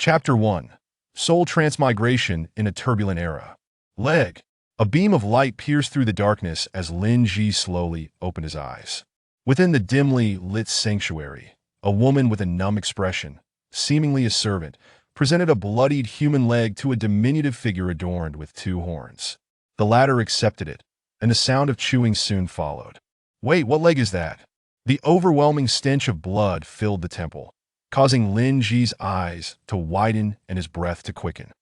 Chapter 1. Soul Transmigration in a Turbulent Era. Leg. A beam of light pierced through the darkness as Lin Ji slowly opened his eyes. Within the dimly lit sanctuary, a woman with a numb expression, seemingly a servant, presented a bloodied human leg to a diminutive figure adorned with two horns. The latter accepted it, and the sound of chewing soon followed. "Wait, what leg is that?" The overwhelming stench of blood filled the temple, causing Lin Ji's eyes to widen and his breath to quicken.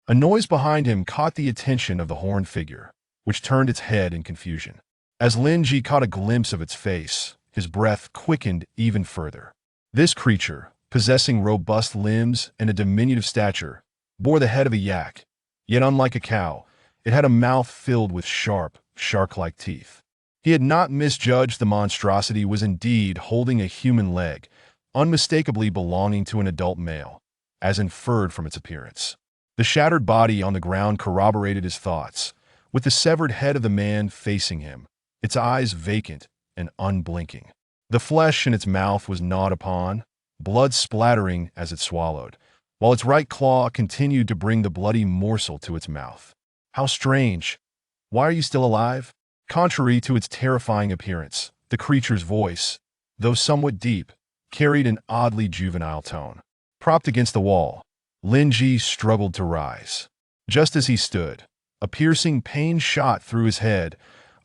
A noise behind him caught the attention of the horned figure, which turned its head in confusion. As Lin Ji caught a glimpse of its face, his breath quickened even further. This creature, possessing robust limbs and a diminutive stature, bore the head of a yak, yet unlike a cow, it had a mouth filled with sharp, shark-like teeth. He had not misjudged the monstrosity was indeed holding a human leg, unmistakably belonging to an adult male, as inferred from its appearance. The shattered body on the ground corroborated his thoughts, with the severed head of the man facing him, its eyes vacant and unblinking. The flesh in its mouth was gnawed upon, blood splattering as it swallowed, while its right claw continued to bring the bloody morsel to its mouth. How strange! Why are you still alive? Contrary to its terrifying appearance, the creature's voice, though somewhat deep, carried an oddly juvenile tone. Propped against the wall, Lin Ji struggled to rise. Just as he stood, a piercing pain shot through his head,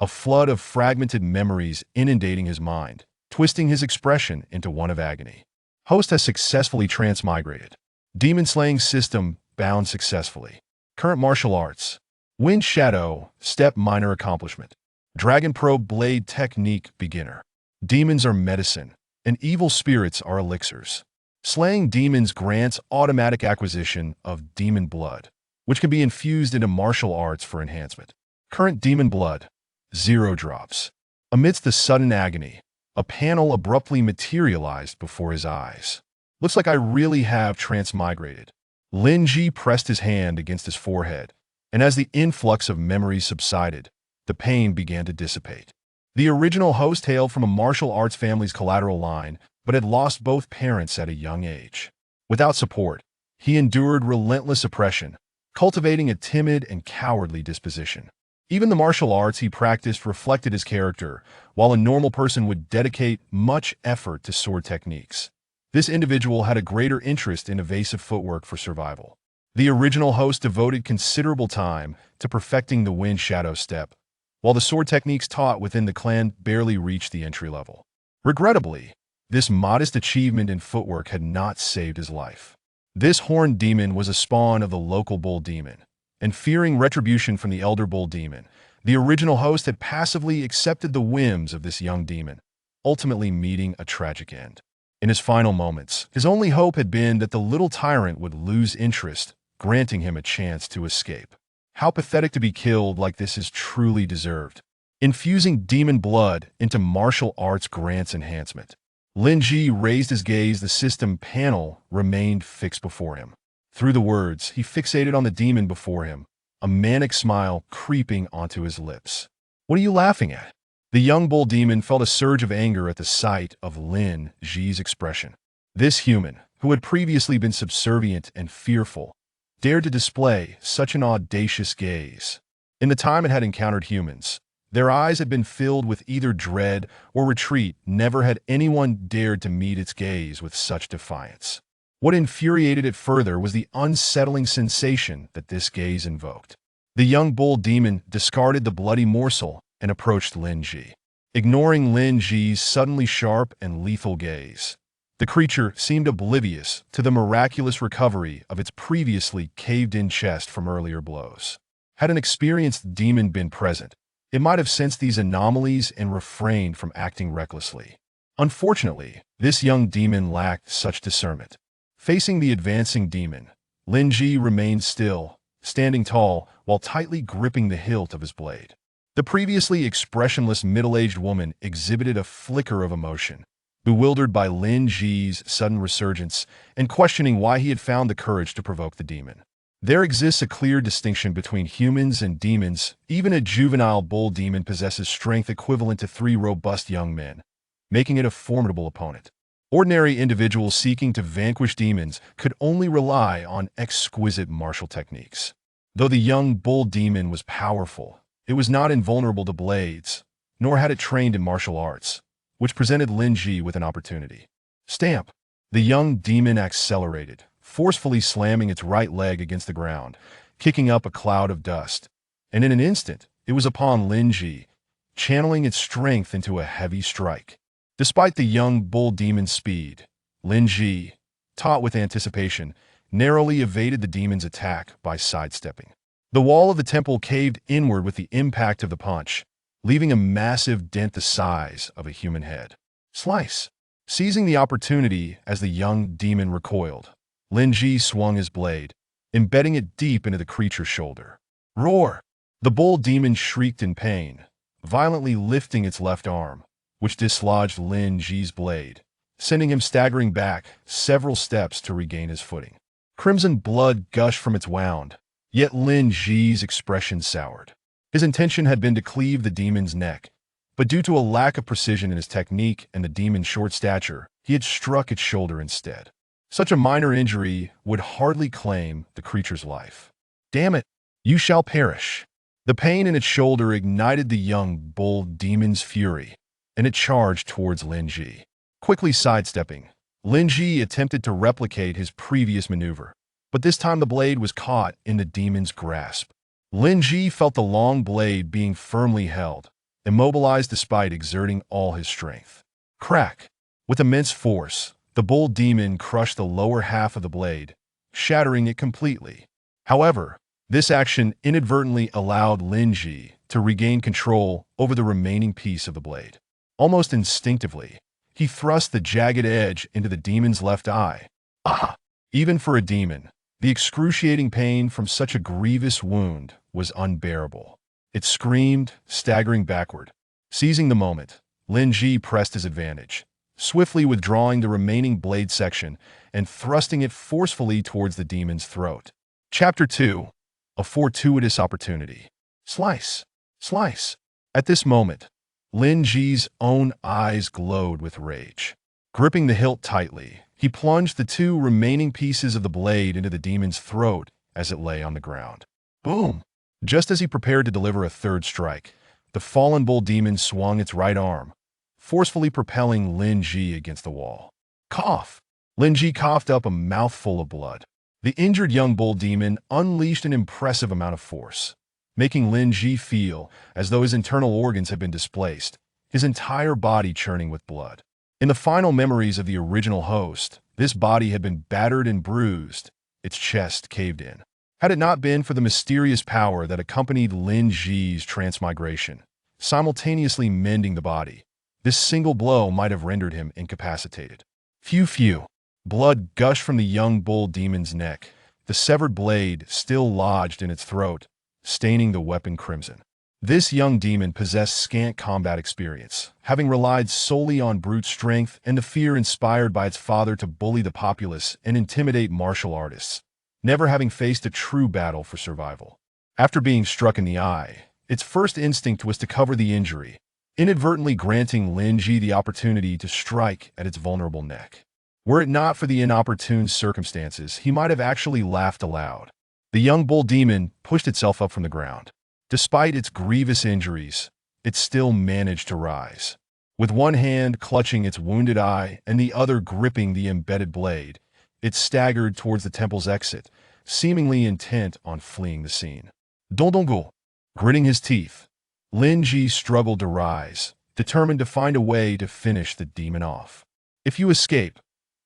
a flood of fragmented memories inundating his mind, twisting his expression into one of agony. Host has successfully transmigrated. Demon-slaying system bound successfully. Current martial arts. Wind Shadow, step minor accomplishment. Dragon Probe Blade technique beginner. Demons are medicine, and evil spirits are elixirs. Slaying demons grants automatic acquisition of demon blood, which can be infused into martial arts for enhancement. Current demon blood, 0 drops. Amidst the sudden agony, a panel abruptly materialized before his eyes. "Looks like I really have transmigrated." Lin Ji pressed his hand against his forehead, and as the influx of memories subsided, the pain began to dissipate. The original host hailed from a martial arts family's collateral line, but had lost both parents at a young age. Without support, he endured relentless oppression, cultivating a timid and cowardly disposition. Even the martial arts he practiced reflected his character, while a normal person would dedicate much effort to sword techniques. This individual had a greater interest in evasive footwork for survival. The original host devoted considerable time to perfecting the Wind Shadow step, while the sword techniques taught within the clan barely reached the entry level. Regrettably, this modest achievement in footwork had not saved his life. This horned demon was a spawn of the local bull demon, and fearing retribution from the elder bull demon, the original host had passively accepted the whims of this young demon, ultimately meeting a tragic end. In his final moments, his only hope had been that the little tyrant would lose interest, granting him a chance to escape. How pathetic to be killed like this is truly deserved. Infusing demon blood into martial arts grants enhancement. Lin Ji raised his gaze. The system panel remained fixed before him. Through the words, he fixated on the demon before him, a manic smile creeping onto his lips. "What are you laughing at?" The young bull demon felt a surge of anger at the sight of Lin Ji's expression. This human, who had previously been subservient and fearful, dared to display such an audacious gaze. In the time it had encountered humans, their eyes had been filled with either dread or retreat. Never had anyone dared to meet its gaze with such defiance. What infuriated it further was the unsettling sensation that this gaze invoked. The young bull demon discarded the bloody morsel and approached Lin Ji. Ignoring Lin Ji's suddenly sharp and lethal gaze, the creature seemed oblivious to the miraculous recovery of its previously caved-in chest from earlier blows. Had an experienced demon been present, it might have sensed these anomalies and refrained from acting recklessly. Unfortunately, this young demon lacked such discernment. Facing the advancing demon, Lin Ji remained still, standing tall while tightly gripping the hilt of his blade. The previously expressionless middle-aged woman exhibited a flicker of emotion, bewildered by Lin Ji's sudden resurgence and questioning why he had found the courage to provoke the demon. There exists a clear distinction between humans and demons. Even a juvenile bull demon possesses strength equivalent to 3 robust young men, making it a formidable opponent. Ordinary individuals seeking to vanquish demons could only rely on exquisite martial techniques. Though the young bull demon was powerful, it was not invulnerable to blades, nor had it trained in martial arts, which presented Lin Ji with an opportunity. Stamp! The young demon accelerated, forcefully slamming its right leg against the ground, kicking up a cloud of dust. And in an instant, it was upon Lin Ji, channeling its strength into a heavy strike. Despite the young bull demon's speed, Lin Ji, taught with anticipation, narrowly evaded the demon's attack by sidestepping. The wall of the temple caved inward with the impact of the punch, leaving a massive dent the size of a human head. Slice! Seizing the opportunity as the young demon recoiled, Lin Ji swung his blade, embedding it deep into the creature's shoulder. Roar! The bull demon shrieked in pain, violently lifting its left arm, which dislodged Lin Ji's blade, sending him staggering back several steps to regain his footing. Crimson blood gushed from its wound, yet Lin Ji's expression soured. His intention had been to cleave the demon's neck, but due to a lack of precision in his technique and the demon's short stature, he had struck its shoulder instead. Such a minor injury would hardly claim the creature's life. Damn it, you shall perish. The pain in its shoulder ignited the young bull demon's fury, and it charged towards Lin Ji. Quickly sidestepping, Lin Ji attempted to replicate his previous maneuver, but this time the blade was caught in the demon's grasp. Lin Ji felt the long blade being firmly held, immobilized despite exerting all his strength. Crack! With immense force, the bull demon crushed the lower half of the blade, shattering it completely. However, this action inadvertently allowed Lin Ji to regain control over the remaining piece of the blade. Almost instinctively, he thrust the jagged edge into the demon's left eye. Ah! Even for a demon, the excruciating pain from such a grievous wound was unbearable. It screamed, staggering backward. Seizing the moment, Lin Ji pressed his advantage, swiftly withdrawing the remaining blade section and thrusting it forcefully towards the demon's throat. Chapter 2. A Fortuitous Opportunity. Slice! Slice! At this moment, Lin Ji's own eyes glowed with rage. Gripping the hilt tightly, he plunged the two remaining pieces of the blade into the demon's throat as it lay on the ground. Boom! Just as he prepared to deliver a third strike, the fallen bull demon swung its right arm, forcefully propelling Lin Ji against the wall. Cough! Lin Ji coughed up a mouthful of blood. The injured young bull demon unleashed an impressive amount of force, making Lin Ji feel as though his internal organs had been displaced, his entire body churning with blood. In the final memories of the original host, this body had been battered and bruised, its chest caved in. Had it not been for the mysterious power that accompanied Lin Ji's transmigration, simultaneously mending the body, this single blow might have rendered him incapacitated. Phew. Blood gushed from the young bull demon's neck, the severed blade still lodged in its throat, staining the weapon crimson. This young demon possessed scant combat experience, having relied solely on brute strength and the fear inspired by its father to bully the populace and intimidate martial artists, never having faced a true battle for survival. After being struck in the eye, its first instinct was to cover the injury, inadvertently granting Lin Ji the opportunity to strike at its vulnerable neck. Were it not for the inopportune circumstances, he might have actually laughed aloud. The young bull demon pushed itself up from the ground. Despite its grievous injuries, it still managed to rise. With one hand clutching its wounded eye and the other gripping the embedded blade, it staggered towards the temple's exit, seemingly intent on fleeing the scene. Dondongo! Gritting his teeth, Lin Ji struggled to rise, determined to find a way to finish the demon off. If you escape,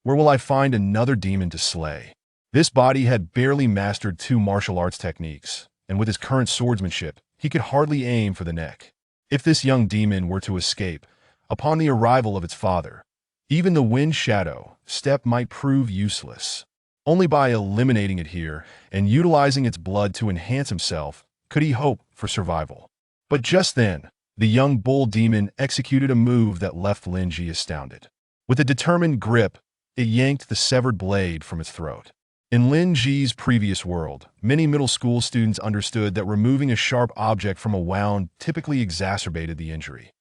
where will I find another demon to slay? This body had barely mastered 2 martial arts techniques, and with his current swordsmanship, he could hardly aim for the neck. If this young demon were to escape, upon the arrival of its father, even the wind shadow step might prove useless. Only by eliminating it here and utilizing its blood to enhance himself could he hope for survival. But just then, the young bull demon executed a move that left Lin Ji astounded. With a determined grip, it yanked the severed blade from its throat. In Lin Ji's previous world, many middle school students understood that removing a sharp object from a wound typically exacerbated the injury.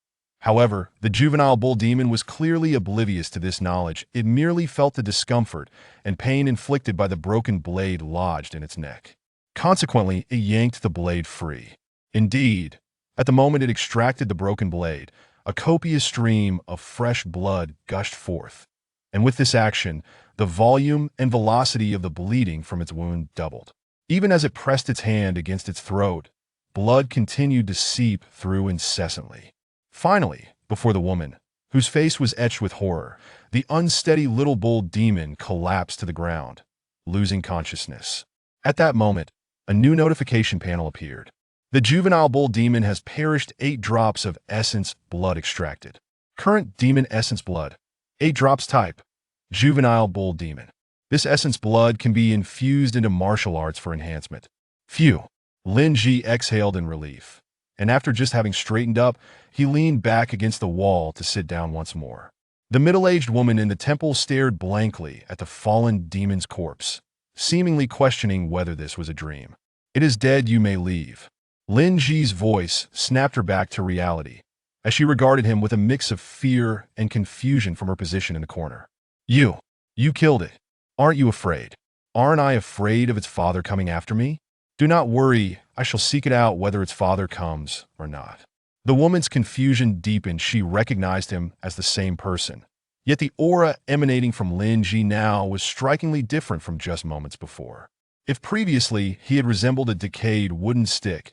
However, the juvenile bull demon was clearly oblivious to this knowledge. It merely felt the discomfort and pain inflicted by the broken blade lodged in its neck. Consequently, it yanked the blade free. Indeed, at the moment it extracted the broken blade, a copious stream of fresh blood gushed forth, and with this action, the volume and velocity of the bleeding from its wound doubled. Even as it pressed its hand against its throat, blood continued to seep through incessantly. Finally, before the woman, whose face was etched with horror, the unsteady little bull demon collapsed to the ground, losing consciousness. At that moment, a new notification panel appeared. The juvenile bull demon has perished. 8 drops of essence blood extracted. Current demon essence blood. 8 drops type. Juvenile bull demon. This essence blood can be infused into martial arts for enhancement. Phew. Lin Ji exhaled in relief, and after just having straightened up, he leaned back against the wall to sit down once more. The middle-aged woman in the temple stared blankly at the fallen demon's corpse, seemingly questioning whether this was a dream. "It is dead, you may leave." Lin Ji's voice snapped her back to reality, as she regarded him with a mix of fear and confusion from her position in the corner. You killed it. Aren't you afraid?" "Aren't I afraid of its father coming after me? Do not worry, I shall seek it out whether its father comes or not." The woman's confusion deepened. She recognized him as the same person. Yet the aura emanating from Lin Ji now was strikingly different from just moments before. If previously he had resembled a decayed wooden stick,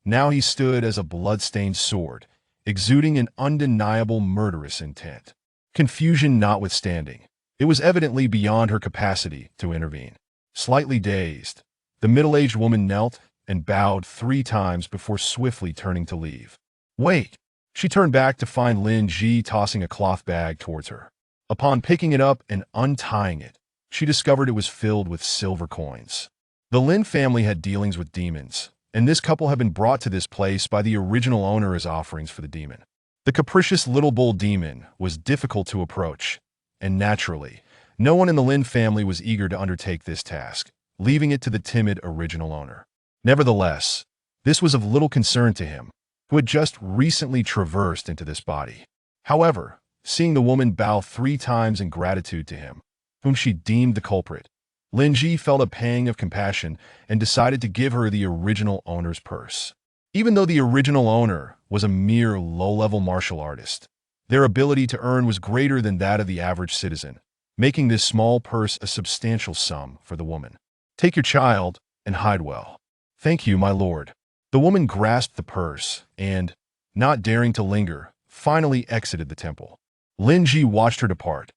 now he stood as a blood-stained sword, exuding an undeniable murderous intent. Confusion notwithstanding, it was evidently beyond her capacity to intervene. Slightly dazed, the middle-aged woman knelt and bowed 3 times before swiftly turning to leave. "Wait!" She turned back to find Lin Ji tossing a cloth bag towards her. Upon picking it up and untying it, she discovered it was filled with silver coins. The Lin family had dealings with demons, and this couple had been brought to this place by the original owner as offerings for the demon. The capricious little bull demon was difficult to approach, and naturally, no one in the Lin family was eager to undertake this task, leaving it to the timid original owner. Nevertheless, this was of little concern to him, who had just recently traversed into this body. However, seeing the woman bow 3 times in gratitude to him, whom she deemed the culprit, Lin Ji felt a pang of compassion and decided to give her the original owner's purse. Even though the original owner was a mere low-level martial artist, their ability to earn was greater than that of the average citizen, making this small purse a substantial sum for the woman. "Take your child and hide well." "Thank you, my lord." The woman grasped the purse and, not daring to linger, finally exited the temple. Lin Ji watched her depart,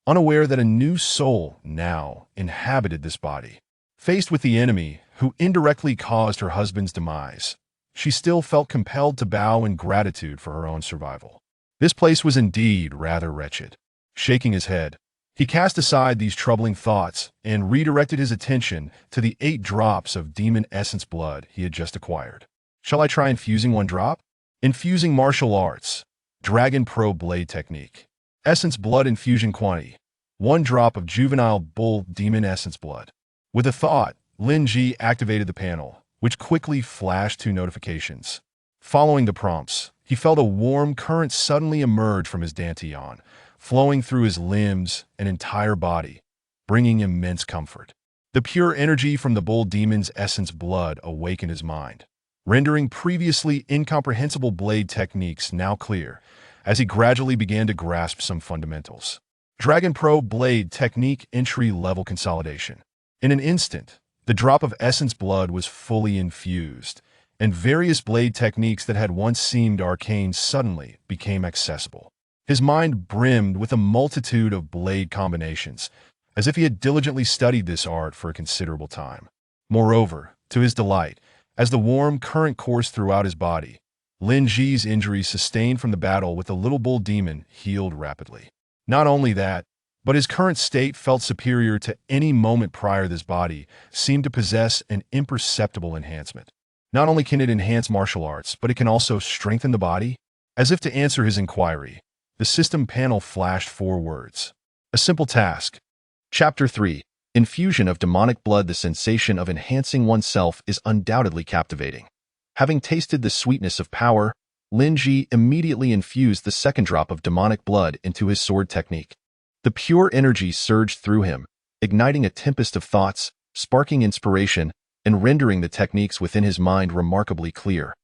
unaware that a new soul now inhabited this body. Faced with the enemy who indirectly caused her husband's demise, she still felt compelled to bow in gratitude for her own survival. This place was indeed rather wretched. Shaking his head, he cast aside these troubling thoughts and redirected his attention to the 8 drops of demon essence blood he had just acquired. "Shall I try infusing 1 drop?" Infusing martial arts. Dragon Pro Blade Technique. Essence blood infusion quantity. 1 drop of juvenile bull demon essence blood. With a thought, Lin Ji activated the panel, which quickly flashed 2 notifications. Following the prompts, he felt a warm current suddenly emerge from his dantian, flowing through his limbs and entire body, bringing immense comfort. The pure energy from the bull demon's essence blood awakened his mind, rendering previously incomprehensible blade techniques now clear, as he gradually began to grasp some fundamentals. Dragon Pro Blade Technique Entry-Level Consolidation. In an instant, the drop of essence blood was fully infused, and various blade techniques that had once seemed arcane suddenly became accessible. His mind brimmed with a multitude of blade combinations, as if he had diligently studied this art for a considerable time. Moreover, to his delight, as the warm current coursed throughout his body, Lin Ji's injuries sustained from the battle with the little bull demon healed rapidly. Not only that, but his current state felt superior to any moment prior. This body seemed to possess an imperceptible enhancement. Not only can it enhance martial arts, but it can also strengthen the body. As if to answer his inquiry, the system panel flashed 4 words. A simple task. Chapter 3. Infusion of demonic blood. The sensation of enhancing oneself is undoubtedly captivating. Having tasted the sweetness of power, Lin Ji immediately infused the second drop of demonic blood into his sword technique. The pure energy surged through him, igniting a tempest of thoughts, sparking inspiration, and rendering the techniques within his mind remarkably clear.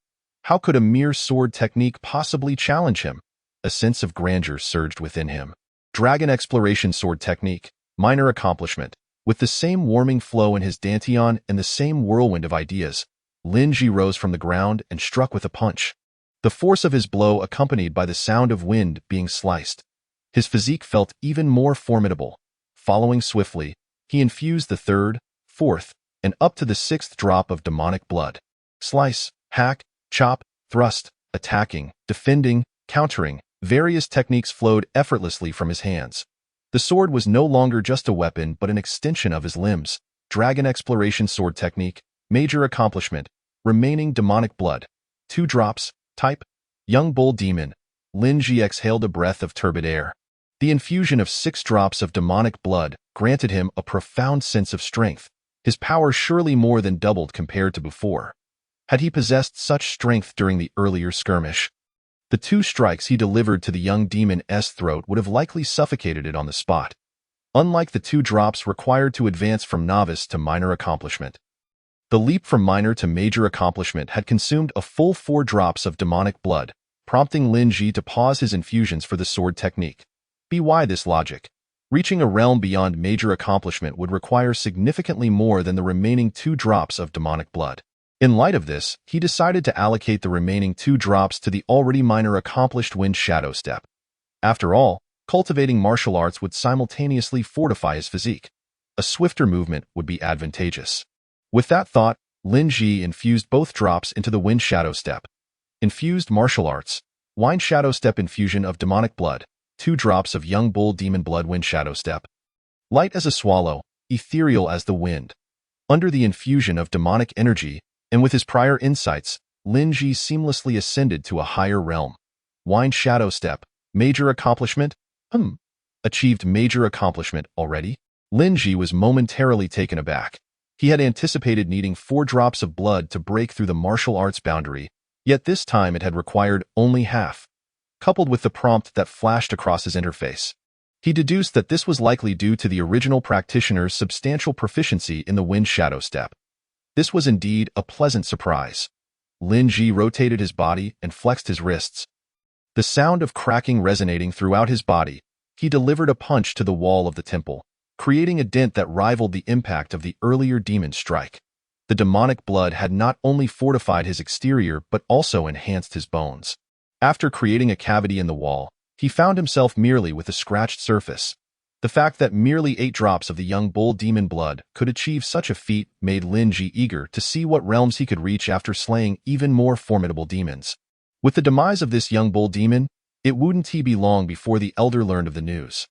How could a mere sword technique possibly challenge him? A sense of grandeur surged within him. Dragon Exploration Sword Technique, minor accomplishment. With the same warming flow in his dantian and the same whirlwind of ideas, Lin Ji rose from the ground and struck with a punch. The force of his blow accompanied by the sound of wind being sliced. His physique felt even more formidable. Following swiftly, he infused the third, fourth, and up to the sixth drop of demonic blood. Slice, hack, chop, thrust, attacking, defending, countering, various techniques flowed effortlessly from his hands. The sword was no longer just a weapon but an extension of his limbs. Dragon Exploration Sword Technique, major accomplishment, remaining demonic blood. 2 drops, type, young bull demon. Lin Ji exhaled a breath of turbid air. The infusion of 6 drops of demonic blood granted him a profound sense of strength. His power surely more than doubled compared to before. Had he possessed such strength during the earlier skirmish? The 2 strikes he delivered to the young demon's throat would have likely suffocated it on the spot. Unlike the 2 drops required to advance from novice to minor accomplishment. The leap from minor to major accomplishment had consumed a full 4 drops of demonic blood, prompting Lin Ji to pause his infusions for the sword technique. Why this logic? Reaching a realm beyond major accomplishment would require significantly more than the remaining 2 drops of demonic blood. In light of this, he decided to allocate the remaining 2 drops to the already minor accomplished Wind Shadow Step. After all, cultivating martial arts would simultaneously fortify his physique. A swifter movement would be advantageous. With that thought, Lin Ji infused both drops into the Wind Shadow Step. Infused martial arts. Wind Shadow Step infusion of demonic blood. 2 drops of young bull demon blood. Wind Shadow Step. Light as a swallow, ethereal as the wind. Under the infusion of demonic energy, and with his prior insights, Lin Ji seamlessly ascended to a higher realm. Wind Shadow Step. Major accomplishment? Achieved major accomplishment already? Lin Ji was momentarily taken aback. He had anticipated needing 4 drops of blood to break through the martial arts boundary, yet this time it had required only half. Coupled with the prompt that flashed across his interface, he deduced that this was likely due to the original practitioner's substantial proficiency in the Wind Shadow Step. This was indeed a pleasant surprise. Lin Ji rotated his body and flexed his wrists. The sound of cracking resonating throughout his body, he delivered a punch to the wall of the temple, creating a dent that rivaled the impact of the earlier demon strike. The demonic blood had not only fortified his exterior but also enhanced his bones. After creating a cavity in the wall, he found himself merely with a scratched surface. The fact that merely 8 drops of the young bull demon blood could achieve such a feat made Lin Ji eager to see what realms he could reach after slaying even more formidable demons. With the demise of this young bull demon, it wouldn't be long before the elder learned of the news.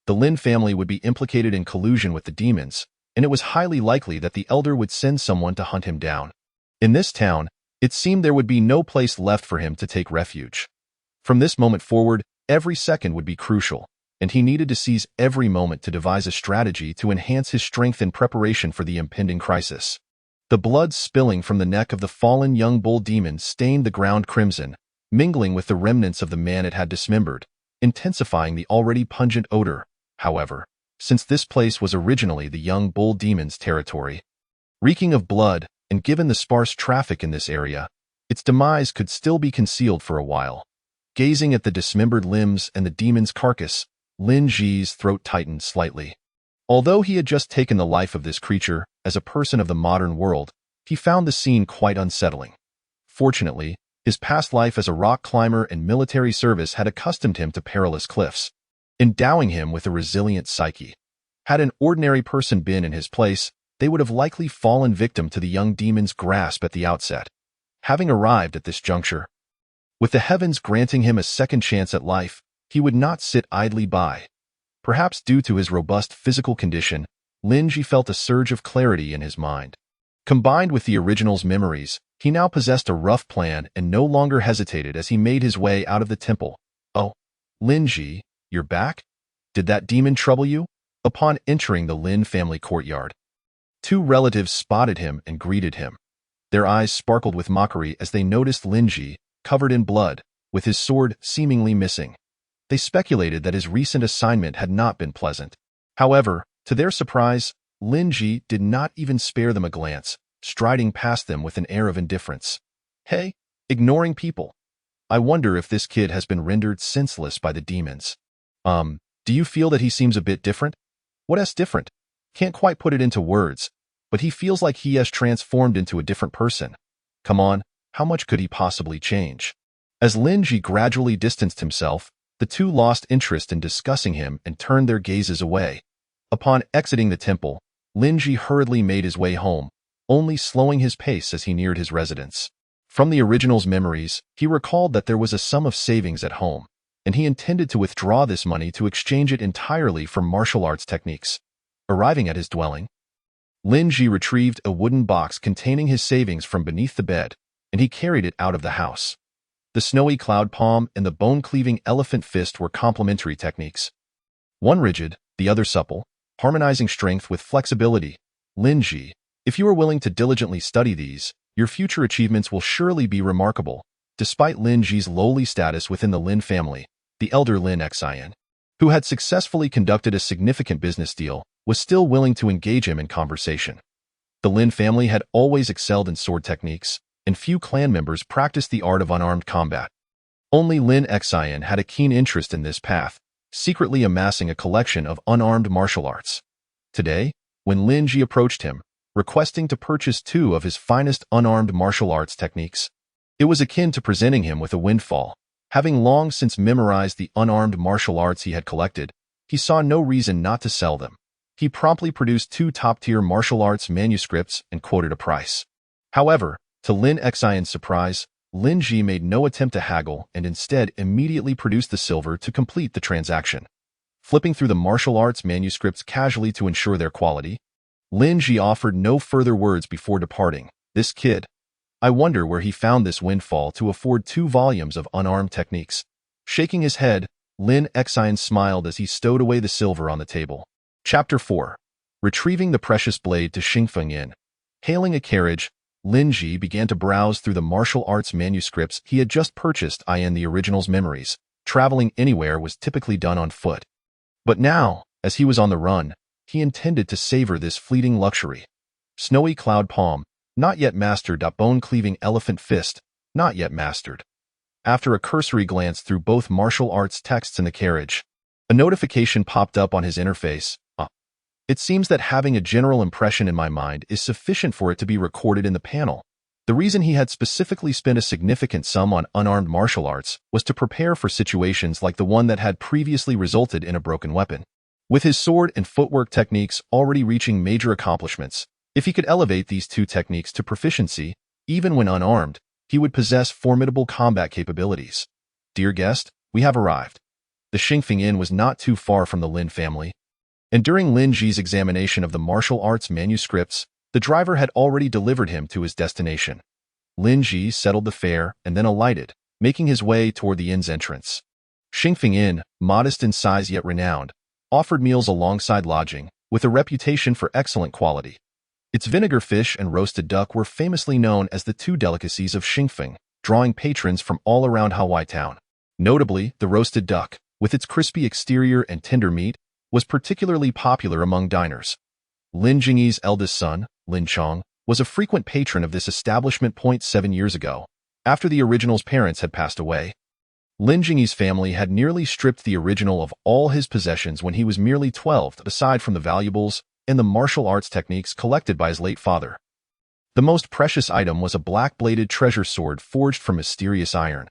The Lin family would be implicated in collusion with the demons, and it was highly likely that the elder would send someone to hunt him down. In this town, it seemed there would be no place left for him to take refuge. From this moment forward, every second would be crucial, and he needed to seize every moment to devise a strategy to enhance his strength in preparation for the impending crisis. The blood spilling from the neck of the fallen young bull demon stained the ground crimson, mingling with the remnants of the man it had dismembered, intensifying the already pungent odor. However, since this place was originally the young bull demon's territory, reeking of blood, and given the sparse traffic in this area, its demise could still be concealed for a while. Gazing at the dismembered limbs and the demon's carcass, Lin Ji's throat tightened slightly. Although he had just taken the life of this creature, as a person of the modern world, he found the scene quite unsettling. Fortunately, his past life as a rock climber and military service had accustomed him to perilous cliffs, endowing him with a resilient psyche. Had an ordinary person been in his place, they would have likely fallen victim to the young demon's grasp at the outset. Having arrived at this juncture, with the heavens granting him a second chance at life, he would not sit idly by. Perhaps due to his robust physical condition, Lin Ji felt a surge of clarity in his mind. Combined with the original's memories, he now possessed a rough plan and no longer hesitated as he made his way out of the temple. "Oh, Lin Ji, you're back? Did that demon trouble you?" Upon entering the Lin family courtyard, 2 relatives spotted him and greeted him. Their eyes sparkled with mockery as they noticed Lin Ji, covered in blood, with his sword seemingly missing. They speculated that his recent assignment had not been pleasant. However, to their surprise, Lin Ji did not even spare them a glance, striding past them with an air of indifference. Hey, ignoring people. I wonder if this kid has been rendered senseless by the demons. Do you feel that he seems a bit different? What's different? Can't quite put it into words, but he feels like he has transformed into a different person. Come on, how much could he possibly change? As Lin Ji gradually distanced himself, the two lost interest in discussing him and turned their gazes away. Upon exiting the temple, Lin Ji hurriedly made his way home, only slowing his pace as he neared his residence. From the original's memories, he recalled that there was a sum of savings at home, and he intended to withdraw this money to exchange it entirely for martial arts techniques. Arriving at his dwelling, Lin Ji retrieved a wooden box containing his savings from beneath the bed, and he carried it out of the house. The snowy cloud palm and the bone-cleaving elephant fist were complementary techniques. One rigid, the other supple, harmonizing strength with flexibility. Lin Ji, if you are willing to diligently study these, your future achievements will surely be remarkable. Despite Lin Ji's lowly status within the Lin family, the elder Lin Xian, who had successfully conducted a significant business deal, was still willing to engage him in conversation. The Lin family had always excelled in sword techniques, and few clan members practiced the art of unarmed combat. Only Lin Xian had a keen interest in this path, secretly amassing a collection of unarmed martial arts. Today, when Lin Ji approached him, requesting to purchase 2 of his finest unarmed martial arts techniques, it was akin to presenting him with a windfall. Having long since memorized the unarmed martial arts he had collected, he saw no reason not to sell them. He promptly produced 2 top-tier martial arts manuscripts and quoted a price. However, to Lin Xian's surprise, Lin Ji made no attempt to haggle and instead immediately produced the silver to complete the transaction. Flipping through the martial arts manuscripts casually to ensure their quality, Lin Ji offered no further words before departing. This kid. I wonder where he found this windfall to afford 2 volumes of unarmed techniques. Shaking his head, Lin Xian smiled as he stowed away the silver on the table. Chapter 4. Retrieving the precious blade to Xingfeng Inn. Hailing a carriage, Lin Ji began to browse through the martial arts manuscripts he had just purchased in the original's memories. Traveling anywhere was typically done on foot. But now, as he was on the run, he intended to savor this fleeting luxury. Snowy cloud palm, not yet mastered. Bone-cleaving elephant fist, not yet mastered. After a cursory glance through both martial arts texts in the carriage, a notification popped up on his interface. It seems that having a general impression in my mind is sufficient for it to be recorded in the panel. The reason he had specifically spent a significant sum on unarmed martial arts was to prepare for situations like the one that had previously resulted in a broken weapon. With his sword and footwork techniques already reaching major accomplishments, if he could elevate these 2 techniques to proficiency, even when unarmed, he would possess formidable combat capabilities. Dear guest, we have arrived. The Xingfeng Inn was not too far from the Lin family, and during Lin Ji's examination of the martial arts manuscripts, the driver had already delivered him to his destination. Lin Ji settled the fare and then alighted, making his way toward the inn's entrance. Xingfeng Inn, modest in size yet renowned, offered meals alongside lodging, with a reputation for excellent quality. Its vinegar fish and roasted duck were famously known as the 2 delicacies of Xingfeng, drawing patrons from all around Hawaii town. Notably, the roasted duck, with its crispy exterior and tender meat, was particularly popular among diners. Lin Jingyi's eldest son, Lin Chong, was a frequent patron of this establishment. 7 years ago, after the original's parents had passed away, Lin Jingyi's family had nearly stripped the original of all his possessions when he was merely 12, aside from the valuables and the martial arts techniques collected by his late father. The most precious item was a black-bladed treasure sword forged from mysterious iron.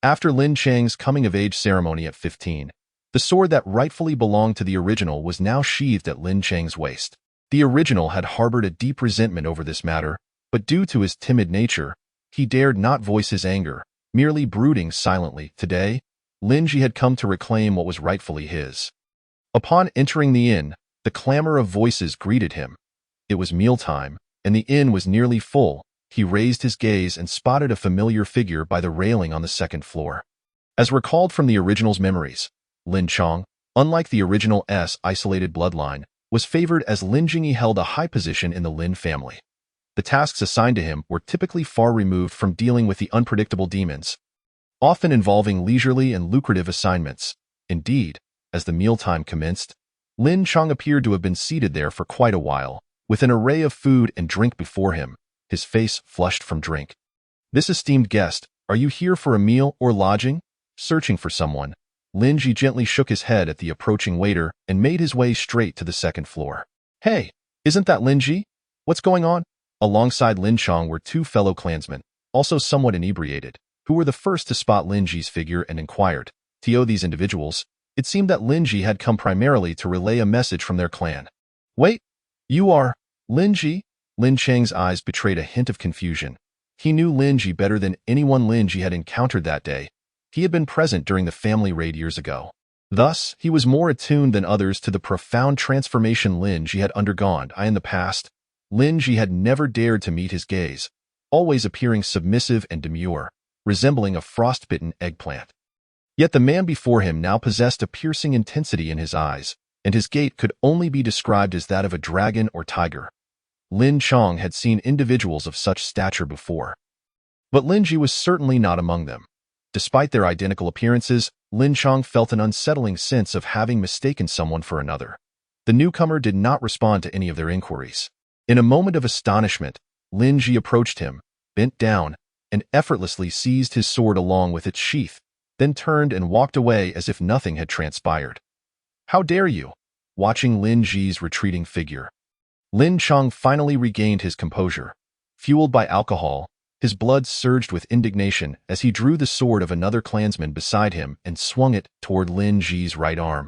After Lin Chang's coming-of-age ceremony at 15, the sword that rightfully belonged to the original was now sheathed at Lin Chang's waist. The original had harbored a deep resentment over this matter, but due to his timid nature, he dared not voice his anger, merely brooding silently. Today, Lin Ji had come to reclaim what was rightfully his. Upon entering the inn, the clamor of voices greeted him. It was mealtime, and the inn was nearly full. He raised his gaze and spotted a familiar figure by the railing on the 2nd floor. As recalled from the original's memories, Lin Chong, unlike the original's isolated bloodline, was favored as Lin Jingyi held a high position in the Lin family. The tasks assigned to him were typically far removed from dealing with the unpredictable demons. often involving leisurely and lucrative assignments. Indeed, as the mealtime commenced, Lin Chong appeared to have been seated there for quite a while, with an array of food and drink before him, his face flushed from drink. "This esteemed guest, are you here for a meal or lodging?" Searching for someone, Lin Ji gently shook his head at the approaching waiter and made his way straight to the second floor. "Hey, isn't that Lin Ji? What's going on?" Alongside Lin Chong were two fellow clansmen, also somewhat inebriated, who were the first to spot Lin Ji's figure and inquired. To these individuals, it seemed that Lin Ji had come primarily to relay a message from their clan. "Wait, you are Lin Ji?" Lin Chang's eyes betrayed a hint of confusion. He knew Lin Ji better than anyone Lin Ji had encountered that day. He had been present during the family raid years ago. Thus, he was more attuned than others to the profound transformation Lin Ji had undergone. In the past, Lin Ji had never dared to meet his gaze, always appearing submissive and demure, resembling a frostbitten eggplant. Yet the man before him now possessed a piercing intensity in his eyes, and his gait could only be described as that of a dragon or tiger. Lin Chong had seen individuals of such stature before, but Lin Ji was certainly not among them. Despite their identical appearances, Lin Chong felt an unsettling sense of having mistaken someone for another. The newcomer did not respond to any of their inquiries. In a moment of astonishment, Lin Ji approached him, bent down, and effortlessly seized his sword along with its sheath, then turned and walked away as if nothing had transpired. "How dare you?" Watching Lin Ji's retreating figure, Lin Chong finally regained his composure. Fueled by alcohol, his blood surged with indignation as he drew the sword of another clansman beside him and swung it toward Lin Ji's right arm,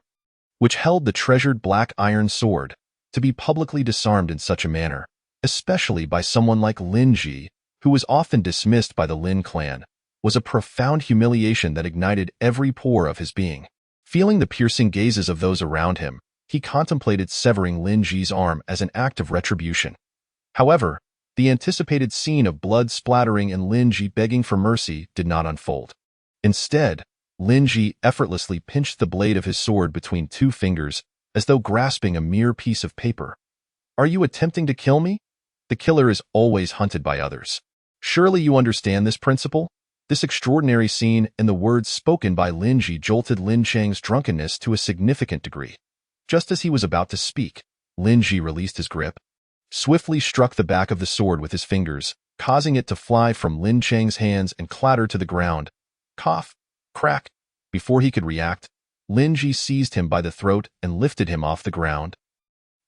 which held the treasured black iron sword. To be publicly disarmed in such a manner, especially by someone like Lin Ji, who was often dismissed by the Lin clan, was a profound humiliation that ignited every pore of his being. Feeling the piercing gazes of those around him, he contemplated severing Lin Ji's arm as an act of retribution. However, the anticipated scene of blood splattering and Lin Ji begging for mercy did not unfold. Instead, Lin Ji effortlessly pinched the blade of his sword between two fingers, as though grasping a mere piece of paper. "Are you attempting to kill me? The killer is always hunted by others. Surely you understand this principle?" This extraordinary scene and the words spoken by Lin Ji jolted Lin Chang's drunkenness to a significant degree. Just as he was about to speak, Lin Ji released his grip, swiftly struck the back of the sword with his fingers, causing it to fly from Lin Chang's hands and clatter to the ground. Cough, crack. Before he could react, Lin Ji seized him by the throat and lifted him off the ground,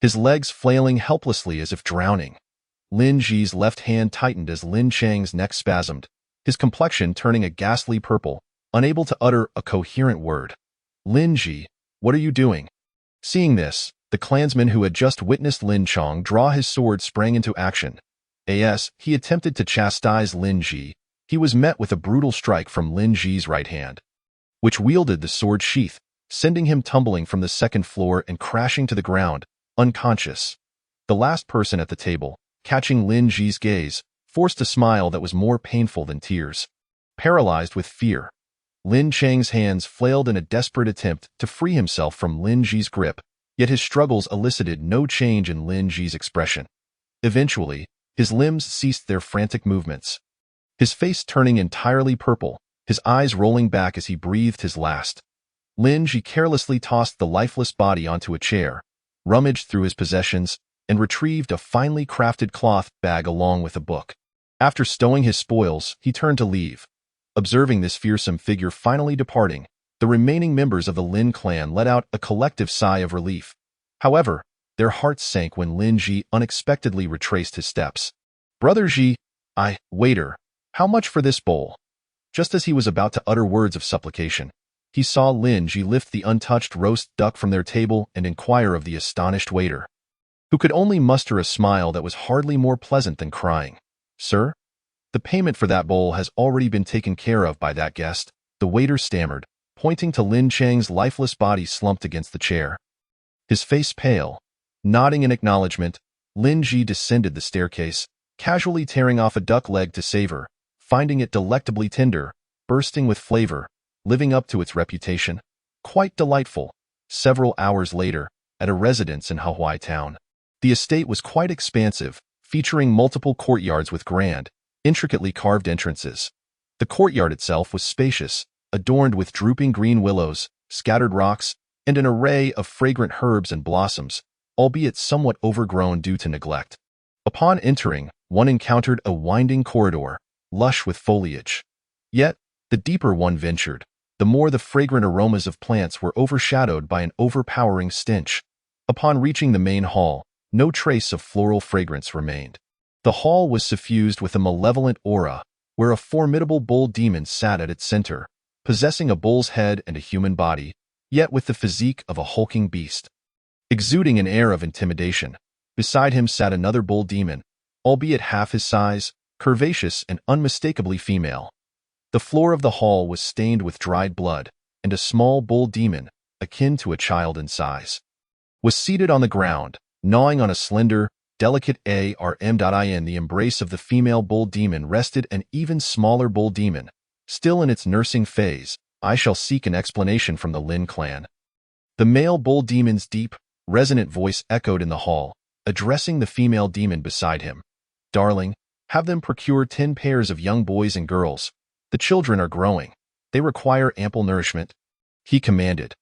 his legs flailing helplessly as if drowning. Lin Ji's left hand tightened as Lin Chang's neck spasmed, his complexion turning a ghastly purple, unable to utter a coherent word. "Lin Ji, what are you doing?" Seeing this, the clansman who had just witnessed Lin Chong draw his sword sprang into action. As he attempted to chastise Lin Ji, he was met with a brutal strike from Lin Ji's right hand, which wielded the sword sheath, sending him tumbling from the second floor and crashing to the ground, unconscious. The last person at the table, catching Lin Ji's gaze, forced a smile that was more painful than tears. Paralyzed with fear, Lin Chang's hands flailed in a desperate attempt to free himself from Lin Ji's grip, yet his struggles elicited no change in Lin Ji's expression. Eventually, his limbs ceased their frantic movements, his face turning entirely purple, his eyes rolling back as he breathed his last. Lin Ji carelessly tossed the lifeless body onto a chair, rummaged through his possessions, and retrieved a finely crafted cloth bag along with a book. After stowing his spoils, he turned to leave. Observing this fearsome figure finally departing, the remaining members of the Lin clan let out a collective sigh of relief. However, their hearts sank when Lin Ji unexpectedly retraced his steps. "Brother Ji, waiter, how much for this bowl?" Just as he was about to utter words of supplication, he saw Lin Ji lift the untouched roast duck from their table and inquire of the astonished waiter, who could only muster a smile that was hardly more pleasant than crying. "Sir, the payment for that bowl has already been taken care of by that guest," the waiter stammered, pointing to Lin Chang's lifeless body slumped against the chair. His face pale, nodding in acknowledgement, Lin Ji descended the staircase, casually tearing off a duck leg to savor, finding it delectably tender, bursting with flavor, living up to its reputation. Quite delightful. Several hours later, at a residence in Hawaii town, the estate was quite expansive, featuring multiple courtyards with grand, intricately carved entrances. The courtyard itself was spacious, adorned with drooping green willows, scattered rocks, and an array of fragrant herbs and blossoms, albeit somewhat overgrown due to neglect. Upon entering, one encountered a winding corridor, lush with foliage. Yet, the deeper one ventured, the more the fragrant aromas of plants were overshadowed by an overpowering stench. Upon reaching the main hall, no trace of floral fragrance remained. The hall was suffused with a malevolent aura, where a formidable bull demon sat at its center, possessing a bull's head and a human body, yet with the physique of a hulking beast. Exuding an air of intimidation, beside him sat another bull demon, albeit half his size, curvaceous and unmistakably female. The floor of the hall was stained with dried blood, and a small bull demon, akin to a child in size, was seated on the ground, gnawing on a slender, delicate arm. In the embrace of the female bull demon rested an even smaller bull demon, still in its nursing phase. I shall seek an explanation from the Lin clan. The male bull demon's deep, resonant voice echoed in the hall, addressing the female demon beside him. Darling, have them procure 10 pairs of young boys and girls. The children are growing. They require ample nourishment. He commanded.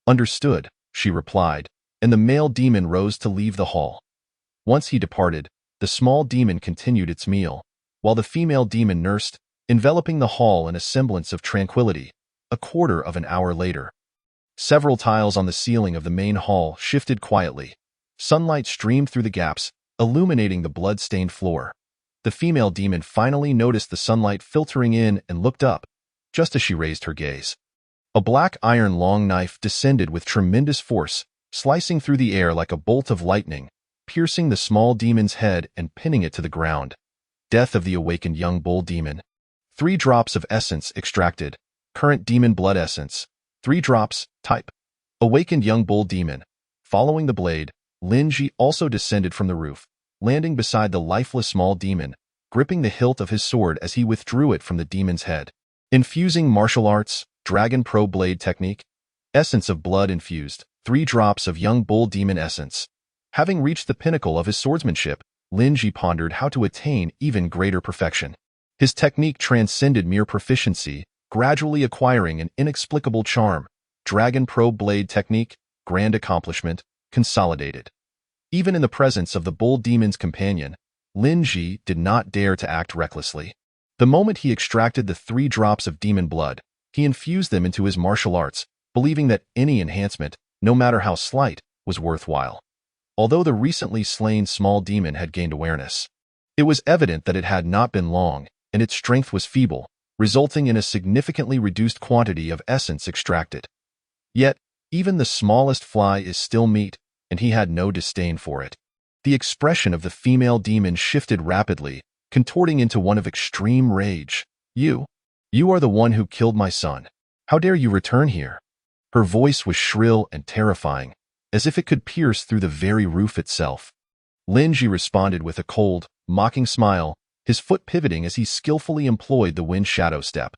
Understood, she replied, and the male demon rose to leave the hall. Once he departed, the small demon continued its meal, while the female demon nursed, enveloping the hall in a semblance of tranquility. A quarter of an hour later, several tiles on the ceiling of the main hall shifted quietly. Sunlight streamed through the gaps, illuminating the blood-stained floor. The female demon finally noticed the sunlight filtering in and looked up, just as she raised her gaze. A black iron long knife descended with tremendous force, slicing through the air like a bolt of lightning, piercing the small demon's head and pinning it to the ground. Death of the awakened young bull demon. 3 drops of essence extracted. Current demon blood essence. 3 drops, type. Awakened young bull demon. Following the blade, Lin Ji also descended from the roof, landing beside the lifeless small demon, gripping the hilt of his sword as he withdrew it from the demon's head. Infusing martial arts, Dragon Pro Blade technique. Essence of blood infused, 3 drops of young bull demon essence. Having reached the pinnacle of his swordsmanship, Lin Ji pondered how to attain even greater perfection. His technique transcended mere proficiency, gradually acquiring an inexplicable charm. Dragon Pro Blade technique, grand accomplishment, consolidated. Even in the presence of the bull demon's companion, Lin Ji did not dare to act recklessly. The moment he extracted the 3 drops of demon blood, he infused them into his martial arts, believing that any enhancement, no matter how slight, was worthwhile. Although the recently slain small demon had gained awareness, it was evident that it had not been long, and its strength was feeble, resulting in a significantly reduced quantity of essence extracted. Yet, even the smallest fly is still meat, and he had no disdain for it. The expression of the female demon shifted rapidly, contorting into one of extreme rage. You are the one who killed my son. How dare you return here? Her voice was shrill and terrifying, as if it could pierce through the very roof itself. Lin Ji responded with a cold, mocking smile, his foot pivoting as he skillfully employed the wind shadow step.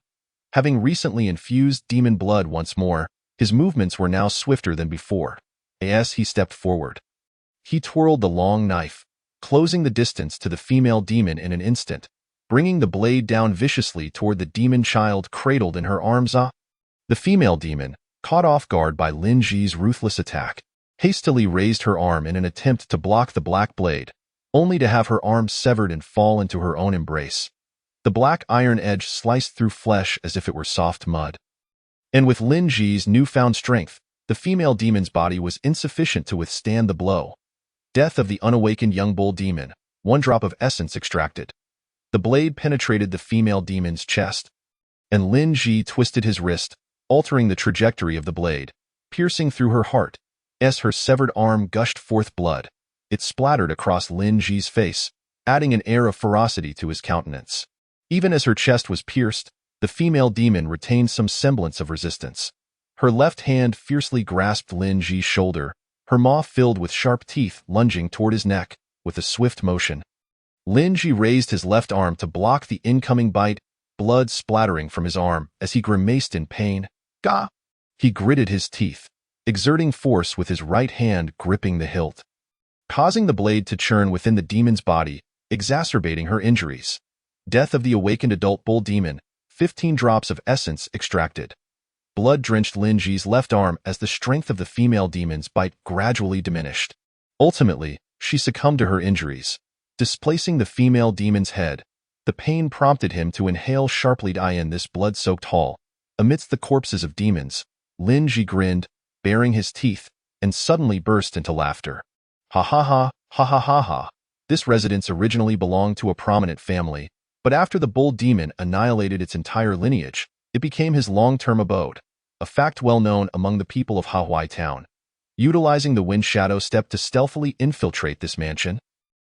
Having recently infused demon blood once more, his movements were now swifter than before. As he stepped forward, he twirled the long knife, closing the distance to the female demon in an instant, bringing the blade down viciously toward the demon child cradled in her arms. The female demon, caught off guard by Lin Ji's ruthless attack, hastily raised her arm in an attempt to block the black blade, only to have her arm severed and fall into her own embrace. The black iron edge sliced through flesh as if it were soft mud. And with Lin Ji's newfound strength, the female demon's body was insufficient to withstand the blow. Death of the unawakened young bull demon, 1 drop of essence extracted. The blade penetrated the female demon's chest, and Lin Ji twisted his wrist, altering the trajectory of the blade, piercing through her heart. As her severed arm gushed forth blood, it splattered across Lin Ji's face, adding an air of ferocity to his countenance. Even as her chest was pierced, the female demon retained some semblance of resistance. Her left hand fiercely grasped Lin Ji's shoulder, her maw filled with sharp teeth lunging toward his neck. With a swift motion, Lin Ji raised his left arm to block the incoming bite, blood splattering from his arm as he grimaced in pain. Gah! He gritted his teeth, exerting force with his right hand gripping the hilt, causing the blade to churn within the demon's body, exacerbating her injuries. Death of the awakened adult bull demon. 15 drops of essence extracted. Blood drenched Lin Ji's left arm as the strength of the female demon's bite gradually diminished. Ultimately, she succumbed to her injuries, displacing the female demon's head. The pain prompted him to inhale sharply in this blood-soaked hall. Amidst the corpses of demons, Lin Ji grinned, baring his teeth, and suddenly burst into laughter. Ha ha ha, ha ha ha ha. This residence originally belonged to a prominent family, but after the bull demon annihilated its entire lineage, it became his long-term abode, a fact well known among the people of Hawaii Town. Utilizing the wind shadow step to stealthily infiltrate this mansion,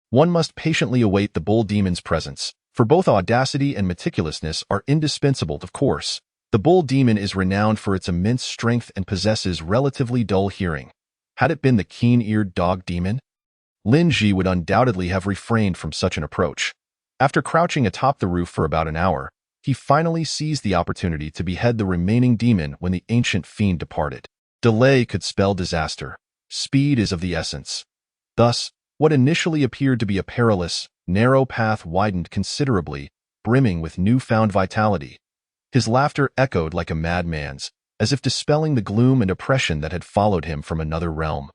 one must patiently await the bull demon's presence, for both audacity and meticulousness are indispensable, of course. The bull demon is renowned for its immense strength and possesses relatively dull hearing. Had it been the keen-eared dog demon, Lin Ji would undoubtedly have refrained from such an approach. After crouching atop the roof for about an hour, he finally seized the opportunity to behead the remaining demon when the ancient fiend departed. Delay could spell disaster. Speed is of the essence. Thus, what initially appeared to be a perilous, narrow path widened considerably, brimming with newfound vitality. His laughter echoed like a madman's, as if dispelling the gloom and oppression that had followed him from another realm.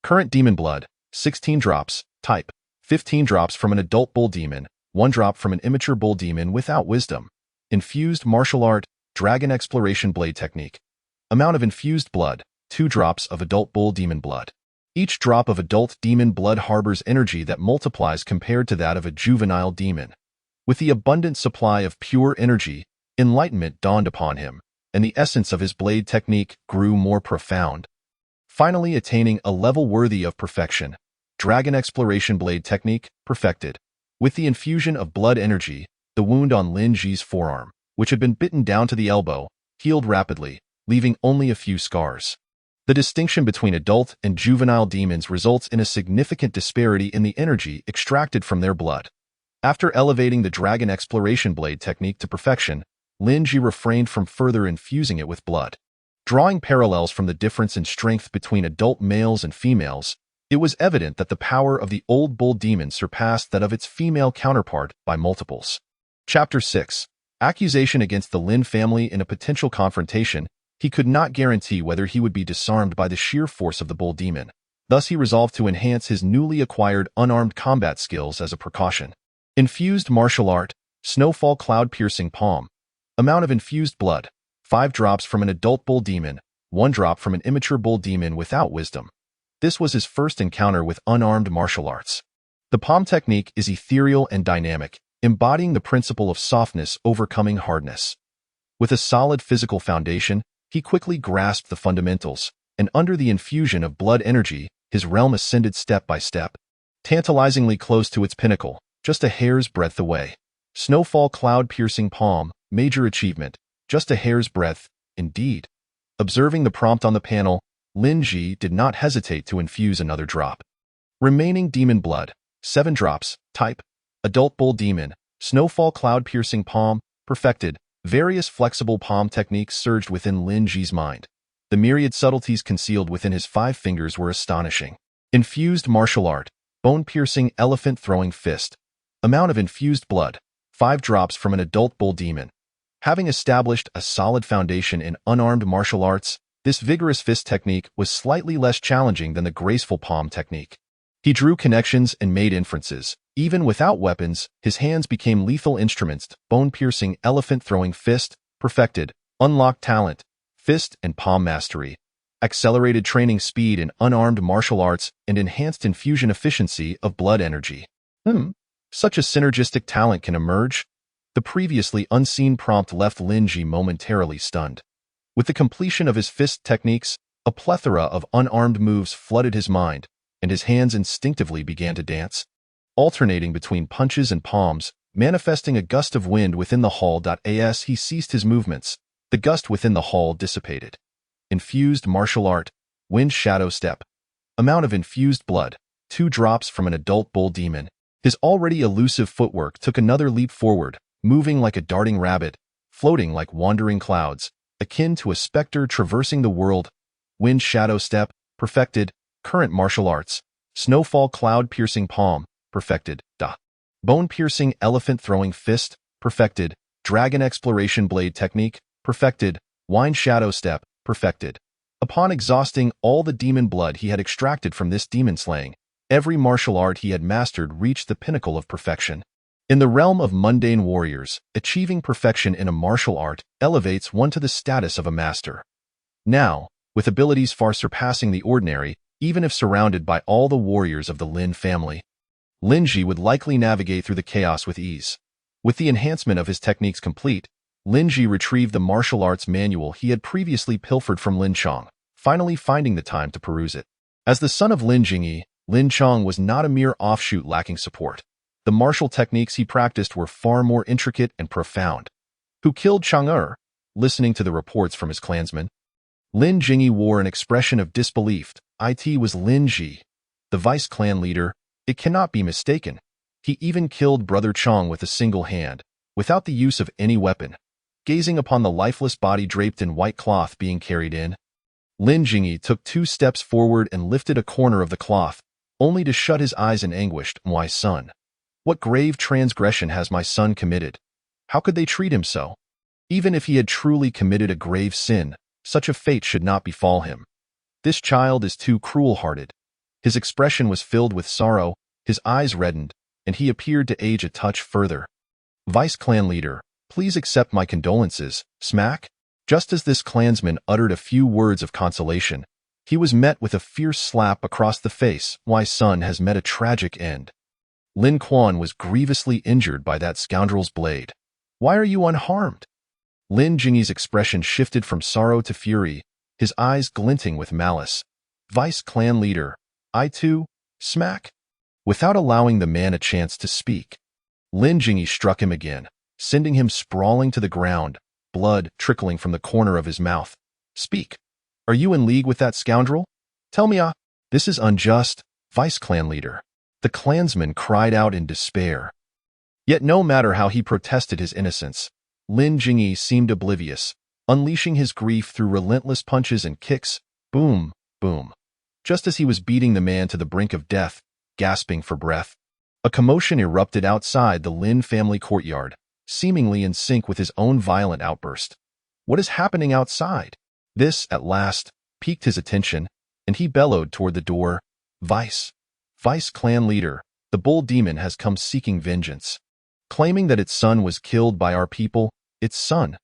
Current demon blood, 16 drops, type, 15 drops from an adult bull demon, 1 drop from an immature bull demon without wisdom. Infused martial art, dragon exploration blade technique. Amount of infused blood, 2 drops of adult bull demon blood. Each drop of adult demon blood harbors energy that multiplies compared to that of a juvenile demon. With the abundant supply of pure energy, enlightenment dawned upon him, and the essence of his blade technique grew more profound. Finally attaining a level worthy of perfection, dragon exploration blade technique perfected. With the infusion of blood energy, the wound on Lin Ji's forearm, which had been bitten down to the elbow, healed rapidly, leaving only a few scars. The distinction between adult and juvenile demons results in a significant disparity in the energy extracted from their blood. After elevating the dragon exploration blade technique to perfection, Lin Ji refrained from further infusing it with blood. Drawing parallels from the difference in strength between adult males and females, it was evident that the power of the old bull demon surpassed that of its female counterpart by multiples. Chapter 6. Accusation against the Lin family in a potential confrontation. He could not guarantee whether he would be disarmed by the sheer force of the bull demon. Thus he resolved to enhance his newly acquired unarmed combat skills as a precaution. Infused martial art, snowfall cloud-piercing palm. Amount of infused blood, 5 drops from an adult bull demon, 1 drop from an immature bull demon without wisdom. This was his first encounter with unarmed martial arts. The palm technique is ethereal and dynamic, embodying the principle of softness overcoming hardness. With a solid physical foundation, he quickly grasped the fundamentals, and under the infusion of blood energy, his realm ascended step by step, tantalizingly close to its pinnacle, just a hair's breadth away. Snowfall cloud-piercing palm, major achievement, just a hair's breadth, indeed. Observing the prompt on the panel, Lin Ji did not hesitate to infuse another drop. Remaining demon blood, 7 drops, type, adult bull demon, snowfall cloud-piercing palm, perfected. Various flexible palm techniques surged within Lin Ji's mind. The myriad subtleties concealed within his 5 fingers were astonishing. Infused martial art, bone-piercing elephant-throwing fist. Amount of infused blood, 5 drops from an adult bull demon. Having established a solid foundation in unarmed martial arts, this vigorous fist technique was slightly less challenging than the graceful palm technique. He drew connections and made inferences. Even without weapons, his hands became lethal instruments. Bone-piercing elephant-throwing fist, perfected. Unlocked talent, fist and palm mastery. Accelerated training speed in unarmed martial arts and enhanced infusion efficiency of blood energy. Such a synergistic talent can emerge? The previously unseen prompt left Lin Ji momentarily stunned. With the completion of his fist techniques, a plethora of unarmed moves flooded his mind, and his hands instinctively began to dance, alternating between punches and palms, manifesting a gust of wind within the hall. As he ceased his movements, the gust within the hall dissipated. Infused martial art, wind shadow step. Amount of infused blood, 2 drops from an adult bull demon. His already elusive footwork took another leap forward, moving like a darting rabbit, floating like wandering clouds, akin to a specter traversing the world. Wind shadow step, perfected. Current martial arts, snowfall cloud-piercing palm, perfected. Bone-piercing elephant-throwing fist, perfected. Dragon Exploration Blade Technique, perfected. Wind Shadow Step, perfected. Upon exhausting all the demon blood he had extracted from this demon slaying, every martial art he had mastered reached the pinnacle of perfection. In the realm of mundane warriors, achieving perfection in a martial art elevates one to the status of a master. Now, with abilities far surpassing the ordinary, even if surrounded by all the warriors of the Lin family, Lin Ji would likely navigate through the chaos with ease. With the enhancement of his techniques complete, Lin Ji retrieved the martial arts manual he had previously pilfered from Lin Chong, finally finding the time to peruse it. As the son of Lin Jingyi, Lin Chong was not a mere offshoot lacking support. The martial techniques he practiced were far more intricate and profound. Who killed Chang'er? Listening to the reports from his clansmen, Lin Jingyi wore an expression of disbelief. It was Lin Ji, the vice clan leader. It cannot be mistaken. He even killed Brother Chong with a single hand, without the use of any weapon. Gazing upon the lifeless body draped in white cloth being carried in, Lin Jingyi took 2 steps forward and lifted a corner of the cloth, only to shut his eyes in anguish. My son. What grave transgression has my son committed? How could they treat him so? Even if he had truly committed a grave sin, such a fate should not befall him. This child is too cruel-hearted. His expression was filled with sorrow, his eyes reddened, and he appeared to age a touch further. Vice clan leader, please accept my condolences. Smack? Just as this clansman uttered a few words of consolation, he was met with a fierce slap across the face. My son has met a tragic end. Lin Quan was grievously injured by that scoundrel's blade. Why are you unharmed? Lin Jingyi's expression shifted from sorrow to fury, his eyes glinting with malice. Vice clan leader, I too? Smack? Without allowing the man a chance to speak, Lin Jingyi struck him again, sending him sprawling to the ground, blood trickling from the corner of his mouth. Speak. Are you in league with that scoundrel? Tell me, this is unjust, vice clan leader. The clansman cried out in despair. Yet no matter how he protested his innocence, Lin Jingyi seemed oblivious, unleashing his grief through relentless punches and kicks. Boom, boom. Just as he was beating the man to the brink of death, gasping for breath, a commotion erupted outside the Lin family courtyard, seemingly in sync with his own violent outburst. What is happening outside? This, at last, piqued his attention, and he bellowed toward the door. Vice clan leader, the bull demon has come seeking vengeance, claiming that its son was killed by our people. Its son?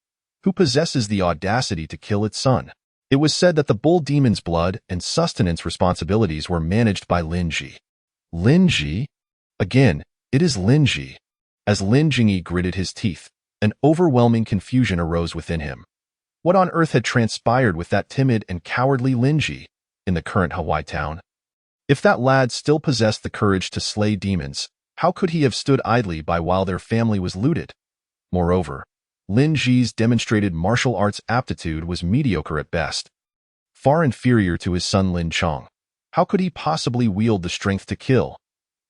Who possesses the audacity to kill its son? It was said that the bull demon's blood and sustenance responsibilities were managed by Lin Ji. Lin Ji? Again, it is Lin Ji. As Lin Jingyi gritted his teeth, an overwhelming confusion arose within him. What on earth had transpired with that timid and cowardly Lin Ji in the current Hawaii town? If that lad still possessed the courage to slay demons, how could he have stood idly by while their family was looted? Moreover, Lin Ji's demonstrated martial arts aptitude was mediocre at best, far inferior to his son Lin Chong. How could he possibly wield the strength to kill?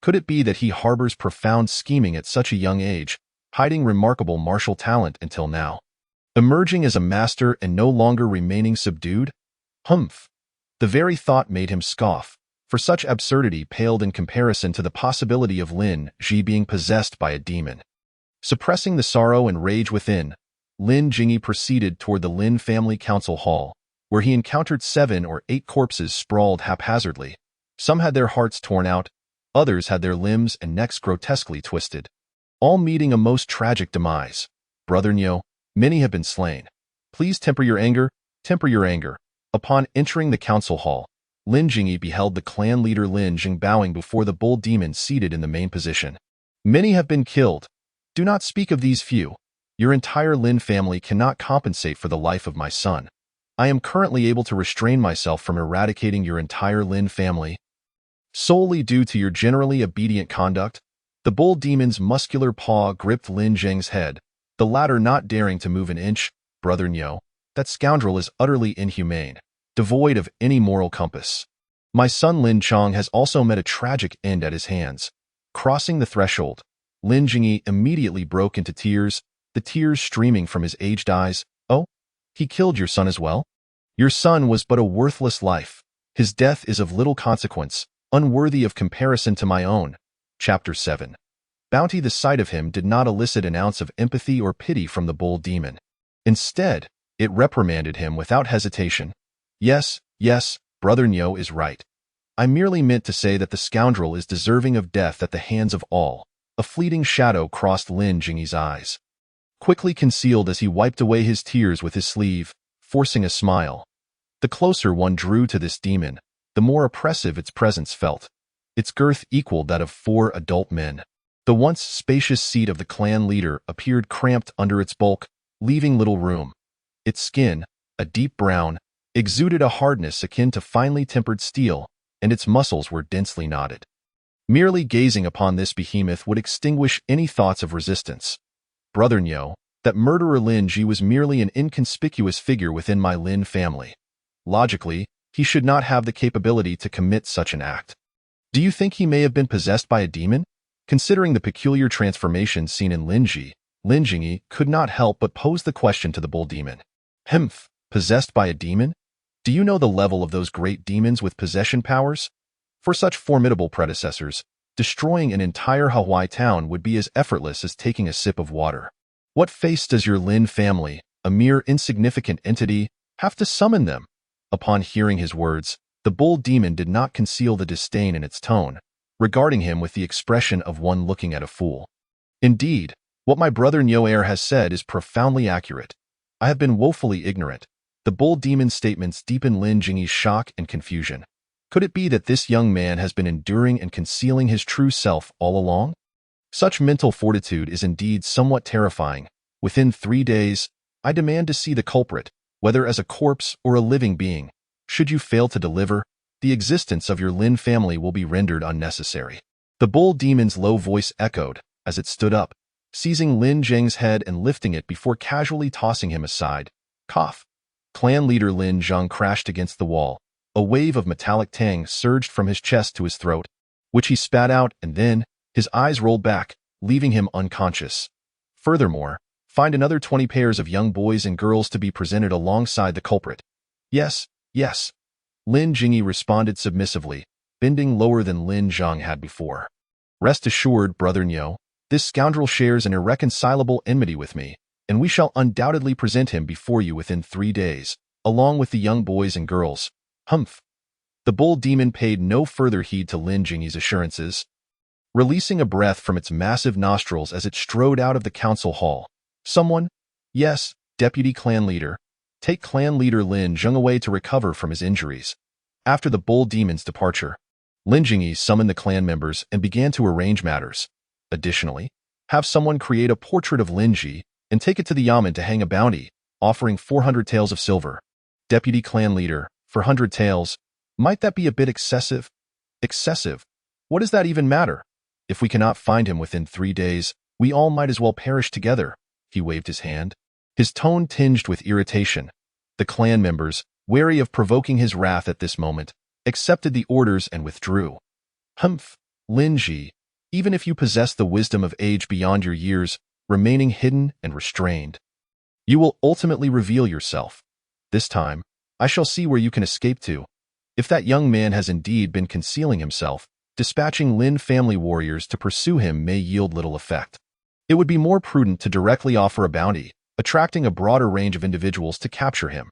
Could it be that he harbors profound scheming at such a young age, hiding remarkable martial talent until now, emerging as a master and no longer remaining subdued? Humph! The very thought made him scoff, for such absurdity paled in comparison to the possibility of Lin Ji being possessed by a demon. Suppressing the sorrow and rage within, Lin Jingyi proceeded toward the Lin family council hall, where he encountered 7 or 8 corpses sprawled haphazardly. Some had their hearts torn out, others had their limbs and necks grotesquely twisted, all meeting a most tragic demise. Brother Nyo, many have been slain. Please temper your anger, temper your anger. Upon entering the council hall, Lin Jingyi beheld the clan leader Lin Jing bowing before the bull demon seated in the main position. Many have been killed. Do not speak of these few. Your entire Lin family cannot compensate for the life of my son. I am currently able to restrain myself from eradicating your entire Lin family. Solely due to your generally obedient conduct, the bull demon's muscular paw gripped Lin Jing's head, the latter not daring to move an inch. Brother Nyo, that scoundrel is utterly inhumane, devoid of any moral compass. My son Lin Chong has also met a tragic end at his hands. Crossing the threshold, Lin Jingyi immediately broke into tears, the tears streaming from his aged eyes. Oh, he killed your son as well? Your son was but a worthless life. His death is of little consequence, unworthy of comparison to my own. Chapter 7. Bounty, the sight of him did not elicit an ounce of empathy or pity from the bull demon. Instead, it reprimanded him without hesitation. Yes, yes, Brother Nyo is right. I merely meant to say that the scoundrel is deserving of death at the hands of all. A fleeting shadow crossed Lin Jingyi's eyes, quickly concealed as he wiped away his tears with his sleeve, forcing a smile. The closer one drew to this demon, the more oppressive its presence felt. Its girth equaled that of 4 adult men. The once spacious seat of the clan leader appeared cramped under its bulk, leaving little room. Its skin, a deep brown, exuded a hardness akin to finely tempered steel, and its muscles were densely knotted. Merely gazing upon this behemoth would extinguish any thoughts of resistance. Brother Nyo, that murderer Lin Ji was merely an inconspicuous figure within my Lin family. Logically, he should not have the capability to commit such an act. Do you think he may have been possessed by a demon? Considering the peculiar transformation seen in Lin Ji, Lin Jingyi could not help but pose the question to the bull demon. Humph, possessed by a demon? Do you know the level of those great demons with possession powers? For such formidable predecessors, destroying an entire Hawaii town would be as effortless as taking a sip of water. What face does your Lin family, a mere insignificant entity, have to summon them? Upon hearing his words, the bull demon did not conceal the disdain in its tone, regarding him with the expression of one looking at a fool. Indeed, what my brother Nyoer has said is profoundly accurate. I have been woefully ignorant. The bull demon's statements deepened Lin Jingyi's shock and confusion. Could it be that this young man has been enduring and concealing his true self all along? Such mental fortitude is indeed somewhat terrifying. Within 3 days, I demand to see the culprit, whether as a corpse or a living being. Should you fail to deliver, the existence of your Lin family will be rendered unnecessary. The bull demon's low voice echoed as it stood up, seizing Lin Zheng's head and lifting it before casually tossing him aside. Cough. Clan leader Lin Zheng crashed against the wall. A wave of metallic tang surged from his chest to his throat, which he spat out, and then his eyes rolled back, leaving him unconscious. Furthermore, find another 20 pairs of young boys and girls to be presented alongside the culprit. Yes, yes. Lin Jingyi responded submissively, bending lower than Lin Zheng had before. Rest assured, Brother Nyo, this scoundrel shares an irreconcilable enmity with me, and we shall undoubtedly present him before you within 3 days, along with the young boys and girls. Humph. The bull demon paid no further heed to Lin Jingyi's assurances, releasing a breath from its massive nostrils as it strode out of the council hall. Someone? Yes, Deputy Clan Leader. Take Clan Leader Lin Zheng away to recover from his injuries. After the bull demon's departure, Lin Jingyi summoned the clan members and began to arrange matters. Additionally, have someone create a portrait of Lin Ji and take it to the yamen to hang a bounty, offering 400 taels of silver. Deputy Clan Leader, for 100 taels, might that be a bit excessive? Excessive? What does that even matter? If we cannot find him within 3 days, we all might as well perish together. He waved his hand, his tone tinged with irritation. The clan members, wary of provoking his wrath at this moment, accepted the orders and withdrew. Humph, Lin Ji, even if you possess the wisdom of age beyond your years, remaining hidden and restrained, you will ultimately reveal yourself. This time, I shall see where you can escape to. If that young man has indeed been concealing himself, dispatching Lin family warriors to pursue him may yield little effect. It would be more prudent to directly offer a bounty, attracting a broader range of individuals to capture him.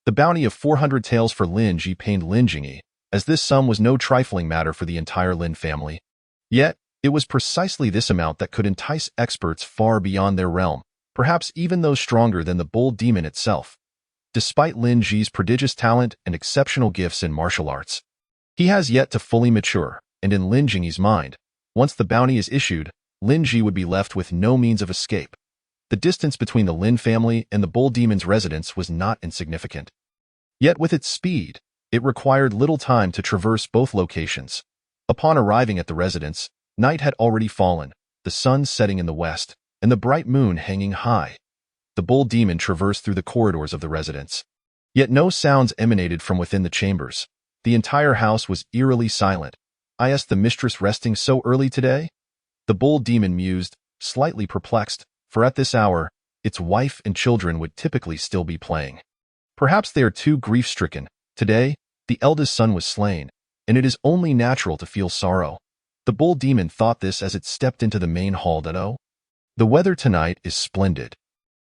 The bounty of 400 taels for Lin Ji pained Lin Jingyi, as this sum was no trifling matter for the entire Lin family. Yet, it was precisely this amount that could entice experts far beyond their realm, perhaps even those stronger than the bull demon itself. Despite Lin Ji's prodigious talent and exceptional gifts in martial arts, he has yet to fully mature, and in Lin Jingyi's mind, once the bounty is issued, Lin Ji would be left with no means of escape. The distance between the Lin family and the bull demon's residence was not insignificant. Yet with its speed, it required little time to traverse both locations. Upon arriving at the residence, night had already fallen, the sun setting in the west, and the bright moon hanging high. The bull demon traversed through the corridors of the residence. Yet no sounds emanated from within the chambers. The entire house was eerily silent. Is the mistress resting so early today? The bull demon mused, slightly perplexed, for at this hour, its wife and children would typically still be playing. Perhaps they are too grief-stricken. Today, the eldest son was slain, and it is only natural to feel sorrow. The bull demon thought this as it stepped into the main hall. The weather tonight is splendid.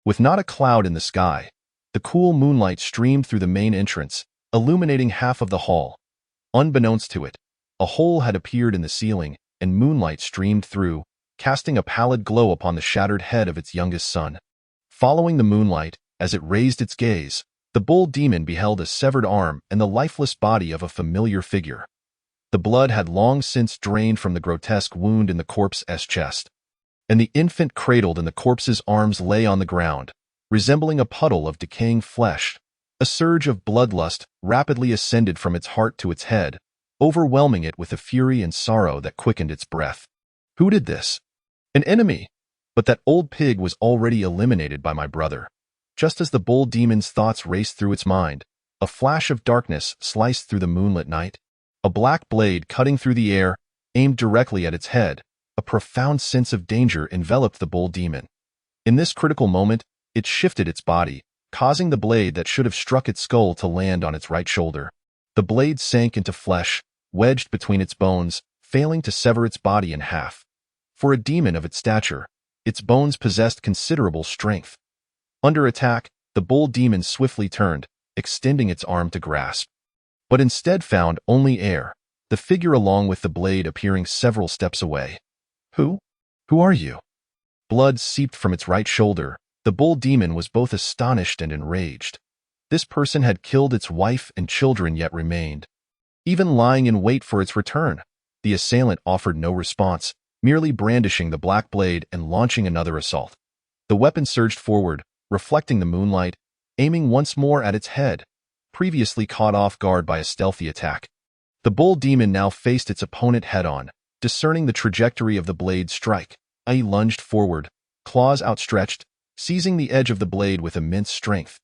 With not a cloud in the sky, the cool moonlight streamed through the main entrance, illuminating half of the hall. Unbeknownst to it, a hole had appeared in the ceiling, and moonlight streamed through, casting a pallid glow upon the shattered head of its youngest son. Following the moonlight, as it raised its gaze, the bull demon beheld a severed arm and the lifeless body of a familiar figure. The blood had long since drained from the grotesque wound in the corpse's chest, and the infant cradled in the corpse's arms lay on the ground, resembling a puddle of decaying flesh. A surge of bloodlust rapidly ascended from its heart to its head, overwhelming it with a fury and sorrow that quickened its breath. Who did this? An enemy. But that old pig was already eliminated by my brother. Just as the bull demon's thoughts raced through its mind, a flash of darkness sliced through the moonlit night. A black blade cutting through the air, aimed directly at its head. A profound sense of danger enveloped the bull demon. In this critical moment, it shifted its body, causing the blade that should have struck its skull to land on its right shoulder. The blade sank into flesh, wedged between its bones, failing to sever its body in half. For a demon of its stature, its bones possessed considerable strength. Under attack, the bull demon swiftly turned, extending its arm to grasp, but instead found only air, the figure along with the blade appearing several steps away. Who? Who are you? Blood seeped from its right shoulder. The bull demon was both astonished and enraged. This person had killed its wife and children yet remained, even lying in wait for its return. The assailant offered no response, merely brandishing the black blade and launching another assault. The weapon surged forward, reflecting the moonlight, aiming once more at its head, previously caught off guard by a stealthy attack. The bull demon now faced its opponent head-on, discerning the trajectory of the blade's strike. He lunged forward, claws outstretched, seizing the edge of the blade with immense strength.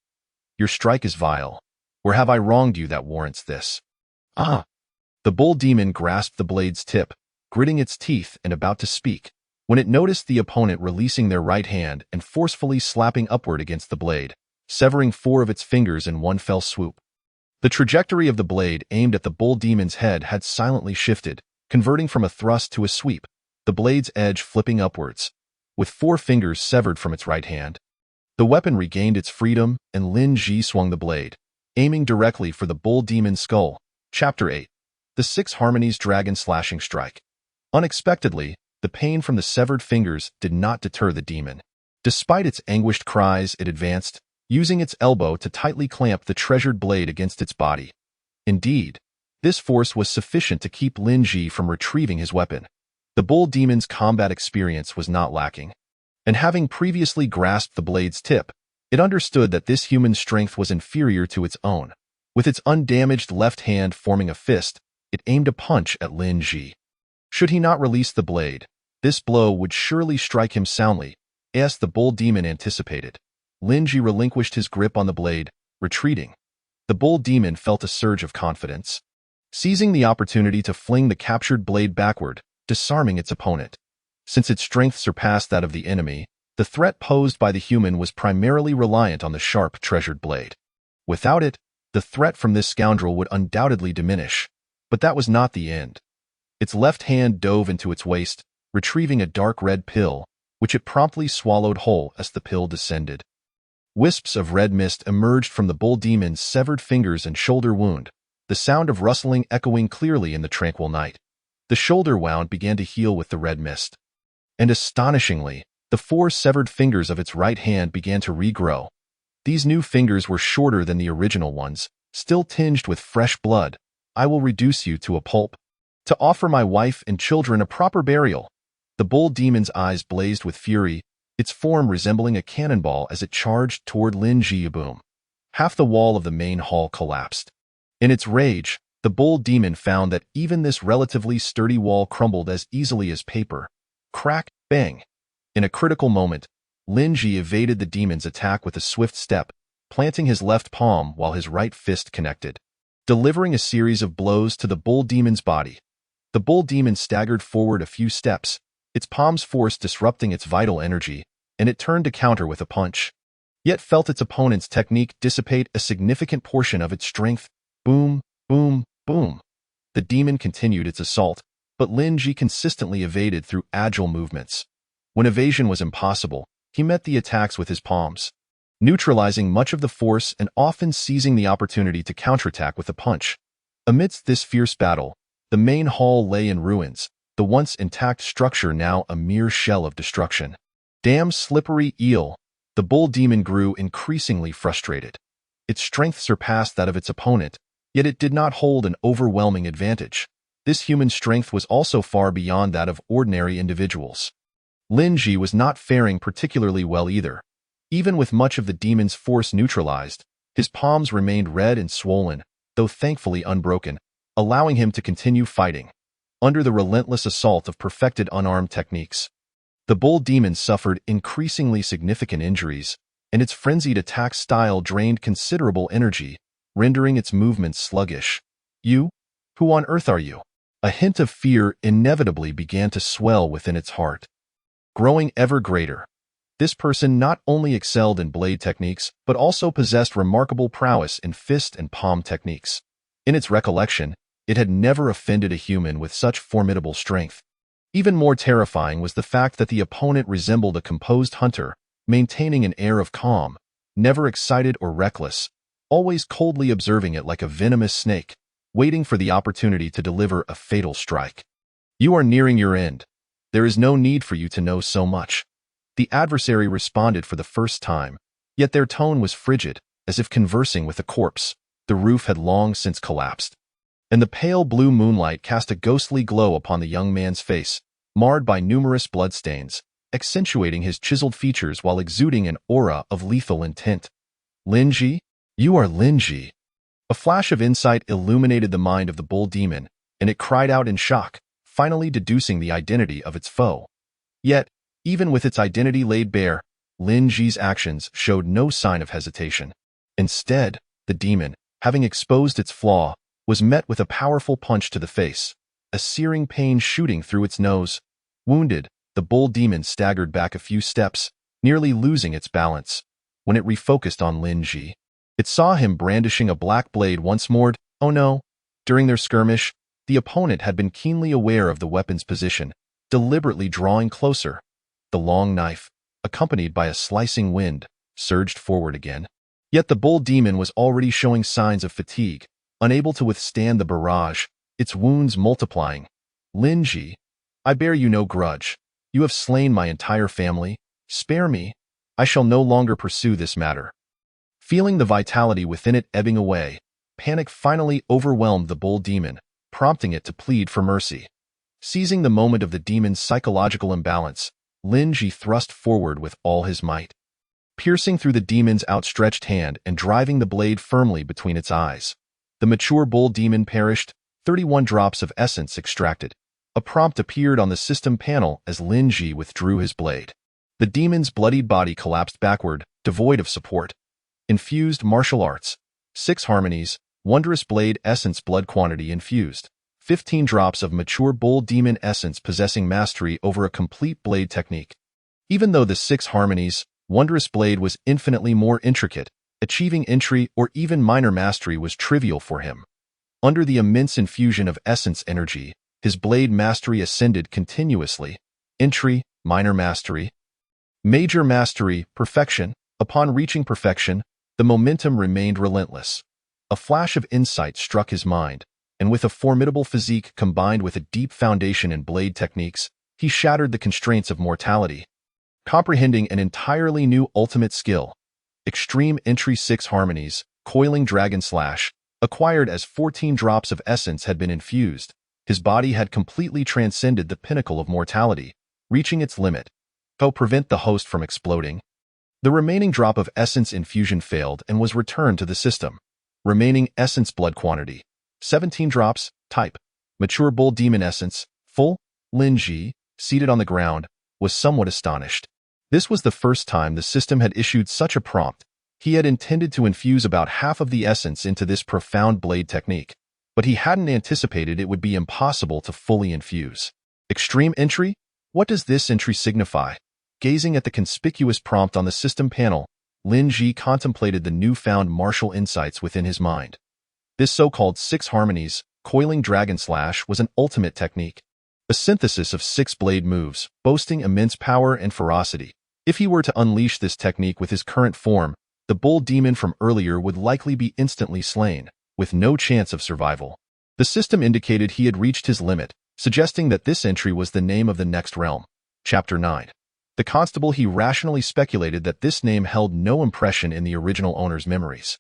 Your strike is vile. Where have I wronged you that warrants this? Ah! The bull demon grasped the blade's tip, gritting its teeth and about to speak, when it noticed the opponent releasing their right hand and forcefully slapping upward against the blade, severing 4 of its fingers in one fell swoop. The trajectory of the blade aimed at the bull demon's head had silently shifted, converting from a thrust to a sweep, the blade's edge flipping upwards, with 4 fingers severed from its right hand. The weapon regained its freedom, and Lin Ji swung the blade, aiming directly for the bull demon's skull. Chapter 8. The 6 Harmonies Dragon Slashing Strike. Unexpectedly, the pain from the severed fingers did not deter the demon. Despite its anguished cries, it advanced, using its elbow to tightly clamp the treasured blade against its body. Indeed, this force was sufficient to keep Lin Ji from retrieving his weapon. The bull demon's combat experience was not lacking, and having previously grasped the blade's tip, it understood that this human strength was inferior to its own. With its undamaged left hand forming a fist, it aimed a punch at Lin Ji. Should he not release the blade, this blow would surely strike him soundly, as the bull demon anticipated. Lin Ji relinquished his grip on the blade, retreating. The bull demon felt a surge of confidence, seizing the opportunity to fling the captured blade backward, disarming its opponent. Since its strength surpassed that of the enemy, the threat posed by the human was primarily reliant on the sharp, treasured blade. Without it, the threat from this scoundrel would undoubtedly diminish. But that was not the end. Its left hand dove into its waist, retrieving a dark red pill, which it promptly swallowed whole as the pill descended. Wisps of red mist emerged from the bull demon's severed fingers and shoulder wound, the sound of rustling echoing clearly in the tranquil night. The shoulder wound began to heal with the red mist, and astonishingly, the 4 severed fingers of its right hand began to regrow. These new fingers were shorter than the original ones, still tinged with fresh blood. I will reduce you to a pulp, to offer my wife and children a proper burial. The bull demon's eyes blazed with fury, its form resembling a cannonball as it charged toward Lin Ji. Boom! Half the wall of the main hall collapsed. In its rage, the bull demon found that even this relatively sturdy wall crumbled as easily as paper. Crack, bang! In a critical moment, Lin Ji evaded the demon's attack with a swift step, planting his left palm while his right fist connected, delivering a series of blows to the bull demon's body. The bull demon staggered forward a few steps, its palm's force disrupting its vital energy, and it turned to counter with a punch, yet felt its opponent's technique dissipate a significant portion of its strength. Boom, boom, boom. The demon continued its assault, but Lin Ji consistently evaded through agile movements. When evasion was impossible, he met the attacks with his palms, neutralizing much of the force and often seizing the opportunity to counterattack with a punch. Amidst this fierce battle, the main hall lay in ruins, the once intact structure now a mere shell of destruction. Damn slippery eel! The bull demon grew increasingly frustrated. Its strength surpassed that of its opponent, yet it did not hold an overwhelming advantage. This human strength was also far beyond that of ordinary individuals. Lin Ji was not faring particularly well either. Even with much of the demon's force neutralized, his palms remained red and swollen, though thankfully unbroken, allowing him to continue fighting. Under the relentless assault of perfected unarmed techniques, the bull demon suffered increasingly significant injuries, and its frenzied attack style drained considerable energy, rendering its movements sluggish. "You? Who on earth are you?" A hint of fear inevitably began to swell within its heart. Growing ever greater, this person not only excelled in blade techniques, but also possessed remarkable prowess in fist and palm techniques. In its recollection, it had never offended a human with such formidable strength. Even more terrifying was the fact that the opponent resembled a composed hunter, maintaining an air of calm, never excited or reckless, always coldly observing it like a venomous snake, waiting for the opportunity to deliver a fatal strike. "You are nearing your end. There is no need for you to know so much." The adversary responded for the first time, yet their tone was frigid, as if conversing with a corpse. The roof had long since collapsed, and the pale blue moonlight cast a ghostly glow upon the young man's face, marred by numerous bloodstains, accentuating his chiseled features while exuding an aura of lethal intent. "Lin Ji? You are Lin Ji." A flash of insight illuminated the mind of the bull demon, and it cried out in shock, finally deducing the identity of its foe. Yet, even with its identity laid bare, Lin Ji's actions showed no sign of hesitation. Instead, the demon, having exposed its flaw, was met with a powerful punch to the face, a searing pain shooting through its nose. Wounded, the bull demon staggered back a few steps, nearly losing its balance. When it refocused on Lin Ji, it saw him brandishing a black blade once more. Oh no! During their skirmish, the opponent had been keenly aware of the weapon's position, deliberately drawing closer. The long knife, accompanied by a slicing wind, surged forward again. Yet the bull demon was already showing signs of fatigue, unable to withstand the barrage, its wounds multiplying. "Lin Ji, I bear you no grudge. You have slain my entire family. Spare me. I shall no longer pursue this matter." Feeling the vitality within it ebbing away, panic finally overwhelmed the bull demon, prompting it to plead for mercy. Seizing the moment of the demon's psychological imbalance, Lin Ji thrust forward with all his might, piercing through the demon's outstretched hand and driving the blade firmly between its eyes. The mature bull demon perished, 31 drops of essence extracted. A prompt appeared on the system panel as Lin Ji withdrew his blade. The demon's bloodied body collapsed backward, devoid of support. Infused martial arts. 6 harmonies, wondrous blade essence blood quantity infused. 15 drops of mature bull demon essence possessing mastery over a complete blade technique. Even though the 6 harmonies, wondrous blade was infinitely more intricate, achieving entry or even minor mastery was trivial for him. Under the immense infusion of essence energy, his blade mastery ascended continuously. Entry, minor mastery, major mastery, perfection. Upon reaching perfection, the momentum remained relentless. A flash of insight struck his mind, and with a formidable physique combined with a deep foundation in blade techniques, he shattered the constraints of mortality. Comprehending an entirely new ultimate skill, Extreme Entry 6 Harmonies, Coiling Dragon Slash, acquired as 14 drops of essence had been infused, his body had completely transcended the pinnacle of mortality, reaching its limit. To prevent the host from exploding, the remaining drop of essence infusion failed and was returned to the system. Remaining essence blood quantity, 17 drops, type, mature bull demon essence, full. Lin Ji, seated on the ground, was somewhat astonished. This was the first time the system had issued such a prompt. He had intended to infuse about half of the essence into this profound blade technique, but he hadn't anticipated it would be impossible to fully infuse. Extreme entry? What does this entry signify? Gazing at the conspicuous prompt on the system panel, Lin Ji contemplated the newfound martial insights within his mind. This so-called 6 harmonies, Coiling Dragon Slash was an ultimate technique. a synthesis of 6 blade moves, boasting immense power and ferocity. If he were to unleash this technique with his current form, the bull demon from earlier would likely be instantly slain, with no chance of survival. The system indicated he had reached his limit, suggesting that this entry was the name of the next realm. Chapter 9. The constable he rationally speculated that this name held no impression in the original owner's memories.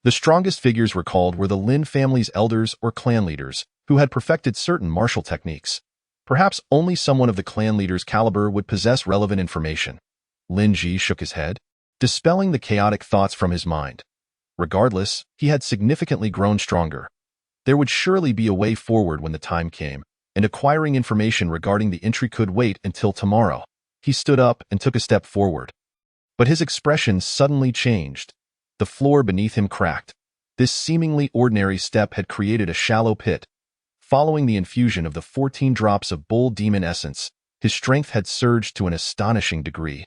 The strongest figures recalled were the Lin family's elders or clan leaders, who had perfected certain martial techniques. Perhaps only someone of the clan leader's caliber would possess relevant information. Lin Ji shook his head, dispelling the chaotic thoughts from his mind. Regardless, he had significantly grown stronger. There would surely be a way forward when the time came, and acquiring information regarding the entry could wait until tomorrow. He stood up and took a step forward. But his expression suddenly changed. The floor beneath him cracked. This seemingly ordinary step had created a shallow pit. Following the infusion of the 14 drops of bull demon essence, his strength had surged to an astonishing degree,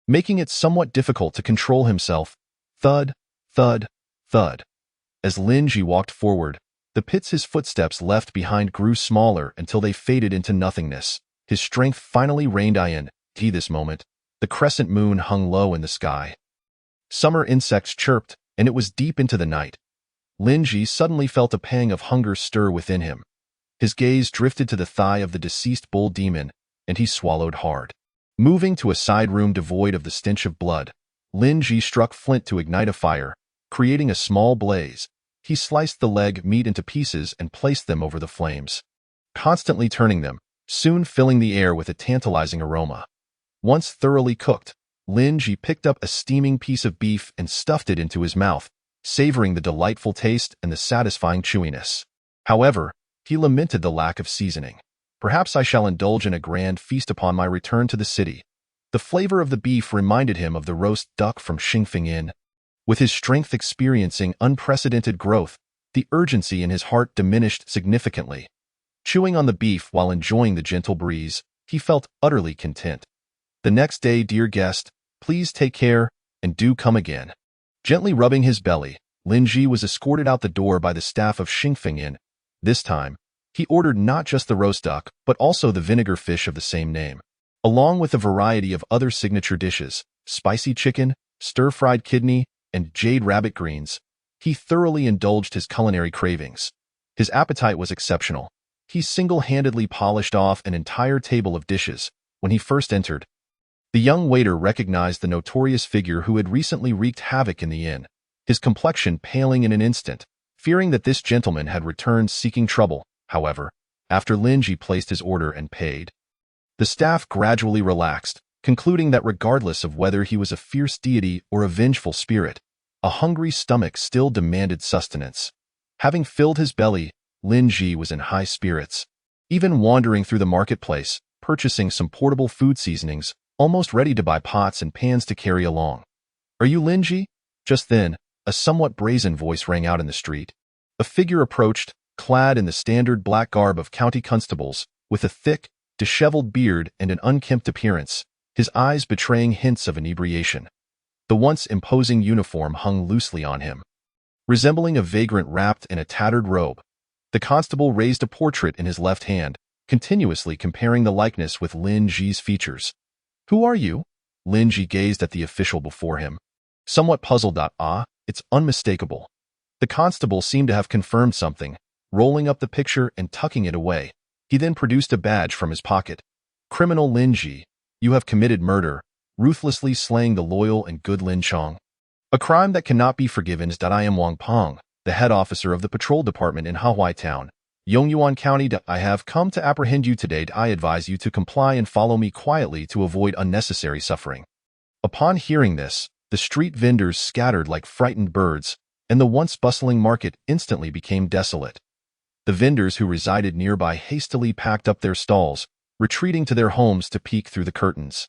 making it somewhat difficult to control himself. Thud, thud, thud. As Lin Ji walked forward, the pits his footsteps left behind grew smaller until they faded into nothingness. His strength finally reigned in. This moment, the crescent moon hung low in the sky. Summer insects chirped, and it was deep into the night. Lin Ji suddenly felt a pang of hunger stir within him. His gaze drifted to the thigh of the deceased bull demon, and he swallowed hard. Moving to a side room devoid of the stench of blood, Lin Ji struck flint to ignite a fire, creating a small blaze. He sliced the leg meat into pieces and placed them over the flames, constantly turning them, soon filling the air with a tantalizing aroma. Once thoroughly cooked, Lin Ji picked up a steaming piece of beef and stuffed it into his mouth, savoring the delightful taste and the satisfying chewiness. However, he lamented the lack of seasoning. Perhaps I shall indulge in a grand feast upon my return to the city. The flavor of the beef reminded him of the roast duck from Xingfeng Inn. With his strength experiencing unprecedented growth, the urgency in his heart diminished significantly. Chewing on the beef while enjoying the gentle breeze, he felt utterly content. The next day, dear guest, please take care, and do come again. Gently rubbing his belly, Lin Ji was escorted out the door by the staff of Xingfeng Inn. This time, he ordered not just the roast duck, but also the vinegar fish of the same name, along with a variety of other signature dishes, spicy chicken, stir-fried kidney, and jade rabbit greens. He thoroughly indulged his culinary cravings. His appetite was exceptional. He single-handedly polished off an entire table of dishes. When he first entered, the young waiter recognized the notorious figure who had recently wreaked havoc in the inn, his complexion paling in an instant, fearing that this gentleman had returned seeking trouble. However, after Lin Ji placed his order and paid, the staff gradually relaxed, concluding that regardless of whether he was a fierce deity or a vengeful spirit, a hungry stomach still demanded sustenance. Having filled his belly, Lin Ji was in high spirits. Even wandering through the marketplace, purchasing some portable food seasonings, almost ready to buy pots and pans to carry along. "Are you Lin Ji?" Just then, a somewhat brazen voice rang out in the street. A figure approached, clad in the standard black garb of county constables, with a thick, disheveled beard and an unkempt appearance, his eyes betraying hints of inebriation. The once imposing uniform hung loosely on him, resembling a vagrant wrapped in a tattered robe. The constable raised a portrait in his left hand, continuously comparing the likeness with Lin Ji's features. "Who are you?" Lin Ji gazed at the official before him, somewhat puzzled. It's unmistakable." The constable seemed to have confirmed something, rolling up the picture and tucking it away. He then produced a badge from his pocket. "Criminal Lin Ji, you have committed murder, ruthlessly slaying the loyal and good Lin Chong. A crime that cannot be forgiven. I am Wang Peng, the head officer of the patrol department in Hawaii Town, Yongyuan County. I have come to apprehend you today. I advise you to comply and follow me quietly to avoid unnecessary suffering." Upon hearing this, the street vendors scattered like frightened birds, and the once bustling market instantly became desolate. The vendors who resided nearby hastily packed up their stalls, retreating to their homes to peek through the curtains.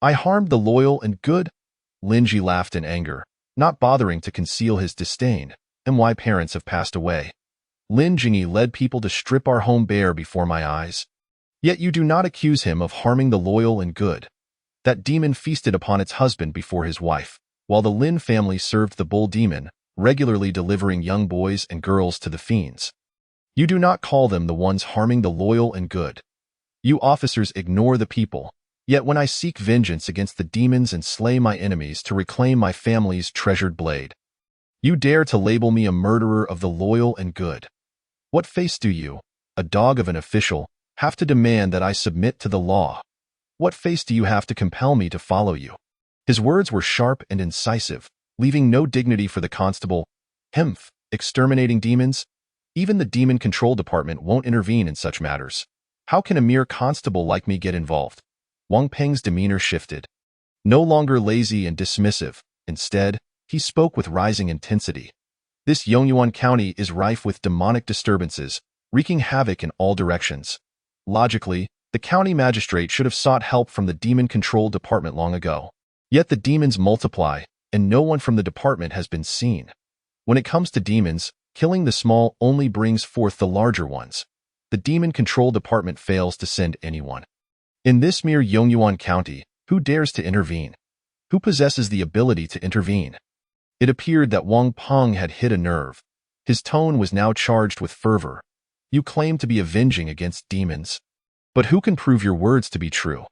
"I harmed the loyal and good?" Lin Ji laughed in anger, not bothering to conceal his disdain. "And why parents have passed away. Lin Jingyi led people to strip our home bare before my eyes. Yet you do not accuse him of harming the loyal and good. That demon feasted upon its husband before his wife, while the Lin family served the bull demon, regularly delivering young boys and girls to the fiends. You do not call them the ones harming the loyal and good." You officers ignore the people. Yet when I seek vengeance against the demons and slay my enemies to reclaim my family's treasured blade, you dare to label me a murderer of the loyal and good. What face do you, a dog of an official, have to demand that I submit to the law? What face do you have to compel me to follow you? His words were sharp and incisive, leaving no dignity for the constable. Hemph, exterminating demons? Even the demon control department won't intervene in such matters. How can a mere constable like me get involved? Wang Peng's demeanor shifted. No longer lazy and dismissive, instead, he spoke with rising intensity. This Yongyuan County is rife with demonic disturbances, wreaking havoc in all directions. Logically, the county magistrate should have sought help from the demon control department long ago. Yet the demons multiply, and no one from the department has been seen. When it comes to demons, killing the small only brings forth the larger ones. The demon control department fails to send anyone. In this mere Yongyuan County, who dares to intervene? Who possesses the ability to intervene? It appeared that Wang Peng had hit a nerve. His tone was now charged with fervor. You claim to be avenging against demons. But who can prove your words to be true?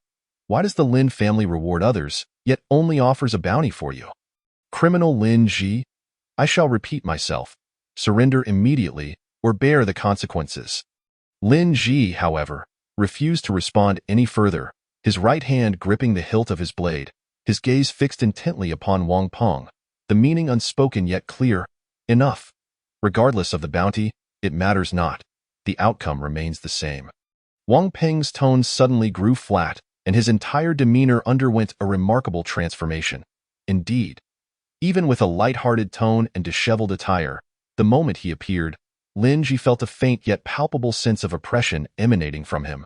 Why does the Lin family reward others, yet only offers a bounty for you? Criminal Lin Ji, I shall repeat myself. Surrender immediately, or bear the consequences. Lin Ji, however, refused to respond any further, his right hand gripping the hilt of his blade, his gaze fixed intently upon Wang Peng, the meaning unspoken yet clear. Enough. Regardless of the bounty, it matters not. The outcome remains the same. Wang Peng's tone suddenly grew flat, and his entire demeanor underwent a remarkable transformation. Indeed, even with a light-hearted tone and disheveled attire, the moment he appeared, Lin Ji felt a faint yet palpable sense of oppression emanating from him.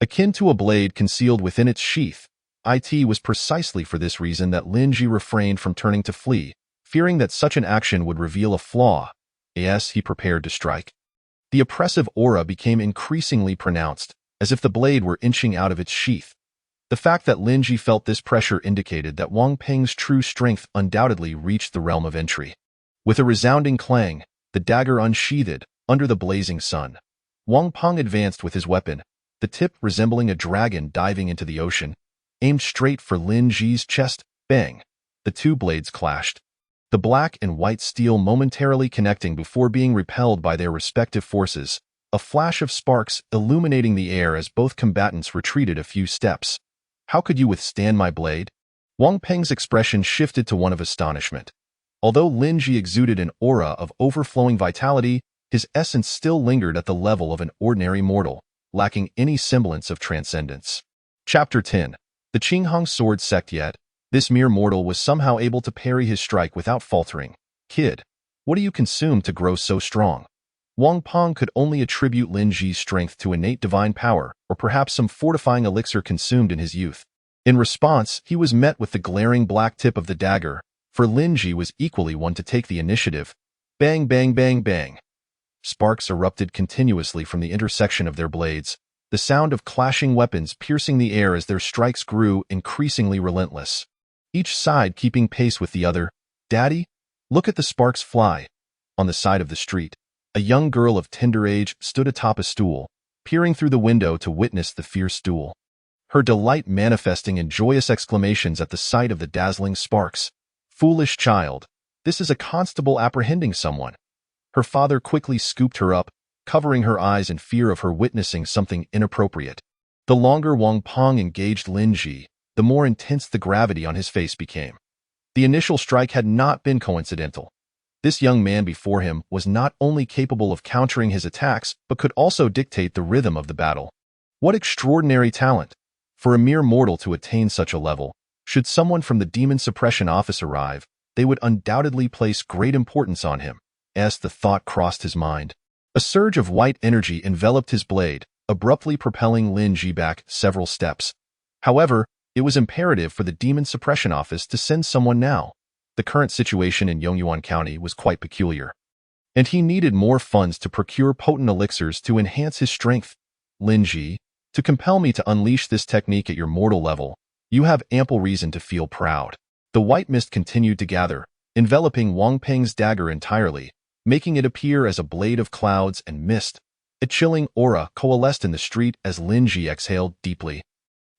Akin to a blade concealed within its sheath, it was precisely for this reason that Lin Ji refrained from turning to flee, fearing that such an action would reveal a flaw. Yes, he prepared to strike. The oppressive aura became increasingly pronounced, as if the blade were inching out of its sheath. The fact that Lin Ji felt this pressure indicated that Wang Peng's true strength undoubtedly reached the realm of entry. With a resounding clang, the dagger unsheathed, under the blazing sun. Wang Peng advanced with his weapon, the tip resembling a dragon diving into the ocean, aimed straight for Lin Ji's chest. Bang! The two blades clashed. The black and white steel momentarily connecting before being repelled by their respective forces, a flash of sparks illuminating the air as both combatants retreated a few steps. How could you withstand my blade? Wang Peng's expression shifted to one of astonishment. Although Lin Ji exuded an aura of overflowing vitality, his essence still lingered at the level of an ordinary mortal, lacking any semblance of transcendence. Chapter 10. The Qinghong Sword Sect. Yet, this mere mortal was somehow able to parry his strike without faltering. Kid, what do you consume to grow so strong? Wang Peng could only attribute Lin Ji's strength to innate divine power, or perhaps some fortifying elixir consumed in his youth. In response, he was met with the glaring black tip of the dagger, for Lin Ji was equally one to take the initiative. Bang, bang, bang, bang. Sparks erupted continuously from the intersection of their blades, the sound of clashing weapons piercing the air as their strikes grew increasingly relentless. Each side keeping pace with the other. Daddy, look at the sparks fly. On the side of the street, a young girl of tender age stood atop a stool, peering through the window to witness the fierce duel. Her delight manifesting in joyous exclamations at the sight of the dazzling sparks. Foolish child, this is a constable apprehending someone. Her father quickly scooped her up, covering her eyes in fear of her witnessing something inappropriate. The longer Wang Peng engaged Lin Ji, the more intense the gravity on his face became. The initial strike had not been coincidental. This young man before him was not only capable of countering his attacks, but could also dictate the rhythm of the battle. What extraordinary talent! For a mere mortal to attain such a level, should someone from the Demon Suppression Office arrive, they would undoubtedly place great importance on him, as the thought crossed his mind. A surge of white energy enveloped his blade, abruptly propelling Lin Ji back several steps. However, it was imperative for the Demon Suppression Office to send someone now. The current situation in Yongyuan County was quite peculiar, and he needed more funds to procure potent elixirs to enhance his strength. Lin Ji, to compel me to unleash this technique at your mortal level, you have ample reason to feel proud. The white mist continued to gather, enveloping Wang Peng's dagger entirely, making it appear as a blade of clouds and mist. A chilling aura coalesced in the street as Lin Ji exhaled deeply.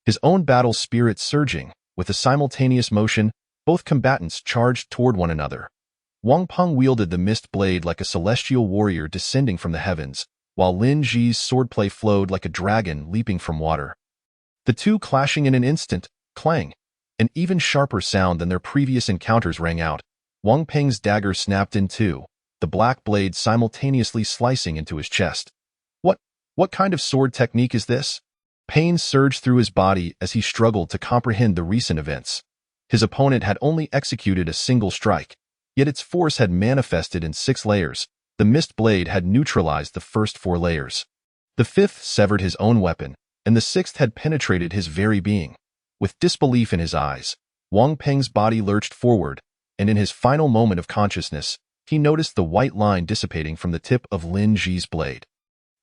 His own battle spirit surging, with a simultaneous motion, both combatants charged toward one another. Wang Peng wielded the mist blade like a celestial warrior descending from the heavens, while Lin Ji's swordplay flowed like a dragon leaping from water. The two clashing in an instant, clang. An even sharper sound than their previous encounters rang out. Wang Peng's dagger snapped in two, the black blade simultaneously slicing into his chest. What kind of sword technique is this? Pain surged through his body as he struggled to comprehend the recent events. His opponent had only executed a single strike, yet its force had manifested in 6 layers. The mist blade had neutralized the first 4 layers. The 5th severed his own weapon, and the 6th had penetrated his very being. With disbelief in his eyes, Wang Peng's body lurched forward, and in his final moment of consciousness, he noticed the white line dissipating from the tip of Lin Ji's blade.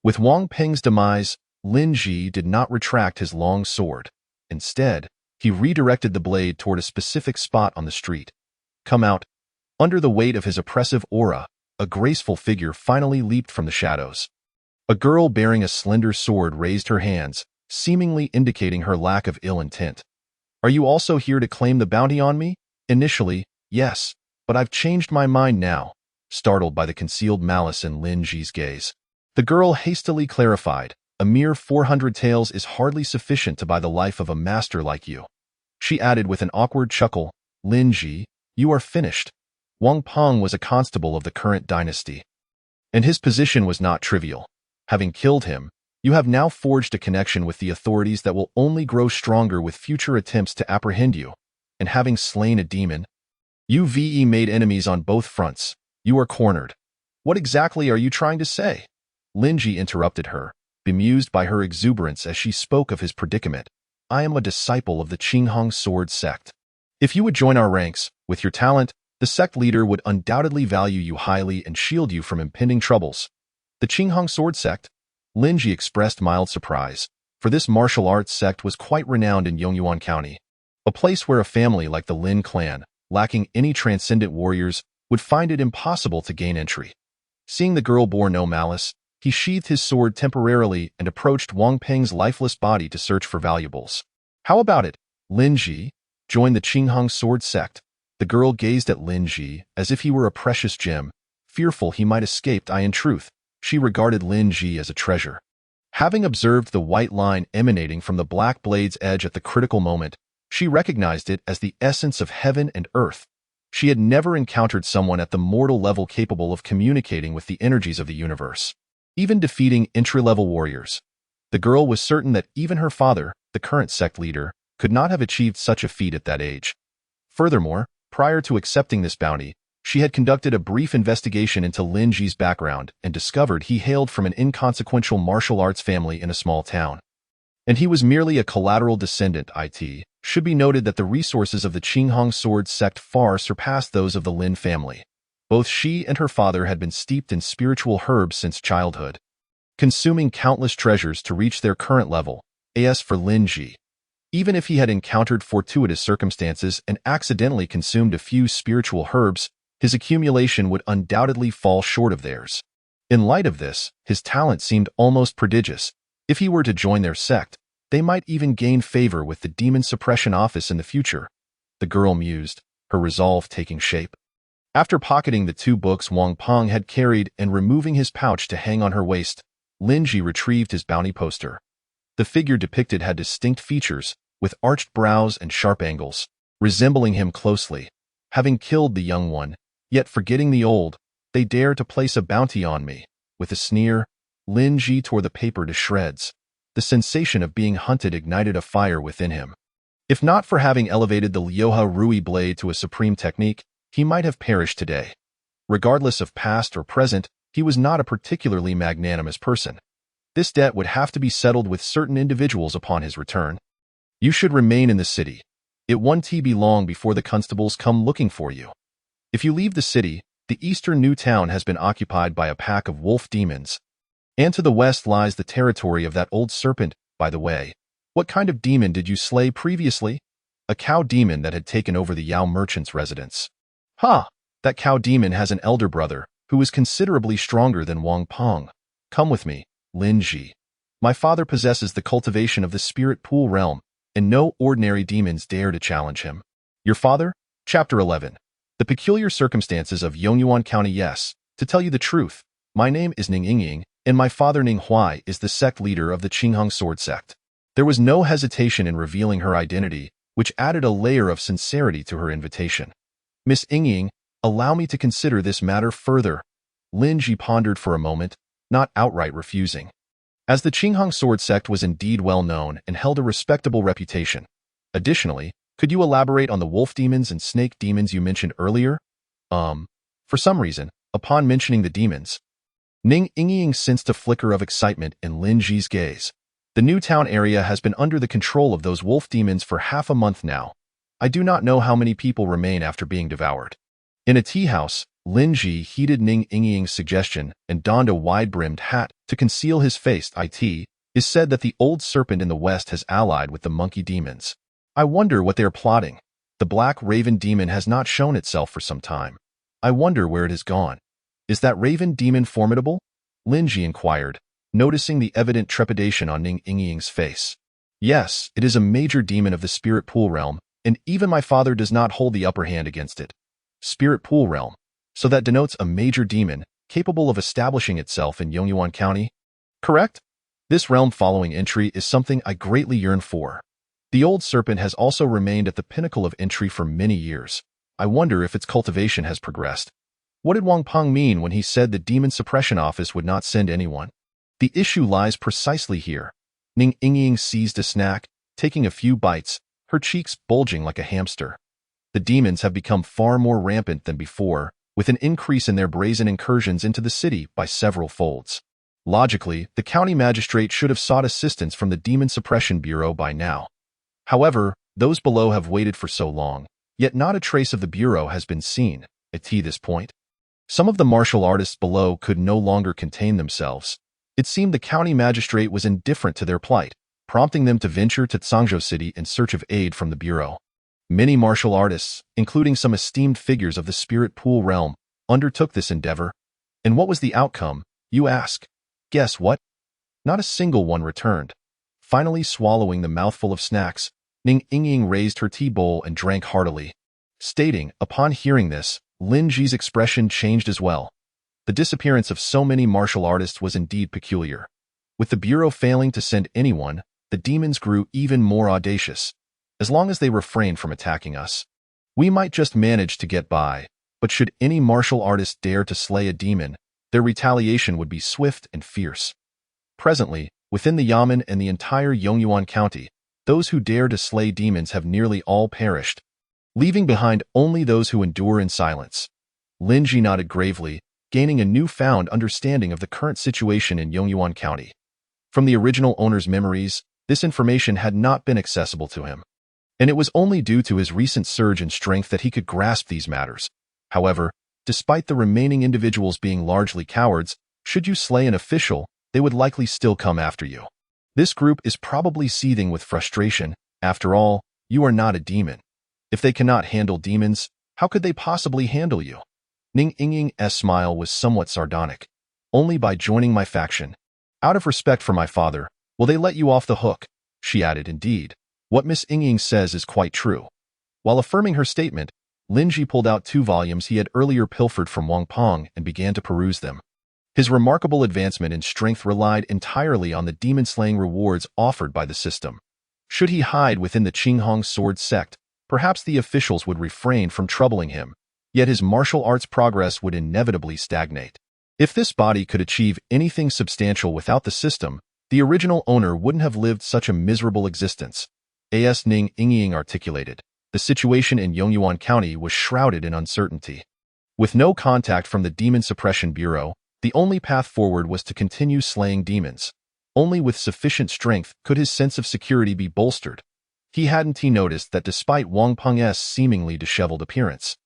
With Wang Peng's demise, Lin Ji did not retract his long sword. Instead, he redirected the blade toward a specific spot on the street. Come out. Under the weight of his oppressive aura, a graceful figure finally leaped from the shadows. A girl bearing a slender sword raised her hands, seemingly indicating her lack of ill intent. Are you also here to claim the bounty on me? Initially, yes, but I've changed my mind now, startled by the concealed malice in Lin Ji's gaze. The girl hastily clarified, a mere 400 taels is hardly sufficient to buy the life of a master like you. She added with an awkward chuckle, Lin Ji, you are finished. Wang Peng was a constable of the current dynasty, and his position was not trivial. Having killed him, you have now forged a connection with the authorities that will only grow stronger with future attempts to apprehend you. And having slain a demon, you've made enemies on both fronts. You are cornered. What exactly are you trying to say? Lin Ji interrupted her, bemused by her exuberance as she spoke of his predicament. I am a disciple of the Qinghong sword sect. If you would join our ranks, with your talent, the sect leader would undoubtedly value you highly and shield you from impending troubles. The Qinghong sword sect? Lin Ji expressed mild surprise, for this martial arts sect was quite renowned in Yongyuan County, a place where a family like the Lin clan, lacking any transcendent warriors, would find it impossible to gain entry. Seeing the girl bore no malice, he sheathed his sword temporarily and approached Wang Peng's lifeless body to search for valuables. How about it, Lin Ji? Join the Qinghong sword sect. The girl gazed at Lin Ji as if he were a precious gem, fearful he might escape. In truth, she regarded Lin Ji as a treasure. Having observed the white line emanating from the black blade's edge at the critical moment, she recognized it as the essence of heaven and earth. She had never encountered someone at the mortal level capable of communicating with the energies of the universe, even defeating entry-level warriors. The girl was certain that even her father, the current sect leader, could not have achieved such a feat at that age. Furthermore, prior to accepting this bounty, she had conducted a brief investigation into Lin Ji's background and discovered he hailed from an inconsequential martial arts family in a small town. And he was merely a collateral descendant. It should be noted that the resources of the Qinghong sword sect far surpassed those of the Lin family. Both she and her father had been steeped in spiritual herbs since childhood, consuming countless treasures to reach their current level. As for Lin Ji, even if he had encountered fortuitous circumstances and accidentally consumed a few spiritual herbs, his accumulation would undoubtedly fall short of theirs. In light of this, his talent seemed almost prodigious. If he were to join their sect, they might even gain favor with the Demon Suppression Office in the future. The girl mused, her resolve taking shape. After pocketing the 2 books Wang Peng had carried and removing his pouch to hang on her waist, Lin Ji retrieved his bounty poster. The figure depicted had distinct features, with arched brows and sharp angles, resembling him closely. Having killed the young one, yet forgetting the old, they dare to place a bounty on me. With a sneer, Lin Ji tore the paper to shreds. The sensation of being hunted ignited a fire within him. If not for having elevated the Lyoha Rui blade to a supreme technique, he might have perished today. Regardless of past or present, he was not a particularly magnanimous person. This debt would have to be settled with certain individuals upon his return. You should remain in the city. It won't be long before the constables come looking for you. If you leave the city, the eastern new town has been occupied by a pack of wolf demons. And to the west lies the territory of that old serpent. By the way, what kind of demon did you slay previously? A cow demon that had taken over the Yao merchant's residence. That cow demon has an elder brother, who is considerably stronger than Wang Peng. Come with me. Lin Ji. My father possesses the cultivation of the spirit pool realm, and no ordinary demons dare to challenge him. Your father? Chapter 11. The peculiar circumstances of Yongyuan County. Yes, to tell you the truth, my name is Ning Yingying, and my father Ning Huai is the sect leader of the Qingheng Sword Sect. There was no hesitation in revealing her identity, which added a layer of sincerity to her invitation. Miss Yingying, allow me to consider this matter further. Lin Ji pondered for a moment, not outright refusing. As the Qingheng Sword Sect was indeed well known and held a respectable reputation. Additionally, could you elaborate on the wolf demons and snake demons you mentioned earlier? For some reason, upon mentioning the demons, Ning Yingying sensed a flicker of excitement in Lin Ji's gaze. The new town area has been under the control of those wolf demons for half a month now. I do not know how many people remain after being devoured. In a tea house, Lin Ji heeded Ning Yingying's suggestion and donned a wide-brimmed hat to conceal his face. It is said that the old serpent in the west has allied with the monkey demons. I wonder what they are plotting. The black raven demon has not shown itself for some time. I wonder where it has gone. Is that raven demon formidable? Lin Ji inquired, noticing the evident trepidation on Ning Yingying's face. Yes, it is a major demon of the spirit pool realm, and even my father does not hold the upper hand against it. Spirit pool realm. So that denotes a major demon capable of establishing itself in Yongyuan County? Correct? This realm following entry is something I greatly yearn for. The old serpent has also remained at the pinnacle of entry for many years. I wonder if its cultivation has progressed. What did Wang Peng mean when he said the Demon Suppression Office would not send anyone? The issue lies precisely here. Ning Yingying seized a snack, taking a few bites, her cheeks bulging like a hamster. The demons have become far more rampant than before, with an increase in their brazen incursions into the city by several folds. Logically, the county magistrate should have sought assistance from the Demon Suppression Bureau by now. However, those below have waited for so long, yet not a trace of the Bureau has been seen, at this point. Some of the martial artists below could no longer contain themselves. It seemed the county magistrate was indifferent to their plight, prompting them to venture to Zhangzhou City in search of aid from the Bureau. Many martial artists, including some esteemed figures of the spirit pool realm, undertook this endeavor. And what was the outcome, you ask? Guess what? Not a single one returned. Finally swallowing the mouthful of snacks, Ning Yingying raised her tea bowl and drank heartily, stating, upon hearing this, Lin Ji's expression changed as well. The disappearance of so many martial artists was indeed peculiar. With the Bureau failing to send anyone, the demons grew even more audacious. As long as they refrain from attacking us, we might just manage to get by, but should any martial artist dare to slay a demon, their retaliation would be swift and fierce. Presently, within the Yamen and the entire Yongyuan County, those who dare to slay demons have nearly all perished, leaving behind only those who endure in silence. Lin Ji nodded gravely, gaining a newfound understanding of the current situation in Yongyuan County. From the original owner's memories, this information had not been accessible to him, and it was only due to his recent surge in strength that he could grasp these matters. However, despite the remaining individuals being largely cowards, should you slay an official, they would likely still come after you. This group is probably seething with frustration. After all, you are not a demon. If they cannot handle demons, how could they possibly handle you? Ning Yingying's smile was somewhat sardonic. Only by joining my faction. Out of respect for my father, will they let you off the hook? She added, indeed. What Miss Yingying says is quite true. While affirming her statement, Lin Ji pulled out 2 volumes he had earlier pilfered from Wang Peng and began to peruse them. His remarkable advancement in strength relied entirely on the demon-slaying rewards offered by the system. Should he hide within the Qingheng Sword Sect, perhaps the officials would refrain from troubling him, yet his martial arts progress would inevitably stagnate. If this body could achieve anything substantial without the system, the original owner wouldn't have lived such a miserable existence. As Ning Yingying articulated, the situation in Yongyuan County was shrouded in uncertainty. With no contact from the Demon Suppression Bureau, the only path forward was to continue slaying demons. Only with sufficient strength could his sense of security be bolstered. He noticed that despite Wang Peng's seemingly disheveled appearance,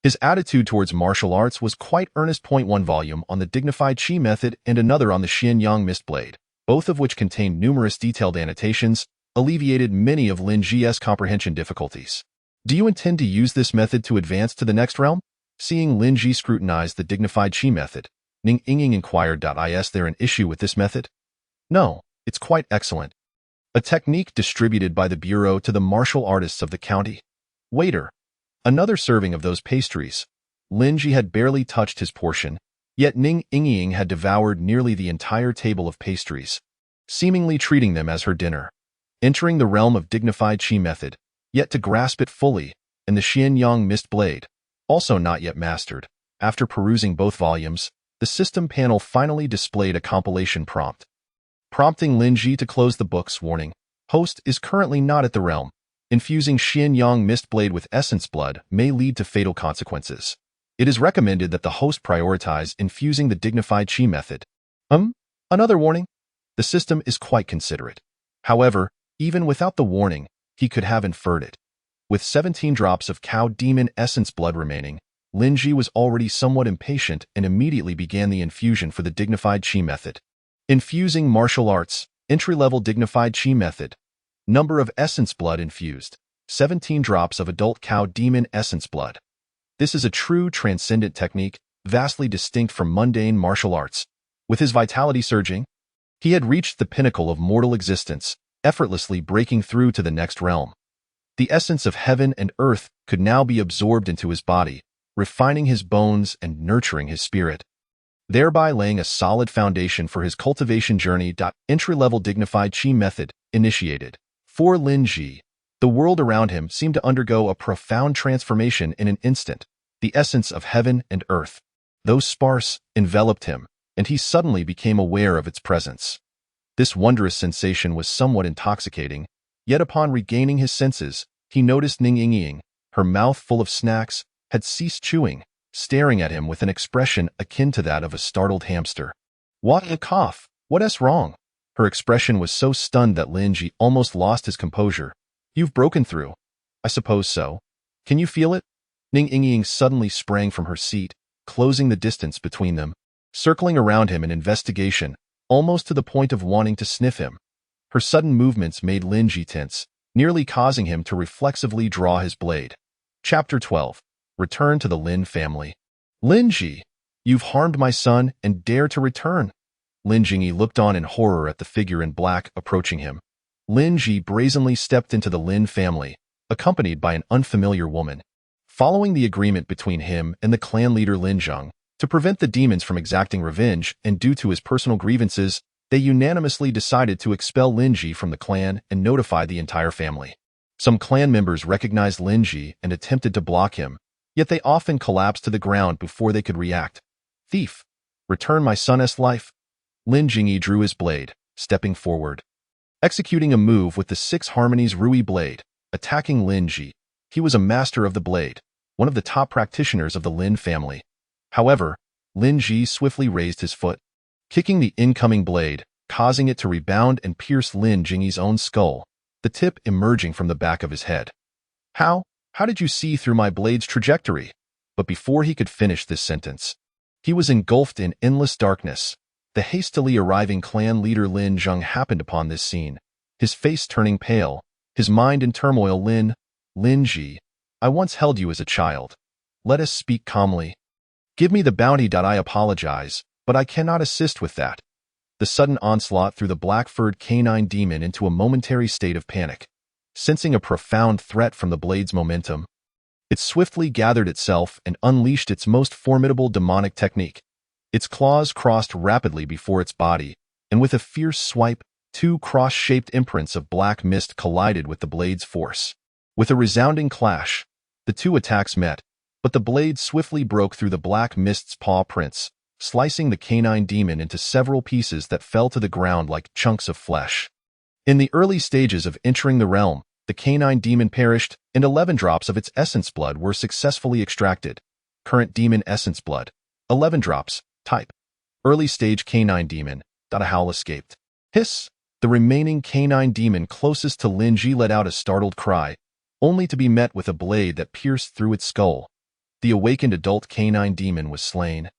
his attitude towards martial arts was quite earnest. 1 volume on the Dignified Qi method and another on the Xianyang Mistblade, both of which contained numerous detailed annotations, alleviated many of Lin Ji's comprehension difficulties. Do you intend to use this method to advance to the next realm? Seeing Lin Ji scrutinize the Dignified Qi method, Ning Yingying inquired. Is there an issue with this method? No, it's quite excellent. A technique distributed by the Bureau to the martial artists of the county. Waiter, another serving of those pastries. Lin Ji had barely touched his portion, yet Ning Yingying had devoured nearly the entire table of pastries, seemingly treating them as her dinner. Entering the realm of dignified Qi method, yet to grasp it fully, and the Xianyang mist blade, also not yet mastered. After perusing both volumes, the system panel finally displayed a compilation prompt, prompting Lin Ji to close the books. Warning: host is currently not at the realm. Infusing Xianyang mist blade with essence blood may lead to fatal consequences. It is recommended that the host prioritize infusing the dignified Qi method. Another warning? The system is quite considerate. However, even without the warning, he could have inferred it. With 17 drops of cow demon essence blood remaining, Lin Ji was already somewhat impatient and immediately began the infusion for the dignified Qi method. Infusing martial arts, entry-level dignified Qi method. Number of essence blood infused, 17 drops of adult cow demon essence blood. This is a true transcendent technique, vastly distinct from mundane martial arts. With his vitality surging, he had reached the pinnacle of mortal existence, effortlessly breaking through to the next realm. The essence of heaven and earth could now be absorbed into his body, refining his bones and nurturing his spirit, thereby laying a solid foundation for his cultivation journey. Entry-level dignified Qi method initiated. For Lin Ji, the world around him seemed to undergo a profound transformation in an instant. The essence of heaven and earth, though sparse, enveloped him, and he suddenly became aware of its presence. This wondrous sensation was somewhat intoxicating, yet upon regaining his senses, he noticed Ning Yingying, her mouth full of snacks, had ceased chewing, staring at him with an expression akin to that of a startled hamster. What a cough! What's wrong? Her expression was so stunned that Lin Ji almost lost his composure. You've broken through. I suppose so. Can you feel it? Ning Yingying suddenly sprang from her seat, closing the distance between them, circling around him in investigation, almost to the point of wanting to sniff him. Her sudden movements made Lin Ji tense, nearly causing him to reflexively draw his blade. Chapter 12. Return to the Lin family. Lin Ji, you've harmed my son and dare to return. Lin Jingyi looked on in horror at the figure in black approaching him. Lin Ji brazenly stepped into the Lin family, accompanied by an unfamiliar woman. Following the agreement between him and the clan leader Lin Zheng, to prevent the demons from exacting revenge and due to his personal grievances, they unanimously decided to expel Lin Ji from the clan and notify the entire family. Some clan members recognized Lin Ji and attempted to block him, yet they often collapsed to the ground before they could react. Thief! Return my son's life! Lin Jingyi drew his blade, stepping forward, executing a move with the 6 Harmonies Rui blade, attacking Lin Ji. He was a master of the blade, one of the top practitioners of the Lin family. However, Lin Ji swiftly raised his foot, kicking the incoming blade, causing it to rebound and pierce Lin Jingyi's own skull, the tip emerging from the back of his head. How did you see through my blade's trajectory? But before he could finish this sentence, he was engulfed in endless darkness. The hastily arriving clan leader Lin Zheng happened upon this scene, his face turning pale, his mind in turmoil. Lin Ji, I once held you as a child. Let us speak calmly. Give me the bounty. I apologize, but I cannot assist with that. The sudden onslaught threw the black-furred canine demon into a momentary state of panic. Sensing a profound threat from the blade's momentum, it swiftly gathered itself and unleashed its most formidable demonic technique. Its claws crossed rapidly before its body, and with a fierce swipe, 2 cross-shaped imprints of black mist collided with the blade's force. With a resounding clash, the 2 attacks met, but the blade swiftly broke through the black mist's paw prints, slicing the canine demon into several pieces that fell to the ground like chunks of flesh. In the early stages of entering the realm, the canine demon perished, and 11 drops of its essence blood were successfully extracted. Current demon essence blood, 11 drops. Type: early stage canine demon. A howl escaped. Hiss! The remaining canine demon closest to Lin Ji let out a startled cry, only to be met with a blade that pierced through its skull. The awakened adult canine demon was slain,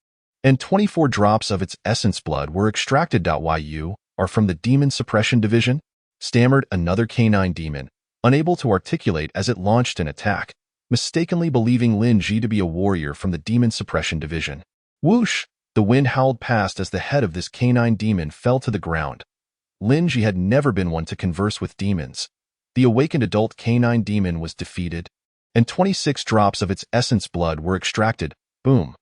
and 24 drops of its essence blood were extracted. You are from the Demon Suppression Division? Stammered another canine demon, unable to articulate as it launched an attack, mistakenly believing Lin Ji to be a warrior from the Demon Suppression Division. Whoosh! The wind howled past as the head of this canine demon fell to the ground. Lin Ji had never been one to converse with demons. The awakened adult canine demon was defeated, and 26 drops of its essence blood were extracted. Boom.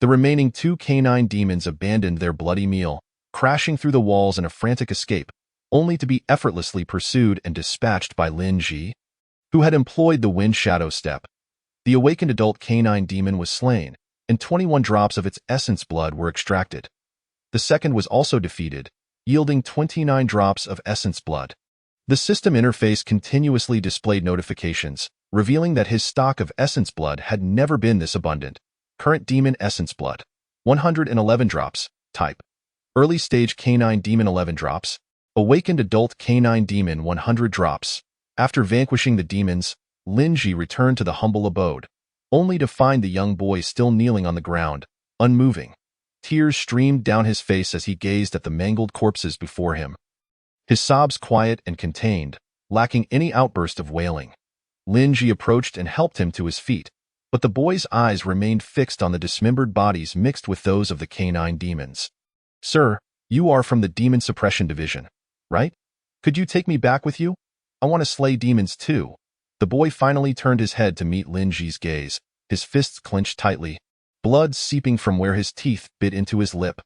The remaining 2 canine demons abandoned their bloody meal, crashing through the walls in a frantic escape, only to be effortlessly pursued and dispatched by Lin Ji, who had employed the wind shadow step. The awakened adult canine demon was slain, and 21 drops of its essence blood were extracted. The second was also defeated, yielding 29 drops of essence blood. The system interface continuously displayed notifications, revealing that his stock of essence blood had never been this abundant. Current demon essence blood, 111 drops. Type: early stage canine demon 11 drops. Awakened adult canine demon 100 drops. After vanquishing the demons, Lin Ji returned to the humble abode, only to find the young boy still kneeling on the ground, unmoving. Tears streamed down his face as he gazed at the mangled corpses before him. His sobs quiet and contained, lacking any outburst of wailing. Lin Ji approached and helped him to his feet, but the boy's eyes remained fixed on the dismembered bodies mixed with those of the canine demons. "Sir, you are from the Demon Suppression Division, right? Could you take me back with you? I want to slay demons too." The boy finally turned his head to meet Lin Ji's gaze, his fists clenched tightly, blood seeping from where his teeth bit into his lip.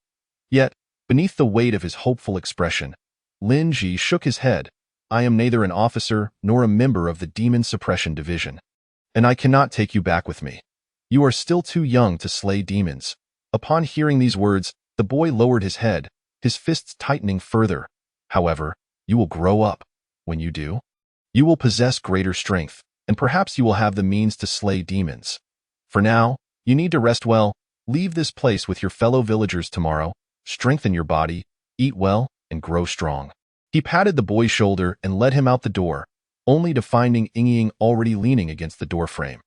Yet, beneath the weight of his hopeful expression, Lin Ji shook his head. "I am neither an officer nor a member of the Demon Suppression Division, and I cannot take you back with me. You are still too young to slay demons." Upon hearing these words, the boy lowered his head, his fists tightening further. "However, you will grow up. When you do, you will possess greater strength, and perhaps you will have the means to slay demons. For now, you need to rest well, leave this place with your fellow villagers tomorrow, strengthen your body, eat well, and grow strong." He patted the boy's shoulder and led him out the door, only to finding Ying already leaning against the doorframe.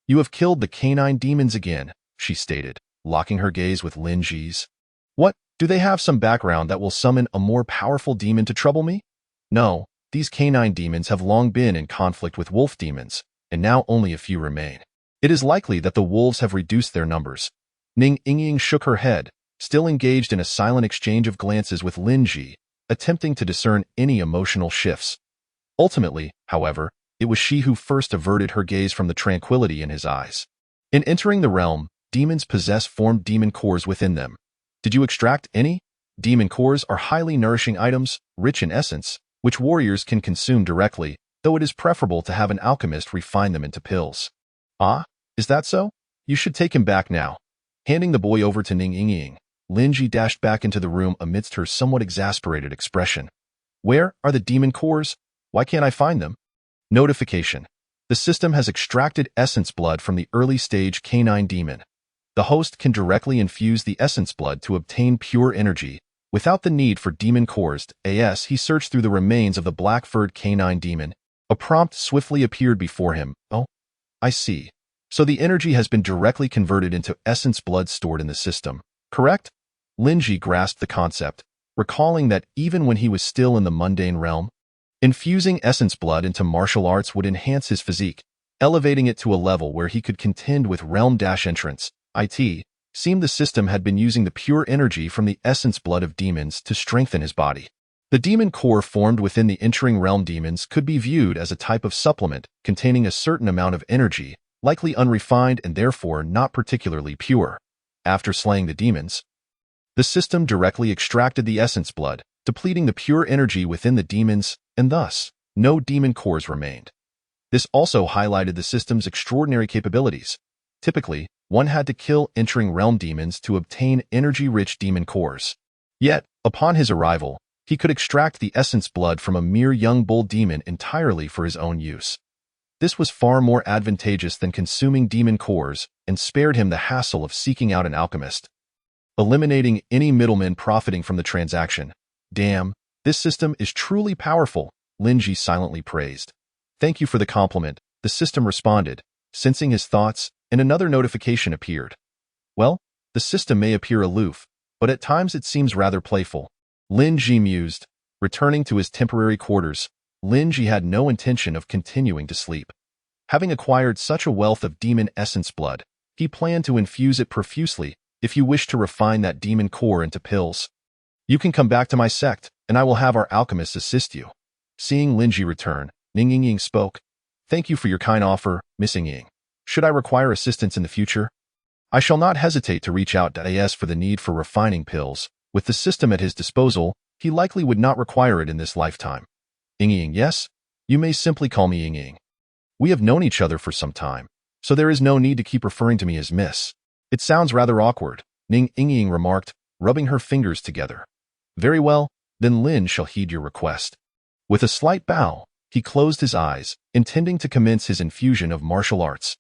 "You have killed the canine demons again," she stated, locking her gaze with Lin Ji's. "What, do they have some background that will summon a more powerful demon to trouble me?" "No. These canine demons have long been in conflict with wolf demons, and now only a few remain. It is likely that the wolves have reduced their numbers." Ying shook her head, still engaged in a silent exchange of glances with Lin Ji, attempting to discern any emotional shifts. Ultimately, however, it was she who first averted her gaze from the tranquility in his eyes. "In entering the realm, demons possess formed demon cores within them. Did you extract any? Demon cores are highly nourishing items, rich in essence, which warriors can consume directly, though it is preferable to have an alchemist refine them into pills." "Ah, is that so? You should take him back now." Handing the boy over to Ying, Lin Ji dashed back into the room amidst her somewhat exasperated expression. "Where are the demon cores? Why can't I find them?" Notification: the system has extracted essence blood from the early stage canine demon. The host can directly infuse the essence blood to obtain pure energy, without the need for demon cores. As he searched through the remains of the black-furred canine demon, a prompt swiftly appeared before him. "Oh, I see. So the energy has been directly converted into essence blood stored in the system, correct?" Lin Ji grasped the concept, recalling that even when he was still in the mundane realm, infusing essence blood into martial arts would enhance his physique, elevating it to a level where he could contend with realm-entrants. Seemed the system had been using the pure energy from the essence blood of demons to strengthen his body. The demon core formed within the entering realm demons could be viewed as a type of supplement containing a certain amount of energy, likely unrefined and therefore not particularly pure. After slaying the demons, the system directly extracted the essence blood, depleting the pure energy within the demons, and thus, no demon cores remained. This also highlighted the system's extraordinary capabilities. Typically, one had to kill entering realm demons to obtain energy-rich demon cores. Yet, upon his arrival, he could extract the essence blood from a mere young bull demon entirely for his own use. This was far more advantageous than consuming demon cores and spared him the hassle of seeking out an alchemist, eliminating any middlemen profiting from the transaction. "Damn, this system is truly powerful," Lin Ji silently praised. "Thank you for the compliment," the system responded, sensing his thoughts, and another notification appeared. "Well, the system may appear aloof, but at times it seems rather playful." Lin Ji mused. Returning to his temporary quarters, Lin Ji had no intention of continuing to sleep. Having acquired such a wealth of demon essence blood, he planned to infuse it profusely if you wish to refine that demon core into pills. You can come back to my sect, and I will have our alchemists assist you. Seeing Linji return, Ning Yingying spoke. Thank you for your kind offer, Miss Yingying. Should I require assistance in the future? I shall not hesitate to reach out to AS for the need for refining pills. With the system at his disposal, he likely would not require it in this lifetime. Yingying, yes? You may simply call me Yingying. We have known each other for some time, so there is no need to keep referring to me as Miss. It sounds rather awkward, Ning Yingying remarked, rubbing her fingers together. Very well, then Lin shall heed your request. With a slight bow, he closed his eyes, intending to commence his infusion of martial arts.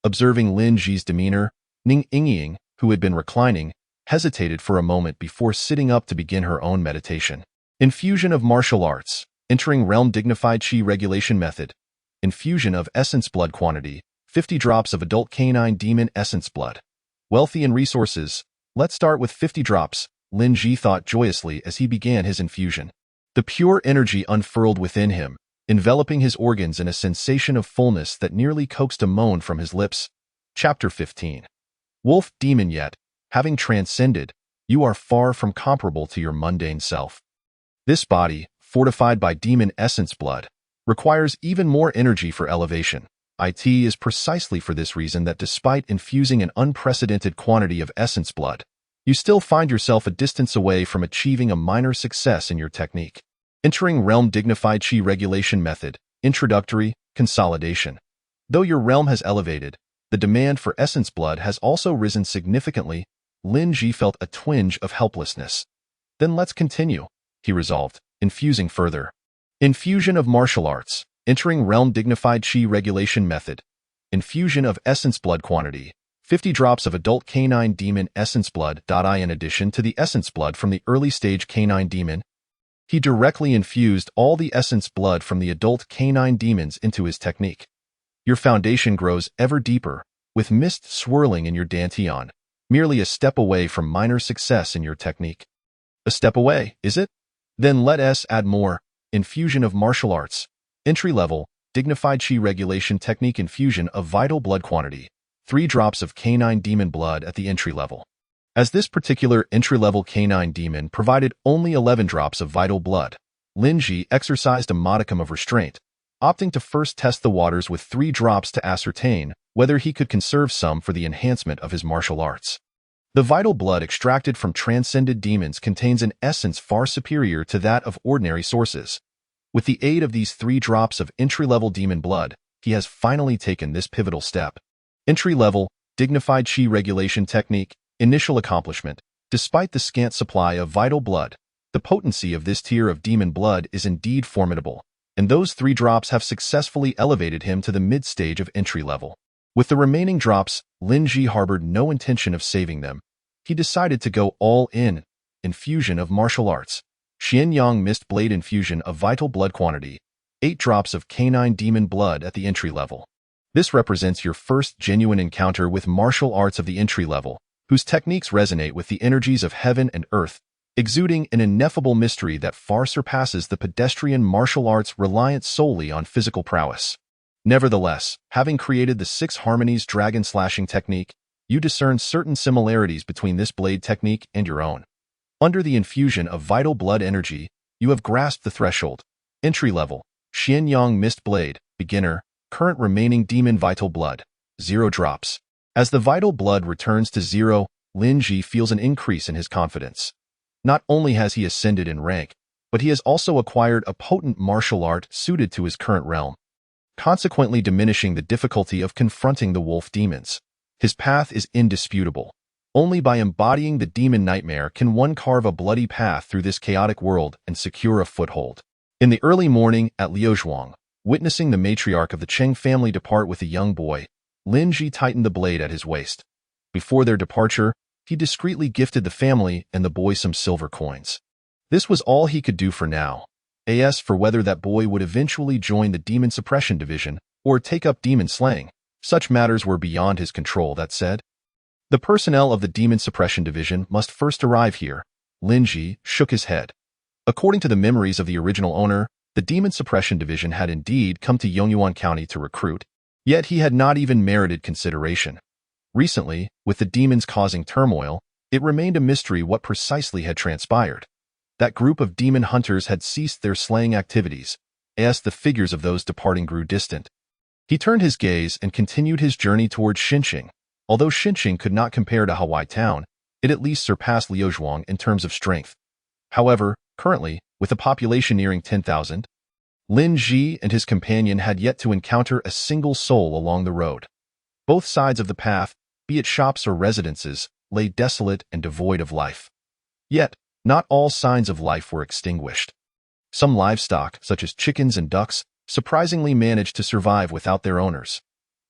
Observing Lin Ji's demeanor, Ning Yingying, who had been reclining, hesitated for a moment before sitting up to begin her own meditation. Infusion of martial arts, entering realm dignified chi regulation method. Infusion of essence blood quantity, 50 drops of adult canine demon essence blood. Wealthy in resources, let's start with 50 drops, Lin Ji thought joyously as he began his infusion. The pure energy unfurled within him, enveloping his organs in a sensation of fullness that nearly coaxed a moan from his lips. Chapter 15. Wolf demon, yet, having transcended, you are far from comparable to your mundane self. This body, fortified by demon essence blood, requires even more energy for elevation. It is precisely for this reason that despite infusing an unprecedented quantity of essence blood, you still find yourself a distance away from achieving a minor success in your technique. Entering realm dignified chi regulation method, introductory, consolidation. Though your realm has elevated, the demand for essence blood has also risen significantly. Lin Ji felt a twinge of helplessness. Then let's continue, he resolved, infusing further. Infusion of martial arts, entering realm dignified chi regulation method. Infusion of essence blood quantity, 50 drops of adult canine demon essence blood. In addition to the essence blood from the early stage canine demon, he directly infused all the essence blood from the adult canine demons into his technique. Your foundation grows ever deeper, with mist swirling in your dantian, merely a step away from minor success in your technique. A step away, is it? Then let us add more. Infusion of martial arts, entry-level, dignified chi regulation technique. Infusion of vital blood quantity, 3 drops of canine demon blood at the entry level. As this particular entry-level canine demon provided only 11 drops of vital blood, Lin Ji exercised a modicum of restraint, opting to first test the waters with 3 drops to ascertain whether he could conserve some for the enhancement of his martial arts. The vital blood extracted from transcended demons contains an essence far superior to that of ordinary sources. With the aid of these 3 drops of entry-level demon blood, he has finally taken this pivotal step. Entry-level, dignified chi regulation technique, initial accomplishment. Despite the scant supply of vital blood, the potency of this tier of demon blood is indeed formidable, and those 3 drops have successfully elevated him to the mid-stage of entry-level. With the remaining drops, Lin Ji harbored no intention of saving them. He decided to go all in. Infusion of martial arts. Xianyang mist blade infusion of vital blood quantity, 8 drops of canine demon blood at the entry level. This represents your first genuine encounter with martial arts of the entry level, whose techniques resonate with the energies of heaven and earth, exuding an ineffable mystery that far surpasses the pedestrian martial arts reliant solely on physical prowess. Nevertheless, having created the 6 harmonies dragon slashing technique, you discern certain similarities between this blade technique and your own. Under the infusion of vital blood energy, you have grasped the threshold. Entry level, Xianyang mist blade, beginner, current remaining demon vital blood, 0 drops. As the vital blood returns to 0, Lin Ji feels an increase in his confidence. Not only has he ascended in rank, but he has also acquired a potent martial art suited to his current realm, consequently diminishing the difficulty of confronting the wolf demons. His path is indisputable. Only by embodying the demon nightmare can one carve a bloody path through this chaotic world and secure a foothold. In the early morning at Liuzhuang, witnessing the matriarch of the Cheng family depart with a young boy, Lin Ji tightened the blade at his waist. Before their departure, he discreetly gifted the family and the boy some silver coins. This was all he could do for now. As for whether that boy would eventually join the demon suppression division or take up demon slaying, such matters were beyond his control. That said, the personnel of the demon suppression division must first arrive here. Lin Ji shook his head. According to the memories of the original owner, the demon suppression division had indeed come to Yongyuan County to recruit, yet he had not even merited consideration. Recently, with the demons causing turmoil, it remained a mystery what precisely had transpired. That group of demon hunters had ceased their slaying activities, as the figures of those departing grew distant. He turned his gaze and continued his journey towards Xinqing. Although Xinqing could not compare to Hawaii Town, it at least surpassed Liuzhuang in terms of strength. However, currently, with a population nearing 10,000, Lin Ji and his companion had yet to encounter a single soul along the road. Both sides of the path, be it shops or residences, lay desolate and devoid of life. Yet, not all signs of life were extinguished. Some livestock, such as chickens and ducks, surprisingly managed to survive without their owners.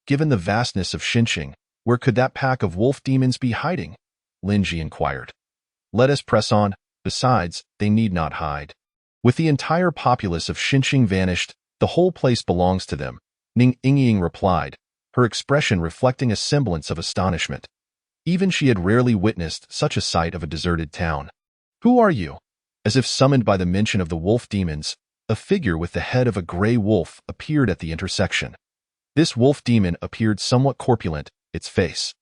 Given the vastness of Xinqing, where could that pack of wolf demons be hiding? Lin Ji inquired. Let us press on. Besides, they need not hide. With the entire populace of Xinqing vanished, the whole place belongs to them, Ning Yingying replied, her expression reflecting a semblance of astonishment. Even she had rarely witnessed such a sight of a deserted town. Who are you? As if summoned by the mention of the wolf demons, a figure with the head of a gray wolf appeared at the intersection. This wolf demon appeared somewhat corpulent, its face,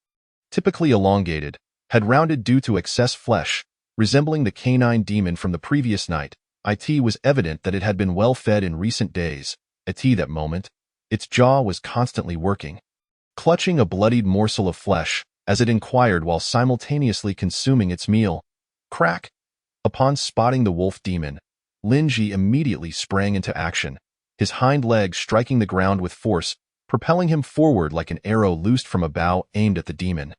typically elongated, had rounded due to excess flesh, resembling the canine demon from the previous night. It was evident that it had been well fed in recent days. At that moment, its jaw was constantly working, clutching a bloodied morsel of flesh as it inquired while simultaneously consuming its meal. Crack! Upon spotting the wolf demon, Lin Ji immediately sprang into action, his hind legs striking the ground with force, propelling him forward like an arrow loosed from a bow aimed at the demon.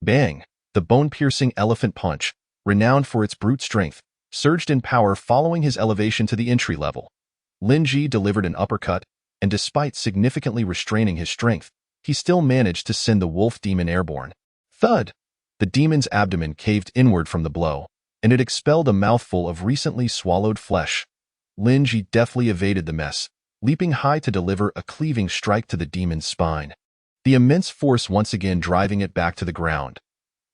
Bang! The bone-piercing elephant punch, renowned for its brute strength, surged in power following his elevation to the entry level. Lin Ji delivered an uppercut, and despite significantly restraining his strength, he still managed to send the wolf demon airborne. Thud! The demon's abdomen caved inward from the blow, and it expelled a mouthful of recently swallowed flesh. Lin Ji deftly evaded the mess, leaping high to deliver a cleaving strike to the demon's spine, the immense force once again driving it back to the ground.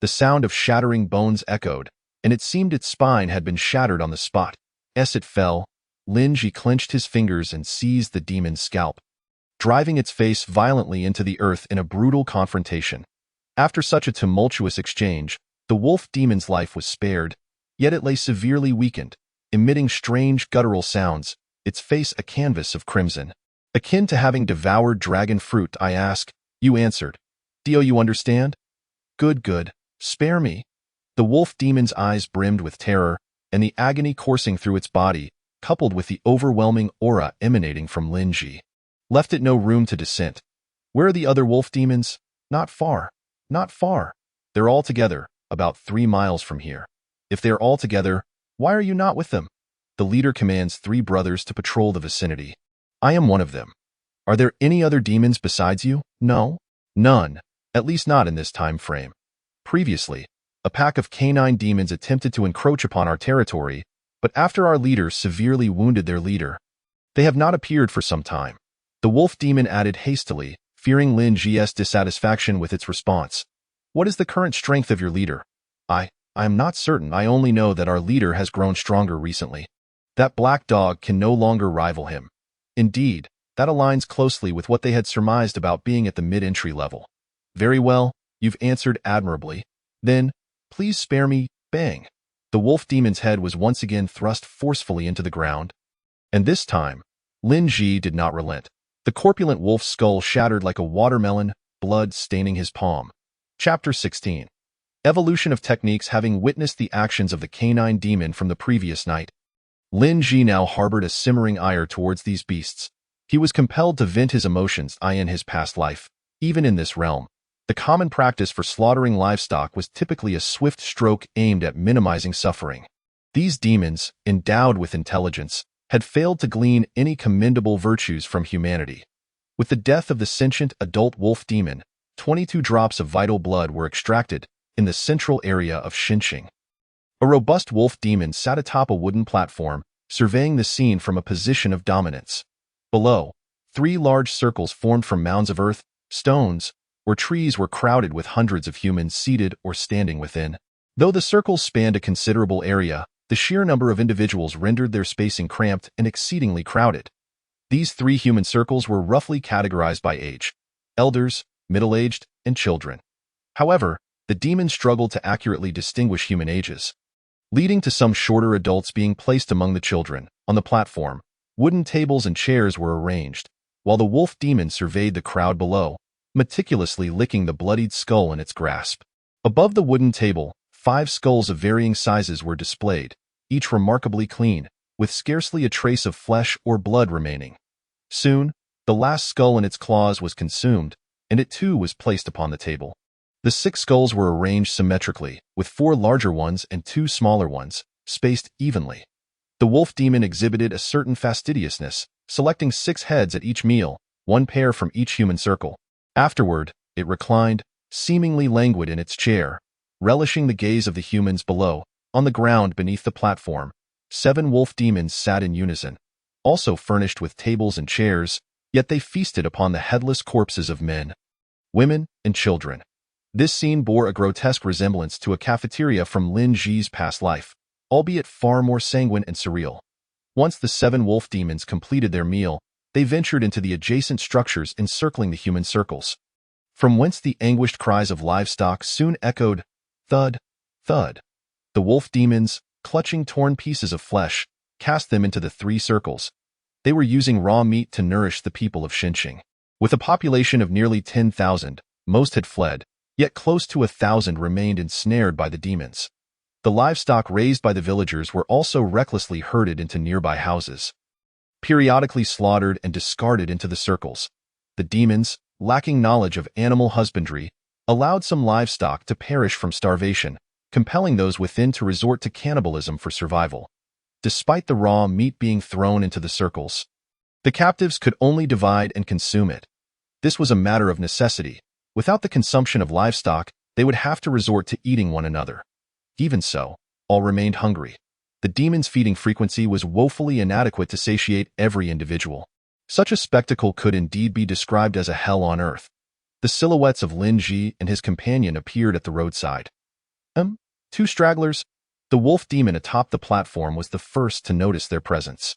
The sound of shattering bones echoed, and it seemed its spine had been shattered on the spot. As it fell, Lin Ji clenched his fingers and seized the demon's scalp, driving its face violently into the earth in a brutal confrontation. After such a tumultuous exchange, the wolf demon's life was spared, yet it lay severely weakened, emitting strange guttural sounds, its face a canvas of crimson. Akin to having devoured dragon fruit, I ask, you answered. Do you understand? Good, good. Spare me. The wolf demon's eyes brimmed with terror, and the agony coursing through its body, coupled with the overwhelming aura emanating from Lin Ji, left it no room to dissent. Where are the other wolf demons? Not far. Not far. They're all together, about 3 miles from here. If they're all together, why are you not with them? The leader commands 3 brothers to patrol the vicinity. I am one of them. Are there any other demons besides you? No. None. At least not in this time frame. Previously, a pack of canine demons attempted to encroach upon our territory, but after our leader severely wounded their leader, they have not appeared for some time. The wolf demon added hastily, fearing Lin Ji's dissatisfaction with its response. What is the current strength of your leader? I am not certain. I only know that our leader has grown stronger recently. That black dog can no longer rival him. Indeed, that aligns closely with what they had surmised about being at the mid-entry level. Very well, you've answered admirably. Then, please spare me. Bang! The wolf demon's head was once again thrust forcefully into the ground. And this time, Lin Ji did not relent. The corpulent wolf's skull shattered like a watermelon, blood staining his palm. Chapter 16. Evolution of techniques. Having witnessed the actions of the canine demon from the previous night, Lin Ji now harbored a simmering ire towards these beasts. He was compelled to vent his emotions in his past life. Even in this realm, the common practice for slaughtering livestock was typically a swift stroke aimed at minimizing suffering. These demons, endowed with intelligence, had failed to glean any commendable virtues from humanity. With the death of the sentient adult wolf demon, 22 drops of vital blood were extracted in the central area of Xinqing. A robust wolf demon sat atop a wooden platform, surveying the scene from a position of dominance. Below, 3 large circles formed from mounds of earth, stones, or trees were crowded with hundreds of humans seated or standing within. Though the circles spanned a considerable area, the sheer number of individuals rendered their spacing cramped and exceedingly crowded. These 3 human circles were roughly categorized by age: elders, middle-aged, and children. However, the demon struggled to accurately distinguish human ages. leading to some shorter adults being placed among the children. On the platform, wooden tables and chairs were arranged, while the wolf demon surveyed the crowd below, meticulously licking the bloodied skull in its grasp. Above the wooden table, 5 skulls of varying sizes were displayed, each remarkably clean, with scarcely a trace of flesh or blood remaining. Soon, the last skull in its claws was consumed, and it too was placed upon the table. The 6 skulls were arranged symmetrically, with 4 larger ones and 2 smaller ones, spaced evenly. The wolf demon exhibited a certain fastidiousness, selecting 6 heads at each meal, 1 pair from each human circle. Afterward, it reclined, seemingly languid in its chair, relishing the gaze of the humans below. On the ground beneath the platform, 7 wolf demons sat in unison, also furnished with tables and chairs, yet they feasted upon the headless corpses of men, women, and children. This scene bore a grotesque resemblance to a cafeteria from Lin Ji's past life, albeit far more sanguine and surreal. Once the 7 wolf demons completed their meal, they ventured into the adjacent structures encircling the human circles, from whence the anguished cries of livestock soon echoed, thud, thud. The wolf demons, clutching torn pieces of flesh, cast them into the 3 circles. They were using raw meat to nourish the people of Xinqiang. With a population of nearly 10,000, most had fled, yet close to 1,000 remained ensnared by the demons. The livestock raised by the villagers were also recklessly herded into nearby houses, periodically slaughtered and discarded into the circles. The demons, lacking knowledge of animal husbandry, allowed some livestock to perish from starvation, compelling those within to resort to cannibalism for survival. Despite the raw meat being thrown into the circles, the captives could only divide and consume it. This was a matter of necessity. Without the consumption of livestock, they would have to resort to eating one another. Even so, all remained hungry. The demons' feeding frequency was woefully inadequate to satiate every individual. Such a spectacle could indeed be described as a hell on earth. The silhouettes of Lin Ji and his companion appeared at the roadside. 2 stragglers. The wolf demon atop the platform was the first to notice their presence.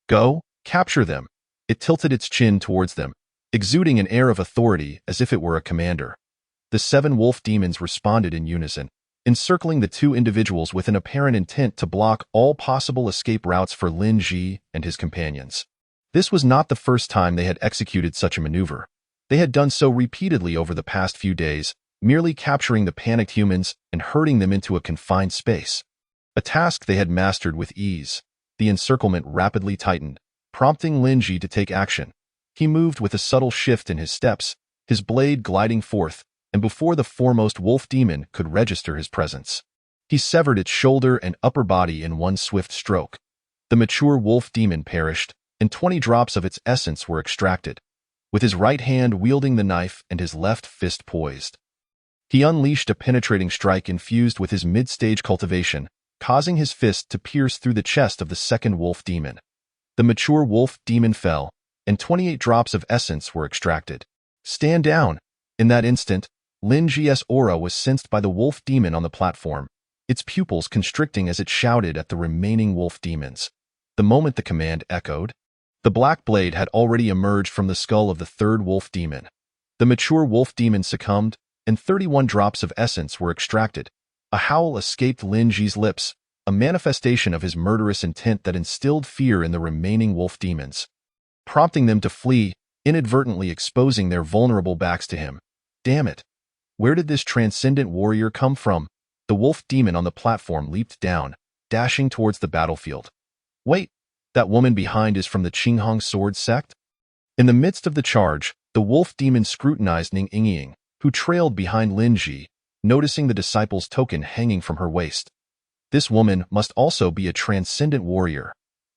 Go, capture them. It tilted its chin towards them, exuding an air of authority as if it were a commander. The 7 wolf demons responded in unison, encircling the 2 individuals with an apparent intent to block all possible escape routes for Lin Ji and his companions. This was not the first time they had executed such a maneuver. They had done so repeatedly over the past few days, merely capturing the panicked humans and herding them into a confined space. A task they had mastered with ease. The encirclement rapidly tightened, prompting Lin Ji to take action. He moved with a subtle shift in his steps, his blade gliding forth, and before the foremost wolf demon could register his presence, he severed its shoulder and upper body in one swift stroke. The mature wolf demon perished, and 20 drops of its essence were extracted, with his right hand wielding the knife and his left fist poised. He unleashed a penetrating strike infused with his mid-stage cultivation, causing his fist to pierce through the chest of the second wolf demon. The mature wolf demon fell, and 28 drops of essence were extracted. Stand down! In that instant, Lin Ji's aura was sensed by the wolf demon on the platform, its pupils constricting as it shouted at the remaining wolf demons. The moment the command echoed, the black blade had already emerged from the skull of the 3rd wolf demon. The mature wolf demon succumbed, and 31 drops of essence were extracted. A howl escaped Lin Ji's lips, a manifestation of his murderous intent that instilled fear in the remaining wolf demons, prompting them to flee, inadvertently exposing their vulnerable backs to him. Damn it! Where did this transcendent warrior come from? The wolf demon on the platform leaped down, dashing towards the battlefield. Wait, that woman behind is from the Qinghong sword sect? In the midst of the charge, the wolf demon scrutinized Ning Yingying, who trailed behind Lin Ji, noticing the disciple's token hanging from her waist. This woman must also be a transcendent warrior.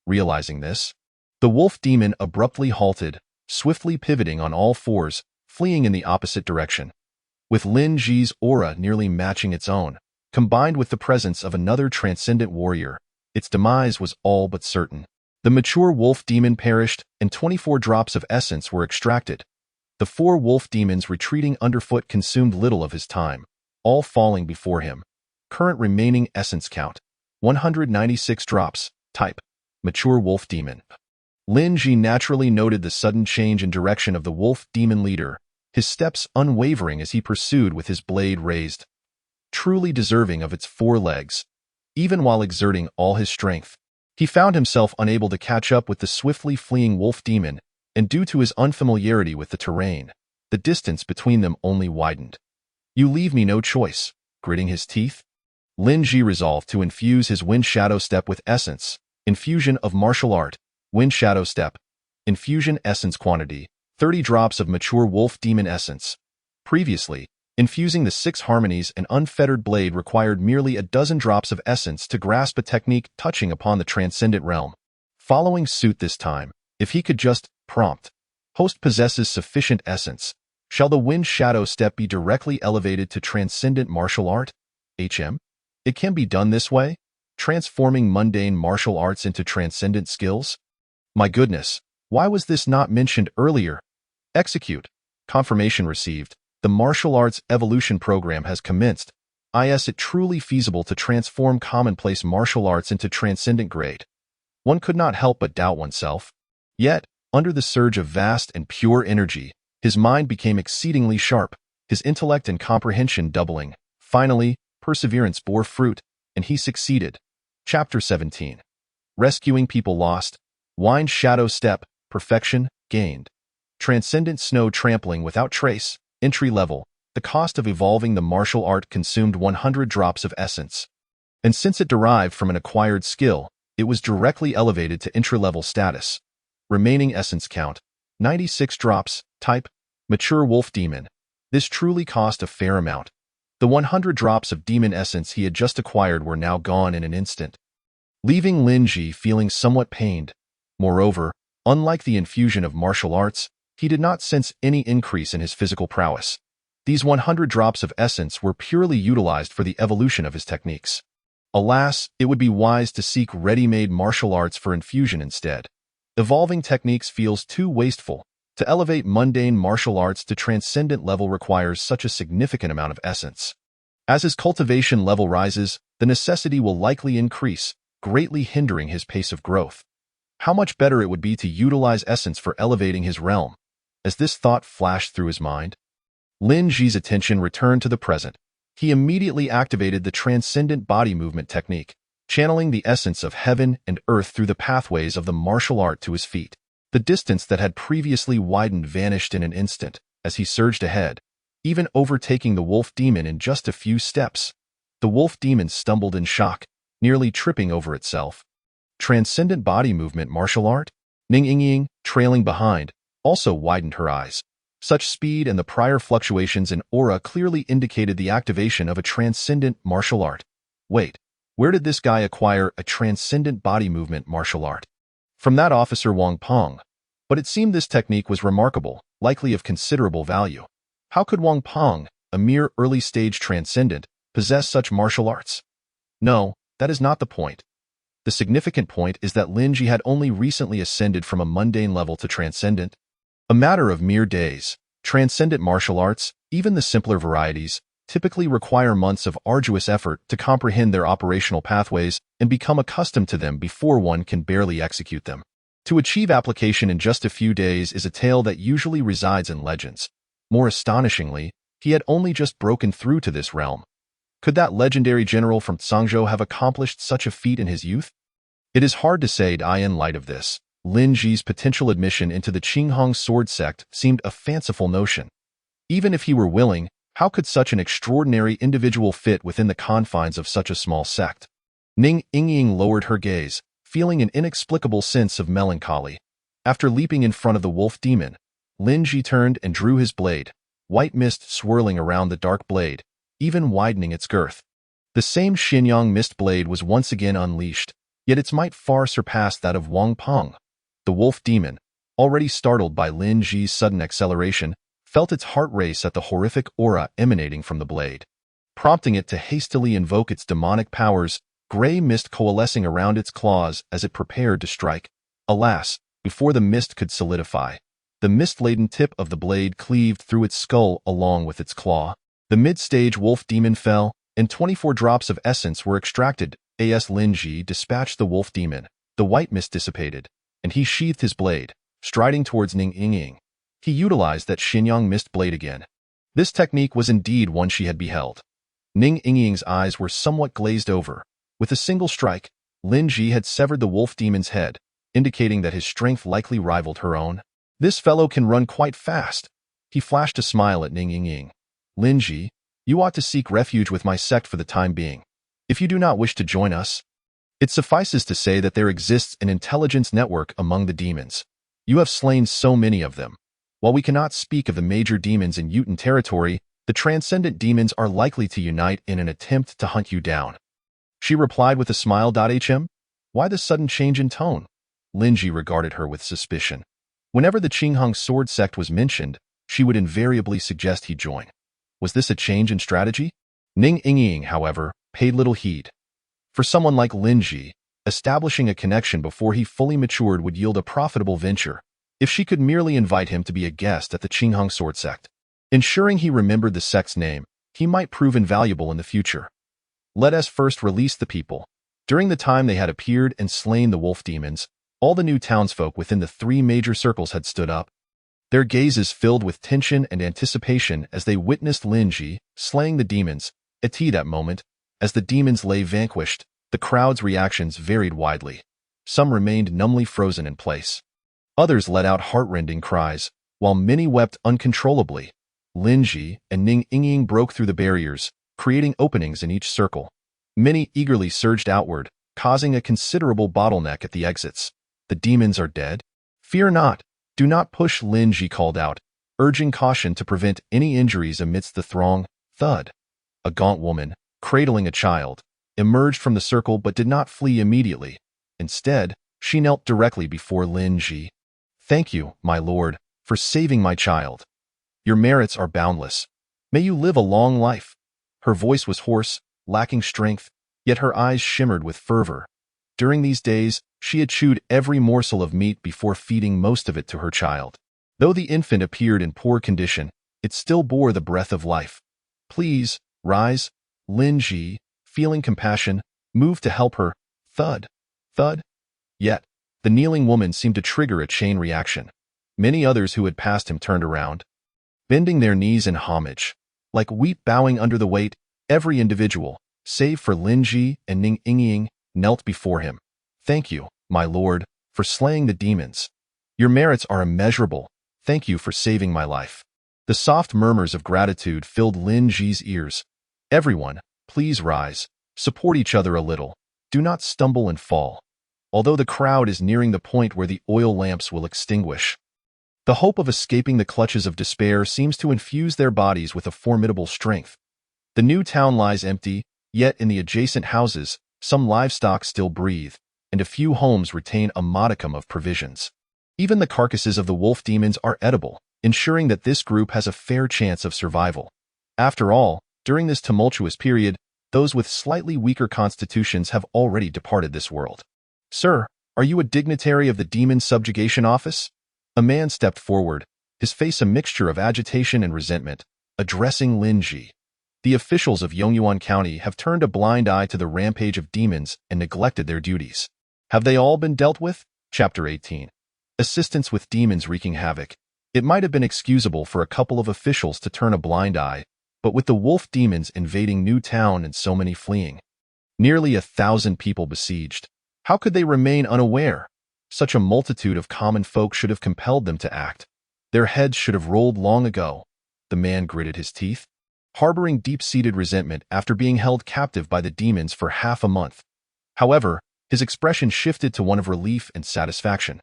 Realizing this, the wolf demon abruptly halted, swiftly pivoting on all fours, fleeing in the opposite direction. With Lin Ji's aura nearly matching its own, combined with the presence of another transcendent warrior, its demise was all but certain. The mature wolf demon perished, and 24 drops of essence were extracted. The 4 wolf demons retreating underfoot consumed little of his time, all falling before him. Current remaining essence count, 196 drops. Type, mature wolf demon. Lin Ji naturally noted the sudden change in direction of the wolf demon leader, his steps unwavering as he pursued with his blade raised. Truly deserving of its 4 legs, even while exerting all his strength. He found himself unable to catch up with the swiftly fleeing wolf demon, and due to his unfamiliarity with the terrain, the distance between them only widened. "You leave me no choice," gritting his teeth. Lin Ji resolved to infuse his Wind Shadow Step with essence. Infusion of martial art. Wind Shadow Step. Infusion essence quantity. 30 drops of mature wolf demon essence. Previously, infusing the 6 harmonies and unfettered blade required merely a dozen drops of essence to grasp a technique touching upon the transcendent realm. Following suit this time, if he could just prompt, "Host possesses sufficient essence. Shall the Wind Shadow Step be directly elevated to transcendent martial art? HM? It can be done this way, transforming mundane martial arts into transcendent skills? My goodness, why was this not mentioned earlier? Execute. Confirmation received. The martial arts evolution program has commenced. Is it truly feasible to transform commonplace martial arts into transcendent grade? One could not help but doubt oneself. Yet, under the surge of vast and pure energy, his mind became exceedingly sharp, his intellect and comprehension doubling. Finally, perseverance bore fruit, and he succeeded. Chapter 17. Rescuing People Lost. Wind Shadow Step. Perfection gained. Transcendent Snow Trampling without trace. Entry level. The cost of evolving the martial art consumed 100 drops of essence. And since it derived from an acquired skill, it was directly elevated to entry-level status. Remaining essence count. 96 drops. Type. Mature Wolf Demon. This truly cost a fair amount. The 100 drops of demon essence he had just acquired were now gone in an instant, leaving Lin Ji feeling somewhat pained. Moreover, unlike the infusion of martial arts, he did not sense any increase in his physical prowess. These 100 drops of essence were purely utilized for the evolution of his techniques. Alas, it would be wise to seek ready-made martial arts for infusion instead. Evolving techniques feels too wasteful. To elevate mundane martial arts to transcendent level requires such a significant amount of essence. As his cultivation level rises, the necessity will likely increase, greatly hindering his pace of growth. How much better it would be to utilize essence for elevating his realm. As this thought flashed through his mind, Lin Ji's attention returned to the present. He immediately activated the transcendent body movement technique, channeling the essence of heaven and earth through the pathways of the martial art to his feet. The distance that had previously widened vanished in an instant as he surged ahead, even overtaking the wolf demon in just a few steps. The wolf demon stumbled in shock, nearly tripping over itself. Transcendent body movement martial art? Ning Yingying, trailing behind, also widened her eyes. Such speed and the prior fluctuations in aura clearly indicated the activation of a transcendent martial art. Wait, where did this guy acquire a transcendent body movement martial art? From that officer Wang Peng. But it seemed this technique was remarkable, likely of considerable value. How could Wang Peng, a mere early-stage transcendent, possess such martial arts? No, that is not the point. The significant point is that Lin Ji had only recently ascended from a mundane level to transcendent. A matter of mere days. Transcendent martial arts, even the simpler varieties, typically require months of arduous effort to comprehend their operational pathways and become accustomed to them before one can barely execute them. To achieve application in just a few days is a tale that usually resides in legends. More astonishingly, he had only just broken through to this realm. Could that legendary general from Zhangzhou have accomplished such a feat in his youth? It is hard to say in light of this. Lin Ji's potential admission into the Qinghong sword sect seemed a fanciful notion. Even if he were willing, how could such an extraordinary individual fit within the confines of such a small sect? Ning Yingying lowered her gaze, feeling an inexplicable sense of melancholy. After leaping in front of the wolf demon, Lin Ji turned and drew his blade, white mist swirling around the dark blade, even widening its girth. The same Xinyang mist blade was once again unleashed, yet its might far surpassed that of Wang Peng. The wolf demon, already startled by Lin Ji's sudden acceleration, felt its heart race at the horrific aura emanating from the blade. Prompting it to hastily invoke its demonic powers, gray mist coalescing around its claws as it prepared to strike. Alas, before the mist could solidify, the mist-laden tip of the blade cleaved through its skull along with its claw. The mid-stage wolf demon fell, and 24 drops of essence were extracted. As Lin Ji dispatched the wolf demon, the white mist dissipated, and he sheathed his blade, striding towards Ning Yingying. He utilized that Xinyang mist blade again. This technique was indeed one she had beheld. Ning Yingying's eyes were somewhat glazed over, With a single strike, Lin Ji had severed the wolf demon's head, indicating that his strength likely rivaled her own. This fellow can run quite fast. He flashed a smile at Ning Yingying. Lin Ji, you ought to seek refuge with my sect for the time being. If you do not wish to join us, it suffices to say that there exists an intelligence network among the demons. You have slain so many of them. While we cannot speak of the major demons in Yutan territory, the transcendent demons are likely to unite in an attempt to hunt you down. She replied with a smile. Why the sudden change in tone? Lin Ji regarded her with suspicion. Whenever the Qingheng sword sect was mentioned, she would invariably suggest he join. Was this a change in strategy? Ning Yingying, however, paid little heed. For someone like Lin Ji, establishing a connection before he fully matured would yield a profitable venture, if she could merely invite him to be a guest at the Qingheng sword sect. Ensuring he remembered the sect's name, he might prove invaluable in the future. Let us first release the people. During the time they had appeared and slain the wolf demons, all the new townsfolk within the 3 major circles had stood up. Their gazes filled with tension and anticipation as they witnessed Lin Ji slaying the demons. At that moment, as the demons lay vanquished, the crowd's reactions varied widely. Some remained numbly frozen in place. Others let out heartrending cries, while many wept uncontrollably. Lin Ji and Ning Yingying broke through the barriers, creating openings in each circle. Many eagerly surged outward, causing a considerable bottleneck at the exits. The demons are dead? Fear not. Do not push, Lin Ji called out, urging caution to prevent any injuries amidst the throng. Thud. A gaunt woman, cradling a child, emerged from the circle but did not flee immediately. Instead, she knelt directly before Lin Ji. Thank you, my lord, for saving my child. Your merits are boundless. May you live a long life. Her voice was hoarse, lacking strength, yet her eyes shimmered with fervor. During these days, she had chewed every morsel of meat before feeding most of it to her child. Though the infant appeared in poor condition, it still bore the breath of life. Please, rise. Lin Ji, feeling compassion, moved to help her. Thud. Thud. Yet, the kneeling woman seemed to trigger a chain reaction. Many others who had passed him turned around, bending their knees in homage. Like wheat bowing under the weight, every individual, save for Lin Ji and Ning Yingying, knelt before him. Thank you, my lord, for slaying the demons. Your merits are immeasurable. Thank you for saving my life. The soft murmurs of gratitude filled Lin Ji's ears. Everyone, please rise. Support each other a little. Do not stumble and fall. Although the crowd is nearing the point where the oil lamps will extinguish, the hope of escaping the clutches of despair seems to infuse their bodies with a formidable strength. The new town lies empty, yet in the adjacent houses, some livestock still breathe, and a few homes retain a modicum of provisions. Even the carcasses of the wolf demons are edible, ensuring that this group has a fair chance of survival. After all, during this tumultuous period, those with slightly weaker constitutions have already departed this world. Sir, are you a dignitary of the Demon Subjugation Office? A man stepped forward, his face a mixture of agitation and resentment, addressing Lin Ji. The officials of Yongyuan County have turned a blind eye to the rampage of demons and neglected their duties. Have they all been dealt with? Chapter 18. Assistance with demons wreaking havoc. It might have been excusable for a couple of officials to turn a blind eye, but with the wolf demons invading New Town and so many fleeing, nearly 1,000 people besieged, how could they remain unaware? Such a multitude of common folk should have compelled them to act. Their heads should have rolled long ago. The man gritted his teeth, harboring deep-seated resentment after being held captive by the demons for half a month. However, his expression shifted to one of relief and satisfaction.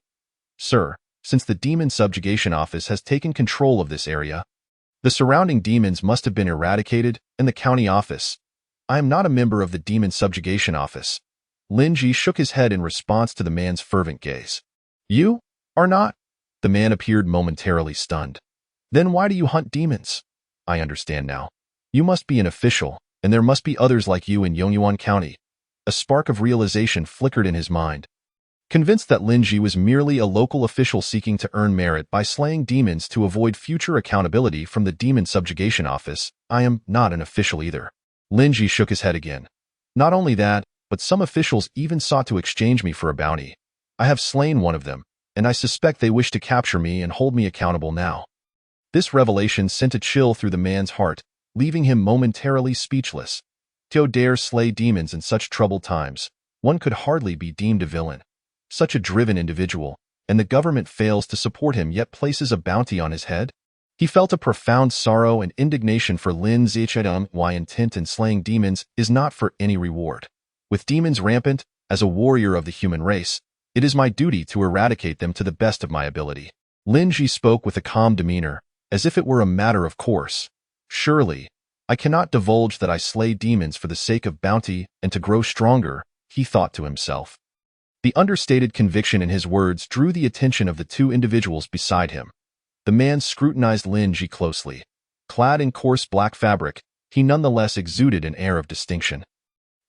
Sir, since the Demon Subjugation Office has taken control of this area, the surrounding demons must have been eradicated, and the county office. I am not a member of the Demon Subjugation Office. Lin Ji shook his head in response to the man's fervent gaze. You are not? The man appeared momentarily stunned. Then why do you hunt demons? I understand now. You must be an official, and there must be others like you in Yongyuan County. A spark of realization flickered in his mind. Convinced that Lin Ji was merely a local official seeking to earn merit by slaying demons to avoid future accountability from the Demon Subjugation Office, I am not an official either. Lin Ji shook his head again. Not only that, but some officials even sought to exchange me for a bounty. I have slain one of them, and I suspect they wish to capture me and hold me accountable now. This revelation sent a chill through the man's heart, leaving him momentarily speechless. To dare slay demons in such troubled times, one could hardly be deemed a villain. Such a driven individual, and the government fails to support him yet places a bounty on his head? He felt a profound sorrow and indignation for Lin Zicheng. Why intent in slaying demons is not for any reward. With demons rampant, as a warrior of the human race, it is my duty to eradicate them to the best of my ability. Lin Ji spoke with a calm demeanor, as if it were a matter of course. Surely, I cannot divulge that I slay demons for the sake of bounty and to grow stronger, he thought to himself. The understated conviction in his words drew the attention of the two individuals beside him. The man scrutinized Lin Ji closely. Clad in coarse black fabric, he nonetheless exuded an air of distinction.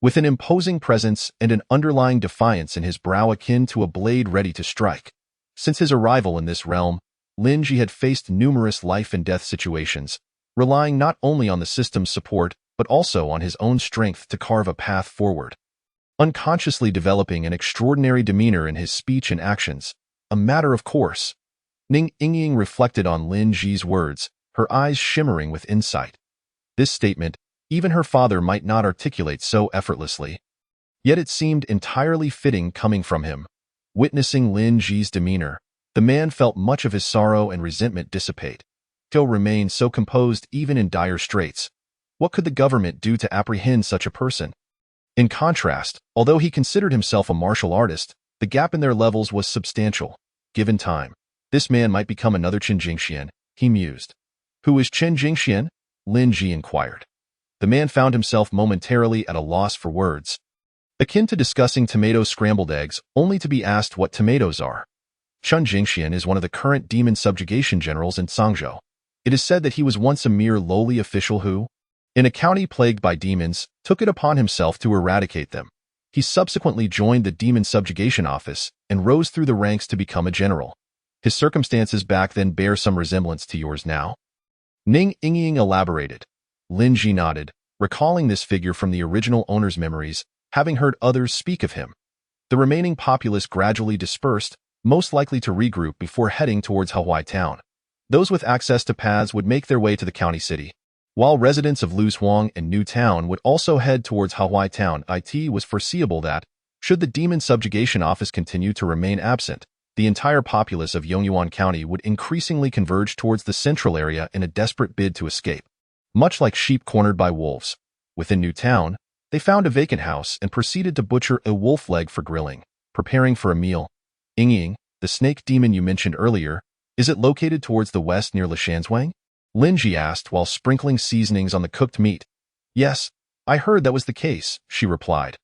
With an imposing presence and an underlying defiance in his brow akin to a blade ready to strike. Since his arrival in this realm, Lin Ji had faced numerous life-and-death situations, relying not only on the system's support but also on his own strength to carve a path forward. Unconsciously developing an extraordinary demeanor in his speech and actions, a matter of course. Ning Yingying reflected on Lin Ji's words, her eyes shimmering with insight. This statement, even her father might not articulate so effortlessly. Yet it seemed entirely fitting coming from him. Witnessing Lin Ji's demeanor, the man felt much of his sorrow and resentment dissipate. To remain so composed even in dire straits. What could the government do to apprehend such a person? In contrast, although he considered himself a martial artist, the gap in their levels was substantial. Given time, this man might become another Chen Jingxian, he mused. Who is Chen Jingxian? Lin Ji inquired. The man found himself momentarily at a loss for words. Akin to discussing tomato scrambled eggs, only to be asked what tomatoes are. Chen Jingxian is one of the current demon subjugation generals in Sangzhou. It is said that he was once a mere lowly official who, in a county plagued by demons, took it upon himself to eradicate them. He subsequently joined the Demon Subjugation Office and rose through the ranks to become a general. His circumstances back then bear some resemblance to yours now. Ning Yingying elaborated. Lin Ji nodded, recalling this figure from the original owner's memories, having heard others speak of him. The remaining populace gradually dispersed, most likely to regroup before heading towards Hawaii town. Those with access to paths would make their way to the county city, while residents of Luohuang and New Town would also head towards Hawaii town. It was foreseeable that, should the Demon Subjugation Office continue to remain absent, the entire populace of Yongyuan County would increasingly converge towards the central area in a desperate bid to escape. Much like sheep cornered by wolves, within New Town, they found a vacant house and proceeded to butcher a wolf leg for grilling, preparing for a meal. Yingying, the snake demon you mentioned earlier, is it located towards the west near Lishanswang? Lin Ji asked while sprinkling seasonings on the cooked meat. Yes, I heard that was the case, she replied.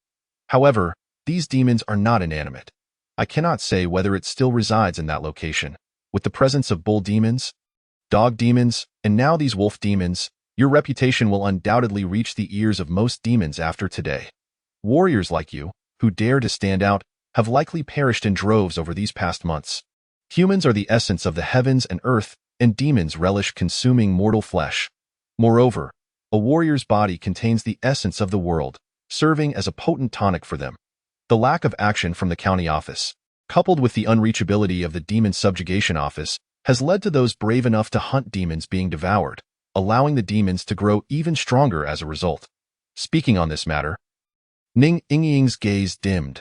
However, these demons are not inanimate. I cannot say whether it still resides in that location. With the presence of bull demons, dog demons, and now these wolf demons, your reputation will undoubtedly reach the ears of most demons after today. Warriors like you, who dare to stand out, have likely perished in droves over these past months. Humans are the essence of the heavens and earth, and demons relish consuming mortal flesh. Moreover, a warrior's body contains the essence of the world, serving as a potent tonic for them. The lack of action from the county office, coupled with the unreachability of the Demon Subjugation Office, has led to those brave enough to hunt demons being devoured, allowing the demons to grow even stronger as a result. Speaking on this matter, Ning Yingying's gaze dimmed.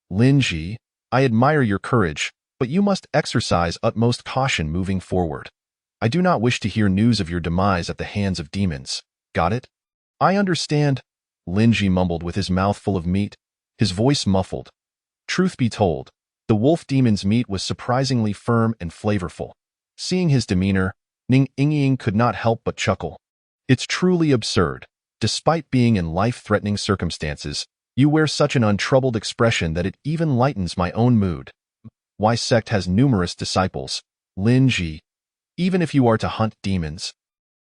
Lin Ji, I admire your courage, but you must exercise utmost caution moving forward. I do not wish to hear news of your demise at the hands of demons. Got it? I understand, Lin Ji mumbled with his mouth full of meat, his voice muffled. Truth be told, the wolf demon's meat was surprisingly firm and flavorful. Seeing his demeanor, Ning Yingying could not help but chuckle. It's truly absurd. Despite being in life-threatening circumstances, you wear such an untroubled expression that it even lightens my own mood. Why sect has numerous disciples, Lin Ji. Even if you are to hunt demons,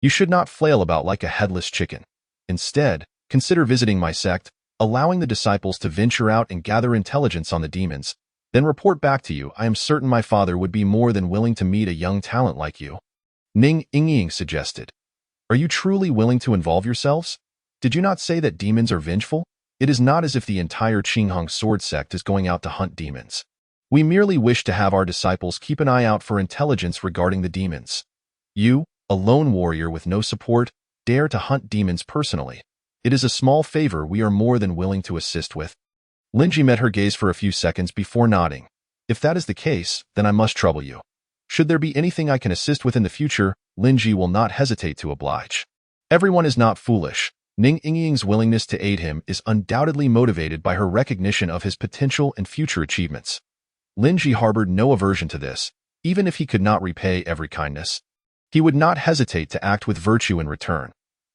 you should not flail about like a headless chicken. Instead, consider visiting my sect, allowing the disciples to venture out and gather intelligence on the demons, then report back to you. I am certain my father would be more than willing to meet a young talent like you. Ning Yingying suggested. Are you truly willing to involve yourselves? Did you not say that demons are vengeful? It is not as if the entire Qinghong sword sect is going out to hunt demons. We merely wish to have our disciples keep an eye out for intelligence regarding the demons. You, a lone warrior with no support, dare to hunt demons personally. It is a small favor we are more than willing to assist with. Linji met her gaze for a few seconds before nodding. If that is the case, then I must trouble you. Should there be anything I can assist with in the future, Linji will not hesitate to oblige. Everyone is not foolish. Ning Yingying's willingness to aid him is undoubtedly motivated by her recognition of his potential and future achievements. Linji harbored no aversion to this, even if he could not repay every kindness. He would not hesitate to act with virtue in return.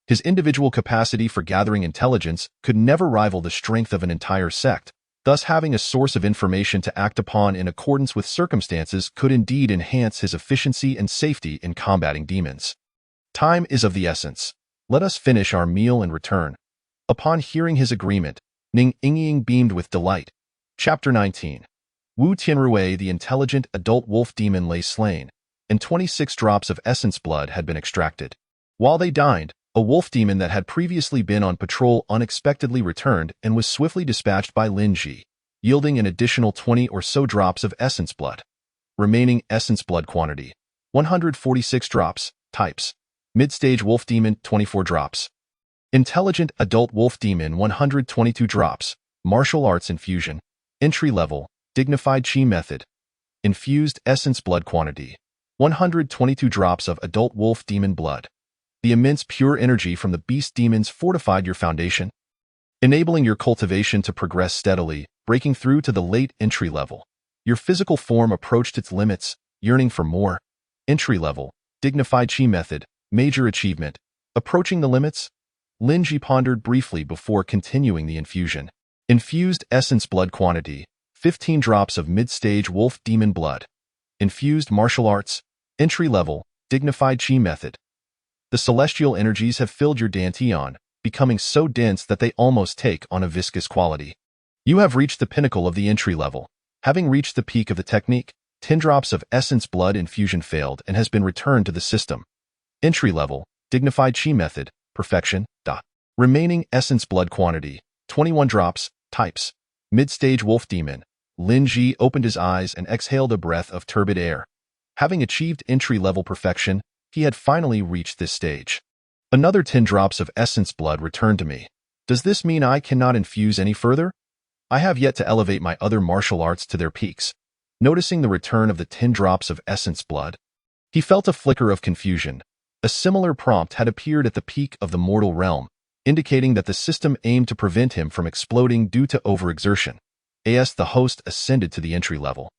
His individual capacity for gathering intelligence could never rival the strength of an entire sect, thus having a source of information to act upon in accordance with circumstances could indeed enhance his efficiency and safety in combating demons. Time is of the essence. Let us finish our meal and return. Upon hearing his agreement, Ning Yingying beamed with delight. Chapter 19. Wu Tianrui, the intelligent adult wolf demon, lay slain, and 26 drops of essence blood had been extracted. While they dined, a wolf demon that had previously been on patrol unexpectedly returned and was swiftly dispatched by Linji, yielding an additional 20 or so drops of essence blood. Remaining essence blood quantity: 146 drops. Types: Mid-stage wolf demon, 24 drops. Intelligent adult wolf demon, 122 drops. Martial arts infusion. Entry level, dignified chi method. Infused essence blood quantity: 122 drops of adult wolf demon blood. The immense pure energy from the beast demons fortified your foundation, enabling your cultivation to progress steadily, breaking through to the late entry level. Your physical form approached its limits, yearning for more. Entry level, dignified chi method, major achievement. Approaching the limits? Linji pondered briefly before continuing the infusion. Infused essence blood quantity: 15 drops of mid-stage wolf demon blood. Infused martial arts, entry level, dignified chi method. The celestial energies have filled your dantian, becoming so dense that they almost take on a viscous quality. You have reached the pinnacle of the entry level. Having reached the peak of the technique, 10 drops of essence blood infusion failed and has been returned to the system. Entry level, dignified chi method, perfection. Remaining essence blood quantity: 21 drops. Types: Mid-stage wolf demon. Linji opened his eyes and exhaled a breath of turbid air. Having achieved entry-level perfection, he had finally reached this stage. Another 10 drops of essence blood returned to me. Does this mean I cannot infuse any further? I have yet to elevate my other martial arts to their peaks. Noticing the return of the 10 drops of essence blood, he felt a flicker of confusion. A similar prompt had appeared at the peak of the mortal realm, indicating that the system aimed to prevent him from exploding due to overexertion. As the host ascended to the entry level,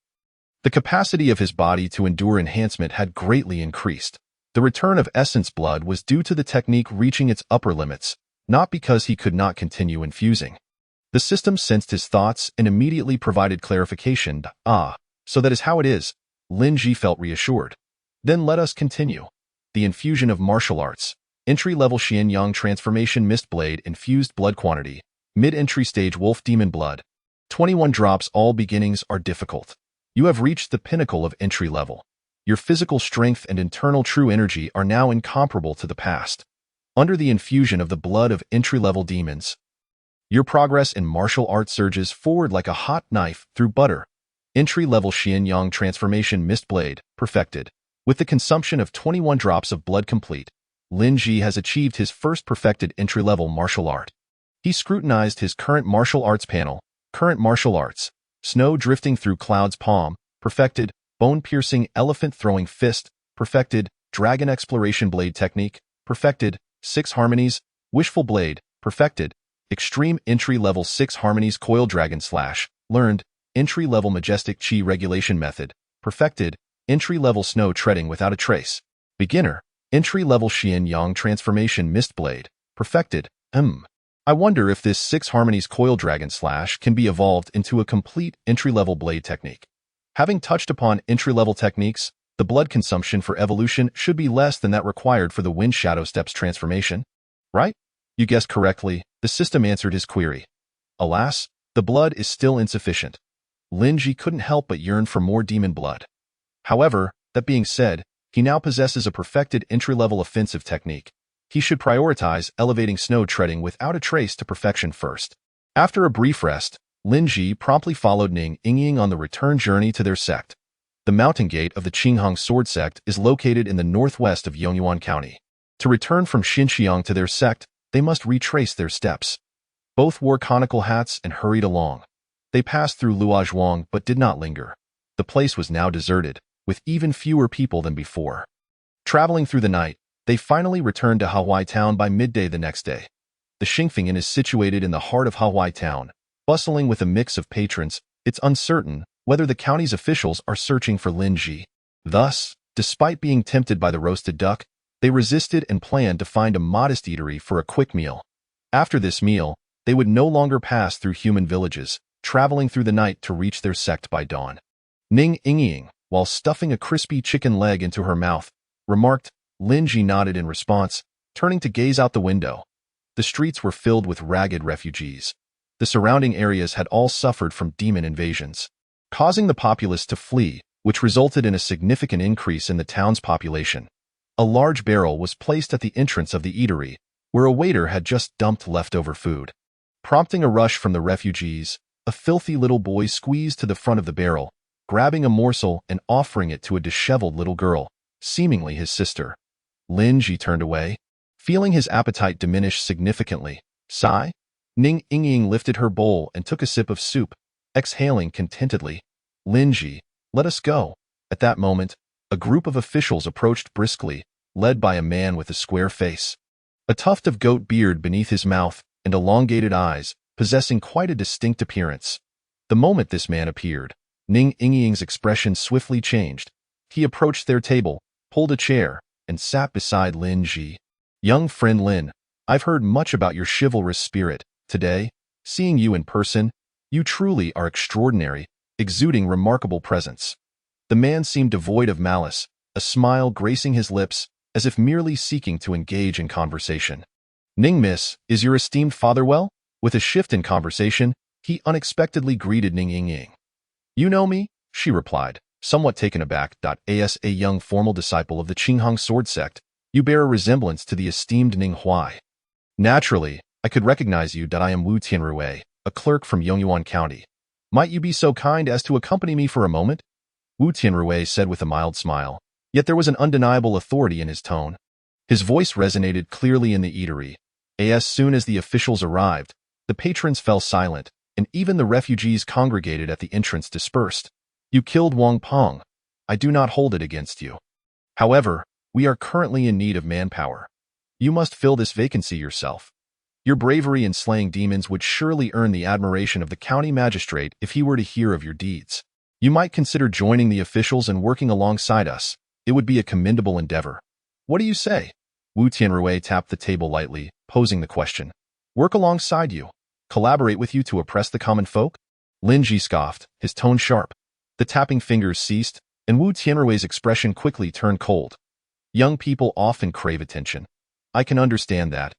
the capacity of his body to endure enhancement had greatly increased. The return of essence blood was due to the technique reaching its upper limits, not because he could not continue infusing. The system sensed his thoughts and immediately provided clarification. So that is how it is. Linji felt reassured. Then let us continue. The infusion of martial arts. Entry-level Xian Yang transformation mist blade infused blood quantity. Mid-entry stage wolf demon blood. 21 drops. All beginnings are difficult. You have reached the pinnacle of entry level. Your physical strength and internal true energy are now incomparable to the past. Under the infusion of the blood of entry-level demons, your progress in martial arts surges forward like a hot knife through butter. Entry-level Xian Yang transformation mist blade, perfected. With the consumption of 21 drops of blood complete, Linji has achieved his first perfected entry-level martial art. He scrutinized his current martial arts panel. Current martial arts: snow drifting through clouds palm, perfected. Bone-piercing elephant-throwing fist, perfected. Dragon exploration blade technique, perfected. 6 harmonies, wishful blade, perfected. Extreme entry-level 6 harmonies coil dragon slash, learned. Entry-level majestic chi regulation method, perfected. Entry-level snow treading without a trace. Beginner, entry-level Xian Yang transformation mist blade, perfected. I wonder if this 6 harmonies coil dragon slash can be evolved into a complete entry-level blade technique. Having touched upon entry-level techniques, the blood consumption for evolution should be less than that required for the Wind Shadow Steps transformation, right? You guessed correctly, the system answered his query. Alas, the blood is still insufficient. Linji couldn't help but yearn for more demon blood. However, that being said, he now possesses a perfected entry-level offensive technique. He should prioritize elevating snow treading without a trace to perfection first. After a brief rest, Linji promptly followed Ning Yingying on the return journey to their sect. The mountain gate of the Qinghang Sword Sect is located in the northwest of Yongyuan County. To return from Xinxiang to their sect, They must retrace their steps. Both wore conical hats and hurried along. They passed through Luozhuang but did not linger. The place was now deserted, with even fewer people than before. Traveling through the night, they finally returned to Hawaii Town by midday the next day. The Xingfeng Inn is situated in the heart of Hawaii Town, bustling with a mix of patrons. It's uncertain whether the county's officials are searching for Lin Ji. Thus, despite being tempted by the roasted duck, they resisted and planned to find a modest eatery for a quick meal. After this meal, they would no longer pass through human villages, traveling through the night to reach their sect by dawn. Ning Yingying, while stuffing a crispy chicken leg into her mouth, remarked. Lin Ji nodded in response, turning to gaze out the window. The streets were filled with ragged refugees. The surrounding areas had all suffered from demon invasions, causing the populace to flee, which resulted in a significant increase in the town's population. A large barrel was placed at the entrance of the eatery, where a waiter had just dumped leftover food. Prompting a rush from the refugees, a filthy little boy squeezed to the front of the barrel, grabbing a morsel and offering it to a disheveled little girl, seemingly his sister. Lin Ji turned away, feeling his appetite diminish significantly. Sigh? Ning Yingying lifted her bowl and took a sip of soup, exhaling contentedly. Lin Ji, let us go. At that moment, a group of officials approached briskly, led by a man with a square face. A tuft of goat beard beneath his mouth and elongated eyes, possessing quite a distinct appearance. The moment this man appeared, Ning Yingying's expression swiftly changed. He approached their table, pulled a chair, and sat beside Lin Ji. Young friend Lin, I've heard much about your chivalrous spirit. Today, seeing you in person, you truly are extraordinary, exuding remarkable presence. The man seemed devoid of malice, a smile gracing his lips, as if merely seeking to engage in conversation. Ning miss, is your esteemed father well? With a shift in conversation, he unexpectedly greeted Ning Yingying. You know me? She replied, somewhat taken aback. As a young formal disciple of the Qinghang sword sect, you bear a resemblance to the esteemed Ning Huai. Naturally, I could recognize you. I am Wu Tianrui, a clerk from Yongyuan County. Might you be so kind as to accompany me for a moment? Wu Tianrui said with a mild smile, yet there was an undeniable authority in his tone. His voice resonated clearly in the eatery. As soon as the officials arrived, the patrons fell silent, and even the refugees congregated at the entrance dispersed. You killed Wang Peng. I do not hold it against you. However, we are currently in need of manpower. You must fill this vacancy yourself. Your bravery in slaying demons would surely earn the admiration of the county magistrate if he were to hear of your deeds. You might consider joining the officials and working alongside us. It would be a commendable endeavor. What do you say? Wu Tianrui tapped the table lightly, posing the question. Work alongside you. Collaborate with you to oppress the common folk? Lin Ji scoffed, his tone sharp. The tapping fingers ceased, and Wu Tianrui's expression quickly turned cold. Young people often crave attention. I can understand that.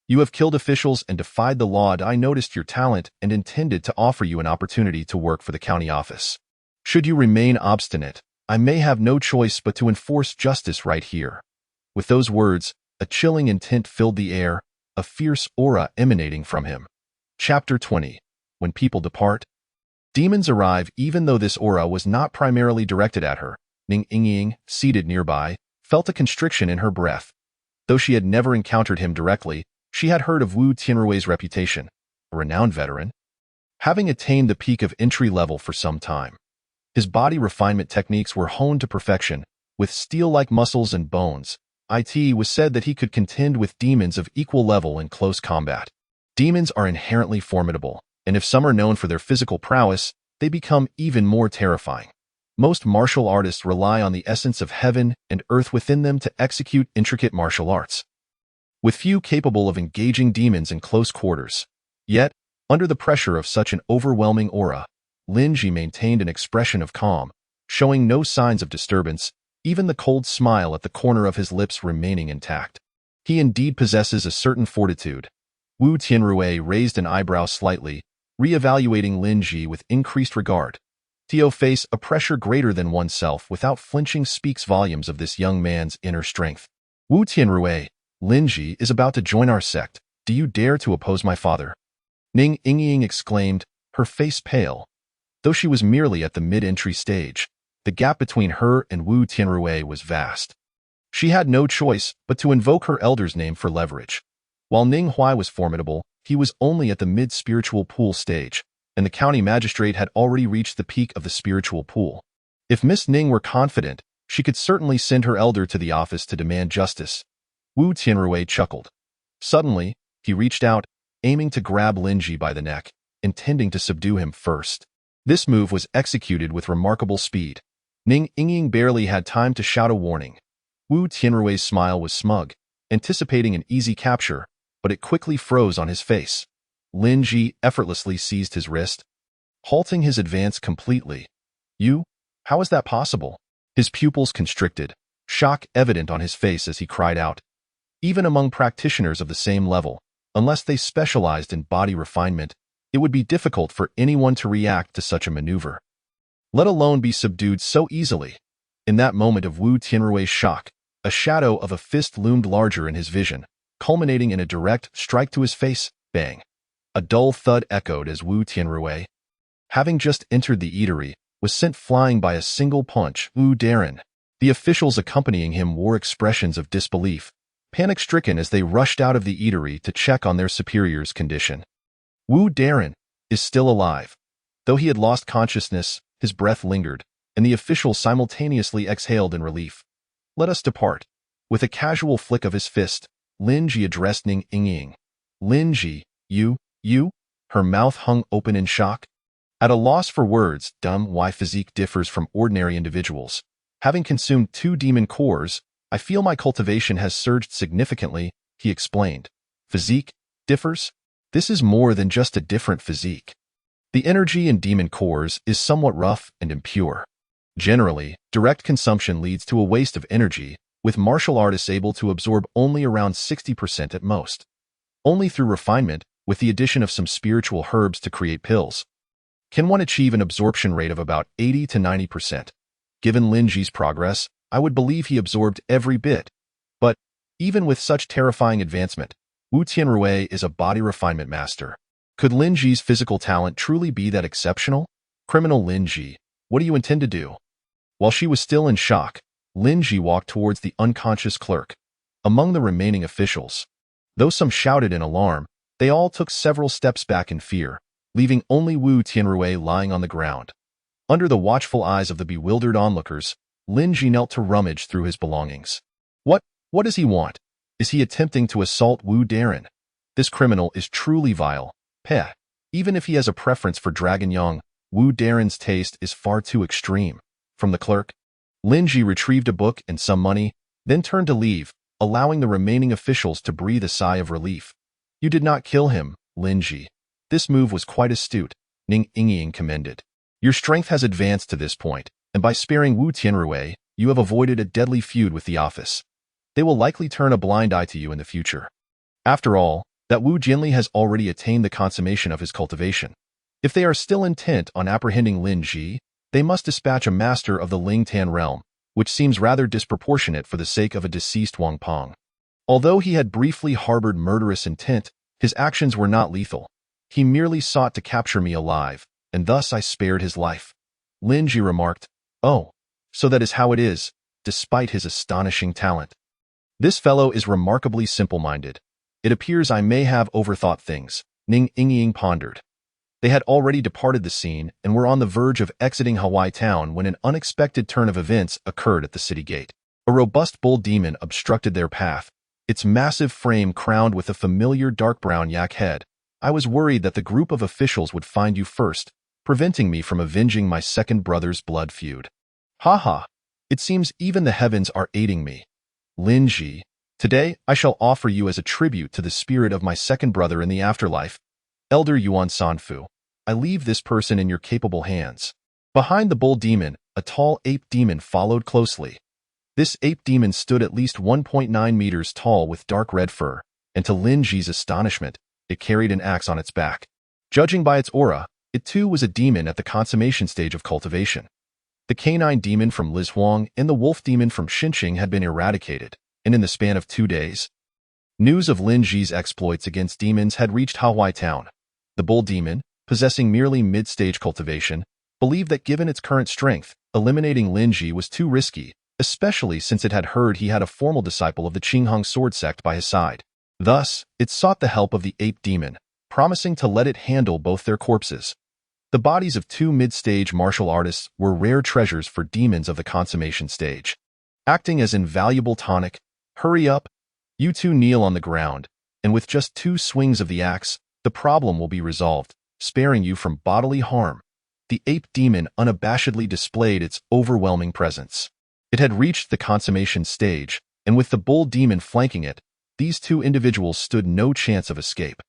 You have killed officials and defied the law. I noticed your talent and intended to offer you an opportunity to work for the county office. Should you remain obstinate, I may have no choice but to enforce justice right here. With those words, a chilling intent filled the air, a fierce aura emanating from him. Chapter 20. When people depart. Demons arrive. Even though this aura was not primarily directed at her, Ning Yingying, seated nearby, felt a constriction in her breath. Though she had never encountered him directly, she had heard of Wu Tianrui's reputation, a renowned veteran, having attained the peak of entry level for some time. His body refinement techniques were honed to perfection, with steel-like muscles and bones. It was said that he could contend with demons of equal level in close combat. Demons are inherently formidable, and if some are known for their physical prowess, they become even more terrifying. Most martial artists rely on the essence of heaven and earth within them to execute intricate martial arts, with few capable of engaging demons in close quarters. Yet, under the pressure of such an overwhelming aura, Lin Ji maintained an expression of calm, showing no signs of disturbance, even the cold smile at the corner of his lips remaining intact. He indeed possesses a certain fortitude. Wu Tianrui raised an eyebrow slightly, re-evaluating Lin Ji with increased regard. To face a pressure greater than oneself without flinching speaks volumes of this young man's inner strength. Wu Tianrui, Lin Ji is about to join our sect. Do you dare to oppose my father? Ning Yingying exclaimed, her face pale. Though she was merely at the mid-entry stage, the gap between her and Wu Tianrui was vast. She had no choice but to invoke her elder's name for leverage. While Ning Huai was formidable, he was only at the mid-spiritual pool stage, and the county magistrate had already reached the peak of the spiritual pool. If Miss Ning were confident, she could certainly send her elder to the office to demand justice. Wu Tianrui chuckled. Suddenly, he reached out, aiming to grab Linji by the neck, intending to subdue him first. This move was executed with remarkable speed. Ning Yingying barely had time to shout a warning. Wu Tianrui's smile was smug, anticipating an easy capture, but it quickly froze on his face. Lin Ji effortlessly seized his wrist, halting his advance completely. You? How is that possible? His pupils constricted, shock evident on his face as he cried out. Even among practitioners of the same level, unless they specialized in body refinement, it would be difficult for anyone to react to such a maneuver, let alone be subdued so easily. In that moment of Wu Tianrui's shock, a shadow of a fist loomed larger in his vision, culminating in a direct strike to his face. Bang! A dull thud echoed as Wu Tianrui, having just entered the eatery, was sent flying by a single punch. Wu Darren. The officials accompanying him wore expressions of disbelief, panic-stricken as they rushed out of the eatery to check on their superior's condition. Wu Darren is still alive. Though he had lost consciousness, his breath lingered, and the official simultaneously exhaled in relief. Let us depart. With a casual flick of his fist, Lin Ji addressed Ning Yingying. Lin Ji, you? Her mouth hung open in shock. At a loss for words, why physique differs from ordinary individuals. Having consumed 2 demon cores, I feel my cultivation has surged significantly, he explained. Physique differs? This is more than just a different physique. The energy in demon cores is somewhat rough and impure. Generally, direct consumption leads to a waste of energy, with martial artists able to absorb only around 60% at most. Only through refinement, with the addition of some spiritual herbs to create pills, can one achieve an absorption rate of about 80 to 90%. Given Lin Ji's progress, I would believe he absorbed every bit. But, even with such terrifying advancement, Wu Tianrui is a body refinement master. Could Lin Ji's physical talent truly be that exceptional? Criminal Lin Ji, what do you intend to do? While she was still in shock, Lin Ji walked towards the unconscious clerk. Among the remaining officials, though some shouted in alarm, they all took several steps back in fear, leaving only Wu Tianrui lying on the ground. Under the watchful eyes of the bewildered onlookers, Lin Ji knelt to rummage through his belongings. What does he want? Is he attempting to assault Wu Darren? This criminal is truly vile. Peh. Even if he has a preference for Dragon Yang, Wu Darren's taste is far too extreme. From the clerk, Lin Ji retrieved a book and some money, then turned to leave, allowing the remaining officials to breathe a sigh of relief. You did not kill him, Lin Ji. This move was quite astute, Ning Yingying commended. Your strength has advanced to this point, and by sparing Wu Tianrui, you have avoided a deadly feud with the office. They will likely turn a blind eye to you in the future. After all, that Wu Jianli has already attained the consummation of his cultivation. If they are still intent on apprehending Lin Ji, they must dispatch a master of the Ling Tan realm, which seems rather disproportionate for the sake of a deceased Wang Peng. Although he had briefly harbored murderous intent, his actions were not lethal. He merely sought to capture me alive, and thus I spared his life. Lin Ji remarked, Oh, so that is how it is, despite his astonishing talent. This fellow is remarkably simple-minded. It appears I may have overthought things, Ning Yingying pondered. They had already departed the scene and were on the verge of exiting Hawaii town when an unexpected turn of events occurred at the city gate. A robust bull demon obstructed their path, its massive frame crowned with a familiar dark brown yak head. I was worried that the group of officials would find you first, preventing me from avenging my second brother's blood feud. Ha! It seems even the heavens are aiding me. Lin Ji, today I shall offer you as a tribute to the spirit of my second brother in the afterlife. Elder Yuan Sanfu, I leave this person in your capable hands. Behind the bull demon, a tall ape demon followed closely. This ape demon stood at least 1.9 meters tall with dark red fur, and to Lin Ji's astonishment, it carried an axe on its back. Judging by its aura, it too was a demon at the consummation stage of cultivation. The canine demon from Liz Huang and the wolf demon from Xinqing had been eradicated, and in the span of 2 days, news of Lin Ji's exploits against demons had reached Hawaii town. The bull demon, possessing merely mid-stage cultivation, believed that given its current strength, eliminating Lin Ji was too risky, especially since it had heard he had a formal disciple of the Qinghong sword sect by his side. Thus, it sought the help of the ape demon, promising to let it handle both their corpses. The bodies of two mid-stage martial artists were rare treasures for demons of the consummation stage. Acting as invaluable tonic, hurry up, you two kneel on the ground, and with just 2 swings of the axe, the problem will be resolved, sparing you from bodily harm. The ape demon unabashedly displayed its overwhelming presence. It had reached the consummation stage, and with the bull demon flanking it, these 2 individuals stood no chance of escape.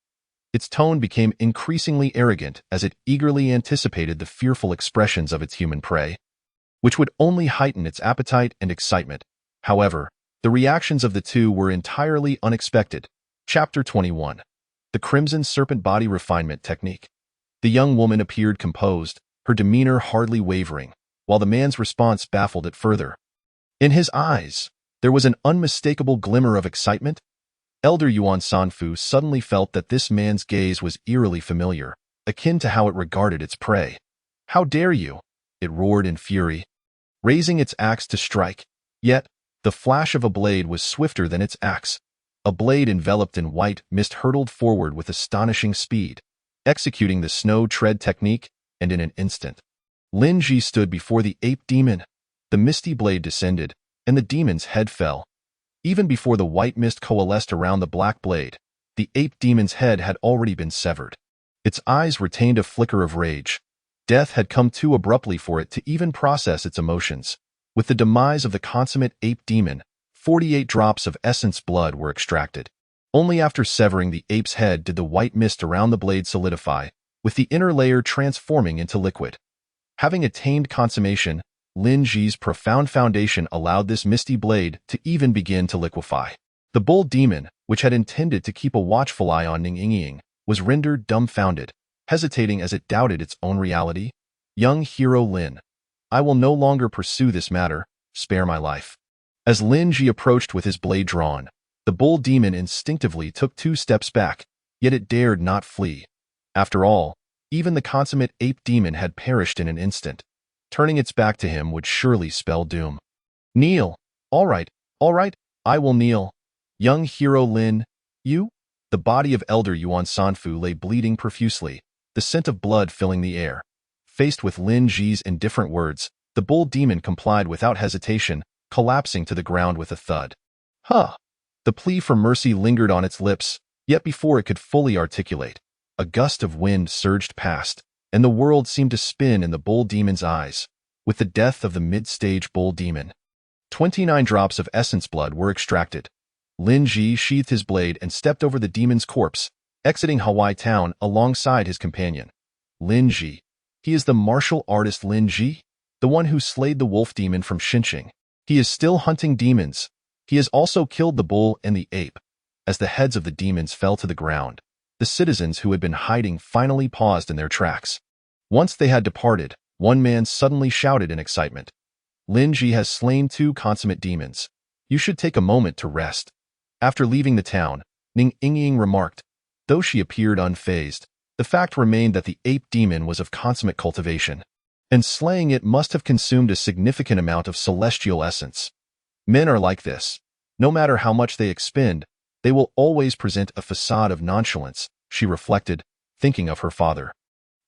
Its tone became increasingly arrogant as it eagerly anticipated the fearful expressions of its human prey, which would only heighten its appetite and excitement. However, the reactions of the 2 were entirely unexpected. Chapter 21. The Crimson Serpent Body Refinement Technique. The young woman appeared composed, her demeanor hardly wavering, while the man's response baffled it further. In his eyes, there was an unmistakable glimmer of excitement. Elder Yuan Sanfu suddenly felt that this man's gaze was eerily familiar, akin to how it regarded its prey. "How dare you?" it roared in fury, raising its axe to strike. Yet, the flash of a blade was swifter than its axe. A blade enveloped in white mist hurtled forward with astonishing speed, executing the snow tread technique, and in an instant, Lin Ji stood before the ape demon. The misty blade descended, and the demon's head fell. Even before the white mist coalesced around the black blade, the ape demon's head had already been severed. Its eyes retained a flicker of rage. Death had come too abruptly for it to even process its emotions. With the demise of the consummate ape demon, 48 drops of essence blood were extracted. Only after severing the ape's head did the white mist around the blade solidify, with the inner layer transforming into liquid. Having attained consummation, Lin Ji's profound foundation allowed this misty blade to even begin to liquefy. The bull demon, which had intended to keep a watchful eye on Ning Yingying, was rendered dumbfounded, hesitating as it doubted its own reality. "Young hero Lin, I will no longer pursue this matter, spare my life." As Lin Ji approached with his blade drawn, the bull demon instinctively took 2 steps back, yet it dared not flee. After all, even the consummate ape demon had perished in an instant. Turning its back to him would surely spell doom. "Kneel. All right, I will kneel. Young hero Lin, you?" The body of Elder Yuan Sanfu lay bleeding profusely, the scent of blood filling the air. Faced with Lin Ji's indifferent words, the bull demon complied without hesitation, collapsing to the ground with a thud. "Huh!" The plea for mercy lingered on its lips, yet before it could fully articulate, a gust of wind surged past, and the world seemed to spin in the bull demon's eyes. With the death of the mid-stage bull demon, 29 drops of essence blood were extracted. Lin Ji sheathed his blade and stepped over the demon's corpse, exiting Hawaii Town alongside his companion. Lin Ji. He is the martial artist Lin Ji, the one who slayed the wolf demon from Xinqing. He is still hunting demons. He has also killed the bull and the ape. As the heads of the demons fell to the ground, the citizens who had been hiding finally paused in their tracks. Once they had departed, one man suddenly shouted in excitement. "Lin Ji has slain 2 consummate demons. You should take a moment to rest." After leaving the town, Ning Yingying remarked. Though she appeared unfazed, the fact remained that the ape demon was of consummate cultivation, and slaying it must have consumed a significant amount of celestial essence. Men are like this. No matter how much they expend, they will always present a facade of nonchalance, she reflected, thinking of her father.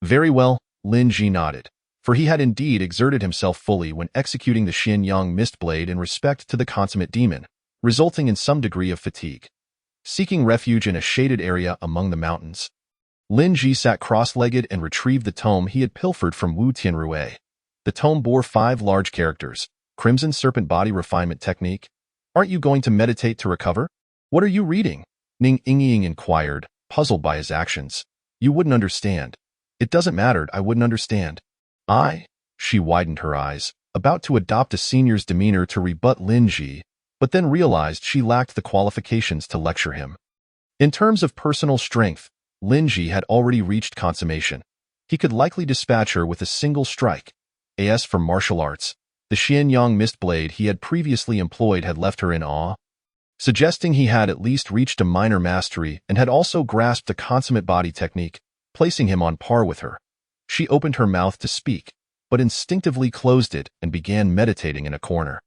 Very well, Lin Ji nodded, for he had indeed exerted himself fully when executing the Xianyang mist blade in respect to the consummate demon, resulting in some degree of fatigue. Seeking refuge in a shaded area among the mountains, Lin Ji sat cross-legged and retrieved the tome he had pilfered from Wu Tianrui. The tome bore 5 large characters. Crimson Serpent Body Refinement Technique. Aren't you going to meditate to recover? What are you reading? Ning Yingying inquired, puzzled by his actions. You wouldn't understand. It doesn't matter, I wouldn't understand. She widened her eyes, about to adopt a senior's demeanor to rebut Lin Ji, but then realized she lacked the qualifications to lecture him. In terms of personal strength, Lin Ji had already reached consummation. He could likely dispatch her with a single strike. As for martial arts, the Xianyang mist blade he had previously employed had left her in awe, suggesting he had at least reached a minor mastery and had also grasped a consummate body technique, placing him on par with her. She opened her mouth to speak, but instinctively closed it and began meditating in a corner.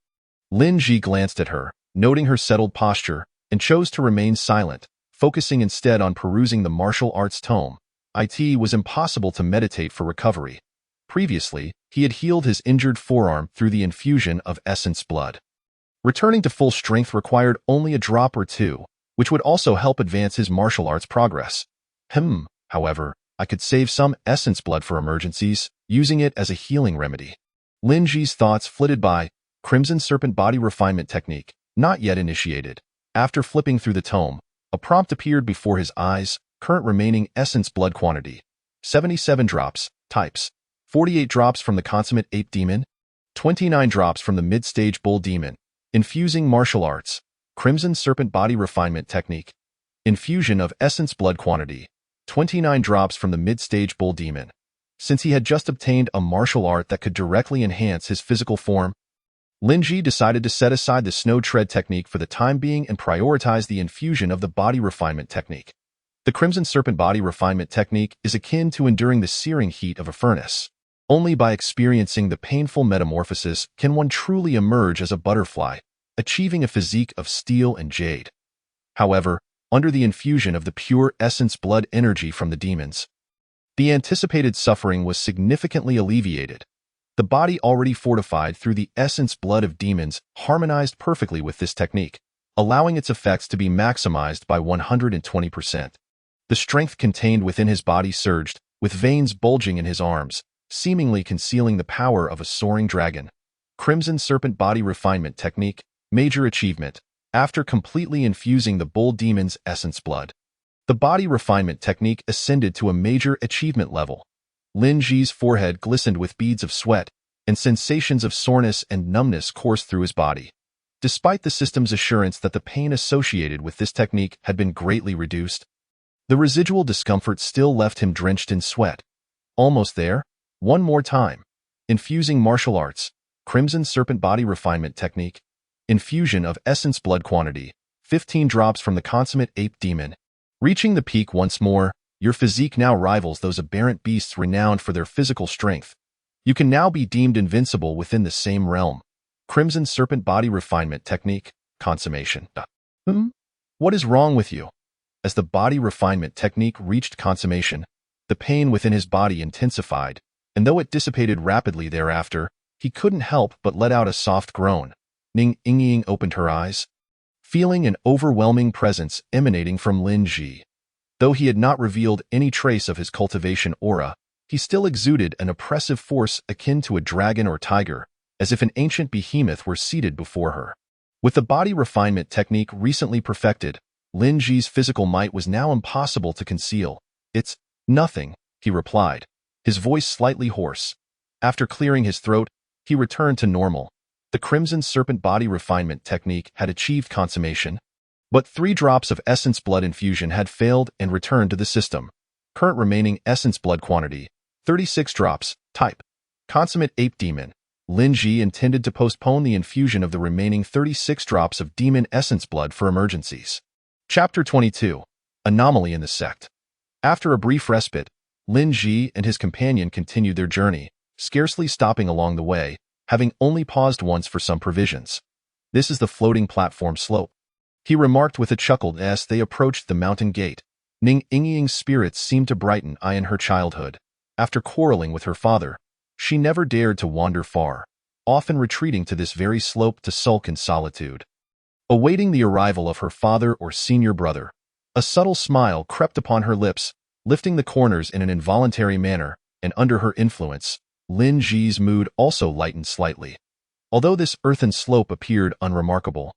Lin Ji glanced at her, noting her settled posture, and chose to remain silent, focusing instead on perusing the martial arts tome. It was impossible to meditate for recovery. Previously, he had healed his injured forearm through the infusion of essence blood. Returning to full strength required only a drop or two, which would also help advance his martial arts progress. However, I could save some essence blood for emergencies, using it as a healing remedy. Lin Ji's thoughts flitted by. Crimson Serpent Body Refinement Technique, not yet initiated. After flipping through the tome, a prompt appeared before his eyes. Current remaining essence blood quantity: 77 drops. Types: 48 drops from the consummate ape demon, 29 drops from the mid-stage bull demon. Infusing martial arts. Crimson Serpent Body Refinement Technique. Infusion of essence blood quantity: 29 drops from the mid-stage bull demon. Since he had just obtained a martial art that could directly enhance his physical form, Lin Ji decided to set aside the snow tread technique for the time being and prioritize the infusion of the body refinement technique. The Crimson Serpent Body Refinement Technique is akin to enduring the searing heat of a furnace. Only by experiencing the painful metamorphosis can one truly emerge as a butterfly, achieving a physique of steel and jade. However, under the infusion of the pure essence blood energy from the demons, the anticipated suffering was significantly alleviated. The body already fortified through the essence blood of demons harmonized perfectly with this technique, allowing its effects to be maximized by 120%. The strength contained within his body surged, with veins bulging in his arms, seemingly concealing the power of a soaring dragon. Crimson Serpent Body Refinement Technique, Major Achievement. After completely infusing the bull demon's essence blood, the body refinement technique ascended to a major achievement level. Lin Ji's forehead glistened with beads of sweat, and sensations of soreness and numbness coursed through his body. Despite the system's assurance that the pain associated with this technique had been greatly reduced, the residual discomfort still left him drenched in sweat. Almost there. One more time. Infusing martial arts. Crimson Serpent Body Refinement Technique. Infusion of essence blood quantity: 15 drops from the consummate ape demon. Reaching the peak once more, your physique now rivals those aberrant beasts renowned for their physical strength. You can now be deemed invincible within the same realm. Crimson Serpent Body Refinement Technique. Consummation. What is wrong with you? As the body refinement technique reached consummation, the pain within his body intensified, and though it dissipated rapidly thereafter, he couldn't help but let out a soft groan. Ning Ying opened her eyes, feeling an overwhelming presence emanating from Lin Ji. Though he had not revealed any trace of his cultivation aura, he still exuded an oppressive force akin to a dragon or tiger, as if an ancient behemoth were seated before her. With the body refinement technique recently perfected, Lin Ji's physical might was now impossible to conceal. "It's nothing," he replied, his voice slightly hoarse. After clearing his throat, he returned to normal. The Crimson Serpent Body Refinement Technique had achieved consummation, but 3 drops of essence blood infusion had failed and returned to the system. Current remaining essence blood quantity: 36 drops. Type: Consummate Ape Demon. Lin Ji intended to postpone the infusion of the remaining 36 drops of demon essence blood for emergencies. Chapter 22. Anomaly in the Sect. After a brief respite, Lin Ji and his companion continued their journey, scarcely stopping along the way, having only paused once for some provisions. "This is the floating platform slope," he remarked with a chuckle as they approached the mountain gate. Ning Ying's spirits seemed to brighten in her childhood. After quarreling with her father, she never dared to wander far, often retreating to this very slope to sulk in solitude, awaiting the arrival of her father or senior brother. A subtle smile crept upon her lips, lifting the corners in an involuntary manner, and under her influence, Lin Ji's mood also lightened slightly. Although this earthen slope appeared unremarkable,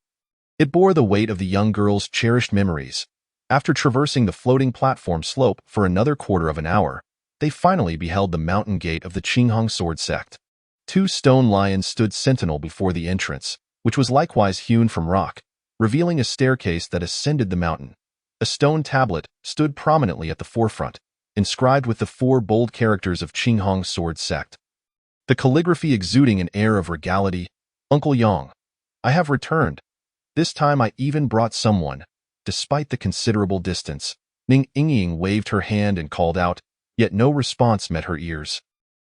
it bore the weight of the young girl's cherished memories. After traversing the floating platform slope for another quarter of an hour, they finally beheld the mountain gate of the Qinghong Sword Sect. 2 stone lions stood sentinel before the entrance, which was likewise hewn from rock, revealing a staircase that ascended the mountain. A stone tablet stood prominently at the forefront, inscribed with the 4 bold characters of Qinghong Sword Sect. The calligraphy exuding an air of regality. "Uncle Yang, I have returned. This time I even brought someone." Despite the considerable distance, Ning Ying waved her hand and called out, yet no response met her ears.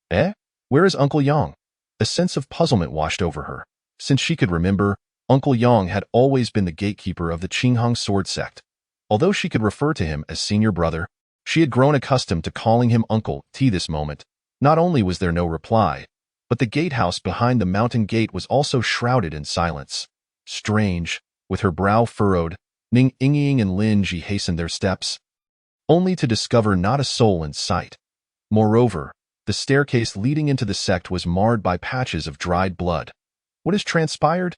Where is Uncle Yang? A sense of puzzlement washed over her. Since she could remember, Uncle Yang had always been the gatekeeper of the Qinghong Sword Sect. Although she could refer to him as senior brother, she had grown accustomed to calling him Uncle T. This moment, not only was there no reply, but the gatehouse behind the mountain gate was also shrouded in silence. Strange, with her brow furrowed, Ning Yingying and Lin Ji hastened their steps, only to discover not a soul in sight. Moreover, the staircase leading into the sect was marred by patches of dried blood. What has transpired?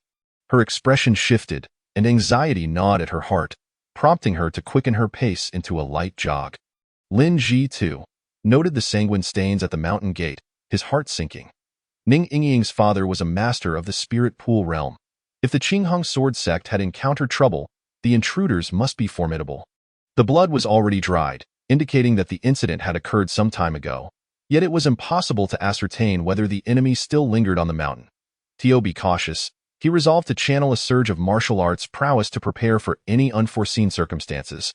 Her expression shifted, and anxiety gnawed at her heart, prompting her to quicken her pace into a light jog. Lin Ji, too, noted the sanguine stains at the mountain gate, his heart sinking. Ning Yingying's father was a master of the spirit pool realm. If the Qinghong sword sect had encountered trouble, the intruders must be formidable. The blood was already dried, indicating that the incident had occurred some time ago. Yet it was impossible to ascertain whether the enemy still lingered on the mountain. To be cautious, he resolved to channel a surge of martial arts prowess to prepare for any unforeseen circumstances.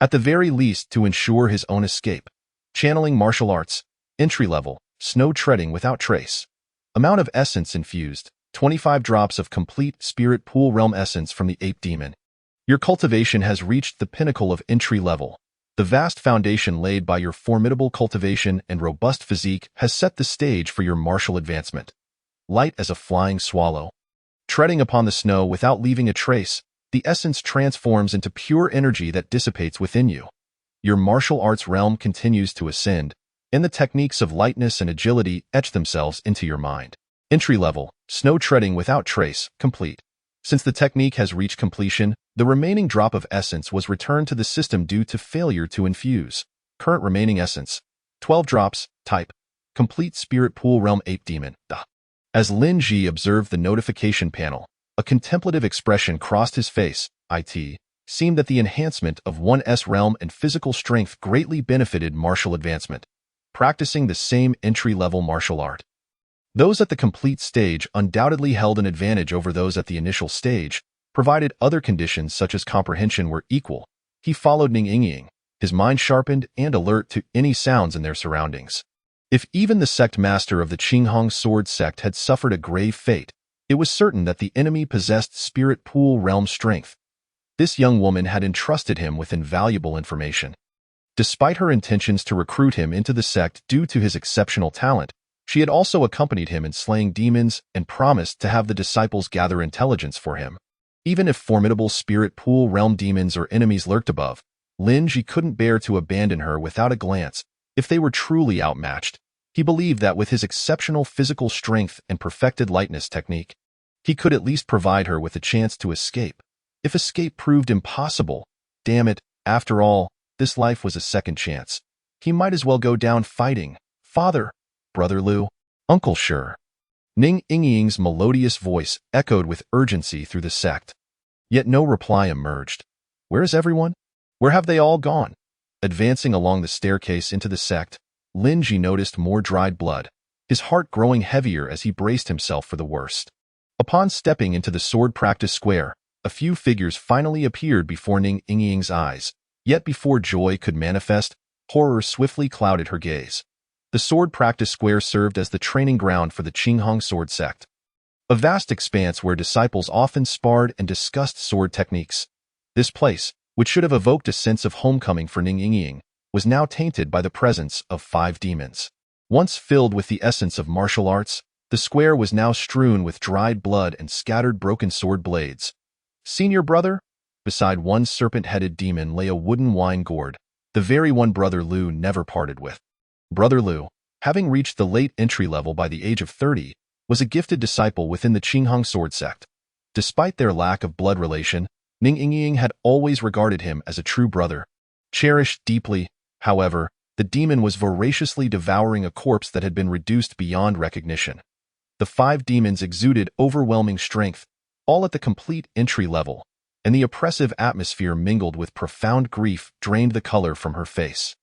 At the very least, to ensure his own escape. Channeling martial arts, entry level, snow treading without trace. Amount of essence infused, 25 drops of complete spirit pool realm essence from the ape demon. Your cultivation has reached the pinnacle of entry level. The vast foundation laid by your formidable cultivation and robust physique has set the stage for your martial advancement. Light as a flying swallow. Treading upon the snow without leaving a trace, the essence transforms into pure energy that dissipates within you. Your martial arts realm continues to ascend, and the techniques of lightness and agility etch themselves into your mind. Entry level, snow treading without trace, complete. Since the technique has reached completion, the remaining drop of essence was returned to the system due to failure to infuse. Current remaining essence, 12 drops, type, complete spirit pool realm ape demon. As Lin Ji observed the notification panel, a contemplative expression crossed his face. It seemed that the enhancement of one's realm and physical strength greatly benefited martial advancement. Practicing the same entry-level martial art. Those at the complete stage undoubtedly held an advantage over those at the initial stage, provided other conditions such as comprehension were equal. He followed Ning Yingying, his mind sharpened and alert to any sounds in their surroundings. If even the sect master of the Qinghong sword sect had suffered a grave fate, it was certain that the enemy possessed spirit pool realm strength. This young woman had entrusted him with invaluable information. Despite her intentions to recruit him into the sect due to his exceptional talent, she had also accompanied him in slaying demons and promised to have the disciples gather intelligence for him. Even if formidable spirit pool realm demons or enemies lurked above, Lin Ji couldn't bear to abandon her without a glance. If they were truly outmatched, he believed that with his exceptional physical strength and perfected lightness technique, he could at least provide her with a chance to escape. If escape proved impossible, damn it, after all, this life was a second chance. He might as well go down fighting. Father, Brother Lu, Uncle Sure. Ning Yingying's melodious voice echoed with urgency through the sect. Yet no reply emerged. Where is everyone? Where have they all gone? Advancing along the staircase into the sect, Lin Ji noticed more dried blood, his heart growing heavier as he braced himself for the worst. Upon stepping into the sword practice square, a few figures finally appeared before Ning Yingying's eyes. Yet before joy could manifest, horror swiftly clouded her gaze. The sword practice square served as the training ground for the Qinghong sword sect. A vast expanse where disciples often sparred and discussed sword techniques. This place, which should have evoked a sense of homecoming for Ning Yingying, was now tainted by the presence of 5 demons. Once filled with the essence of martial arts, the square was now strewn with dried blood and scattered broken sword blades. Senior brother? Beside one serpent-headed demon lay a wooden wine gourd, the very one Brother Lu never parted with. Brother Lu, having reached the late entry level by the age of 30, was a gifted disciple within the Qinghong sword sect. Despite their lack of blood relation, Ning Yingying had always regarded him as a true brother. Cherished deeply, however, the demon was voraciously devouring a corpse that had been reduced beyond recognition. The 5 demons exuded overwhelming strength, all at the complete entry level, and the oppressive atmosphere mingled with profound grief drained the color from her face.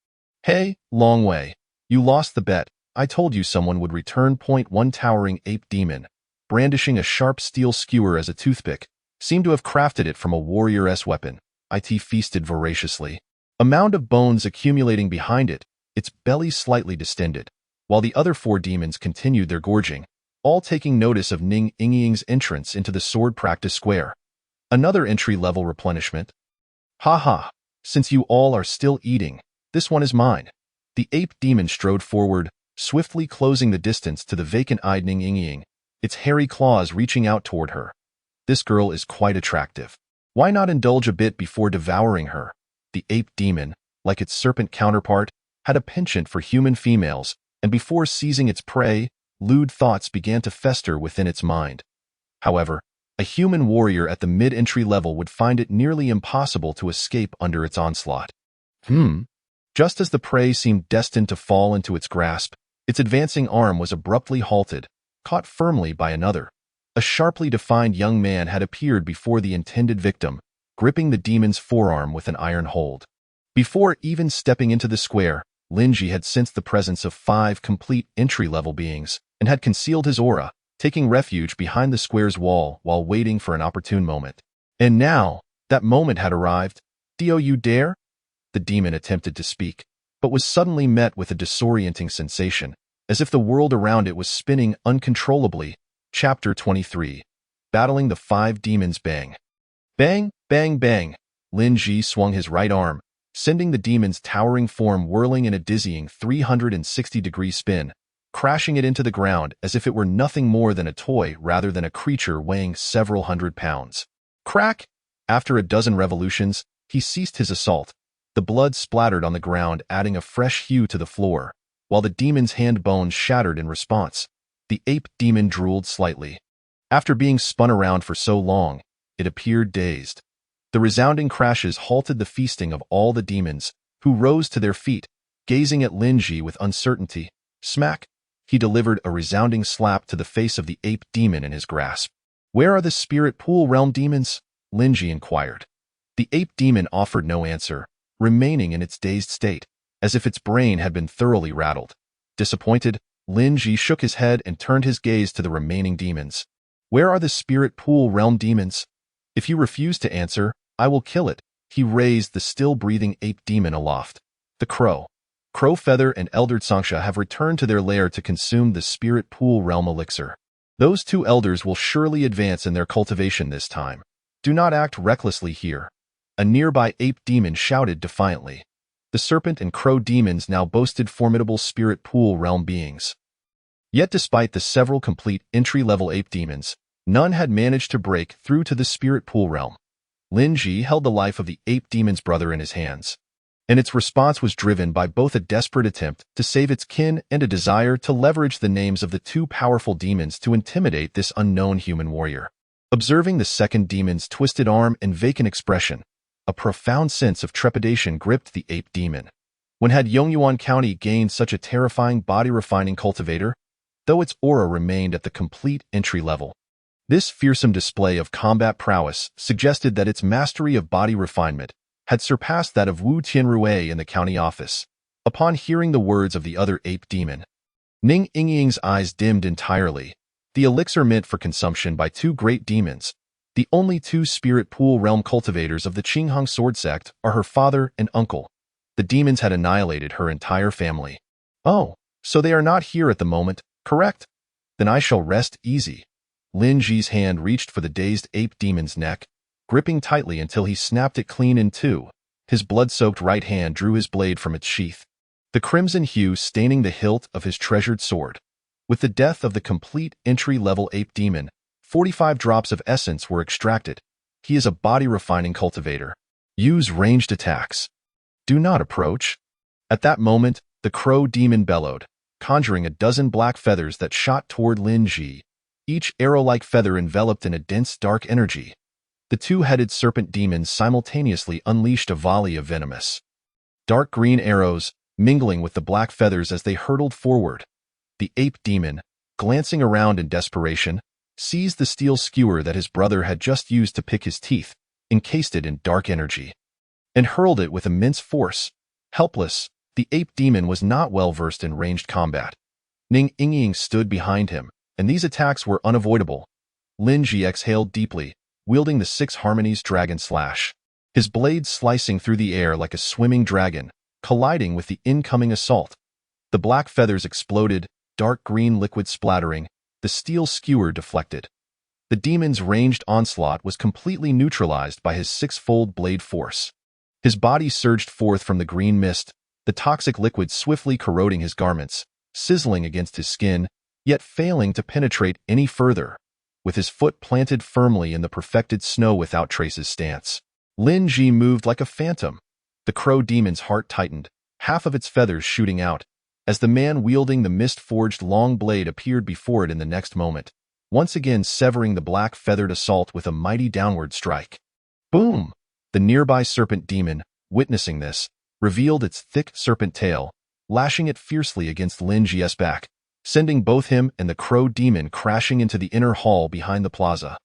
Hey, Long Wei, you lost the bet. I told you someone would return. One towering ape demon, brandishing a sharp steel skewer as a toothpick, seemed to have crafted it from a warrior's weapon. It feasted voraciously, a mound of bones accumulating behind it, its belly slightly distended, while the other 4 demons continued their gorging, all taking notice of Ning Yingying's entrance into the sword practice square. Another entry-level replenishment. Ha ha, Since you all are still eating, this one is mine. The ape demon strode forward, swiftly closing the distance to the vacant-eyed Ning Yingying, its hairy claws reaching out toward her. This girl is quite attractive. Why not indulge a bit before devouring her? The ape demon, like its serpent counterpart, had a penchant for human females, and before seizing its prey, lewd thoughts began to fester within its mind. However, a human warrior at the mid-entry level would find it nearly impossible to escape under its onslaught. Just as the prey seemed destined to fall into its grasp, its advancing arm was abruptly halted, caught firmly by another. A sharply defined young man had appeared before the intended victim, gripping the demon's forearm with an iron hold. Before even stepping into the square, Linji had sensed the presence of 5 complete entry-level beings and had concealed his aura, taking refuge behind the square's wall while waiting for an opportune moment. And now, that moment had arrived. "Do you dare?" The demon attempted to speak, but was suddenly met with a disorienting sensation, as if the world around it was spinning uncontrollably. Chapter 23. Battling the 5 Demons. Bang! Bang, bang, bang! Lin Ji swung his right arm, sending the demon's towering form whirling in a dizzying 360-degree spin, crashing it into the ground as if it were nothing more than a toy rather than a creature weighing several hundred pounds. Crack! After a dozen revolutions, he ceased his assault. The blood splattered on the ground, adding a fresh hue to the floor, while the demon's hand bones shattered in response. The ape demon drooled slightly. After being spun around for so long, it appeared dazed. The resounding crashes halted the feasting of all the demons, who rose to their feet, gazing at Lin Ji with uncertainty. Smack! He delivered a resounding slap to the face of the ape demon in his grasp. "Where are the spirit pool realm demons?" Lin Ji inquired. The ape demon offered no answer, remaining in its dazed state, as if its brain had been thoroughly rattled. Disappointed, Lin Ji shook his head and turned his gaze to the remaining demons. "Where are the spirit pool realm demons? If you refuse to answer, I will kill it." He raised the still-breathing ape demon aloft. The crow, Feather, and Elder Tsangsha have returned to their lair to consume the spirit pool realm elixir. Those 2 elders will surely advance in their cultivation this time. Do not act recklessly here. A nearby ape demon shouted defiantly. The serpent and crow demons now boasted formidable spirit pool realm beings. Yet despite the several complete entry-level ape demons, none had managed to break through to the spirit pool realm. Lin Ji held the life of the ape demon's brother in his hands, and its response was driven by both a desperate attempt to save its kin and a desire to leverage the names of the 2 powerful demons to intimidate this unknown human warrior. Observing the second demon's twisted arm and vacant expression, a profound sense of trepidation gripped the ape demon. When had Yongyuan County gained such a terrifying body-refining cultivator, though its aura remained at the complete entry level? This fearsome display of combat prowess suggested that its mastery of body refinement had surpassed that of Wu Tianrui in the county office. Upon hearing the words of the other ape demon, Ning Yingying's eyes dimmed entirely. The elixir meant for consumption by 2 great demons, the only 2 spirit pool realm cultivators of the Qinghang sword sect, are her father and uncle. The demons had annihilated her entire family. "Oh, so they are not here at the moment, correct? Then I shall rest easy." Lin Ji's hand reached for the dazed ape demon's neck, gripping tightly until he snapped it clean in 2. His blood-soaked right hand drew his blade from its sheath, the crimson hue staining the hilt of his treasured sword. With the death of the complete entry-level ape demon, 45 drops of essence were extracted. He is a body-refining cultivator. Use ranged attacks. Do not approach. At that moment, the crow demon bellowed, conjuring a dozen black feathers that shot toward Lin Ji, each arrow-like feather enveloped in a dense dark energy. The 2-headed serpent demons simultaneously unleashed a volley of venomous, dark green arrows, mingling with the black feathers as they hurtled forward. The ape demon, glancing around in desperation, seized the steel skewer that his brother had just used to pick his teeth, encased it in dark energy, and hurled it with immense force. Helpless, the ape demon was not well versed in ranged combat. Ning Yingying stood behind him, and these attacks were unavoidable. Lin Ji exhaled deeply, wielding the 6 Harmonies Dragon Slash, his blade slicing through the air like a swimming dragon, colliding with the incoming assault. The black feathers exploded, dark green liquid splattering, the steel skewer deflected. The demon's ranged onslaught was completely neutralized by his 6-fold blade force. His body surged forth from the green mist, the toxic liquid swiftly corroding his garments, sizzling against his skin, yet failing to penetrate any further. With his foot planted firmly in the perfected snow without traces stance, Lin Ji moved like a phantom. The crow demon's heart tightened, half of its feathers shooting out, as the man wielding the mist-forged long blade appeared before it in the next moment, once again severing the black feathered assault with a mighty downward strike. Boom! The nearby serpent demon, witnessing this, revealed its thick serpent tail, lashing it fiercely against Lin Ji's back, sending both him and the crow demon crashing into the inner hall behind the plaza.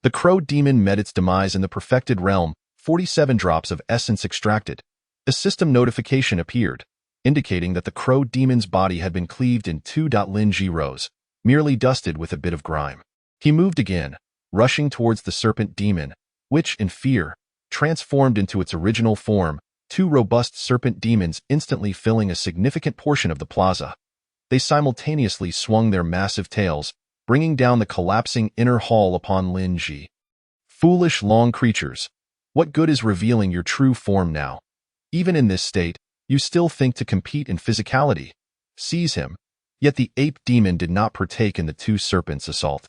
The crow demon met its demise in the perfected realm, 47 drops of essence extracted. A system notification appeared, indicating that the crow demon's body had been cleaved in 2. Lin Ji rose, merely dusted with a bit of grime. He moved again, rushing towards the serpent demon, which, in fear, transformed into its original form, 2 robust serpent demons instantly filling a significant portion of the plaza. They simultaneously swung their massive tails, bringing down the collapsing inner hall upon Lin Ji. Foolish long creatures, what good is revealing your true form now? Even in this state, you still think to compete in physicality. Seize him. Yet the ape demon did not partake in the 2 serpents' assault.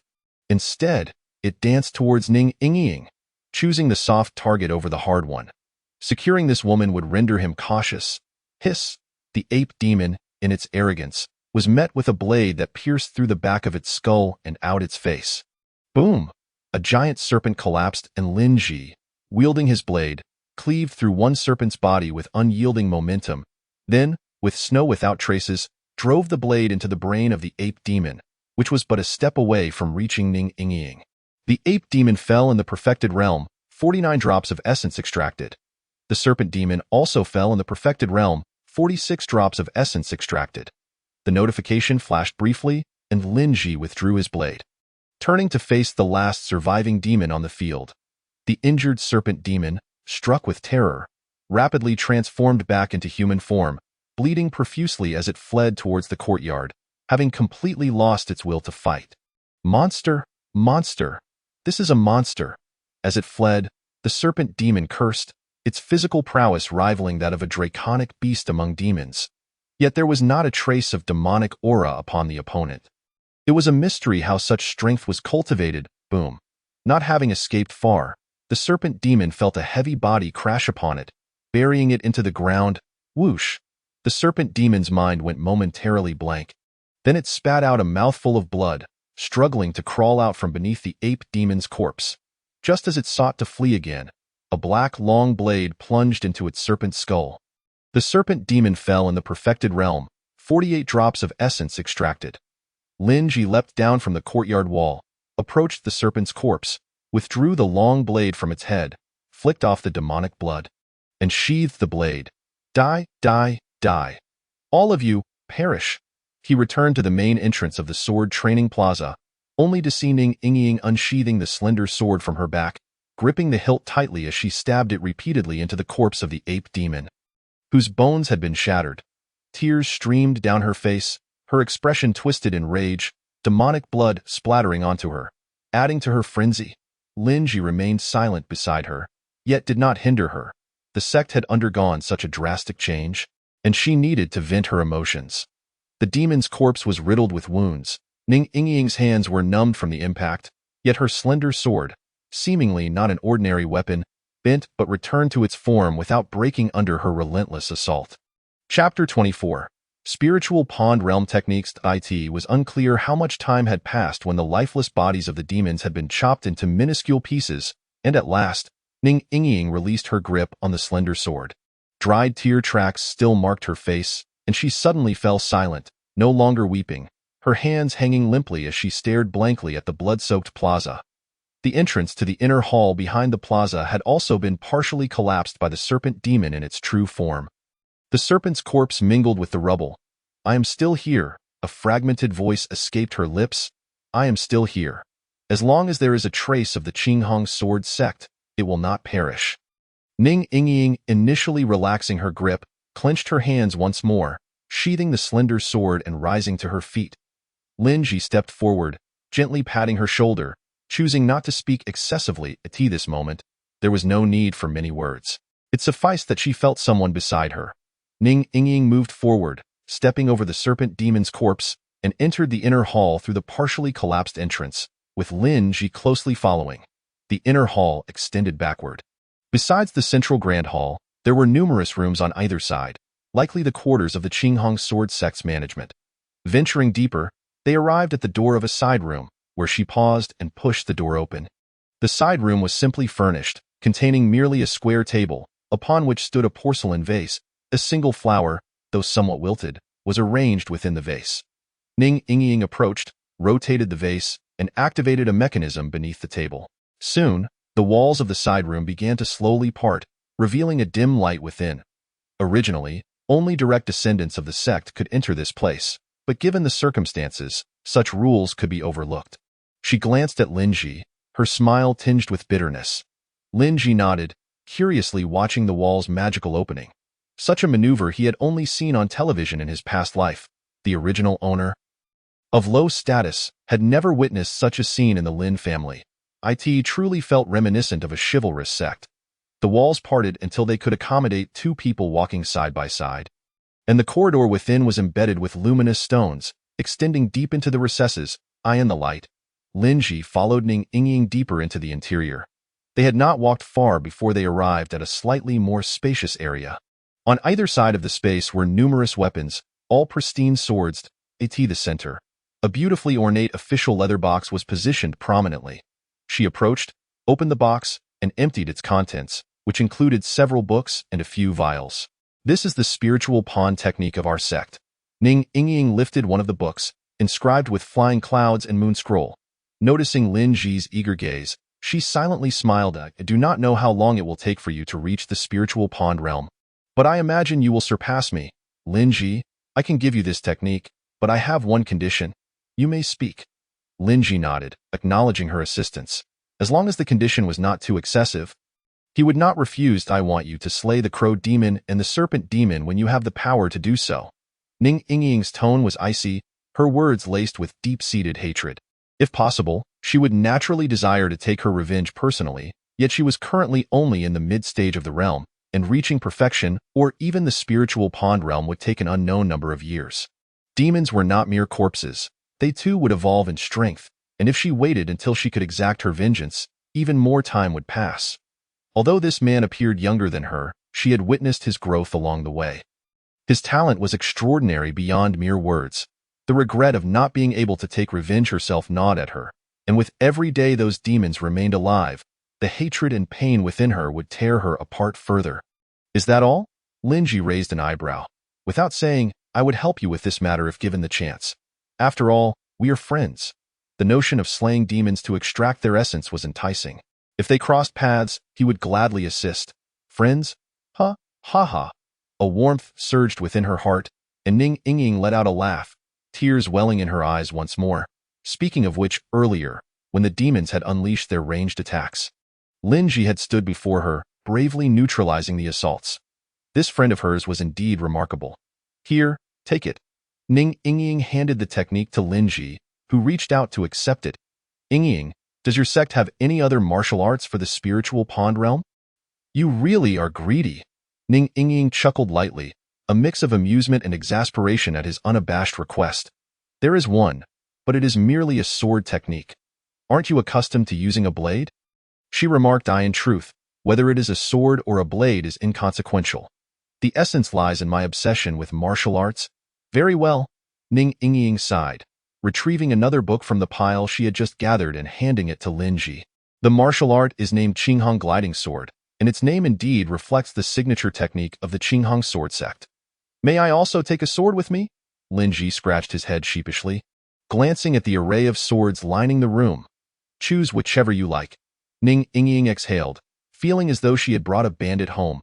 Instead, it danced towards Ning Yingying, choosing the soft target over the hard one. Securing this woman would render him cautious. Hiss! The ape demon, in its arrogance, was met with a blade that pierced through the back of its skull and out its face. Boom! A giant serpent collapsed and Lin Ji, wielding his blade, cleaved through one serpent's body with unyielding momentum, then, with snow without traces, drove the blade into the brain of the ape demon, which was but a step away from reaching Ning Yingying. The ape demon fell in the perfected realm, 49 drops of essence extracted. The serpent demon also fell in the perfected realm, 46 drops of essence extracted. The notification flashed briefly, and Lin Ji withdrew his blade, turning to face the last surviving demon on the field. The injured serpent demon, struck with terror, rapidly transformed back into human form, bleeding profusely as it fled towards the courtyard, having completely lost its will to fight. Monster! Monster! This is a monster! As it fled, the serpent demon cursed, its physical prowess rivaling that of a draconic beast among demons. Yet there was not a trace of demonic aura upon the opponent. It was a mystery how such strength was cultivated. Boom! Not having escaped far, the serpent demon felt a heavy body crash upon it, burying it into the ground. Whoosh! The serpent demon's mind went momentarily blank. Then it spat out a mouthful of blood, struggling to crawl out from beneath the ape demon's corpse. Just as it sought to flee again, a black long blade plunged into its serpent skull. The serpent demon fell in the perfected realm, 48 drops of essence extracted. Lin Ji leapt down from the courtyard wall, approached the serpent's corpse, withdrew the long blade from its head, flicked off the demonic blood, and sheathed the blade. Die, die, die. All of you, perish. He returned to the main entrance of the sword training plaza, only to see Ning Yingying unsheathing the slender sword from her back, gripping the hilt tightly as she stabbed it repeatedly into the corpse of the ape demon, whose bones had been shattered. Tears streamed down her face, her expression twisted in rage, demonic blood splattering onto her, adding to her frenzy. Lin Ji remained silent beside her, yet did not hinder her. The sect had undergone such a drastic change, and she needed to vent her emotions. The demon's corpse was riddled with wounds. Ning Yingying's hands were numbed from the impact, yet her slender sword, seemingly not an ordinary weapon, bent but returned to its form without breaking under her relentless assault. Chapter 24. Spiritual Pond Realm Techniques. It was unclear how much time had passed when the lifeless bodies of the demons had been chopped into minuscule pieces, and at last, Ning Yingying released her grip on the slender sword. Dried tear tracks still marked her face, and she suddenly fell silent, no longer weeping, her hands hanging limply as she stared blankly at the blood-soaked plaza. The entrance to the inner hall behind the plaza had also been partially collapsed by the serpent demon in its true form. The serpent's corpse mingled with the rubble. I am still here, a fragmented voice escaped her lips. I am still here. As long as there is a trace of the Qinghong sword sect, it will not perish. Ning Yingying, initially relaxing her grip, clenched her hands once more, sheathing the slender sword and rising to her feet. Lin Ji stepped forward, gently patting her shoulder, choosing not to speak excessively at this moment. There was no need for many words. It sufficed that she felt someone beside her. Ning Yingying moved forward, stepping over the serpent demon's corpse, and entered the inner hall through the partially collapsed entrance, with Lin Ji closely following. The inner hall extended backward. Besides the central grand hall, there were numerous rooms on either side, likely the quarters of the Qinghong sword sect's management. Venturing deeper, they arrived at the door of a side room, where she paused and pushed the door open. The side room was simply furnished, containing merely a square table, upon which stood a porcelain vase. A single flower, though somewhat wilted, was arranged within the vase. Ning Yingying approached, rotated the vase, and activated a mechanism beneath the table. Soon, the walls of the side room began to slowly part, revealing a dim light within. Originally, only direct descendants of the sect could enter this place, but given the circumstances, such rules could be overlooked. She glanced at Lin Ji, her smile tinged with bitterness. Lin Ji nodded, curiously watching the wall's magical opening. Such a maneuver he had only seen on television in his past life. The original owner of low status had never witnessed such a scene in the Lin family. It truly felt reminiscent of a chivalrous sect. The walls parted until they could accommodate two people walking side by side, and the corridor within was embedded with luminous stones, extending deep into the recesses. In the light, Lin Ji followed Ning Yingying deeper into the interior. They had not walked far before they arrived at a slightly more spacious area. On either side of the space were numerous weapons, all pristine swords. At the center, a beautifully ornate official leather box was positioned prominently. She approached, opened the box, and emptied its contents, which included several books and a few vials. This is the spiritual pawn technique of our sect. Ning Yingying lifted one of the books, inscribed with flying clouds and moon scroll. Noticing Lin Ji's eager gaze, she silently smiled. I do not know how long it will take for you to reach the spiritual pawn realm, but I imagine you will surpass me. Lin Ji, I can give you this technique, but I have one condition. You may speak. Lin Ji nodded, acknowledging her assistance. As long as the condition was not too excessive, he would not refuse. I want you to slay the crow demon and the serpent demon when you have the power to do so. Ning Yingying's tone was icy, her words laced with deep-seated hatred. If possible, she would naturally desire to take her revenge personally, yet she was currently only in the mid-stage of the realm, and reaching perfection or even the spiritual pond realm would take an unknown number of years. Demons were not mere corpses. They too would evolve in strength, and if she waited until she could exact her vengeance, even more time would pass. Although this man appeared younger than her, she had witnessed his growth along the way. His talent was extraordinary beyond mere words. The regret of not being able to take revenge herself gnawed at her, and with every day those demons remained alive, the hatred and pain within her would tear her apart further. Is that all? Lin Ji raised an eyebrow. Without saying, I would help you with this matter if given the chance. After all, we are friends. The notion of slaying demons to extract their essence was enticing. If they crossed paths, he would gladly assist. Friends? Ha, ha ha. A warmth surged within her heart, and Ning Yingying let out a laugh, tears welling in her eyes once more. Speaking of which, earlier, when the demons had unleashed their ranged attacks, Lin Ji had stood before her, bravely neutralizing the assaults. This friend of hers was indeed remarkable. Here, take it. Ning Yingying handed the technique to Lin Ji, who reached out to accept it. Yingying, does your sect have any other martial arts for the spiritual pond realm? You really are greedy. Ning Yingying chuckled lightly, a mix of amusement and exasperation at his unabashed request. There is one, but it is merely a sword technique. Aren't you accustomed to using a blade? She remarked. In truth, whether it is a sword or a blade is inconsequential. The essence lies in my obsession with martial arts. Very well. Ning Yingying sighed, retrieving another book from the pile she had just gathered and handing it to Lin Ji. The martial art is named Qinghong Gliding Sword, and its name indeed reflects the signature technique of the Qinghong sword sect. May I also take a sword with me? Lin Ji scratched his head sheepishly, glancing at the array of swords lining the room. Choose whichever you like. Ning Yingying exhaled, feeling as though she had brought a bandit home.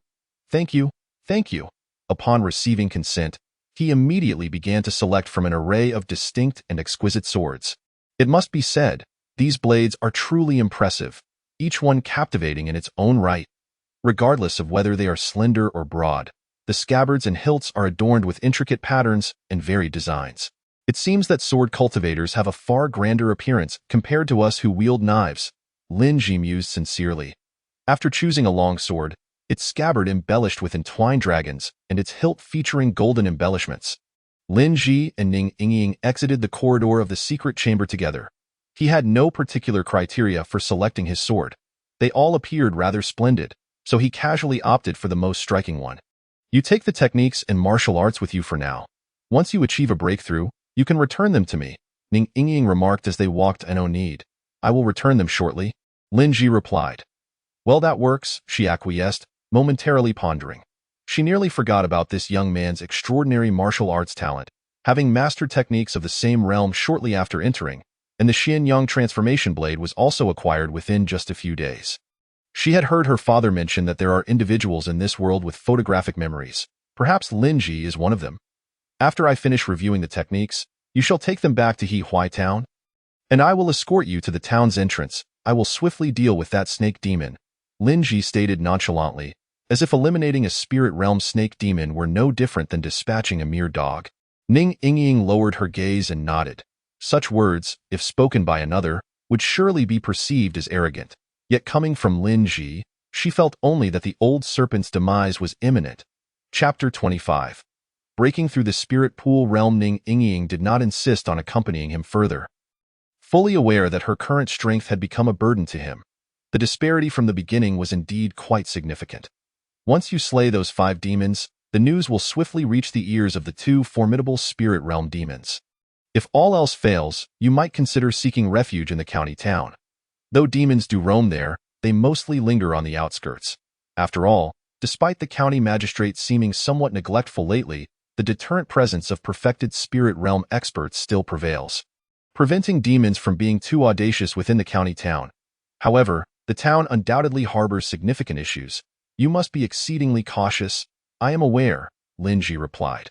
Thank you, thank you. Upon receiving consent, he immediately began to select from an array of distinct and exquisite swords. It must be said, these blades are truly impressive, each one captivating in its own right. Regardless of whether they are slender or broad, the scabbards and hilts are adorned with intricate patterns and varied designs. It seems that sword cultivators have a far grander appearance compared to us who wield knives. Lin Ji mused sincerely. After choosing a long sword, its scabbard embellished with entwined dragons and its hilt featuring golden embellishments. Lin Ji and Ning Yingying exited the corridor of the secret chamber together. He had no particular criteria for selecting his sword. They all appeared rather splendid, so he casually opted for the most striking one. You take the techniques and martial arts with you for now. Once you achieve a breakthrough, you can return them to me, Ning Yingying remarked as they walked. No need. I will return them shortly, Lin Ji replied. Well, that works, she acquiesced, momentarily pondering. She nearly forgot about this young man's extraordinary martial arts talent, having mastered techniques of the same realm shortly after entering, and the Xianyang transformation blade was also acquired within just a few days. She had heard her father mention that there are individuals in this world with photographic memories. Perhaps Lin Ji is one of them. After I finish reviewing the techniques, you shall take them back to He Huai Town, and I will escort you to the town's entrance. I will swiftly deal with that snake demon, Lin Ji stated nonchalantly, as if eliminating a spirit realm snake demon were no different than dispatching a mere dog. Ning Yingying lowered her gaze and nodded. Such words, if spoken by another, would surely be perceived as arrogant. Yet coming from Lin Ji, she felt only that the old serpent's demise was imminent. Chapter 25. Breaking through the spirit pool realm. Ning Yingying did not insist on accompanying him further. Fully aware that her current strength had become a burden to him, the disparity from the beginning was indeed quite significant. Once you slay those 5 demons, the news will swiftly reach the ears of the 2 formidable spirit realm demons. If all else fails, you might consider seeking refuge in the county town. Though demons do roam there, they mostly linger on the outskirts. After all, despite the county magistrate seeming somewhat neglectful lately, the deterrent presence of perfected spirit realm experts still prevails, preventing demons from being too audacious within the county town. However, the town undoubtedly harbors significant issues. You must be exceedingly cautious. I am aware, Lin Ji replied.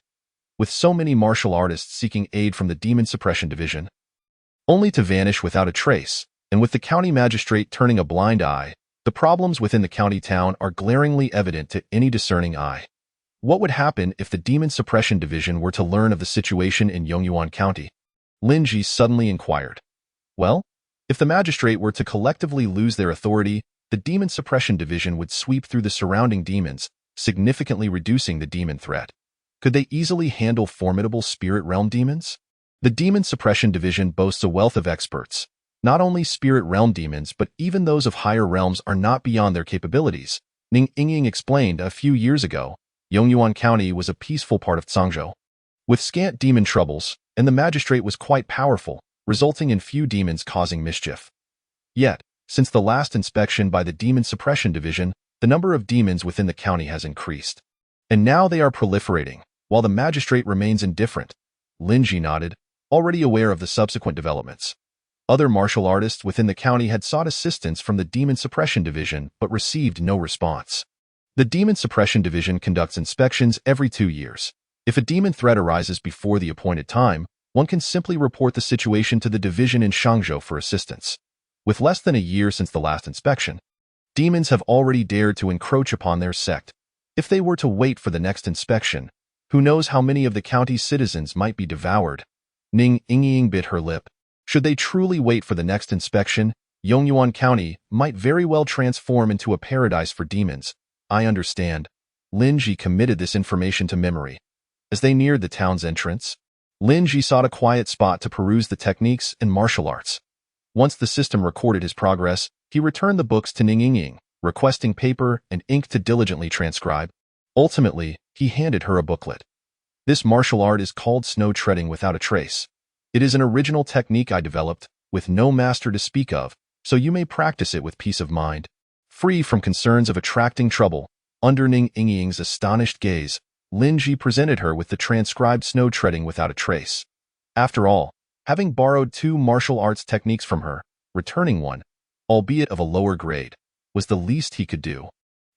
With so many martial artists seeking aid from the Demon Suppression Division, only to vanish without a trace, and with the county magistrate turning a blind eye, the problems within the county town are glaringly evident to any discerning eye. What would happen if the Demon Suppression Division were to learn of the situation in Yongyuan County? Lin Ji suddenly inquired. Well, if the magistrate were to collectively lose their authority, the Demon Suppression Division would sweep through the surrounding demons, significantly reducing the demon threat. Could they easily handle formidable spirit realm demons? The Demon Suppression Division boasts a wealth of experts. Not only spirit realm demons, but even those of higher realms are not beyond their capabilities. Ning Yingying explained. A few years ago, Yongyuan County was a peaceful part of Zhangzhou, with scant demon troubles, and the magistrate was quite powerful, resulting in few demons causing mischief. Yet, since the last inspection by the Demon Suppression Division, the number of demons within the county has increased. And now they are proliferating, while the magistrate remains indifferent. Lin Ji nodded, already aware of the subsequent developments. Other martial artists within the county had sought assistance from the Demon Suppression Division but received no response. The Demon Suppression Division conducts inspections every 2 years. If a demon threat arises before the appointed time, one can simply report the situation to the division in Shangzhou for assistance. With less than a year since the last inspection, demons have already dared to encroach upon their sect. If they were to wait for the next inspection, who knows how many of the county's citizens might be devoured? Ning Yingying bit her lip. Should they truly wait for the next inspection, Yongyuan County might very well transform into a paradise for demons. I understand. Lin Ji committed this information to memory. As they neared the town's entrance, Lin Ji sought a quiet spot to peruse the techniques and martial arts. Once the system recorded his progress, he returned the books to Ning Yingying, requesting paper and ink to diligently transcribe. Ultimately, he handed her a booklet. This martial art is called snow treading without a trace. It is an original technique I developed, with no master to speak of, so you may practice it with peace of mind, free from concerns of attracting trouble. Under Ning Yingying's astonished gaze, Lin Ji presented her with the transcribed snow treading without a trace. After all, having borrowed 2 martial arts techniques from her, returning one, albeit of a lower grade, was the least he could do.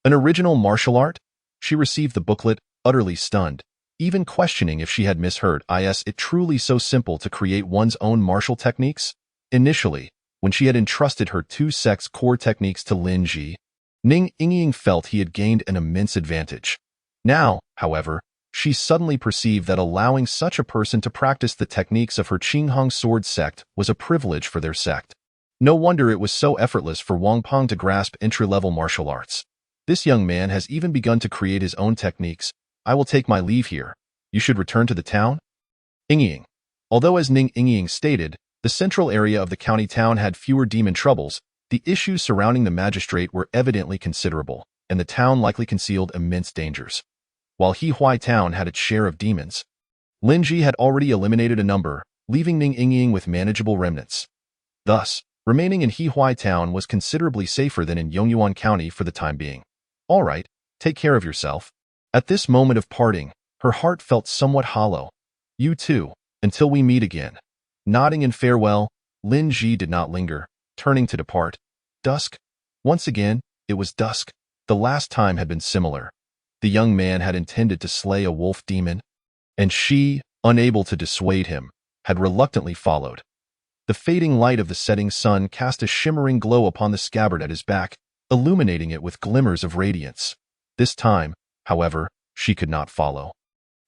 An original martial art? She received the booklet, utterly stunned, even questioning if she had misheard. Is it truly so simple to create one's own martial techniques? Initially, when she had entrusted her 2 sect's core techniques to Lin Ji, Ning Yingying felt he had gained an immense advantage. Now, however, she suddenly perceived that allowing such a person to practice the techniques of her Qinghong sword sect was a privilege for their sect. No wonder it was so effortless for Wang Peng to grasp entry-level martial arts. This young man has even begun to create his own techniques. I will take my leave here. You should return to the town? Yingying. Although as Ning Yingying stated, the central area of the county town had fewer demon troubles, the issues surrounding the magistrate were evidently considerable, and the town likely concealed immense dangers. While Hehuai town had its share of demons, Linji had already eliminated a number, leaving Ning Yingying with manageable remnants. Thus, remaining in Hehuai town was considerably safer than in Yongyuan County for the time being. All right, take care of yourself. At this moment of parting, her heart felt somewhat hollow. You too, until we meet again. Nodding in farewell, Lin Ji did not linger, turning to depart. Dusk. Once again, it was dusk. The last time had been similar. The young man had intended to slay a wolf demon, and she, unable to dissuade him, had reluctantly followed. The fading light of the setting sun cast a shimmering glow upon the scabbard at his back, illuminating it with glimmers of radiance. This time, however, she could not follow.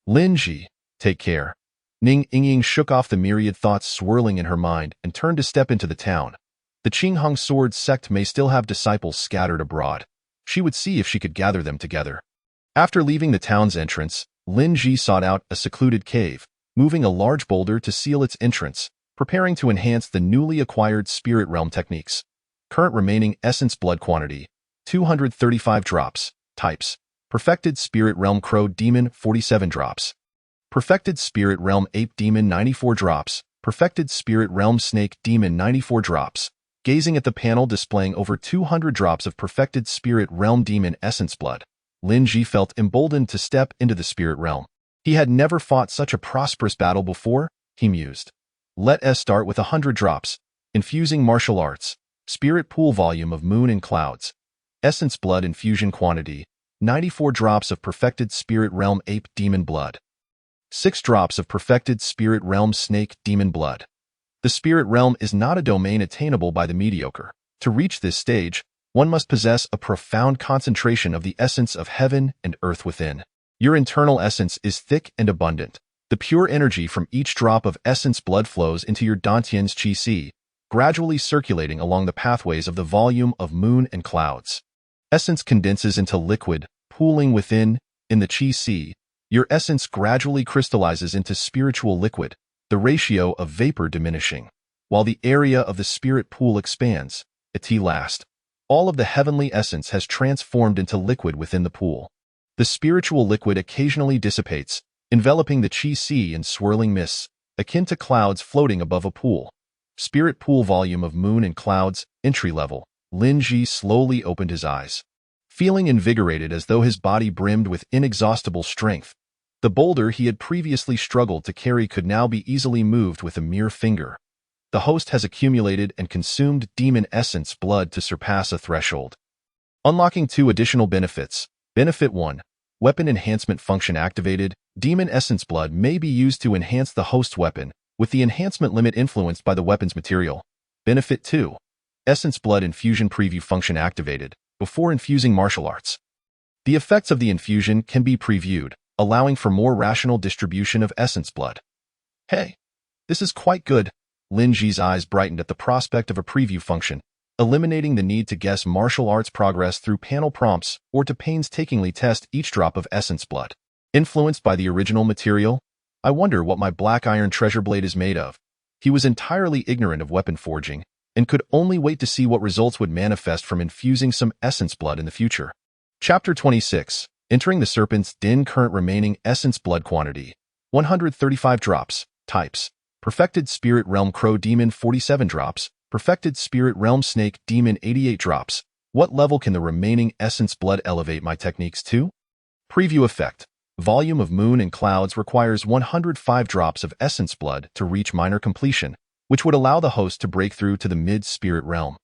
Lin Ji, take care. Ning Yingying shook off the myriad thoughts swirling in her mind and turned to step into the town. The Qinghong sword sect may still have disciples scattered abroad. She would see if she could gather them together. After leaving the town's entrance, Lin Ji sought out a secluded cave, moving a large boulder to seal its entrance, preparing to enhance the newly acquired spirit realm techniques. Current remaining essence blood quantity, 235 drops. Types: Perfected Spirit Realm Crow Demon, 47 drops. Perfected Spirit Realm Ape Demon, 94 drops. Perfected Spirit Realm Snake Demon, 94 drops. Gazing at the panel displaying over 200 drops of Perfected Spirit Realm Demon Essence Blood, Lin Ji felt emboldened to step into the spirit realm. He had never fought such a prosperous battle before, he mused. Let us start with 100 drops. Infusing Martial Arts. Spirit Pool Volume of Moon and Clouds. Essence Blood Infusion Quantity, 94 drops of Perfected Spirit Realm Ape Demon Blood. 6 drops of Perfected Spirit Realm Snake Demon Blood. The spirit realm is not a domain attainable by the mediocre. To reach this stage, one must possess a profound concentration of the essence of heaven and earth within. Your internal essence is thick and abundant. The pure energy from each drop of essence blood flows into your Dantian's Qi, gradually circulating along the pathways of the volume of moon and clouds. Essence condenses into liquid, pooling within. In the Qi, your essence gradually crystallizes into spiritual liquid, the ratio of vapor diminishing, while the area of the spirit pool expands. At last, all of the heavenly essence has transformed into liquid within the pool. The spiritual liquid occasionally dissipates, enveloping the Qi in swirling mists, akin to clouds floating above a pool. Spirit pool volume of moon and clouds, entry level. Lin Ji slowly opened his eyes, feeling invigorated as though his body brimmed with inexhaustible strength. The boulder he had previously struggled to carry could now be easily moved with a mere finger. The host has accumulated and consumed demon essence blood to surpass a threshold. Unlocking 2 additional benefits. Benefit 1. Weapon enhancement function activated. Demon essence blood may be used to enhance the host's weapon, with the enhancement limit influenced by the weapon's material. Benefit 2. Essence blood infusion preview function activated, before infusing martial arts. The effects of the infusion can be previewed, allowing for more rational distribution of essence blood. Hey, this is quite good. Lin Ji's eyes brightened at the prospect of a preview function, eliminating the need to guess martial arts progress through panel prompts or to painstakingly test each drop of essence blood. Influenced by the original material, I wonder what my black iron treasure blade is made of. He was entirely ignorant of weapon forging, and could only wait to see what results would manifest from infusing some essence blood in the future. Chapter 26. Entering the Serpent's Den. Current remaining essence blood quantity, 135 drops. Types: Perfected Spirit Realm Crow Demon, 47 drops. Perfected Spirit Realm Snake Demon, 88 drops. What level can the remaining essence blood elevate my techniques to? Preview effect. Volume of Moon and Clouds requires 105 drops of essence blood to reach minor completion, which would allow the host to break through to the mid-spirit realm.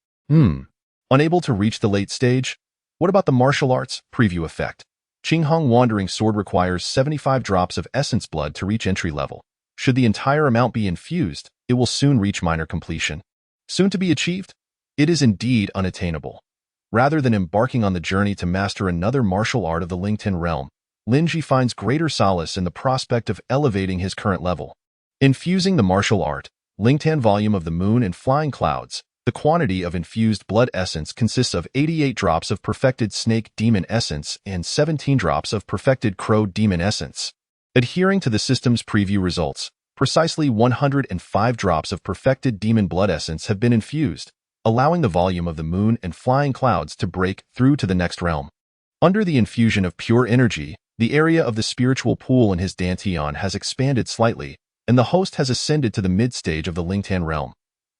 Unable to reach the late stage? What about the martial arts? Preview effect. Qinghong Wandering Sword requires 75 drops of essence blood to reach entry level. Should the entire amount be infused, it will soon reach minor completion. Soon to be achieved? It is indeed unattainable. Rather than embarking on the journey to master another martial art of the Lingtian realm, Lin Ji finds greater solace in the prospect of elevating his current level. Infusing the martial art, Lingtan Volume of the Moon and Flying Clouds, The quantity of infused blood essence consists of 88 drops of perfected snake demon essence and 17 drops of perfected crow demon essence. Adhering to the system's preview results, precisely 105 drops of perfected demon blood essence have been infused, allowing the volume of the moon and flying clouds to break through to the next realm. Under the infusion of pure energy, the area of the spiritual pool in his dantian has expanded slightly, and the host has ascended to the mid-stage of the Lingtan realm.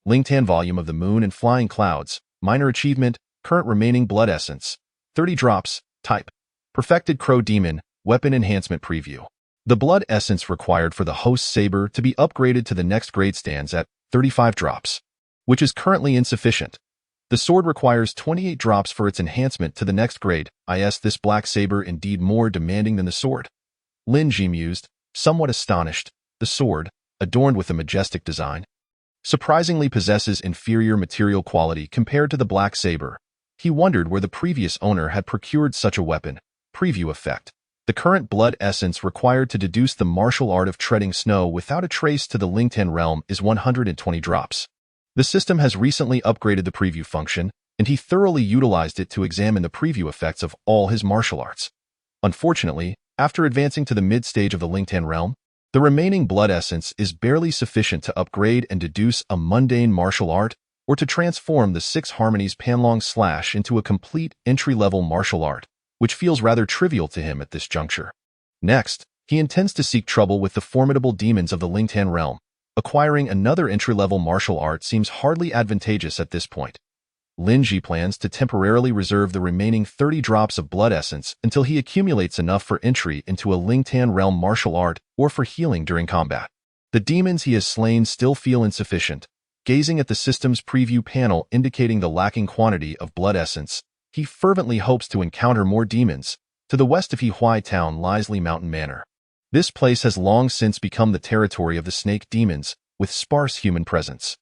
Lingtan volume of the moon and flying clouds, minor achievement, current remaining blood essence, 30 drops, type, perfected crow demon, weapon enhancement preview. The blood essence required for the host's saber to be upgraded to the next grade stands at 35 drops, which is currently insufficient. The sword requires 28 drops for its enhancement to the next grade. Is this black saber indeed more demanding than the sword? Lin Ji mused, somewhat astonished. The sword, adorned with a majestic design, surprisingly possesses inferior material quality compared to the black saber. He wondered where the previous owner had procured such a weapon. Preview effect. The current blood essence required to deduce the martial art of treading snow without a trace to the Lingtan realm is 120 drops. The system has recently upgraded the preview function, and he thoroughly utilized it to examine the preview effects of all his martial arts. Unfortunately, after advancing to the mid-stage of the Lingtan realm, the remaining blood essence is barely sufficient to upgrade and deduce a mundane martial art or to transform the Six Harmonies Panlong Slash into a complete entry-level martial art, which feels rather trivial to him at this juncture. Next, he intends to seek trouble with the formidable demons of the Lingtan realm. Acquiring another entry-level martial art seems hardly advantageous at this point. Lin Ji plans to temporarily reserve the remaining 30 drops of blood essence until he accumulates enough for entry into a Lingtan realm martial art or for healing during combat. The demons he has slain still feel insufficient. Gazing at the system's preview panel indicating the lacking quantity of blood essence, he fervently hopes to encounter more demons. To the west of Hehuai Town lies Li Mountain Manor. This place has long since become the territory of the snake demons, with sparse human presence.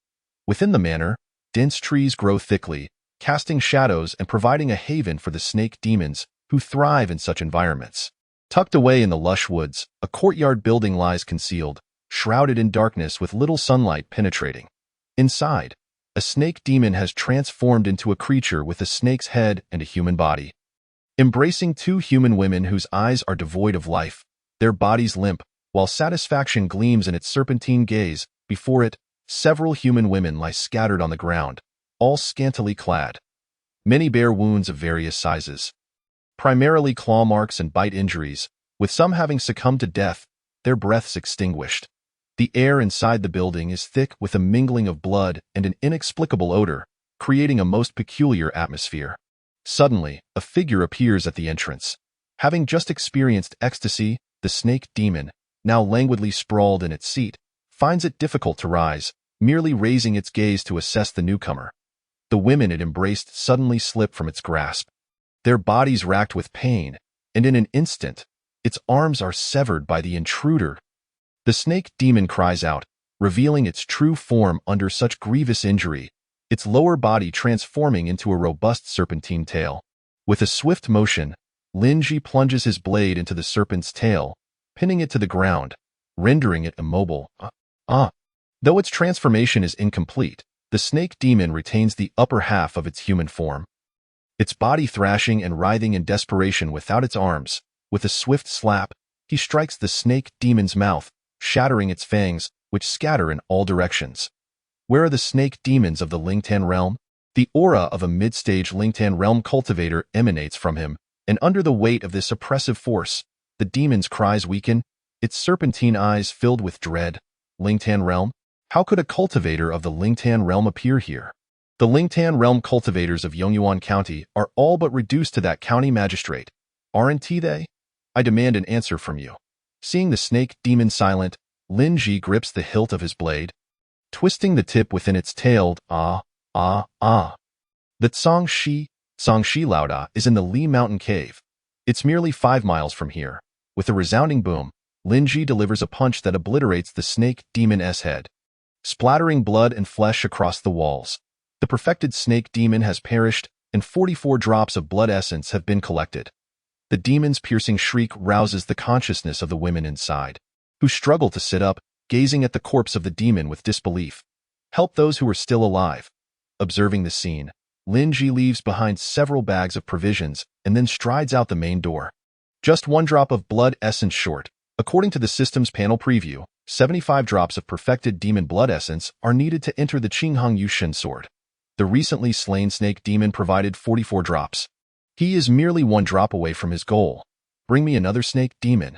Within the manor, dense trees grow thickly, casting shadows and providing a haven for the snake demons who thrive in such environments. Tucked away in the lush woods, a courtyard building lies concealed, shrouded in darkness with little sunlight penetrating. Inside, a snake demon has transformed into a creature with a snake's head and a human body. Embracing two human women whose eyes are devoid of life, their bodies limp, while satisfaction gleams in its serpentine gaze. Before it, several human women lie scattered on the ground, all scantily clad. Many bear wounds of various sizes, primarily claw marks and bite injuries, with some having succumbed to death, their breaths extinguished. The air inside the building is thick with a mingling of blood and an inexplicable odor, creating a most peculiar atmosphere. Suddenly, a figure appears at the entrance. Having just experienced ecstasy, the snake demon, now languidly sprawled in its seat, finds it difficult to rise, merely raising its gaze to assess the newcomer. The women it embraced suddenly slip from its grasp, their bodies racked with pain, and in an instant, its arms are severed by the intruder. The snake demon cries out, revealing its true form under such grievous injury, its lower body transforming into a robust serpentine tail. With a swift motion, Lin Ji plunges his blade into the serpent's tail, pinning it to the ground, rendering it immobile. Though its transformation is incomplete, the snake demon retains the upper half of its human form. Its body thrashing and writhing in desperation without its arms, with a swift slap, he strikes the snake demon's mouth, shattering its fangs, which scatter in all directions. Where are the snake demons of the Lingtan realm? The aura of a mid-stage Lingtan realm cultivator emanates from him, and under the weight of this oppressive force, the demon's cries weaken, its serpentine eyes filled with dread. Lingtan realm? How could a cultivator of the Lingtan realm appear here? The Lingtan realm cultivators of Yongyuan County are all but reduced to that county magistrate. Aren't they? I demand an answer from you. Seeing the snake demon silent, Lin Ji grips the hilt of his blade, twisting the tip within its tail. The Zhangxi Lauda is in the Li Mountain Cave. It's merely 5 miles from here. With a resounding boom, Lin Ji delivers a punch that obliterates the snake demon's head, splattering blood and flesh across the walls. The perfected snake demon has perished, and 44 drops of blood essence have been collected. The demon's piercing shriek rouses the consciousness of the women inside, who struggle to sit up, gazing at the corpse of the demon with disbelief. Help those who are still alive. Observing the scene, Lin Ji leaves behind several bags of provisions and then strides out the main door. Just 1 drop of blood essence short. According to the system's panel preview, 75 drops of perfected demon blood essence are needed to enter the Qinghong Yushin sword. The recently slain snake demon provided 44 drops. He is merely 1 drop away from his goal. Bring me another snake demon.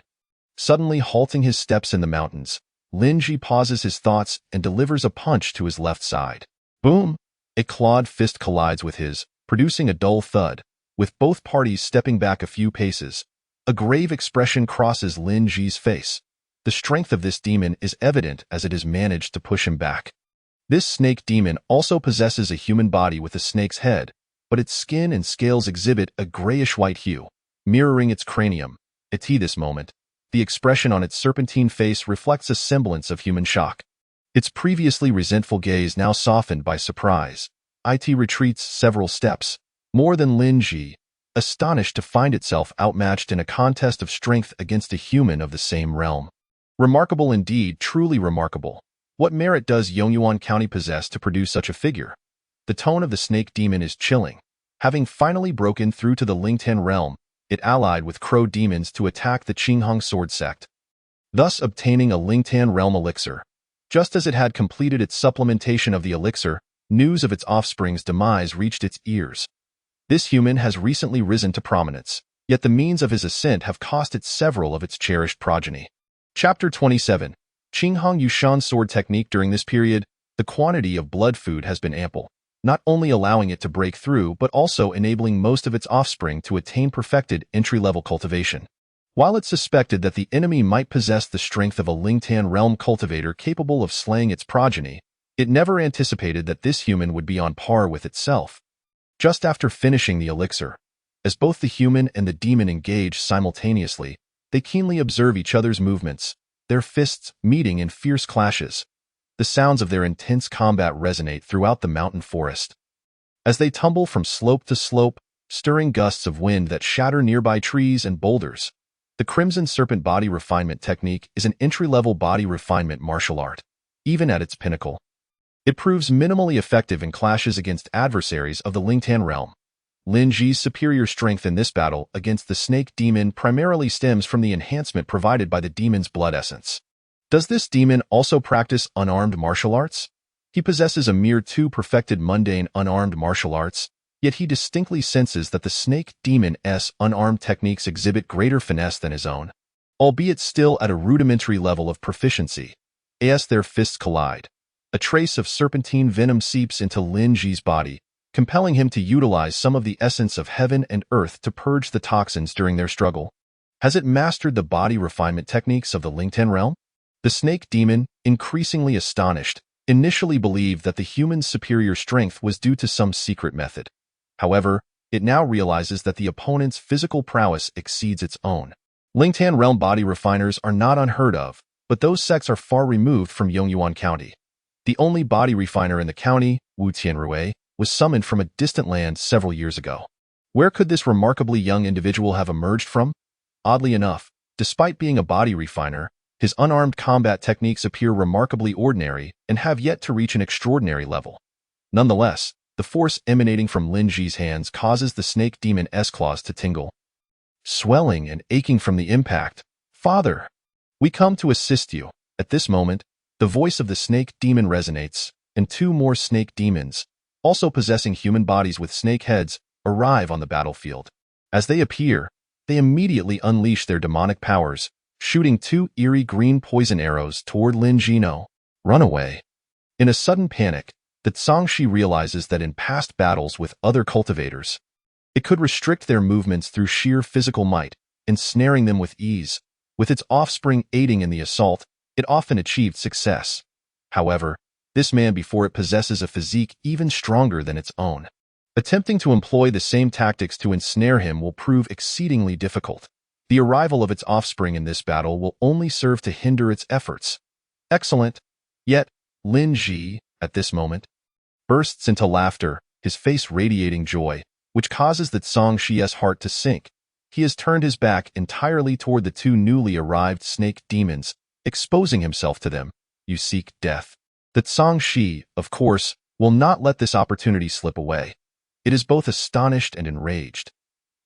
Suddenly halting his steps in the mountains, Lin Ji pauses his thoughts and delivers a punch to his left side. Boom! A clawed fist collides with his, producing a dull thud, with both parties stepping back a few paces. A grave expression crosses Lin Ji's face. The strength of this demon is evident as it has managed to push him back. This snake demon also possesses a human body with a snake's head, but its skin and scales exhibit a grayish-white hue, mirroring its cranium. At this moment, the expression on its serpentine face reflects a semblance of human shock. Its previously resentful gaze now softened by surprise. It retreats several steps, more than Lin Ji, astonished to find itself outmatched in a contest of strength against a human of the same realm. Remarkable indeed, truly remarkable. What merit does Yongyuan County possess to produce such a figure? The tone of the snake demon is chilling. Having finally broken through to the Lingtan realm, it allied with crow demons to attack the Qinghong sword sect, thus obtaining a Lingtan realm elixir. Just as it had completed its supplementation of the elixir, news of its offspring's demise reached its ears. This human has recently risen to prominence, yet the means of his ascent have cost it several of its cherished progeny. Chapter 27. Qinghong Yushan sword technique. During this period, the quantity of blood food has been ample, not only allowing it to break through but also enabling most of its offspring to attain perfected entry-level cultivation. While it suspected that the enemy might possess the strength of a Lingtan realm cultivator capable of slaying its progeny, it never anticipated that this human would be on par with itself. Just after finishing the elixir, as both the human and the demon engage simultaneously, they keenly observe each other's movements, their fists meeting in fierce clashes. The sounds of their intense combat resonate throughout the mountain forest. As they tumble from slope to slope, stirring gusts of wind that shatter nearby trees and boulders, the Crimson Serpent body refinement technique is an entry-level body refinement martial art. Even at its pinnacle, it proves minimally effective in clashes against adversaries of the Lingtan realm. Lin Ji's superior strength in this battle against the snake demon primarily stems from the enhancement provided by the demon's blood essence. Does this demon also practice unarmed martial arts? He possesses a mere 2 perfected mundane unarmed martial arts, yet he distinctly senses that the snake demon's unarmed techniques exhibit greater finesse than his own, albeit still at a rudimentary level of proficiency. As their fists collide, a trace of serpentine venom seeps into Lin Ji's body, compelling him to utilize some of the essence of heaven and earth to purge the toxins during their struggle. Has it mastered the body refinement techniques of the Lingtan realm? The snake demon, increasingly astonished, initially believed that the human's superior strength was due to some secret method. However, it now realizes that the opponent's physical prowess exceeds its own. Lingtan realm body refiners are not unheard of, but those sects are far removed from Yongyuan County. The only body refiner in the county, Wu Tianrui, was summoned from a distant land several years ago. Where could this remarkably young individual have emerged from? Oddly enough, despite being a body refiner, his unarmed combat techniques appear remarkably ordinary and have yet to reach an extraordinary level. Nonetheless, the force emanating from Lin Ji's hands causes the snake demon's claws to tingle, swelling and aching from the impact. "Father, we come to assist you." At this moment, the voice of the snake demon resonates, and 2 more snake demons, also possessing human bodies with snake heads, arrive on the battlefield. As they appear, they immediately unleash their demonic powers, shooting 2 eerie green poison arrows toward Lin Jino. Run away. In a sudden panic, the Zhangxi realizes that in past battles with other cultivators, it could restrict their movements through sheer physical might, ensnaring them with ease. With its offspring aiding in the assault, it often achieved success. However, this man before it possesses a physique even stronger than its own. Attempting to employ the same tactics to ensnare him will prove exceedingly difficult. The arrival of its offspring in this battle will only serve to hinder its efforts. Excellent. Yet, Lin Ji, at this moment, bursts into laughter, his face radiating joy, which causes the Zhangxi's heart to sink. He has turned his back entirely toward the 2 newly arrived snake demons, exposing himself to them. "You seek death." The Zhangxi, of course, will not let this opportunity slip away. It is both astonished and enraged.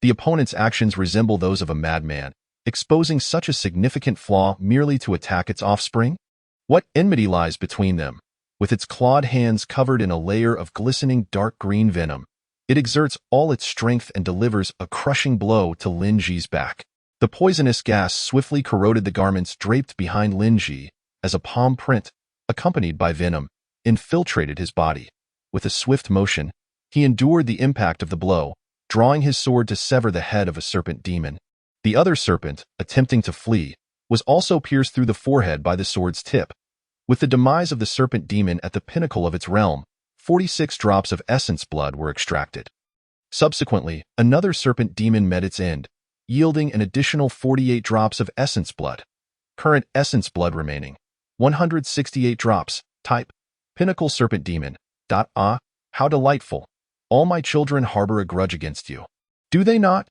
The opponent's actions resemble those of a madman, exposing such a significant flaw merely to attack its offspring? What enmity lies between them? With its clawed hands covered in a layer of glistening dark green venom, it exerts all its strength and delivers a crushing blow to Lin Ji's back. The poisonous gas swiftly corroded the garments draped behind Lin Ji as a palm print, accompanied by venom, infiltrated his body. With a swift motion, he endured the impact of the blow, drawing his sword to sever the head of a serpent demon. The other serpent, attempting to flee, was also pierced through the forehead by the sword's tip. With the demise of the serpent demon at the pinnacle of its realm, 46 drops of essence blood were extracted. Subsequently, another serpent demon met its end, yielding an additional 48 drops of essence blood. Current essence blood remaining: 168 drops. Type: Pinnacle Serpent Demon. Ah, how delightful. All my children harbor a grudge against you. Do they not?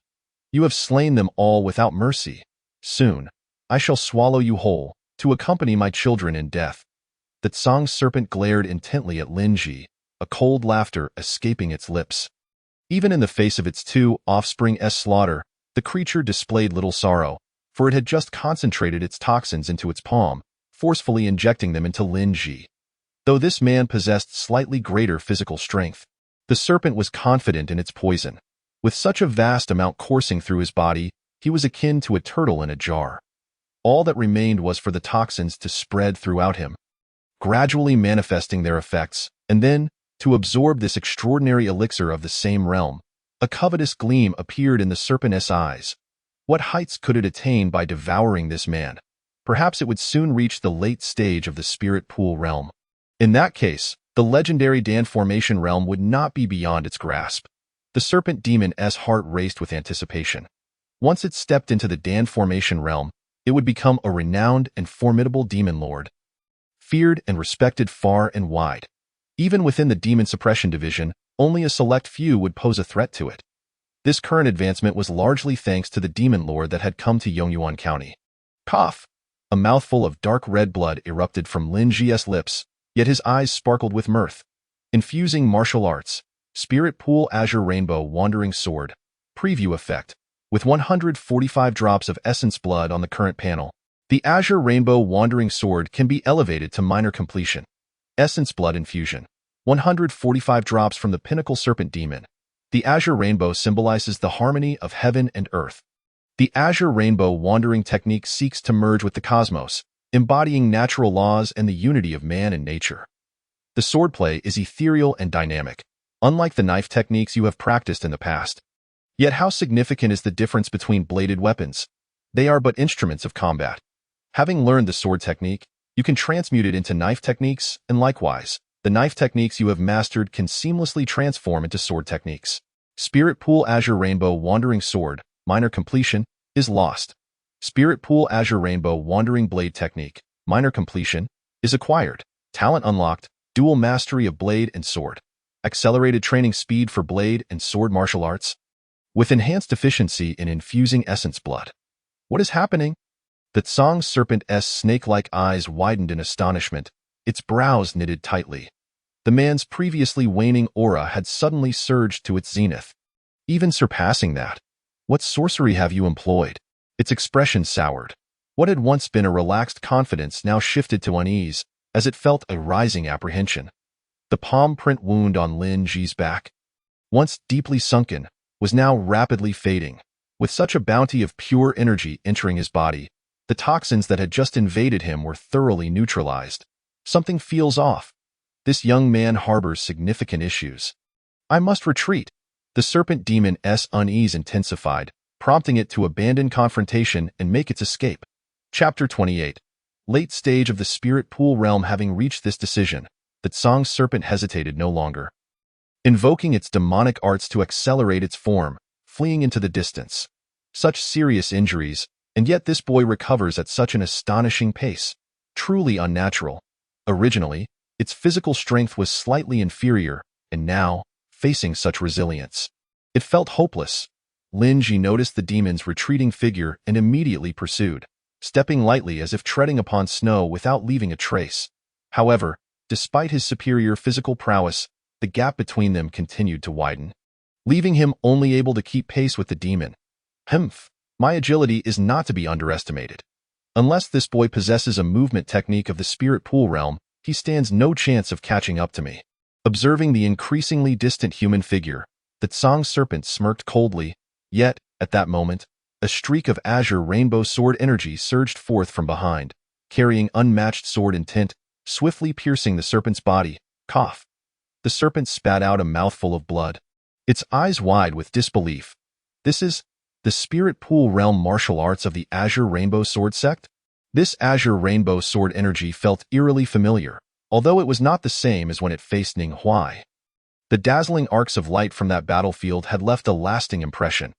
You have slain them all without mercy. Soon, I shall swallow you whole, to accompany my children in death. The Tsang's serpent glared intently at Lin Ji, a cold laughter escaping its lips. Even in the face of its two offspring's slaughter, the creature displayed little sorrow, for it had just concentrated its toxins into its palm, forcefully injecting them into Lin Ji. Though this man possessed slightly greater physical strength, the serpent was confident in its poison. With such a vast amount coursing through his body, he was akin to a turtle in a jar. All that remained was for the toxins to spread throughout him, gradually manifesting their effects, and then, to absorb this extraordinary elixir of the same realm. A covetous gleam appeared in the serpent's eyes. What heights could it attain by devouring this man? Perhaps it would soon reach the late stage of the spirit pool realm. In that case, the legendary Dan formation realm would not be beyond its grasp. The serpent demon's heart raced with anticipation. Once it stepped into the Dan formation realm, it would become a renowned and formidable demon lord, feared and respected far and wide. Even within the demon suppression division, only a select few would pose a threat to it. This current advancement was largely thanks to the demon lord that had come to Yongyuan County. Cough! A mouthful of dark red blood erupted from Lin Ji's lips, yet his eyes sparkled with mirth. Infusing martial arts. Spirit Pool Azure Rainbow Wandering Sword. Preview effect. With 145 drops of essence blood on the current panel, the Azure Rainbow Wandering Sword can be elevated to minor completion. Essence blood infusion. 145 drops from the Pinnacle Serpent Demon. The Azure Rainbow symbolizes the harmony of heaven and earth. The Azure Rainbow Wandering technique seeks to merge with the cosmos, embodying natural laws and the unity of man and nature. The swordplay is ethereal and dynamic, unlike the knife techniques you have practiced in the past. Yet how significant is the difference between bladed weapons? They are but instruments of combat. Having learned the sword technique, you can transmute it into knife techniques, and likewise, the knife techniques you have mastered can seamlessly transform into sword techniques. Spirit Pool Azure Rainbow Wandering Sword, minor completion, is lost. Spirit Pool Azure Rainbow Wandering Blade Technique, minor completion, is acquired. Talent unlocked, dual mastery of blade and sword. Accelerated training speed for blade and sword martial arts. With enhanced efficiency in infusing essence blood. What is happening? The Tsang serpent's snake-like eyes widened in astonishment, its brows knitted tightly. The man's previously waning aura had suddenly surged to its zenith, even surpassing that. What sorcery have you employed? Its expression soured. What had once been a relaxed confidence now shifted to unease, as it felt a rising apprehension. The palm print wound on Lin Ji's back, once deeply sunken, was now rapidly fading. With such a bounty of pure energy entering his body, the toxins that had just invaded him were thoroughly neutralized. Something feels off. This young man harbors significant issues. I must retreat. The serpent demon's unease intensified, prompting it to abandon confrontation and make its escape. Chapter 28. Late stage of the spirit pool realm. Having reached this decision, the Tsang serpent hesitated no longer. Invoking its demonic arts to accelerate its form, fleeing into the distance. Such serious injuries, and yet this boy recovers at such an astonishing pace. Truly unnatural. Originally, its physical strength was slightly inferior, and now, facing such resilience, it felt hopeless. Lin Ji noticed the demon's retreating figure and immediately pursued, stepping lightly as if treading upon snow without leaving a trace. However, despite his superior physical prowess, the gap between them continued to widen, leaving him only able to keep pace with the demon. Humph, my agility is not to be underestimated. Unless this boy possesses a movement technique of the spirit pool realm, he stands no chance of catching up to me. Observing the increasingly distant human figure, the Tsang serpent smirked coldly, yet, at that moment, a streak of azure rainbow sword energy surged forth from behind, carrying unmatched sword intent, swiftly piercing the serpent's body. Cough. The serpent spat out a mouthful of blood, its eyes wide with disbelief. This is the spirit pool realm martial arts of the Azure Rainbow Sword sect? This Azure Rainbow Sword energy felt eerily familiar, although it was not the same as when it faced Ning Huai. The dazzling arcs of light from that battlefield had left a lasting impression.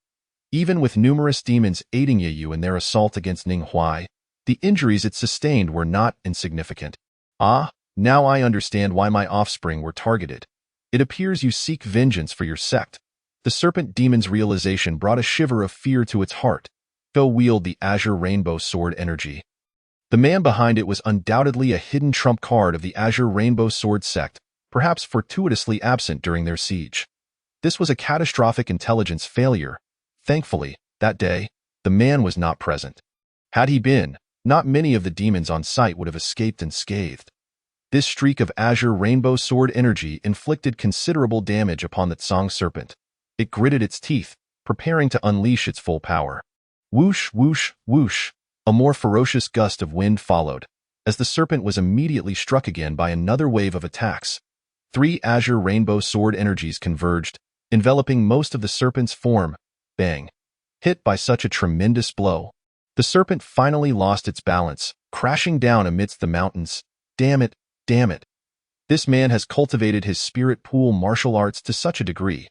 Even with numerous demons aiding Yu in their assault against Ning Huai, the injuries it sustained were not insignificant. Ah, now I understand why my offspring were targeted. It appears you seek vengeance for your sect. The serpent demon's realization brought a shiver of fear to its heart. Go wield the Azure Rainbow Sword energy. The man behind it was undoubtedly a hidden trump card of the Azure Rainbow Sword sect, perhaps fortuitously absent during their siege. This was a catastrophic intelligence failure. Thankfully, that day, the man was not present. Had he been, not many of the demons on site would have escaped unscathed. This streak of Azure Rainbow Sword energy inflicted considerable damage upon the Tsang serpent. It gritted its teeth, preparing to unleash its full power. Whoosh, whoosh, whoosh. A more ferocious gust of wind followed, as the serpent was immediately struck again by another wave of attacks. 3 Azure Rainbow Sword energies converged, enveloping most of the serpent's form. Bang. Hit by such a tremendous blow, the serpent finally lost its balance, crashing down amidst the mountains. Damn it, damn it. This man has cultivated his spirit pool martial arts to such a degree.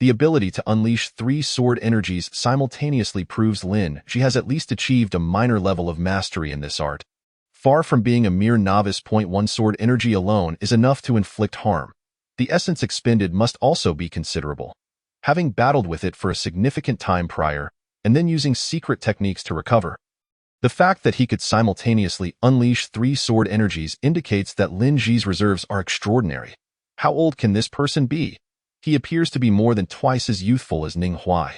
The ability to unleash 3 sword energies simultaneously proves Lin she has at least achieved a minor level of mastery in this art. Far from being a mere novice. 1 sword energy alone is enough to inflict harm. The essence expended must also be considerable. Having battled with it for a significant time prior, and then using secret techniques to recover. The fact that he could simultaneously unleash 3 sword energies indicates that Lin Ji's reserves are extraordinary. How old can this person be? He appears to be more than twice as youthful as Ning Huai.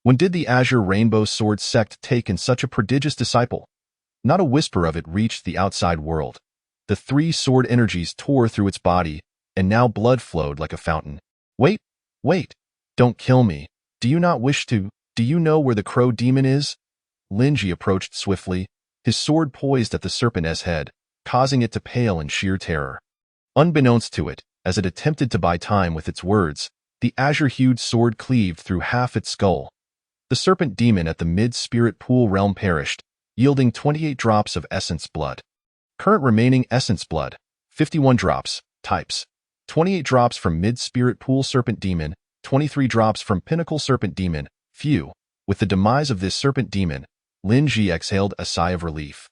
When did the Azure Rainbow Sword sect take in such a prodigious disciple? Not a whisper of it reached the outside world. The 3 sword energies tore through its body, and now blood flowed like a fountain. Wait, wait, don't kill me. Do you not wish to? Do you know where the crow demon is? Lin Ji approached swiftly, his sword poised at the serpent's head, causing it to pale in sheer terror. Unbeknownst to it, as it attempted to buy time with its words, the azure-hued sword cleaved through half its skull. The serpent demon at the mid-spirit pool realm perished, yielding 28 drops of essence blood. Current remaining essence blood, 51 drops, types. 28 drops from mid-spirit pool serpent demon, 23 drops from pinnacle serpent demon. Phew. With the demise of this serpent demon, Lin Ji exhaled a sigh of relief.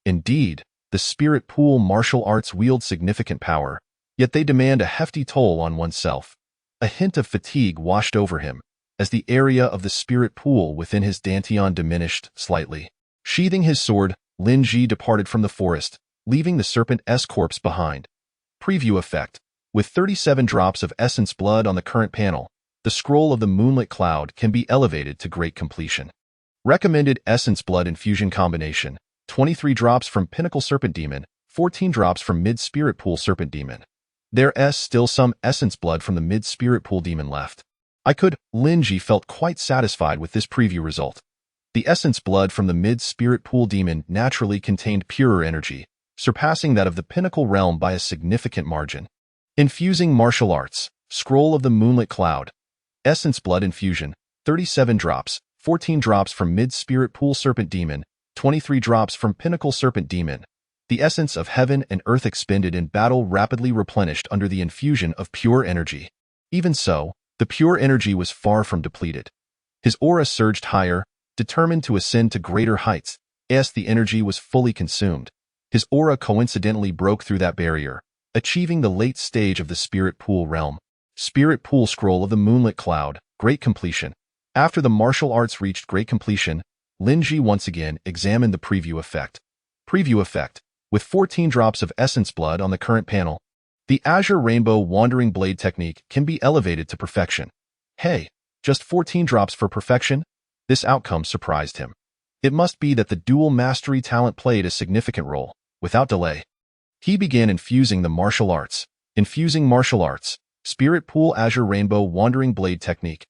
Indeed, the spirit pool martial arts wield significant power, yet they demand a hefty toll on oneself. A hint of fatigue washed over him, as the area of the spirit pool within his dantian diminished slightly. Sheathing his sword, Lin Ji departed from the forest, leaving the serpent's corpse behind. Preview effect. With 37 drops of essence blood on the current panel, the scroll of the moonlit cloud can be elevated to great completion. Recommended essence blood infusion combination, 23 drops from pinnacle serpent demon, 14 drops from mid-spirit pool serpent demon. There's still some essence blood from the mid-spirit pool demon left. Lin Ji felt quite satisfied with this preview result. The essence blood from the mid-spirit pool demon naturally contained purer energy, surpassing that of the pinnacle realm by a significant margin. Infusing martial arts, scroll of the moonlit cloud. Essence blood infusion, 37 drops, 14 drops from mid-spirit pool serpent demon, 23 drops from pinnacle serpent demon. The essence of heaven and earth expended in battle rapidly replenished under the infusion of pure energy. Even so, the pure energy was far from depleted. His aura surged higher, determined to ascend to greater heights, as the energy was fully consumed. His aura coincidentally broke through that barrier, achieving the late stage of the spirit pool realm. Spirit pool scroll of the moonlit cloud, great completion. After the martial arts reached great completion, Lin Ji once again examined the preview effect. Preview effect. With 14 drops of essence blood on the current panel, The Azure Rainbow Wandering Blade technique can be elevated to perfection. Hey, just 14 drops for perfection? This outcome surprised him. It must be that the dual mastery talent played a significant role. Without delay, he began infusing the martial arts. Infusing martial arts. Spirit Pool Azure Rainbow Wandering Blade technique.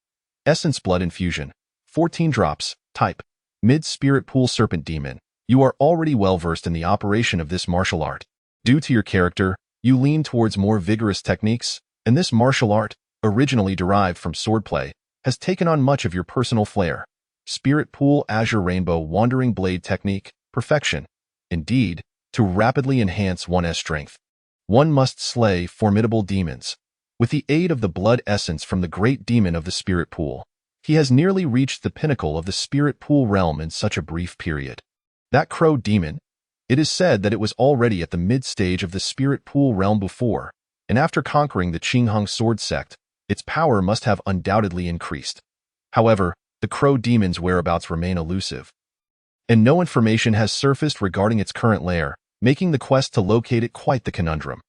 Essence Blood Infusion. 14 drops. Type. Mid-Spirit Pool Serpent Demon. You are already well-versed in the operation of this martial art. Due to your character, you lean towards more vigorous techniques, and this martial art, originally derived from swordplay, has taken on much of your personal flair. Spirit Pool Azure Rainbow Wandering Blade technique. Perfection. Indeed, to rapidly enhance one's strength, one must slay formidable demons. With the aid of the blood essence from the great demon of the Spirit Pool, he has nearly reached the pinnacle of the Spirit Pool realm in such a brief period. That crow demon, it is said that it was already at the mid-stage of the Spirit Pool realm before, and after conquering the Qinghong sword sect, its power must have undoubtedly increased. However, the crow demon's whereabouts remain elusive, and no information has surfaced regarding its current lair, making the quest to locate it quite the conundrum.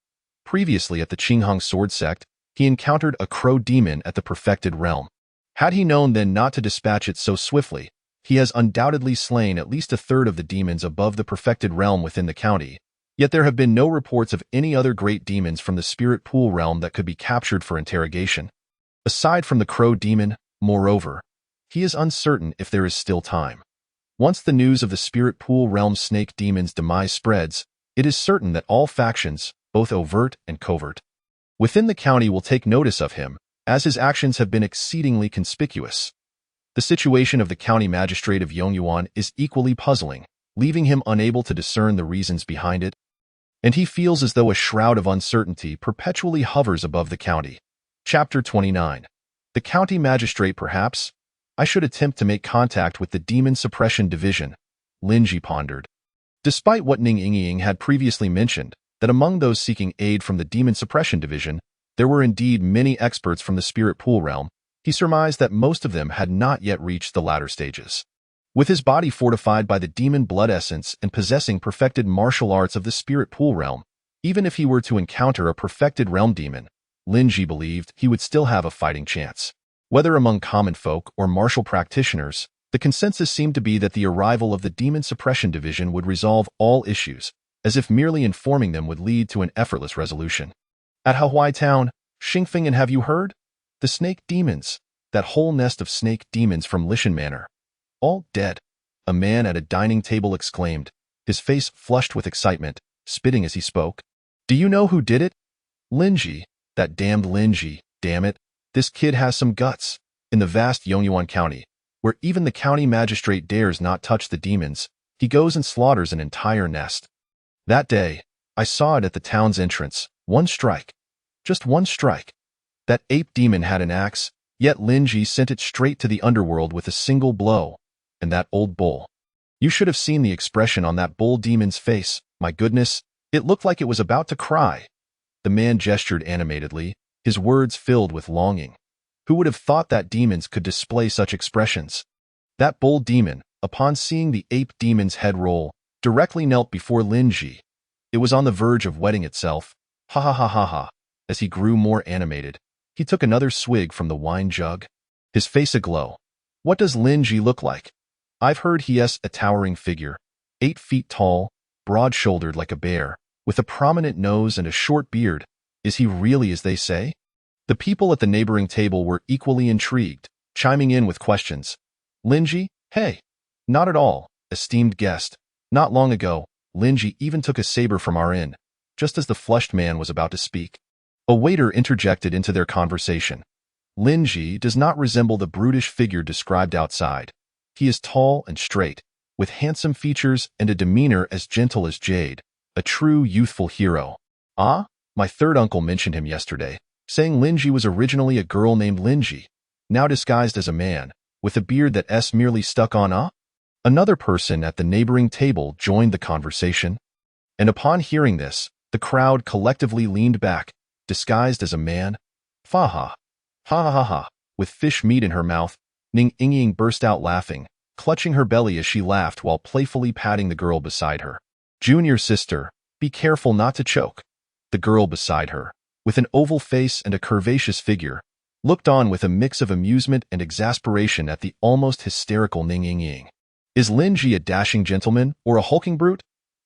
Previously at the Qinghong sword sect, he encountered a crow demon at the perfected realm. Had he known then not to dispatch it so swiftly, he has undoubtedly slain at least a third of the demons above the perfected realm within the county, yet there have been no reports of any other great demons from the Spirit Pool realm that could be captured for interrogation. Aside from the crow demon, moreover, he is uncertain if there is still time. Once the news of the Spirit Pool realm snake demon's demise spreads, it is certain that all factions, both overt and covert, within the county will take notice of him, as his actions have been exceedingly conspicuous. The situation of the county magistrate of Yongyuan is equally puzzling, leaving him unable to discern the reasons behind it, and he feels as though a shroud of uncertainty perpetually hovers above the county. Chapter 29. The county magistrate perhaps? I should attempt to make contact with the Demon Suppression Division, Linji pondered. Despite what Ning Yingying had previously mentioned, that among those seeking aid from the Demon Suppression Division, there were indeed many experts from the Spirit Pool realm, he surmised that most of them had not yet reached the latter stages. With his body fortified by the demon blood essence and possessing perfected martial arts of the Spirit Pool realm, even if he were to encounter a perfected realm demon, Linji believed he would still have a fighting chance. Whether among common folk or martial practitioners, the consensus seemed to be that the arrival of the Demon Suppression Division would resolve all issues, as if merely informing them would lead to an effortless resolution. At Hawaii Town, Xingfeng, and have you heard? The snake demons, that whole nest of snake demons from Lishan Manor. All dead, a man at a dining table exclaimed, his face flushed with excitement, spitting as he spoke. Do you know who did it? Linji, that damned Linji, damn it. This kid has some guts. In the vast Yongyuan County, where even the county magistrate dares not touch the demons, he goes and slaughters an entire nest. That day, I saw it at the town's entrance. One strike. Just one strike. That ape demon had an axe, yet Linji sent it straight to the underworld with a single blow. And that old bull. You should have seen the expression on that bull demon's face. My goodness, it looked like it was about to cry. The man gestured animatedly, his words filled with longing. Who would have thought that demons could display such expressions? That bull demon, upon seeing the ape demon's head roll, directly knelt before Linji. It was on the verge of wetting itself. Ha ha ha ha ha. As he grew more animated, he took another swig from the wine jug, his face aglow. What does Linji look like? I've heard he is a towering figure, 8 feet tall, broad-shouldered like a bear, with a prominent nose and a short beard. Is he really as they say? The people at the neighboring table were equally intrigued, chiming in with questions. Linji? Hey. Not at all, esteemed guest. Not long ago, Linji even took a saber from our inn, just as the flushed man was about to speak. A waiter interjected into their conversation. Linji does not resemble the brutish figure described outside. He is tall and straight, with handsome features and a demeanor as gentle as jade, a true youthful hero. Ah? My third uncle mentioned him yesterday, saying Linji was originally a girl named Linji, now disguised as a man, with a beard that s merely stuck on ah? Another person at the neighboring table joined the conversation, and upon hearing this, the crowd collectively leaned back, disguised as a man. Fa ha. Ha ha ha ha. With fish meat in her mouth, Ning Yingying burst out laughing, clutching her belly as she laughed while playfully patting the girl beside her. Junior sister, be careful not to choke. The girl beside her, with an oval face and a curvaceous figure, looked on with a mix of amusement and exasperation at the almost hysterical Ning Ying. Is Lin Ji a dashing gentleman or a hulking brute?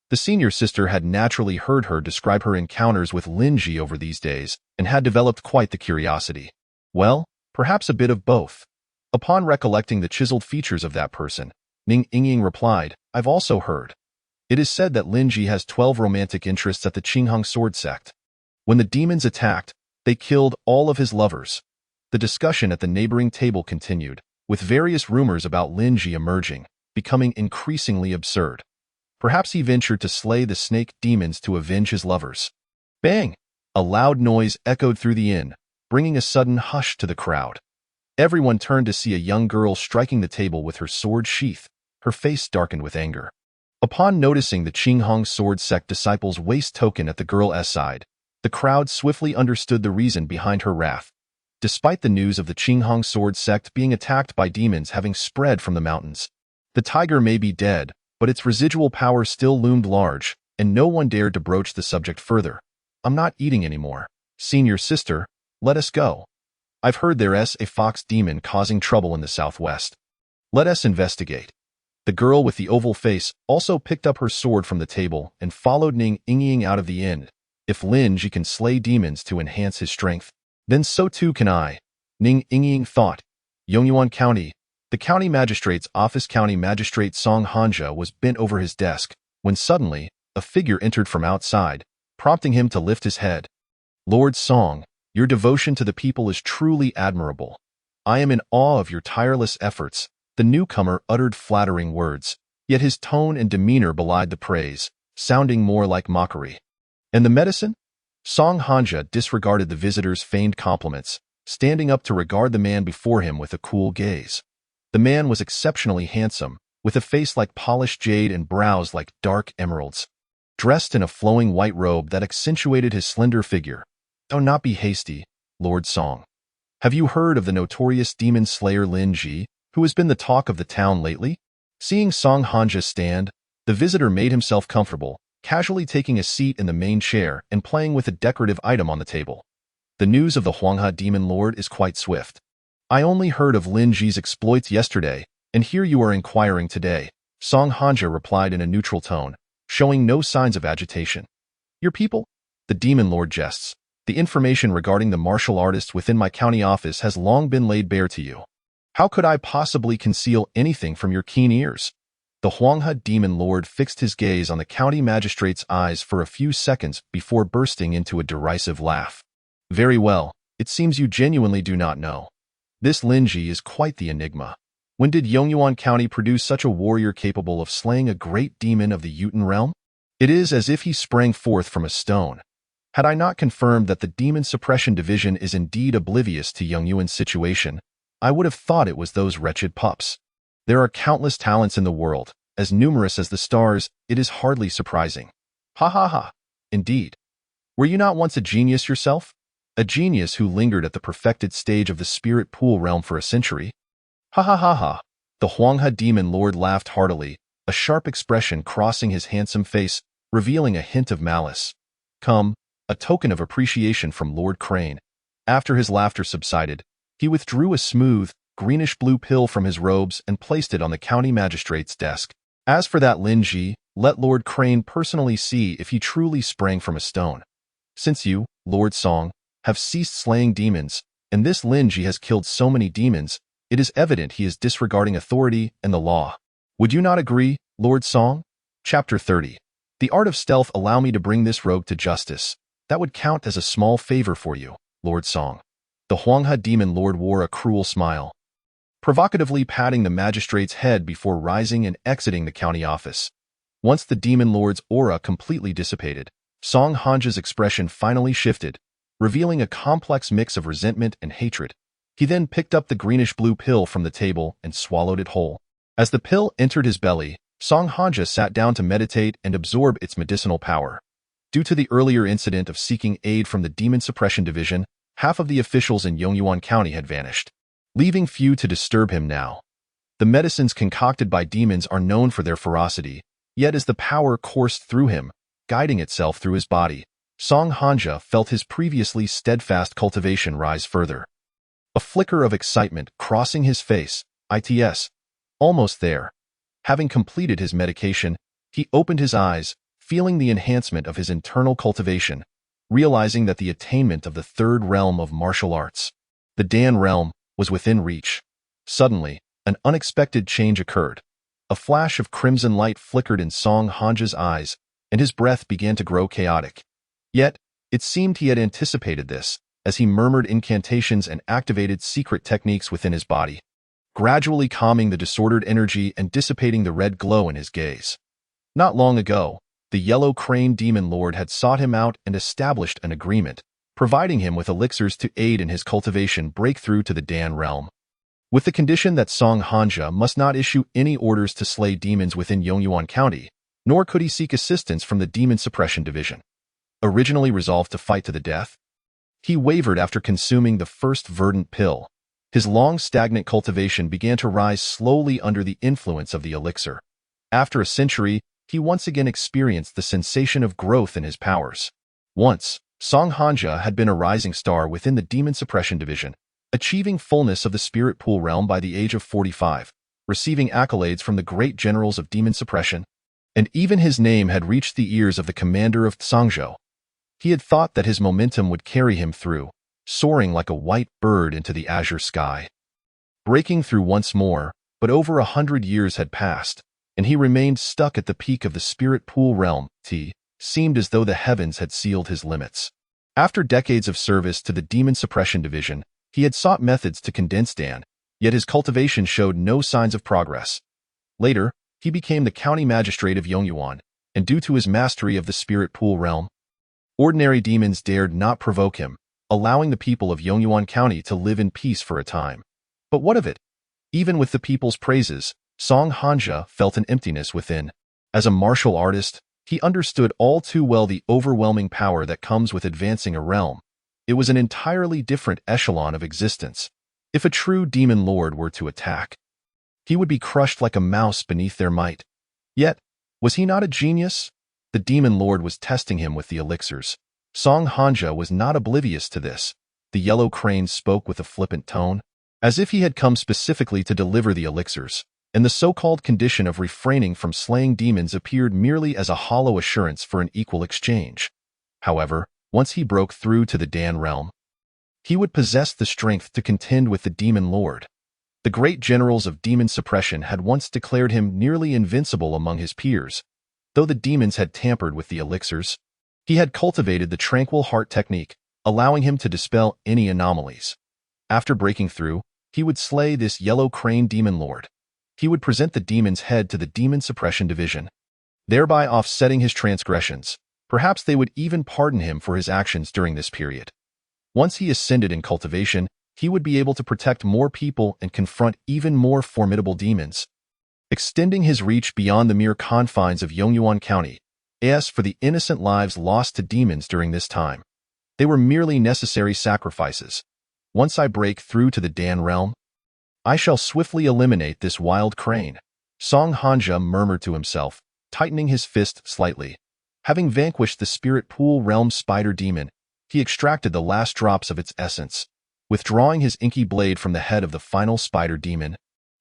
The senior sister had naturally heard her describe her encounters with Lin Ji over these days and had developed quite the curiosity. Well, perhaps a bit of both. Upon recollecting the chiseled features of that person, Ning Ying replied, I've also heard. It is said that Lin Ji has 12 romantic interests at the Qinghang sword sect. When the demons attacked, they killed all of his lovers. The discussion at the neighboring table continued, with various rumors about Lin Ji emerging, becoming increasingly absurd. Perhaps he ventured to slay the snake demons to avenge his lovers. Bang! A loud noise echoed through the inn, bringing a sudden hush to the crowd. Everyone turned to see a young girl striking the table with her sword sheath, her face darkened with anger. Upon noticing the Qinghang sword sect disciple's waist token at the girl's side, the crowd swiftly understood the reason behind her wrath. Despite the news of the Qinghang sword sect being attacked by demons having spread from the mountains, the tiger may be dead, but its residual power still loomed large, and no one dared to broach the subject further. I'm not eating anymore. Senior sister, let us go. I've heard there's a fox demon causing trouble in the southwest. Let us investigate. The girl with the oval face also picked up her sword from the table and followed Ning Ying out of the inn. If Lin Ji can slay demons to enhance his strength, then so too can I, Ning Ying thought. Yongyuan County. The county magistrate's office. County magistrate Song Hanja was bent over his desk, when suddenly, a figure entered from outside, prompting him to lift his head. Lord Song, your devotion to the people is truly admirable. I am in awe of your tireless efforts. The newcomer uttered flattering words, yet his tone and demeanor belied the praise, sounding more like mockery. And the medicine? Song Hanja disregarded the visitor's feigned compliments, standing up to regard the man before him with a cool gaze. The man was exceptionally handsome, with a face like polished jade and brows like dark emeralds. Dressed in a flowing white robe that accentuated his slender figure. Do not be hasty, Lord Song. Have you heard of the notorious demon slayer Lin Ji, who has been the talk of the town lately? Seeing Song Hanja stand, the visitor made himself comfortable, casually taking a seat in the main chair and playing with a decorative item on the table. The news of the Huanghe demon lord is quite swift. I only heard of Lin Ji's exploits yesterday, and here you are inquiring today, Song Hanja replied in a neutral tone, showing no signs of agitation. Your people? The demon lord jests. The information regarding the martial artists within my county office has long been laid bare to you. How could I possibly conceal anything from your keen ears? The Huanghe demon lord fixed his gaze on the county magistrate's eyes for a few seconds before bursting into a derisive laugh. Very well, it seems you genuinely do not know. This Lin Ji is quite the enigma. When did Yongyuan County produce such a warrior capable of slaying a great demon of the Yuten realm? It is as if he sprang forth from a stone. Had I not confirmed that the Demon Suppression Division is indeed oblivious to Yongyuan's situation, I would have thought it was those wretched pups. There are countless talents in the world, as numerous as the stars. It is hardly surprising. Ha ha ha. Indeed. Were you not once a genius yourself? A genius who lingered at the perfected stage of the spirit pool realm for a century? Ha ha ha ha. The Huanghe demon lord laughed heartily, a sharp expression crossing his handsome face, revealing a hint of malice. Come, a token of appreciation from Lord Crane. After his laughter subsided, he withdrew a smooth, greenish-blue pill from his robes and placed it on the county magistrate's desk. As for that Lin Ji, let Lord Crane personally see if he truly sprang from a stone. Since you, Lord Song, have ceased slaying demons, and this Lin Ji has killed so many demons, it is evident he is disregarding authority and the law. Would you not agree, Lord Song? Chapter 30. The art of stealth. Allow me to bring this rogue to justice. That would count as a small favor for you, Lord Song. The Huanghe demon lord wore a cruel smile, provocatively patting the magistrate's head before rising and exiting the county office. Once the demon lord's aura completely dissipated, Song Hanja's expression finally shifted, revealing a complex mix of resentment and hatred. He then picked up the greenish-blue pill from the table and swallowed it whole. As the pill entered his belly, Song Hanja sat down to meditate and absorb its medicinal power. Due to the earlier incident of seeking aid from the Demon Suppression Division, half of the officials in Yongyuan County had vanished, leaving few to disturb him now. The medicines concocted by demons are known for their ferocity, yet as the power coursed through him, guiding itself through his body, Song Hanja felt his previously steadfast cultivation rise further. A flicker of excitement crossing his face. Its. Almost there. Having completed his medication, he opened his eyes, feeling the enhancement of his internal cultivation, realizing that the attainment of the third realm of martial arts, the Dan realm, was within reach. Suddenly, an unexpected change occurred. A flash of crimson light flickered in Song Hanja's eyes, and his breath began to grow chaotic. Yet, it seemed he had anticipated this, as he murmured incantations and activated secret techniques within his body, gradually calming the disordered energy and dissipating the red glow in his gaze. Not long ago, the Yellow Crane Demon Lord had sought him out and established an agreement, providing him with elixirs to aid in his cultivation breakthrough to the Dan realm, with the condition that Song Hanja must not issue any orders to slay demons within Yongyuan County, nor could he seek assistance from the Demon Suppression Division. Originally resolved to fight to the death, he wavered after consuming the first verdant pill. His long stagnant cultivation began to rise slowly under the influence of the elixir. After a century, he once again experienced the sensation of growth in his powers. Once, Song Hanja had been a rising star within the Demon Suppression Division, achieving fullness of the Spirit Pool realm by the age of 45, receiving accolades from the great generals of Demon Suppression, and even his name had reached the ears of the commander of Tsangzhou. He had thought that his momentum would carry him through, soaring like a white bird into the azure sky. Breaking through once more, but over 100 years had passed, and he remained stuck at the peak of the Spirit Pool realm. Seemed as though the heavens had sealed his limits. After decades of service to the Demon Suppression Division, he had sought methods to condense Dan, yet his cultivation showed no signs of progress. Later, he became the county magistrate of Yongyuan, and due to his mastery of the Spirit Pool realm, ordinary demons dared not provoke him, allowing the people of Yongyuan County to live in peace for a time. But what of it? Even with the people's praises, Song Hanja felt an emptiness within. As a martial artist, he understood all too well the overwhelming power that comes with advancing a realm. It was an entirely different echelon of existence. If a true demon lord were to attack, he would be crushed like a mouse beneath their might. Yet, was he not a genius? The demon lord was testing him with the elixirs. Song Hanja was not oblivious to this. The Yellow Crane spoke with a flippant tone, as if he had come specifically to deliver the elixirs, and the so-called condition of refraining from slaying demons appeared merely as a hollow assurance for an equal exchange. However, once he broke through to the Dan realm, he would possess the strength to contend with the demon lord. The great generals of demon suppression had once declared him nearly invincible among his peers. Though the demons had tampered with the elixirs, he had cultivated the tranquil heart technique, allowing him to dispel any anomalies. After breaking through, he would slay this Yellow Crane Demon Lord. He would present the demon's head to the Demon Suppression Division, thereby offsetting his transgressions. Perhaps they would even pardon him for his actions during this period. Once he ascended in cultivation, he would be able to protect more people and confront even more formidable demons, extending his reach beyond the mere confines of Yongyuan County. As for the innocent lives lost to demons during this time, they were merely necessary sacrifices. Once I break through to the Dan realm, I shall swiftly eliminate this wild crane. Song Hanja murmured to himself, tightening his fist slightly. Having vanquished the Spirit Pool realm spider demon, he extracted the last drops of its essence. Withdrawing his inky blade from the head of the final spider demon,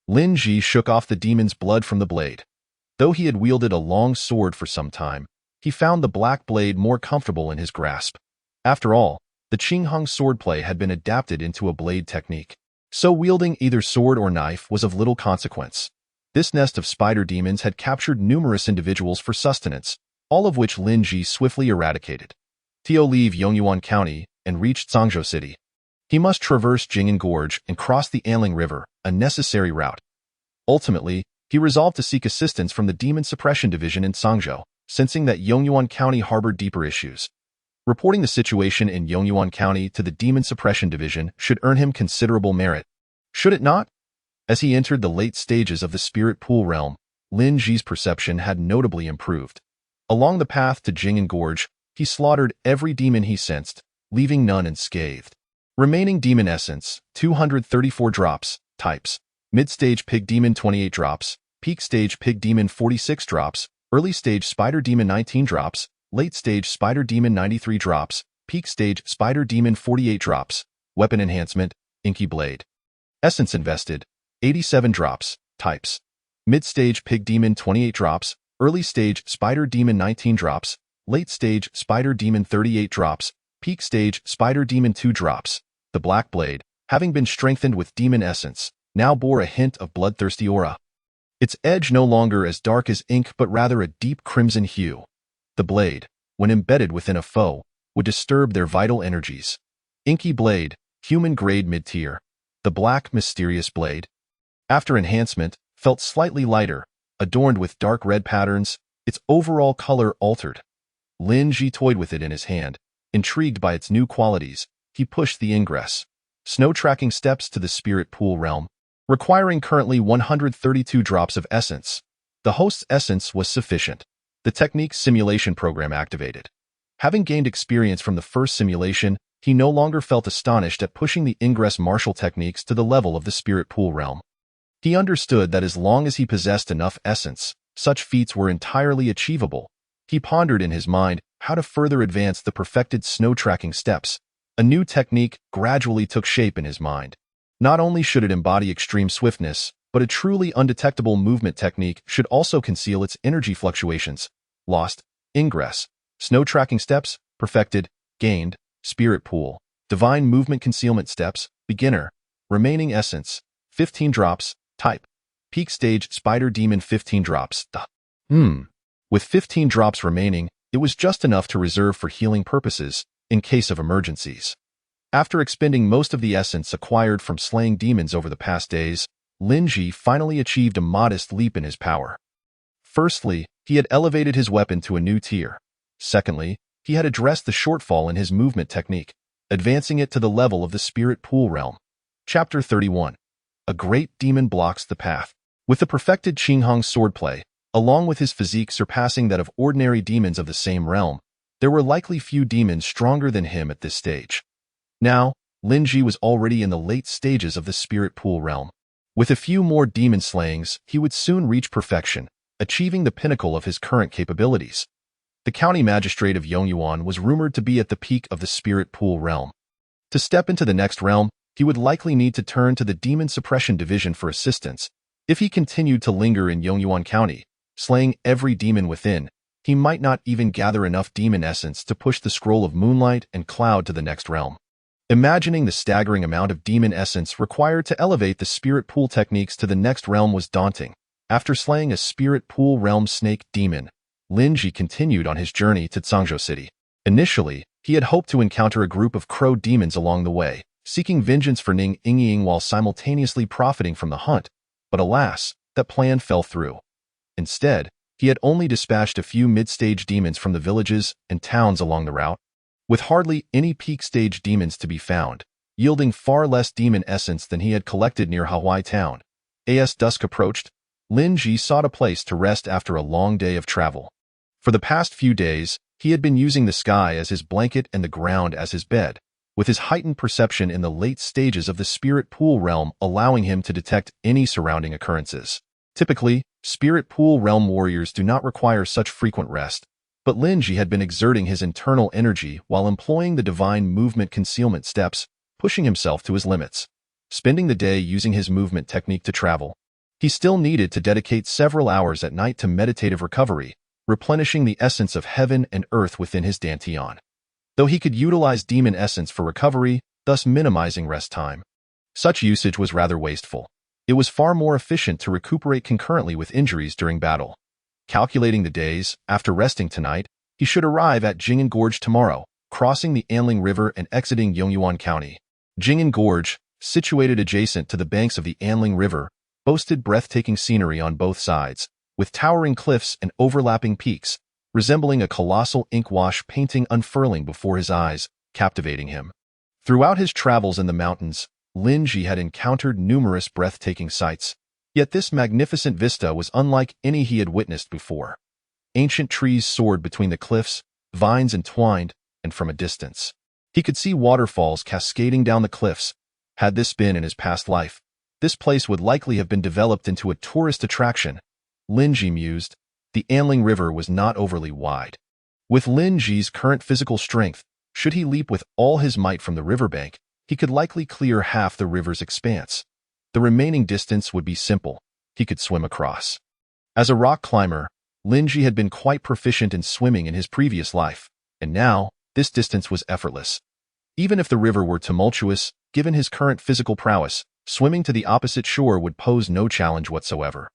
Lin Ji shook off the demon's blood from the blade. Though he had wielded a long sword for some time, he found the black blade more comfortable in his grasp. After all, the Qinghong swordplay had been adapted into a blade technique, so wielding either sword or knife was of little consequence. This nest of spider demons had captured numerous individuals for sustenance, all of which Lin Ji swiftly eradicated. Tio leave Yongyuan County and reached Zhangzhou City. He must traverse Jing'an Gorge and cross the Anling River, a necessary route. Ultimately, he resolved to seek assistance from the Demon Suppression Division in Zhangzhou, sensing that Yongyuan County harbored deeper issues. Reporting the situation in Yongyuan County to the Demon Suppression Division should earn him considerable merit. Should it not? As he entered the late stages of the Spirit Pool realm, Lin Ji's perception had notably improved. Along the path to Jing'an Gorge, he slaughtered every demon he sensed, leaving none unscathed. Remaining demon essence, 234 drops. Types: mid-stage pig demon 28 drops, peak stage pig demon 46 drops, early stage spider demon 19 drops, Late Stage Spider Demon 93 drops, Peak Stage Spider Demon 48 drops, Weapon Enhancement, Inky Blade. Essence invested, 87 drops, Types. Mid-Stage Pig Demon 28 drops, Early Stage Spider Demon 19 drops, Late Stage Spider Demon 38 drops, Peak Stage Spider Demon 2 drops. The Black Blade, having been strengthened with Demon Essence, now bore a hint of bloodthirsty aura. Its edge no longer as dark as ink but rather a deep crimson hue. The blade, when embedded within a foe, would disturb their vital energies. Inky Blade, human-grade mid-tier. The Black Mysterious Blade, after enhancement, felt slightly lighter, adorned with dark red patterns, its overall color altered. Lin Ji toyed with it in his hand. Intrigued by its new qualities, he pushed the ingress. Snow tracking steps to the Spirit Pool realm, requiring currently 132 drops of essence. The host's essence was sufficient. The technique simulation program activated. Having gained experience from the first simulation, he no longer felt astonished at pushing the ingress martial techniques to the level of the Spirit Pool realm. He understood that as long as he possessed enough essence, such feats were entirely achievable. He pondered in his mind how to further advance the perfected snow tracking steps. A new technique gradually took shape in his mind. Not only should it embody extreme swiftness, but a truly undetectable movement technique should also conceal its energy fluctuations. Lost, ingress, snow tracking steps, perfected, gained, Spirit Pool, divine movement concealment steps, beginner, remaining essence, 15 drops, type, peak stage Spider Demon 15 drops. With 15 drops remaining, it was just enough to reserve for healing purposes, in case of emergencies. After expending most of the essence acquired from slaying demons over the past days, Lin Ji finally achieved a modest leap in his power. Firstly, he had elevated his weapon to a new tier. Secondly, he had addressed the shortfall in his movement technique, advancing it to the level of the Spirit Pool realm. Chapter 31. A great demon blocks the path. With the perfected Qinghong swordplay, along with his physique surpassing that of ordinary demons of the same realm, there were likely few demons stronger than him at this stage. Now, Lin Ji was already in the late stages of the Spirit Pool realm. With a few more demon slayings, he would soon reach perfection, achieving the pinnacle of his current capabilities. The county magistrate of Yongyuan was rumored to be at the peak of the Spirit Pool realm. To step into the next realm, he would likely need to turn to the Demon Suppression Division for assistance. If he continued to linger in Yongyuan County, slaying every demon within, he might not even gather enough demon essence to push the Scroll of Moonlight and Cloud to the next realm. Imagining the staggering amount of demon essence required to elevate the Spirit Pool techniques to the next realm was daunting. After slaying a Spirit Pool realm snake demon, Lin Ji continued on his journey to Zhangzhou City. Initially, he had hoped to encounter a group of crow demons along the way, seeking vengeance for Ning Yingying while simultaneously profiting from the hunt, but alas, that plan fell through. Instead, he had only dispatched a few mid-stage demons from the villages and towns along the route, with hardly any peak-stage demons to be found, yielding far less demon essence than he had collected near Hawaii town. As dusk approached, Lin Ji sought a place to rest after a long day of travel. For the past few days, he had been using the sky as his blanket and the ground as his bed, with his heightened perception in the late stages of the Spirit Pool realm allowing him to detect any surrounding occurrences. Typically, Spirit Pool realm warriors do not require such frequent rest, but Lin Ji had been exerting his internal energy while employing the divine movement concealment steps, pushing himself to his limits. Spending the day using his movement technique to travel, he still needed to dedicate several hours at night to meditative recovery, replenishing the essence of heaven and earth within his dantian. Though he could utilize demon essence for recovery, thus minimizing rest time, such usage was rather wasteful. It was far more efficient to recuperate concurrently with injuries during battle. Calculating the days, after resting tonight, he should arrive at Jing'an Gorge tomorrow, crossing the Anling River and exiting Yongyuan County. Jing'an Gorge, situated adjacent to the banks of the Anling River, boasted breathtaking scenery on both sides, with towering cliffs and overlapping peaks, resembling a colossal ink-wash painting unfurling before his eyes, captivating him. Throughout his travels in the mountains, Lin Ji had encountered numerous breathtaking sights, yet this magnificent vista was unlike any he had witnessed before. Ancient trees soared between the cliffs, vines entwined, and from a distance, he could see waterfalls cascading down the cliffs. Had this been in his past life, this place would likely have been developed into a tourist attraction. Lin Ji mused. The Anling River was not overly wide, With Lin Ji's current physical strength, should he leap with all his might from the riverbank, he could likely clear half the river's expanse. The remaining distance would be simple. He could swim across. As a rock climber, Lin Ji had been quite proficient in swimming in his previous life, and now, this distance was effortless. Even if the river were tumultuous, given his current physical prowess, swimming to the opposite shore would pose no challenge whatsoever.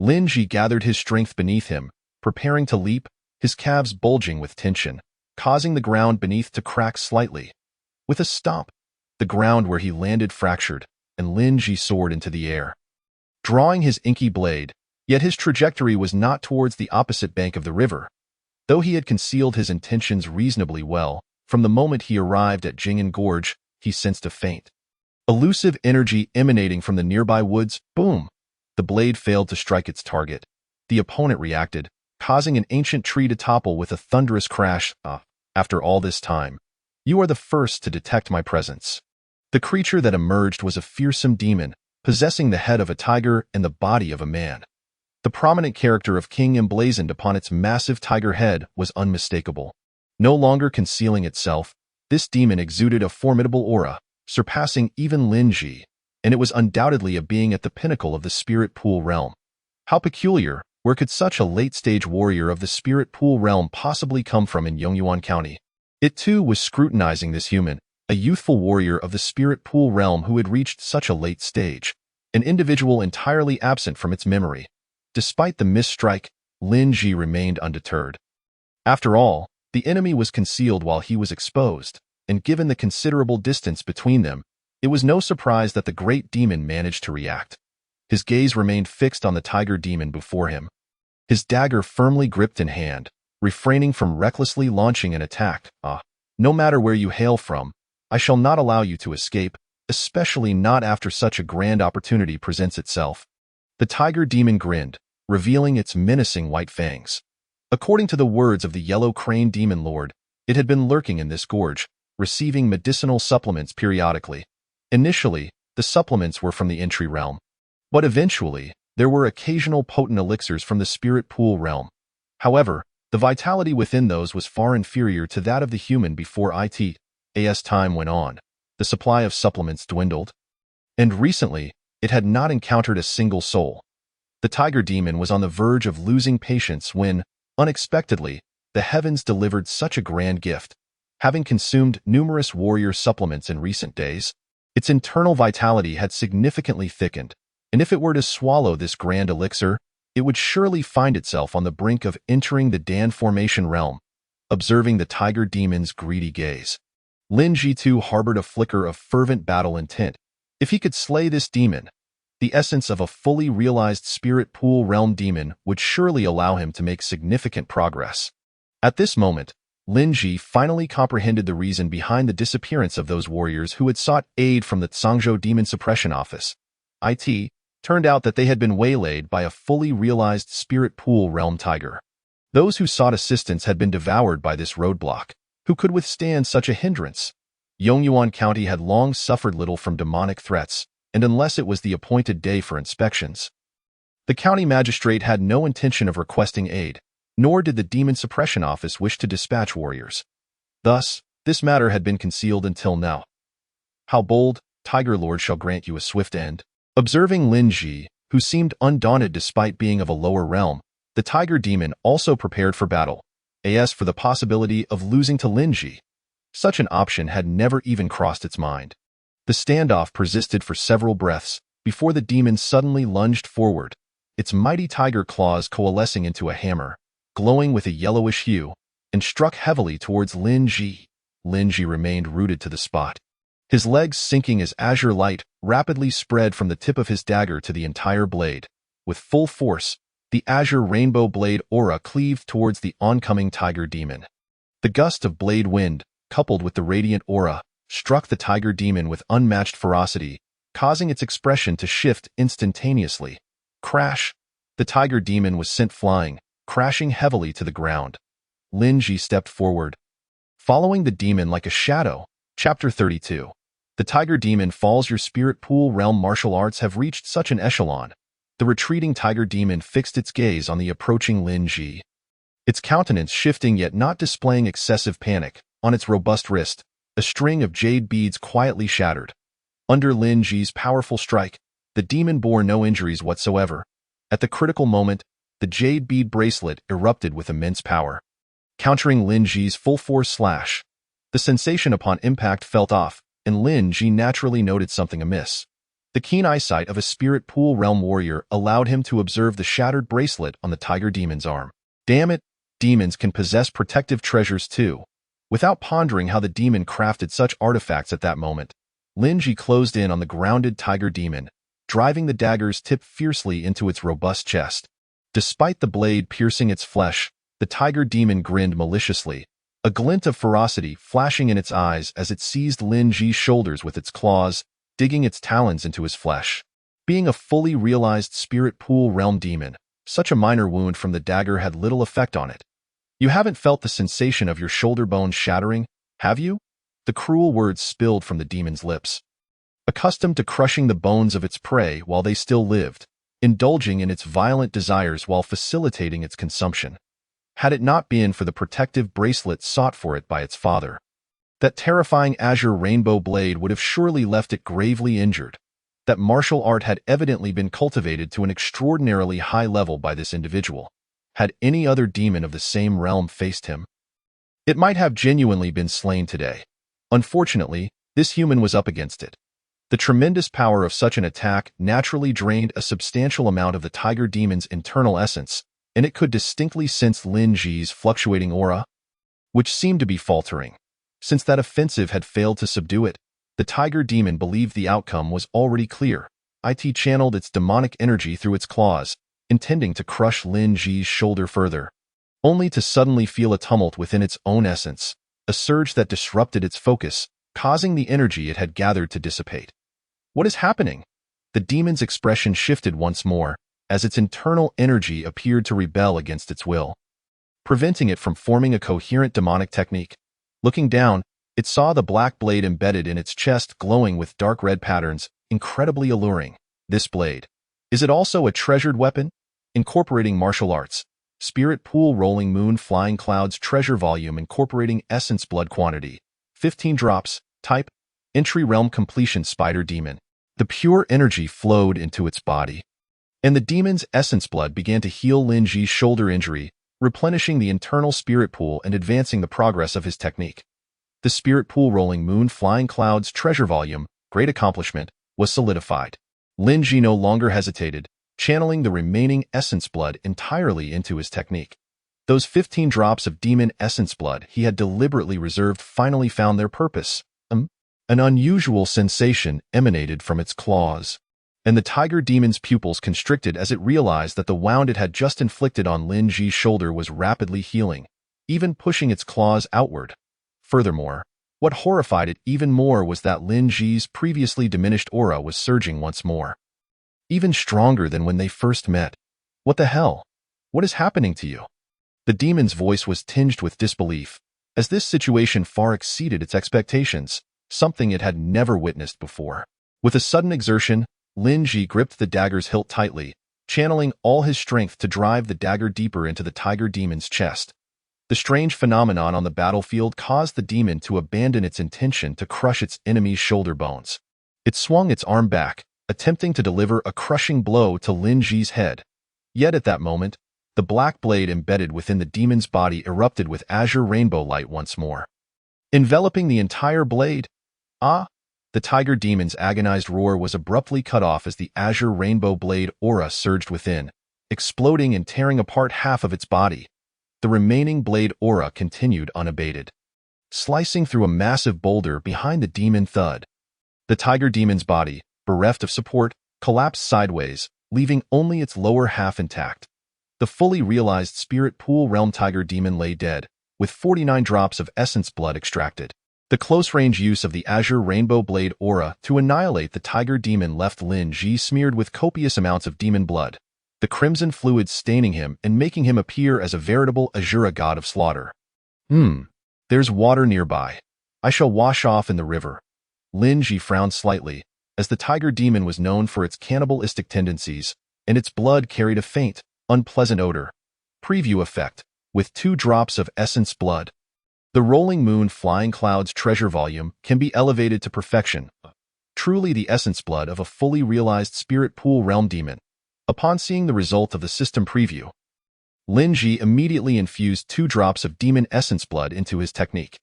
Lin Ji gathered his strength beneath him, preparing to leap, his calves bulging with tension, causing the ground beneath to crack slightly. With a stomp, the ground where he landed fractured, and Lin Ji soared into the air. Drawing his inky blade, yet his trajectory was not towards the opposite bank of the river. Though he had concealed his intentions reasonably well, from the moment he arrived at Jing'an Gorge, he sensed a faint, elusive energy emanating from the nearby woods. Boom! The blade failed to strike its target. The opponent reacted, causing an ancient tree to topple with a thunderous crash. After all this time, you are the first to detect my presence. The creature that emerged was a fearsome demon, possessing the head of a tiger and the body of a man. The prominent character of King emblazoned upon its massive tiger head was unmistakable. No longer concealing itself, this demon exuded a formidable aura, surpassing even Lin Ji, and it was undoubtedly a being at the pinnacle of the spirit pool realm. How peculiar, where could such a late-stage warrior of the spirit pool realm possibly come from in Yongyuan County? It too was scrutinizing this human, a youthful warrior of the spirit pool realm who had reached such a late stage, an individual entirely absent from its memory. Despite the missed strike, Lin Ji remained undeterred. After all, the enemy was concealed while he was exposed, and given the considerable distance between them, it was no surprise that the great demon managed to react. His gaze remained fixed on the tiger demon before him, his dagger firmly gripped in hand, refraining from recklessly launching an attack. No matter where you hail from, I shall not allow you to escape, especially not after such a grand opportunity presents itself. The tiger demon grinned, revealing its menacing white fangs. According to the words of the yellow crane demon lord, it had been lurking in this gorge, receiving medicinal supplements periodically. Initially, the supplements were from the entry realm, but eventually, there were occasional potent elixirs from the spirit pool realm. However, the vitality within those was far inferior to that of the human before it. As time went on, the supply of supplements dwindled, and recently, it had not encountered a single soul. The tiger demon was on the verge of losing patience when, unexpectedly, the heavens delivered such a grand gift. Having consumed numerous warrior supplements in recent days, its internal vitality had significantly thickened, and if it were to swallow this grand elixir, it would surely find itself on the brink of entering the Dan formation realm. Observing the tiger demon's greedy gaze, Lin Ji too harbored a flicker of fervent battle intent. If he could slay this demon, the essence of a fully realized spirit pool realm demon would surely allow him to make significant progress. At this moment, Lin Ji finally comprehended the reason behind the disappearance of those warriors who had sought aid from the Zhangzhou Demon Suppression Office. It turned out that they had been waylaid by a fully realized spirit pool realm tiger. Those who sought assistance had been devoured by this roadblock. Who could withstand such a hindrance? Yongyuan County had long suffered little from demonic threats, and unless it was the appointed day for inspections, the county magistrate had no intention of requesting aid, nor did the Demon Suppression Office wish to dispatch warriors. Thus, this matter had been concealed until now. How bold, Tiger Lord shall grant you a swift end. Observing Lin Ji, who seemed undaunted despite being of a lower realm, the tiger demon also prepared for battle. As for the possibility of losing to Lin Ji, such an option had never even crossed its mind. The standoff persisted for several breaths before the demon suddenly lunged forward, its mighty tiger claws coalescing into a hammer, glowing with a yellowish hue, and struck heavily towards Lin Ji. Lin Ji remained rooted to the spot, his legs sinking as azure light rapidly spread from the tip of his dagger to the entire blade. With full force, the azure rainbow blade aura cleaved towards the oncoming tiger demon. The gust of blade wind, coupled with the radiant aura, struck the tiger demon with unmatched ferocity, causing its expression to shift instantaneously. Crash! The tiger demon was sent flying, crashing heavily to the ground. Lin Ji stepped forward, following the demon like a shadow. Chapter 32. The tiger demon falls. Your spirit pool realm martial arts have reached such an echelon. The retreating tiger demon fixed its gaze on the approaching Lin Ji. its countenance shifting yet not displaying excessive panic. On its robust wrist, a string of jade beads quietly shattered. Under Lin Ji's powerful strike, the demon bore no injuries whatsoever. At the critical moment, the jade bead bracelet erupted with immense power, countering Lin Ji's full-force slash. The sensation upon impact felt off, and Lin Ji naturally noted something amiss. The keen eyesight of a spirit pool realm warrior allowed him to observe the shattered bracelet on the tiger demon's arm. Damn it, demons can possess protective treasures too. Without pondering how the demon crafted such artifacts at that moment, Lin Ji closed in on the grounded tiger demon, driving the dagger's tip fiercely into its robust chest. Despite the blade piercing its flesh, the tiger demon grinned maliciously, a glint of ferocity flashing in its eyes as it seized Lin Ji's shoulders with its claws, digging its talons into his flesh. Being a fully realized spirit pool realm demon, such a minor wound from the dagger had little effect on it. You haven't felt the sensation of your shoulder bone shattering, have you? The cruel words spilled from the demon's lips. Accustomed to crushing the bones of its prey while they still lived, indulging in its violent desires while facilitating its consumption. Had it not been for the protective bracelet sought for it by its father, that terrifying azure rainbow blade would have surely left it gravely injured. That martial art had evidently been cultivated to an extraordinarily high level by this individual. Had any other demon of the same realm faced him, it might have genuinely been slain today. Unfortunately, this human was up against it. The tremendous power of such an attack naturally drained a substantial amount of the tiger demon's internal essence, and it could distinctly sense Lin Ji's fluctuating aura, which seemed to be faltering. Since that offensive had failed to subdue it, the tiger demon believed the outcome was already clear. It channeled its demonic energy through its claws, intending to crush Lin Ji's shoulder further, only to suddenly feel a tumult within its own essence, a surge that disrupted its focus, causing the energy it had gathered to dissipate. What is happening? The demon's expression shifted once more, as its internal energy appeared to rebel against its will, preventing it from forming a coherent demonic technique. Looking down, it saw the black blade embedded in its chest glowing with dark red patterns, incredibly alluring. This blade. Is it also a treasured weapon? Incorporating martial arts. Spirit pool rolling moon flying clouds treasure volume incorporating essence blood quantity. 15 drops. Type. Entry realm completion spider demon. The pure energy flowed into its body, and the demon's essence blood began to heal Lin Ji's shoulder injury, replenishing the internal spirit pool and advancing the progress of his technique. The spirit pool rolling moon flying clouds treasure volume, great accomplishment, was solidified. Lin Ji no longer hesitated, channeling the remaining essence blood entirely into his technique. Those 15 drops of demon essence blood he had deliberately reserved finally found their purpose. An unusual sensation emanated from its claws, and the tiger demon's pupils constricted as it realized that the wound it had just inflicted on Lin Ji's shoulder was rapidly healing, even pushing its claws outward. Furthermore, what horrified it even more was that Lin Ji's previously diminished aura was surging once more, even stronger than when they first met. What the hell? What is happening to you? The demon's voice was tinged with disbelief, as this situation far exceeded its expectations, something it had never witnessed before. With a sudden exertion, Lin Ji gripped the dagger's hilt tightly, channeling all his strength to drive the dagger deeper into the tiger demon's chest. The strange phenomenon on the battlefield caused the demon to abandon its intention to crush its enemy's shoulder bones. It swung its arm back, attempting to deliver a crushing blow to Lin Ji's head. Yet at that moment, the black blade embedded within the demon's body erupted with azure rainbow light once more, enveloping the entire blade. The tiger demon's agonized roar was abruptly cut off as the azure rainbow blade aura surged within, exploding and tearing apart half of its body. The remaining blade aura continued unabated, slicing through a massive boulder behind the demon thud. The tiger demon's body, bereft of support, collapsed sideways, leaving only its lower half intact. The fully realized spirit pool realm tiger demon lay dead, with 49 drops of essence blood extracted. The close-range use of the azure rainbow blade aura to annihilate the tiger demon left Lin Ji smeared with copious amounts of demon blood, the crimson fluid staining him and making him appear as a veritable azura god of slaughter. There's water nearby. I shall wash off in the river. Lin Ji frowned slightly, as the tiger demon was known for its cannibalistic tendencies, and its blood carried a faint, unpleasant odor. Preview effect. with 2 drops of essence blood. The rolling moon flying cloud's treasure volume can be elevated to perfection, truly the essence blood of a fully realized spirit pool realm demon. Upon seeing the result of the system preview, Lin Ji immediately infused 2 drops of demon essence blood into his technique.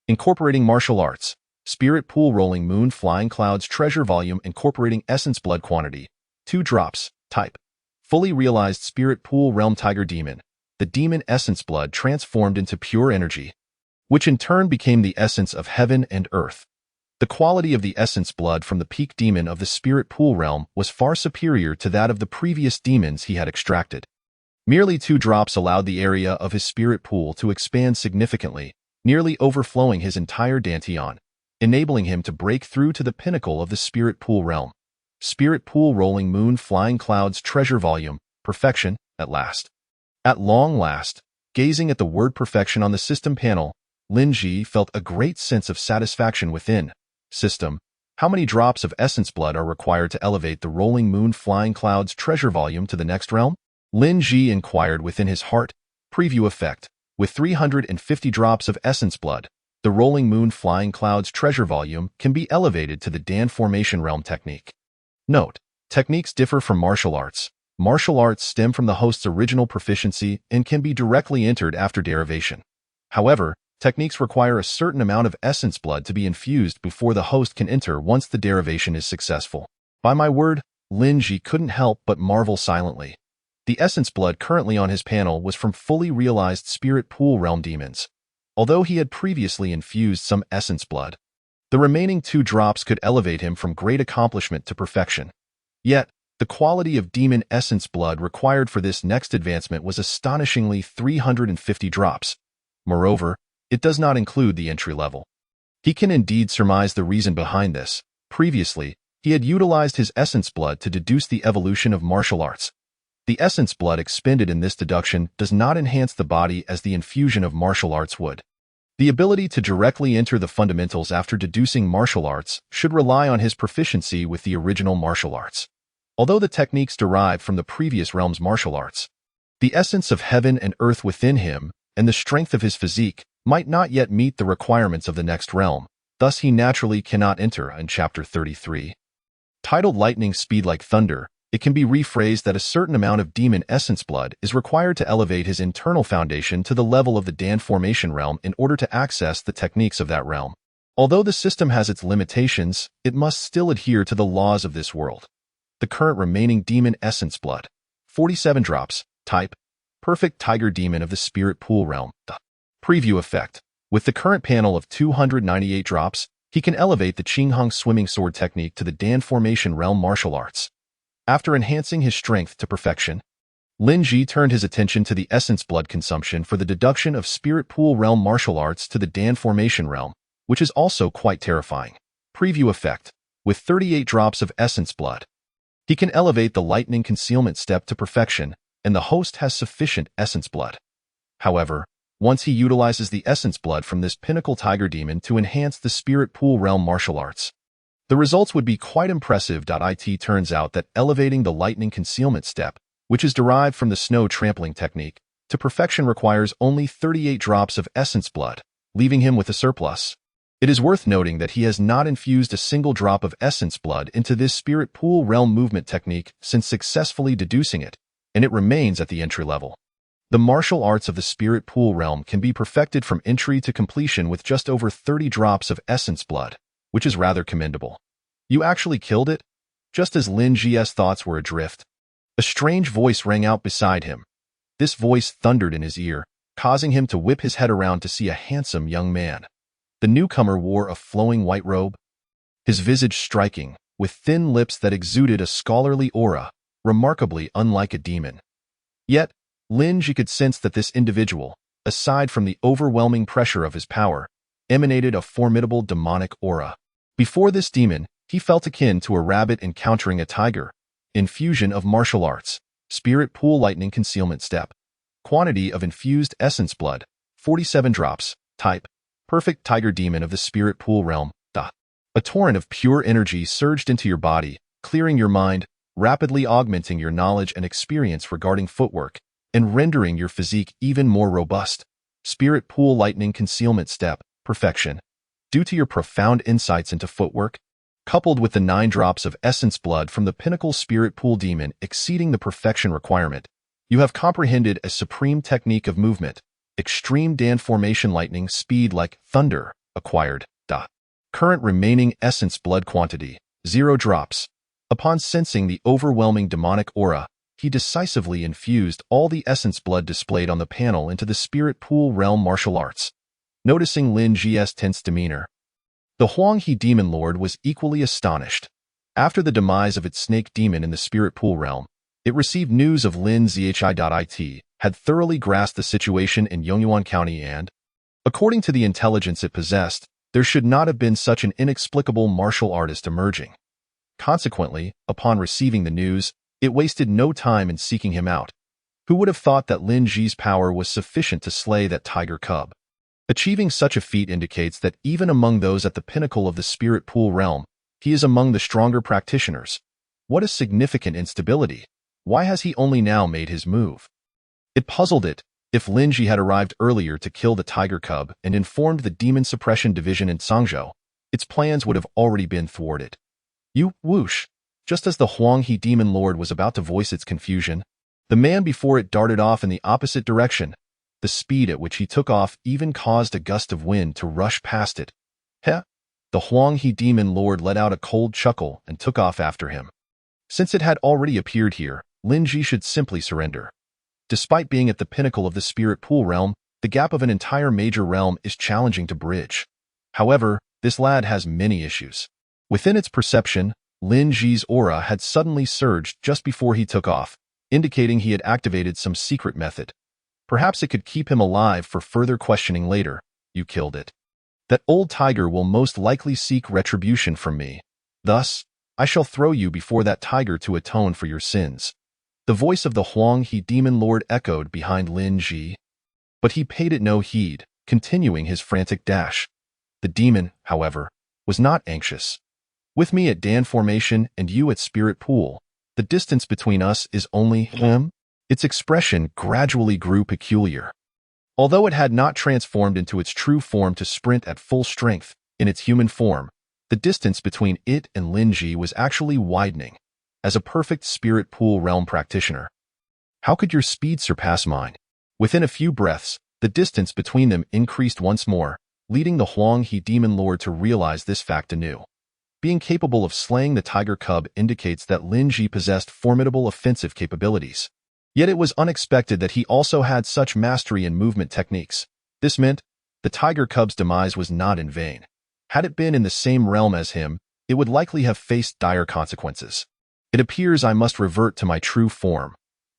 Incorporating martial arts, spirit pool rolling moon flying clouds treasure volume incorporating essence blood quantity, 2 drops, type. Fully realized spirit pool realm tiger demon. The demon essence blood transformed into pure energy, which in turn became the essence of heaven and earth. The quality of the essence blood from the peak demon of the spirit pool realm was far superior to that of the previous demons he had extracted. Merely 2 drops allowed the area of his spirit pool to expand significantly, nearly overflowing his entire dantian, enabling him to break through to the pinnacle of the spirit pool realm. Spirit pool rolling moon flying clouds treasure volume, perfection, at last. At long last, gazing at the word perfection on the system panel, Lin Ji felt a great sense of satisfaction within. System, how many drops of essence blood are required to elevate the rolling moon flying clouds treasure volume to the next realm? Lin Ji inquired within his heart. Preview effect. With 350 drops of essence blood, the rolling moon flying clouds treasure volume can be elevated to the Dan formation realm technique. Note, techniques differ from martial arts. Martial arts stem from the host's original proficiency and can be directly entered after derivation. However, techniques require a certain amount of essence blood to be infused before the host can enter once the derivation is successful. By my word, Lin Ji couldn't help but marvel silently. The essence blood currently on his panel was from fully realized spirit pool realm demons. Although he had previously infused some essence blood, the remaining 2 drops could elevate him from great accomplishment to perfection. Yet, the quality of demon essence blood required for this next advancement was astonishingly 350 drops. Moreover, it does not include the entry level. He can indeed surmise the reason behind this. Previously, he had utilized his essence blood to deduce the evolution of martial arts. The essence blood expended in this deduction does not enhance the body as the infusion of martial arts would. The ability to directly enter the fundamentals after deducing martial arts should rely on his proficiency with the original martial arts. Although the techniques derived from the previous realm's martial arts, the essence of heaven and earth within him and the strength of his physique might not yet meet the requirements of the next realm, thus he naturally cannot enter in Chapter 33. Titled Lightning Speed Like Thunder, it can be rephrased that a certain amount of demon essence blood is required to elevate his internal foundation to the level of the Dan formation realm in order to access the techniques of that realm. Although the system has its limitations, it must still adhere to the laws of this world. The current remaining demon essence blood, 47 drops, type, perfect tiger demon of the spirit pool realm. Preview effect. With the current panel of 298 drops, he can elevate the Qinghong swimming sword technique to the Dan formation realm martial arts. After enhancing his strength to perfection, Lin Ji turned his attention to the essence blood consumption for the deduction of spirit pool realm martial arts to the Dan formation realm, which is also quite terrifying. Preview effect. With 38 drops of essence blood, he can elevate the lightning concealment step to perfection, and the host has sufficient essence blood. However, once he utilizes the essence blood from this pinnacle tiger demon to enhance the spirit pool realm martial arts, the results would be quite impressive. It turns out that elevating the lightning concealment step, which is derived from the snow trampling technique, to perfection requires only 38 drops of essence blood, leaving him with a surplus. It is worth noting that he has not infused a single drop of essence blood into this spirit pool realm movement technique since successfully deducing it, and it remains at the entry level. The martial arts of the spirit pool realm can be perfected from entry to completion with just over 30 drops of essence blood, which is rather commendable. You actually killed it? Just as Lin Ji's thoughts were adrift, a strange voice rang out beside him. This voice thundered in his ear, causing him to whip his head around to see a handsome young man. The newcomer wore a flowing white robe, his visage striking, with thin lips that exuded a scholarly aura, remarkably unlike a demon. Yet, Lin Ji could sense that this individual, aside from the overwhelming pressure of his power, emanated a formidable demonic aura. Before this demon, he felt akin to a rabbit encountering a tiger. Infusion of martial arts, spirit pool lightning concealment step. Quantity of infused essence blood, 47 drops. Type, perfect tiger demon of the spirit pool realm. A torrent of pure energy surged into your body, clearing your mind, rapidly augmenting your knowledge and experience regarding footwork, and rendering your physique even more robust. Spirit Pool Lightning Concealment Step, Perfection. Due to your profound insights into footwork, coupled with the 9 drops of essence blood from the pinnacle Spirit Pool Demon exceeding the perfection requirement, you have comprehended a supreme technique of movement, extreme Dan formation lightning speed like thunder, acquired. Current remaining essence blood quantity, 0 drops. Upon sensing the overwhelming demonic aura, he decisively infused all the essence blood displayed on the panel into the Spirit Pool Realm martial arts. Noticing Lin Ji's tense demeanor, the Huanghe Demon Lord was equally astonished. After the demise of its snake demon in the Spirit Pool realm, it received news of Lin Zhi.it, had thoroughly grasped the situation in Yongyuan County and, according to the intelligence it possessed, there should not have been such an inexplicable martial artist emerging. Consequently, upon receiving the news, it wasted no time in seeking him out. Who would have thought that Lin Ji's power was sufficient to slay that tiger cub? Achieving such a feat indicates that even among those at the pinnacle of the Spirit Pool realm, he is among the stronger practitioners. What a significant instability! Why has he only now made his move? It puzzled it. If Lin Ji had arrived earlier to kill the tiger cub and informed the Demon Suppression Division in Sangzhou, its plans would have already been thwarted. Whoosh! Just as the Huanghe Demon Lord was about to voice its confusion, the man before it darted off in the opposite direction. The speed at which he took off even caused a gust of wind to rush past it. Heh! The Huanghe Demon Lord let out a cold chuckle and took off after him. Since it had already appeared here, Lin Ji should simply surrender. Despite being at the pinnacle of the Spirit Pool realm, the gap of an entire major realm is challenging to bridge. However, this lad has many issues. Within its perception, Lin Ji's aura had suddenly surged just before he took off, indicating he had activated some secret method. Perhaps it could keep him alive for further questioning later. You killed it. That old tiger will most likely seek retribution from me. Thus, I shall throw you before that tiger to atone for your sins. The voice of the Huanghe Demon Lord echoed behind Lin Ji. But he paid it no heed, continuing his frantic dash. The demon, however, was not anxious. With me at Dan Formation and you at Spirit Pool, the distance between us is only him. Its expression gradually grew peculiar. Although it had not transformed into its true form to sprint at full strength in its human form, the distance between it and Lin Ji was actually widening. As a perfect Spirit Pool realm practitioner, how could your speed surpass mine? Within a few breaths, the distance between them increased once more, leading the Huanghe Demon Lord to realize this fact anew. Being capable of slaying the tiger cub indicates that Lin Ji possessed formidable offensive capabilities. Yet it was unexpected that he also had such mastery in movement techniques. This meant the tiger cub's demise was not in vain. Had it been in the same realm as him, it would likely have faced dire consequences. It appears I must revert to my true form.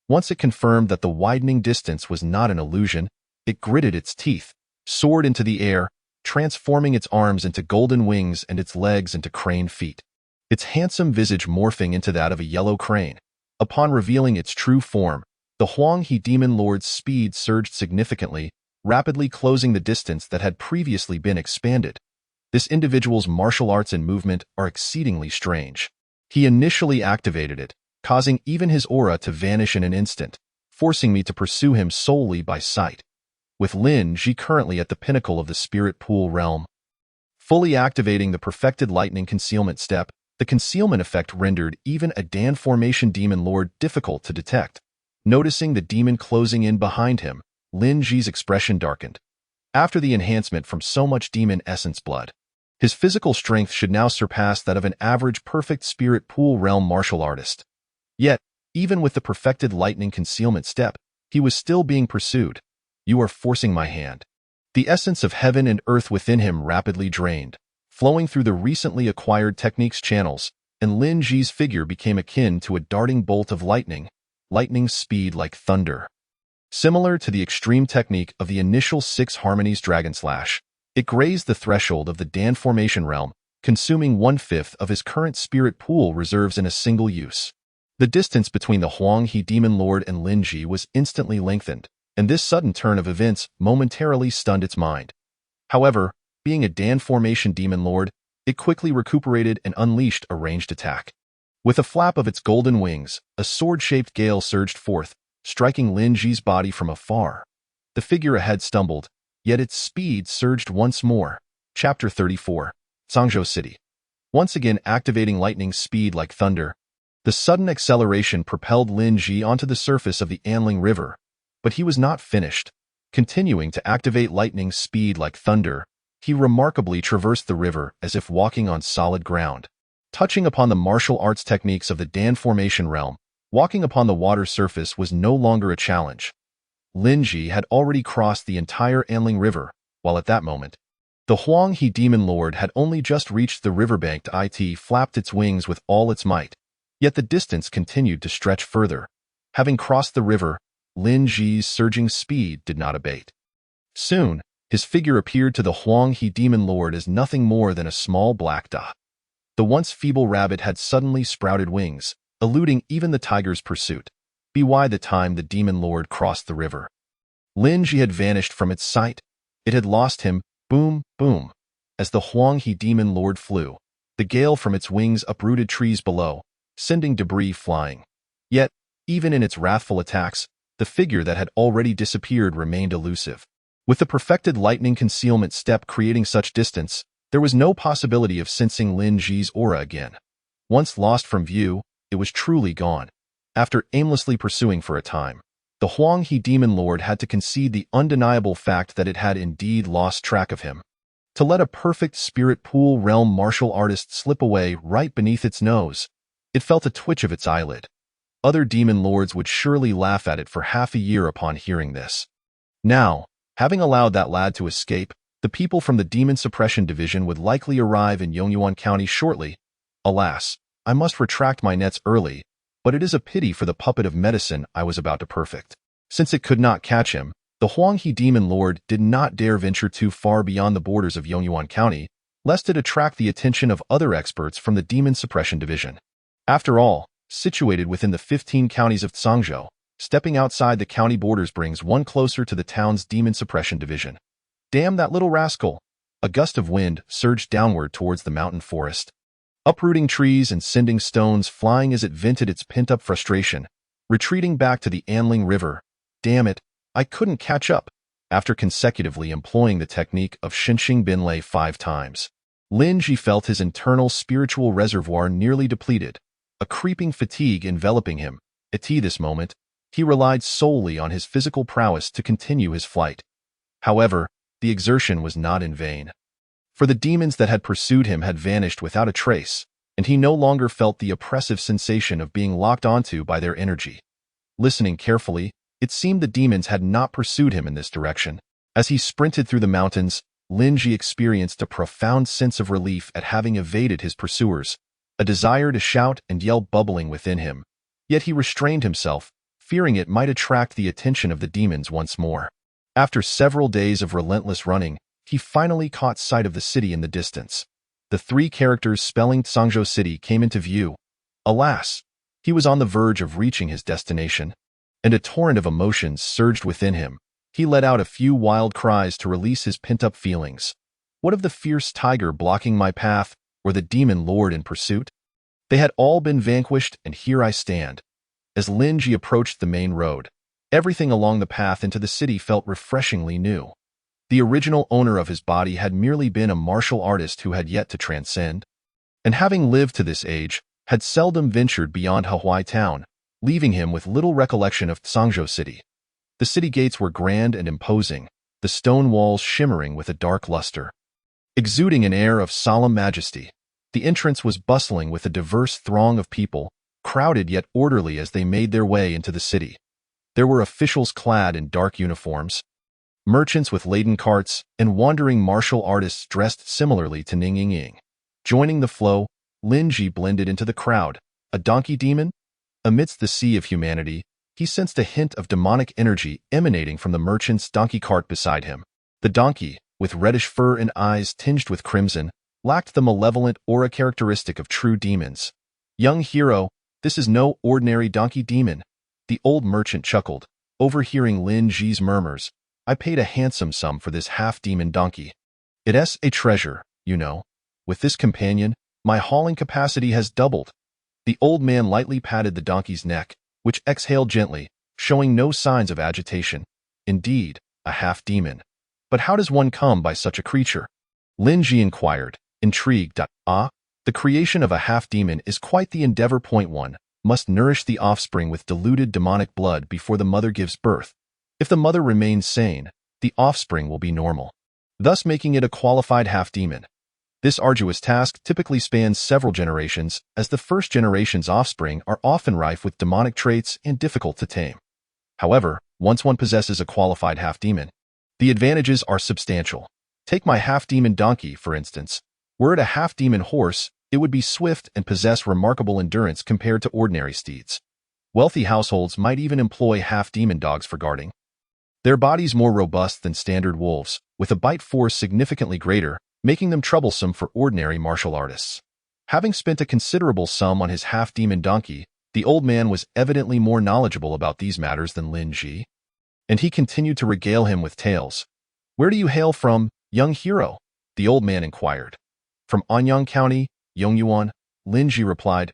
Once it confirmed that the widening distance was not an illusion, it gritted its teeth, soared into the air, transforming its arms into golden wings and its legs into crane feet. Its handsome visage morphing into that of a yellow crane. Upon revealing its true form, the Huanghe Demon Lord's speed surged significantly, rapidly closing the distance that had previously been expanded. This individual's martial arts and movement are exceedingly strange. He initially activated it, causing even his aura to vanish in an instant, forcing me to pursue him solely by sight. With Lin Ji currently at the pinnacle of the Spirit Pool realm, fully activating the perfected lightning concealment step, the concealment effect rendered even a Dan Formation Demon Lord difficult to detect. Noticing the demon closing in behind him, Lin Ji's expression darkened. After the enhancement from so much demon essence blood, his physical strength should now surpass that of an average perfect Spirit Pool realm martial artist. Yet, even with the perfected lightning concealment step, he was still being pursued. You are forcing my hand. The essence of heaven and earth within him rapidly drained, flowing through the recently acquired techniques channels, and Lin Ji's figure became akin to a darting bolt of lightning speed like thunder. Similar to the extreme technique of the initial 6 Harmonies Dragon Slash, it grazed the threshold of the Dan Formation realm, consuming 1/5 of his current Spirit Pool reserves in a single use. The distance between the Huanghe Demon Lord and Lin Ji was instantly lengthened, and this sudden turn of events momentarily stunned its mind. However, being a Dan Formation Demon Lord, it quickly recuperated and unleashed a ranged attack. With a flap of its golden wings, a sword-shaped gale surged forth, striking Lin Ji's body from afar. The figure ahead stumbled, yet its speed surged once more. Chapter 34. Sagehood City. Once again activating lightning speed like thunder, the sudden acceleration propelled Lin Ji onto the surface of the Anling River. But he was not finished. Continuing to activate lightning speed like thunder, he remarkably traversed the river as if walking on solid ground. Touching upon the martial arts techniques of the Dan formation realm, walking upon the water surface was no longer a challenge. Lin Ji had already crossed the entire Anling River, while at that moment, the Huang He Demon Lord had only just reached the riverbank. It flapped its wings with all its might. Yet the distance continued to stretch further. Having crossed the river, Lin Ji's surging speed did not abate. Soon, his figure appeared to the Huang He Demon Lord as nothing more than a small black dot. The once feeble rabbit had suddenly sprouted wings, eluding even the tiger's pursuit. By the time the Demon Lord crossed the river, Lin Ji had vanished from its sight. It had lost him. Boom, boom. As the Huang He Demon Lord flew, the gale from its wings uprooted trees below, sending debris flying. Yet, even in its wrathful attacks, the figure that had already disappeared remained elusive. With the perfected lightning concealment step creating such distance, there was no possibility of sensing Lin Ji's aura again. Once lost from view, it was truly gone. After aimlessly pursuing for a time, the Huang He Demon Lord had to concede the undeniable fact that it had indeed lost track of him. To let a perfect spirit pool realm martial artist slip away right beneath its nose, it felt a twitch of its eyelid. Other demon lords would surely laugh at it for half a year upon hearing this. Now, having allowed that lad to escape, the people from the Demon Suppression Division would likely arrive in Yongyuan County shortly. Alas, I must retract my nets early, but it is a pity for the puppet of medicine I was about to perfect. Since it could not catch him, the Huang He Demon Lord did not dare venture too far beyond the borders of Yongyuan County, lest it attract the attention of other experts from the Demon Suppression Division. After all, situated within the 15 counties of Sagehood, stepping outside the county borders brings one closer to the town's Demon Suppression Division. Damn that little rascal! A gust of wind surged downward towards the mountain forest, uprooting trees and sending stones flying as it vented its pent-up frustration, retreating back to the Anling River. Damn it, I couldn't catch up. After consecutively employing the technique of Shinxing Binlei 5 times, Lin Ji felt his internal spiritual reservoir nearly depleted, a creeping fatigue enveloping him. At this moment, he relied solely on his physical prowess to continue his flight. However, the exertion was not in vain. For the demons that had pursued him had vanished without a trace, and he no longer felt the oppressive sensation of being locked onto by their energy. Listening carefully, it seemed the demons had not pursued him in this direction. As he sprinted through the mountains, Lin Ji experienced a profound sense of relief at having evaded his pursuers, a desire to shout and yell bubbling within him. Yet he restrained himself, fearing it might attract the attention of the demons once more. After several days of relentless running, he finally caught sight of the city in the distance. The 3 characters spelling Sagehood City came into view. Alas, he was on the verge of reaching his destination, and a torrent of emotions surged within him. He let out a few wild cries to release his pent-up feelings. What of the fierce tiger blocking my path, or the demon lord in pursuit? They had all been vanquished, and here I stand. As Lin Ji approached the main road, everything along the path into the city felt refreshingly new. The original owner of his body had merely been a martial artist who had yet to transcend, and having lived to this age, had seldom ventured beyond Hawaii town, leaving him with little recollection of Sagehood City. The city gates were grand and imposing, the stone walls shimmering with a dark luster, exuding an air of solemn majesty. The entrance was bustling with a diverse throng of people, crowded yet orderly as they made their way into the city. There were officials clad in dark uniforms, merchants with laden carts, and wandering martial artists dressed similarly to Ning Ying Ying. Joining the flow, Lin Ji blended into the crowd. A donkey demon? Amidst the sea of humanity, he sensed a hint of demonic energy emanating from the merchant's donkey cart beside him. The donkey, with reddish fur and eyes tinged with crimson, lacked the malevolent aura characteristic of true demons. Young hero, this is no ordinary donkey demon. The old merchant chuckled, overhearing Lin Ji's murmurs. I paid a handsome sum for this half-demon donkey. It's a treasure, you know. With this companion, my hauling capacity has doubled. The old man lightly patted the donkey's neck, which exhaled gently, showing no signs of agitation. Indeed, a half-demon. But how does one come by such a creature? Lin Ji inquired, intrigued. The creation of a half-demon is quite the endeavor. One must nourish the offspring with diluted demonic blood before the mother gives birth. If the mother remains sane, the offspring will be normal, thus making it a qualified half-demon. This arduous task typically spans several generations, as the first generation's offspring are often rife with demonic traits and difficult to tame. However, once one possesses a qualified half-demon, the advantages are substantial. Take my half-demon donkey, for instance. Were it a half-demon horse, it would be swift and possess remarkable endurance compared to ordinary steeds. Wealthy households might even employ half-demon dogs for guarding. Their bodies more robust than standard wolves, with a bite force significantly greater, making them troublesome for ordinary martial artists. Having spent a considerable sum on his half-demon donkey, the old man was evidently more knowledgeable about these matters than Lin Ji, and he continued to regale him with tales. "Where do you hail from, young hero?" the old man inquired. "From Anyang County, Yongyuan," Lin Ji replied.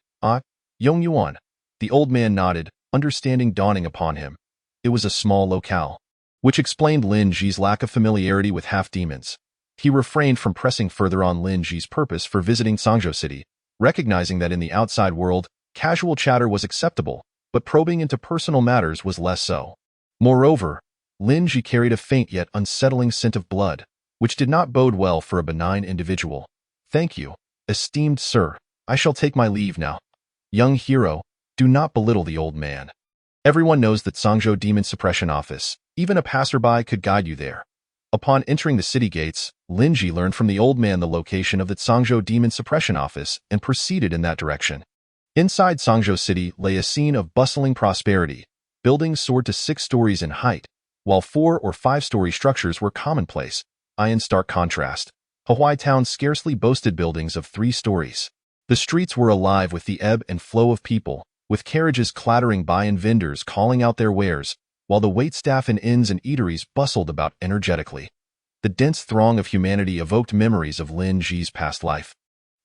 Yongyuan." The old man nodded, understanding dawning upon him. It was a small locale, which explained Lin Ji's lack of familiarity with half-demons. He refrained from pressing further on Lin Ji's purpose for visiting Sagehood City, recognizing that in the outside world, casual chatter was acceptable, but probing into personal matters was less so. Moreover, Lin Ji carried a faint yet unsettling scent of blood, which did not bode well for a benign individual. "Thank you, esteemed sir. I shall take my leave now." "Young hero, do not belittle the old man. Everyone knows that Sagehood Demon Suppression Office. Even a passerby could guide you there." Upon entering the city gates, Lin Ji learned from the old man the location of the Sagehood Demon Suppression Office and proceeded in that direction. Inside Sagehood City lay a scene of bustling prosperity. Buildings soared to 6 stories in height, while 4- or 5-story structures were commonplace. In stark contrast, Hawaii Town scarcely boasted buildings of 3 stories. The streets were alive with the ebb and flow of people, with carriages clattering by and vendors calling out their wares, while the waitstaff in inns and eateries bustled about energetically. The dense throng of humanity evoked memories of Lin Ji's past life,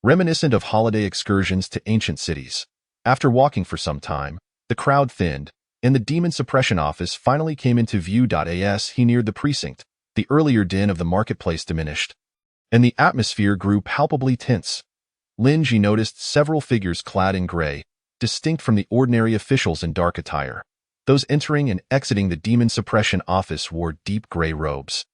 reminiscent of holiday excursions to ancient cities. After walking for some time, the crowd thinned, and the Demon Suppression Office finally came into view. As he neared the precinct, the earlier din of the marketplace diminished, and the atmosphere grew palpably tense. Lin Ji noticed several figures clad in gray, distinct from the ordinary officials in dark attire. Those entering and exiting the Demon Suppression Office wore deep gray robes.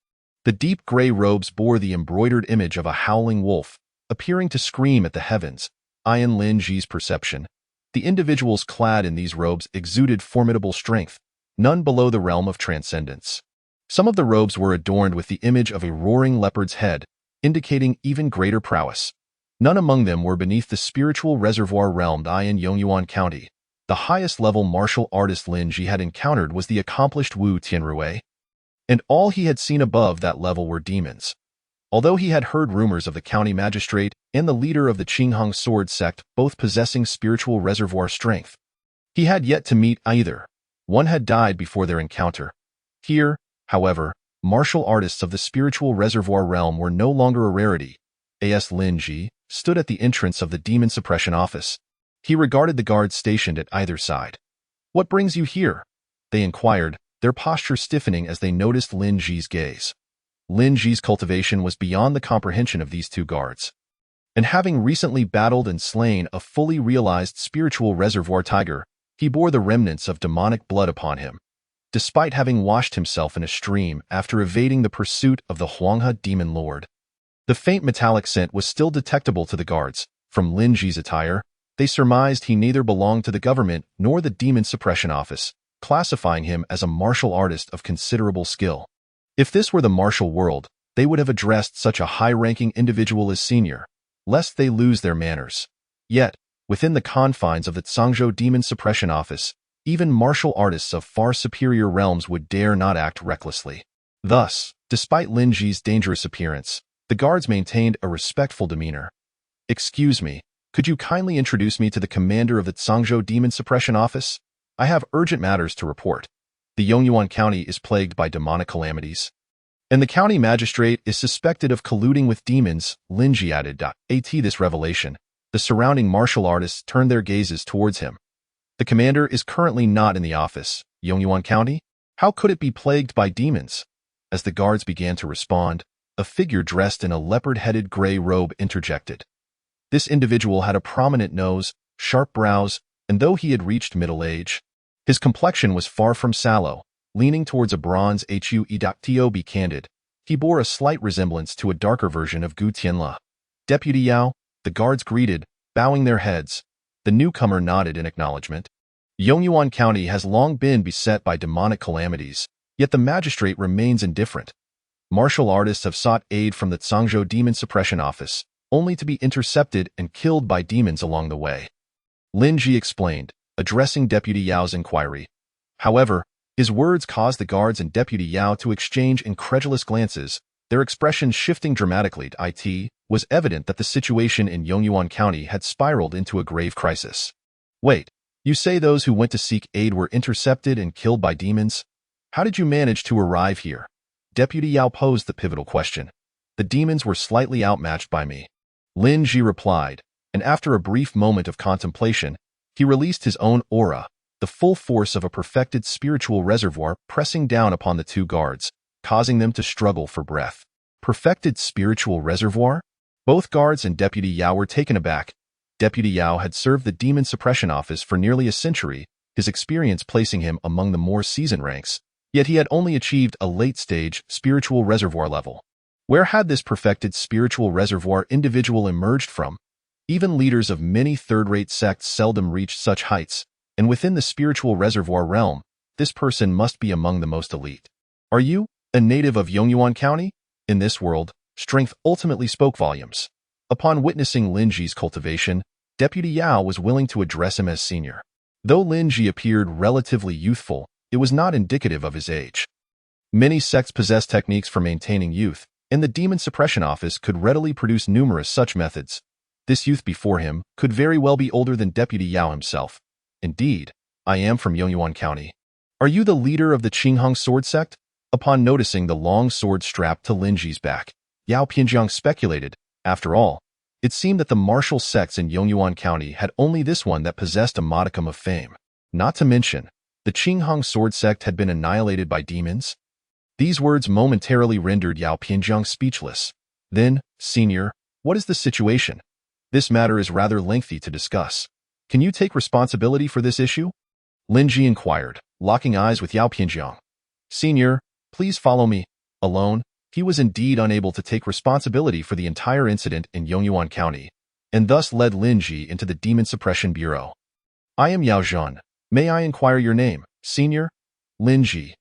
The deep gray robes bore the embroidered image of a howling wolf, appearing to scream at the heavens. In Lin Ji's perception, the individuals clad in these robes exuded formidable strength, none below the realm of transcendence. Some of the robes were adorned with the image of a roaring leopard's head, indicating even greater prowess. None among them were beneath the spiritual reservoir realm. In Yongyuan County, the highest-level martial artist Lin Ji had encountered was the accomplished Wu Tianrui, and all he had seen above that level were demons. Although he had heard rumors of the county magistrate and the leader of the Qinghang sword sect both possessing spiritual reservoir strength, he had yet to meet either. One had died before their encounter. Here, however, martial artists of the spiritual reservoir realm were no longer a rarity. Lin Ji stood at the entrance of the Demon Suppression Office. He regarded the guards stationed at either side. "What brings you here?" they inquired, their posture stiffening as they noticed Lin Ji's gaze. Lin Ji's cultivation was beyond the comprehension of these 2 guards, and having recently battled and slain a fully realized spiritual reservoir tiger, he bore the remnants of demonic blood upon him, despite having washed himself in a stream after evading the pursuit of the Huanghe demon lord. The faint metallic scent was still detectable to the guards. From Lin Ji's attire, they surmised he neither belonged to the government nor the Demon Suppression Office, classifying him as a martial artist of considerable skill. If this were the martial world, they would have addressed such a high-ranking individual as senior, lest they lose their manners. Yet, within the confines of the Sagehood Demon Suppression Office, even martial artists of far superior realms would dare not act recklessly. Thus, despite Lin Ji's dangerous appearance, the guards maintained a respectful demeanor. "Excuse me, could you kindly introduce me to the commander of the Sagehood Demon Suppression Office? I have urgent matters to report. The Yongyuan County is plagued by demonic calamities, and the county magistrate is suspected of colluding with demons," Lin Ji added. At this revelation, the surrounding martial artists turned their gazes towards him. The commander is currently not in the office. Yongyuan County? How could it be plagued by demons? As the guards began to respond, a figure dressed in a leopard-headed gray robe interjected. This individual had a prominent nose, sharp brows, and though he had reached middle age, his complexion was far from sallow, leaning towards a bronze to be candid. He bore a slight resemblance to a darker version of Gu Tianla. Deputy Yao, the guards greeted, bowing their heads. The newcomer nodded in acknowledgement. Yongyuan County has long been beset by demonic calamities, yet the magistrate remains indifferent. Martial artists have sought aid from the Zhangzhou Demon Suppression Office, only to be intercepted and killed by demons along the way. Lin Ji explained, addressing Deputy Yao's inquiry. However, his words caused the guards and Deputy Yao to exchange incredulous glances, their expressions shifting dramatically. It was evident that the situation in Yongyuan County had spiraled into a grave crisis. Wait, you say those who went to seek aid were intercepted and killed by demons? How did you manage to arrive here? Deputy Yao posed the pivotal question. The demons were slightly outmatched by me. Lin Ji replied, and after a brief moment of contemplation, he released his own aura, the full force of a perfected spiritual reservoir pressing down upon the two guards, causing them to struggle for breath. Perfected spiritual reservoir? Both guards and Deputy Yao were taken aback. Deputy Yao had served the Demon Suppression Office for nearly a century, his experience placing him among the more seasoned ranks, yet he had only achieved a late-stage spiritual reservoir level. Where had this perfected spiritual reservoir individual emerged from? Even leaders of many third-rate sects seldom reach such heights, and within the spiritual reservoir realm, this person must be among the most elite. Are you a native of Yongyuan County? In this world, strength ultimately spoke volumes. Upon witnessing Lin Ji's cultivation, Deputy Yao was willing to address him as senior. Though Lin Ji appeared relatively youthful, it was not indicative of his age. Many sects possess techniques for maintaining youth, and the Demon Suppression Office could readily produce numerous such methods. This youth before him could very well be older than Deputy Yao himself. Indeed, I am from Yongyuan County. Are you the leader of the Qinghong sword sect? Upon noticing the long sword strapped to Lin Ji's back, Yao Pianjiang speculated. After all, it seemed that the martial sects in Yongyuan County had only this one that possessed a modicum of fame. Not to mention, the Qinghong sword sect had been annihilated by demons. These words momentarily rendered Yao Pianjiang speechless. Then, senior, what is the situation? This matter is rather lengthy to discuss. Can you take responsibility for this issue? Lin Ji inquired, locking eyes with Yao Pianjiang. Senior, please follow me. Alone, he was indeed unable to take responsibility for the entire incident in Yongyuan County, and thus led Lin Ji into the Demon Suppression Bureau. I am Yao Zhan. May I inquire your name, senior? Lin Ji.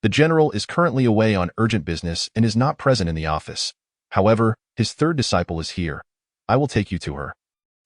The general is currently away on urgent business and is not present in the office. However, his third disciple is here. I will take you to her.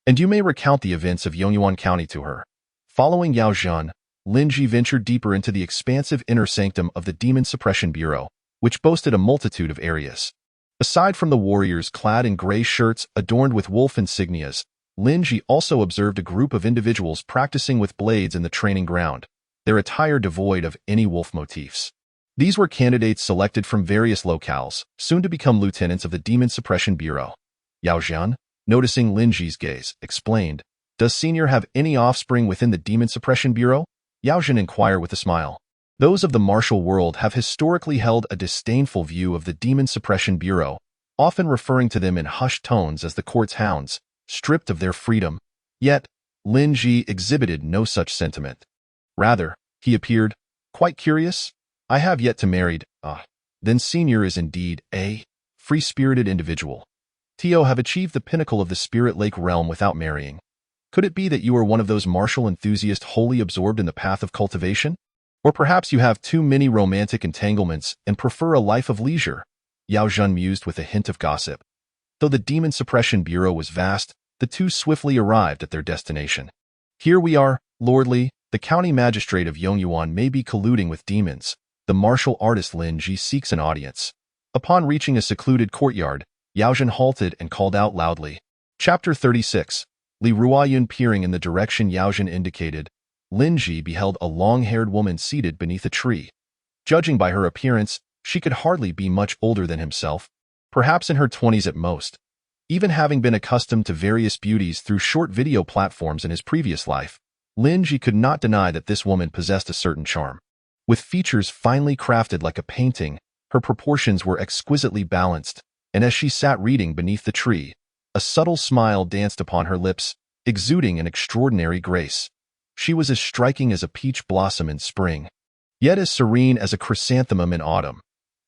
And you may recount the events of Yongyuan County to her. Following Yao Zhan, Lin Ji ventured deeper into the expansive inner sanctum of the Demon Suppression Bureau, which boasted a multitude of areas. Aside from the warriors clad in gray shirts adorned with wolf insignias, Lin Ji also observed a group of individuals practicing with blades in the training ground, their attire devoid of any wolf motifs. These were candidates selected from various locales, soon to become lieutenants of the Demon Suppression Bureau. Yao Zhan, noticing Lin Ji's gaze, explained, Does senior have any offspring within the Demon Suppression Bureau? Yao Zhan inquired with a smile. Those of the martial world have historically held a disdainful view of the Demon Suppression Bureau, often referring to them in hushed tones as the court's hounds, stripped of their freedom. Yet, Lin Ji exhibited no such sentiment. Rather, he appeared quite curious. I have yet to marry. Then senior is indeed a free-spirited individual. Tio have achieved the pinnacle of the Spirit Lake realm without marrying. Could it be that you are one of those martial enthusiasts wholly absorbed in the path of cultivation? Or perhaps you have too many romantic entanglements and prefer a life of leisure? Yao Zhan mused with a hint of gossip. Though the Demon Suppression Bureau was vast, the two swiftly arrived at their destination. Here we are, lordly, the county magistrate of Yongyuan may be colluding with demons. The martial artist Lin Ji seeks an audience. Upon reaching a secluded courtyard, Yao Zhan halted and called out loudly. Chapter 36. Li Ruoyun peering in the direction Yao Zhan indicated, Lin Ji beheld a long-haired woman seated beneath a tree. Judging by her appearance, she could hardly be much older than himself, perhaps in her 20s at most. Even having been accustomed to various beauties through short video platforms in his previous life, Lin Ji could not deny that this woman possessed a certain charm. With features finely crafted like a painting, her proportions were exquisitely balanced, and as she sat reading beneath the tree, a subtle smile danced upon her lips, exuding an extraordinary grace. She was as striking as a peach blossom in spring, yet as serene as a chrysanthemum in autumn.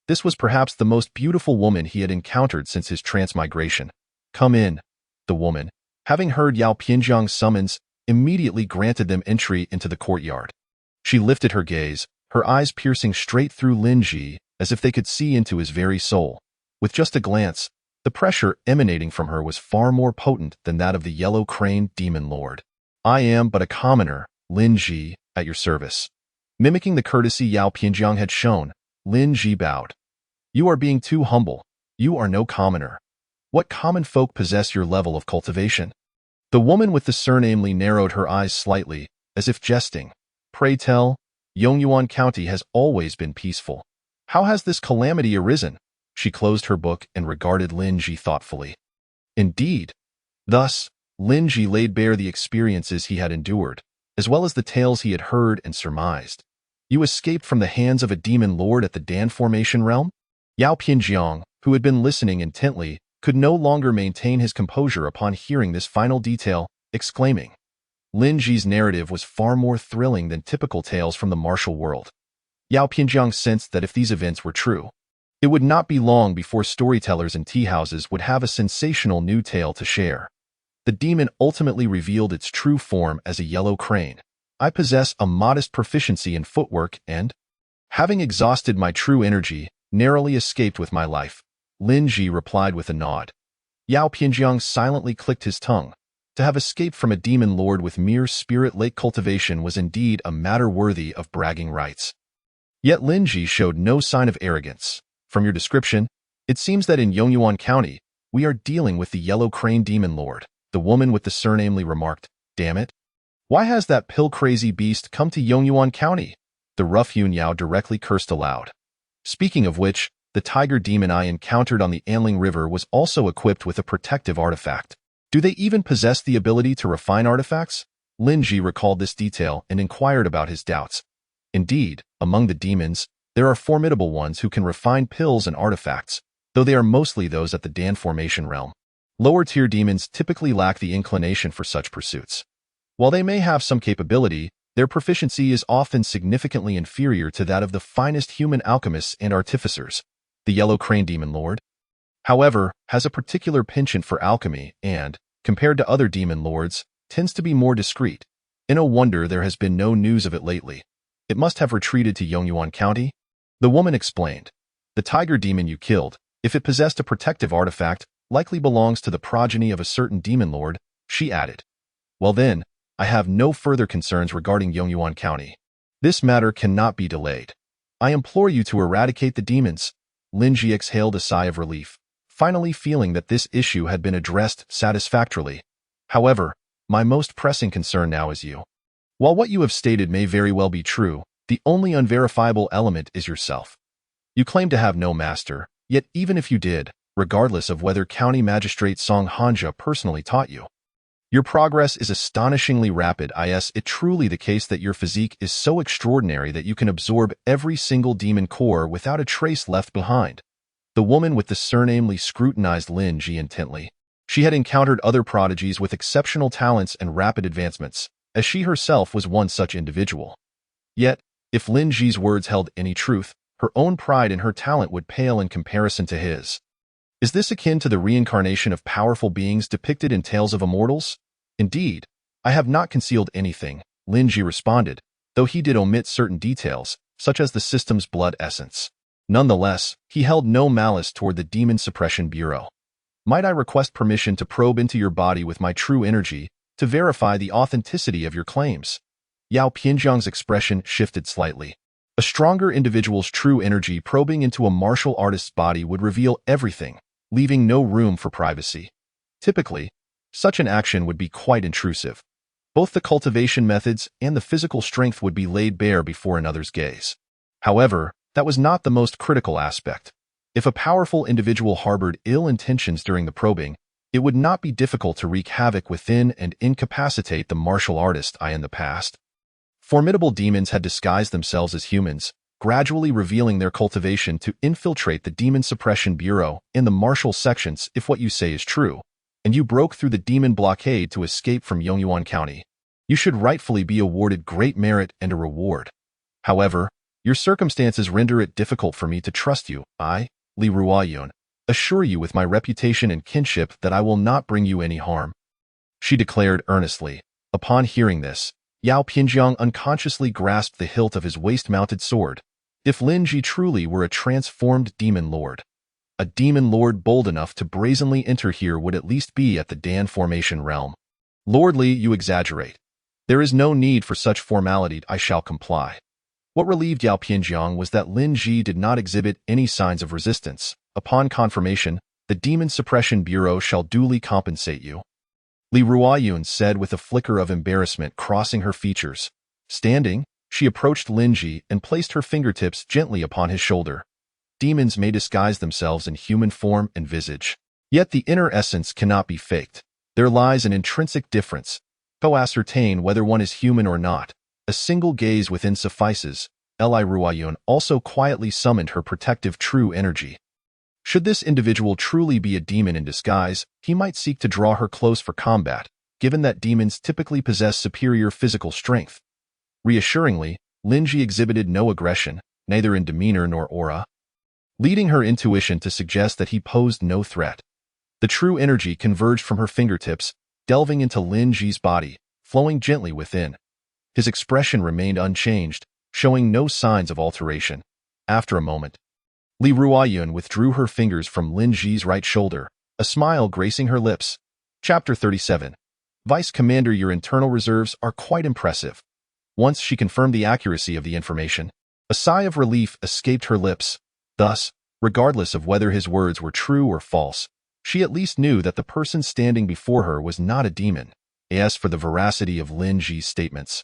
This was perhaps the most beautiful woman he had encountered since his transmigration. "Come in." The woman, having heard Yao Pianjiang's summons, immediately granted them entry into the courtyard. She lifted her gaze, her eyes piercing straight through Lin Ji, as if they could see into his very soul. With just a glance, the pressure emanating from her was far more potent than that of the yellow-craned demon lord. "I am but a commoner, Lin Ji, at your service." Mimicking the courtesy Yao Pianjiang had shown, Lin Ji bowed. "You are being too humble. You are no commoner. What common folk possess your level of cultivation?" The woman with the surnamely narrowed her eyes slightly, as if jesting. "Pray tell, Yongyuan County has always been peaceful. How has this calamity arisen?" She closed her book and regarded Lin Ji thoughtfully. Indeed. Thus, Lin Ji laid bare the experiences he had endured, as well as the tales he had heard and surmised. "You escaped from the hands of a demon lord at the Dan Formation realm?" Yao Pianjiang, who had been listening intently, could no longer maintain his composure upon hearing this final detail, exclaiming. Lin Ji's narrative was far more thrilling than typical tales from the martial world. Yao Pianjiang sensed that if these events were true, it would not be long before storytellers and tea-houses would have a sensational new tale to share. The demon ultimately revealed its true form as a yellow crane. "I possess a modest proficiency in footwork and, having exhausted my true energy, narrowly escaped with my life," Lin Ji replied with a nod. Yao Pianjiang silently clicked his tongue. To have escaped from a demon lord with mere spirit-lake cultivation was indeed a matter worthy of bragging rights. Yet Lin Ji showed no sign of arrogance. "From your description, it seems that in Yongyuan County, we are dealing with the Yellow Crane Demon Lord," the woman with the surnamely remarked. "Damn it. Why has that pill-crazy beast come to Yongyuan County?" The rough Yun Yao directly cursed aloud. "Speaking of which, the tiger demon I encountered on the Anling River was also equipped with a protective artifact. Do they even possess the ability to refine artifacts?" Lin Ji recalled this detail and inquired about his doubts. Indeed, among the demons, there are formidable ones who can refine pills and artifacts, though they are mostly those at the Dan Formation realm. Lower-tier demons typically lack the inclination for such pursuits. While they may have some capability, their proficiency is often significantly inferior to that of the finest human alchemists and artificers. The Yellow Crane Demon Lord, however, has a particular penchant for alchemy and, compared to other demon lords, tends to be more discreet. No wonder there has been no news of it lately. It must have retreated to Yongyuan County. The woman explained. "The tiger demon you killed, if it possessed a protective artifact, likely belongs to the progeny of a certain demon lord," she added. "Well then, I have no further concerns regarding Yongyuan County. This matter cannot be delayed. I implore you to eradicate the demons." Lin Ji exhaled a sigh of relief, finally feeling that this issue had been addressed satisfactorily. "However, my most pressing concern now is you. While what you have stated may very well be true, the only unverifiable element is yourself. You claim to have no master, yet even if you did, regardless of whether County Magistrate Song Hanja personally taught you, your progress is astonishingly rapid. Is it truly the case that your physique is so extraordinary that you can absorb every single demon core without a trace left behind?" The woman with the surnamely scrutinized Lin Ji intently. She had encountered other prodigies with exceptional talents and rapid advancements, as she herself was one such individual. Yet, if Lin Ji's words held any truth, her own pride in her talent would pale in comparison to his. Is this akin to the reincarnation of powerful beings depicted in tales of immortals? "Indeed, I have not concealed anything," Lin Ji responded, though he did omit certain details, such as the system's blood essence. Nonetheless, he held no malice toward the Demon Suppression Bureau. "Might I request permission to probe into your body with my true energy to verify the authenticity of your claims?" Yao Pianjiang's expression shifted slightly. A stronger individual's true energy probing into a martial artist's body would reveal everything, leaving no room for privacy. Typically, such an action would be quite intrusive. Both the cultivation methods and the physical strength would be laid bare before another's gaze. However, that was not the most critical aspect. If a powerful individual harbored ill intentions during the probing, it would not be difficult to wreak havoc within and incapacitate the martial artist I in the past. Formidable demons had disguised themselves as humans, gradually revealing their cultivation to infiltrate the Demon Suppression Bureau in the martial sections if what you say is true, and you broke through the demon blockade to escape from Yongyuan County. You should rightfully be awarded great merit and a reward. However, your circumstances render it difficult for me to trust you. I, Li Ruoyun, assure you with my reputation and kinship that I will not bring you any harm. She declared earnestly. Upon hearing this, Yao Pinjiang unconsciously grasped the hilt of his waist-mounted sword. If Lin Ji truly were a transformed demon lord, a demon lord bold enough to brazenly enter here would at least be at the Dan Formation realm. Lord Li, you exaggerate. There is no need for such formality. I shall comply. What relieved Yao Pinjiang was that Lin Ji did not exhibit any signs of resistance. Upon confirmation, the Demon Suppression Bureau shall duly compensate you. Li Ruoyun said with a flicker of embarrassment crossing her features. Standing, she approached Lin Ji and placed her fingertips gently upon his shoulder. Demons may disguise themselves in human form and visage, yet the inner essence cannot be faked. There lies an intrinsic difference. To ascertain whether one is human or not, a single gaze within suffices. Li Ruoyun also quietly summoned her protective true energy. Should this individual truly be a demon in disguise, he might seek to draw her close for combat, given that demons typically possess superior physical strength. Reassuringly, Lin Ji exhibited no aggression, neither in demeanor nor aura, leading her intuition to suggest that he posed no threat. The true energy converged from her fingertips, delving into Lin Ji's body, flowing gently within. His expression remained unchanged, showing no signs of alteration. After a moment, Li Ruoyun withdrew her fingers from Lin Ji's right shoulder, a smile gracing her lips. Chapter 37. Vice Commander, your internal reserves are quite impressive. Once she confirmed the accuracy of the information, a sigh of relief escaped her lips. Thus, regardless of whether his words were true or false, she at least knew that the person standing before her was not a demon. As for the veracity of Lin Ji's statements,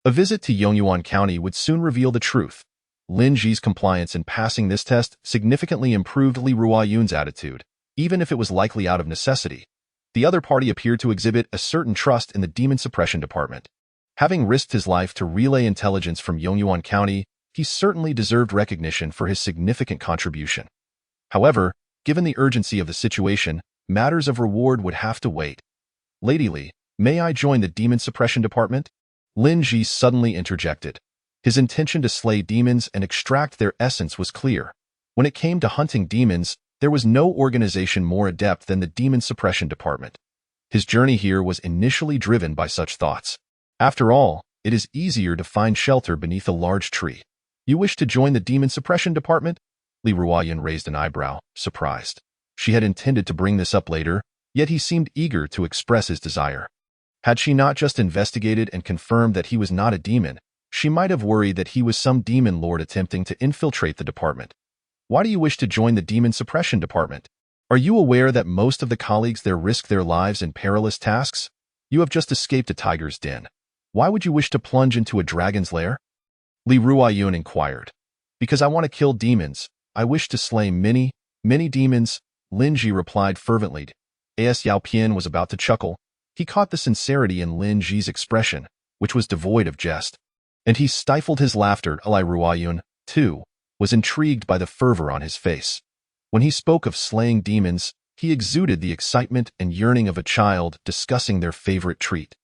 a visit to Yongyuan County would soon reveal the truth. Lin Ji's compliance in passing this test significantly improved Li Ruoyun's attitude, even if it was likely out of necessity. The other party appeared to exhibit a certain trust in the Demon Suppression Department. Having risked his life to relay intelligence from Yongyuan County, he certainly deserved recognition for his significant contribution. However, given the urgency of the situation, matters of reward would have to wait. Lady Li, may I join the Demon Suppression Department? Lin Ji suddenly interjected. His intention to slay demons and extract their essence was clear. When it came to hunting demons, there was no organization more adept than the Demon Suppression Department. His journey here was initially driven by such thoughts. After all, it is easier to find shelter beneath a large tree. You wish to join the Demon Suppression Department? Li Ruoyun raised an eyebrow, surprised. She had intended to bring this up later, yet he seemed eager to express his desire. Had she not just investigated and confirmed that he was not a demon, she might have worried that he was some demon lord attempting to infiltrate the department. Why do you wish to join the Demon Suppression Department? Are you aware that most of the colleagues there risk their lives in perilous tasks? You have just escaped a tiger's den. Why would you wish to plunge into a dragon's lair? Li Ruoyun inquired. Because I want to kill demons. I wish to slay many demons, Lin Ji replied fervently. As Yao Pian was about to chuckle, he caught the sincerity in Lin Ji's expression, which was devoid of jest. And he stifled his laughter. Li Ruoyun, too, was intrigued by the fervor on his face. When he spoke of slaying demons, he exuded the excitement and yearning of a child discussing their favorite treat.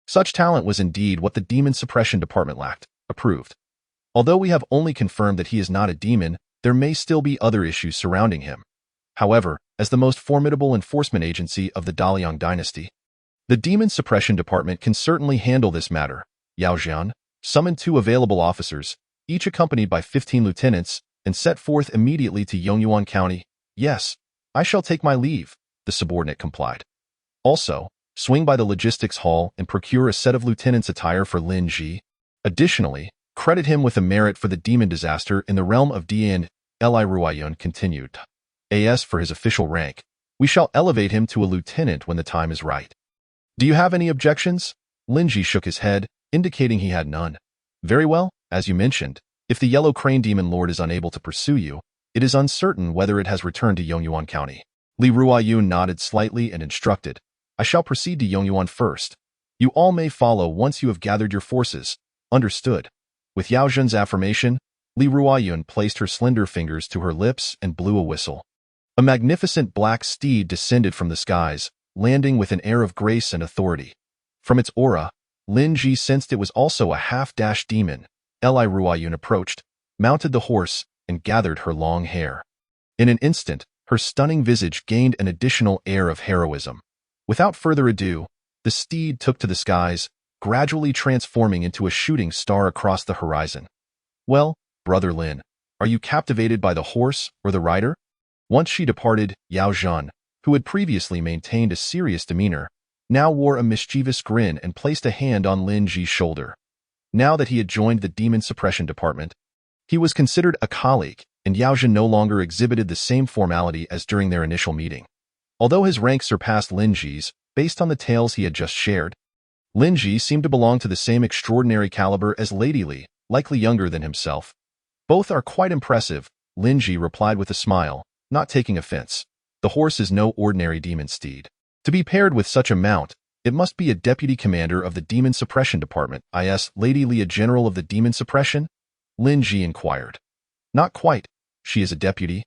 Such talent was indeed what the Demon Suppression Department lacked. Approved. Although we have only confirmed that he is not a demon, there may still be other issues surrounding him. However, as the most formidable enforcement agency of the Daliang dynasty, the Demon Suppression Department can certainly handle this matter. Yao Jian summoned 2 available officers, each accompanied by 15 lieutenants, and set forth immediately to Yongyuan County. Yes, I shall take my leave, the subordinate complied. Also, swing by the logistics hall and procure a set of lieutenant's attire for Lin Ji. Additionally, credit him with a merit for the demon disaster in the realm of Dian. Li Ruoyun continued. As for his official rank, we shall elevate him to a lieutenant when the time is right. Do you have any objections? Lin Ji shook his head, indicating he had none. Very well, as you mentioned, if the Yellow Crane Demon Lord is unable to pursue you, it is uncertain whether it has returned to Yongyuan County. Li Ruoyun nodded slightly and instructed, I shall proceed to Yongyuan first. You all may follow once you have gathered your forces. Understood. With Yao Zhen's affirmation, Li Ruoyun placed her slender fingers to her lips and blew a whistle. A magnificent black steed descended from the skies, landing with an air of grace and authority. From its aura, Lin Ji sensed it was also a half-dash demon. Li Ruoyun approached, mounted the horse, and gathered her long hair. In an instant, her stunning visage gained an additional air of heroism. Without further ado, the steed took to the skies, gradually transforming into a shooting star across the horizon. Well, Brother Lin, are you captivated by the horse or the rider? Once she departed, Yao Zhen, who had previously maintained a serious demeanor, now wore a mischievous grin and placed a hand on Lin Ji's shoulder. Now that he had joined the demon suppression department, he was considered a colleague, and Yao Zhen no longer exhibited the same formality as during their initial meeting. Although his rank surpassed Lin Ji's, based on the tales he had just shared, Lin Ji seemed to belong to the same extraordinary caliber as Lady Li, likely younger than himself. Both are quite impressive, Lin Ji replied with a smile, not taking offense. The horse is no ordinary demon steed. To be paired with such a mount, it must be a deputy commander of the Demon Suppression Department. Is Lady Li a general of the Demon Suppression? Lin Ji inquired. Not quite. She is a deputy.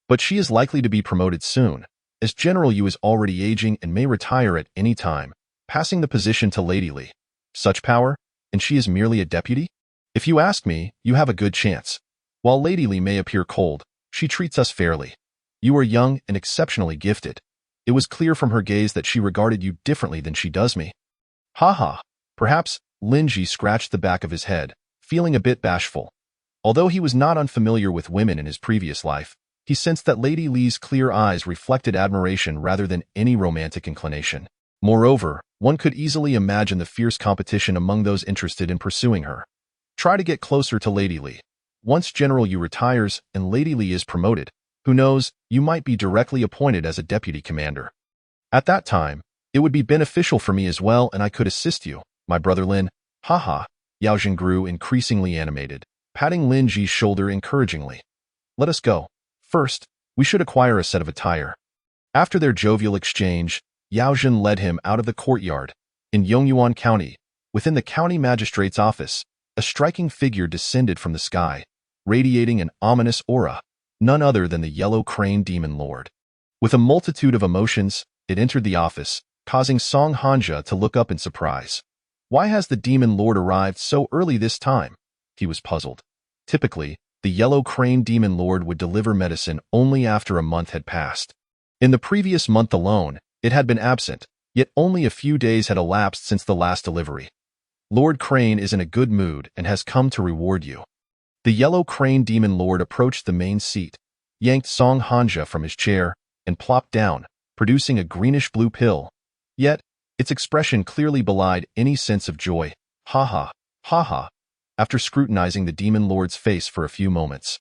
But she is likely to be promoted soon, as General Yu is already aging and may retire at any time, passing the position to Lady Li. Such power, and she is merely a deputy? If you ask me, you have a good chance. While Lady Li may appear cold, she treats us fairly. You are young and exceptionally gifted. It was clear from her gaze that she regarded you differently than she does me. Ha. Perhaps Lin Ji scratched the back of his head, feeling a bit bashful. Although he was not unfamiliar with women in his previous life, he sensed that Lady Li's clear eyes reflected admiration rather than any romantic inclination. Moreover, one could easily imagine the fierce competition among those interested in pursuing her. Try to get closer to Lady Li. Once General Yu retires and Lady Li is promoted, who knows, you might be directly appointed as a deputy commander. At that time, it would be beneficial for me as well and I could assist you, my brother Lin. Ha. Yao Zhen grew increasingly animated, patting Lin Ji's shoulder encouragingly. Let us go. First, we should acquire a set of attire. After their jovial exchange, Yao Zhen led him out of the courtyard. In Yongyuan County, within the county magistrate's office, a striking figure descended from the sky, radiating an ominous aura, none other than the Yellow Crane Demon Lord. With a multitude of emotions, it entered the office, causing Song Hanja to look up in surprise. Why has the Demon Lord arrived so early this time? He was puzzled. Typically, the Yellow Crane Demon Lord would deliver medicine only after a month had passed. In the previous month alone, it had been absent, yet only a few days had elapsed since the last delivery. Lord Crane is in a good mood and has come to reward you. The Yellow Crane Demon Lord approached the main seat, yanked Song Hanja from his chair, and plopped down, producing a greenish-blue pill. Yet, its expression clearly belied any sense of joy. Ha. After scrutinizing the Demon Lord's face for a few moments,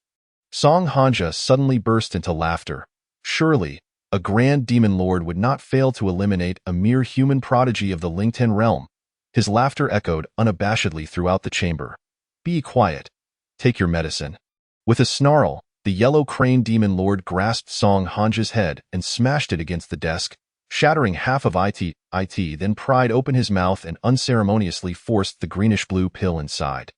Song Hanja suddenly burst into laughter. Surely, a Grand Demon Lord would not fail to eliminate a mere human prodigy of the Lingten realm. His laughter echoed unabashedly throughout the chamber. Be quiet. Take your medicine. With a snarl, the Yellow Crane Demon Lord grasped Song Hanja's head and smashed it against the desk, shattering half of it, then pried open his mouth and unceremoniously forced the greenish-blue pill inside.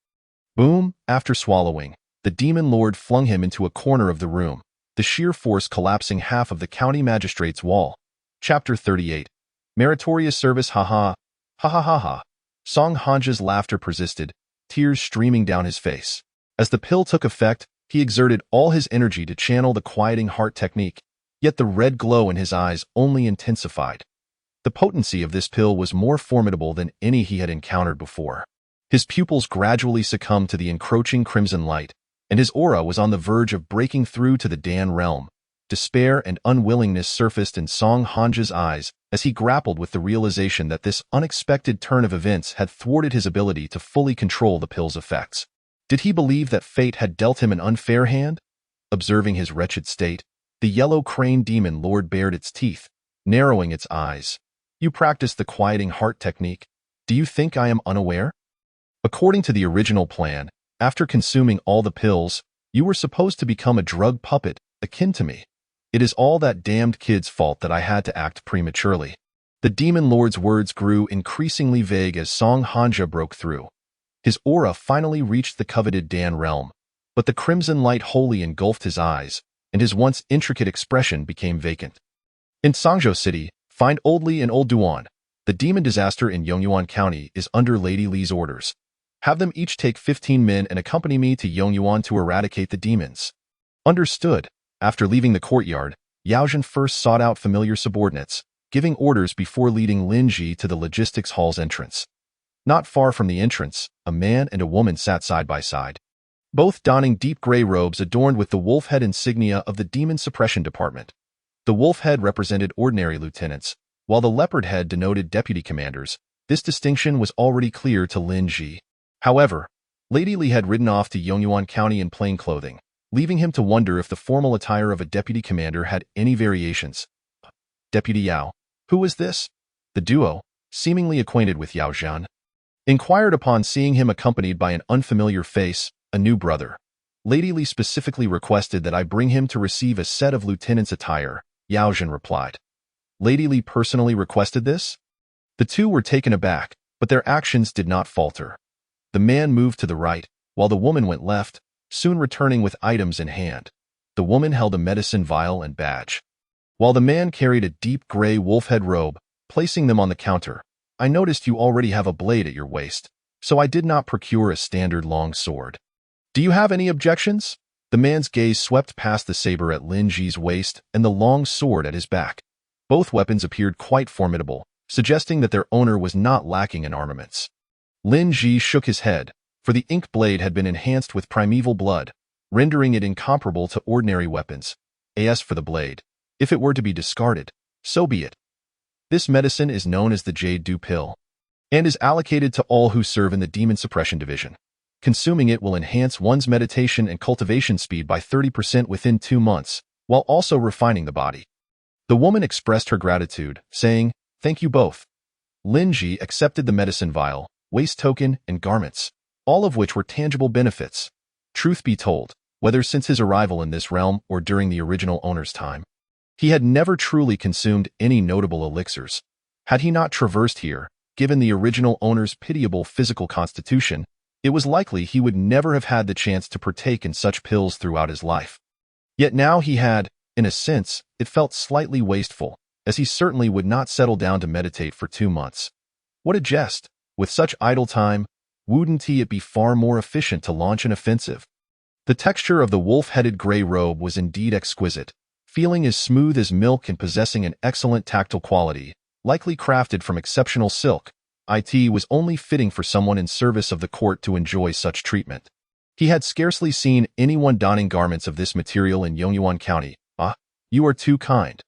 Boom! After swallowing, the Demon Lord flung him into a corner of the room, the sheer force collapsing half of the county magistrate's wall. Chapter 38. Meritorious Service. Ha. Song Hanja's laughter persisted, tears streaming down his face. As the pill took effect, he exerted all his energy to channel the quieting heart technique, yet the red glow in his eyes only intensified. The potency of this pill was more formidable than any he had encountered before. His pupils gradually succumbed to the encroaching crimson light, and his aura was on the verge of breaking through to the Dan realm. Despair and unwillingness surfaced in Song Hanja's eyes as he grappled with the realization that this unexpected turn of events had thwarted his ability to fully control the pill's effects. Did he believe that fate had dealt him an unfair hand? Observing his wretched state, the Yellow Crane Demon Lord bared its teeth, narrowing its eyes. You practice the quieting heart technique. Do you think I am unaware? According to the original plan, after consuming all the pills, you were supposed to become a drug puppet, akin to me. It is all that damned kid's fault that I had to act prematurely. The demon lord's words grew increasingly vague as Song Hanja broke through. His aura finally reached the coveted Dan realm, but the crimson light wholly engulfed his eyes, and his once intricate expression became vacant. In Sangzhou City, find Old Li and Old Duan. The demon disaster in Yongyuan County is under Lady Li's orders. Have them each take 15 men and accompany me to Yongyuan to eradicate the demons. Understood. After leaving the courtyard, Yaozhen first sought out familiar subordinates, giving orders before leading Lin Ji to the logistics hall's entrance. Not far from the entrance, a man and a woman sat side by side, both donning deep gray robes adorned with the wolf head insignia of the Demon Suppression Department. The wolf head represented ordinary lieutenants, while the leopard head denoted deputy commanders. This distinction was already clear to Lin Ji. However, Lady Li had ridden off to Yongyuan County in plain clothing, leaving him to wonder if the formal attire of a deputy commander had any variations. Deputy Yao. Who was this? The duo, seemingly acquainted with Yao Zhan, inquired upon seeing him accompanied by an unfamiliar face, a new brother. Lady Li specifically requested that I bring him to receive a set of lieutenant's attire, Yao Zhan replied. Lady Li personally requested this? The two were taken aback, but their actions did not falter. The man moved to the right, while the woman went left, soon returning with items in hand. The woman held a medicine vial and badge, while the man carried a deep gray wolf-head robe, placing them on the counter. I noticed you already have a blade at your waist, so I did not procure a standard long sword. Do you have any objections? The man's gaze swept past the saber at Lin Ji's waist and the long sword at his back. Both weapons appeared quite formidable, suggesting that their owner was not lacking in armaments. Lin Ji shook his head, for the ink blade had been enhanced with primeval blood, rendering it incomparable to ordinary weapons. As for the blade, if it were to be discarded, so be it. This medicine is known as the Jade Dew Pill, and is allocated to all who serve in the Demon Suppression Division. Consuming it will enhance one's meditation and cultivation speed by 30% within 2 months, while also refining the body. The woman expressed her gratitude, saying, "Thank you both." Lin Ji accepted the medicine vial, waist token, and garments, all of which were tangible benefits. Truth be told, whether since his arrival in this realm or during the original owner's time, he had never truly consumed any notable elixirs. Had he not traversed here, given the original owner's pitiable physical constitution, it was likely he would never have had the chance to partake in such pills throughout his life. Yet now he had, in a sense, it felt slightly wasteful, as he certainly would not settle down to meditate for 2 months. What a jest! With such idle time, wouldn't it be far more efficient to launch an offensive? The texture of the wolf-headed gray robe was indeed exquisite, feeling as smooth as milk and possessing an excellent tactile quality, likely crafted from exceptional silk. It was only fitting for someone in service of the court to enjoy such treatment. He had scarcely seen anyone donning garments of this material in Yongyuan County. Ah, you are too kind.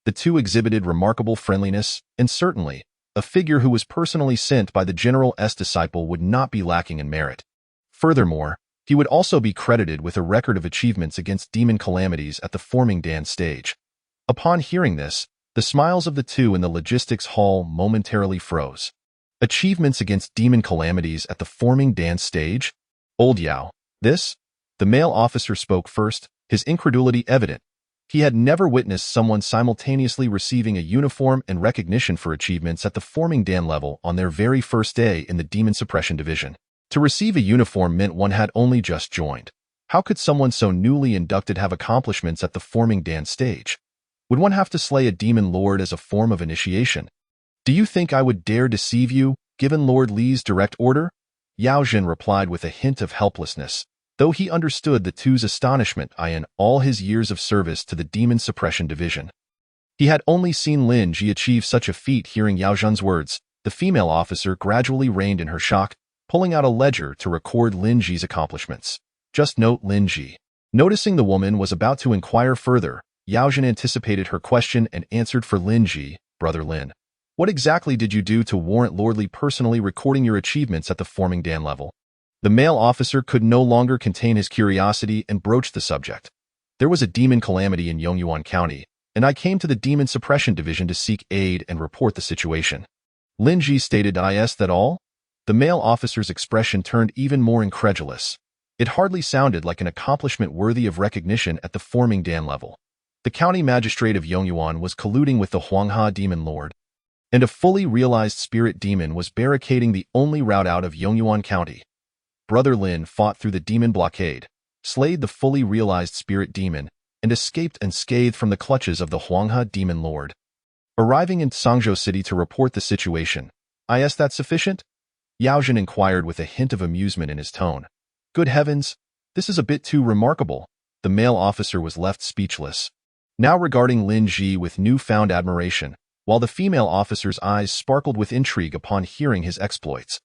The two exhibited remarkable friendliness, and certainly, a figure who was personally sent by the General's disciple would not be lacking in merit. Furthermore, he would also be credited with a record of achievements against demon calamities at the Forming Dan stage. Upon hearing this, the smiles of the two in the logistics hall momentarily froze. Achievements against demon calamities at the Forming Dan stage? Old Yao. This? The male officer spoke first, his incredulity evident. He had never witnessed someone simultaneously receiving a uniform and recognition for achievements at the Forming Dan level on their very first day in the Demon Suppression Division. To receive a uniform meant one had only just joined. How could someone so newly inducted have accomplishments at the Forming Dan stage? Would one have to slay a demon lord as a form of initiation? Do you think I would dare deceive you, given Lord Li's direct order? Yao Zhan replied with a hint of helplessness, though he understood the two's astonishment in all his years of service to the Demon Suppression Division. He had only seen Lin Ji achieve such a feat. Hearing Yao Zhan's words, the female officer gradually reined in her shock, pulling out a ledger to record Lin Ji's accomplishments. Just note Lin Ji. Noticing the woman was about to inquire further, Yao Zhan anticipated her question and answered for Lin Ji. Brother Lin, what exactly did you do to warrant Lord Li personally recording your achievements at the Forming Dan level? The male officer could no longer contain his curiosity and broached the subject. There was a demon calamity in Yongyuan County, and I came to the Demon Suppression Division to seek aid and report the situation. Lin Ji stated. Is that all? The male officer's expression turned even more incredulous. It hardly sounded like an accomplishment worthy of recognition at the Forming Dan level. The county magistrate of Yongyuan was colluding with the Huanghe demon lord, and a fully realized spirit demon was barricading the only route out of Yongyuan County. Brother Lin fought through the demon blockade, slayed the fully realized spirit demon, and escaped unscathed from the clutches of the Huanghe demon lord. Arriving in Sangzhou City to report the situation. Is that sufficient? Yaojin inquired with a hint of amusement in his tone. Good heavens, this is a bit too remarkable. The male officer was left speechless, now regarding Lin Ji with newfound admiration, while the female officer's eyes sparkled with intrigue upon hearing his exploits.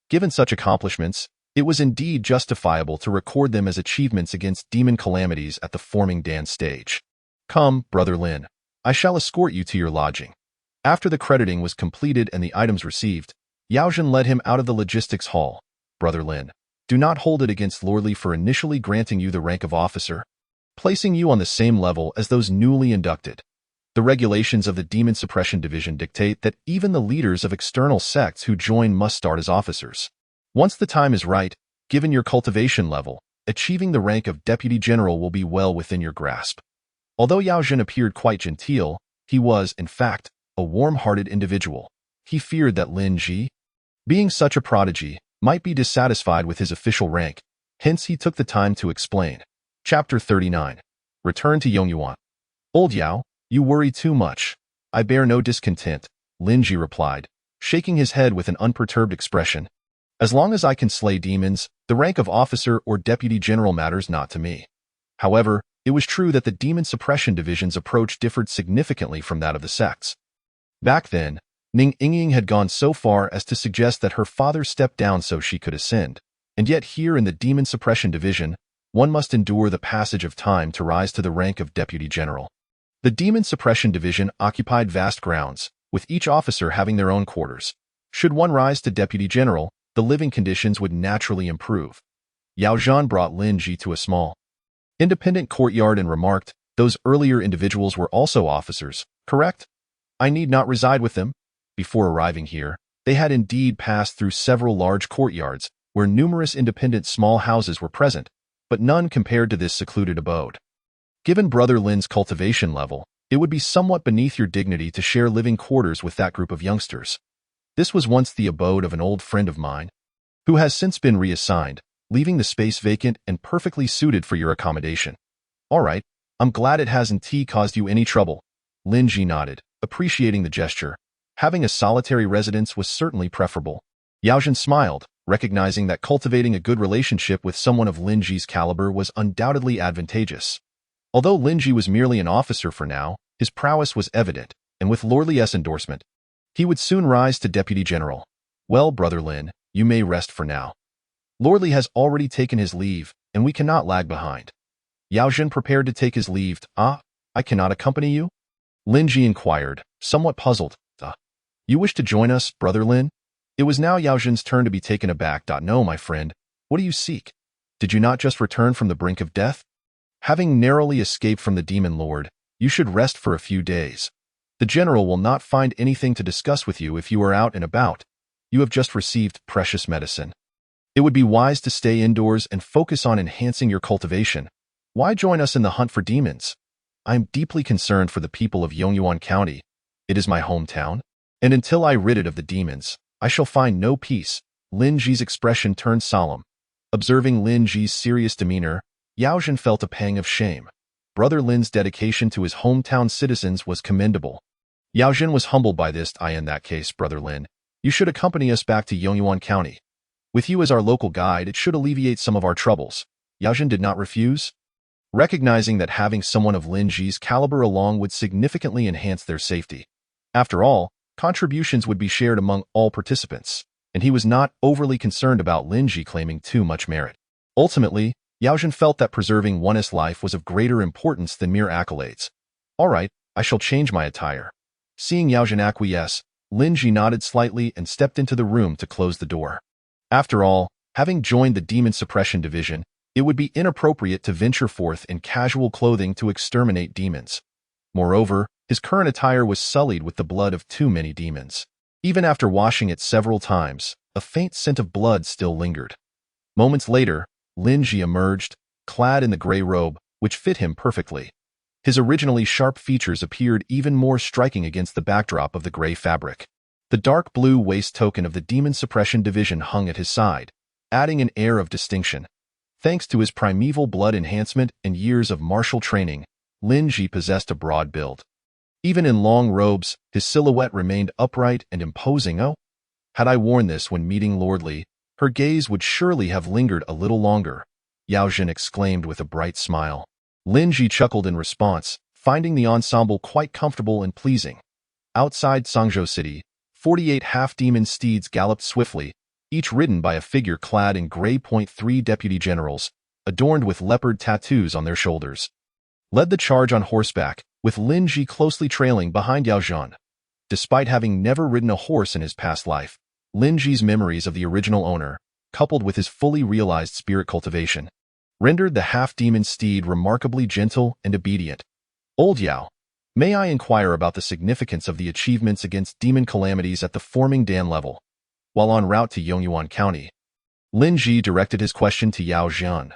Given such accomplishments, it was indeed justifiable to record them as achievements against demon calamities at the forming dance stage. Come, Brother Lin, I shall escort you to your lodging. After the crediting was completed and the items received, Yaojin led him out of the logistics hall. Brother Lin, do not hold it against Lordly for initially granting you the rank of officer, placing you on the same level as those newly inducted. The regulations of the Demon Suppression Division dictate that even the leaders of external sects who join must start as officers. Once the time is right, given your cultivation level, achieving the rank of Deputy General will be well within your grasp. Although Yaojin appeared quite genteel, he was, in fact, a warm-hearted individual. He feared that Lin Ji, being such a prodigy, might be dissatisfied with his official rank, hence he took the time to explain. Chapter 39. Return to Yongyuan. Old Yao, you worry too much. I bear no discontent, Lin Ji replied, shaking his head with an unperturbed expression. As long as I can slay demons, the rank of officer or deputy general matters not to me. However, it was true that the Demon Suppression Division's approach differed significantly from that of the sects. Back then, Ning Yingying had gone so far as to suggest that her father stepped down so she could ascend, and yet here in the Demon Suppression Division, one must endure the passage of time to rise to the rank of deputy general. The Demon Suppression Division occupied vast grounds, with each officer having their own quarters. Should one rise to deputy general, the living conditions would naturally improve. Yao Zhan brought Lin Ji to a small, independent courtyard and remarked, those earlier individuals were also officers, correct? I need not reside with them. Before arriving here, they had indeed passed through several large courtyards, where numerous independent small houses were present, but none compared to this secluded abode. Given Brother Lin's cultivation level, it would be somewhat beneath your dignity to share living quarters with that group of youngsters. This was once the abode of an old friend of mine, who has since been reassigned, leaving the space vacant and perfectly suited for your accommodation. All right, I'm glad it hasn't caused you any trouble. Lin Ji nodded, appreciating the gesture. Having a solitary residence was certainly preferable. Yaojin smiled, recognizing that cultivating a good relationship with someone of Lin Ji's caliber was undoubtedly advantageous. Although Lin Ji was merely an officer for now, his prowess was evident, and with Lord Li's endorsement, he would soon rise to deputy general. Well, Brother Lin, you may rest for now. Lord Li has already taken his leave, and we cannot lag behind. Yaojin prepared to take his leave. I cannot accompany you? Lin Ji inquired, somewhat puzzled. You wish to join us, Brother Lin? It was now Yaojin's turn to be taken aback. No, my friend. What do you seek? Did you not just return from the brink of death? Having narrowly escaped from the demon lord, you should rest for a few days. The general will not find anything to discuss with you if you are out and about. You have just received precious medicine. It would be wise to stay indoors and focus on enhancing your cultivation. Why join us in the hunt for demons? I am deeply concerned for the people of Yongyuan County. It is my hometown, and until I rid it of the demons, I shall find no peace. Lin Ji's expression turned solemn. Observing Lin Ji's serious demeanor, Yaojin felt a pang of shame. Brother Lin's dedication to his hometown citizens was commendable. Yaojin was humbled by this. In that case, Brother Lin, you should accompany us back to Yongyuan County. With you as our local guide, it should alleviate some of our troubles. Yaojin did not refuse, recognizing that having someone of Lin Ji's caliber along would significantly enhance their safety. After all, contributions would be shared among all participants, and he was not overly concerned about Lin Ji claiming too much merit. Ultimately, Yaojin felt that preserving one's life was of greater importance than mere accolades. All right, I shall change my attire. Seeing Yaojin acquiesce, Lin Ji nodded slightly and stepped into the room to close the door. After all, having joined the Demon Suppression Division, it would be inappropriate to venture forth in casual clothing to exterminate demons. Moreover, his current attire was sullied with the blood of too many demons. Even after washing it several times, a faint scent of blood still lingered. Moments later, Lin Ji emerged, clad in the gray robe, which fit him perfectly. His originally sharp features appeared even more striking against the backdrop of the gray fabric. The dark blue waist token of the Demon Suppression Division hung at his side, adding an air of distinction. Thanks to his primeval blood enhancement and years of martial training, Lin Ji possessed a broad build. Even in long robes, his silhouette remained upright and imposing. Oh, had I worn this when meeting Lord Li, her gaze would surely have lingered a little longer, Yao Jin exclaimed with a bright smile. Lin Ji chuckled in response, finding the ensemble quite comfortable and pleasing. Outside Sangzhou City, 48 half-demon steeds galloped swiftly, each ridden by a figure clad in gray .3 deputy generals, adorned with leopard tattoos on their shoulders. Led the charge on horseback, with Lin Ji closely trailing behind Yao Zhan. Despite having never ridden a horse in his past life, Lin Ji's memories of the original owner, coupled with his fully realized spirit cultivation, rendered the half-demon steed remarkably gentle and obedient. Old Yao, may I inquire about the significance of the achievements against demon calamities at the Forming Dan level? While en route to Yongyuan County, Lin Ji directed his question to Yao Zhan.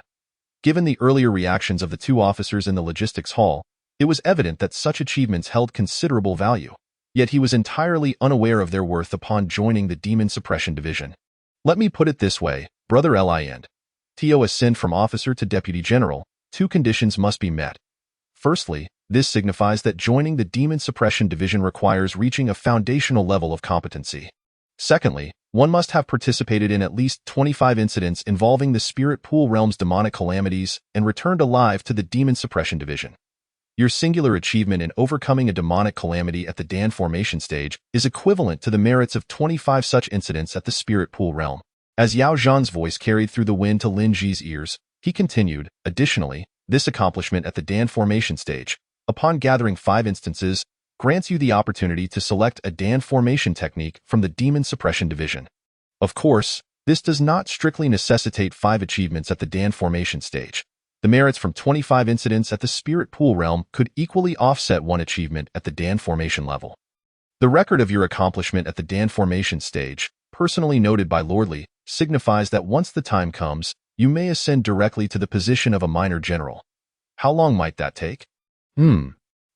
Given the earlier reactions of the two officers in the logistics hall, it was evident that such achievements held considerable value, yet he was entirely unaware of their worth upon joining the Demon Suppression Division. Let me put it this way, Brother Lin. To ascend from officer to deputy general, two conditions must be met. Firstly, this signifies that joining the Demon Suppression Division requires reaching a foundational level of competency. Secondly, one must have participated in at least 25 incidents involving the Spirit Pool Realm's demonic calamities and returned alive to the Demon Suppression Division. Your singular achievement in overcoming a demonic calamity at the Dan formation stage is equivalent to the merits of 25 such incidents at the Spirit Pool Realm. As Yao Zhan's voice carried through the wind to Lin Ji's ears, he continued, additionally, this accomplishment at the Dan formation stage, upon gathering 5 instances, grants you the opportunity to select a Dan formation technique from the Demon Suppression Division. Of course, this does not strictly necessitate 5 achievements at the Dan formation stage. The merits from 25 incidents at the Spirit Pool Realm could equally offset 1 achievement at the Dan formation level. The record of your accomplishment at the Dan formation stage, personally noted by Lord Li, signifies that once the time comes, you may ascend directly to the position of a minor general. How long might that take?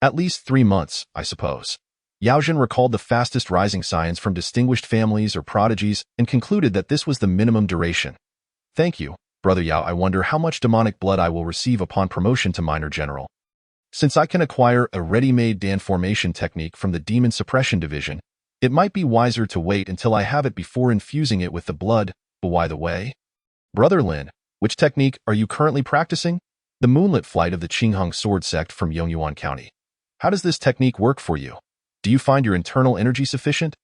At least 3 months, I suppose. Yao Jin recalled the fastest rising scions from distinguished families or prodigies and concluded that this was the minimum duration. Thank you, Brother Yao. I wonder how much demonic blood I will receive upon promotion to minor general. Since I can acquire a ready-made Dan formation technique from the Demon Suppression Division, it might be wiser to wait until I have it before infusing it with the blood. But by the way, Brother Lin, which technique are you currently practicing? The Moonlit Flight of the Qinghong Sword Sect from Yongyuan County. How does this technique work for you? Do you find your internal energy sufficient?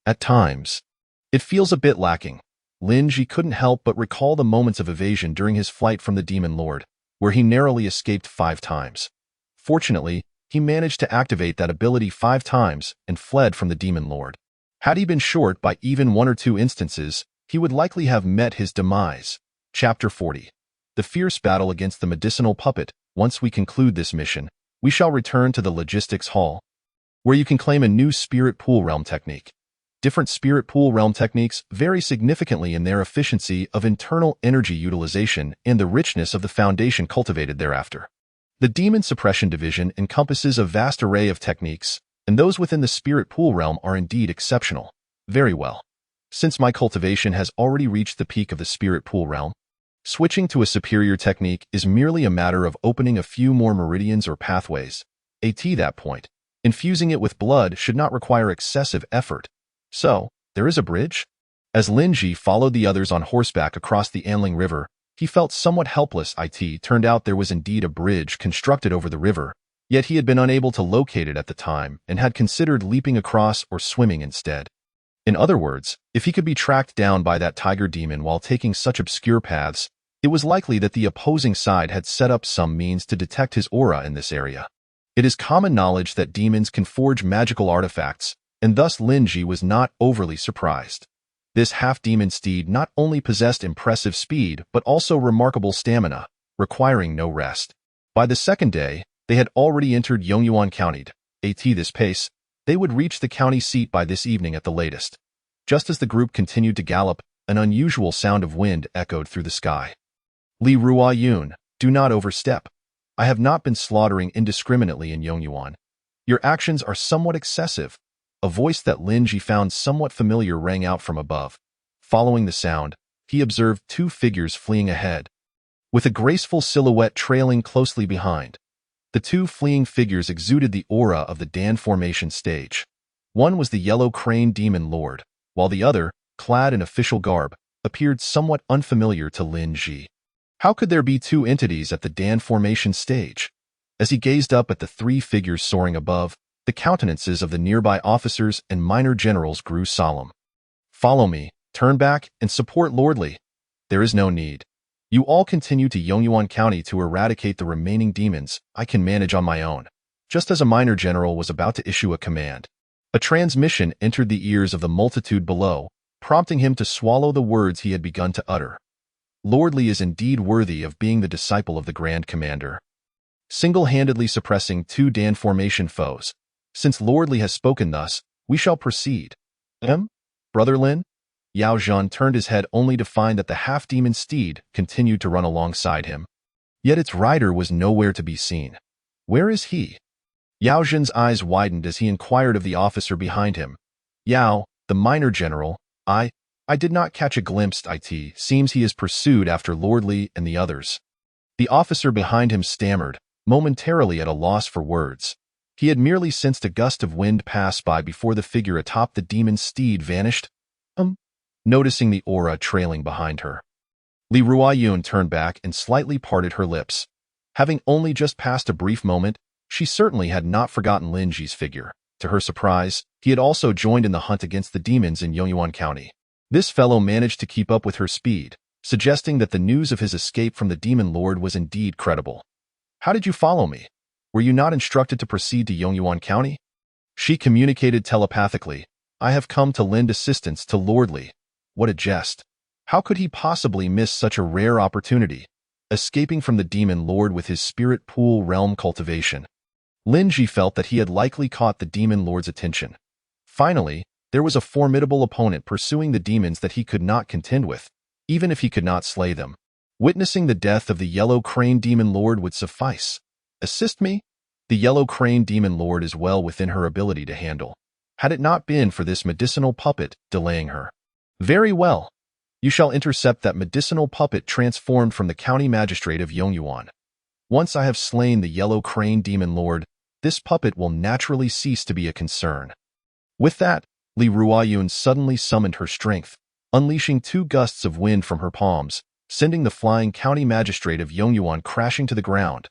At times. It feels a bit lacking. Lin Ji couldn't help but recall the moments of evasion during his flight from the Demon Lord, where he narrowly escaped 5 times. Fortunately, he managed to activate that ability 5 times and fled from the Demon Lord. Had he been short by even 1 or 2 instances, he would likely have met his demise. Chapter 40. The Fierce Battle Against the Medicinal Puppet. Once we conclude this mission, we shall return to the Logistics Hall, where you can claim a new Spirit Pool Realm technique. Different Spirit Pool Realm techniques vary significantly in their efficiency of internal energy utilization and the richness of the foundation cultivated thereafter. The Demon Suppression Division encompasses a vast array of techniques, and those within the Spirit Pool Realm are indeed exceptional. Very well. Since my cultivation has already reached the peak of the Spirit Pool Realm, switching to a superior technique is merely a matter of opening a few more meridians or pathways. At that point, infusing it with blood should not require excessive effort. So, there is a bridge? As Lin Ji followed the others on horseback across the Anling River, he felt somewhat helpless. It turned out there was indeed a bridge constructed over the river, yet he had been unable to locate it at the time and had considered leaping across or swimming instead. In other words, if he could be tracked down by that tiger demon while taking such obscure paths, it was likely that the opposing side had set up some means to detect his aura in this area. It is common knowledge that demons can forge magical artifacts, and thus Lin Ji was not overly surprised. This half-demon steed not only possessed impressive speed but also remarkable stamina, requiring no rest. By the second day, they had already entered Yongyuan County. At this pace, they would reach the county seat by this evening at the latest. Just as the group continued to gallop, an unusual sound of wind echoed through the sky. Li Ruoyun, do not overstep. I have not been slaughtering indiscriminately in Yongyuan. Your actions are somewhat excessive. A voice that Lin Ji found somewhat familiar rang out from above. Following the sound, he observed two figures fleeing ahead, with a graceful silhouette trailing closely behind. The two fleeing figures exuded the aura of the Dan formation stage. One was the yellow crane demon lord, while the other, clad in official garb, appeared somewhat unfamiliar to Lin Ji. How could there be two entities at the Dan formation stage? As he gazed up at the three figures soaring above, the countenances of the nearby officers and minor generals grew solemn. Follow me, turn back, and support Lordly. There is no need. You all continue to Yongyuan County to eradicate the remaining demons. I can manage on my own. Just as a minor general was about to issue a command, a transmission entered the ears of the multitude below, prompting him to swallow the words he had begun to utter. Lordly is indeed worthy of being the disciple of the Grand Commander, single-handedly suppressing two Dan formation foes. Since Lordly has spoken thus, we shall proceed. Brother Lin? Yao Zhan turned his head only to find that the half-demon steed continued to run alongside him. Yet its rider was nowhere to be seen. Where is he? Yao Zhan's eyes widened as he inquired of the officer behind him. Yao, the minor general, I did not catch a glimpse. It seems he is pursued after Lordly and the others. The officer behind him stammered, momentarily at a loss for words. He had merely sensed a gust of wind pass by before the figure atop the demon steed vanished. Noticing the aura trailing behind her, Li Ruoyun turned back and slightly parted her lips. Having only just passed a brief moment, she certainly had not forgotten Lin Ji's figure. To her surprise, he had also joined in the hunt against the demons in Yongyuan County. This fellow managed to keep up with her speed, suggesting that the news of his escape from the demon lord was indeed credible. How did you follow me? Were you not instructed to proceed to Yongyuan County? She communicated telepathically. I have come to lend assistance to Lordly. What a jest. How could he possibly miss such a rare opportunity? Escaping from the demon lord with his spirit pool realm cultivation. Lin Ji felt that he had likely caught the demon lord's attention. Finally, there was a formidable opponent pursuing the demons that he could not contend with, even if he could not slay them. Witnessing the death of the yellow crane demon lord would suffice. Assist me? The yellow crane demon lord is well within her ability to handle, had it not been for this medicinal puppet delaying her. Very well. You shall intercept that medicinal puppet transformed from the county magistrate of Yongyuan. Once I have slain the yellow crane demon lord, this puppet will naturally cease to be a concern. With that, Li Ruoyun suddenly summoned her strength, unleashing two gusts of wind from her palms, sending the flying county magistrate of Yongyuan crashing to the ground.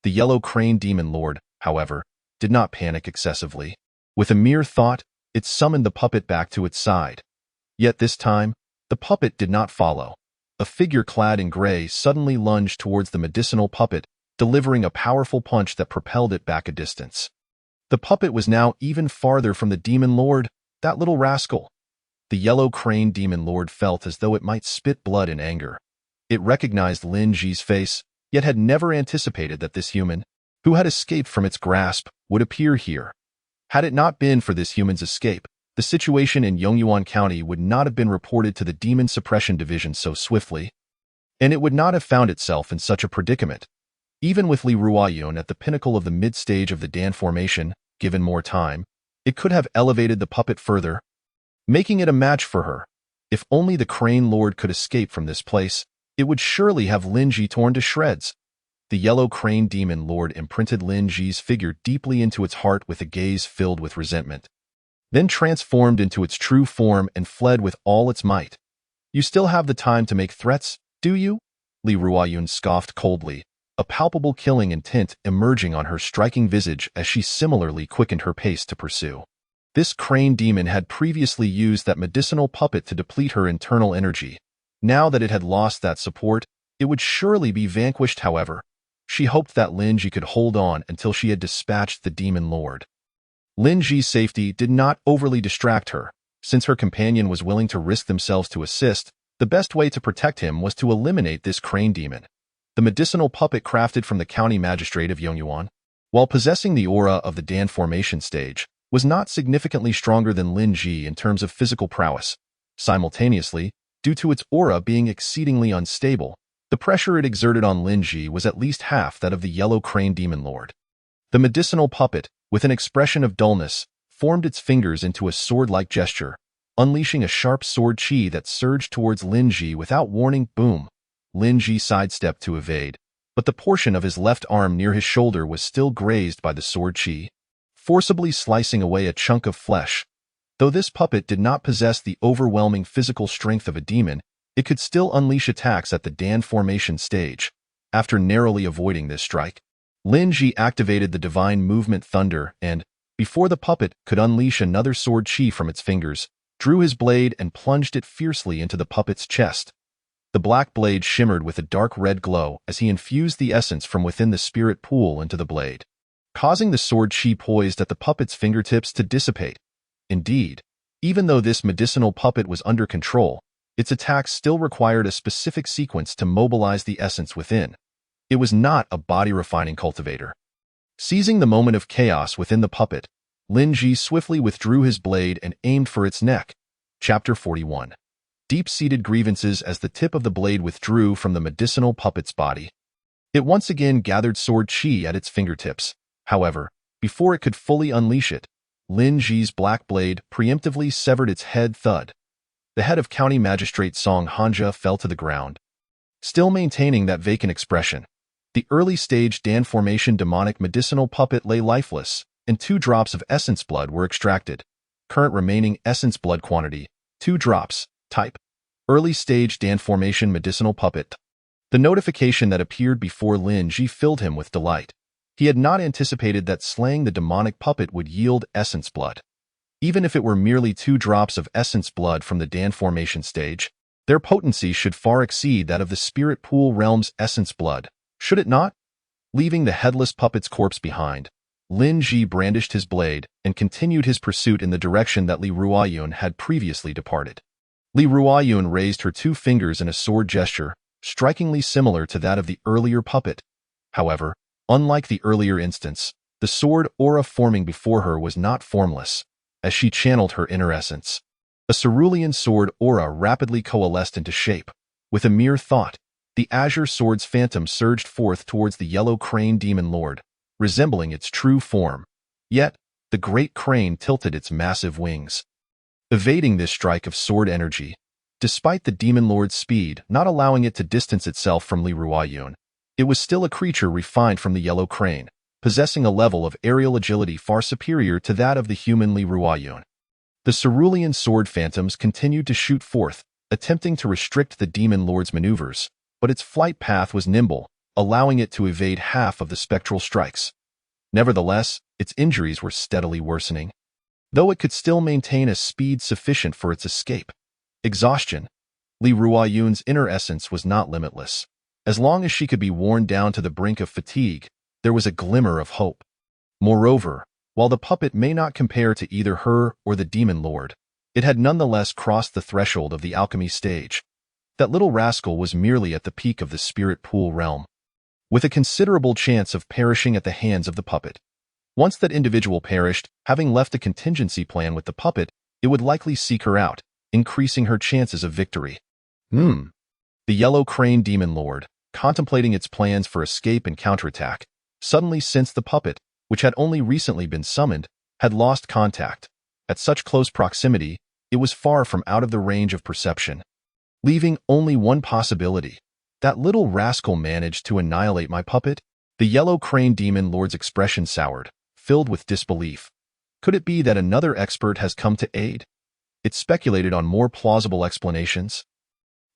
The yellow crane demon lord, however, did not panic excessively. With a mere thought, it summoned the puppet back to its side. Yet this time, the puppet did not follow. A figure clad in gray suddenly lunged towards the medicinal puppet, delivering a powerful punch that propelled it back a distance. The puppet was now even farther from the demon lord, that little rascal. The yellow crane demon lord felt as though it might spit blood in anger. It recognized Lin Ji's face, yet had never anticipated that this human, who had escaped from its grasp, would appear here. Had it not been for this human's escape, the situation in Yongyuan County would not have been reported to the Demon Suppression Division so swiftly, and it would not have found itself in such a predicament. Even with Li Ruoyun at the pinnacle of the mid-stage of the Dan formation, given more time, it could have elevated the puppet further, making it a match for her. If only the Crane Lord could escape from this place, it would surely have Lin Ji torn to shreds. The yellow crane demon lord imprinted Lin Ji's figure deeply into its heart with a gaze filled with resentment, then transformed into its true form and fled with all its might. You still have the time to make threats, do you? Li Ruoyun scoffed coldly, a palpable killing intent emerging on her striking visage as she similarly quickened her pace to pursue. This crane demon had previously used that medicinal puppet to deplete her internal energy. Now that it had lost that support, it would surely be vanquished. However, she hoped that Lin Ji could hold on until she had dispatched the demon lord. Lin Ji's safety did not overly distract her. Since her companion was willing to risk themselves to assist, the best way to protect him was to eliminate this crane demon. The medicinal puppet crafted from the county magistrate of Yongyuan, while possessing the aura of the Dan formation stage, was not significantly stronger than Lin Ji in terms of physical prowess. Simultaneously, due to its aura being exceedingly unstable, The pressure it exerted on Linji was at least half that of the Yellow Crane Demon Lord. The medicinal puppet, with an expression of dullness, formed its fingers into a sword-like gesture, unleashing a sharp sword chi that surged towards Linji without warning. Boom! Linji sidestepped to evade, but the portion of his left arm near his shoulder was still grazed by the sword chi, forcibly slicing away a chunk of flesh. Though this puppet did not possess the overwhelming physical strength of a demon, it could still unleash attacks at the Dan formation stage. After narrowly avoiding this strike, Linji activated the divine movement thunder and, before the puppet could unleash another sword chi from its fingers, drew his blade and plunged it fiercely into the puppet's chest. The black blade shimmered with a dark red glow as he infused the essence from within the spirit pool into the blade, causing the sword chi poised at the puppet's fingertips to dissipate. Indeed, even though this medicinal puppet was under control, its attacks still required a specific sequence to mobilize the essence within. It was not a body-refining cultivator. Seizing the moment of chaos within the puppet, Linji swiftly withdrew his blade and aimed for its neck. Chapter 41. Deep-seated grievances. As the tip of the blade withdrew from the medicinal puppet's body, it once again gathered sword chi at its fingertips. However, before it could fully unleash it, Linji's black blade preemptively severed its head. Thud. The head of County Magistrate Song Hanja fell to the ground. Still maintaining that vacant expression, the early-stage Dan formation demonic medicinal puppet lay lifeless, and 2 drops of essence blood were extracted. Current remaining essence blood quantity, 2 drops. Type: early-stage Dan formation medicinal puppet. The notification that appeared before Linji filled him with delight. He had not anticipated that slaying the demonic puppet would yield essence blood. Even if it were merely 2 drops of essence blood from the Dan formation stage, their potency should far exceed that of the spirit pool realm's essence blood, should it not? Leaving the headless puppet's corpse behind, Linji brandished his blade and continued his pursuit in the direction that Li Ruoyun had previously departed. Li Ruoyun raised her 2 fingers in a sword gesture, strikingly similar to that of the earlier puppet. However, unlike the earlier instance, the sword aura forming before her was not formless. As she channeled her inner essence, a cerulean sword aura rapidly coalesced into shape. With a mere thought, the azure sword's phantom surged forth towards the Yellow Crane Demon Lord, resembling its true form. Yet, the great crane tilted its massive wings, evading this strike of sword energy. Despite the Demon Lord's speed not allowing it to distance itself from Li Ruoyun, it was still a creature refined from the Yellow Crane, possessing a level of aerial agility far superior to that of the human Li Ruoyun. The cerulean sword phantoms continued to shoot forth, attempting to restrict the Demon Lord's maneuvers, but its flight path was nimble, allowing it to evade half of the spectral strikes. Nevertheless, its injuries were steadily worsening, though it could still maintain a speed sufficient for its escape. Exhaustion. Li Ruoyun's inner essence was not limitless. As long as she could be worn down to the brink of fatigue, there was a glimmer of hope. Moreover, while the puppet may not compare to either her or the Demon Lord, it had nonetheless crossed the threshold of the alchemy stage. That little rascal was merely at the peak of the spirit pool realm, with a considerable chance of perishing at the hands of the puppet. Once that individual perished, having left a contingency plan with the puppet, it would likely seek her out, increasing her chances of victory. The Yellow Crane Demon Lord, contemplating its plans for escape and counterattack, suddenly sensed the puppet, which had only recently been summoned, had lost contact. At such close proximity, it was far from out of the range of perception, leaving only one possibility. That little rascal managed to annihilate my puppet? The Yellow Crane Demon Lord's expression soured, filled with disbelief. Could it be that another expert has come to aid? It speculated on more plausible explanations.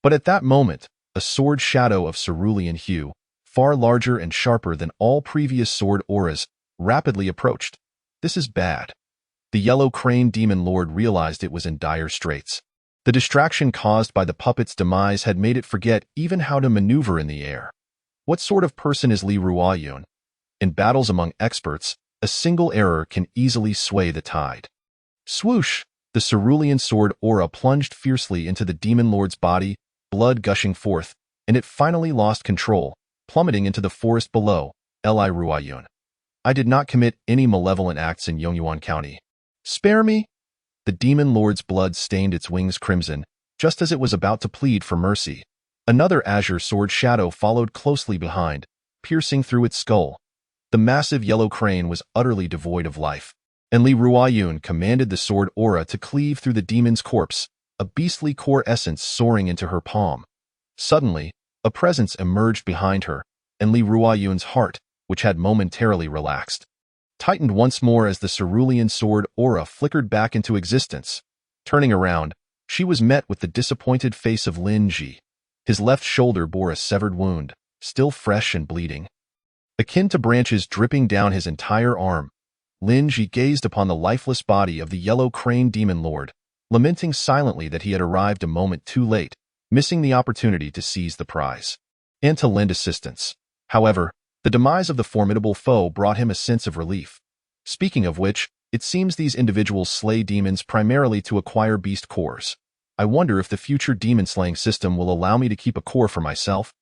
But at that moment, a sword shadow of cerulean hue, far larger and sharper than all previous sword auras, rapidly approached. This is bad. The Yellow Crane Demon Lord realized it was in dire straits. The distraction caused by the puppet's demise had made it forget even how to maneuver in the air. What sort of person is Li Ruoyun? In battles among experts, a single error can easily sway the tide. Swoosh! The cerulean sword aura plunged fiercely into the Demon Lord's body, blood gushing forth, and it finally lost control, plummeting into the forest below. Li Ruoyun. I did not commit any malevolent acts in Yongyuan County. Spare me? The Demon Lord's blood stained its wings crimson, just as it was about to plead for mercy. Another azure sword shadow followed closely behind, piercing through its skull. The massive yellow crane was utterly devoid of life, and Li Ruoyun commanded the sword aura to cleave through the demon's corpse, a beastly core essence soaring into her palm. Suddenly, a presence emerged behind her, and Li Ruoyun's heart, which had momentarily relaxed, tightened once more as the cerulean sword aura flickered back into existence. Turning around, she was met with the disappointed face of Lin Ji. His left shoulder bore a severed wound, still fresh and bleeding, akin to branches dripping down his entire arm. Lin Ji gazed upon the lifeless body of the yellow crane demon lord, lamenting silently that he had arrived a moment too late, missing the opportunity to seize the prize and to lend assistance. However, the demise of the formidable foe brought him a sense of relief. Speaking of which, it seems these individuals slay demons primarily to acquire beast cores. I wonder if the future demon-slaying system will allow me to keep a core for myself,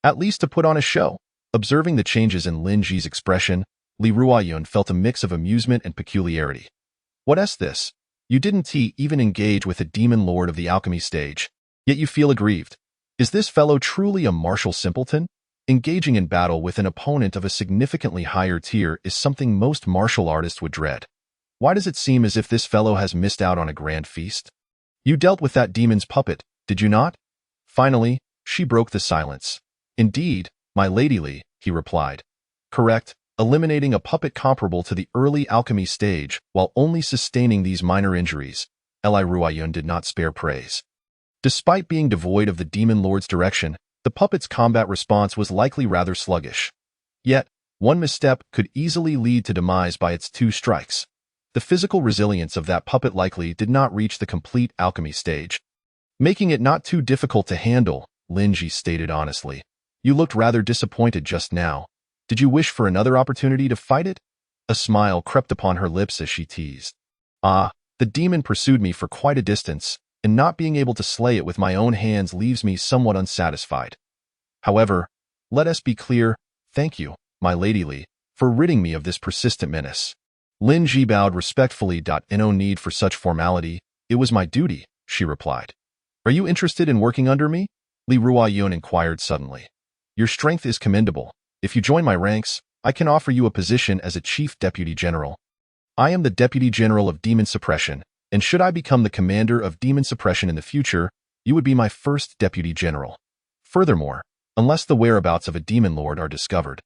at least to put on a show. Observing the changes in Lin Ji's expression, Li Ruoyun felt a mix of amusement and peculiarity. What's this? You didn't even engage with a demon lord of the alchemy stage, yet you feel aggrieved. Is this fellow truly a martial simpleton? Engaging in battle with an opponent of a significantly higher tier is something most martial artists would dread. Why does it seem as if this fellow has missed out on a grand feast? You dealt with that demon's puppet, did you not? Finally, she broke the silence. Indeed, my lady Li, he replied. Correct, eliminating a puppet comparable to the early alchemy stage while only sustaining these minor injuries. Li Ruoyun did not spare praise. Despite being devoid of the demon lord's direction, the puppet's combat response was likely rather sluggish. Yet, one misstep could easily lead to demise by its 2 strikes. The physical resilience of that puppet likely did not reach the complete alchemy stage, making it not too difficult to handle, Lin Ji stated honestly. You looked rather disappointed just now. Did you wish for another opportunity to fight it? A smile crept upon her lips as she teased. Ah, the demon pursued me for quite a distance, and not being able to slay it with my own hands leaves me somewhat unsatisfied. However, let us be clear, thank you, my lady Li, for ridding me of this persistent menace. Lin Ji bowed respectfully. No need for such formality, it was my duty, she replied. Are you interested in working under me? Li Ruoyun inquired suddenly. Your strength is commendable. If you join my ranks, I can offer you a position as a chief deputy general. I am the deputy general of demon suppression, and should I become the commander of demon suppression in the future, you would be my first deputy general. Furthermore, unless the whereabouts of a demon lord are discovered,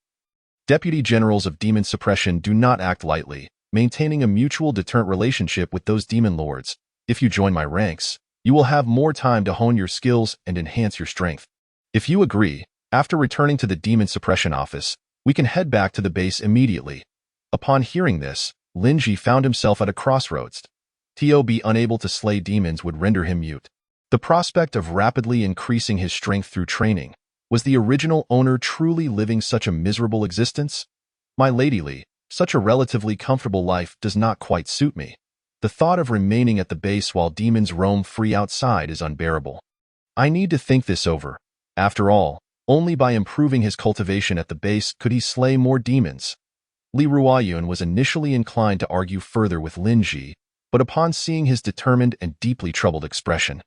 deputy generals of demon suppression do not act lightly, maintaining a mutual deterrent relationship with those demon lords. If you join my ranks, you will have more time to hone your skills and enhance your strength. If you agree, after returning to the demon suppression office, we can head back to the base immediately. Upon hearing this, Lin Ji found himself at a crossroads. To be unable to slay demons would render him mute. The prospect of rapidly increasing his strength through training. Was the original owner truly living such a miserable existence? My lady Li, such a relatively comfortable life does not quite suit me. The thought of remaining at the base while demons roam free outside is unbearable. I need to think this over. After all, only by improving his cultivation at the base could he slay more demons. Li Ruoyun was initially inclined to argue further with Lin Ji, but upon seeing his determined and deeply troubled expression,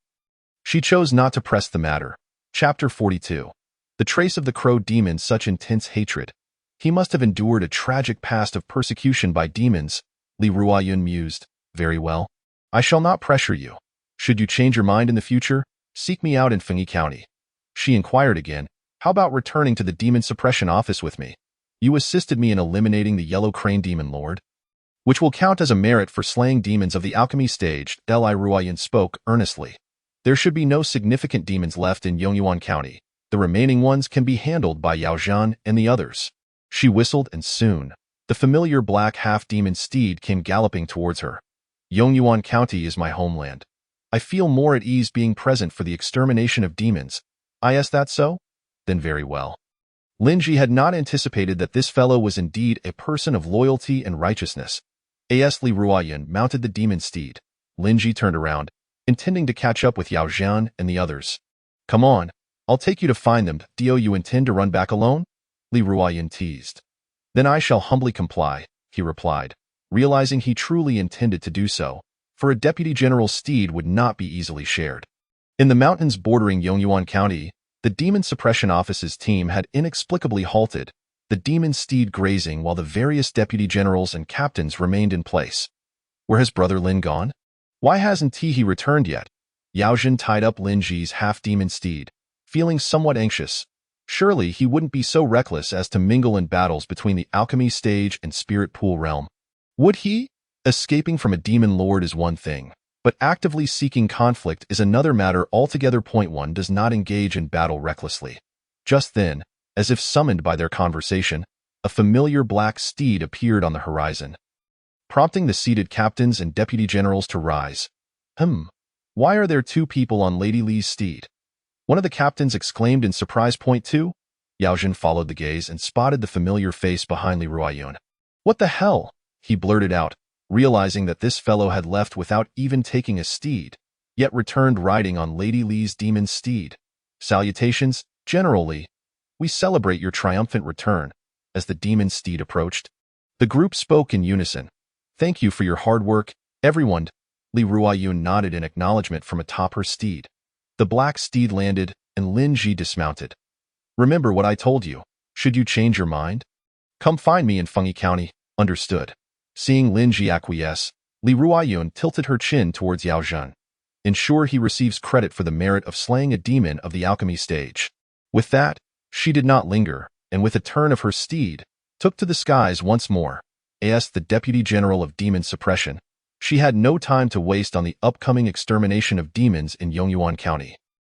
she chose not to press the matter. Chapter 42. The trace of the crow demon, such intense hatred. He must have endured a tragic past of persecution by demons, Li Ruoyun mused. Very well. I shall not pressure you. Should you change your mind in the future, seek me out in Fengyi County. She inquired again, how about returning to the demon suppression office with me? You assisted me in eliminating the yellow crane demon lord, which will count as a merit for slaying demons of the alchemy stage. Li Ruoyun spoke earnestly. There should be no significant demons left in Yongyuan County. The remaining ones can be handled by Yao Zhan and the others. She whistled, and soon, the familiar black half-demon steed came galloping towards her. Yongyuan County is my homeland. I feel more at ease being present for the extermination of demons. Is that so? Then very well. Lin Ji had not anticipated that this fellow was indeed a person of loyalty and righteousness. As Li Ruoyun mounted the demon steed, Lin Ji turned around, intending to catch up with Yao Zhan and the others. Come on, I'll take you to find them. Do you intend to run back alone? Li Ruoyun teased. Then I shall humbly comply, he replied, realizing he truly intended to do so, for a deputy general's steed would not be easily shared. In the mountains bordering Yongyuan County, the The Demon Suppression Office's team had inexplicably halted, the demon steed grazing while the various deputy generals and captains remained in place. Where has Brother Lin gone? Why hasn't he returned yet? Yao Zhen tied up Lin Ji's half-demon steed, feeling somewhat anxious. Surely he wouldn't be so reckless as to mingle in battles between the alchemy stage and spirit pool realm. Would he? Escaping from a demon lord is one thing, but actively seeking conflict is another matter altogether. Point one does not engage in battle recklessly. Just then, as if summoned by their conversation, a familiar black steed appeared on the horizon, prompting the seated captains and deputy generals to rise. Why are there two people on Lady Li's steed? One of the captains exclaimed in surprise. Point two. Yao Zhen followed the gaze and spotted the familiar face behind Li Ruoyun. What the hell? He blurted out, realizing that this fellow had left without even taking a steed, yet returned riding on Lady Li's demon steed. Salutations, General Li. We celebrate your triumphant return. As the demon steed approached, the group spoke in unison. Thank you for your hard work, everyone. Li Ruoyun nodded in acknowledgement from atop her steed. The black steed landed, and Lin Ji dismounted. Remember what I told you. Should you change your mind? Come find me in Fengyi County. Understood. Seeing Lin Ji acquiesce, Li Ruoyun tilted her chin towards Yao Zhen. Ensure he receives credit for the merit of slaying a demon of the alchemy stage. With that, she did not linger, and with a turn of her steed, took to the skies once more. As the Deputy General of Demon Suppression, she had no time to waste on the upcoming extermination of demons in Yongyuan County.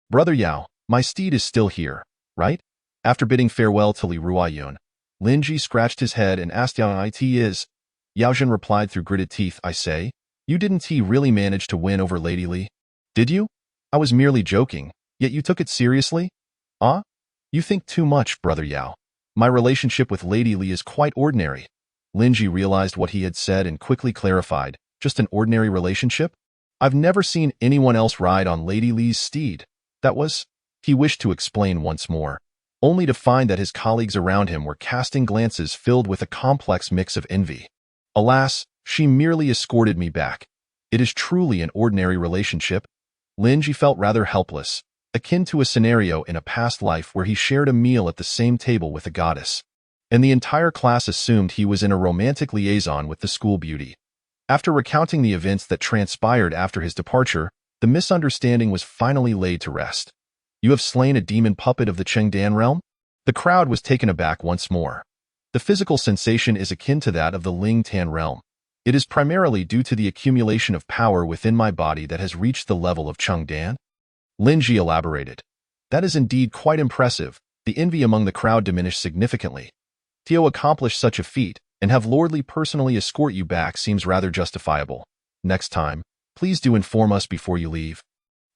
Brother Yao, my steed is still here, right? After bidding farewell to Li Ruoyun, Lin Ji scratched his head and asked Yao it is. Yao Zhen replied through gritted teeth, I say, you didn't really manage to win over Lady Li? Did you? I was merely joking, yet you took it seriously? Ah? You think too much, Brother Yao. My relationship with Lady Li is quite ordinary. Lin Ji realized what he had said and quickly clarified, just an ordinary relationship? I've never seen anyone else ride on Lady Li's steed. That was... He wished to explain once more, only to find that his colleagues around him were casting glances filled with a complex mix of envy. Alas, she merely escorted me back. It is truly an ordinary relationship. Lin Ji felt rather helpless, akin to a scenario in a past life where he shared a meal at the same table with a goddess, and the entire class assumed he was in a romantic liaison with the school beauty. After recounting the events that transpired after his departure, the misunderstanding was finally laid to rest. You have slain a demon puppet of the Chengdan realm? The crowd was taken aback once more. The physical sensation is akin to that of the Ling Tan realm. It is primarily due to the accumulation of power within my body that has reached the level of Chengdan. Lin Ji elaborated. That is indeed quite impressive. The envy among the crowd diminished significantly. To accomplish such a feat, and have Lord Li personally escort you back seems rather justifiable. Next time, please do inform us before you leave.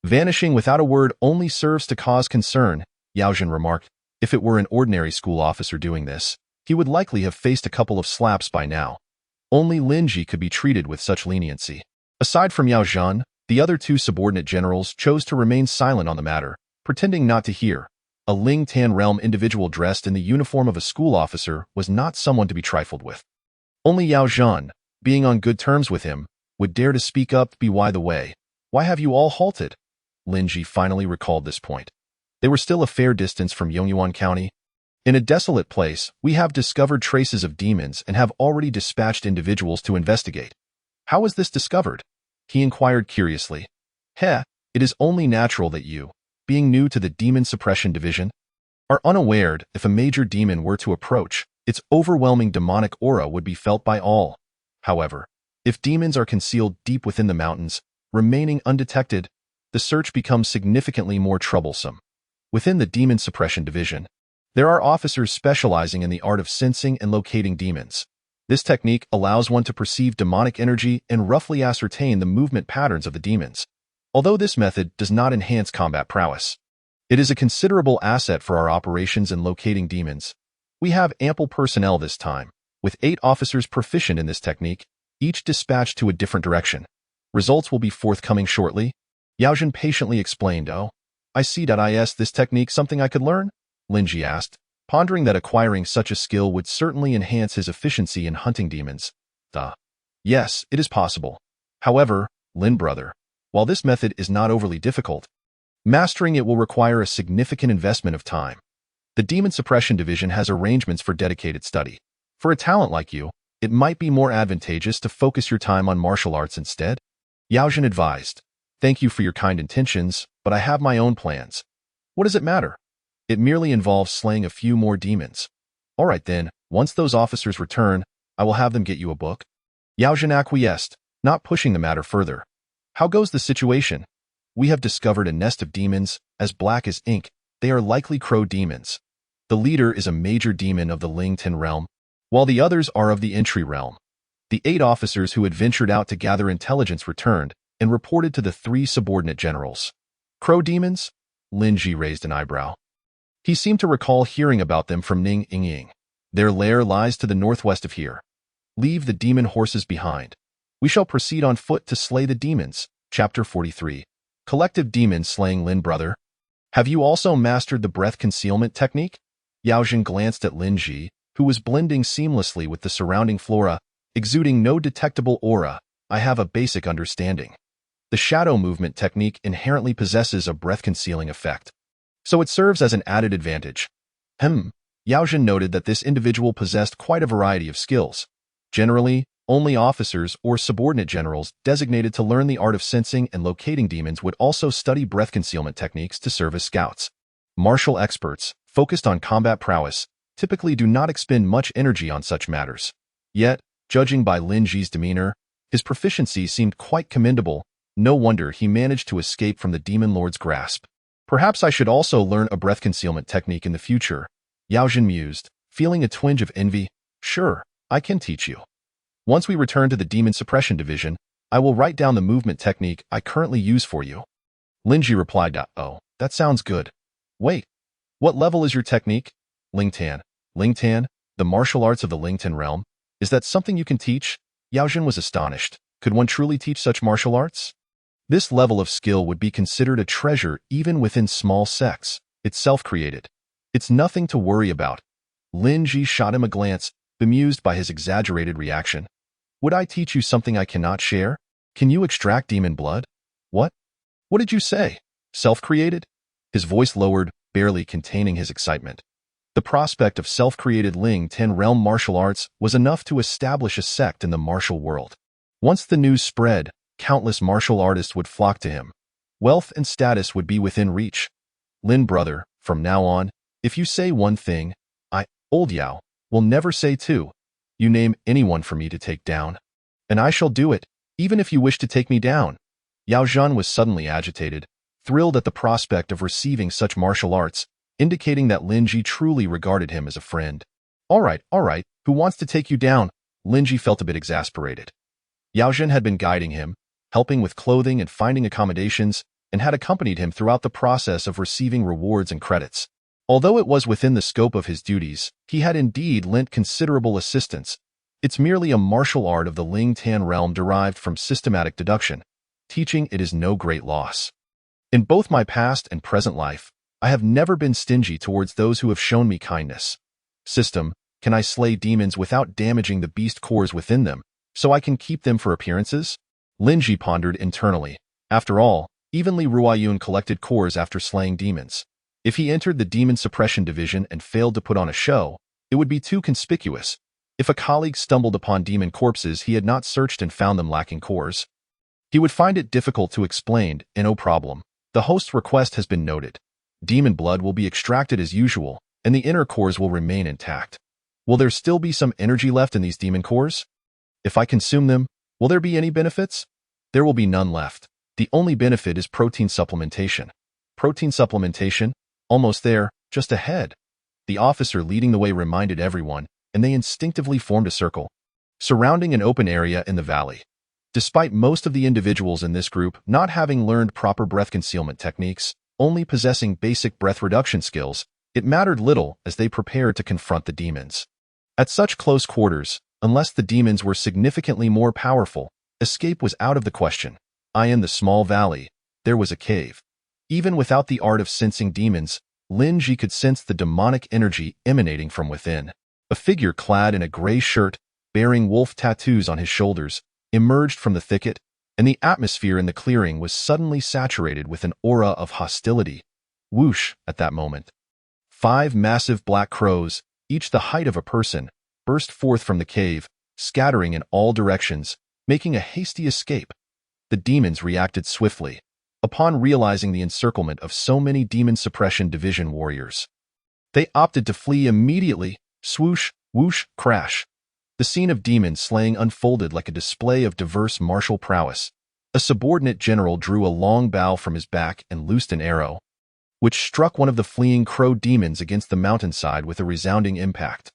Vanishing without a word only serves to cause concern, Yao Zhen remarked. If it were an ordinary school officer doing this, he would likely have faced a couple of slaps by now. Only Lin Ji could be treated with such leniency. Aside from Yao Zhen, the other two subordinate generals chose to remain silent on the matter, pretending not to hear. A Ling Tan realm individual dressed in the uniform of a school officer was not someone to be trifled with. Only Yao Zhen, being on good terms with him, would dare to speak up. By the way, why have you all halted? Lin Ji finally recalled this point. They were still a fair distance from Yongyuan County. In a desolate place, we have discovered traces of demons and have already dispatched individuals to investigate. How was this discovered? He inquired curiously. It is only natural that you, being new to the Demon Suppression Division, are unaware if a major demon were to approach, its overwhelming demonic aura would be felt by all. However, if demons are concealed deep within the mountains, remaining undetected, the search becomes significantly more troublesome. Within the Demon Suppression Division, there are officers specializing in the art of sensing and locating demons. This technique allows one to perceive demonic energy and roughly ascertain the movement patterns of the demons. Although this method does not enhance combat prowess, it is a considerable asset for our operations in locating demons. We have ample personnel this time, with 8 officers proficient in this technique, each dispatched to a different direction. Results will be forthcoming shortly. Yao Zhen patiently explained. Oh, I see. Is this technique something I could learn? Lin Ji asked, pondering that acquiring such a skill would certainly enhance his efficiency in hunting demons. Yes, it is possible. However, Lin brother, while this method is not overly difficult, Mastering it will require a significant investment of time. The Demon Suppression Division has arrangements for dedicated study. For a talent like you, it might be more advantageous to focus your time on martial arts instead. Yaojin advised, "Thank you for your kind intentions, but I have my own plans." "What does it matter? It merely involves slaying a few more demons." "All right then, once those officers return, I will have them get you a book." Yaojin acquiesced, not pushing the matter further. "How goes the situation?" "We have discovered a nest of demons, as black as ink. They are likely crow demons. The leader is a major demon of the Lingtan realm, while the others are of the entry realm." The 8 officers who had ventured out to gather intelligence returned and reported to the 3 subordinate generals. "Crow demons?" Lin Ji raised an eyebrow. He seemed to recall hearing about them from Ning Yingying. "Their lair lies to the northwest of here. Leave the demon horses behind. We shall proceed on foot to slay the demons." Chapter 43. Collective Demons Slaying Lin Brother. "Have you also mastered the breath concealment technique?" Yaojin glanced at Lin Ji, who was blending seamlessly with the surrounding flora, exuding no detectable aura. "I have a basic understanding. The shadow movement technique inherently possesses a breath-concealing effect, so it serves as an added advantage." Yaojin noted that this individual possessed quite a variety of skills. Generally, only officers or subordinate generals designated to learn the art of sensing and locating demons would also study breath concealment techniques to serve as scouts. Martial experts, focused on combat prowess, typically do not expend much energy on such matters. Yet, judging by Lin Ji's demeanor, his proficiency seemed quite commendable. No wonder he managed to escape from the demon lord's grasp. "Perhaps I should also learn a breath concealment technique in the future," Yaojin mused, feeling a twinge of envy. "Sure, I can teach you. Once we return to the Demon Suppression Division, I will write down the movement technique I currently use for you." Lin Ji replied, "Oh, that sounds good. Wait, what level is your technique?" "Lingtan." "Lingtan? The martial arts of the Lingtan realm? Is that something you can teach?" Yaojin was astonished. Could one truly teach such martial arts? This level of skill would be considered a treasure even within small sects. It's self-created. It's nothing to worry about. Lin Ji shot him a glance, bemused by his exaggerated reaction. "Would I teach you something I cannot share? Can you extract demon blood?" "What? What did you say? Self-created?" His voice lowered, barely containing his excitement. The prospect of self-created Ling 10 realm martial arts was enough to establish a sect in the martial world. Once the news spread, countless martial artists would flock to him. Wealth and status would be within reach. "Lin brother, from now on, if you say one thing, I, Old Yao, will never say two. You name anyone for me to take down, and I shall do it, even if you wish to take me down." Yao Zhan was suddenly agitated, thrilled at the prospect of receiving such martial arts, indicating that Lin Ji truly regarded him as a friend. All right, who wants to take you down?" Lin Ji felt a bit exasperated. Yao Zhan had been guiding him, helping with clothing and finding accommodations, and had accompanied him throughout the process of receiving rewards and credits. Although it was within the scope of his duties, he had indeed lent considerable assistance. It's merely a martial art of the Ling Tan realm derived from systematic deduction. Teaching it is no great loss. In both my past and present life, I have never been stingy towards those who have shown me kindness. System, can I slay demons without damaging the beast cores within them, so I can keep them for appearances? Lin Ji pondered internally. After all, even Li Ruoyun collected cores after slaying demons. If he entered the Demon Suppression Division and failed to put on a show, it would be too conspicuous. If a colleague stumbled upon demon corpses he had not searched and found them lacking cores, he would find it difficult to explain. No problem. The host's request has been noted. Demon blood will be extracted as usual, and the inner cores will remain intact. Will there still be some energy left in these demon cores? If I consume them, will there be any benefits? There will be none left. The only benefit is protein supplementation. Protein supplementation? Almost there, just ahead. The officer leading the way reminded everyone, and they instinctively formed a circle, surrounding an open area in the valley. Despite most of the individuals in this group not having learned proper breath concealment techniques, only possessing basic breath reduction skills, it mattered little as they prepared to confront the demons. At such close quarters, unless the demons were significantly more powerful, escape was out of the question. In the small valley, there was a cave. Even without the art of sensing demons, Lin Ji could sense the demonic energy emanating from within. A figure clad in a gray shirt, bearing wolf tattoos on his shoulders, emerged from the thicket, and the atmosphere in the clearing was suddenly saturated with an aura of hostility. Whoosh, at that moment. 5 massive black crows, each the height of a person, burst forth from the cave, scattering in all directions, making a hasty escape. The demons reacted swiftly, upon realizing the encirclement of so many Demon Suppression Division warriors. They opted to flee immediately. Swoosh, whoosh, crash. The scene of demon slaying unfolded like a display of diverse martial prowess. A subordinate general drew a long bow from his back and loosed an arrow, which struck one of the fleeing crow demons against the mountainside with a resounding impact.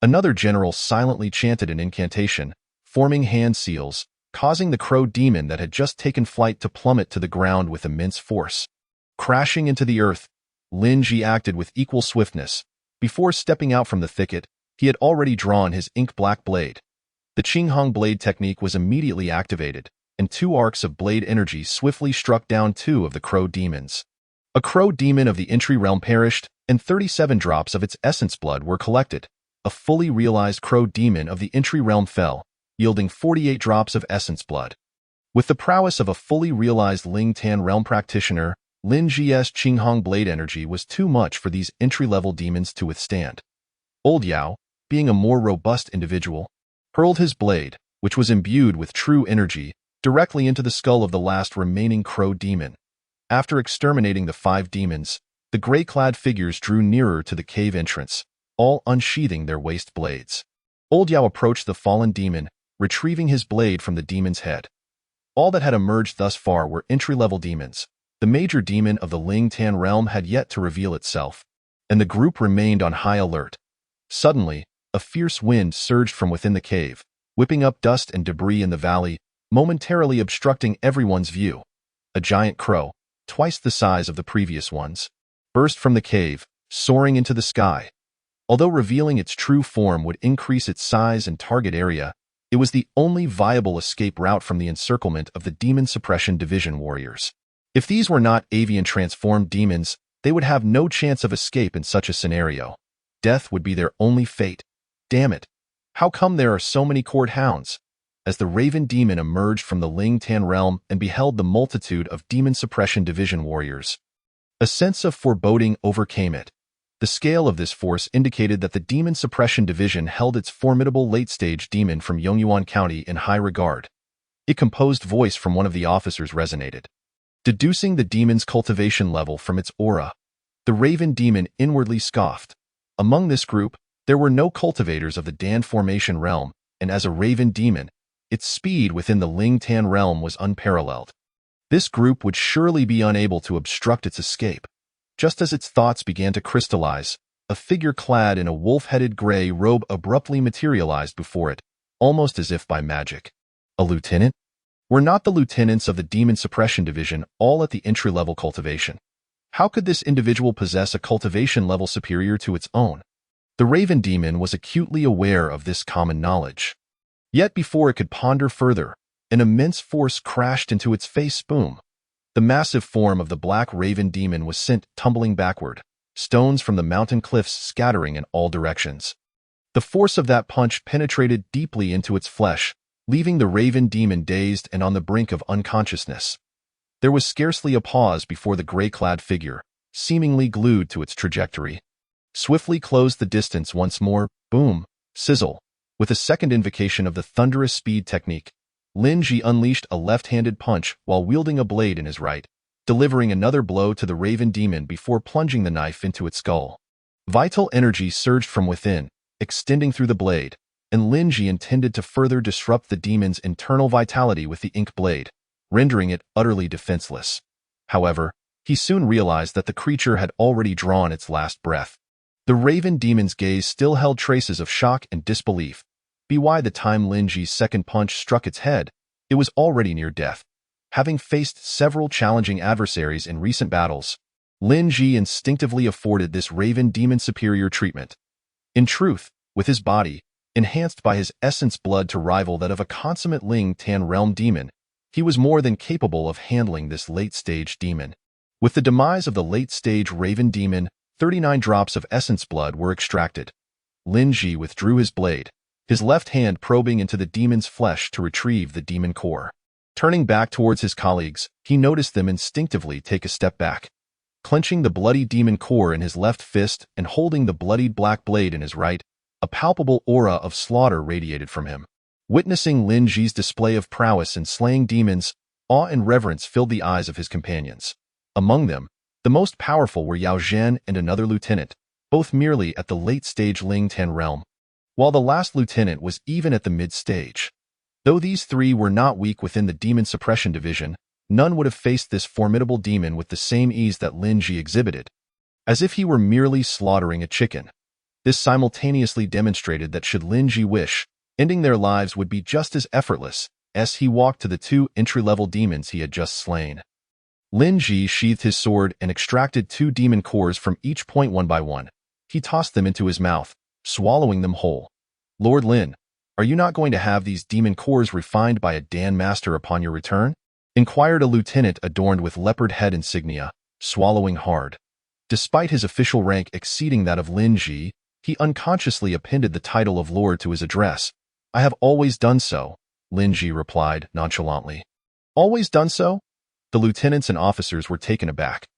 Another general silently chanted an incantation, forming hand seals, causing the crow demon that had just taken flight to plummet to the ground with immense force. Crashing into the earth, Lin Ji acted with equal swiftness. Before stepping out from the thicket, he had already drawn his ink-black blade. The Qinghong blade technique was immediately activated, and 2 arcs of blade energy swiftly struck down 2 of the crow demons. A crow demon of the entry realm perished, and 37 drops of its essence blood were collected. A fully realized crow demon of the entry realm fell, yielding 48 drops of essence blood. With the prowess of a fully realized Ling Tan realm practitioner, Lin Ji's Qinghong blade energy was too much for these entry-level demons to withstand. Old Yao, being a more robust individual, hurled his blade, which was imbued with true energy, directly into the skull of the last remaining crow demon. After exterminating the 5 demons, the gray-clad figures drew nearer to the cave entrance, all unsheathing their waste blades. Old Yao approached the fallen demon, retrieving his blade from the demon's head. All that had emerged thus far were entry-level demons. The major demon of the Ling Tan realm had yet to reveal itself, and the group remained on high alert. Suddenly, a fierce wind surged from within the cave, whipping up dust and debris in the valley, momentarily obstructing everyone's view. A giant crow, twice the size of the previous ones, burst from the cave, soaring into the sky. Although revealing its true form would increase its size and target area, it was the only viable escape route from the encirclement of the Demon Suppression Division warriors. If these were not avian transformed demons, they would have no chance of escape in such a scenario. Death would be their only fate. Damn it. How come there are so many court hounds? As the Raven Demon emerged from the Ling Tan realm and beheld the multitude of Demon Suppression Division warriors, a sense of foreboding overcame it. The scale of this force indicated that the Demon Suppression Division held its formidable late-stage demon from Yongyuan County in high regard. A composed voice from one of the officers resonated, deducing the demon's cultivation level from its aura. The Raven Demon inwardly scoffed. Among this group, there were no cultivators of the Dan Formation realm, and as a Raven Demon, its speed within the Ling Tan realm was unparalleled. This group would surely be unable to obstruct its escape. Just as its thoughts began to crystallize, a figure clad in a wolf-headed gray robe abruptly materialized before it, almost as if by magic. A lieutenant? Were not the lieutenants of the Demon Suppression Division all at the entry-level cultivation? How could this individual possess a cultivation level superior to its own? The Raven Demon was acutely aware of this common knowledge. Yet before it could ponder further, an immense force crashed into its face. Boom. The massive form of the Black Raven Demon was sent tumbling backward, stones from the mountain cliffs scattering in all directions. The force of that punch penetrated deeply into its flesh, leaving the Raven Demon dazed and on the brink of unconsciousness. There was scarcely a pause before the gray-clad figure, seemingly glued to its trajectory, swiftly closed the distance once more. Boom, sizzle. With a second invocation of the thunderous speed technique, Lin Ji unleashed a left-handed punch while wielding a blade in his right, delivering another blow to the Raven Demon before plunging the knife into its skull. Vital energy surged from within, extending through the blade, and Lin Ji intended to further disrupt the demon's internal vitality with the ink blade, rendering it utterly defenseless. However, he soon realized that the creature had already drawn its last breath. The Raven Demon's gaze still held traces of shock and disbelief. By the time Lin Ji's second punch struck its head, it was already near death. Having faced several challenging adversaries in recent battles, Lin Ji instinctively afforded this Raven Demon superior treatment. In truth, with his body, enhanced by his essence blood to rival that of a consummate Ling Tan realm demon, he was more than capable of handling this late-stage demon. With the demise of the late-stage Raven Demon, 39 drops of essence blood were extracted. Lin Ji withdrew his blade, his left hand probing into the demon's flesh to retrieve the demon core. Turning back towards his colleagues, he noticed them instinctively take a step back. Clenching the bloody demon core in his left fist and holding the bloodied black blade in his right, a palpable aura of slaughter radiated from him. Witnessing Lin Ji's display of prowess in slaying demons, awe and reverence filled the eyes of his companions. Among them, the most powerful were Yao Zhen and another lieutenant, both merely at the late-stage Ling Tan realm, while the last lieutenant was even at the mid-stage. Though these three were not weak within the demon suppression division, none would have faced this formidable demon with the same ease that Lin Ji exhibited, as if he were merely slaughtering a chicken. This simultaneously demonstrated that should Lin Ji wish, ending their lives would be just as effortless as he walked to the two entry-level demons he had just slain. Lin Ji sheathed his sword and extracted 2 demon cores from each point one by one. He tossed them into his mouth, swallowing them whole. "Lord Lin, are you not going to have these demon cores refined by a Dan master upon your return?" inquired a lieutenant adorned with leopard head insignia, swallowing hard. Despite his official rank exceeding that of Lin Ji, he unconsciously appended the title of Lord to his address. "I have always done so," Lin Ji replied nonchalantly. "Always done so?" The lieutenants and officers were taken aback.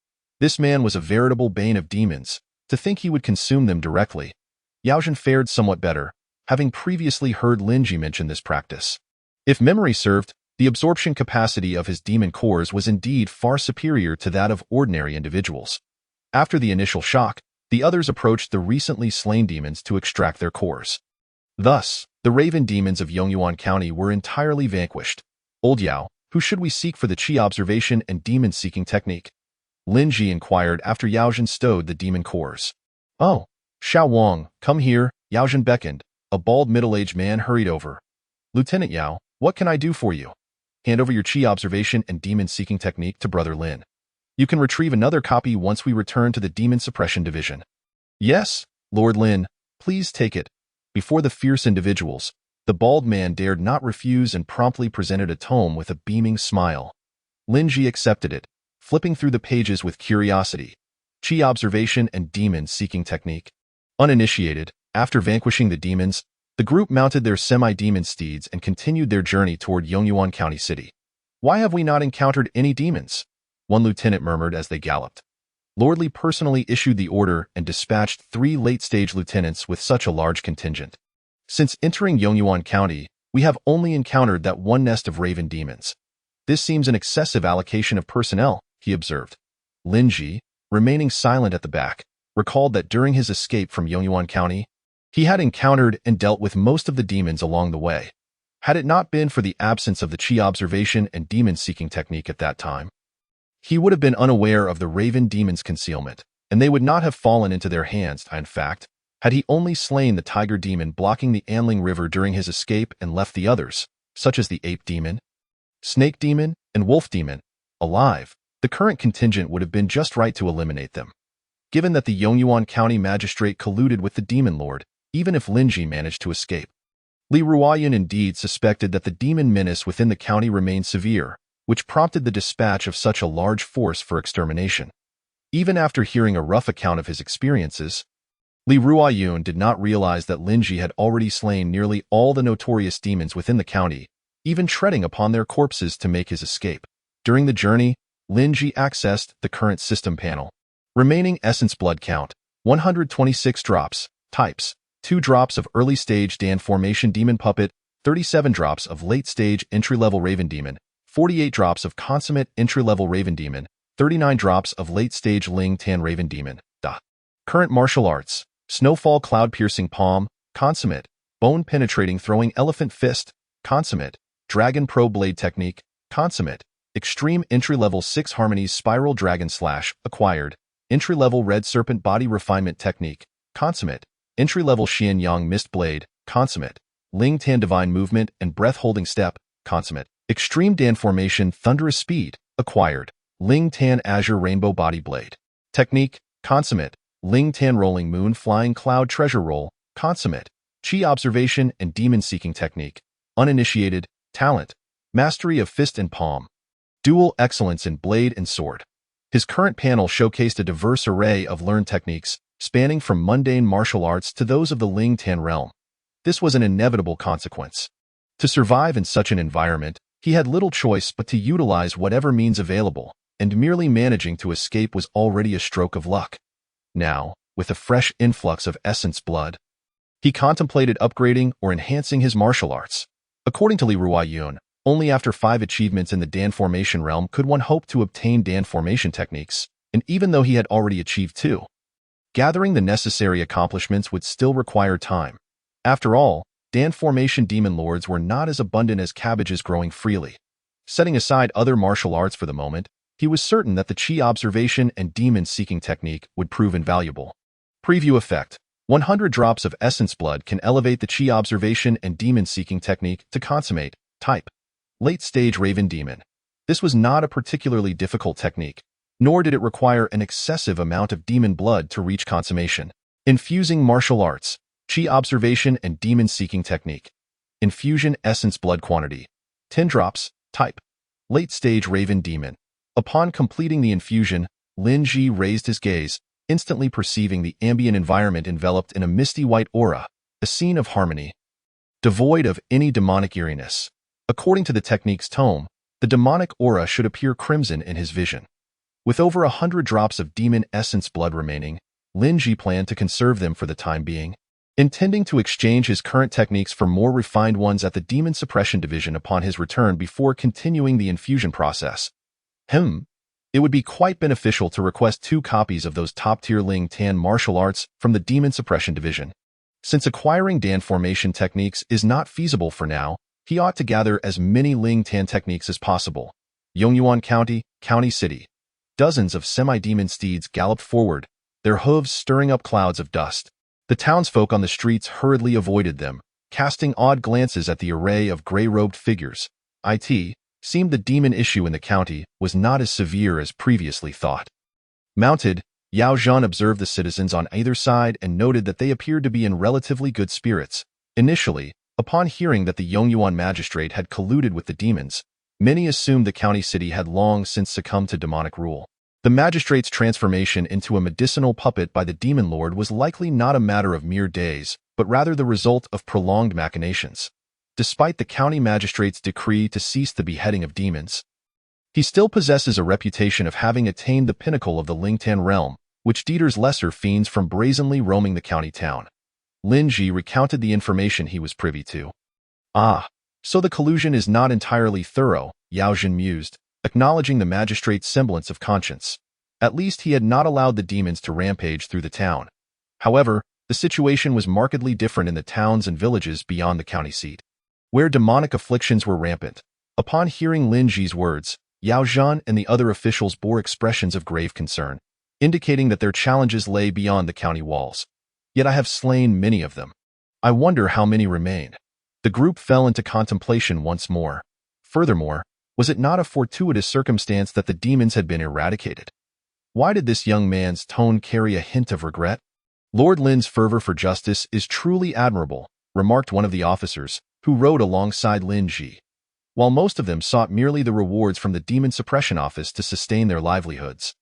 This man was a veritable bane of demons. To think he would consume them directly. Yao Zhen fared somewhat better, having previously heard Lin Ji mention this practice. If memory served, the absorption capacity of his demon cores was indeed far superior to that of ordinary individuals. After the initial shock, the others approached the recently slain demons to extract their cores. Thus, the raven demons of Yongyuan County were entirely vanquished. "Old Yao, who should we seek for the Qi observation and demon-seeking technique?" Lin Ji inquired after Yao Zhen stowed the demon cores. "Oh, Xiao Wang, come here," Yao Zhen beckoned. A bald middle-aged man hurried over. "Lieutenant Yao, what can I do for you?" "Hand over your Qi observation and demon-seeking technique to Brother Lin. You can retrieve another copy once we return to the demon suppression division." "Yes, Lord Lin, please take it." Before the fierce individuals, the bald man dared not refuse and promptly presented a tome with a beaming smile. Lin Ji accepted it, flipping through the pages with curiosity. Qi observation and demon-seeking technique. Uninitiated, after vanquishing the demons, the group mounted their semi-demon steeds and continued their journey toward Yongyuan County City. "Why have we not encountered any demons?" one lieutenant murmured as they galloped. Lord Li personally issued the order and dispatched 3 late-stage lieutenants with such a large contingent. "Since entering Yongyuan County, we have only encountered that one nest of raven demons. This seems an excessive allocation of personnel," he observed. Lin Ji, remaining silent at the back, recalled that during his escape from Yongyuan County, he had encountered and dealt with most of the demons along the way. Had it not been for the absence of the Qi observation and demon-seeking technique at that time, he would have been unaware of the raven demon's concealment, and they would not have fallen into their hands. In fact, had he only slain the tiger demon blocking the Anling River during his escape and left the others, such as the ape demon, snake demon, and wolf demon, alive, the current contingent would have been just right to eliminate them. Given that the Yongyuan County magistrate colluded with the demon lord, even if Lin Ji managed to escape, Li Ruoyun indeed suspected that the demon menace within the county remained severe, which prompted the dispatch of such a large force for extermination. Even after hearing a rough account of his experiences, Li Ruoyun did not realize that Lin Ji had already slain nearly all the notorious demons within the county, even treading upon their corpses to make his escape. During the journey, Lin Ji accessed the current system panel. Remaining essence blood count, 126 drops. Types, 2 drops of early-stage Dan formation demon puppet, 37 drops of late-stage entry-level raven demon, 48 drops of consummate entry-level raven demon, 39 drops of late-stage Ling Tan raven demon. Current martial arts, snowfall cloud-piercing palm, consummate, bone-penetrating throwing elephant fist, consummate, dragon pro blade technique, consummate, extreme entry-level 6 harmonies spiral dragon slash, acquired, entry-level red serpent body refinement technique, consummate, entry-level Xian Yang mist blade, consummate, Ling Tan divine movement and breath-holding step, consummate, extreme Dan formation thunderous speed, acquired, Ling Tan azure rainbow body blade, technique, consummate, Ling Tan rolling moon flying cloud treasure roll, consummate, Qi observation and demon-seeking technique, uninitiated, talent, mastery of fist and palm, dual excellence in blade and sword. His current panel showcased a diverse array of learned techniques, spanning from mundane martial arts to those of the Ling Tan realm. This was an inevitable consequence. To survive in such an environment, He had little choice but to utilize whatever means available, and merely managing to escape was already a stroke of luck. Now, with a fresh influx of essence blood, he contemplated upgrading or enhancing his martial arts. According to Li Ruoyun, only after 5 achievements in the Dan formation realm could one hope to obtain Dan formation techniques, and even though he had already achieved 2, gathering the necessary accomplishments would still require time. After all, Dan formation demon lords were not as abundant as cabbages growing freely. Setting aside other martial arts for the moment, he was certain that the Qi observation and demon seeking technique would prove invaluable. Preview effect. 100 drops of essence blood can elevate the Qi observation and demon seeking technique to consummate. Type. Late stage Raven Demon. This was not a particularly difficult technique, nor did it require an excessive amount of demon blood to reach consummation. Infusing martial arts, Qi observation and demon seeking technique. Infusion essence blood quantity. 10 drops. Type. Late stage Raven Demon. Upon completing the infusion, Lin Ji raised his gaze, instantly perceiving the ambient environment enveloped in a misty white aura, a scene of harmony, devoid of any demonic eeriness. According to the technique's tome, the demonic aura should appear crimson in his vision. With over 100 drops of demon essence blood remaining, Lin Ji planned to conserve them for the time being, intending to exchange his current techniques for more refined ones at the Demon Suppression Division upon his return before continuing the infusion process. It would be quite beneficial to request 2 copies of those top-tier Ling Tan martial arts from the Demon Suppression Division. Since acquiring Dan formation techniques is not feasible for now, he ought to gather as many Ling Tan techniques as possible. Yongyuan County, County City. Dozens of semi-demon steeds galloped forward, their hooves stirring up clouds of dust. The townsfolk on the streets hurriedly avoided them, casting odd glances at the array of gray-robed figures. It seemed the demon issue in the county was not as severe as previously thought. Mounted, Yao Zhan observed the citizens on either side and noted that they appeared to be in relatively good spirits. Initially, upon hearing that the Yongyuan magistrate had colluded with the demons, many assumed the county city had long since succumbed to demonic rule. The magistrate's transformation into a medicinal puppet by the demon lord was likely not a matter of mere days, but rather the result of prolonged machinations. Despite the county magistrate's decree to cease the beheading of demons, he still possesses a reputation of having attained the pinnacle of the Lingtan realm, which deters lesser fiends from brazenly roaming the county town. Lin Ji recounted the information he was privy to. So the collusion is not entirely thorough, Yao Zhan mused, acknowledging the magistrate's semblance of conscience. At least he had not allowed the demons to rampage through the town. However, the situation was markedly different in the towns and villages beyond the county seat, where demonic afflictions were rampant. Upon hearing Lin Ji's words, Yao Zhan and the other officials bore expressions of grave concern, indicating that their challenges lay beyond the county walls. Yet I have slain many of them. I wonder how many remain. The group fell into contemplation once more. Furthermore, was it not a fortuitous circumstance that the demons had been eradicated? Why did this young man's tone carry a hint of regret? Lord Lin's fervor for justice is truly admirable, remarked one of the officers, who rode alongside Lin Ji. While most of them sought merely the rewards from the Demon Suppression Office to sustain their livelihoods,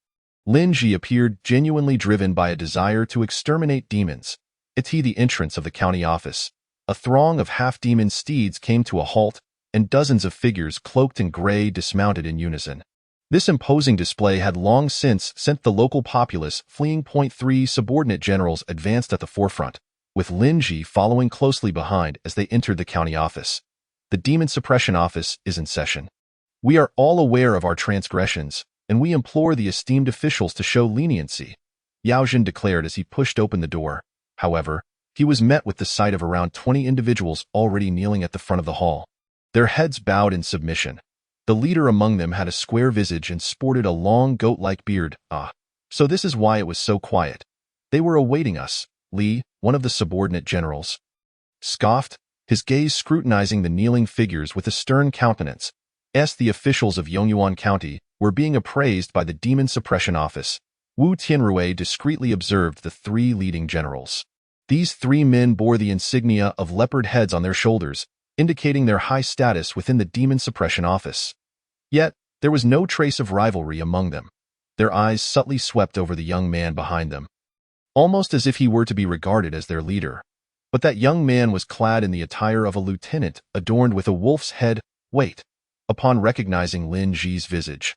Lin Ji appeared genuinely driven by a desire to exterminate demons. At the entrance of the county office, a throng of half-demon steeds came to a halt, and dozens of figures cloaked in gray dismounted in unison. This imposing display had long since sent the local populace fleeing. 3 subordinate generals advanced at the forefront, with Lin Ji following closely behind as they entered the county office. The Demon Suppression Office is in session. We are all aware of our transgressions, and we implore the esteemed officials to show leniency, Yao Zhan declared as he pushed open the door. However, he was met with the sight of around 20 individuals already kneeling at the front of the hall, their heads bowed in submission. The leader among them had a square visage and sported a long goat-like beard. So this is why it was so quiet. They were awaiting us, Li, one of the subordinate generals, scoffed, his gaze scrutinizing the kneeling figures with a stern countenance. The officials of Yongyuan County were being appraised by the Demon Suppression Office. Wu Tianrui discreetly observed the 3 leading generals. These 3 men bore the insignia of leopard heads on their shoulders, indicating their high status within the Demon Suppression Office. Yet, there was no trace of rivalry among them. Their eyes subtly swept over the young man behind them, almost as if he were to be regarded as their leader. But that young man was clad in the attire of a lieutenant, adorned with a wolf's head. Wait, upon recognizing Lin Ji's visage.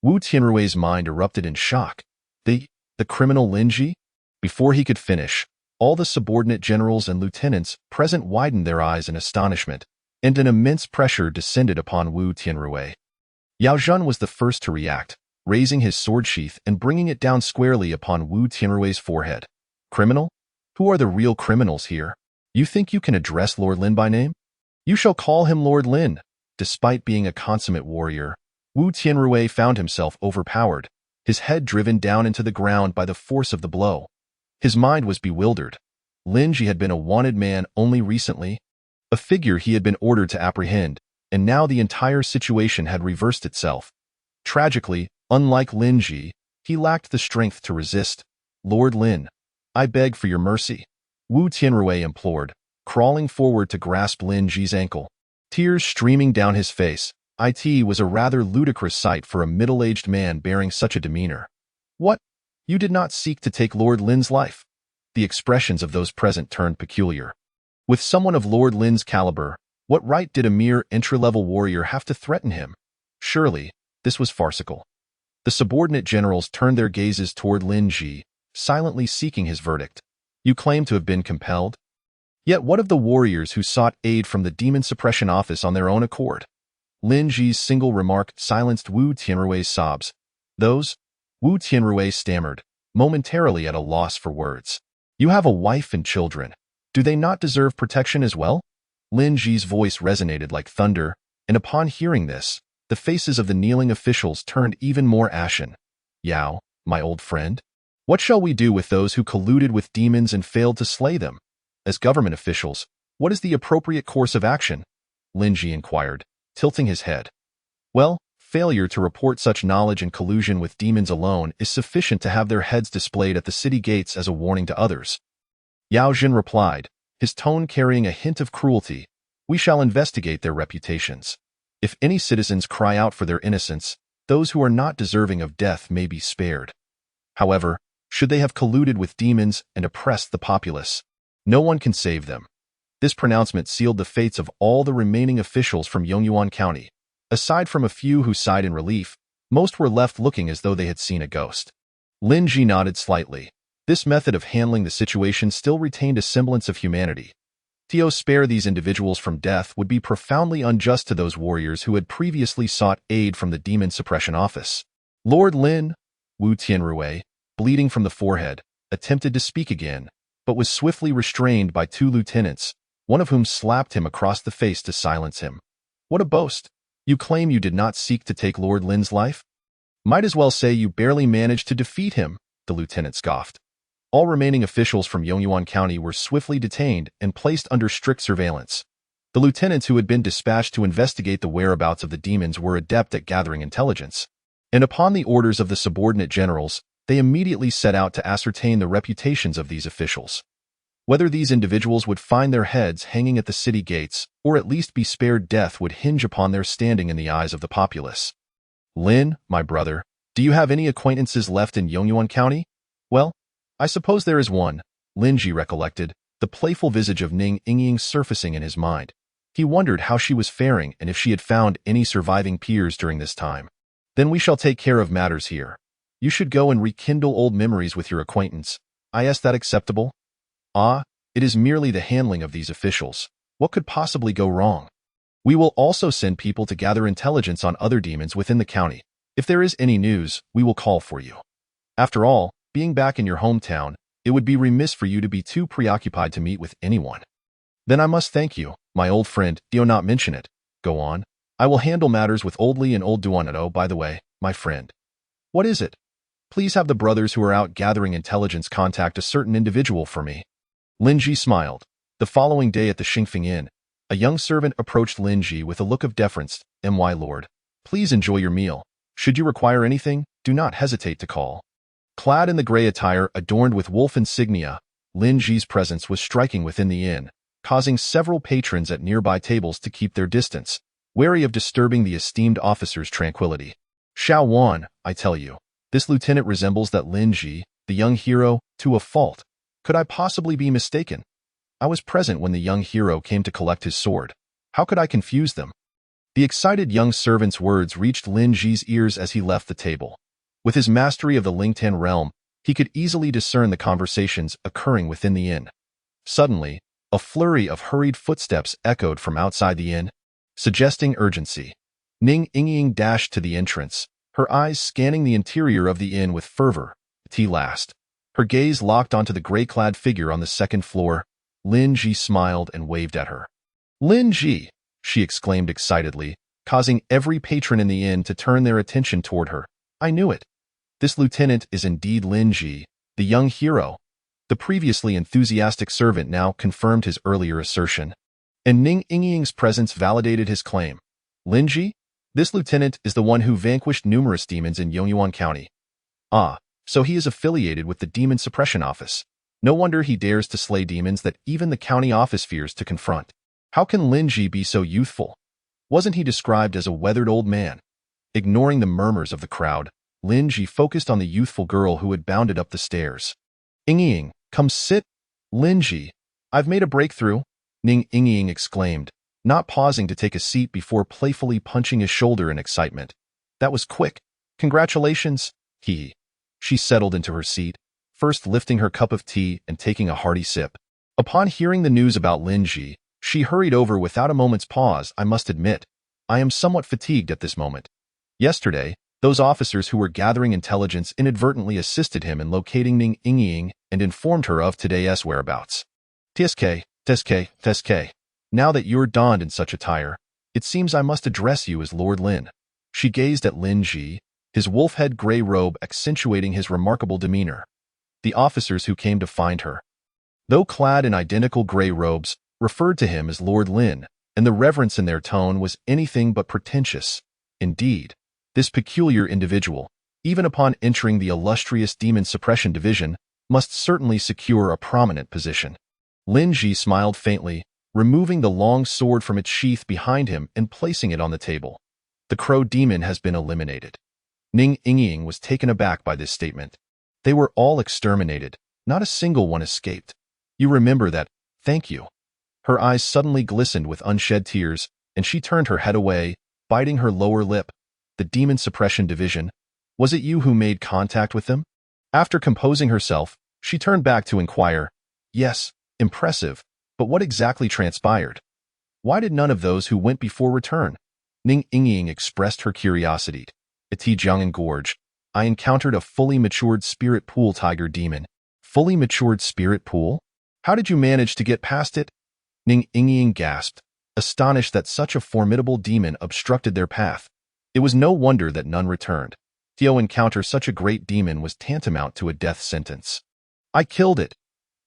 Wu Tianrui's mind erupted in shock. The criminal Lin Ji? Before he could finish, all the subordinate generals and lieutenants present widened their eyes in astonishment, and an immense pressure descended upon Wu Tianrui. Yao Zhen was the first to react, raising his sword sheath and bringing it down squarely upon Wu Tianrui's forehead. Criminal? Who are the real criminals here? You think you can address Lord Lin by name? You shall call him Lord Lin. Despite being a consummate warrior, Wu Tianrui found himself overpowered, his head driven down into the ground by the force of the blow. His mind was bewildered. Lin Ji had been a wanted man only recently, a figure he had been ordered to apprehend, and now the entire situation had reversed itself. Tragically, unlike Lin Ji, he lacked the strength to resist. Lord Lin, I beg for your mercy, Wu Tianrui implored, crawling forward to grasp Lin Ji's ankle. Tears streaming down his face, it was a rather ludicrous sight for a middle-aged man bearing such a demeanor. What? You did not seek to take Lord Lin's life? The expressions of those present turned peculiar. With someone of Lord Lin's caliber, what right did a mere entry-level warrior have to threaten him? Surely, this was farcical. The subordinate generals turned their gazes toward Lin Ji, silently seeking his verdict. You claim to have been compelled? Yet what of the warriors who sought aid from the Demon Suppression Office on their own accord? Lin Ji's single remark silenced Wu Tianrui's sobs. Those? Wu Tianrui stammered, momentarily at a loss for words. You have a wife and children. Do they not deserve protection as well? Lin Ji's voice resonated like thunder, and upon hearing this, the faces of the kneeling officials turned even more ashen. Yao, my old friend, what shall we do with those who colluded with demons and failed to slay them? As government officials, what is the appropriate course of action? Lin Ji inquired, tilting his head. Well, failure to report such knowledge and collusion with demons alone is sufficient to have their heads displayed at the city gates as a warning to others. Yao Zhen replied, his tone carrying a hint of cruelty. We shall investigate their reputations. If any citizens cry out for their innocence, those who are not deserving of death may be spared. However, should they have colluded with demons and oppressed the populace, no one can save them. This pronouncement sealed the fates of all the remaining officials from Yongyuan County. Aside from a few who sighed in relief, most were left looking as though they had seen a ghost. Lin Ji nodded slightly. This method of handling the situation still retained a semblance of humanity. To spare these individuals from death would be profoundly unjust to those warriors who had previously sought aid from the Demon Suppression Office. Lord Lin, Wu Tianrui, bleeding from the forehead, attempted to speak again, but was swiftly restrained by two lieutenants, one of whom slapped him across the face to silence him. What a boast! You claim you did not seek to take Lord Lin's life? Might as well say you barely managed to defeat him, the lieutenant scoffed. All remaining officials from Yongyuan County were swiftly detained and placed under strict surveillance. The lieutenants who had been dispatched to investigate the whereabouts of the demons were adept at gathering intelligence, and upon the orders of the subordinate generals, they immediately set out to ascertain the reputations of these officials. Whether these individuals would find their heads hanging at the city gates, or at least be spared death, would hinge upon their standing in the eyes of the populace. Lin, my brother, do you have any acquaintances left in Yongyuan County? Well, I suppose there is one, Lin Ji recollected, the playful visage of Ning Yingying surfacing in his mind. He wondered how she was faring and if she had found any surviving peers during this time. Then we shall take care of matters here. You should go and rekindle old memories with your acquaintance. Is that acceptable? Ah, it is merely the handling of these officials. What could possibly go wrong? We will also send people to gather intelligence on other demons within the county. If there is any news, we will call for you. After all, being back in your hometown, it would be remiss for you to be too preoccupied to meet with anyone. Then I must thank you, my old friend. Do not mention it. Go on. I will handle matters with Old Li and Old Duanado, by the way, my friend. What is it? Please have the brothers who are out gathering intelligence contact a certain individual for me. Lin Ji smiled. The following day at the Xingfeng Inn, a young servant approached Lin Ji with a look of deference. My lord, please enjoy your meal. Should you require anything, do not hesitate to call. Clad in the gray attire adorned with wolf insignia, Lin Ji's presence was striking within the inn, causing several patrons at nearby tables to keep their distance, wary of disturbing the esteemed officer's tranquility. Xiao Wan, I tell you, this lieutenant resembles that Lin Ji, the young hero, to a fault. Could I possibly be mistaken? I was present when the young hero came to collect his sword. How could I confuse them? The excited young servant's words reached Lin Ji's ears as he left the table. With his mastery of the Lingtan realm, he could easily discern the conversations occurring within the inn. Suddenly, a flurry of hurried footsteps echoed from outside the inn, suggesting urgency. Ning Yingying dashed to the entrance, her eyes scanning the interior of the inn with fervor. Tea last. Her gaze locked onto the gray-clad figure on the second floor. Lin Ji smiled and waved at her. "Lin Ji!" she exclaimed excitedly, causing every patron in the inn to turn their attention toward her. "I knew it. This lieutenant is indeed Lin Ji, the young hero." The previously enthusiastic servant now confirmed his earlier assertion, and Ning Yingying's presence validated his claim. "Lin Ji? This lieutenant is the one who vanquished numerous demons in Yongyuan County. Ah, so he is affiliated with the Demon Suppression Office. No wonder he dares to slay demons that even the county office fears to confront. How can Lin Ji be so youthful? Wasn't he described as a weathered old man?" Ignoring the murmurs of the crowd, Lin Ji focused on the youthful girl who had bounded up the stairs. "Yingying, come sit." "Lin Ji, I've made a breakthrough," Ning Yingying exclaimed, not pausing to take a seat before playfully punching his shoulder in excitement. "That was quick. Congratulations." She settled into her seat, first lifting her cup of tea and taking a hearty sip. Upon hearing the news about Lin Ji, she hurried over without a moment's pause. "I must admit, I am somewhat fatigued at this moment. Yesterday, those officers who were gathering intelligence inadvertently assisted him in locating Ning Yingying and informed her of today's whereabouts. Tsk. Now that you're donned in such attire, it seems I must address you as Lord Lin." She gazed at Lin Ji, his wolf-head gray robe accentuating his remarkable demeanor. The officers who came to find her, though clad in identical gray robes, referred to him as Lord Lin, and the reverence in their tone was anything but pretentious. Indeed, this peculiar individual, even upon entering the illustrious Demon Suppression Division, must certainly secure a prominent position. Lin Ji smiled faintly, removing the long sword from its sheath behind him and placing it on the table. "The crow demon has been eliminated." Ning Yingying was taken aback by this statement. "They were all exterminated. Not a single one escaped. You remember that, thank you." Her eyes suddenly glistened with unshed tears, and she turned her head away, biting her lower lip. "The Demon Suppression Division? Was it you who made contact with them?" After composing herself, she turned back to inquire. "Yes, impressive, but what exactly transpired? Why did none of those who went before return?" Ning Yingying expressed her curiosity. "At Tijiang'an Gorge, I encountered a fully matured spirit pool tiger demon." "Fully matured spirit pool? How did you manage to get past it?" Ning Yingying gasped, astonished that such a formidable demon obstructed their path. It was no wonder that none returned. To encounter such a great demon was tantamount to a death sentence. "I killed it."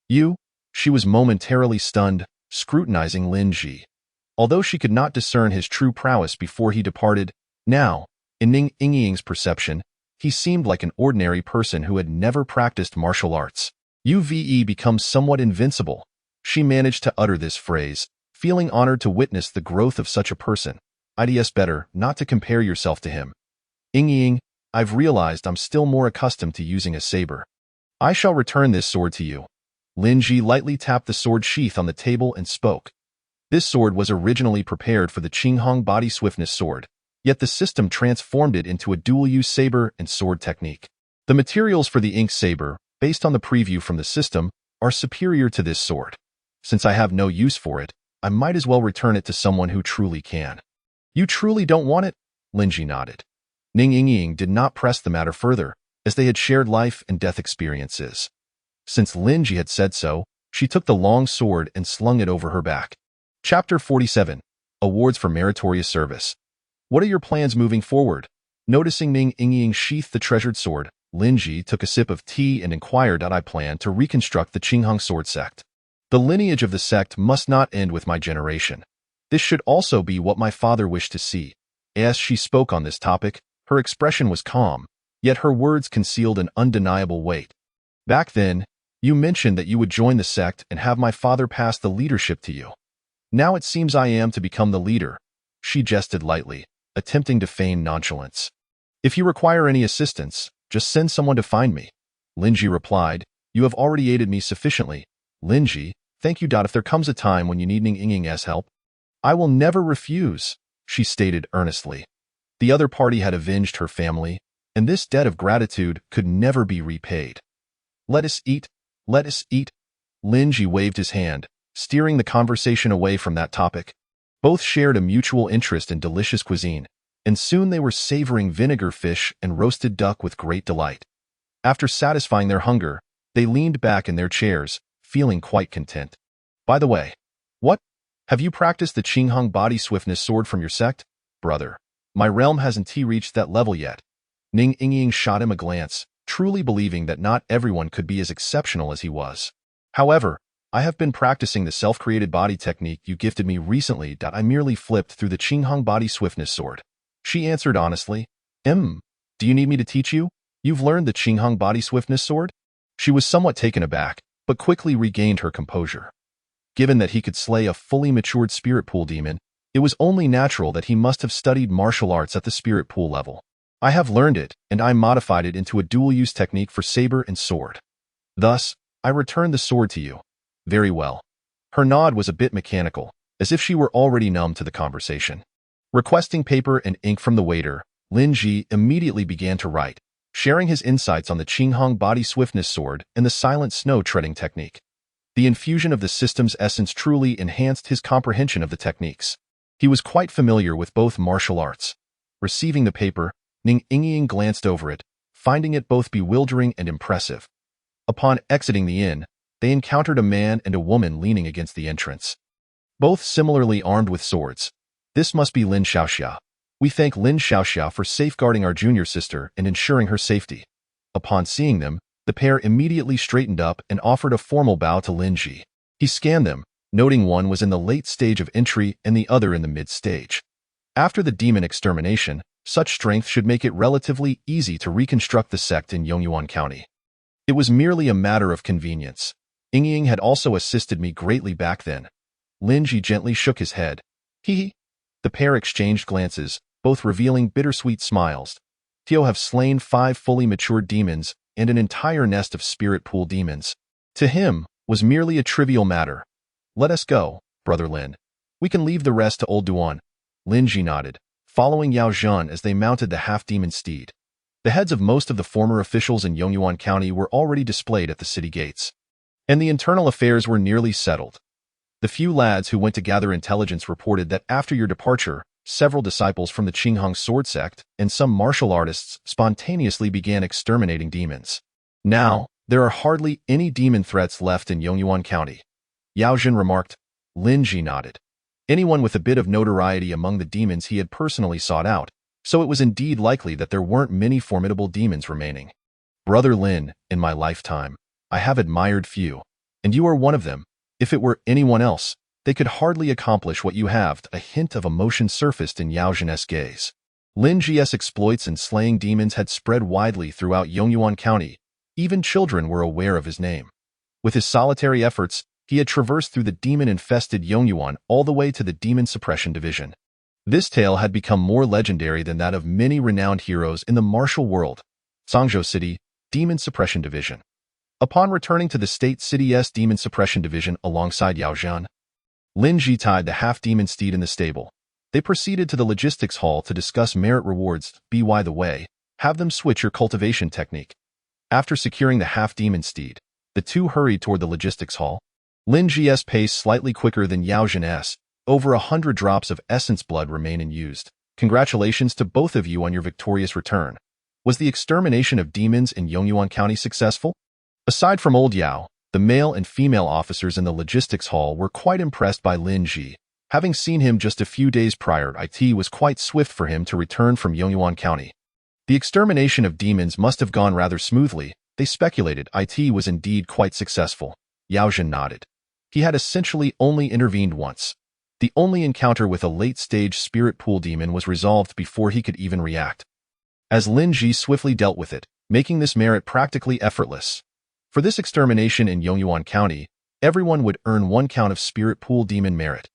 "You?" She was momentarily stunned, scrutinizing Lin Ji. Although she could not discern his true prowess before he departed, now, in Ning Yingying's perception, he seemed like an ordinary person who had never practiced martial arts. "Uve becomes somewhat invincible." She managed to utter this phrase, feeling honored to witness the growth of such a person. "It's better not to compare yourself to him. Yingying, I've realized I'm still more accustomed to using a saber. I shall return this sword to you." Lin Ji lightly tapped the sword sheath on the table and spoke. This sword was originally prepared for the Qinghong Body Swiftness sword, yet the system transformed it into a dual-use saber and sword technique. The materials for the ink saber, based on the preview from the system, are superior to this sword. Since I have no use for it, I might as well return it to someone who truly can. "You truly don't want it?" Lin Ji nodded. Ning Yingying did not press the matter further, as they had shared life and death experiences. Since Lin Ji had said so, she took the long sword and slung it over her back. Chapter 47. Awards for Meritorious Service. "What are your plans moving forward?" Noticing Ning Yingying sheath the treasured sword, Lin Ji took a sip of tea and inquired. "I plan to reconstruct the Qinghong sword sect. The lineage of the sect must not end with my generation. This should also be what my father wished to see." As she spoke on this topic, her expression was calm, yet her words concealed an undeniable weight. "Back then, you mentioned that you would join the sect and have my father pass the leadership to you. Now it seems I am to become the leader." She jested lightly, attempting to feign nonchalance. "If you require any assistance, just send someone to find me." Lin Ji replied. "You have already aided me sufficiently." "Lin Ji, thank you. If there comes a time when you need Ning Yingying's help, I will never refuse." she stated earnestly. The other party had avenged her family, and this debt of gratitude could never be repaid. Let us eat, let us eat. Lin Ji waved his hand, steering the conversation away from that topic. Both shared a mutual interest in delicious cuisine, and soon they were savoring vinegar fish and roasted duck with great delight. After satisfying their hunger, they leaned back in their chairs, feeling quite content. By the way, what? Have you practiced the Qinghong body swiftness sword from your sect? Brother, my realm hasn't reached that level yet. Ning Yingying shot him a glance, truly believing that not everyone could be as exceptional as he was. However, I have been practicing the self-created body technique you gifted me recently. I merely flipped through the Qinghong body swiftness sword. She answered honestly. Do you need me to teach you? You've learned the Qinghong body swiftness sword? She was somewhat taken aback, but quickly regained her composure. Given that he could slay a fully matured spirit pool demon, it was only natural that he must have studied martial arts at the spirit pool level. I have learned it, and I modified it into a dual-use technique for saber and sword. Thus, I returned the sword to you. Very well. Her nod was a bit mechanical, as if she were already numb to the conversation. Requesting paper and ink from the waiter, Lin Ji immediately began to write, sharing his insights on the Qinghong body swiftness sword and the silent snow treading technique. The infusion of the system's essence truly enhanced his comprehension of the techniques. He was quite familiar with both martial arts. Receiving the paper, Ning Yingying glanced over it, finding it both bewildering and impressive. Upon exiting the inn, they encountered a man and a woman leaning against the entrance. Both similarly armed with swords. This must be Lin Xiaoxia. We thank Lin Xiaoxia for safeguarding our junior sister and ensuring her safety. Upon seeing them, the pair immediately straightened up and offered a formal bow to Lin Ji. He scanned them, noting one was in the late stage of entry and the other in the mid-stage. After the demon extermination, such strength should make it relatively easy to reconstruct the sect in Yongyuan County. It was merely a matter of convenience. Yingying had also assisted me greatly back then. Lin Ji gently shook his head. Hee. The pair exchanged glances, both revealing bittersweet smiles. Tio have slain 5 fully matured demons and an entire nest of spirit pool demons. To him, was merely a trivial matter. Let us go, Brother Lin. We can leave the rest to old Duan. Lin Ji nodded, following Yao Zhan as they mounted the half-demon steed. The heads of most of the former officials in Yongyuan County were already displayed at the city gates, and the internal affairs were nearly settled. The few lads who went to gather intelligence reported that after your departure, several disciples from the Qinghong sword sect and some martial artists spontaneously began exterminating demons. Now, there are hardly any demon threats left in Yongyuan County. Yao Zhan remarked. Lin Ji nodded. Anyone with a bit of notoriety among the demons he had personally sought out, so it was indeed likely that there weren't many formidable demons remaining. Brother Lin, in my lifetime, I have admired few, and you are one of them. If it were anyone else, they could hardly accomplish what you have. A hint of emotion surfaced in Yao Zhan's gaze. Lin Ji's exploits in slaying demons had spread widely throughout Yongyuan County. Even children were aware of his name. With his solitary efforts, he had traversed through the demon-infested Yongyuan all the way to the Demon Suppression Division. This tale had become more legendary than that of many renowned heroes in the martial world. Sangzhou City, Demon Suppression Division. Upon returning to the State City's Demon Suppression Division alongside Yao Zhan, Lin Ji tied the half-demon steed in the stable. They proceeded to the logistics hall to discuss merit rewards. By the way, have them switch your cultivation technique. After securing the half-demon steed, the two hurried toward the logistics hall. Lin Ji's pace slightly quicker than Yao Zhan's. Over 100 drops of essence blood remain unused. Congratulations to both of you on your victorious return. Was the extermination of demons in Yongyuan County successful? Aside from old Yao, the male and female officers in the logistics hall were quite impressed by Lin Ji. Having seen him just a few days prior, it was quite swift for him to return from Yongyuan County. The extermination of demons must have gone rather smoothly. They speculated it was indeed quite successful. Yao Zhan nodded. He had essentially only intervened once. The only encounter with a late-stage spirit pool demon was resolved before he could even react, as Lin Ji swiftly dealt with it, making this merit practically effortless. For this extermination in Yongyuan County, everyone would earn 1 count of spirit pool demon merit.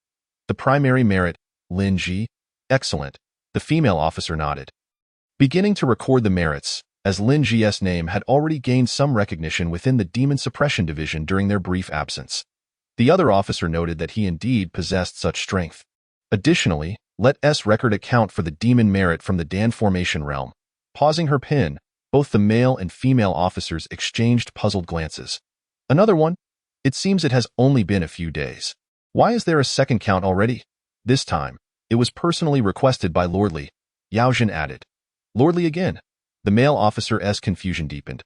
The primary merit, Lin Ji. Excellent. The female officer nodded, beginning to record the merits, as Lin Ji's name had already gained some recognition within the Demon Suppression Division during their brief absence. The other officer noted that he indeed possessed such strength. Additionally, Let S record account for the demon merit from the Dan formation realm. Pausing her pen, both the male and female officers exchanged puzzled glances. Another one? It seems it has only been a few days. Why is there a second count already? This time, it was personally requested by Lordly. Yaojin added. Lordly again. The male officer's confusion deepened.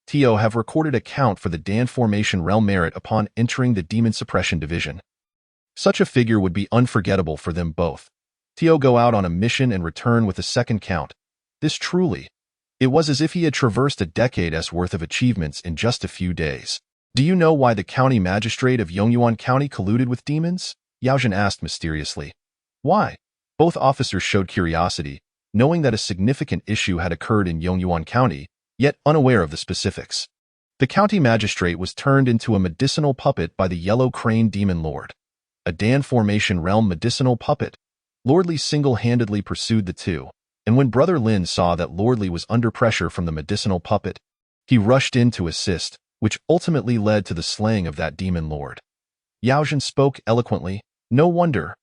Tio have recorded a count for the Dan formation realm merit upon entering the demon suppression division. Such a figure would be unforgettable for them both. Tio go out on a mission and return with a second count. This truly. It was as if he had traversed a decade's worth of achievements in just a few days. Do you know why the county magistrate of Yongyuan County colluded with demons? Yaojin asked mysteriously. Why? Both officers showed curiosity, knowing that a significant issue had occurred in Yongyuan County, yet unaware of the specifics. The county magistrate was turned into a medicinal puppet by the Yellow Crane Demon Lord. A Dan formation realm medicinal puppet. Lordly single-handedly pursued the two, and when Brother Lin saw that Lordly was under pressure from the medicinal puppet, he rushed in to assist, which ultimately led to the slaying of that demon lord. Yaojin spoke eloquently. No wonder.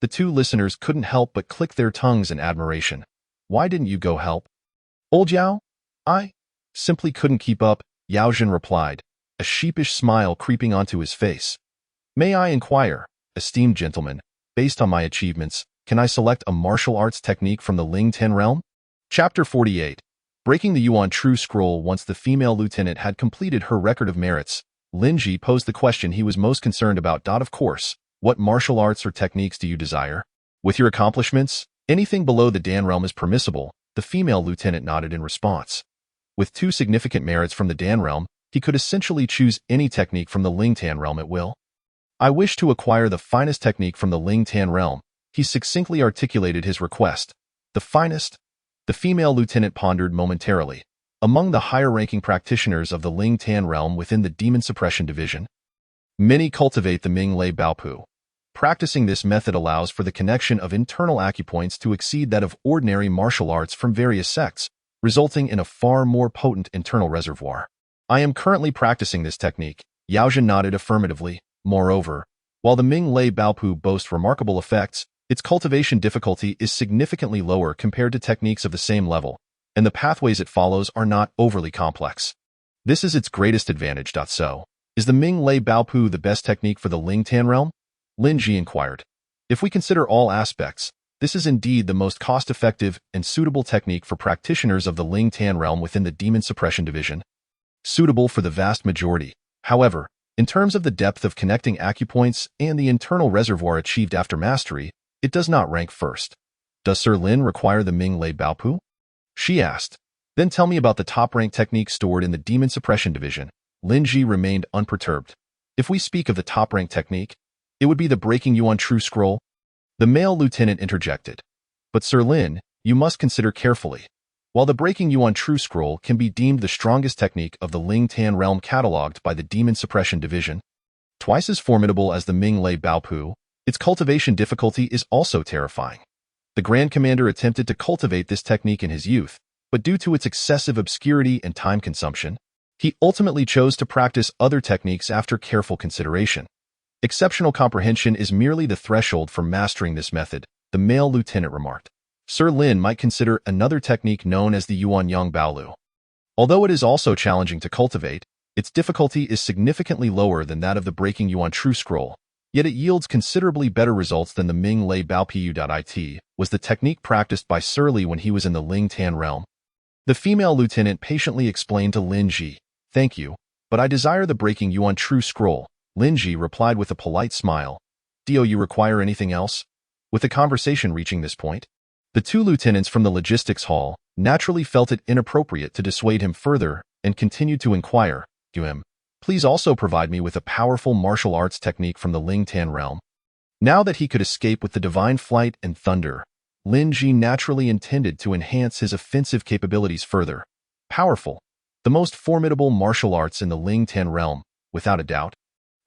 The two listeners couldn't help but click their tongues in admiration. Why didn't you go help? Old Yao? I simply couldn't keep up, Yaojin replied, a sheepish smile creeping onto his face. May I inquire, esteemed gentleman, based on my achievements, can I select a martial arts technique from the Ling Ten realm? Chapter 48. Breaking the Yuan True Scroll. Once the female lieutenant had completed her record of merits, Lin Ji posed the question he was most concerned about. Of course, what martial arts or techniques do you desire? With your accomplishments, anything below the Dan realm is permissible, the female lieutenant nodded in response. With 2 significant merits from the Dan realm, he could essentially choose any technique from the Ling Tan realm at will. I wish to acquire the finest technique from the Ling Tan realm. He succinctly articulated his request. The finest? The female lieutenant pondered momentarily. Among the higher-ranking practitioners of the Ling Tan realm within the Demon Suppression Division, many cultivate the Ming Lei Baopu. Practicing this method allows for the connection of internal acupoints to exceed that of ordinary martial arts from various sects, resulting in a far more potent internal reservoir. I am currently practicing this technique. Yaojin nodded affirmatively. Moreover, while the Ming Lei Baopu boasts remarkable effects, its cultivation difficulty is significantly lower compared to techniques of the same level, and the pathways it follows are not overly complex. This is its greatest advantage. So, is the Ming Lei Baopu the best technique for the Ling Tan realm? Lin Ji inquired. If we consider all aspects, this is indeed the most cost-effective and suitable technique for practitioners of the Ling Tan realm within the Demon Suppression Division. Suitable for the vast majority. However, in terms of the depth of connecting acupoints and the internal reservoir achieved after mastery, it does not rank first. Does Sir Lin require the Ming Lei Baopu? She asked. Then tell me about the top-rank technique stored in the Demon Suppression Division. Lin Ji remained unperturbed. If we speak of the top-rank technique, it would be the Breaking Yuan True Scroll. The male lieutenant interjected. But Sir Lin, you must consider carefully. While the Breaking Yuan True Scroll can be deemed the strongest technique of the Ling Tan realm catalogued by the Demon Suppression Division, twice as formidable as the Ming Lei Baopu, its cultivation difficulty is also terrifying. The Grand Commander attempted to cultivate this technique in his youth, but due to its excessive obscurity and time consumption, he ultimately chose to practice other techniques after careful consideration. Exceptional comprehension is merely the threshold for mastering this method, the male lieutenant remarked. Sir Lin might consider another technique known as the Yuan Yang Baolu. Although it is also challenging to cultivate, its difficulty is significantly lower than that of the Breaking Yuan True Scroll, yet it yields considerably better results than the Ming Lei Baopu. Was the technique practiced by Sir Li when he was in the Ling Tan realm. The female lieutenant patiently explained to Lin Ji, thank you, but I desire the Breaking Yuan True Scroll. Lin Ji replied with a polite smile. Do you require anything else? With the conversation reaching this point, the two lieutenants from the logistics hall naturally felt it inappropriate to dissuade him further and continued to inquire, please also provide me with a powerful martial arts technique from the Ling Tan realm. Now that he could escape with the divine flight and thunder, Lin Ji naturally intended to enhance his offensive capabilities further. Powerful, the most formidable martial arts in the Ling Tan realm, without a doubt,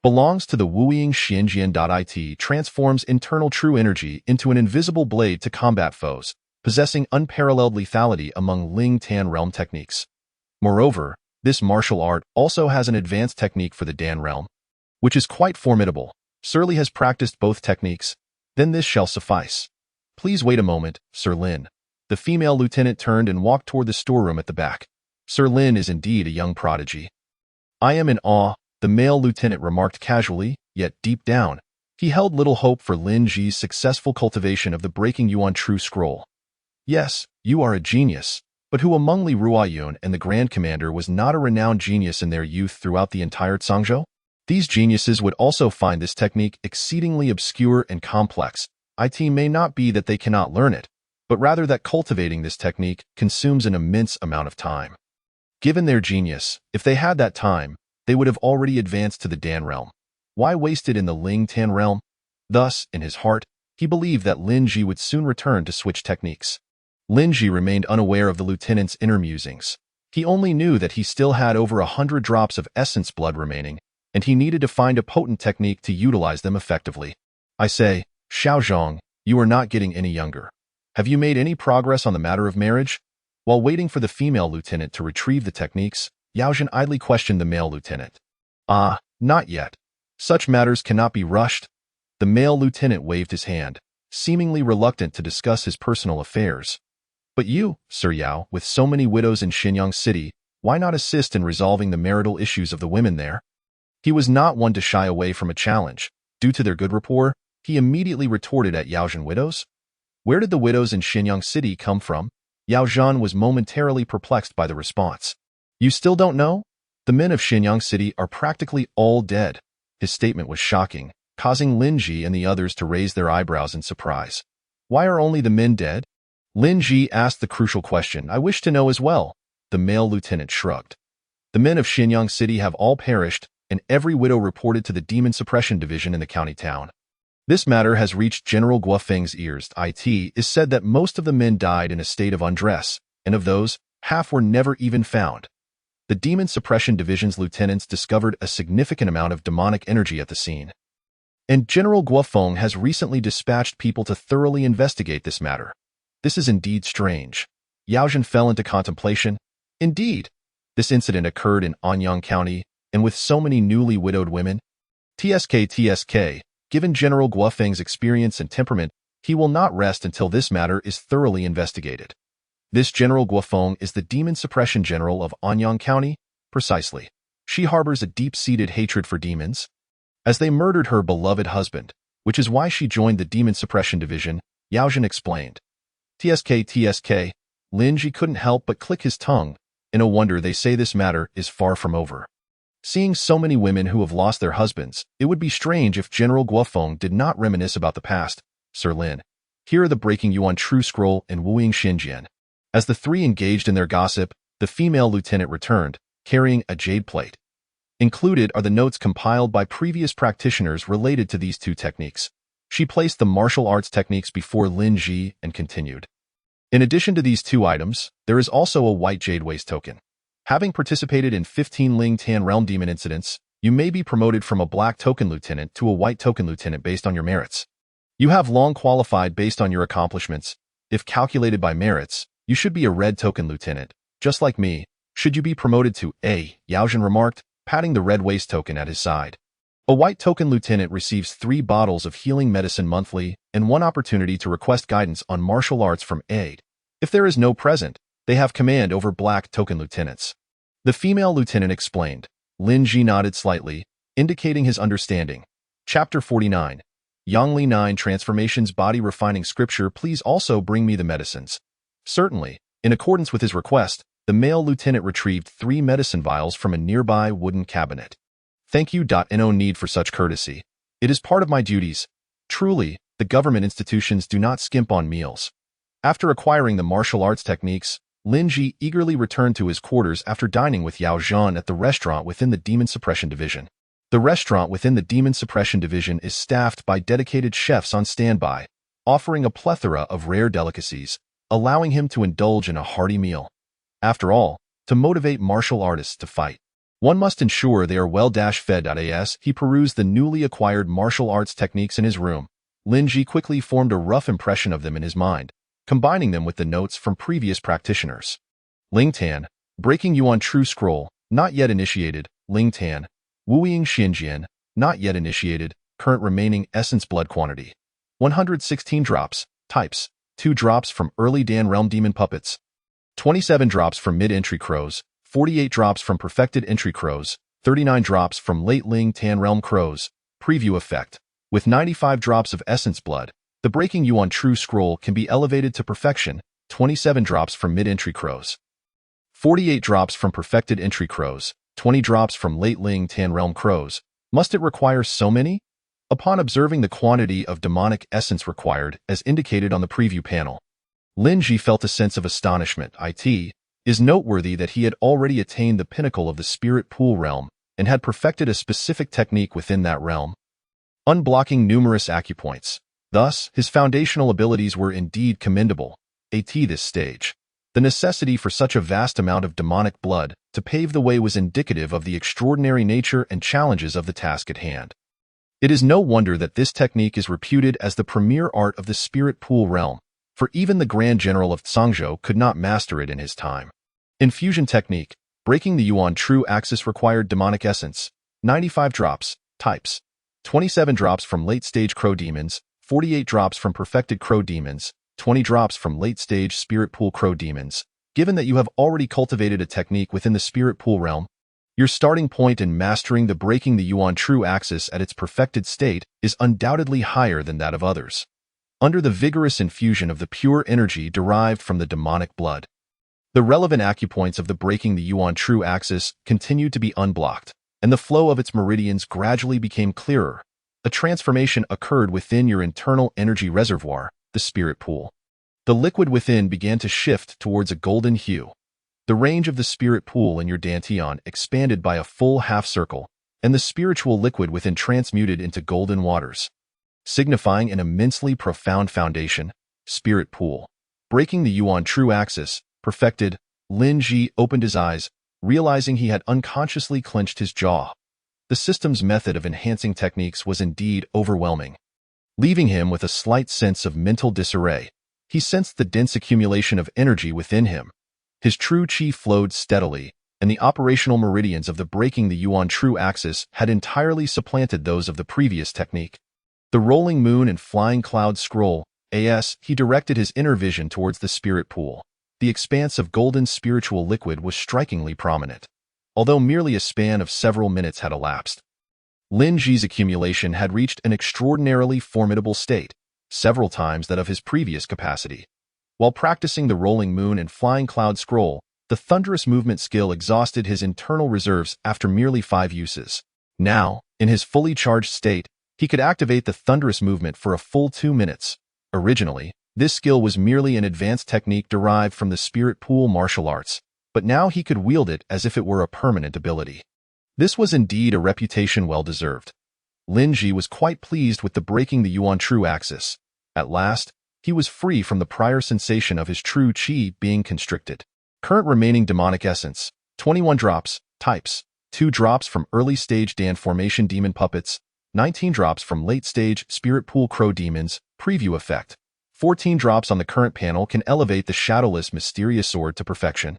belongs to the Wuying Xianjian.it transforms internal true energy into an invisible blade to combat foes, possessing unparalleled lethality among Ling Tan realm techniques. Moreover, this martial art also has an advanced technique for the Dan realm, which is quite formidable. Sir Li has practiced both techniques, then this shall suffice. Please wait a moment, Sir Lin. The female lieutenant turned and walked toward the storeroom at the back. Sir Lin is indeed a young prodigy. I am in awe, the male lieutenant remarked casually, yet deep down, he held little hope for Lin Ji's successful cultivation of the Breaking Yuan True Scroll. Yes, you are a genius, but who among Li Ruoyun and the Grand Commander was not a renowned genius in their youth throughout the entire Cangzhou? These geniuses would also find this technique exceedingly obscure and complex. It may not be that they cannot learn it, but rather that cultivating this technique consumes an immense amount of time. Given their genius, if they had that time, they would have already advanced to the Dan realm. Why waste it in the Ling Tan realm? Thus, in his heart, he believed that Lin Ji would soon return to switch techniques. Lin Ji remained unaware of the lieutenant's inner musings. He only knew that he still had over 100 drops of essence blood remaining, and he needed to find a potent technique to utilize them effectively. I say, Xiaozhong, you are not getting any younger. Have you made any progress on the matter of marriage? While waiting for the female lieutenant to retrieve the techniques, Yaozhen idly questioned the male lieutenant. Not yet. Such matters cannot be rushed. The male lieutenant waved his hand, seemingly reluctant to discuss his personal affairs. But you, Sir Yao, with so many widows in Xinyang City, why not assist in resolving the marital issues of the women there? He was not one to shy away from a challenge. Due to their good rapport, he immediately retorted at Yaozhen widows. Where did the widows in Xinyang City come from? Yao Zhan was momentarily perplexed by the response. You still don't know? The men of Xinyang City are practically all dead. His statement was shocking, causing Lin Ji and the others to raise their eyebrows in surprise. Why are only the men dead? Lin Ji asked the crucial question. I wish to know as well. The male lieutenant shrugged. The men of Xinyang City have all perished, and every widow reported to the Demon Suppression Division in the county town. This matter has reached General Guofeng's ears. It is said that most of the men died in a state of undress, and of those, half were never even found. The Demon Suppression Division's lieutenants discovered a significant amount of demonic energy at the scene. And General Guofeng has recently dispatched people to thoroughly investigate this matter. This is indeed strange. Yaozhen fell into contemplation. Indeed, this incident occurred in Anyang County, and with so many newly widowed women. TSK, given General Guofeng's experience and temperament, he will not rest until this matter is thoroughly investigated. This General Guofeng is the Demon Suppression General of Anyang County? Precisely. She harbors a deep-seated hatred for demons, as they murdered her beloved husband, which is why she joined the Demon Suppression Division, Yaozhen explained. TSK, Lin Ji couldn't help but click his tongue. No wonder they say this matter is far from over. Seeing so many women who have lost their husbands, it would be strange if General Guofeng did not reminisce about the past. Sir Lin, here are the Breaking Yuan True Scroll and Wuying Xinjian. As the three engaged in their gossip, the female lieutenant returned, carrying a jade plate. Included are the notes compiled by previous practitioners related to these two techniques. She placed the martial arts techniques before Lin Ji and continued. In addition to these two items, there is also a white jade waist token. Having participated in 15 Ling Tan Realm Demon incidents, you may be promoted from a black token lieutenant to a white token lieutenant based on your merits. You have long qualified based on your accomplishments. If calculated by merits, you should be a red token lieutenant. Just like me, should you be promoted to A, Yaozhen remarked, patting the red waist token at his side. A white token lieutenant receives 3 bottles of healing medicine monthly and 1 opportunity to request guidance on martial arts from A. If there is no present, they have command over black token lieutenants. The female lieutenant explained. Lin Ji nodded slightly, indicating his understanding. Chapter 49. Yangli 9 Transformations Body Refining Scripture. Please also bring me the medicines. Certainly. In accordance with his request, the male lieutenant retrieved 3 medicine vials from a nearby wooden cabinet. Thank you. No need for such courtesy. It is part of my duties. Truly, the government institutions do not skimp on meals. After acquiring the martial arts techniques, Lin Ji eagerly returned to his quarters after dining with Yao Zhan at the restaurant within the Demon Suppression Division. The restaurant within the Demon Suppression Division is staffed by dedicated chefs on standby, offering a plethora of rare delicacies, allowing him to indulge in a hearty meal. After all, to motivate martial artists to fight, one must ensure they are well-fed. As he perused the newly acquired martial arts techniques in his room, Lin Ji quickly formed a rough impression of them in his mind, combining them with the notes from previous practitioners. Ling Tan, Breaking Yuan True Scroll, not yet initiated. Ling Tan, Wuying Xinjian, not yet initiated. Current remaining essence blood quantity, 116 drops. Types: 2 drops from early Dan Realm Demon Puppets, 27 drops from mid-entry Crows, 48 drops from perfected entry Crows, 39 drops from late Ling Tan Realm Crows. Preview effect. With 95 drops of Essence Blood, the Breaking Yuan True Scroll can be elevated to perfection. 27 drops from mid-entry Crows, 48 drops from perfected entry Crows, 20 drops from late Ling Tan Realm Crows. Must it require so many? Upon observing the quantity of demonic essence required, as indicated on the preview panel, Lin Ji felt a sense of astonishment. It is noteworthy that he had already attained the pinnacle of the Spirit Pool realm and had perfected a specific technique within that realm, unblocking numerous acupoints. Thus, his foundational abilities were indeed commendable. At this stage, the necessity for such a vast amount of demonic blood to pave the way was indicative of the extraordinary nature and challenges of the task at hand. It is no wonder that this technique is reputed as the premier art of the Spirit Pool realm, for even the Grand General of Zhangzhou could not master it in his time. Infusion technique. Breaking the Yuan True Axis required demonic essence. 95 drops. Types: 27 drops from late-stage Crow Demons, 48 drops from perfected Crow Demons, 20 drops from late-stage Spirit Pool Crow Demons. Given that you have already cultivated a technique within the Spirit Pool realm, your starting point in mastering the Breaking the Yuan True Axis at its perfected state is undoubtedly higher than that of others. Under the vigorous infusion of the pure energy derived from the demonic blood, the relevant acupoints of the Breaking the Yuan True Axis continued to be unblocked, and the flow of its meridians gradually became clearer. A transformation occurred within your internal energy reservoir, the Spirit Pool. The liquid within began to shift towards a golden hue. The range of the Spirit Pool in your Dantian expanded by a full half-circle, and the spiritual liquid within transmuted into golden waters, signifying an immensely profound foundation. Spirit Pool. Breaking the Yuan True Axis, perfected. Lin Ji opened his eyes, realizing he had unconsciously clenched his jaw. The system's method of enhancing techniques was indeed overwhelming. Leaving him with a slight sense of mental disarray, he sensed the dense accumulation of energy within him. His true chi flowed steadily, and the operational meridians of the Breaking the Yuan True Axis had entirely supplanted those of the previous technique. The Rolling Moon and Flying Cloud Scroll, he directed his inner vision towards the Spirit Pool. The expanse of golden spiritual liquid was strikingly prominent, although merely a span of several minutes had elapsed. Lin Ji's accumulation had reached an extraordinarily formidable state, several times that of his previous capacity. While practicing the Rolling Moon and Flying Cloud Scroll, the thunderous movement skill exhausted his internal reserves after merely 5 uses. Now, in his fully charged state, he could activate the thunderous movement for a full 2 minutes. Originally, this skill was merely an advanced technique derived from the Spirit Pool martial arts, but now he could wield it as if it were a permanent ability. This was indeed a reputation well-deserved. Lin Ji was quite pleased with the Breaking the Yuan True Axis. At last, he was free from the prior sensation of his true chi being constricted. Current remaining demonic essence, 21 drops. Types: 2 drops from early-stage Dan Formation Demon Puppets, 19 drops from late-stage Spirit Pool Crow Demons. Preview effect. 14 drops on the current panel can elevate the Shadowless Mysterious Sword to perfection.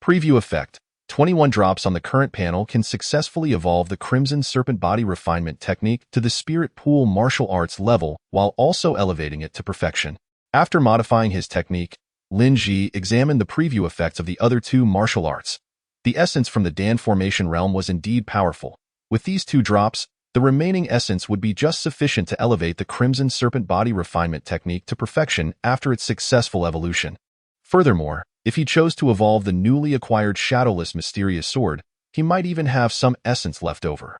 Preview effect. 21 drops on the current panel can successfully evolve the Crimson Serpent Body Refinement technique to the Spirit Pool martial arts level while also elevating it to perfection. After modifying his technique, Lin Ji examined the preview effects of the other 2 martial arts. The essence from the Dan Formation realm was indeed powerful. With these 2 drops, the remaining essence would be just sufficient to elevate the Crimson Serpent Body Refinement technique to perfection after its successful evolution. Furthermore, if he chose to evolve the newly acquired Shadowless Mysterious Sword, he might even have some essence left over.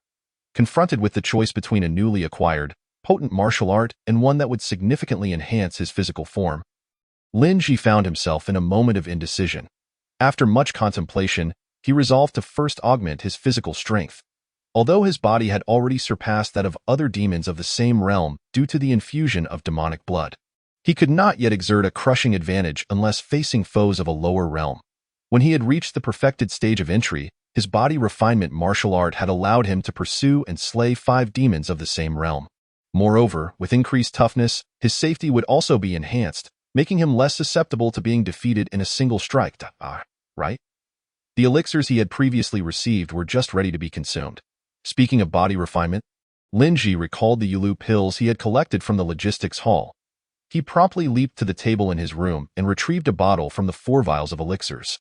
Confronted with the choice between a newly acquired, potent martial art and one that would significantly enhance his physical form, Lin Ji found himself in a moment of indecision. After much contemplation, he resolved to first augment his physical strength. Although his body had already surpassed that of other demons of the same realm due to the infusion of demonic blood, he could not yet exert a crushing advantage unless facing foes of a lower realm. When he had reached the perfected stage of entry, his body refinement martial art had allowed him to pursue and slay 5 demons of the same realm. Moreover, with increased toughness, his safety would also be enhanced, making him less susceptible to being defeated in a single strike. Right? The elixirs he had previously received were just ready to be consumed. Speaking of body refinement, Lin Ji recalled the Yulu pills he had collected from the logistics hall. He promptly leaped to the table in his room and retrieved a bottle from the 4 vials of elixirs.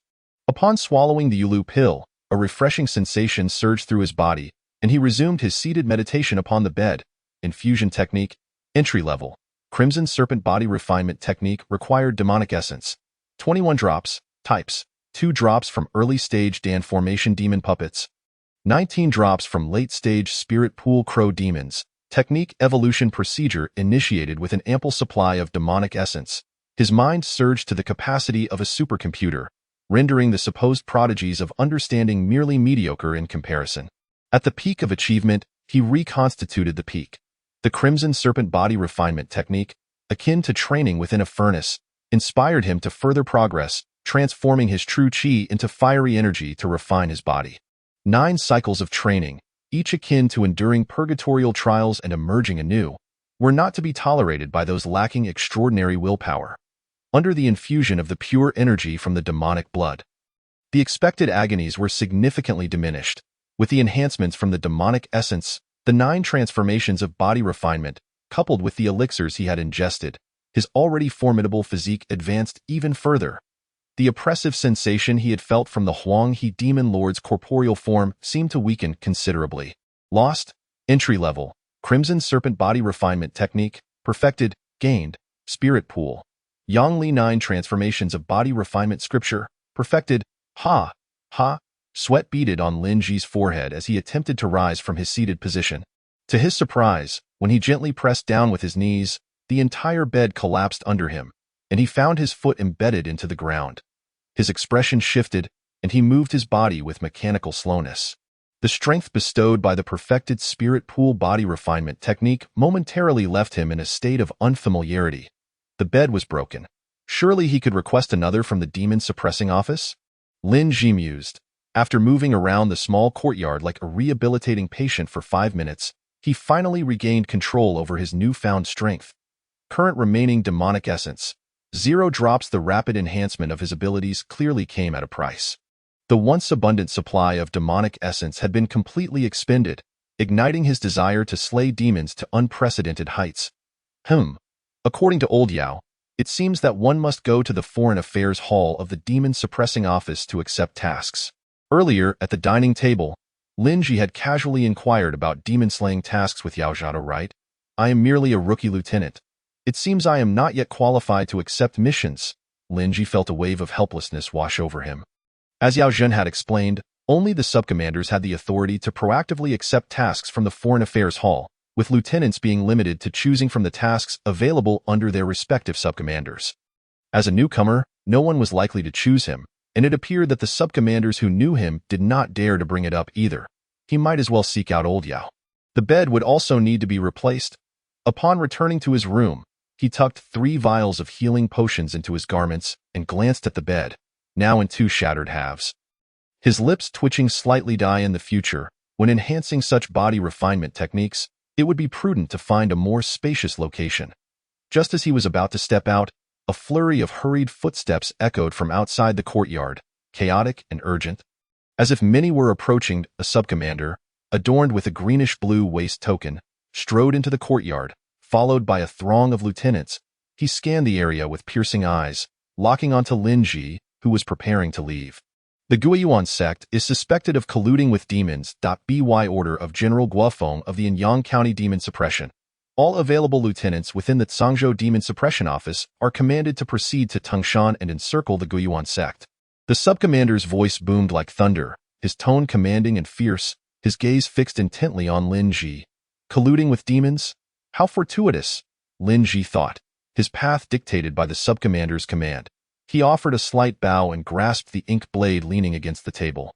Upon swallowing the Yulu pill, a refreshing sensation surged through his body, and he resumed his seated meditation upon the bed. Infusion technique, entry level. Crimson Serpent Body Refinement Technique required demonic essence. 21 drops, types. 2 drops from early-stage Dan Formation Demon Puppets. 19 drops from late-stage Spirit Pool Crow Demons. Technique evolution procedure initiated with an ample supply of demonic essence. His mind surged to the capacity of a supercomputer, rendering the supposed prodigies of understanding merely mediocre in comparison. At the peak of achievement, he reconstituted the peak. The Crimson Serpent Body Refinement Technique, akin to training within a furnace, inspired him to further progress, transforming his true chi into fiery energy to refine his body. 9 cycles of training, each akin to enduring purgatorial trials and emerging anew, were not to be tolerated by those lacking extraordinary willpower. Under the infusion of the pure energy from the demonic blood, the expected agonies were significantly diminished. With the enhancements from the demonic essence, the 9 transformations of body refinement, coupled with the elixirs he had ingested, his already formidable physique advanced even further. The oppressive sensation he had felt from the Huang He Demon Lord's corporeal form seemed to weaken considerably. Lost, entry level, Crimson Serpent Body Refinement Technique, perfected, gained, Spirit Pool. Yang Li 9 transformations of body refinement scripture, perfected, ha. Sweat beaded on Lin Ji's forehead as he attempted to rise from his seated position. To his surprise, when he gently pressed down with his knees, the entire bed collapsed under him, and he found his foot embedded into the ground. His expression shifted, and he moved his body with mechanical slowness. The strength bestowed by the perfected Spirit Pool Body Refinement Technique momentarily left him in a state of unfamiliarity. The bed was broken. Surely he could request another from the demon suppressing office? Lin Ji mused. After moving around the small courtyard like a rehabilitating patient for 5 minutes, he finally regained control over his newfound strength. Current remaining demonic essence. 0 drops. The rapid enhancement of his abilities clearly came at a price. The once abundant supply of demonic essence had been completely expended, igniting his desire to slay demons to unprecedented heights. According to Old Yao, it seems that one must go to the Foreign Affairs Hall of the Demon Suppressing Office to accept tasks. Earlier, at the dining table, Lin Ji had casually inquired about demon-slaying tasks with Yao Zhao, right? I am merely a rookie lieutenant. It seems I am not yet qualified to accept missions. Lin Ji felt a wave of helplessness wash over him. As Yao Zhen had explained, only the subcommanders had the authority to proactively accept tasks from the Foreign Affairs Hall, with lieutenants being limited to choosing from the tasks available under their respective subcommanders. As a newcomer, no one was likely to choose him, and it appeared that the subcommanders who knew him did not dare to bring it up either. He might as well seek out Old Yao. The bed would also need to be replaced. Upon returning to his room, he tucked 3 vials of healing potions into his garments and glanced at the bed, now in 2 shattered halves. His lips twitching slightly. In the future, when enhancing such body refinement techniques, it would be prudent to find a more spacious location. Just as he was about to step out, a flurry of hurried footsteps echoed from outside the courtyard, chaotic and urgent. As if many were approaching, a subcommander, adorned with a greenish-blue waist token, strode into the courtyard, followed by a throng of lieutenants. He scanned the area with piercing eyes, locking onto Lin Ji, who was preparing to leave. The Guiyuan sect is suspected of colluding with demons. By order of General Guofeng of the Anyang County Demon Suppression, all available lieutenants within the Zhangzhou Demon Suppression Office are commanded to proceed to Tangshan and encircle the Guiyuan sect. The subcommander's voice boomed like thunder, his tone commanding and fierce, his gaze fixed intently on Lin Ji. Colluding with demons? How fortuitous, Lin Ji thought, his path dictated by the subcommander's command. He offered a slight bow and grasped the ink blade leaning against the table.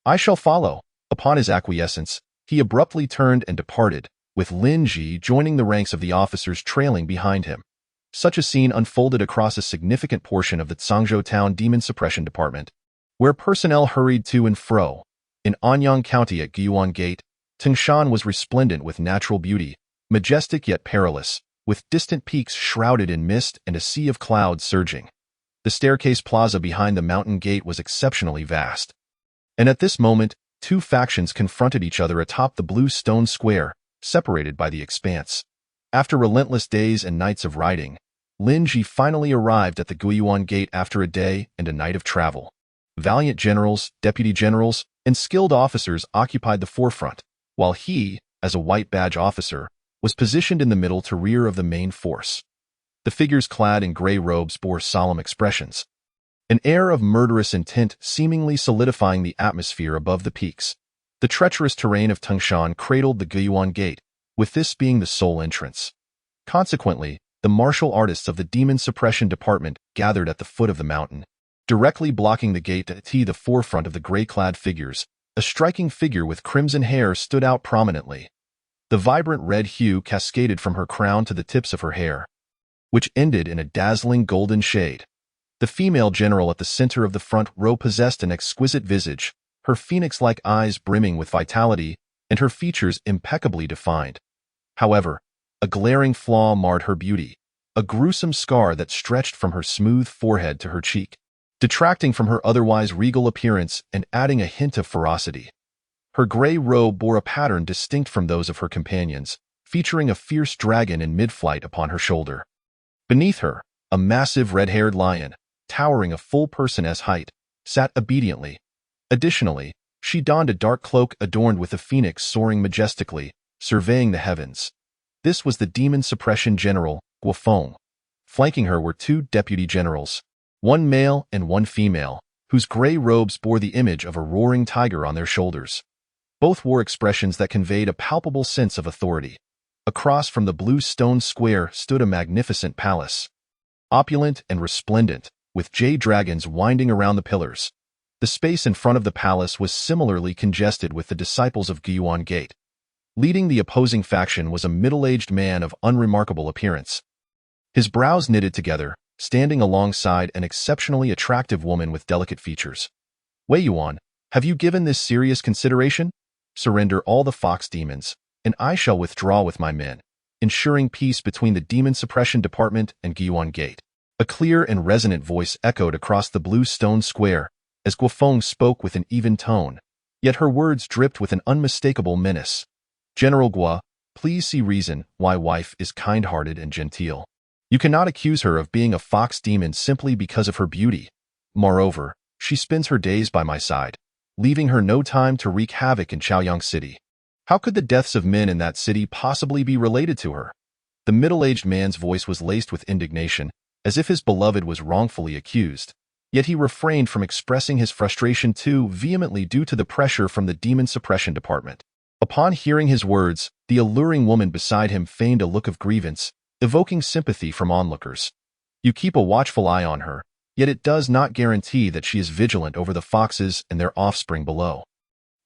I shall follow. Upon his acquiescence, he abruptly turned and departed, with Lin Ji joining the ranks of the officers trailing behind him. Such a scene unfolded across a significant portion of the Zhangzhou Town Demon Suppression Department, where personnel hurried to and fro. In Anyang County at Guiyuan Gate, Tangshan was resplendent with natural beauty, majestic yet perilous, with distant peaks shrouded in mist and a sea of clouds surging. The staircase plaza behind the mountain gate was exceptionally vast. And at this moment, 2 factions confronted each other atop the blue stone square, separated by the expanse. After relentless days and nights of riding, Lin Ji finally arrived at the Guiyuan Gate after a day and a night of travel. Valiant generals, deputy generals, and skilled officers occupied the forefront, while he, as a white badge officer, was positioned in the middle to rear of the main force. The figures clad in gray robes bore solemn expressions, an air of murderous intent seemingly solidifying the atmosphere above the peaks. The treacherous terrain of Tangshan cradled the Guiyuan Gate, with this being the sole entrance. Consequently, the martial artists of the Demon Suppression Department gathered at the foot of the mountain, directly blocking the gate to the forefront of the gray-clad figures. A striking figure with crimson hair stood out prominently. The vibrant red hue cascaded from her crown to the tips of her hair, which ended in a dazzling golden shade. The female general at the center of the front row possessed an exquisite visage, her phoenix-like eyes brimming with vitality and her features impeccably defined. However, a glaring flaw marred her beauty, a gruesome scar that stretched from her smooth forehead to her cheek, detracting from her otherwise regal appearance and adding a hint of ferocity. Her gray robe bore a pattern distinct from those of her companions, featuring a fierce dragon in mid-flight upon her shoulder. Beneath her, a massive red-haired lion, towering a full person's height, sat obediently. Additionally, she donned a dark cloak adorned with a phoenix soaring majestically, surveying the heavens. This was the Demon Suppression General, Guofeng. Flanking her were two deputy generals, one male and one female, whose gray robes bore the image of a roaring tiger on their shoulders. Both wore expressions that conveyed a palpable sense of authority. Across from the blue stone square stood a magnificent palace, opulent and resplendent, with jade dragons winding around the pillars. The space in front of the palace was similarly congested with the disciples of Guiyuan Gate. Leading the opposing faction was a middle-aged man of unremarkable appearance. His brows knitted together, standing alongside an exceptionally attractive woman with delicate features. Wei Yuan, have you given this serious consideration? Surrender all the fox demons, and I shall withdraw with my men, ensuring peace between the Demon Suppression Department and Guiyuan Gate. A clear and resonant voice echoed across the blue stone square as Guofeng spoke with an even tone, yet her words dripped with an unmistakable menace. General Gua, please see reason why wife is kind-hearted and genteel. You cannot accuse her of being a fox demon simply because of her beauty. Moreover, she spends her days by my side, leaving her no time to wreak havoc in Chaoyang City. How could the deaths of men in that city possibly be related to her? The middle-aged man's voice was laced with indignation, as if his beloved was wrongfully accused. Yet he refrained from expressing his frustration too vehemently due to the pressure from the Demon Suppression Department. Upon hearing his words, the alluring woman beside him feigned a look of grievance, evoking sympathy from onlookers. You keep a watchful eye on her, yet it does not guarantee that she is vigilant over the foxes and their offspring below.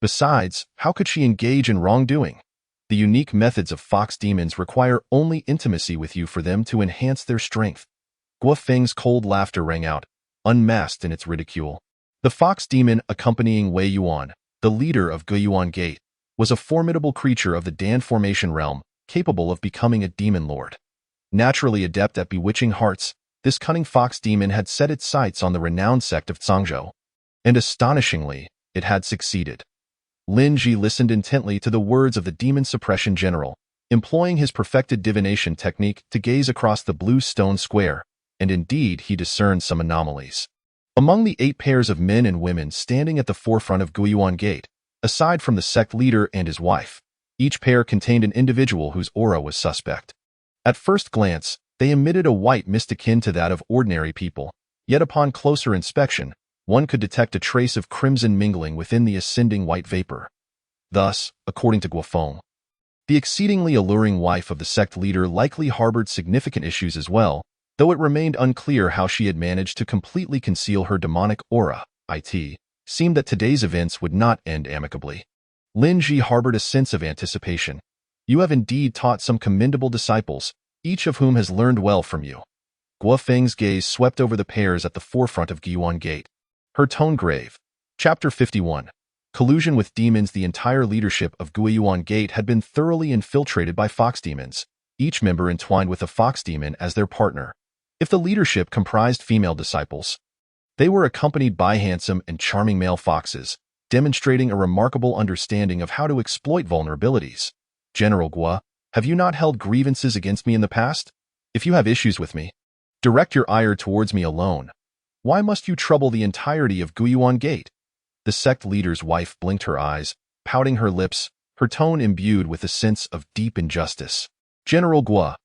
Besides, how could she engage in wrongdoing? The unique methods of fox demons require only intimacy with you for them to enhance their strength. Guofeng's cold laughter rang out, unmasked in its ridicule. The fox demon accompanying Wei Yuan, the leader of Guiyuan Gate, was a formidable creature of the Dan Formation realm, capable of becoming a demon lord. Naturally adept at bewitching hearts, this cunning fox demon had set its sights on the renowned sect of Zhangzhou, and astonishingly, it had succeeded. Lin Ji listened intently to the words of the Demon Suppression General, employing his perfected divination technique to gaze across the blue stone square, and indeed he discerned some anomalies. Among the 8 pairs of men and women standing at the forefront of Guiyuan Gate, aside from the sect leader and his wife, each pair contained an individual whose aura was suspect. At first glance, they emitted a white mist akin to that of ordinary people, yet upon closer inspection, one could detect a trace of crimson mingling within the ascending white vapor. Thus, according to Guofeng, the exceedingly alluring wife of the sect leader likely harbored significant issues as well, though it remained unclear how she had managed to completely conceal her demonic aura. It seemed that today's events would not end amicably. Lin Ji harbored a sense of anticipation. You have indeed taught some commendable disciples, each of whom has learned well from you. Guofeng's gaze swept over the pairs at the forefront of Guiyuan Gate. Her tone grave. Chapter 51. Collusion with demons. The entire leadership of Guiyuan Gate had been thoroughly infiltrated by fox demons, each member entwined with a fox demon as their partner. If the leadership comprised female disciples, they were accompanied by handsome and charming male foxes, demonstrating a remarkable understanding of how to exploit vulnerabilities. General Gua, have you not held grievances against me in the past? If you have issues with me, Direct your ire towards me alone. Why must you trouble the entirety of Guyuan Gate? The sect leader's wife blinked her eyes, pouting her lips, her tone imbued with a sense of deep injustice. General Gua,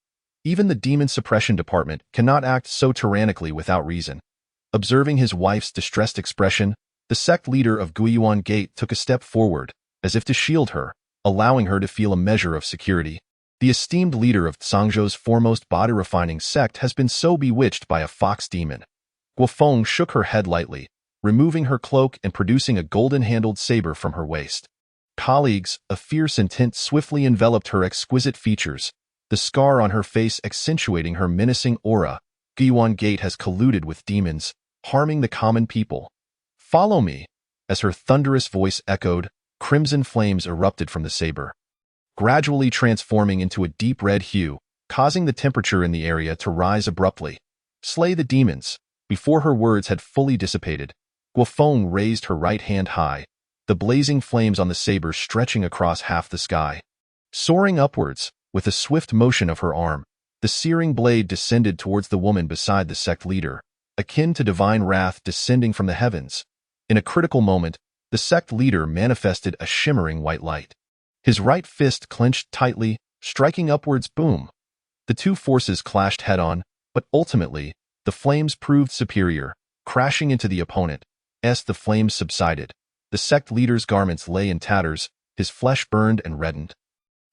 even the demon suppression department cannot act so tyrannically without reason. Observing his wife's distressed expression, the sect leader of Guyuan Gate took a step forward, as if to shield her, allowing her to feel a measure of security. The esteemed leader of Zhangzhou's foremost body-refining sect has been so bewitched by a fox demon. Guofeng shook her head lightly, removing her cloak and producing a golden-handled saber from her waist. Colleagues, a fierce intent swiftly enveloped her exquisite features, the scar on her face accentuating her menacing aura. Guyuan Gate has colluded with demons, harming the common people. Follow me. As her thunderous voice echoed, crimson flames erupted from the saber, gradually transforming into a deep red hue, causing the temperature in the area to rise abruptly. Slay the demons. Before her words had fully dissipated, Guofeng raised her right hand high, the blazing flames on the saber stretching across half the sky. Soaring upwards, with a swift motion of her arm, the searing blade descended towards the woman beside the sect leader, akin to divine wrath descending from the heavens. In a critical moment, the sect leader manifested a shimmering white light. His right fist clenched tightly, striking upwards. Boom! The two forces clashed head-on, but ultimately, the flames proved superior, crashing into the opponent. As the flames subsided, the sect leader's garments lay in tatters, his flesh burned and reddened.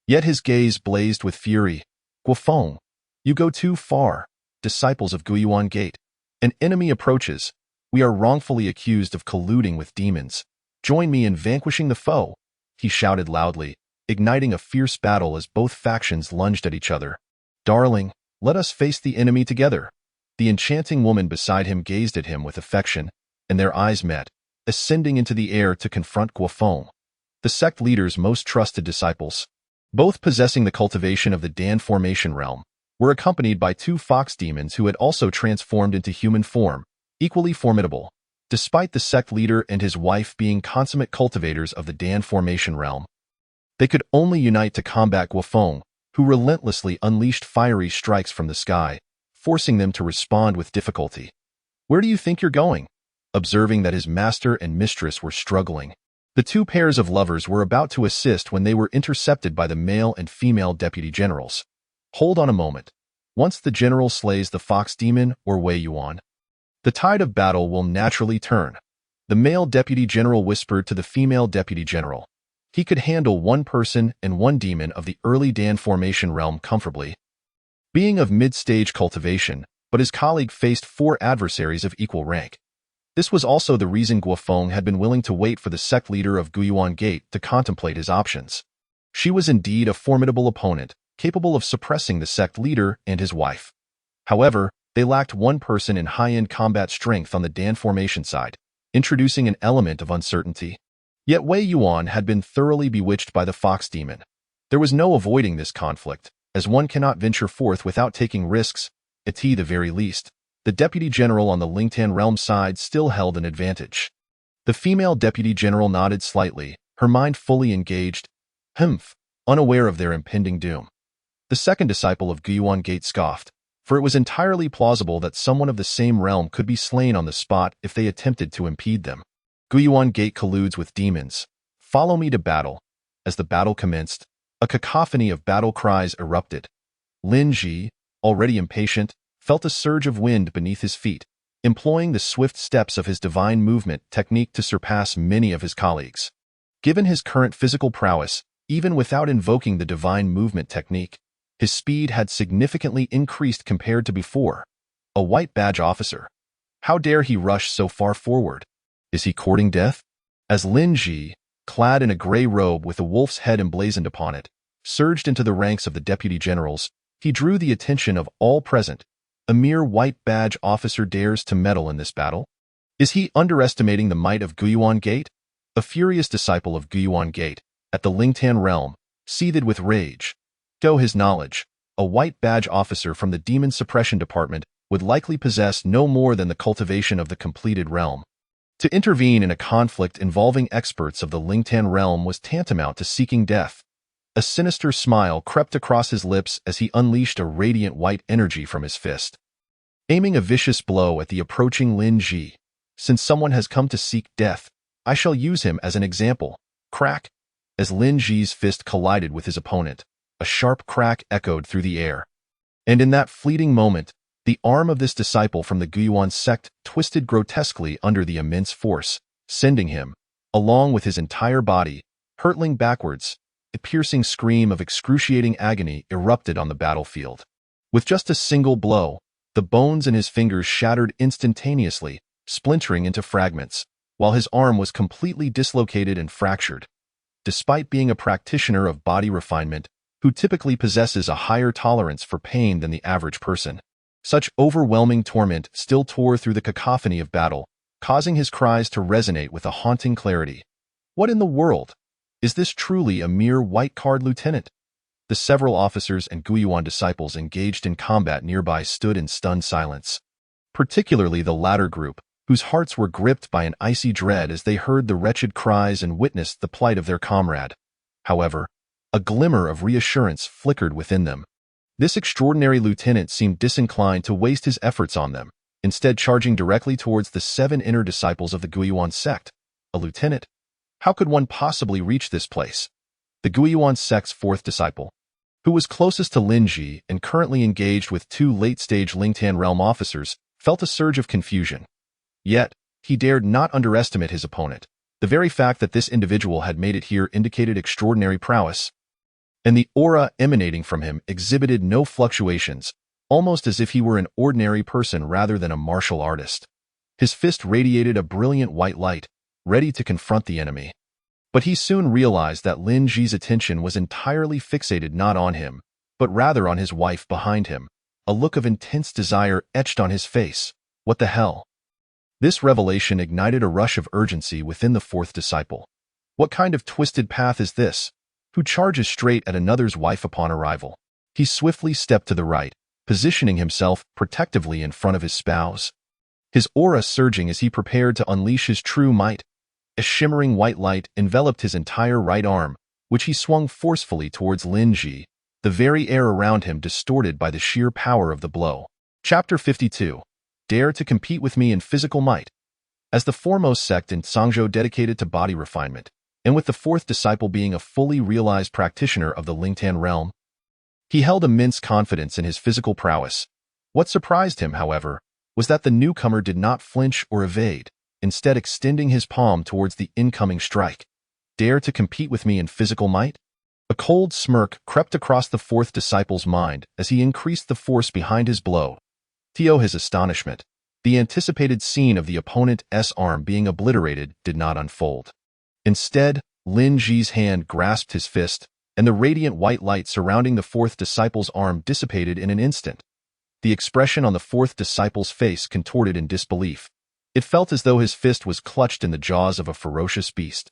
Yet his gaze blazed with fury. Guofeng, you go too far, disciples of Guyuan Gate. An enemy approaches. We are wrongfully accused of colluding with demons. Join me in vanquishing the foe, he shouted loudly, igniting a fierce battle as both factions lunged at each other. Darling, let us face the enemy together. The enchanting woman beside him gazed at him with affection, and their eyes met, ascending into the air to confront Guofeng, the sect leader's most trusted disciples. Both possessing the cultivation of the Dan formation realm, were accompanied by two fox demons who had also transformed into human form, equally formidable. Despite the sect leader and his wife being consummate cultivators of the Dan formation realm, they could only unite to combat Guofeng, who relentlessly unleashed fiery strikes from the sky, forcing them to respond with difficulty. Where do you think you're going? Observing that his master and mistress were struggling, the two pairs of lovers were about to assist when they were intercepted by the male and female deputy generals. Hold on a moment. Once the general slays the fox demon or Wei Yuan, the tide of battle will naturally turn. The male deputy general whispered to the female deputy general. He could handle one person and one demon of the early Dan formation realm comfortably, being of mid-stage cultivation, but his colleague faced four adversaries of equal rank. This was also the reason Guofeng had been willing to wait for the sect leader of Guyuan Gate to contemplate his options. She was indeed a formidable opponent, capable of suppressing the sect leader and his wife. However, they lacked one person in high-end combat strength on the Dan formation side, introducing an element of uncertainty. Yet Wei Yuan had been thoroughly bewitched by the fox demon. There was no avoiding this conflict, as one cannot venture forth without taking risks, at the very least. The deputy general on the Lingtan realm side still held an advantage. The female deputy general nodded slightly, her mind fully engaged, unaware of their impending doom. The second disciple of Guyuan Gate scoffed, for it was entirely plausible that someone of the same realm could be slain on the spot if they attempted to impede them. Guyuan Gate colludes with demons. Follow me to battle. As the battle commenced, a cacophony of battle cries erupted. Lin Ji, already impatient, felt a surge of wind beneath his feet, employing the swift steps of his divine movement technique to surpass many of his colleagues. Given his current physical prowess, even without invoking the divine movement technique, his speed had significantly increased compared to before. A white badge officer. How dare he rush so far forward? Is he courting death? As Lin Ji, clad in a gray robe with a wolf's head emblazoned upon it, surged into the ranks of the deputy generals, he drew the attention of all present. A mere white badge officer dares to meddle in this battle? Is he underestimating the might of Guyuan Gate? A furious disciple of Guyuan Gate, at the Lingtan realm, seethed with rage. Though his knowledge, a white badge officer from the Demon Suppression Department would likely possess no more than the cultivation of the completed realm. To intervene in a conflict involving experts of the Lingtan realm was tantamount to seeking death. A sinister smile crept across his lips as he unleashed a radiant white energy from his fist. aiming a vicious blow at the approaching Lin Ji. Since someone has come to seek death, I shall use him as an example. Crack! As Lin Ji's fist collided with his opponent, a sharp crack echoed through the air. And in that fleeting moment, the arm of this disciple from the Guiyuan sect twisted grotesquely under the immense force, sending him, along with his entire body, hurtling backwards. A piercing scream of excruciating agony erupted on the battlefield. With just a single blow, the bones in his fingers shattered instantaneously, splintering into fragments, while his arm was completely dislocated and fractured. Despite being a practitioner of body refinement, who typically possesses a higher tolerance for pain than the average person, such overwhelming torment still tore through the cacophony of battle, causing his cries to resonate with a haunting clarity. What in the world? Is this truly a mere white-card lieutenant? The several officers and Guiyuan disciples engaged in combat nearby stood in stunned silence, particularly the latter group, whose hearts were gripped by an icy dread as they heard the wretched cries and witnessed the plight of their comrade. However, a glimmer of reassurance flickered within them. This extraordinary lieutenant seemed disinclined to waste his efforts on them, instead charging directly towards the 7 inner disciples of the Guiyuan sect. A lieutenant? How could one possibly reach this place? The Guiyuan sect's 4th disciple, who was closest to Lin Ji and currently engaged with 2 late-stage Lingtan realm officers, felt a surge of confusion. Yet, he dared not underestimate his opponent. The very fact that this individual had made it here indicated extraordinary prowess, and the aura emanating from him exhibited no fluctuations, almost as if he were an ordinary person rather than a martial artist. His fist radiated a brilliant white light, ready to confront the enemy. But he soon realized that Lin Ji's attention was entirely fixated not on him, but rather on his wife behind him. A look of intense desire etched on his face. What the hell? This revelation ignited a rush of urgency within the 4th disciple. What kind of twisted path is this? Who charges straight at another's wife upon arrival? He swiftly stepped to the right, positioning himself protectively in front of his spouse, his aura surging as he prepared to unleash his true might. A shimmering white light enveloped his entire right arm, which he swung forcefully towards Lin Ji, the very air around him distorted by the sheer power of the blow. Chapter 52. Dare to compete with me in physical might. As the foremost sect in Sangzhou dedicated to body refinement, and with the 4th disciple being a fully realized practitioner of the Lingtan realm, he held immense confidence in his physical prowess. What surprised him, however, was that the newcomer did not flinch or evade, instead extending his palm towards the incoming strike. Dare to compete with me in physical might? A cold smirk crept across the 4th disciple's mind as he increased the force behind his blow. To his astonishment, the anticipated scene of the opponent's arm being obliterated did not unfold. Instead, Lin Ji's hand grasped his fist, and the radiant white light surrounding the 4th disciple's arm dissipated in an instant. The expression on the 4th disciple's face contorted in disbelief. It felt as though his fist was clutched in the jaws of a ferocious beast,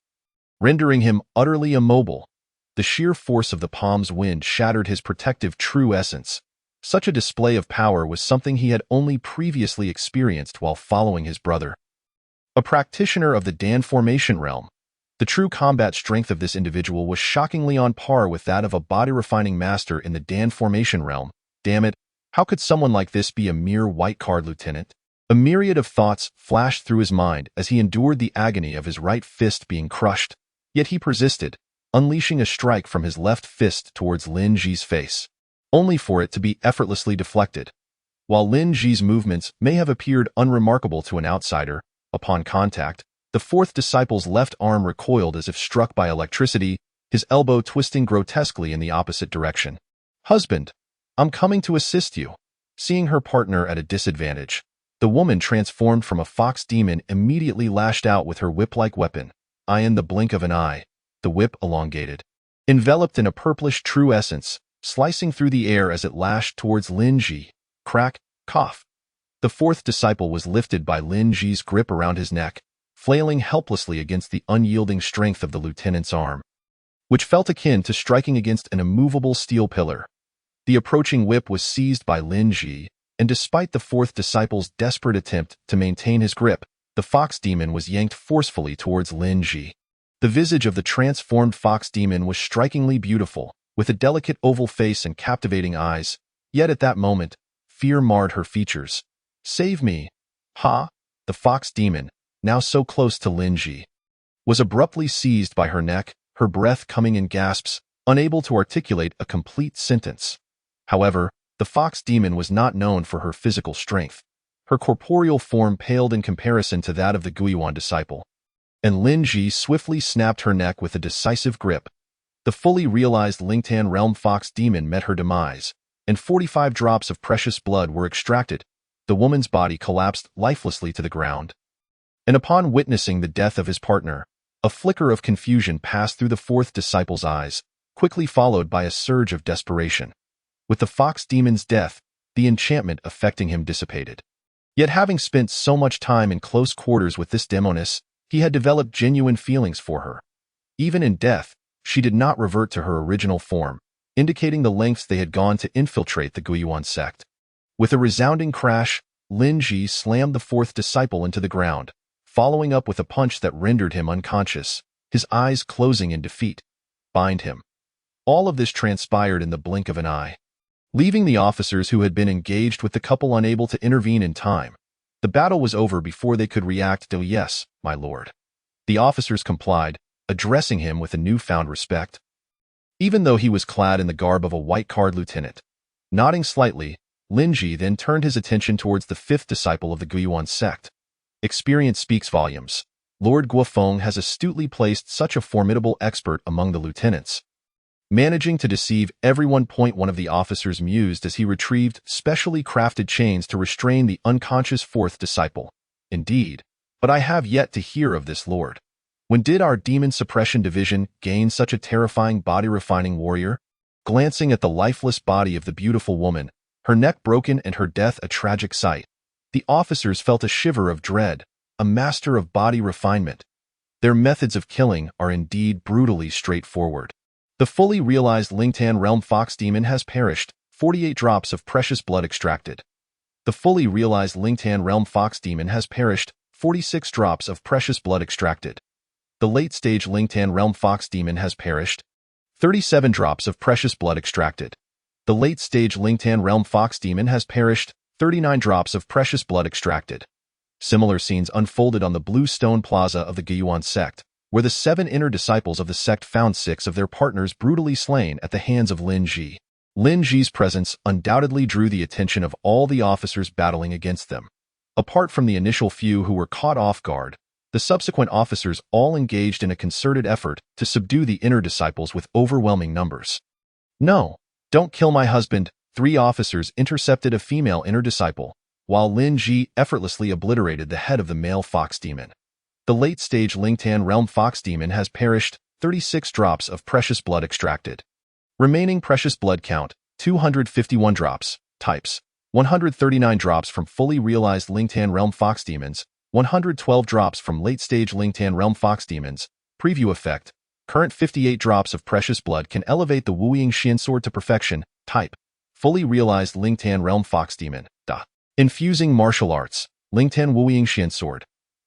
rendering him utterly immobile. The sheer force of the palm's wind shattered his protective true essence. Such a display of power was something he had only previously experienced while following his brother, a practitioner of the Dan formation realm. The true combat strength of this individual was shockingly on par with that of a body-refining master in the Dan formation realm. Damn it, how could someone like this be a mere white-card lieutenant? A myriad of thoughts flashed through his mind as he endured the agony of his right fist being crushed. Yet he persisted, unleashing a strike from his left fist towards Lin Ji's face, only for it to be effortlessly deflected. While Lin Ji's movements may have appeared unremarkable to an outsider, upon contact, the 4th disciple's left arm recoiled as if struck by electricity, his elbow twisting grotesquely in the opposite direction. "Husband, I'm coming to assist you." Seeing her partner at a disadvantage, the woman transformed from a fox demon immediately lashed out with her whip-like weapon. In the blink of an eye, the whip elongated, enveloped in a purplish true essence, slicing through the air as it lashed towards Lin Ji. Crack, cough. The 4th disciple was lifted by Lin Ji's grip around his neck, flailing helplessly against the unyielding strength of the lieutenant's arm, which felt akin to striking against an immovable steel pillar. The approaching whip was seized by Lin Ji, and despite the 4th disciple's desperate attempt to maintain his grip, the fox demon was yanked forcefully towards Lin Ji. The visage of the transformed fox demon was strikingly beautiful, with a delicate oval face and captivating eyes, yet at that moment, fear marred her features. Save me! Ha! The fox demon, now so close to Lin Ji, was abruptly seized by her neck, her breath coming in gasps, unable to articulate a complete sentence. However, the fox demon was not known for her physical strength. Her corporeal form paled in comparison to that of the Guiyuan disciple, and Lin Ji swiftly snapped her neck with a decisive grip. The fully realized Lingtan realm fox demon met her demise, and 45 drops of precious blood were extracted. The woman's body collapsed lifelessly to the ground. And upon witnessing the death of his partner, a flicker of confusion passed through the fourth disciple's eyes, quickly followed by a surge of desperation. With the fox demon's death, the enchantment affecting him dissipated. Yet having spent so much time in close quarters with this demoness, he had developed genuine feelings for her. Even in death, she did not revert to her original form, indicating the lengths they had gone to infiltrate the Guiyuan sect. With a resounding crash, Lin Ji slammed the fourth disciple into the ground, following up with a punch that rendered him unconscious, his eyes closing in defeat. Bind him. All of this transpired in the blink of an eye, leaving the officers who had been engaged with the couple unable to intervene in time. The battle was over before they could react to "Yes, my lord." The officers complied, addressing him with a newfound respect, even though he was clad in the garb of a white-card lieutenant. Nodding slightly, Lin Ji then turned his attention towards the fifth disciple of the Guiyuan sect. Experience speaks volumes. Lord Guofeng has astutely placed such a formidable expert among the lieutenants, managing to deceive everyone. One of the officers mused as he retrieved specially crafted chains to restrain the unconscious fourth disciple. Indeed, but I have yet to hear of this lord. When did our demon suppression division gain such a terrifying body-refining warrior? Glancing at the lifeless body of the beautiful woman, her neck broken and her death a tragic sight, the officers felt a shiver of dread. A master of body refinement. Their methods of killing are indeed brutally straightforward. The fully realized Lingtan realm fox demon has perished, 48 drops of precious blood extracted. The fully realized Lingtan realm fox demon has perished, 46 drops of precious blood extracted. The late-stage Lingtan realm fox demon has perished, 37 drops of precious blood extracted. The late-stage Lingtan realm fox demon has perished, 39 drops of precious blood extracted. Similar scenes unfolded on the Blue Stone Plaza of the Guiyuan sect, where the 7 inner disciples of the sect found 6 of their partners brutally slain at the hands of Lin Ji. Lin Ji's presence undoubtedly drew the attention of all the officers battling against them. Apart from the initial few who were caught off guard, the subsequent officers all engaged in a concerted effort to subdue the inner disciples with overwhelming numbers. "No, don't kill my husband." 3 officers intercepted a female inner disciple, while Lin Ji effortlessly obliterated the head of the male fox demon. The late-stage Lingtan realm fox demon has perished, 36 drops of precious blood extracted. Remaining precious blood count, 251 drops. Types, 139 drops from fully realized Lingtan realm fox demons, 112 drops from late-stage Lingtan realm fox demons. Preview effect, current 58 drops of precious blood can elevate the Wu Ying Xian sword to perfection. Type, fully realized Lingtan realm fox demon. Infusing martial arts, Lingtan Wu Ying Xian sword.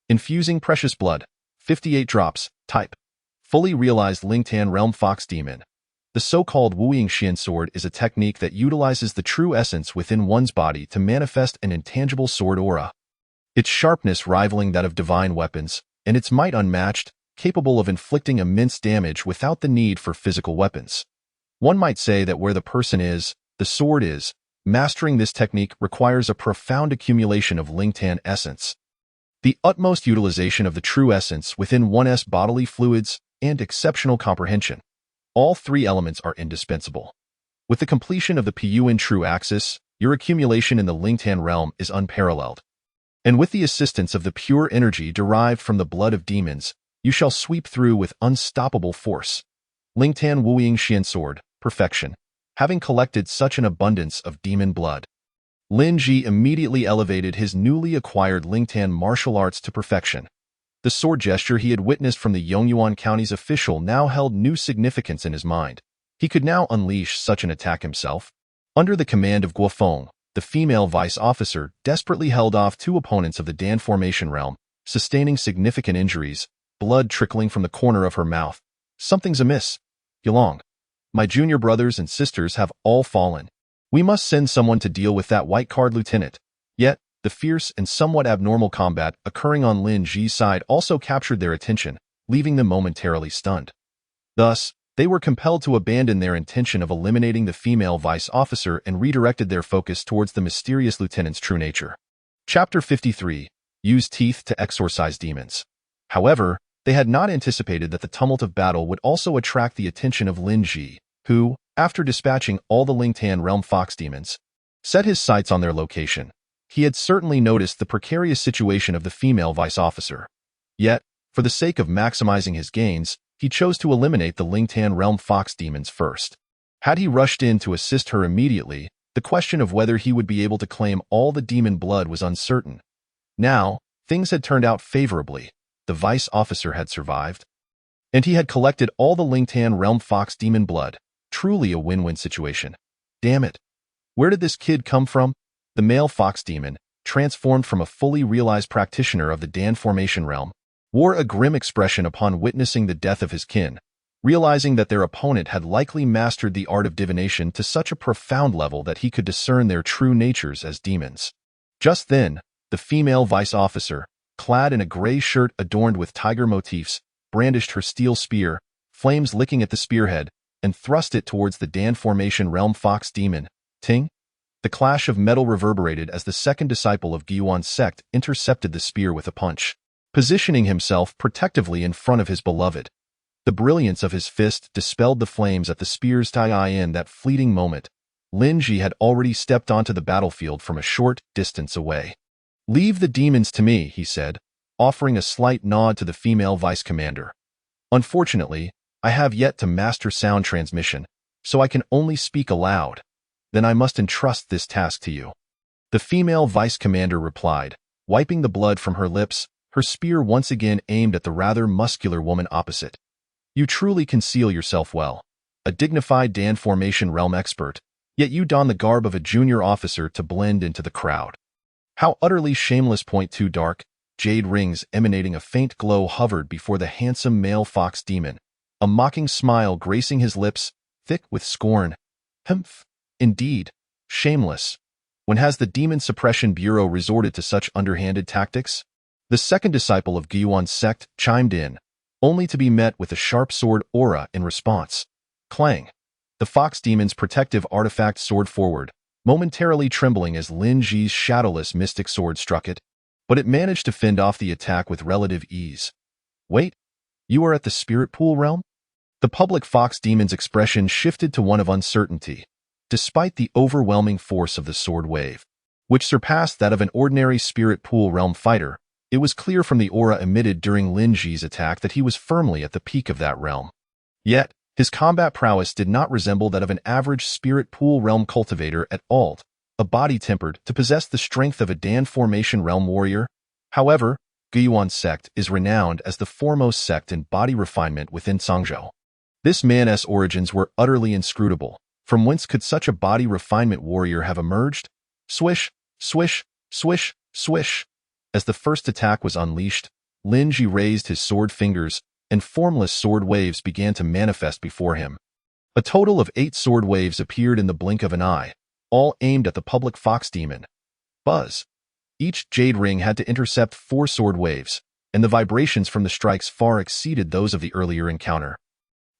Infusing precious blood, 58 drops. Type, fully realized Lingtan realm fox demon. The so-called Wu Ying Xian sword is a technique that utilizes the true essence within one's body to manifest an intangible sword aura. Its sharpness rivaling that of divine weapons, and its might unmatched, capable of inflicting immense damage without the need for physical weapons. One might say that where the person is, the sword is. Mastering this technique requires a profound accumulation of Lingtan essence, the utmost utilization of the true essence within one's bodily fluids, and exceptional comprehension. All 3 elements are indispensable. With the completion of the Piyuan true axis, your accumulation in the Lingtan realm is unparalleled. And with the assistance of the pure energy derived from the blood of demons, you shall sweep through with unstoppable force. Lingtan Wu Ying Xian sword, perfection. Having collected such an abundance of demon blood, Lin Ji immediately elevated his newly acquired Lingtan martial arts to perfection. The sword gesture he had witnessed from the Yongyuan County's official now held new significance in his mind. He could now unleash such an attack himself. Under the command of Guofeng, the female vice officer desperately held off 2 opponents of the Dan formation realm, sustaining significant injuries, blood trickling from the corner of her mouth. "Something's amiss. Yulong. My junior brothers and sisters have all fallen. We must send someone to deal with that white-card lieutenant." Yet, The fierce and somewhat abnormal combat occurring on Lin Ji's side also captured their attention, leaving them momentarily stunned. Thus, they were compelled to abandon their intention of eliminating the female vice officer and redirected their focus towards the mysterious lieutenant's true nature. Chapter 53. Use teeth to exorcise demons. However, they had not anticipated that the tumult of battle would also attract the attention of Lin Ji, who, after dispatching all the Lingtan realm fox demons, set his sights on their location. He had certainly noticed the precarious situation of the female vice officer. Yet, for the sake of maximizing his gains, he chose to eliminate the Lingtan realm fox demons first. Had he rushed in to assist her immediately, the question of whether he would be able to claim all the demon blood was uncertain. Now, things had turned out favorably. The vice officer had survived, and he had collected all the Lingtan realm fox demon blood. Truly a win-win situation. Damn it. Where did this kid come from? The male fox demon, transformed from a fully realized practitioner of the Dan formation realm, wore a grim expression upon witnessing the death of his kin, realizing that their opponent had likely mastered the art of divination to such a profound level that he could discern their true natures as demons. Just then, the female vice officer, clad in a gray shirt adorned with tiger motifs, brandished her steel spear, flames licking at the spearhead, and thrust it towards the Dan formation realm fox demon. Ting! The clash of metal reverberated as the second disciple of Gyuan's sect intercepted the spear with a punch, positioning himself protectively in front of his beloved. The brilliance of his fist dispelled the flames at the spear's tie in that fleeting moment. Lin Ji had already stepped onto the battlefield from a short distance away. "Leave the demons to me," he said, offering a slight nod to the female vice commander. "Unfortunately, I have yet to master sound transmission, so I can only speak aloud. Then I must entrust this task to you." The female vice commander replied, wiping the blood from her lips, her spear once again aimed at the rather muscular woman opposite. "You truly conceal yourself well. A dignified Dan formation realm expert, yet you don the garb of a junior officer to blend into the crowd. How utterly shameless! Two dark, jade rings emanating a faint glow hovered before the handsome male fox demon, a mocking smile gracing his lips, thick with scorn. Humph! Indeed, shameless. When has the Demon Suppression Bureau resorted to such underhanded tactics? The second disciple of Gyuan's sect chimed in, only to be met with a sharp sword aura in response. Clang! The fox demon's protective artifact soared forward, momentarily trembling as Lin Ji's shadowless mystic sword struck it, but it managed to fend off the attack with relative ease. "Wait, you are at the spirit pool realm?" The public fox demon's expression shifted to one of uncertainty. Despite the overwhelming force of the sword wave, which surpassed that of an ordinary spirit pool realm fighter, it was clear from the aura emitted during Lin Ji's attack that he was firmly at the peak of that realm. Yet, his combat prowess did not resemble that of an average spirit pool realm cultivator at all, a body tempered to possess the strength of a Dan formation realm warrior. However, Gyuan's sect is renowned as the foremost sect in body refinement within Sangzhou. This man's origins were utterly inscrutable. From whence could such a body refinement warrior have emerged? Swish, swish, swish, swish. As the first attack was unleashed, Lin Ji raised his sword fingers, and formless sword waves began to manifest before him. A total of 8 sword waves appeared in the blink of an eye, all aimed at the public fox demon. Buzz. Each jade ring had to intercept 4 sword waves, and the vibrations from the strikes far exceeded those of the earlier encounter,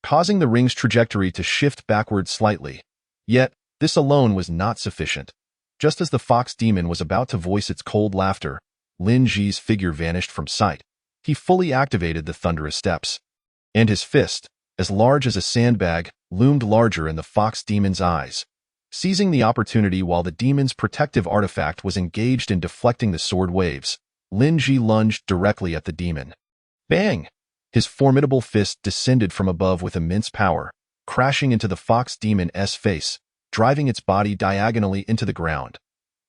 causing the ring's trajectory to shift backward slightly. Yet, this alone was not sufficient. Just as the fox demon was about to voice its cold laughter, Lin Ji's figure vanished from sight. He fully activated the thunderous steps, and his fist, as large as a sandbag, loomed larger in the fox demon's eyes. Seizing the opportunity while the demon's protective artifact was engaged in deflecting the sword waves, Lin Ji lunged directly at the demon. Bang! His formidable fist descended from above with immense power, crashing into the fox demon's face, driving its body diagonally into the ground.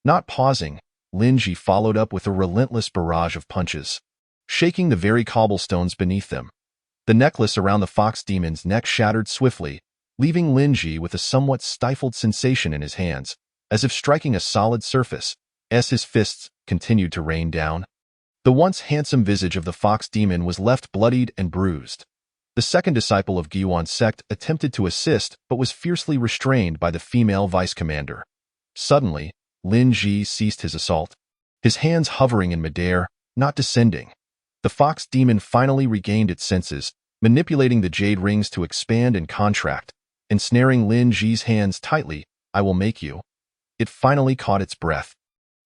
Not pausing, Lin Ji followed up with a relentless barrage of punches, shaking the very cobblestones beneath them. The necklace around the fox demon's neck shattered swiftly, leaving Lin Ji with a somewhat stifled sensation in his hands, as if striking a solid surface, as his fists continued to rain down. The once handsome visage of the fox demon was left bloodied and bruised. The second disciple of Gyuan's sect attempted to assist but was fiercely restrained by the female vice commander. Suddenly, Lin Ji ceased his assault. his hands hovering in midair, not descending. The fox demon finally regained its senses, manipulating the jade rings to expand and contract, ensnaring Lin Ji's hands tightly. I will make you. It finally caught its breath.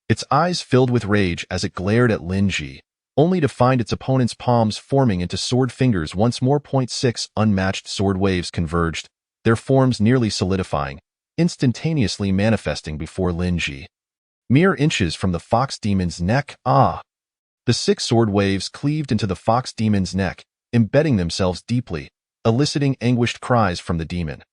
Its eyes filled with rage as it glared at Lin Ji, only to find its opponent's palms forming into sword fingers once more. 6 unmatched sword waves converged, their forms nearly solidifying, instantaneously manifesting before Lin Ji. Mere inches from the fox demon's neck, The 6 sword waves cleaved into the fox demon's neck, embedding themselves deeply, eliciting anguished cries from the demon.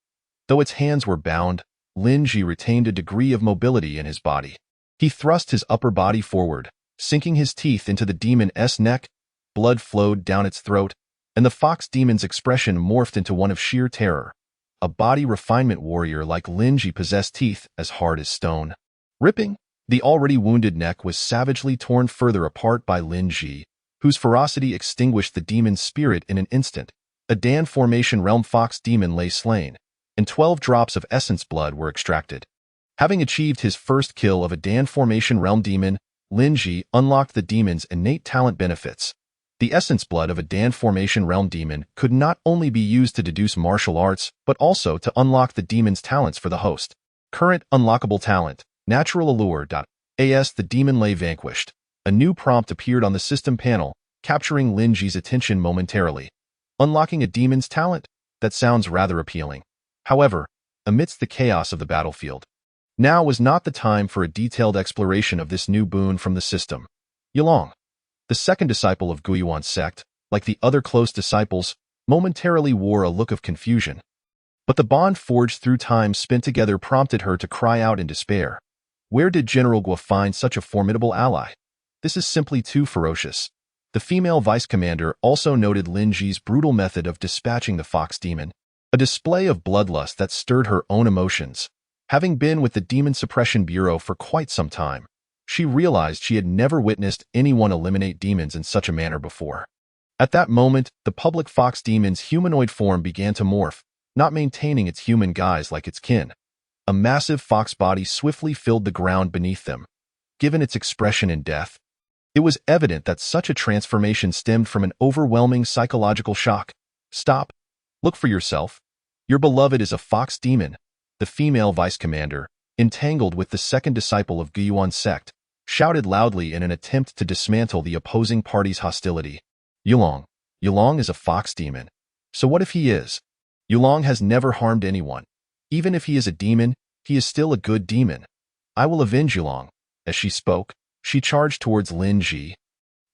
Though its hands were bound, Lin Ji retained a degree of mobility in his body. He thrust his upper body forward, sinking his teeth into the demon's neck. Blood flowed down its throat, and the fox demon's expression morphed into one of sheer terror. A body refinement warrior like Lin Ji possessed teeth as hard as stone. Ripping, the already wounded neck was savagely torn further apart by Lin Ji, whose ferocity extinguished the demon's spirit in an instant. A Dan Formation Realm fox demon lay slain, and 12 drops of essence blood were extracted. Having achieved his first kill of a Dan Formation Realm demon, Lin Ji unlocked the demon's innate talent benefits. The essence blood of a Dan Formation Realm demon could not only be used to deduce martial arts, but also to unlock the demon's talents for the host. Current unlockable talent, Natural Allure. As the demon lay vanquished, a new prompt appeared on the system panel, capturing Lin Ji's attention momentarily. Unlocking a demon's talent? That sounds rather appealing. However, amidst the chaos of the battlefield, now was not the time for a detailed exploration of this new boon from the system. Yulong, the second disciple of Guiyuan's sect, like the other close disciples, momentarily wore a look of confusion. But the bond forged through time spent together prompted her to cry out in despair. Where did General Guo find such a formidable ally? This is simply too ferocious. The female vice commander also noted Lin Ji's brutal method of dispatching the fox demon, a display of bloodlust that stirred her own emotions. Having been with the Demon Suppression Bureau for quite some time, she realized she had never witnessed anyone eliminate demons in such a manner before. At that moment, the public fox demon's humanoid form began to morph, not maintaining its human guise like its kin. A massive fox body swiftly filled the ground beneath them. Given its expression in death, it was evident that such a transformation stemmed from an overwhelming psychological shock. Stop. Look for yourself. Your beloved is a fox demon. The female vice commander, entangled with the second disciple of Guiyuan's sect, shouted loudly in an attempt to dismantle the opposing party's hostility. Yulong is a fox demon. So what if he is? Yulong has never harmed anyone. Even if he is a demon, he is still a good demon. I will avenge Yulong. As she spoke, she charged towards Lin Ji,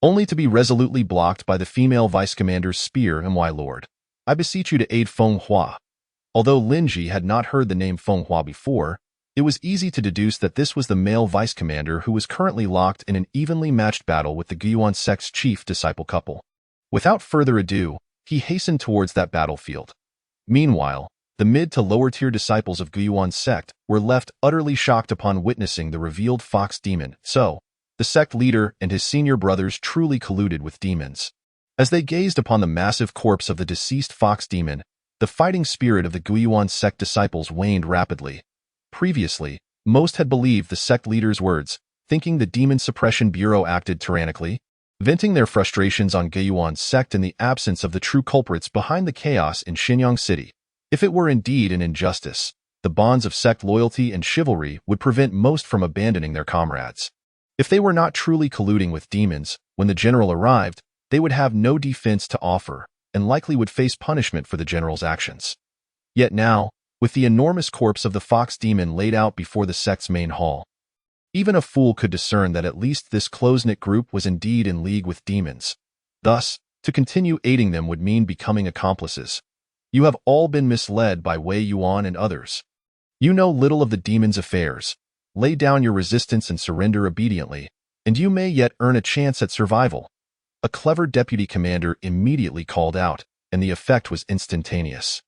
only to be resolutely blocked by the female vice commander's spear. My lord, I beseech you to aid Feng Hua. Although Lin Ji had not heard the name Feng Hua before, it was easy to deduce that this was the male vice commander who was currently locked in an evenly matched battle with the Guiyuan sect's chief disciple couple. Without further ado, he hastened towards that battlefield. Meanwhile, the mid to lower tier disciples of Guiyuan's sect were left utterly shocked upon witnessing the revealed fox demon. So, the sect leader and his senior brothers truly colluded with demons. As they gazed upon the massive corpse of the deceased fox demon, the fighting spirit of the Guiyuan sect disciples waned rapidly. Previously, most had believed the sect leader's words, thinking the Demon Suppression Bureau acted tyrannically, venting their frustrations on Guiyuan's sect in the absence of the true culprits behind the chaos in Xinyang City. If it were indeed an injustice, the bonds of sect loyalty and chivalry would prevent most from abandoning their comrades. If they were not truly colluding with demons, when the general arrived, they would have no defense to offer, and likely would face punishment for the general's actions. Yet now, with the enormous corpse of the fox demon laid out before the sect's main hall, even a fool could discern that at least this close-knit group was indeed in league with demons. Thus, to continue aiding them would mean becoming accomplices. You have all been misled by Wei Yuan and others. You know little of the demon's affairs. Lay down your resistance and surrender obediently, and you may yet earn a chance at survival. A clever deputy commander immediately called out, and the effect was instantaneous.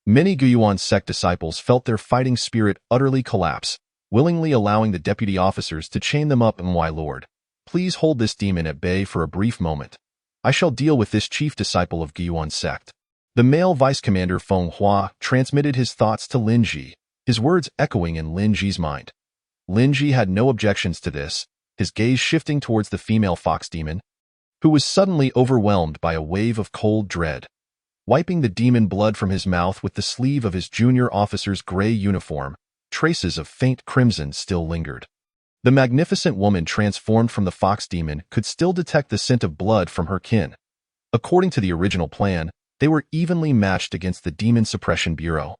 Many Guiyuan sect disciples felt their fighting spirit utterly collapse, willingly allowing the deputy officers to chain them up. My lord, please hold this demon at bay for a brief moment. I shall deal with this chief disciple of Guiyuan sect. The male vice commander Feng Hua transmitted his thoughts to Lin Ji, his words echoing in Lin Ji's mind. Lin Ji had no objections to this, his gaze shifting towards the female fox demon, who was suddenly overwhelmed by a wave of cold dread. Wiping the demon blood from his mouth with the sleeve of his junior officer's gray uniform, traces of faint crimson still lingered. The magnificent woman transformed from the fox demon could still detect the scent of blood from her kin. According to the original plan, they were evenly matched against the Demon Suppression Bureau.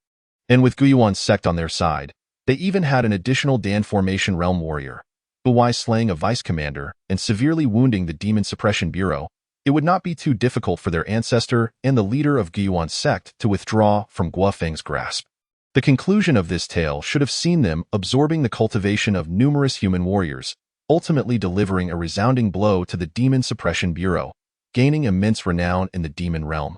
And with Guiyuan's sect on their side, they even had an additional Dan Formation Realm warrior. By slaying a vice commander and severely wounding the Demon Suppression Bureau, it would not be too difficult for their ancestor and the leader of Guiyuan's sect to withdraw from Guofeng's grasp. The conclusion of this tale should have seen them absorbing the cultivation of numerous human warriors, ultimately delivering a resounding blow to the Demon Suppression Bureau, gaining immense renown in the demon realm.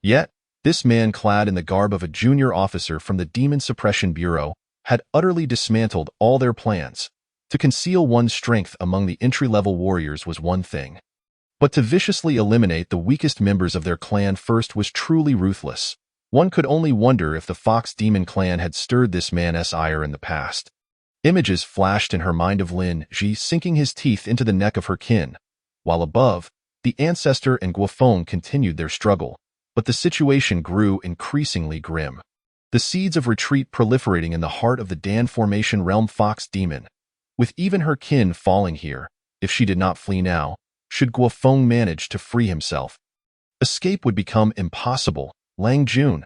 Yet, this man clad in the garb of a junior officer from the Demon Suppression Bureau had utterly dismantled all their plans. To conceal one's strength among the entry-level warriors was one thing, but to viciously eliminate the weakest members of their clan first was truly ruthless. One could only wonder if the Fox Demon clan had stirred this man's ire in the past. Images flashed in her mind of Lin Ji sinking his teeth into the neck of her kin, while above, the ancestor and Guofeng continued their struggle, but the situation grew increasingly grim. The seeds of retreat proliferating in the heart of the Dan Formation Realm Fox Demon, with even her kin falling here, if she did not flee now, should Guofeng manage to free himself. Escape would become impossible. Lang Jun,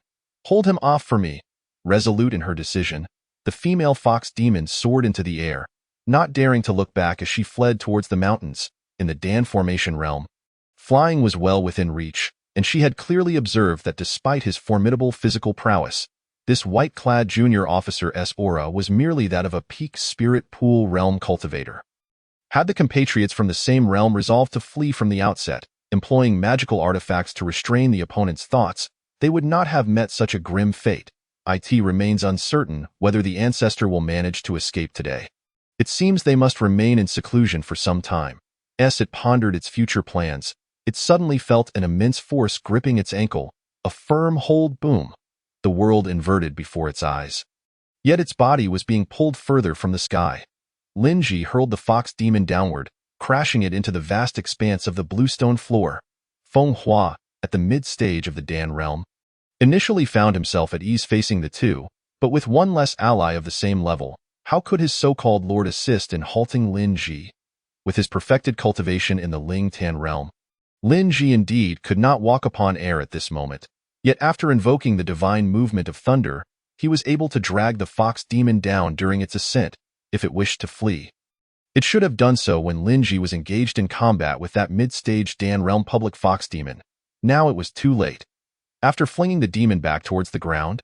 hold him off for me. Resolute in her decision, the female fox demon soared into the air, not daring to look back as she fled towards the mountains, in the Dan Formation realm. Flying was well within reach, and she had clearly observed that despite his formidable physical prowess, this white-clad junior officer's aura was merely that of a peak spirit pool realm cultivator. Had the compatriots from the same realm resolved to flee from the outset, employing magical artifacts to restrain the opponent's thoughts, they would not have met such a grim fate. It remains uncertain whether the ancestor will manage to escape today. It seems they must remain in seclusion for some time. As it pondered its future plans, it suddenly felt an immense force gripping its ankle, a firm hold. Boom. The world inverted before its eyes. Yet its body was being pulled further from the sky. Lin Ji hurled the fox demon downward, crashing it into the vast expanse of the bluestone floor. Feng Hua, at the mid-stage of the Dan realm, initially found himself at ease facing the two, but with one less ally of the same level, how could his so-called lord assist in halting Lin Ji? With his perfected cultivation in the Ling Tan realm, Lin Ji indeed could not walk upon air at this moment. Yet after invoking the divine movement of thunder, he was able to drag the fox demon down during its ascent, if it wished to flee. It should have done so when Lin Ji was engaged in combat with that mid-stage Dan realm public fox demon. Now it was too late. After flinging the demon back towards the ground,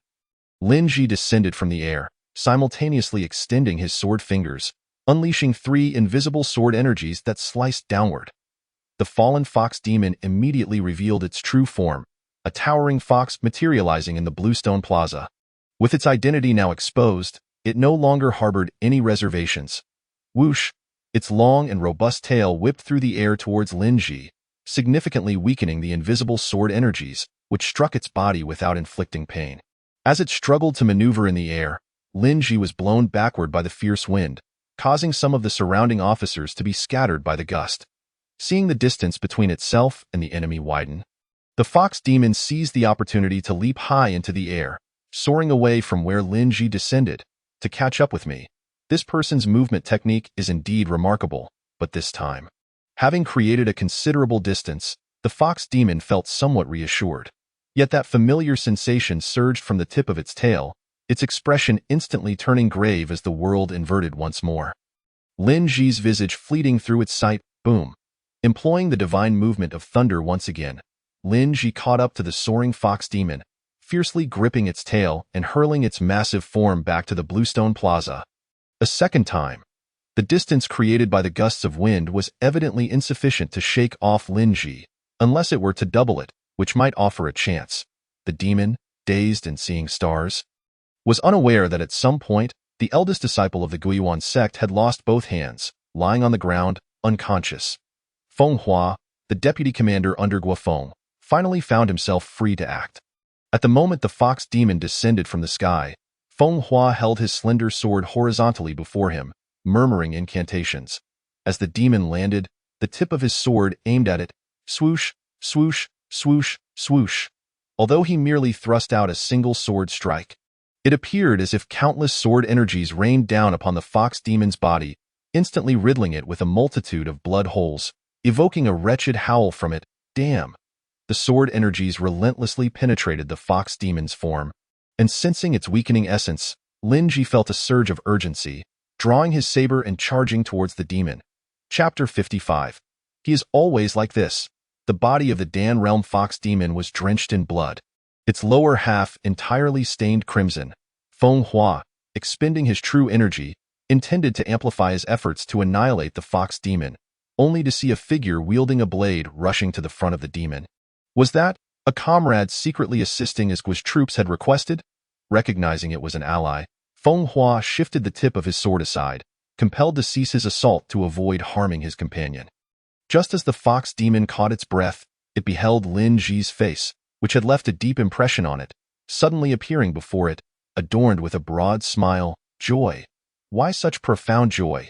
Lin Ji descended from the air, simultaneously extending his sword fingers, unleashing 3 invisible sword energies that sliced downward. The fallen fox demon immediately revealed its true form, a towering fox materializing in the Bluestone Plaza. With its identity now exposed, it no longer harbored any reservations. Whoosh! Its long and robust tail whipped through the air towards Lin Ji, significantly weakening the invisible sword energies, which struck its body without inflicting pain. As it struggled to maneuver in the air, Lin Ji was blown backward by the fierce wind, causing some of the surrounding officers to be scattered by the gust. Seeing the distance between itself and the enemy widen, the fox demon seized the opportunity to leap high into the air, soaring away from where Lin Ji descended, to catch up with me. This person's movement technique is indeed remarkable, but this time, having created a considerable distance, the fox demon felt somewhat reassured. Yet that familiar sensation surged from the tip of its tail, its expression instantly turning grave as the world inverted once more. Lin Ji's visage fleeting through its sight. Boom. Employing the divine movement of thunder once again, Lin Ji caught up to the soaring fox demon, fiercely gripping its tail and hurling its massive form back to the Bluestone Plaza. A second time. The distance created by the gusts of wind was evidently insufficient to shake off Lin Ji, unless it were to double it, which might offer a chance. The demon, dazed and seeing stars, was unaware that at some point, the eldest disciple of the Guiyuan sect had lost both hands, lying on the ground, unconscious. Feng Hua, the deputy commander under Guofeng, finally found himself free to act. At the moment the fox demon descended from the sky, Feng Hua held his slender sword horizontally before him, murmuring incantations. As the demon landed, the tip of his sword aimed at it. Swoosh, swoosh, swoosh, swoosh. Although he merely thrust out a single sword strike, it appeared as if countless sword energies rained down upon the fox demon's body, instantly riddling it with a multitude of blood holes, evoking a wretched howl from it. Damn! The sword energies relentlessly penetrated the fox demon's form, and sensing its weakening essence, Lin Ji felt a surge of urgency, drawing his saber and charging towards the demon. Chapter 55. He is always like this. The body of the Dan Realm fox demon was drenched in blood, its lower half entirely stained crimson. Feng Hua, expending his true energy, intended to amplify his efforts to annihilate the fox demon, only to see a figure wielding a blade rushing to the front of the demon. Was that a comrade secretly assisting as Gui's troops had requested? Recognizing it was an ally, Feng Hua shifted the tip of his sword aside, compelled to cease his assault to avoid harming his companion. Just as the fox demon caught its breath, it beheld Lin Ji's face, which had left a deep impression on it, suddenly appearing before it, adorned with a broad smile. Joy. Why such profound joy?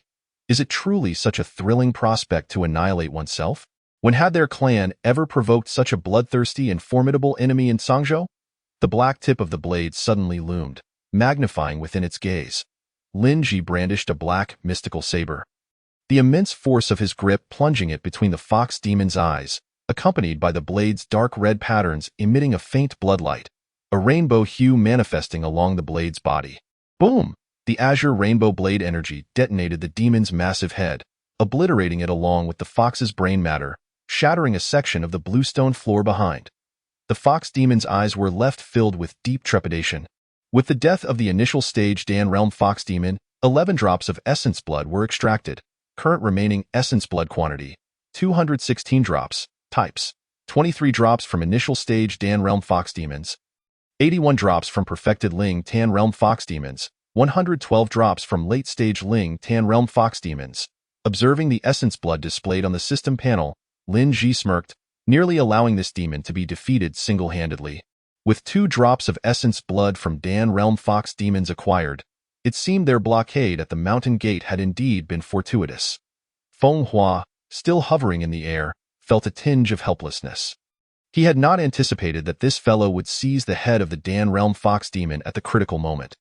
Is it truly such a thrilling prospect to annihilate oneself? When had their clan ever provoked such a bloodthirsty and formidable enemy in Sangzhou? The black tip of the blade suddenly loomed, magnifying within its gaze. Lin Ji brandished a black, mystical saber, the immense force of his grip plunging it between the fox demon's eyes, accompanied by the blade's dark red patterns emitting a faint bloodlight, a rainbow hue manifesting along the blade's body. Boom! The azure rainbow blade energy detonated the demon's massive head, obliterating it along with the fox's brain matter, shattering a section of the bluestone floor behind. The fox demon's eyes were left filled with deep trepidation. With the death of the initial stage Dan Realm fox demon, 11 drops of essence blood were extracted. Current remaining essence blood quantity, 216 drops. Types, 23 drops from initial stage Dan Realm fox demons, 81 drops from perfected Ling Tan Realm fox demons, 112 drops from late stage Ling Tan Realm fox demons. Observing the essence blood displayed on the system panel, Lin Ji smirked, nearly allowing this demon to be defeated single-handedly. With 2 drops of essence blood from Dan Realm fox demons acquired, it seemed their blockade at the mountain gate had indeed been fortuitous. Feng Hua, still hovering in the air, felt a tinge of helplessness. He had not anticipated that this fellow would seize the head of the Dan Realm fox demon at the critical moment.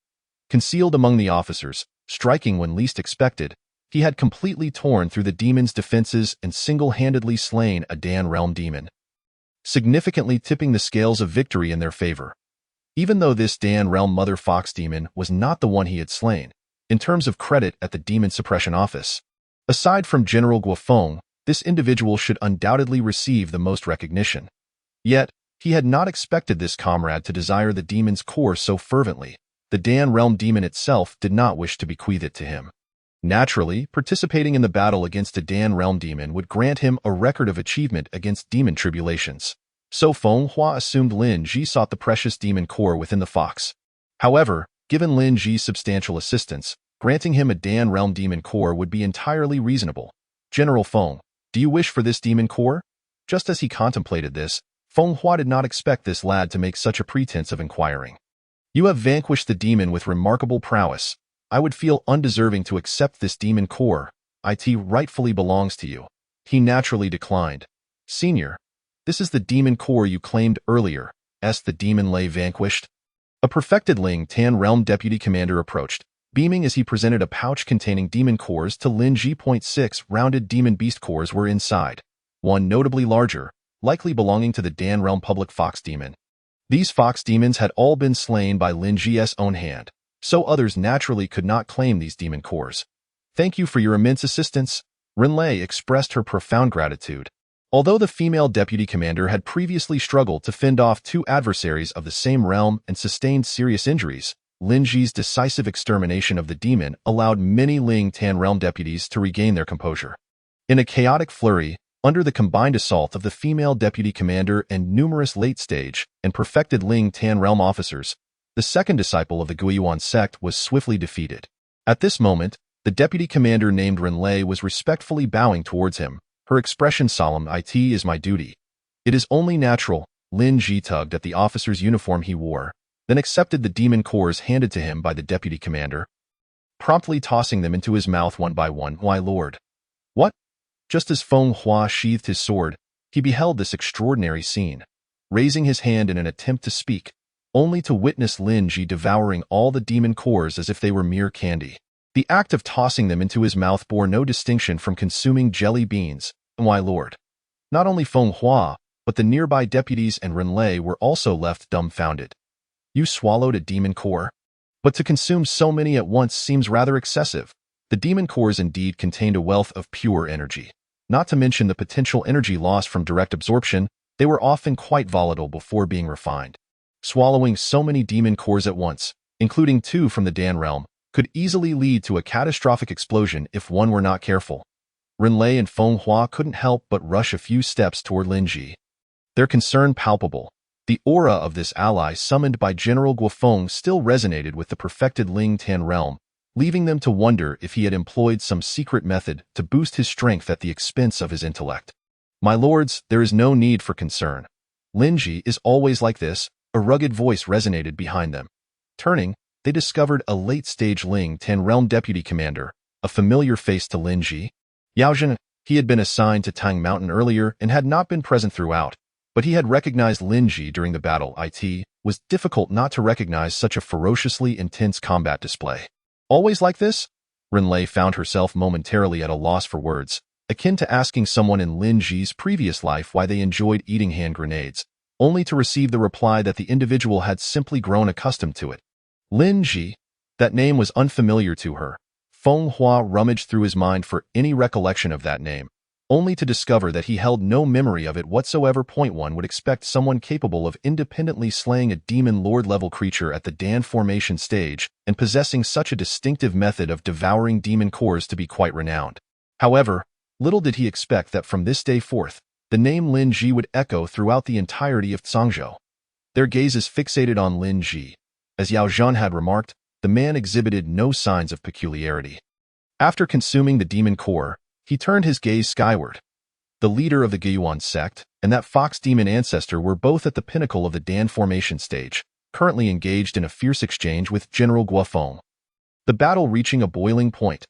Concealed among the officers, striking when least expected, he had completely torn through the demon's defenses and single-handedly slain a Dan Realm demon, significantly tipping the scales of victory in their favor. Even though this Dan Realm mother fox demon was not the one he had slain, in terms of credit at the Demon Suppression Office, aside from General Guofeng, this individual should undoubtedly receive the most recognition. Yet, he had not expected this comrade to desire the demon's core so fervently. The Dan Realm demon itself did not wish to bequeath it to him. Naturally, participating in the battle against a Dan Realm demon would grant him a record of achievement against demon tribulations. So Feng Hua assumed Lin Ji sought the precious demon core within the fox. However, given Lin Ji's substantial assistance, granting him a Dan Realm demon core would be entirely reasonable. General Feng, do you wish for this demon core? Just as he contemplated this, Feng Hua did not expect this lad to make such a pretense of inquiring. You have vanquished the demon with remarkable prowess. I would feel undeserving to accept this demon core. It rightfully belongs to you. He naturally declined. Senior, this is the demon core you claimed earlier. The demon lay vanquished. A perfected Ling Tan Realm deputy commander approached, beaming as he presented a pouch containing demon cores to Lin Ji. 6 rounded demon beast cores were inside, one notably larger, likely belonging to the Dan Realm public fox demon. These fox demons had all been slain by Lin Ji's own hand, so others naturally could not claim these demon cores. Thank you for your immense assistance. Renlei expressed her profound gratitude. Although the female deputy commander had previously struggled to fend off 2 adversaries of the same realm and sustained serious injuries, Lin Ji's decisive extermination of the demon allowed many Ling Tan Realm deputies to regain their composure. In a chaotic flurry, under the combined assault of the female deputy commander and numerous late-stage and perfected Ling Tan Realm officers, the second disciple of the Guiyuan sect was swiftly defeated. At this moment, the deputy commander named Renlei was respectfully bowing towards him, her expression solemn. It is my duty. It is only natural. Lin Ji tugged at the officer's uniform he wore, then accepted the demon cores handed to him by the deputy commander, promptly tossing them into his mouth one by one. Why, Lord? What? Just as Feng Hua sheathed his sword, he beheld this extraordinary scene, raising his hand in an attempt to speak, only to witness Lin Ji devouring all the demon cores as if they were mere candy. The act of tossing them into his mouth bore no distinction from consuming jelly beans. Why, Lord! Not only Feng Hua, but the nearby deputies and Renlei were also left dumbfounded. You swallowed a demon core? But to consume so many at once seems rather excessive. The demon cores indeed contained a wealth of pure energy. Not to mention the potential energy lost from direct absorption, they were often quite volatile before being refined. Swallowing so many demon cores at once, including 2 from the Dan realm, could easily lead to a catastrophic explosion if one were not careful. Renlei and Feng Hua couldn't help but rush a few steps toward Lin Ji. Their concern palpable. The aura of this ally summoned by General Guofeng still resonated with the perfected Ling Tan realm, leaving them to wonder if he had employed some secret method to boost his strength at the expense of his intellect. My lords, there is no need for concern. Lin Ji is always like this, a rugged voice resonated behind them. Turning, they discovered a late-stage Ling Tan realm deputy commander, a familiar face to Lin Ji. Yao Zhen, he had been assigned to Tang Mountain earlier and had not been present throughout, but he had recognized Lin Ji during the battle. It was difficult not to recognize such a ferociously intense combat display. Always like this? Renlei found herself momentarily at a loss for words, akin to asking someone in Lin Ji's previous life why they enjoyed eating hand grenades, only to receive the reply that the individual had simply grown accustomed to it. Lin Ji? That name was unfamiliar to her. Feng Hua rummaged through his mind for any recollection of that name, only to discover that he held no memory of it whatsoever. One would expect someone capable of independently slaying a demon lord-level creature at the Dan formation stage and possessing such a distinctive method of devouring demon cores to be quite renowned. However, little did he expect that from this day forth, the name Lin Ji would echo throughout the entirety of Zhangzhou. Their gazes fixated on Lin Ji. As Yao Zhan had remarked, the man exhibited no signs of peculiarity. After consuming the demon core, he turned his gaze skyward. The leader of the Guiyuan sect and that fox demon ancestor were both at the pinnacle of the Dan formation stage, currently engaged in a fierce exchange with General Guofeng. The battle reaching a boiling point,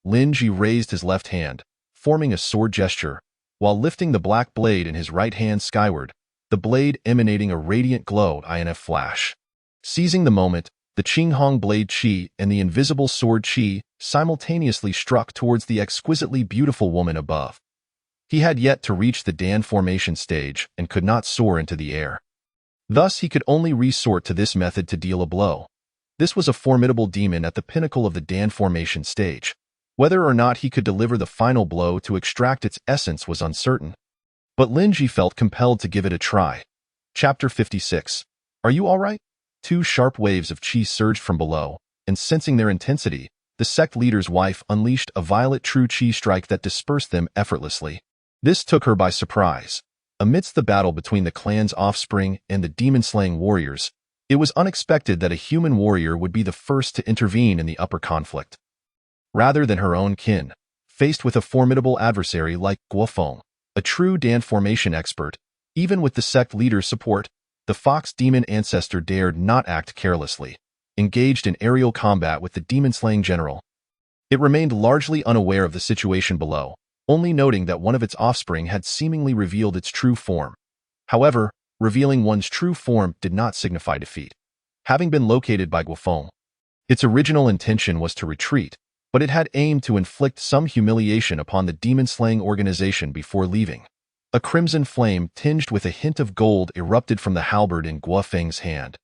Lin Ji raised his left hand, forming a sword gesture, while lifting the black blade in his right hand skyward, the blade emanating a radiant glow INF flash. Seizing the moment, the Qinghong blade Qi and the invisible sword Qi simultaneously struck towards the exquisitely beautiful woman above. He had yet to reach the Dan formation stage and could not soar into the air. Thus he could only resort to this method to deal a blow. This was a formidable demon at the pinnacle of the Dan formation stage. Whether or not he could deliver the final blow to extract its essence was uncertain. But Lin Ji felt compelled to give it a try. Chapter 56. Are you all right? 2 sharp waves of qi surged from below, and sensing their intensity, the sect leader's wife unleashed a violet true qi strike that dispersed them effortlessly. This took her by surprise. Amidst the battle between the clan's offspring and the demon-slaying warriors, it was unexpected that a human warrior would be the first to intervene in the upper conflict. Rather than her own kin, faced with a formidable adversary like Guofeng, a true Dan formation expert, even with the sect leader's support, the fox demon ancestor dared not act carelessly. Engaged in aerial combat with the demon-slaying general, it remained largely unaware of the situation below, only noting that one of its offspring had seemingly revealed its true form. However, revealing one's true form did not signify defeat. Having been located by Guofeng, its original intention was to retreat, but it had aimed to inflict some humiliation upon the demon-slaying organization before leaving. A crimson flame tinged with a hint of gold erupted from the halberd in Guofeng's hand.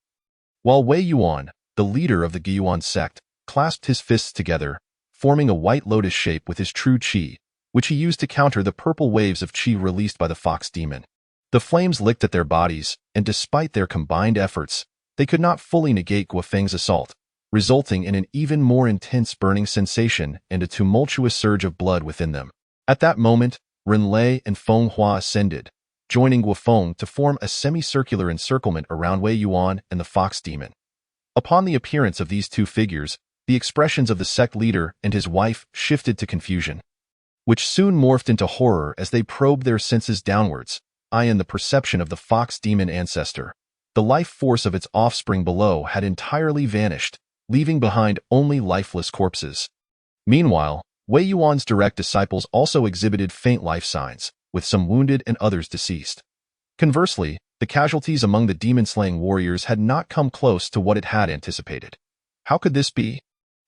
While Wei Yuan, the leader of the Guiyuan sect, clasped his fists together, forming a white lotus shape with his true qi, which he used to counter the purple waves of qi released by the fox demon. The flames licked at their bodies, and despite their combined efforts, they could not fully negate Guofeng's assault, resulting in an even more intense burning sensation and a tumultuous surge of blood within them. At that moment, Renlei and Feng Hua ascended, joining Guofeng to form a semicircular encirclement around Wei Yuan and the fox demon. Upon the appearance of these 2 figures, the expressions of the sect leader and his wife shifted to confusion, which soon morphed into horror as they probed their senses downwards, in the perception of the fox demon ancestor. The life force of its offspring below had entirely vanished, leaving behind only lifeless corpses. Meanwhile, Wei Yuan's direct disciples also exhibited faint life signs, with some wounded and others deceased. Conversely, the casualties among the demon-slaying warriors had not come close to what it had anticipated. How could this be?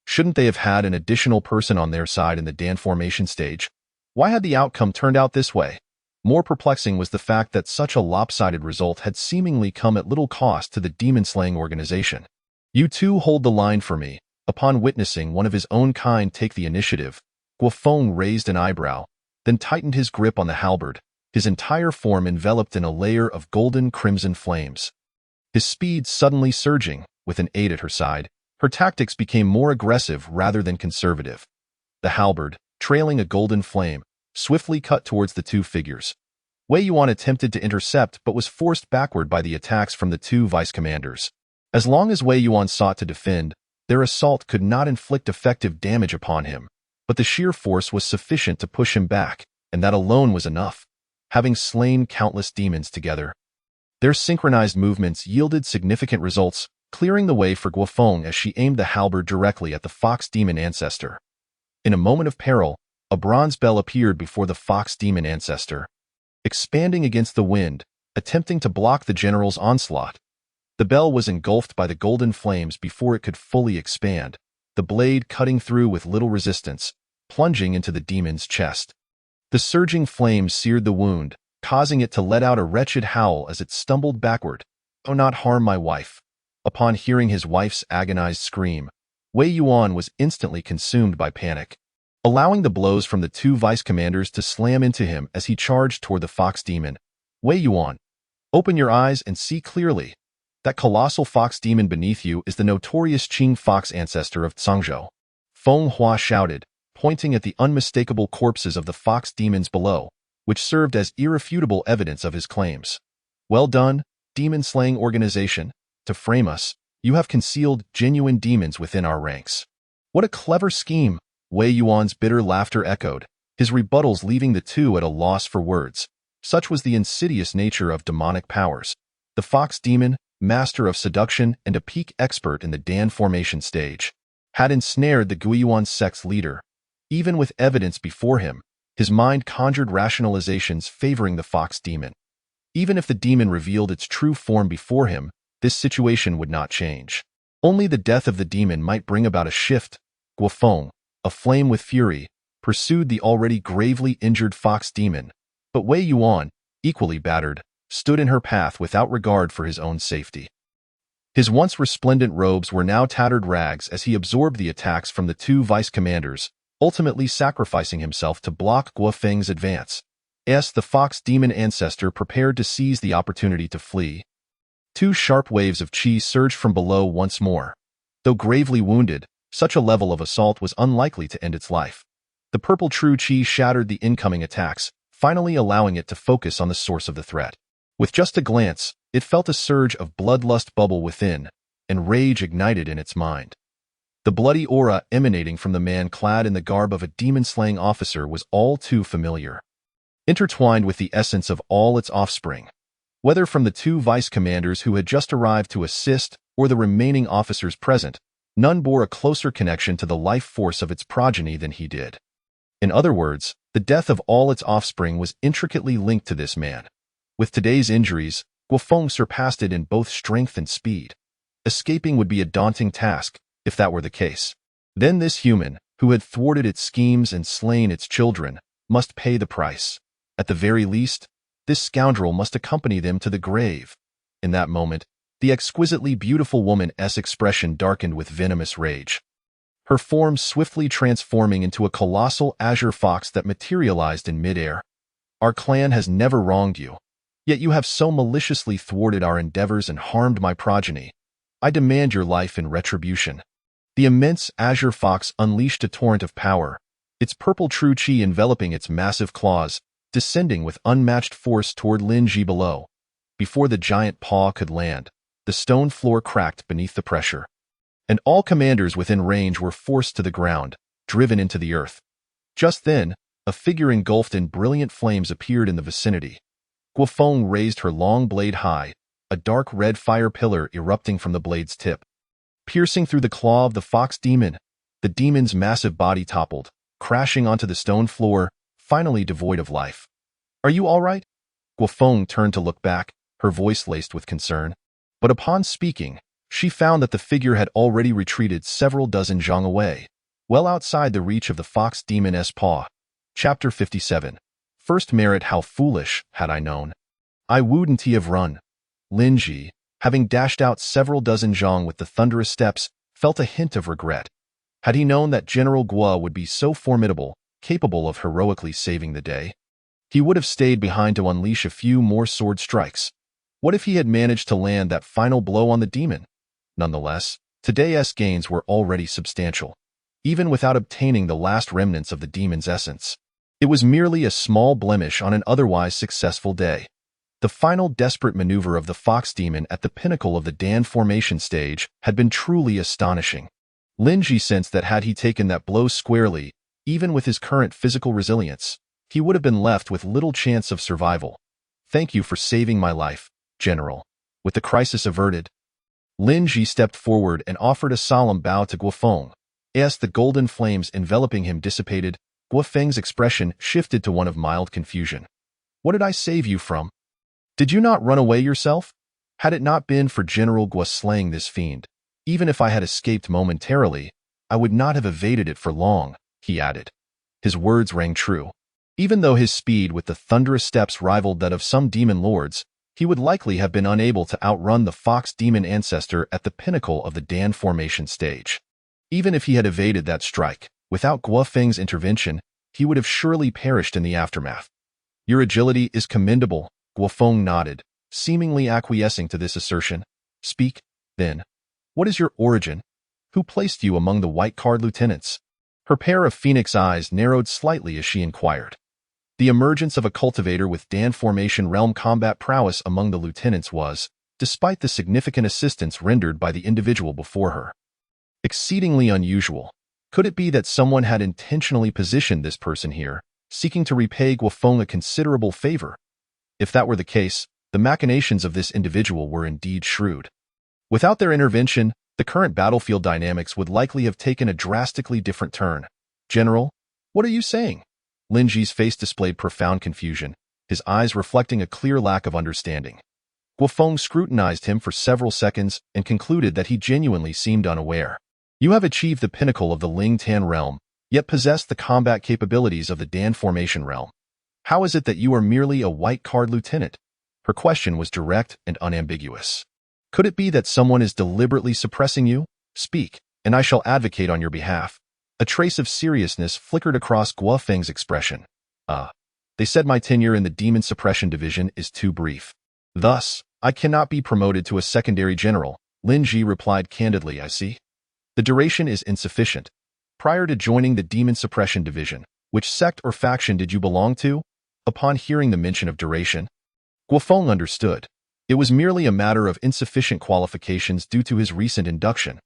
Shouldn't they have had an additional person on their side in the Dan formation stage? Why had the outcome turned out this way? More perplexing was the fact that such a lopsided result had seemingly come at little cost to the demon-slaying organization. You two hold the line for me. Upon witnessing one of his own kind take the initiative, Guofeng raised an eyebrow, then tightened his grip on the halberd, his entire form enveloped in a layer of golden-crimson flames. His speed suddenly surging, with an aide at her side, her tactics became more aggressive rather than conservative. The halberd, trailing a golden flame, swiftly cut towards the two figures. Wei Yuan attempted to intercept but was forced backward by the attacks from the two vice-commanders. As long as Wei Yuan sought to defend, their assault could not inflict effective damage upon him, but the sheer force was sufficient to push him back, and that alone was enough. Having slain countless demons together, their synchronized movements yielded significant results, clearing the way for Guofeng as she aimed the halberd directly at the fox demon ancestor. In a moment of peril, a bronze bell appeared before the fox demon ancestor, expanding against the wind, attempting to block the general's onslaught. The bell was engulfed by the golden flames before it could fully expand, the blade cutting through with little resistance, plunging into the demon's chest. The surging flames seared the wound, causing it to let out a wretched howl as it stumbled backward. "Do not harm my wife." Upon hearing his wife's agonized scream, Wei Yuan was instantly consumed by panic, allowing the blows from the two vice-commanders to slam into him as he charged toward the fox demon. "Wei Yuan, open your eyes and see clearly. That colossal fox demon beneath you is the notorious Qing fox ancestor of Zhangzhou." Feng Hua shouted, pointing at the unmistakable corpses of the fox demons below, which served as irrefutable evidence of his claims. "Well done, demon-slaying organization. To frame us, you have concealed genuine demons within our ranks." "What a clever scheme!" Wei Yuan's bitter laughter echoed, his rebuttals leaving the two at a loss for words. Such was the insidious nature of demonic powers. The fox demon, master of seduction and a peak expert in the Dan formation stage, had ensnared the Guiyuan sect's leader. Even with evidence before him, his mind conjured rationalizations favoring the fox demon. Even if the demon revealed its true form before him, this situation would not change. Only the death of the demon might bring about a shift. Guofeng, aflame with fury, pursued the already gravely injured fox demon, but Wei Yuan, equally battered, stood in her path without regard for his own safety. His once resplendent robes were now tattered rags as he absorbed the attacks from the two vice-commanders, ultimately sacrificing himself to block Guofeng's advance. The fox demon ancestor prepared to seize the opportunity to flee. Two sharp waves of qi surged from below once more. Though gravely wounded, such a level of assault was unlikely to end its life. The purple true qi shattered the incoming attacks, finally allowing it to focus on the source of the threat. With just a glance, it felt a surge of bloodlust bubble within, and rage ignited in its mind. The bloody aura emanating from the man clad in the garb of a demon-slaying officer was all too familiar, intertwined with the essence of all its offspring. Whether from the two vice-commanders who had just arrived to assist or the remaining officers present, none bore a closer connection to the life force of its progeny than he did. In other words, the death of all its offspring was intricately linked to this man. With today's injuries, Guofeng surpassed it in both strength and speed. Escaping would be a daunting task, if that were the case. Then this human, who had thwarted its schemes and slain its children, must pay the price. At the very least, this scoundrel must accompany them to the grave. In that moment, the exquisitely beautiful woman's expression darkened with venomous rage, her form swiftly transforming into a colossal azure fox that materialized in midair. "Our clan has never wronged you, yet you have so maliciously thwarted our endeavors and harmed my progeny. I demand your life in retribution." The immense azure fox unleashed a torrent of power, its purple true qi enveloping its massive claws, descending with unmatched force toward Lin Ji below. Before the giant paw could land, the stone floor cracked beneath the pressure, and all commanders within range were forced to the ground, driven into the earth. Just then, a figure engulfed in brilliant flames appeared in the vicinity. Guofeng raised her long blade high, a dark red fire pillar erupting from the blade's tip. Piercing through the claw of the fox demon, the demon's massive body toppled, crashing onto the stone floor, finally devoid of life. "Are you all right?" Guofeng turned to look back, her voice laced with concern. But upon speaking, she found that the figure had already retreated several dozen zhang away, well outside the reach of the fox demon's paw. Chapter 57. First merit. How foolish, had I known. I wouldn't have run. Lin Ji, having dashed out several dozen zhang with the thunderous steps, felt a hint of regret. Had he known that General Guo would be so formidable, capable of heroically saving the day, he would have stayed behind to unleash a few more sword strikes. What if he had managed to land that final blow on the demon? Nonetheless, today's gains were already substantial, even without obtaining the last remnants of the demon's essence. It was merely a small blemish on an otherwise successful day. The final desperate maneuver of the fox demon at the pinnacle of the Dan formation stage had been truly astonishing. Lin Ji sensed that had he taken that blow squarely, even with his current physical resilience, he would have been left with little chance of survival. "Thank you for saving my life, General." With the crisis averted, Lin Ji stepped forward and offered a solemn bow to Guofeng. As the golden flames enveloping him dissipated, Guofeng's expression shifted to one of mild confusion. "What did I save you from? Did you not run away yourself? Had it not been for General Guo slaying this fiend, even if I had escaped momentarily, I would not have evaded it for long," he added. His words rang true. Even though his speed with the thunderous steps rivaled that of some demon lords, he would likely have been unable to outrun the fox demon ancestor at the pinnacle of the Dan formation stage. Even if he had evaded that strike, without Guofeng's intervention, he would have surely perished in the aftermath. "Your agility is commendable," Guofeng nodded, seemingly acquiescing to this assertion. "Speak, then. What is your origin? Who placed you among the white card lieutenants?" Her pair of phoenix eyes narrowed slightly as she inquired. The emergence of a cultivator with Dan formation realm combat prowess among the lieutenants was, despite the significant assistance rendered by the individual before her, exceedingly unusual. Could it be that someone had intentionally positioned this person here, seeking to repay Guofeng a considerable favor? If that were the case, the machinations of this individual were indeed shrewd. Without their intervention, the current battlefield dynamics would likely have taken a drastically different turn. "General, what are you saying?" Lin Ji's face displayed profound confusion, his eyes reflecting a clear lack of understanding. Guofeng scrutinized him for several seconds and concluded that he genuinely seemed unaware. "You have achieved the pinnacle of the Ling Tan realm, yet possess the combat capabilities of the Dan formation realm. How is it that you are merely a white card lieutenant?" Her question was direct and unambiguous. "Could it be that someone is deliberately suppressing you? Speak, and I shall advocate on your behalf." A trace of seriousness flickered across Guofeng's expression. They said my tenure in the Demon Suppression Division is too brief. Thus, I cannot be promoted to a secondary general," Lin Ji replied candidly. "I see. The duration is insufficient. Prior to joining the Demon Suppression Division, which sect or faction did you belong to?" Upon hearing the mention of duration, Guofeng understood. It was merely a matter of insufficient qualifications due to his recent induction.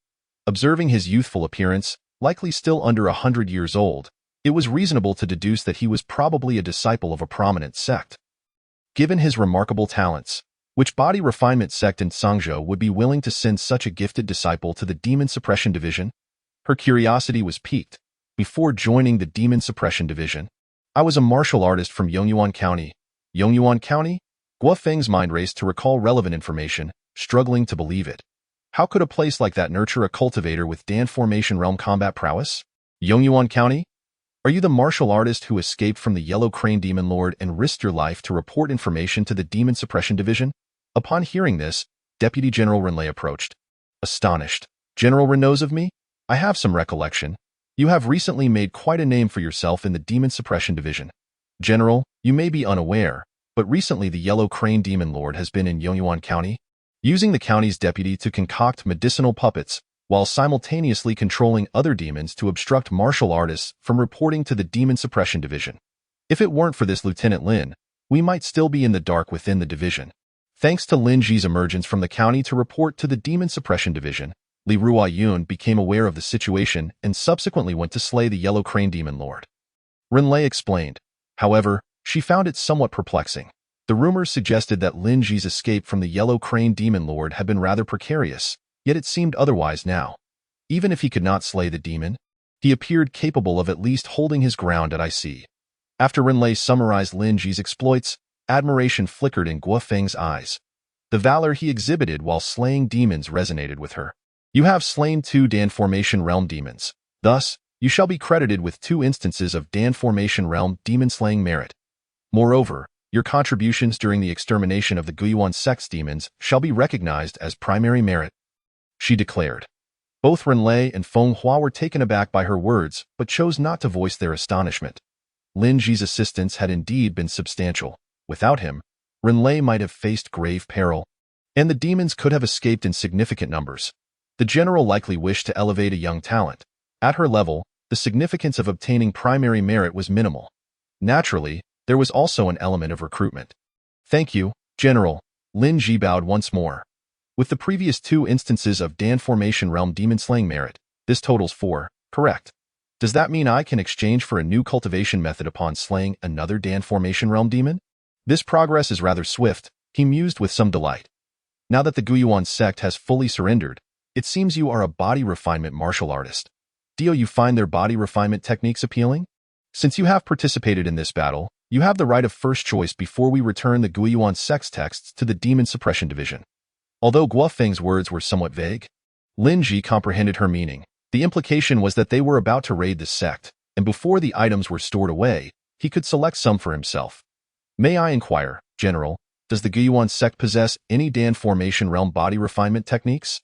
Observing his youthful appearance, likely still under 100 years old, it was reasonable to deduce that he was probably a disciple of a prominent sect. Given his remarkable talents, which body refinement sect in Sangzhou would be willing to send such a gifted disciple to the Demon Suppression Division? Her curiosity was piqued. "Before joining the Demon Suppression Division, I was a martial artist from Yongyuan County." Yongyuan County? Guofeng's mind raced to recall relevant information, struggling to believe it. How could a place like that nurture a cultivator with Dan formation realm combat prowess? Yongyuan County? Are you the martial artist who escaped from the Yellow Crane Demon Lord and risked your life to report information to the Demon Suppression Division? Upon hearing this, Deputy General Renlei approached, astonished. "General Ren knows of me? I have some recollection. You have recently made quite a name for yourself in the Demon Suppression Division. General, you may be unaware, but recently the Yellow Crane Demon Lord has been in Yongyuan County, using the county's deputy to concoct medicinal puppets while simultaneously controlling other demons to obstruct martial artists from reporting to the Demon Suppression Division. If it weren't for this Lieutenant Lin, we might still be in the dark within the division." Thanks to Lin Ji's emergence from the county to report to the Demon Suppression Division, Li Ruoyun became aware of the situation and subsequently went to slay the Yellow Crane Demon Lord. Renlei explained. However, she found it somewhat perplexing. The rumors suggested that Lin Ji's escape from the Yellow Crane Demon Lord had been rather precarious, yet it seemed otherwise now. Even if he could not slay the demon, He appeared capable of at least holding his ground at IC. After Renlei summarized Lin Ji's exploits, admiration flickered in Guo Feng's eyes. The valor he exhibited while slaying demons resonated with her. You have slain 2 Dan Formation Realm demons. Thus, you shall be credited with 2 instances of Dan Formation Realm demon-slaying merit. Moreover, your contributions during the extermination of the Guiyuan sect's demons shall be recognized as primary merit, she declared. Both Renlei and Feng Hua were taken aback by her words, but chose not to voice their astonishment. Lin Ji's assistance had indeed been substantial. Without him, Renlei might have faced grave peril, and the demons could have escaped in significant numbers. The general likely wished to elevate a young talent. At her level, the significance of obtaining primary merit was minimal. Naturally, there was also an element of recruitment. Thank you, General. Lin Ji bowed once more. With the previous 2 instances of Dan Formation Realm demon-slaying merit, this totals 4, correct? Does that mean I can exchange for a new cultivation method upon slaying another Dan Formation Realm demon? This progress is rather swift, he mused with some delight. Now that the Guiyuan sect has fully surrendered, it seems you are a body refinement martial artist. Do you find their body refinement techniques appealing? Since you have participated in this battle, you have the right of first choice before we return the Guiyuan sect's texts to the Demon Suppression Division. Although Guo Feng's words were somewhat vague, Lin Ji comprehended her meaning. The implication was that they were about to raid the sect, and before the items were stored away, he could select some for himself. May I inquire, General, does the Guiyuan sect possess any Dan Formation Realm body refinement techniques?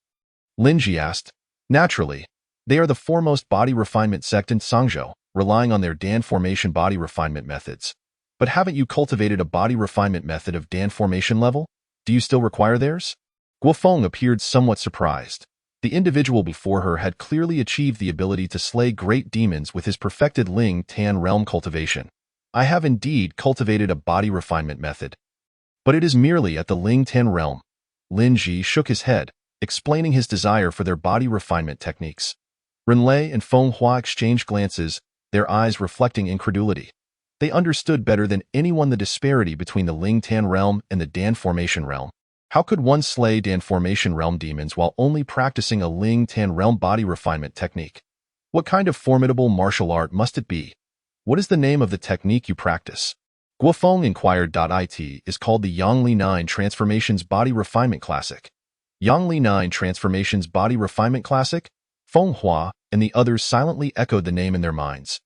Lin Ji asked. Naturally. They are the foremost body refinement sect in Sangzhou, relying on their Dan Formation body refinement methods. But haven't you cultivated a body refinement method of Dan Formation level? Do you still require theirs? Guo Feng appeared somewhat surprised. The individual before her had clearly achieved the ability to slay great demons with his perfected Ling Tan realm cultivation. I have indeed cultivated a body refinement method. But it is merely at the Ling Tan realm. Lin Ji shook his head, explaining his desire for their body refinement techniques. Renlei and Feng Hua exchanged glances, their eyes reflecting incredulity. They understood better than anyone the disparity between the Ling Tan realm and the Dan Formation realm. How could one slay Dan Formation realm demons while only practicing a Ling Tan realm body refinement technique? What kind of formidable martial art must it be? What is the name of the technique you practice? Guo Feng inquired. It is called the Yangli 9 Transformations Body Refinement Classic. Yangli 9 Transformations Body Refinement Classic? Feng Hua and the others silently echoed the name in their minds.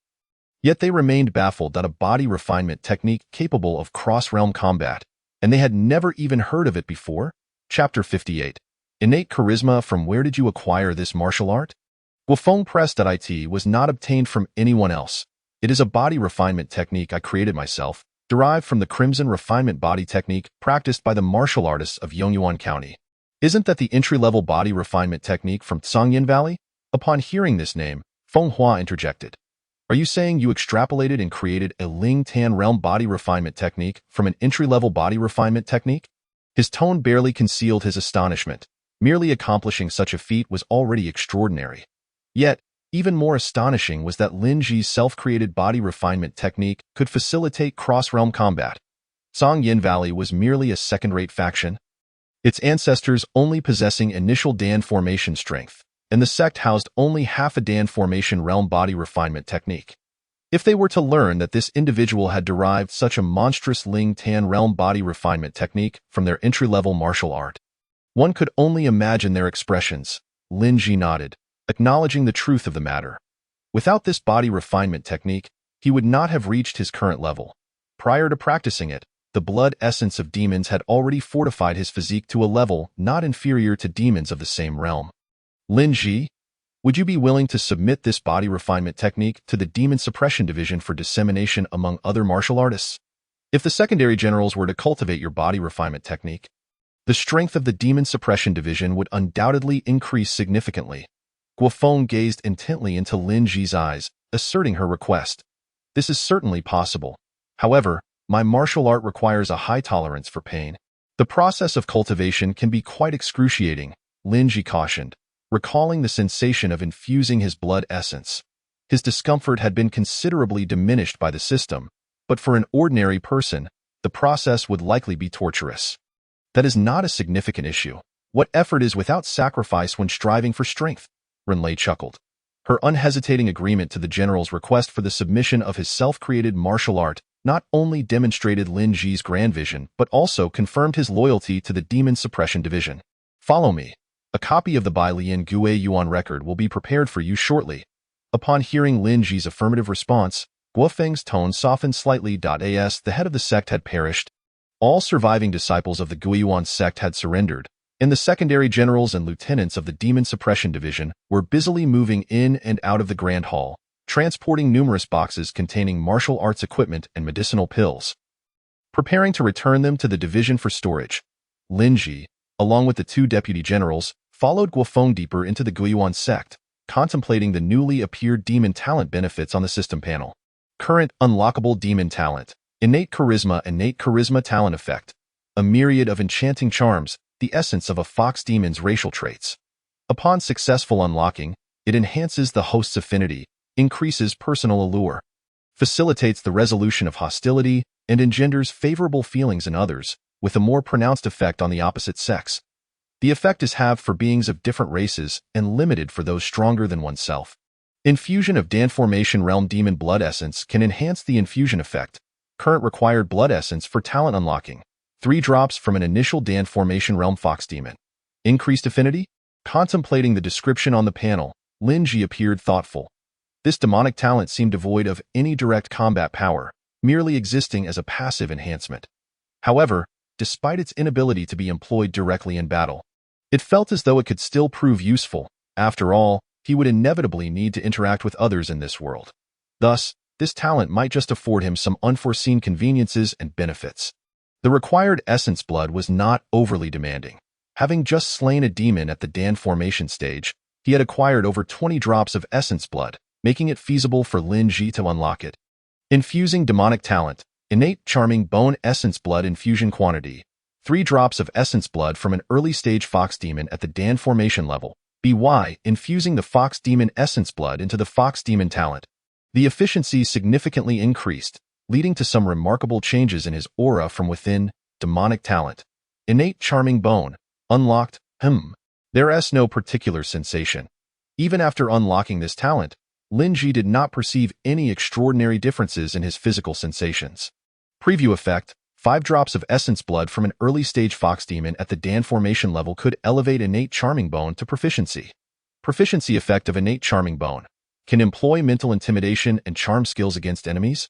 Yet they remained baffled at a body refinement technique capable of cross-realm combat, and they had never even heard of it before. Chapter 58. Innate Charisma. From where did you acquire this martial art? Guo Feng pressed. It was not obtained from anyone else. It is a body refinement technique I created myself, derived from the Crimson Refinement Body Technique practiced by the martial artists of Yongyuan County. Isn't that the entry-level body refinement technique from Tsangyin Valley? Upon hearing this name, Feng Hua interjected. Are you saying you extrapolated and created a Ling Tan realm body refinement technique from an entry-level body refinement technique? His tone barely concealed his astonishment. Merely accomplishing such a feat was already extraordinary. Yet, even more astonishing was that Lin Ji's self-created body refinement technique could facilitate cross-realm combat. Tsangyin Valley was merely a second-rate faction, its ancestors only possessing initial Dan formation strength, and the sect housed only half a Dan Formation realm body refinement technique. If they were to learn that this individual had derived such a monstrous Ling Tan realm body refinement technique from their entry-level martial art, one could only imagine their expressions. Lin Ji nodded, acknowledging the truth of the matter. Without this body refinement technique, he would not have reached his current level. Prior to practicing it, the blood essence of demons had already fortified his physique to a level not inferior to demons of the same realm. Lin Ji, would you be willing to submit this body refinement technique to the Demon Suppression Division for dissemination among other martial artists? If the secondary generals were to cultivate your body refinement technique, the strength of the Demon Suppression Division would undoubtedly increase significantly. Guo Feng gazed intently into Lin Ji's eyes, asserting her request. This is certainly possible. However, my martial art requires a high tolerance for pain. The process of cultivation can be quite excruciating, Lin Ji cautioned, recalling the sensation of infusing his blood essence. His discomfort had been considerably diminished by the system, but for an ordinary person, the process would likely be torturous. That is not a significant issue. What effort is without sacrifice when striving for strength? Renlei chuckled. Her unhesitating agreement to the general's request for the submission of his self-created martial art not only demonstrated Lin Ji's grand vision, but also confirmed his loyalty to the Demon Suppression Division. Follow me. A copy of the Bai Lian Gui Yuan record will be prepared for you shortly. Upon hearing Lin Ji's affirmative response, Guofeng's tone softened slightly. As the head of the sect had perished, all surviving disciples of the Guiyuan sect had surrendered, and the secondary generals and lieutenants of the Demon Suppression Division were busily moving in and out of the Grand Hall, transporting numerous boxes containing martial arts equipment and medicinal pills. Preparing to return them to the division for storage, Lin Ji, along with the two deputy generals, followed Guofeng deeper into the Guiyuan sect, contemplating the newly appeared demon talent benefits on the system panel. Current unlockable demon talent, innate charisma talent effect, a myriad of enchanting charms, the essence of a fox demon's racial traits. Upon successful unlocking, it enhances the host's affinity, increases personal allure, facilitates the resolution of hostility, and engenders favorable feelings in others, with a more pronounced effect on the opposite sex. The effect is halved for beings of different races and limited for those stronger than oneself. Infusion of Danformation Realm Demon Blood Essence can enhance the infusion effect. Current required blood essence for talent unlocking. 3 drops from an initial Danformation Realm Fox Demon. Increased affinity? Contemplating the description on the panel, Lin Ji appeared thoughtful. This demonic talent seemed devoid of any direct combat power, merely existing as a passive enhancement. However, despite its inability to be employed directly in battle, it felt as though it could still prove useful. After all, he would inevitably need to interact with others in this world. Thus, this talent might just afford him some unforeseen conveniences and benefits. The required essence blood was not overly demanding. Having just slain a demon at the Danformation stage, he had acquired over 20 drops of essence blood, making it feasible for Lin Ji to unlock it. Infusing demonic talent, innate charming bone essence blood infusion quantity, 3 drops of essence blood from an early stage fox demon at the Danformation level. BY, infusing the fox demon essence blood into the fox demon talent. The efficiency significantly increased, leading to some remarkable changes in his aura from within. Demonic talent. Innate charming bone. Unlocked. There's no particular sensation. Even after unlocking this talent, Lin Ji did not perceive any extraordinary differences in his physical sensations. Preview effect. 5 drops of essence blood from an early-stage fox demon at the Danformation level could elevate innate charming bone to proficiency. Proficiency effect of innate charming bone. Can employ mental intimidation and charm skills against enemies.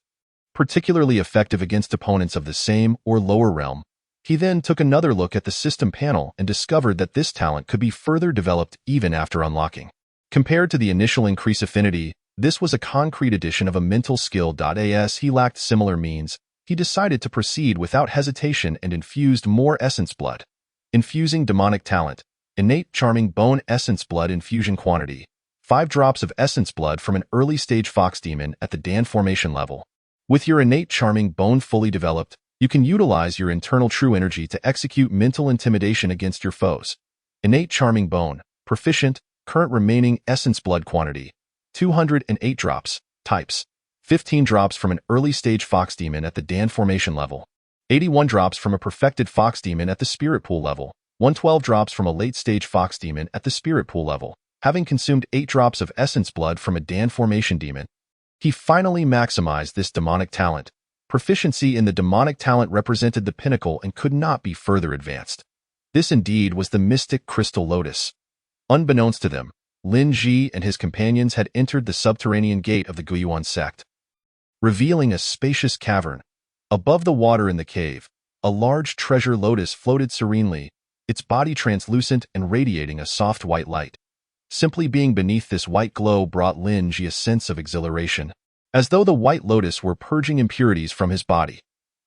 Particularly effective against opponents of the same or lower realm. He then took another look at the system panel and discovered that this talent could be further developed even after unlocking. Compared to the initial increase affinity, this was a concrete addition of a mental skill. As he lacked similar means, he decided to proceed without hesitation and infused more essence blood. Infusing demonic talent. Innate charming bone essence blood infusion quantity. 5 drops of essence blood from an early stage fox demon at the Danformation level. With your innate charming bone fully developed, you can utilize your internal true energy to execute mental intimidation against your foes. Innate charming bone. Proficient. Current remaining essence blood quantity. 208 drops. Types. 15 drops from an early-stage fox demon at the Danformation level, 81 drops from a perfected fox demon at the Spirit Pool level, 112 drops from a late-stage fox demon at the Spirit Pool level. Having consumed 8 drops of essence blood from a Danformation demon, he finally maximized this demonic talent. Proficiency in the demonic talent represented the pinnacle and could not be further advanced. This indeed was the mystic crystal lotus. Unbeknownst to them, Lin Ji and his companions had entered the subterranean gate of the Guiyuan sect, revealing a spacious cavern. Above the water in the cave, a large treasure lotus floated serenely, its body translucent and radiating a soft white light. Simply being beneath this white glow brought Lin Ji a sense of exhilaration, as though the white lotus were purging impurities from his body.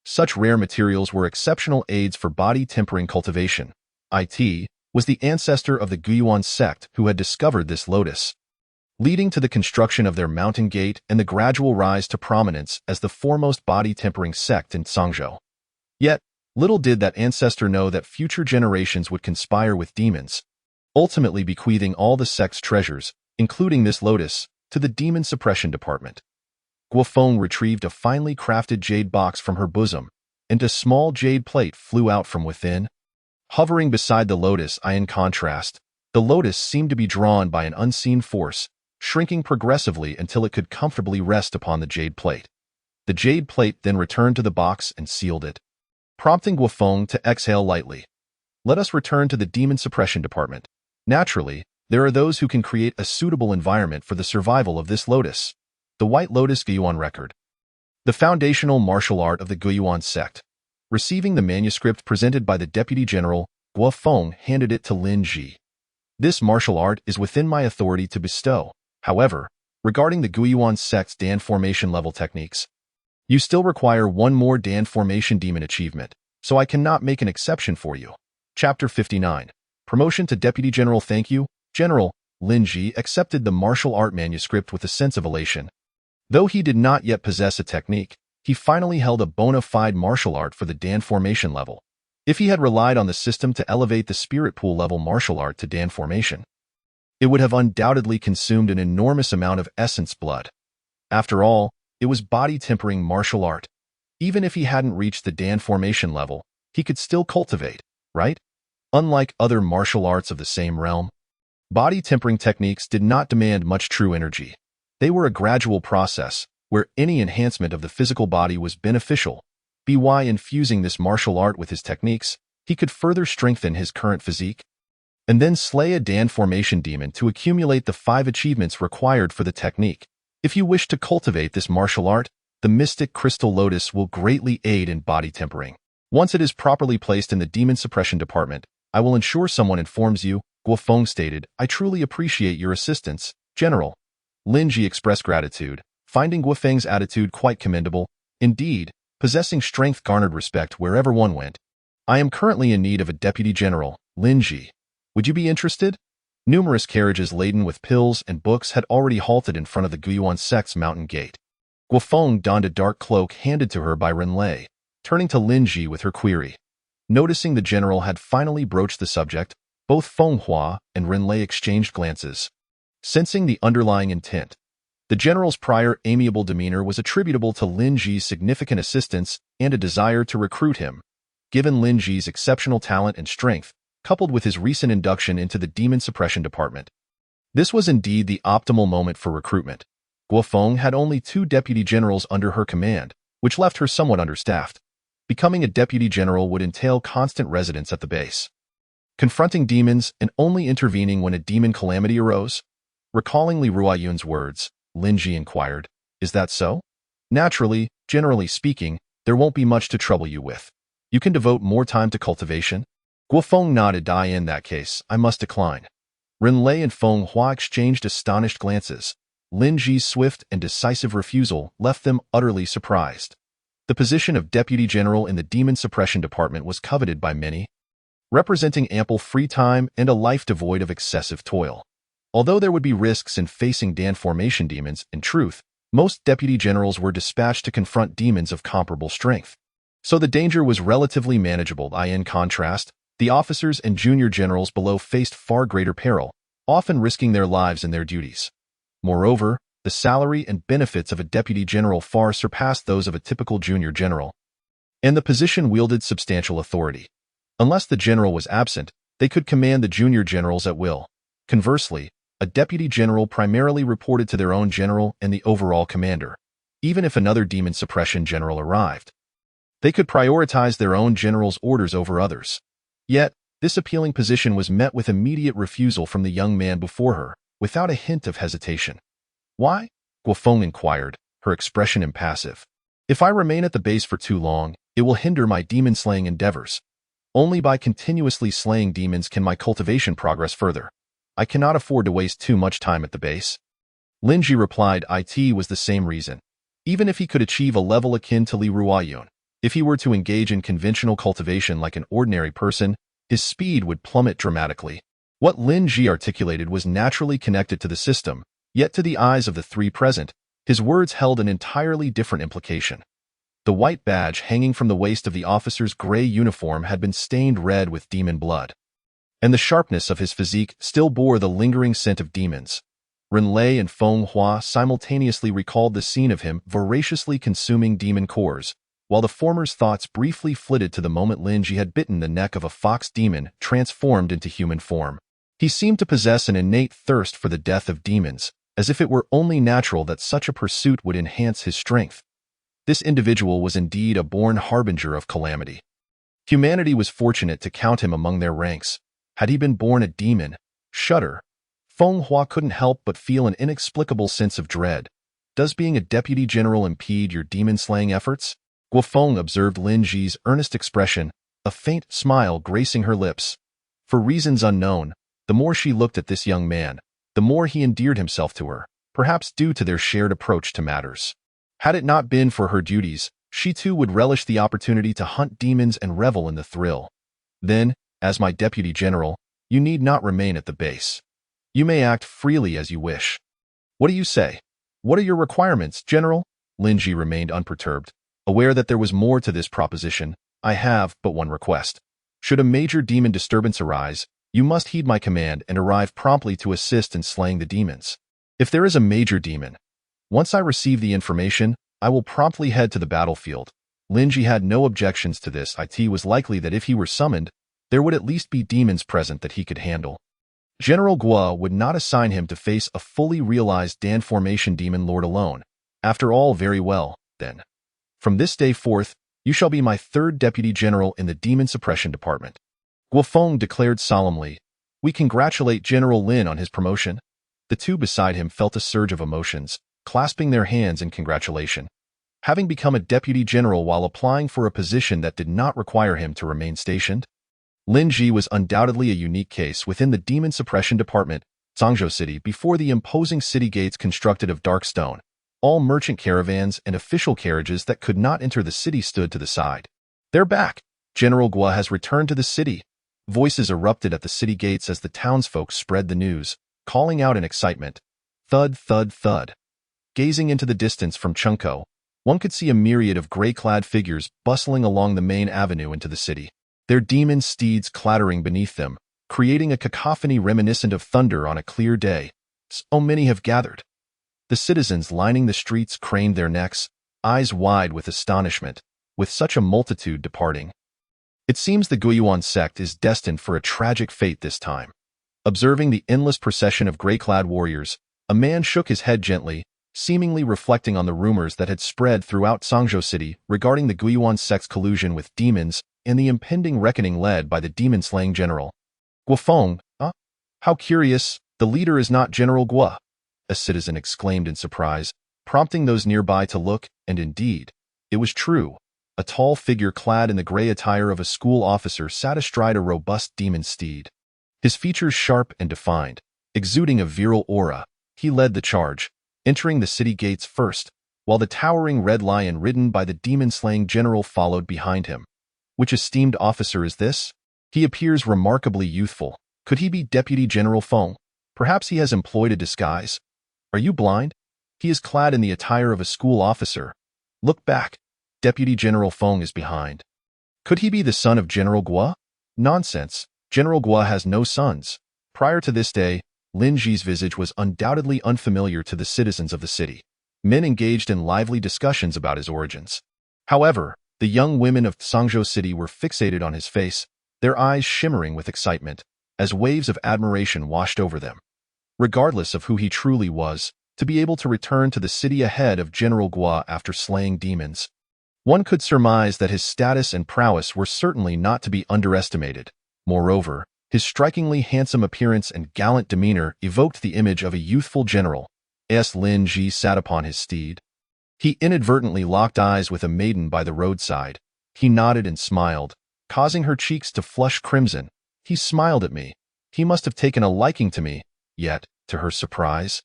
Such rare materials were exceptional aids for body tempering cultivation. It was the ancestor of the Guiyuan sect who had discovered this lotus, leading to the construction of their mountain gate and the gradual rise to prominence as the foremost body-tempering sect in Sangzhou. Yet, little did that ancestor know that future generations would conspire with demons, ultimately bequeathing all the sect's treasures, including this lotus, to the Demon Suppression Department. Guofeng retrieved a finely crafted jade box from her bosom, and a small jade plate flew out from within. Hovering beside the lotus, in contrast, the lotus seemed to be drawn by an unseen force, shrinking progressively until it could comfortably rest upon the jade plate. The jade plate then returned to the box and sealed it, prompting Guofeng to exhale lightly. Let us return to the demon suppression department. Naturally, there are those who can create a suitable environment for the survival of this lotus. The White Lotus Guiyuan Record. The foundational martial art of the Guiyuan sect. Receiving the manuscript presented by the Deputy General, Guofeng handed it to Lin Ji. This martial art is within my authority to bestow. However, regarding the Guiyuan sect's Dan formation level techniques, you still require one more Dan formation demon achievement, so I cannot make an exception for you. Chapter 59. Promotion to Deputy General. Thank you, General. Lin Ji accepted the martial art manuscript with a sense of elation. Though he did not yet possess a technique, he finally held a bona fide martial art for the Dan formation level. If he had relied on the system to elevate the spirit pool level martial art to Dan formation, it would have undoubtedly consumed an enormous amount of essence blood. After all, it was body-tempering martial art. Even if he hadn't reached the Dan formation level, he could still cultivate, right? Unlike other martial arts of the same realm, body-tempering techniques did not demand much true energy. They were a gradual process, where any enhancement of the physical body was beneficial. By infusing this martial art with his techniques, he could further strengthen his current physique, and then slay a Dan formation demon to accumulate the 5 achievements required for the technique. If you wish to cultivate this martial art, the Mystic Crystal Lotus will greatly aid in body tempering. Once it is properly placed in the Demon Suppression Department, I will ensure someone informs you, Guofeng stated. I truly appreciate your assistance, General. Lin Ji expressed gratitude, finding Guofeng's attitude quite commendable. Indeed, possessing strength garnered respect wherever one went. I am currently in need of a Deputy General, Lin Ji. Would you be interested? Numerous carriages laden with pills and books had already halted in front of the Guiyuan sect's mountain gate. Guofeng donned a dark cloak handed to her by Renlei, turning to Lin Ji with her query. Noticing the general had finally broached the subject, both Feng Hua and Renlei exchanged glances. Sensing the underlying intent, the general's prior amiable demeanor was attributable to Lin Ji's significant assistance and a desire to recruit him. Given Lin Ji's exceptional talent and strength, coupled with his recent induction into the Demon Suppression Department, this was indeed the optimal moment for recruitment. Guofeng had only 2 deputy generals under her command, which left her somewhat understaffed. Becoming a deputy general would entail constant residence at the base, confronting demons and only intervening when a demon calamity arose. Recalling Li Ruoyun's words, Lin Ji inquired, "Is that so?" "Naturally, generally speaking, there won't be much to trouble you with. You can devote more time to cultivation." Guofeng nodded. "In that case, I must decline." Renlei and Feng Hua exchanged astonished glances. Lin Ji's swift and decisive refusal left them utterly surprised. The position of Deputy General in the Demon Suppression Department was coveted by many, representing ample free time and a life devoid of excessive toil. Although there would be risks in facing Dan formation demons, in truth, most deputy generals were dispatched to confront demons of comparable strength. So the danger was relatively manageable. In contrast, the officers and junior generals below faced far greater peril, often risking their lives in their duties. Moreover, the salary and benefits of a deputy general far surpassed those of a typical junior general, and the position wielded substantial authority. Unless the general was absent, they could command the junior generals at will. Conversely, a deputy general primarily reported to their own general and the overall commander. Even if another demon suppression general arrived, they could prioritize their own general's orders over others. Yet, this appealing position was met with immediate refusal from the young man before her, without a hint of hesitation. "Why?" Guofeng inquired, her expression impassive. "If I remain at the base for too long, it will hinder my demon-slaying endeavors. Only by continuously slaying demons can my cultivation progress further. I cannot afford to waste too much time at the base." Lin Ji replied it was the same reason. Even if he could achieve a level akin to Li Ruoyun, if he were to engage in conventional cultivation like an ordinary person, his speed would plummet dramatically. What Lin Ji articulated was naturally connected to the system, yet to the eyes of the 3 present, his words held an entirely different implication. The white badge hanging from the waist of the officer's gray uniform had been stained red with demon blood, and the sharpness of his physique still bore the lingering scent of demons. Renlei and Feng Hua simultaneously recalled the scene of him voraciously consuming demon cores, while the former's thoughts briefly flitted to the moment Lin Ji had bitten the neck of a fox demon transformed into human form. He seemed to possess an innate thirst for the death of demons, as if it were only natural that such a pursuit would enhance his strength. This individual was indeed a born harbinger of calamity. Humanity was fortunate to count him among their ranks. Had he been born a demon, shudder. Feng Hua couldn't help but feel an inexplicable sense of dread. Does being a deputy general impede your demon-slaying efforts? Guofeng observed Lin Ji's earnest expression, a faint smile gracing her lips. For reasons unknown, the more she looked at this young man, the more he endeared himself to her, perhaps due to their shared approach to matters. Had it not been for her duties, she too would relish the opportunity to hunt demons and revel in the thrill. Then, as my deputy general, you need not remain at the base. You may act freely as you wish. What do you say? What are your requirements, General? Lin Ji remained unperturbed. Aware that there was more to this proposition, I have but one request. Should a major demon disturbance arise, you must heed my command and arrive promptly to assist in slaying the demons. If there is a major demon, once I receive the information, I will promptly head to the battlefield. Lin Ji had no objections to this. It was likely that if he were summoned, there would at least be demons present that he could handle. General Guo would not assign him to face a fully realized Dan Formation Demon Lord alone. After all, very well, then. From this day forth, you shall be my third deputy general in the Demon Suppression Department. Guofeng declared solemnly. We congratulate General Lin on his promotion. The two beside him felt a surge of emotions, clasping their hands in congratulation. Having become a deputy general while applying for a position that did not require him to remain stationed, Lin Ji was undoubtedly a unique case within the Demon Suppression Department, Zhangzhou City. Before the imposing city gates constructed of dark stone, all merchant caravans and official carriages that could not enter the city stood to the side. They're back. General Guo has returned to the city. Voices erupted at the city gates as the townsfolk spread the news, calling out in excitement. Thud, thud, thud. Gazing into the distance from Chunko, one could see a myriad of gray-clad figures bustling along the main avenue into the city, their demon steeds clattering beneath them, creating a cacophony reminiscent of thunder on a clear day. So many have gathered. The citizens lining the streets craned their necks, eyes wide with astonishment, with such a multitude departing. It seems the Guiyuan sect is destined for a tragic fate this time. Observing the endless procession of gray-clad warriors, a man shook his head gently, seemingly reflecting on the rumors that had spread throughout Zhangzhou City regarding the Guiyuan sect's collusion with demons and the impending reckoning led by the demon-slaying general. Guofeng, How curious, the leader is not General Guo, a citizen exclaimed in surprise, prompting those nearby to look, and indeed, it was true. A tall figure clad in the gray attire of a school officer sat astride a robust demon steed. His features sharp and defined, exuding a virile aura, he led the charge, entering the city gates first, while the towering red lion ridden by the demon-slaying general followed behind him. Which esteemed officer is this? He appears remarkably youthful. Could he be Deputy General Feng? Perhaps he has employed a disguise. Are you blind? He is clad in the attire of a school officer. Look back. Deputy General Feng is behind. Could he be the son of General Guo? Nonsense. General Guo has no sons. Prior to this day, Lin Ji's visage was undoubtedly unfamiliar to the citizens of the city. Men engaged in lively discussions about his origins. However, the young women of Zhangzhou City were fixated on his face, their eyes shimmering with excitement, as waves of admiration washed over them. Regardless of who he truly was, to be able to return to the city ahead of General Guo after slaying demons, one could surmise that his status and prowess were certainly not to be underestimated. Moreover, his strikingly handsome appearance and gallant demeanor evoked the image of a youthful general. As Lin Ji sat upon his steed, he inadvertently locked eyes with a maiden by the roadside. He nodded and smiled, causing her cheeks to flush crimson. He smiled at me. He must have taken a liking to me. Yet, to her surprise,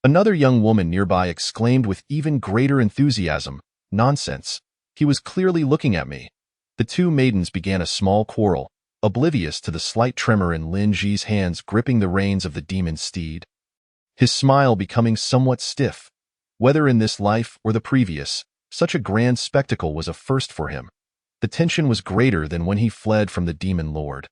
another young woman nearby exclaimed with even greater enthusiasm, "Nonsense. He was clearly looking at me." The two maidens began a small quarrel, oblivious to the slight tremor in Lin Ji's hands gripping the reins of the demon steed. His smile becoming somewhat stiff. Whether in this life or the previous, such a grand spectacle was a first for him. The tension was greater than when he fled from the demon lord.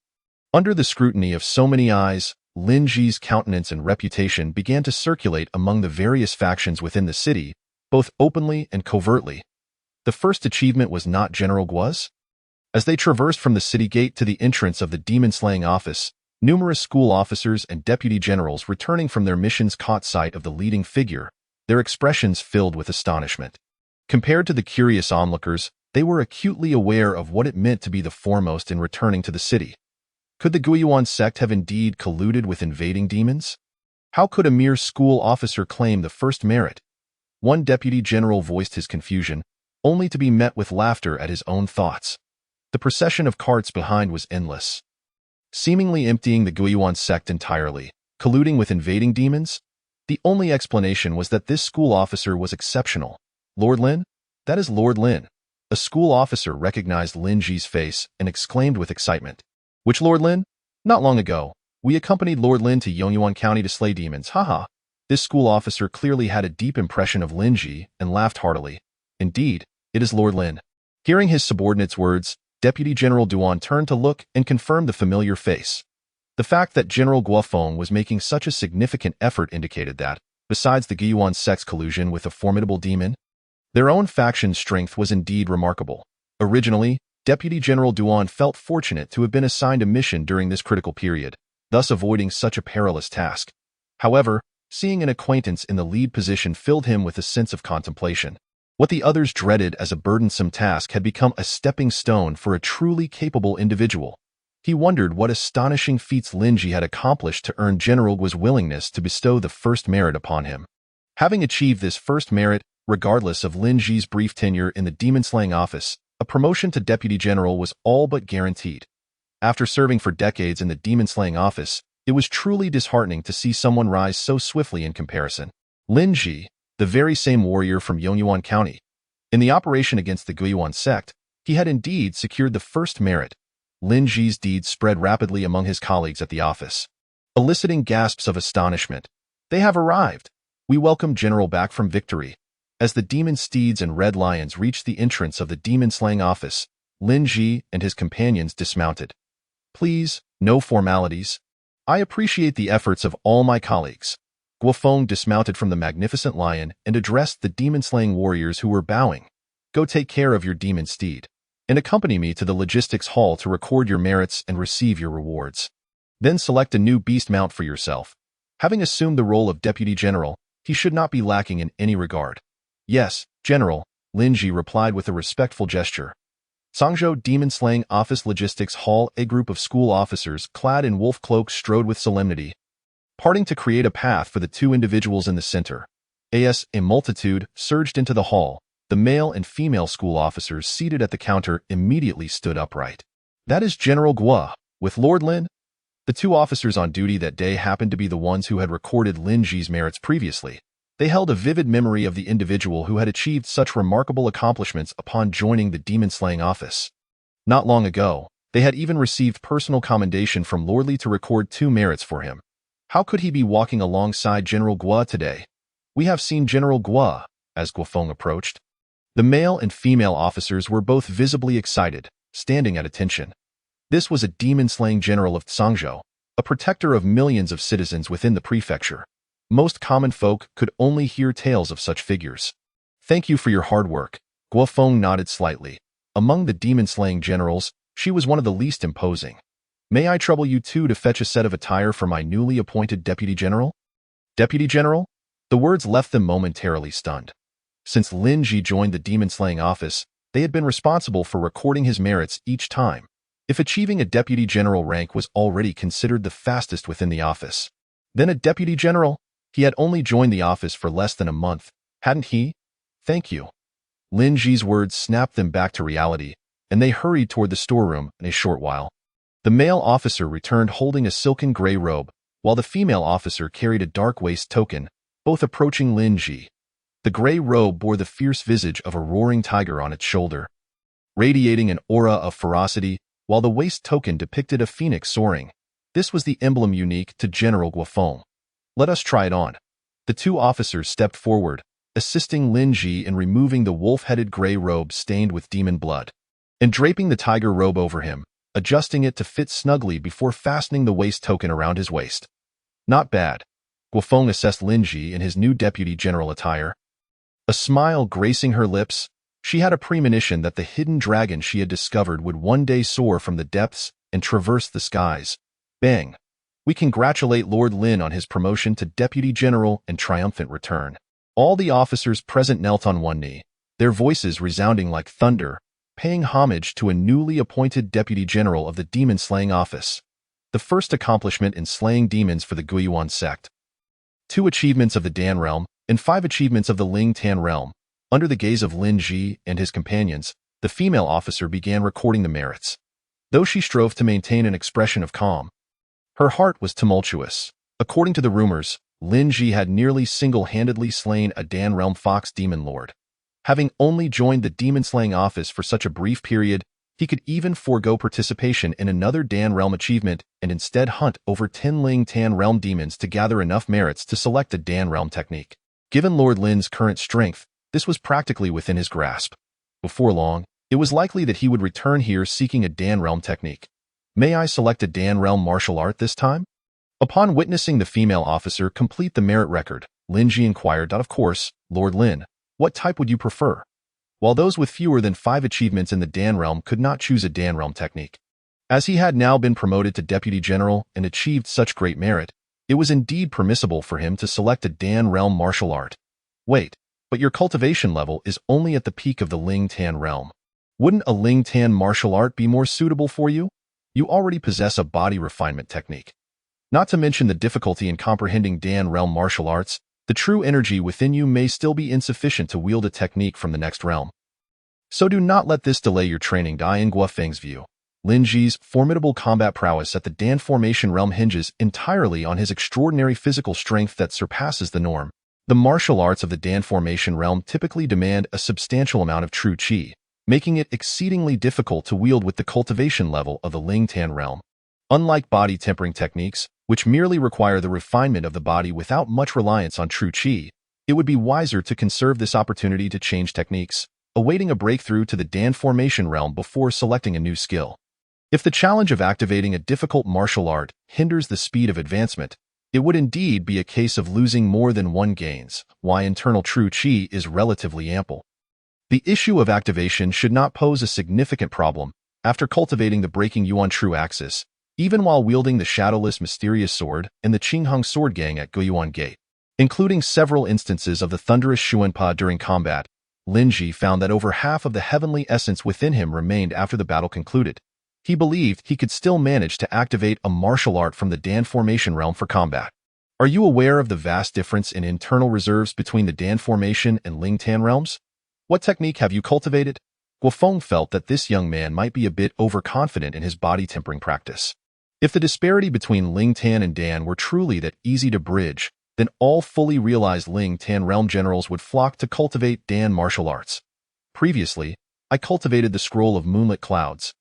Under the scrutiny of so many eyes, Lin Ji's countenance and reputation began to circulate among the various factions within the city, both openly and covertly. The first achievement was not General Guo's. As they traversed from the city gate to the entrance of the demon-slaying office, Numerous school officers and deputy generals returning from their missions caught sight of the leading figure, their expressions filled with astonishment. Compared to the curious onlookers, they were acutely aware of what it meant to be the foremost in returning to the city. Could the Guiyuan sect have indeed colluded with invading demons? How could a mere school officer claim the first merit? One deputy general voiced his confusion, only to be met with laughter at his own thoughts. The procession of carts behind was endless, seemingly emptying the Guiyuan sect entirely, colluding with invading demons? The only explanation was that this school officer was exceptional. Lord Lin? That is Lord Lin. A school officer recognized Lin Ji's face and exclaimed with excitement. Which Lord Lin? Not long ago, we accompanied Lord Lin to Yongyuan County to slay demons, haha. This school officer clearly had a deep impression of Lin Ji and laughed heartily. Indeed, it is Lord Lin. Hearing his subordinate's words, Deputy General Duan turned to look and confirmed the familiar face. The fact that General Guofeng was making such a significant effort indicated that, besides the Guiyuan sect's collusion with a formidable demon, their own faction's strength was indeed remarkable. Originally, Deputy General Duan felt fortunate to have been assigned a mission during this critical period, thus avoiding such a perilous task. However, seeing an acquaintance in the lead position filled him with a sense of contemplation. What the others dreaded as a burdensome task had become a stepping stone for a truly capable individual. He wondered what astonishing feats Lin Ji had accomplished to earn General Guo's willingness to bestow the first merit upon him. Having achieved this first merit, regardless of Lin Ji's brief tenure in the demon-slaying office, a promotion to deputy general was all but guaranteed. After serving for decades in the demon-slaying office, it was truly disheartening to see someone rise so swiftly in comparison. Lin Ji, the very same warrior from Yongyuan County. In the operation against the Guiyuan sect, he had indeed secured the first merit. Lin Ji's deeds spread rapidly among his colleagues at the office, eliciting gasps of astonishment. They have arrived. We welcome General back from victory. As the demon steeds and red lions reached the entrance of the demon-slaying office, Lin Ji and his companions dismounted. Please, no formalities. I appreciate the efforts of all my colleagues. Guofeng dismounted from the magnificent lion and addressed the demon-slaying warriors who were bowing. Go take care of your demon steed, and accompany me to the logistics hall to record your merits and receive your rewards. Then select a new beast mount for yourself. Having assumed the role of deputy general, he should not be lacking in any regard. Yes, General, Lin Ji replied with a respectful gesture. Sangzhou Demon-Slaying Office Logistics Hall. A group of school officers clad in wolf cloaks strode with solemnity, parting to create a path for the two individuals in the center. As a multitude surged into the hall, the male and female school officers seated at the counter immediately stood upright. That is General Guo, with Lord Lin. The two officers on duty that day happened to be the ones who had recorded Lin Ji's merits previously. They held a vivid memory of the individual who had achieved such remarkable accomplishments upon joining the demon-slaying office. Not long ago, they had even received personal commendation from Lord Li to record 2 merits for him. How could he be walking alongside General Guo today? We have seen General Guo, as Guofeng approached. The male and female officers were both visibly excited, standing at attention. This was a demon-slaying general of Sangzhou, a protector of millions of citizens within the prefecture. Most common folk could only hear tales of such figures. Thank you for your hard work. Guofeng nodded slightly. Among the demon-slaying generals, she was one of the least imposing. May I trouble you two to fetch a set of attire for my newly appointed deputy general? Deputy general? The words left them momentarily stunned. Since Lin Ji joined the demon-slaying office, they had been responsible for recording his merits each time. If achieving a deputy general rank was already considered the fastest within the office, then a deputy general? He had only joined the office for less than a month, hadn't he? Thank you. Lin Ji's words snapped them back to reality, and they hurried toward the storeroom in a short while. The male officer returned holding a silken gray robe, while the female officer carried a dark waist token, both approaching Lin Ji. The gray robe bore the fierce visage of a roaring tiger on its shoulder, radiating an aura of ferocity, while the waist token depicted a phoenix soaring. This was the emblem unique to General Guofeng. Let us try it on. The two officers stepped forward, assisting Lin Ji in removing the wolf-headed gray robe stained with demon blood, and draping the tiger robe over him, adjusting it to fit snugly before fastening the waist token around his waist. Not bad. Guofeng assessed Lin Ji in his new deputy general attire. A smile gracing her lips, she had a premonition that the hidden dragon she had discovered would one day soar from the depths and traverse the skies. Bang! We congratulate Lord Lin on his promotion to Deputy General and triumphant return. All the officers present knelt on one knee, their voices resounding like thunder, paying homage to a newly appointed Deputy General of the Demon-Slaying Office, the first accomplishment in slaying demons for the Guiyuan sect. 2 achievements of the Dan realm and 5 achievements of the Ling Tan realm. Under the gaze of Lin Ji and his companions, the female officer began recording the merits. Though she strove to maintain an expression of calm, her heart was tumultuous. According to the rumors, Lin Ji had nearly single-handedly slain a Dan realm fox demon lord. Having only joined the demon-slaying office for such a brief period, he could even forego participation in another Dan realm achievement and instead hunt over 10 Ling Tan realm demons to gather enough merits to select a Dan realm technique. Given Lord Lin's current strength, this was practically within his grasp. Before long, it was likely that he would return here seeking a Dan realm technique. May I select a Dan realm martial art this time? Upon witnessing the female officer complete the merit record, Lin Ji inquired, "Of course, Lord Lin, what type would you prefer?" While those with fewer than 5 achievements in the Dan realm could not choose a Dan realm technique. As he had now been promoted to Deputy General and achieved such great merit, it was indeed permissible for him to select a Dan realm martial art. Wait, but your cultivation level is only at the peak of the Ling Tan realm. Wouldn't a Ling Tan martial art be more suitable for you? You already possess a body refinement technique. Not to mention the difficulty in comprehending Dan realm martial arts, the true energy within you may still be insufficient to wield a technique from the next realm. So do not let this delay your training. In Guofeng's view, Lin Ji's formidable combat prowess at the Dan formation realm hinges entirely on his extraordinary physical strength that surpasses the norm. The martial arts of the Dan formation realm typically demand a substantial amount of true qi, making it exceedingly difficult to wield with the cultivation level of the Ling Tan realm. Unlike body tempering techniques, which merely require the refinement of the body without much reliance on true qi, it would be wiser to conserve this opportunity to change techniques, awaiting a breakthrough to the Dan formation realm before selecting a new skill. If the challenge of activating a difficult martial art hinders the speed of advancement, it would indeed be a case of losing more than one gains, while internal true qi is relatively ample. The issue of activation should not pose a significant problem after cultivating the Breaking Yuan True Axis, even while wielding the Shadowless Mysterious Sword and the Qinghong Sword Gang at Guiyuan Gate. Including several instances of the Thunderous Xuanpa during combat, Lin Ji found that over half of the heavenly essence within him remained after the battle concluded. He believed he could still manage to activate a martial art from the Dan formation realm for combat. Are you aware of the vast difference in internal reserves between the Dan formation and Ling Tan realms? What technique have you cultivated? Guofeng felt that this young man might be a bit overconfident in his body tempering practice. If the disparity between Ling Tan and Dan were truly that easy to bridge, then all fully realized Ling Tan realm generals would flock to cultivate Dan martial arts. Previously, I cultivated the Scroll of Moonlit Clouds,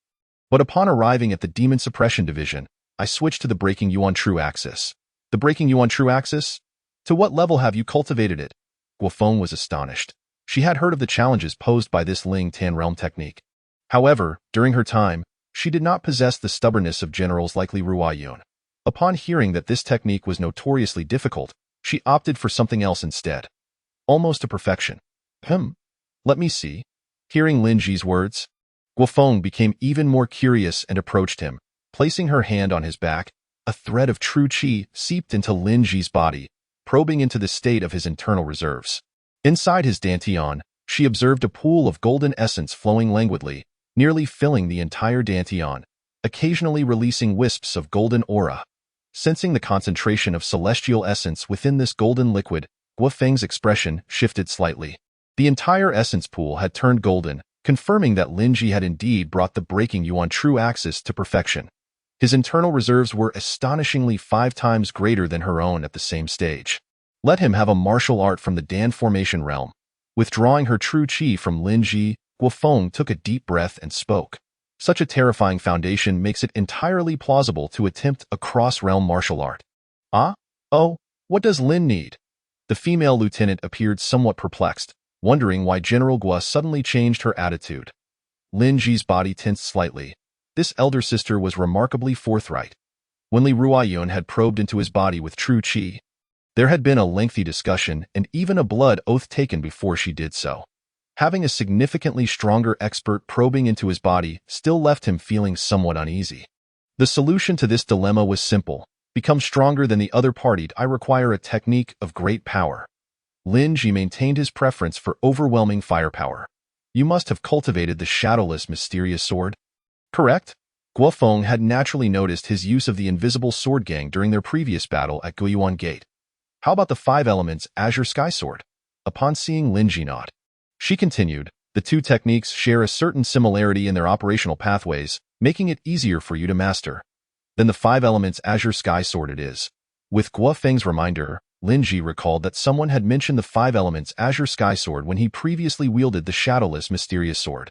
but upon arriving at the Demon Suppression Division, I switched to the Breaking Yuan True Axis. The Breaking Yuan True Axis? To what level have you cultivated it? Guofeng was astonished. She had heard of the challenges posed by this Ling Tan realm technique. However, during her time, she did not possess the stubbornness of generals like Li Ruoyun. Upon hearing that this technique was notoriously difficult, she opted for something else instead. Almost to perfection. Let me see. Hearing Lin Ji's words, Guofeng became even more curious and approached him. Placing her hand on his back, a thread of true qi seeped into Lin Ji's body, probing into the state of his internal reserves. Inside his dantian, she observed a pool of golden essence flowing languidly, nearly filling the entire dantian, occasionally releasing wisps of golden aura. Sensing the concentration of celestial essence within this golden liquid, Guofeng's expression shifted slightly. The entire essence pool had turned golden, confirming that Lin Ji had indeed brought the Breaking Yuan True Axis to perfection. His internal reserves were astonishingly 5 times greater than her own at the same stage. Let him have a martial art from the Dan formation realm. Withdrawing her true qi from Lin Ji, Guofeng took a deep breath and spoke. Such a terrifying foundation makes it entirely plausible to attempt a cross-realm martial art. What does Lin need? The female lieutenant appeared somewhat perplexed, wondering why General Guo suddenly changed her attitude. Lin Ji's body tensed slightly. This elder sister was remarkably forthright. When Li Ruoyun had probed into his body with true qi, there had been a lengthy discussion and even a blood oath taken before she did so. Having a significantly stronger expert probing into his body still left him feeling somewhat uneasy. The solution to this dilemma was simple. become stronger than the other party. I require a technique of great power. Lin Ji maintained his preference for overwhelming firepower. You must have cultivated the shadowless, mysterious sword. Correct? Guofeng had naturally noticed his use of the invisible sword gang during their previous battle at Guiyuan Gate. How about the 5 elements Azure Sky Sword? Upon seeing Lin Ji nod, she continued, the two techniques share a certain similarity in their operational pathways, making it easier for you to master. Then the 5 elements Azure Sky Sword it is. With Guofeng's reminder, Lin Ji recalled that someone had mentioned the 5 elements Azure Sky Sword when he previously wielded the shadowless, mysterious sword.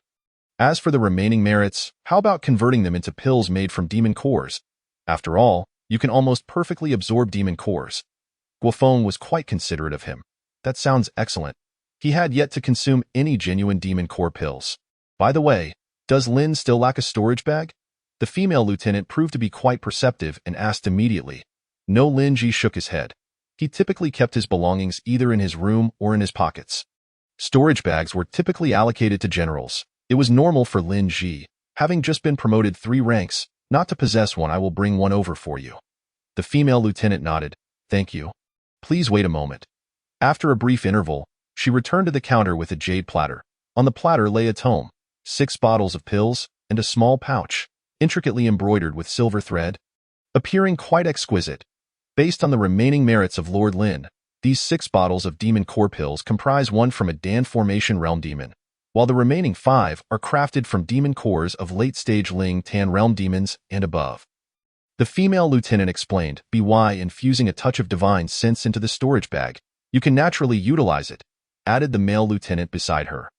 As for the remaining merits, how about converting them into pills made from demon cores? After all, you can almost perfectly absorb demon cores. Guofeng was quite considerate of him. That sounds excellent. He had yet to consume any genuine demon core pills. By the way, does Lin still lack a storage bag? The female lieutenant proved to be quite perceptive and asked immediately. No, Lin Ji shook his head. He typically kept his belongings either in his room or in his pockets. Storage bags were typically allocated to generals. It was normal for Lin Ji, having just been promoted 3 ranks, not to possess one. I will bring one over for you. The female lieutenant nodded. Thank you. Please wait a moment. After a brief interval, she returned to the counter with a jade platter. On the platter lay a tome, 6 bottles of pills, and a small pouch, intricately embroidered with silver thread, appearing quite exquisite. Based on the remaining merits of Lord Lin, these 6 bottles of demon core pills comprise one from a Dan Formation Realm demon, while the remaining 5 are crafted from demon cores of late-stage Ling Tan Realm demons and above. The female lieutenant explained, by infusing a touch of divine sense into the storage bag, you can naturally utilize it, added the male lieutenant beside her.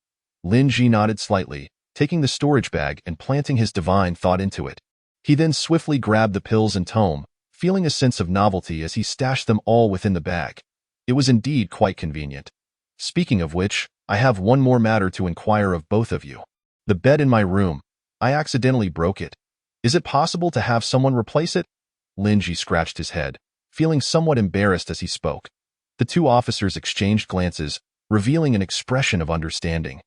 Lin Ji nodded slightly, taking the storage bag and planting his divine thought into it. He then swiftly grabbed the pills and tome, feeling a sense of novelty as he stashed them all within the bag. It was indeed quite convenient. Speaking of which, I have one more matter to inquire of both of you. The bed in my room. I accidentally broke it. Is it possible to have someone replace it? Lin Ji scratched his head, feeling somewhat embarrassed as he spoke. The 2 officers exchanged glances, revealing an expression of understanding.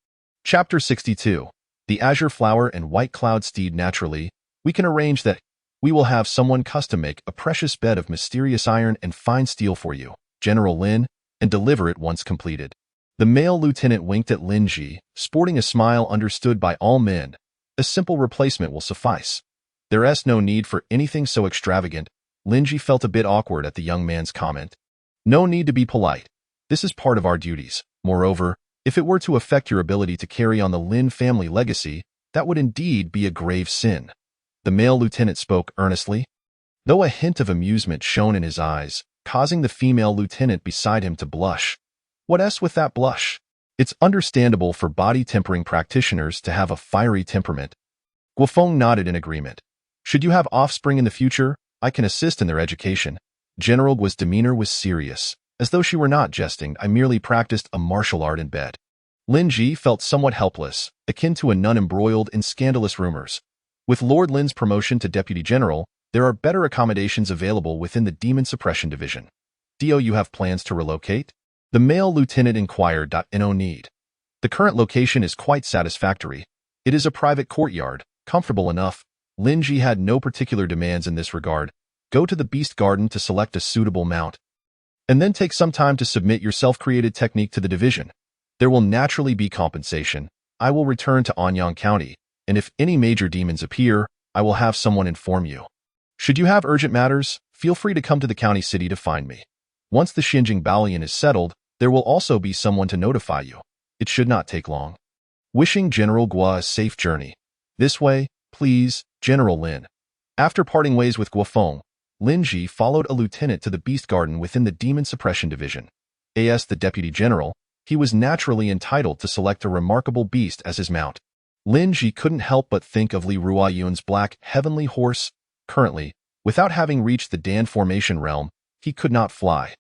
Chapter 62. The Azure Flower and White Cloud Steed. Naturally, we can arrange that. We will have someone custom make a precious bed of mysterious iron and fine steel for you, General Lin, and deliver it once completed. The male lieutenant winked at Lin Ji, sporting a smile understood by all men. A simple replacement will suffice. There's no need for anything so extravagant. Lin Ji felt a bit awkward at the young man's comment. No need to be polite. This is part of our duties. Moreover, if it were to affect your ability to carry on the Lin family legacy, that would indeed be a grave sin. The male lieutenant spoke earnestly, though a hint of amusement shone in his eyes, causing the female lieutenant beside him to blush. What's with that blush? It's understandable for body-tempering practitioners to have a fiery temperament. Guofeng nodded in agreement. Should you have offspring in the future, I can assist in their education. General Guo's demeanor was serious. As though she were not jesting, I merely practiced a martial art in bed. Lin Ji felt somewhat helpless, akin to a nun embroiled in scandalous rumors. With Lord Lin's promotion to Deputy General, there are better accommodations available within the Demon Suppression Division. Do you have plans to relocate? The male lieutenant inquired. No need. The current location is quite satisfactory. It is a private courtyard, comfortable enough. Lin Ji had no particular demands in this regard. Go to the Beast Garden to select a suitable mount, and then take some time to submit your self-created technique to the division. There will naturally be compensation. I will return to Anyang County, and if any major demons appear, I will have someone inform you. Should you have urgent matters, feel free to come to the county city to find me. Once the Xinjiang Battalion is settled, there will also be someone to notify you. It should not take long. Wishing General Guo a safe journey. This way, please, General Lin. After parting ways with Guofeng, Lin Ji followed a lieutenant to the Beast Garden within the Demon Suppression Division. As the Deputy General, he was naturally entitled to select a remarkable beast as his mount. Lin Ji couldn't help but think of Li Ruoyun's black heavenly horse. Currently, without having reached the Dan Formation realm, he could not fly.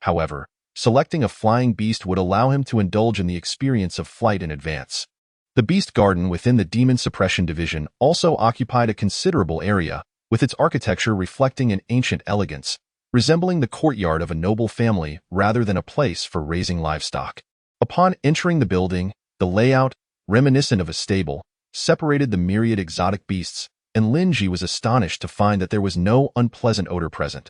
However, selecting a flying beast would allow him to indulge in the experience of flight in advance. The Beast Garden within the Demon Suppression Division also occupied a considerable area, with its architecture reflecting an ancient elegance, resembling the courtyard of a noble family rather than a place for raising livestock. Upon entering the building, the layout, reminiscent of a stable, separated the myriad exotic beasts, and Lin Ji was astonished to find that there was no unpleasant odor present.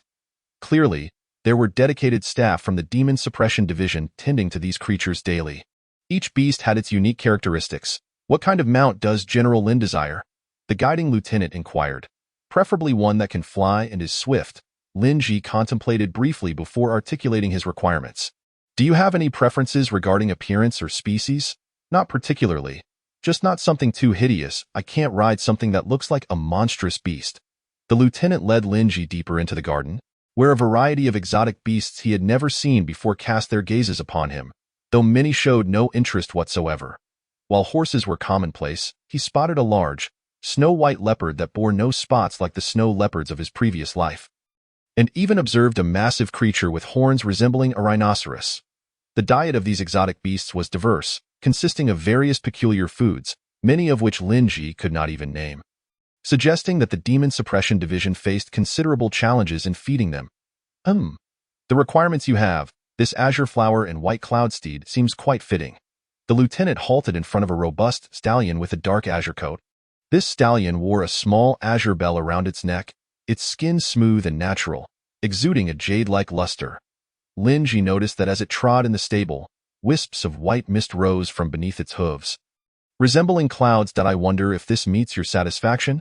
Clearly, there were dedicated staff from the Demon Suppression Division tending to these creatures daily. Each beast had its unique characteristics. What kind of mount does General Lin desire? The guiding lieutenant inquired. Preferably one that can fly and is swift. Lin Ji contemplated briefly before articulating his requirements. Do you have any preferences regarding appearance or species? Not particularly. Just not something too hideous. I can't ride something that looks like a monstrous beast. The lieutenant led Lin Ji deeper into the garden, where a variety of exotic beasts he had never seen before cast their gazes upon him, though many showed no interest whatsoever. While horses were commonplace, he spotted a large, snow-white leopard that bore no spots like the snow leopards of his previous life, and even observed a massive creature with horns resembling a rhinoceros. The diet of these exotic beasts was diverse, consisting of various peculiar foods, many of which Lin Ji could not even name, suggesting that the Demon Suppression Division faced considerable challenges in feeding them. The requirements you have, this azure flower and white cloud steed, seems quite fitting. The lieutenant halted in front of a robust stallion with a dark azure coat. This stallion wore a small azure bell around its neck, its skin smooth and natural, exuding a jade-like luster. Lin Ji noticed that as it trod in the stable, wisps of white mist rose from beneath its hooves, resembling clouds. That I wonder if this meets your satisfaction?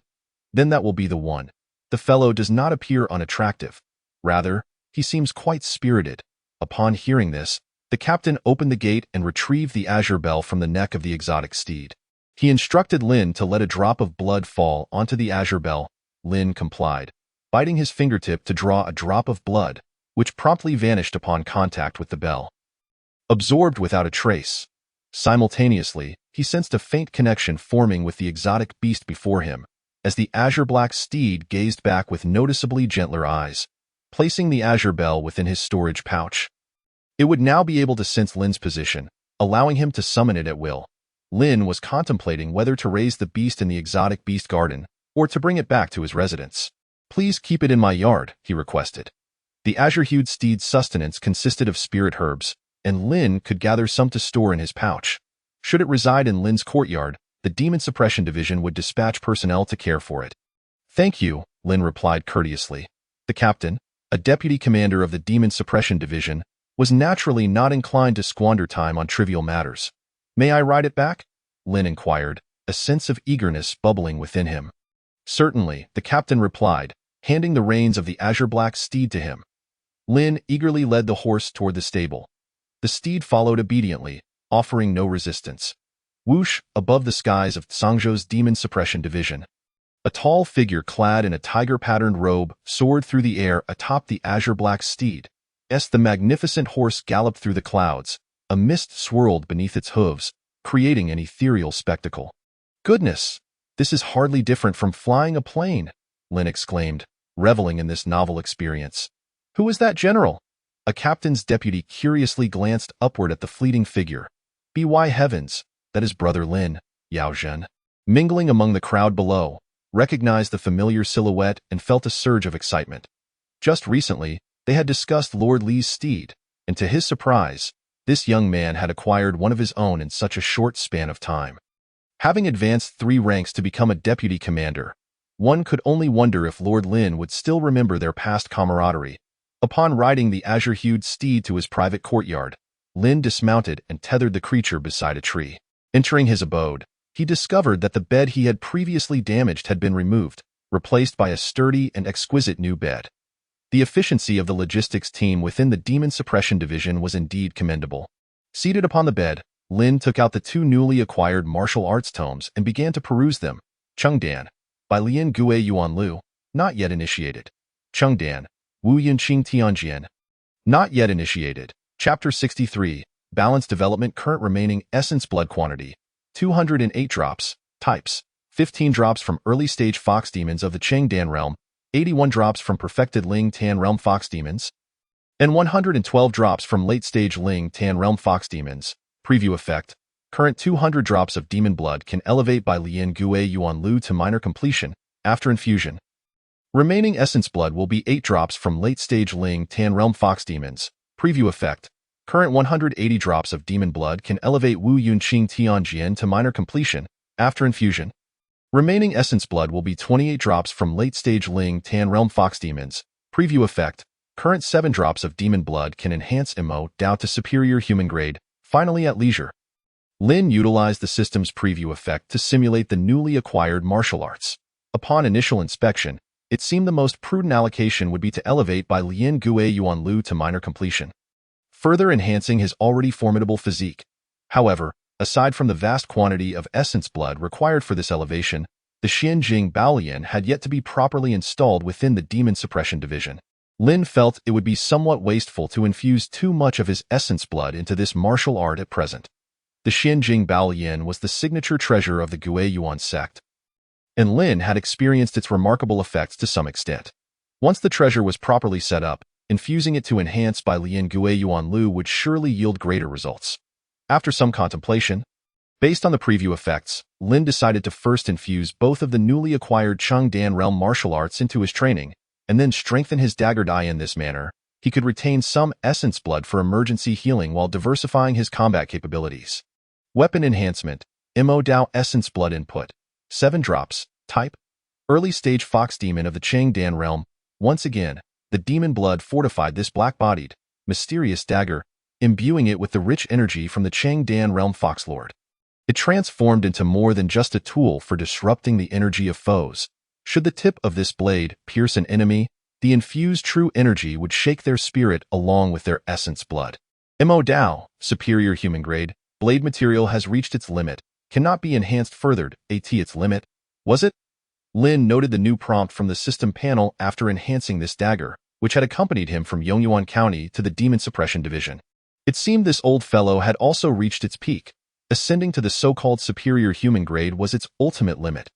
Then that will be the one. The fellow does not appear unattractive. Rather, he seems quite spirited. Upon hearing this, the captain opened the gate and retrieved the azure bell from the neck of the exotic steed. He instructed Lin to let a drop of blood fall onto the azure bell. Lin complied, biting his fingertip to draw a drop of blood, which promptly vanished upon contact with the bell, absorbed without a trace. Simultaneously, he sensed a faint connection forming with the exotic beast before him, as the azure-black steed gazed back with noticeably gentler eyes, placing the azure bell within his storage pouch. It would now be able to sense Lin's position, allowing him to summon it at will. Lin was contemplating whether to raise the beast in the exotic beast garden or to bring it back to his residence. Please keep it in my yard, he requested. The azure-hued steed's sustenance consisted of spirit herbs, and Lin could gather some to store in his pouch. Should it reside in Lin's courtyard, the Demon Suppression Division would dispatch personnel to care for it. Thank you, Lin replied courteously. The captain, a deputy commander of the Demon Suppression Division, was naturally not inclined to squander time on trivial matters. May I ride it back? Lin inquired, a sense of eagerness bubbling within him. Certainly, the captain replied, handing the reins of the azure-black steed to him. Lin eagerly led the horse toward the stable. The steed followed obediently, offering no resistance. Whoosh, above the skies of Sangzhou's Demon Suppression Division, a tall figure clad in a tiger-patterned robe soared through the air atop the azure-black steed. As the magnificent horse galloped through the clouds, a mist swirled beneath its hooves, creating an ethereal spectacle. Goodness, this is hardly different from flying a plane, Lin exclaimed, reveling in this novel experience. Who is that general? A captain's deputy curiously glanced upward at the fleeting figure. By heavens, that is Brother Lin, Yao Zhen. Mingling among the crowd below, recognized the familiar silhouette and felt a surge of excitement. Just recently, they had discussed Lord Li's steed, and to his surprise, this young man had acquired one of his own in such a short span of time. Having advanced 3 ranks to become a deputy commander, one could only wonder if Lord Lin would still remember their past camaraderie. Upon riding the azure-hued steed to his private courtyard, Lin dismounted and tethered the creature beside a tree. Entering his abode, he discovered that the bed he had previously damaged had been removed, replaced by a sturdy and exquisite new bed. The efficiency of the logistics team within the Demon Suppression Division was indeed commendable. Seated upon the bed, Lin took out the 2 newly acquired martial arts tomes and began to peruse them. Chengdan, by Lian Gue Yuanlu, not yet initiated. Chengdan, Wu Yunqing Tianjian, not yet initiated. Chapter 63, Balanced Development. Current remaining Essence Blood Quantity, 208 drops. Types, 15 drops from early-stage fox demons of the Chengdan realm, 81 drops from perfected Ling Tan realm fox demons, and 112 drops from late-stage Ling Tan realm fox demons. Preview effect. Current 200 drops of demon blood can elevate by Lian Gue Yuanlu to minor completion after infusion. Remaining essence blood will be 8 drops from late-stage Ling Tan realm fox demons. Preview effect. Current 180 drops of demon blood can elevate Wu Yunqing Tianjian to minor completion after infusion. Remaining essence blood will be 28 drops from late-stage Ling Tan realm fox demons. Preview effect. Current 7 drops of demon blood can enhance Mo down to superior human grade, finally at leisure. Lin utilized the system's preview effect to simulate the newly acquired martial arts. Upon initial inspection, it seemed the most prudent allocation would be to elevate by Lian Gue Yuan Lu to minor completion, further enhancing his already formidable physique. However, aside from the vast quantity of essence blood required for this elevation, the Xianjing Baolian had yet to be properly installed within the demon suppression division. Lin felt it would be somewhat wasteful to infuse too much of his essence blood into this martial art at present. The Xianjing Baolian was the signature treasure of the Gue Yuan sect, and Lin had experienced its remarkable effects to some extent. Once the treasure was properly set up, infusing it to enhance by Lian Gue Yuan Lu would surely yield greater results. After some contemplation, based on the preview effects, Lin decided to first infuse both of the newly acquired Chengdan realm martial arts into his training, and then strengthen his dagger die in this manner. He could retain some essence blood for emergency healing while diversifying his combat capabilities. Weapon enhancement, Mo Dao essence blood input, 7 drops, type, early stage fox demon of the Chengdan realm. Once again, the demon blood fortified this black-bodied, mysterious dagger, imbuing it with the rich energy from the Chengdan realm fox lord. It transformed into more than just a tool for disrupting the energy of foes. Should the tip of this blade pierce an enemy, the infused true energy would shake their spirit along with their essence blood. Mo Dao, superior human grade, blade material has reached its limit, cannot be enhanced further. Its limit, was it? Lin noted the new prompt from the system panel after enhancing this dagger, which had accompanied him from Yongyuan County to the Demon Suppression Division. It seemed this old fellow had also reached its peak. Ascending to the so-called superior human grade was its ultimate limit.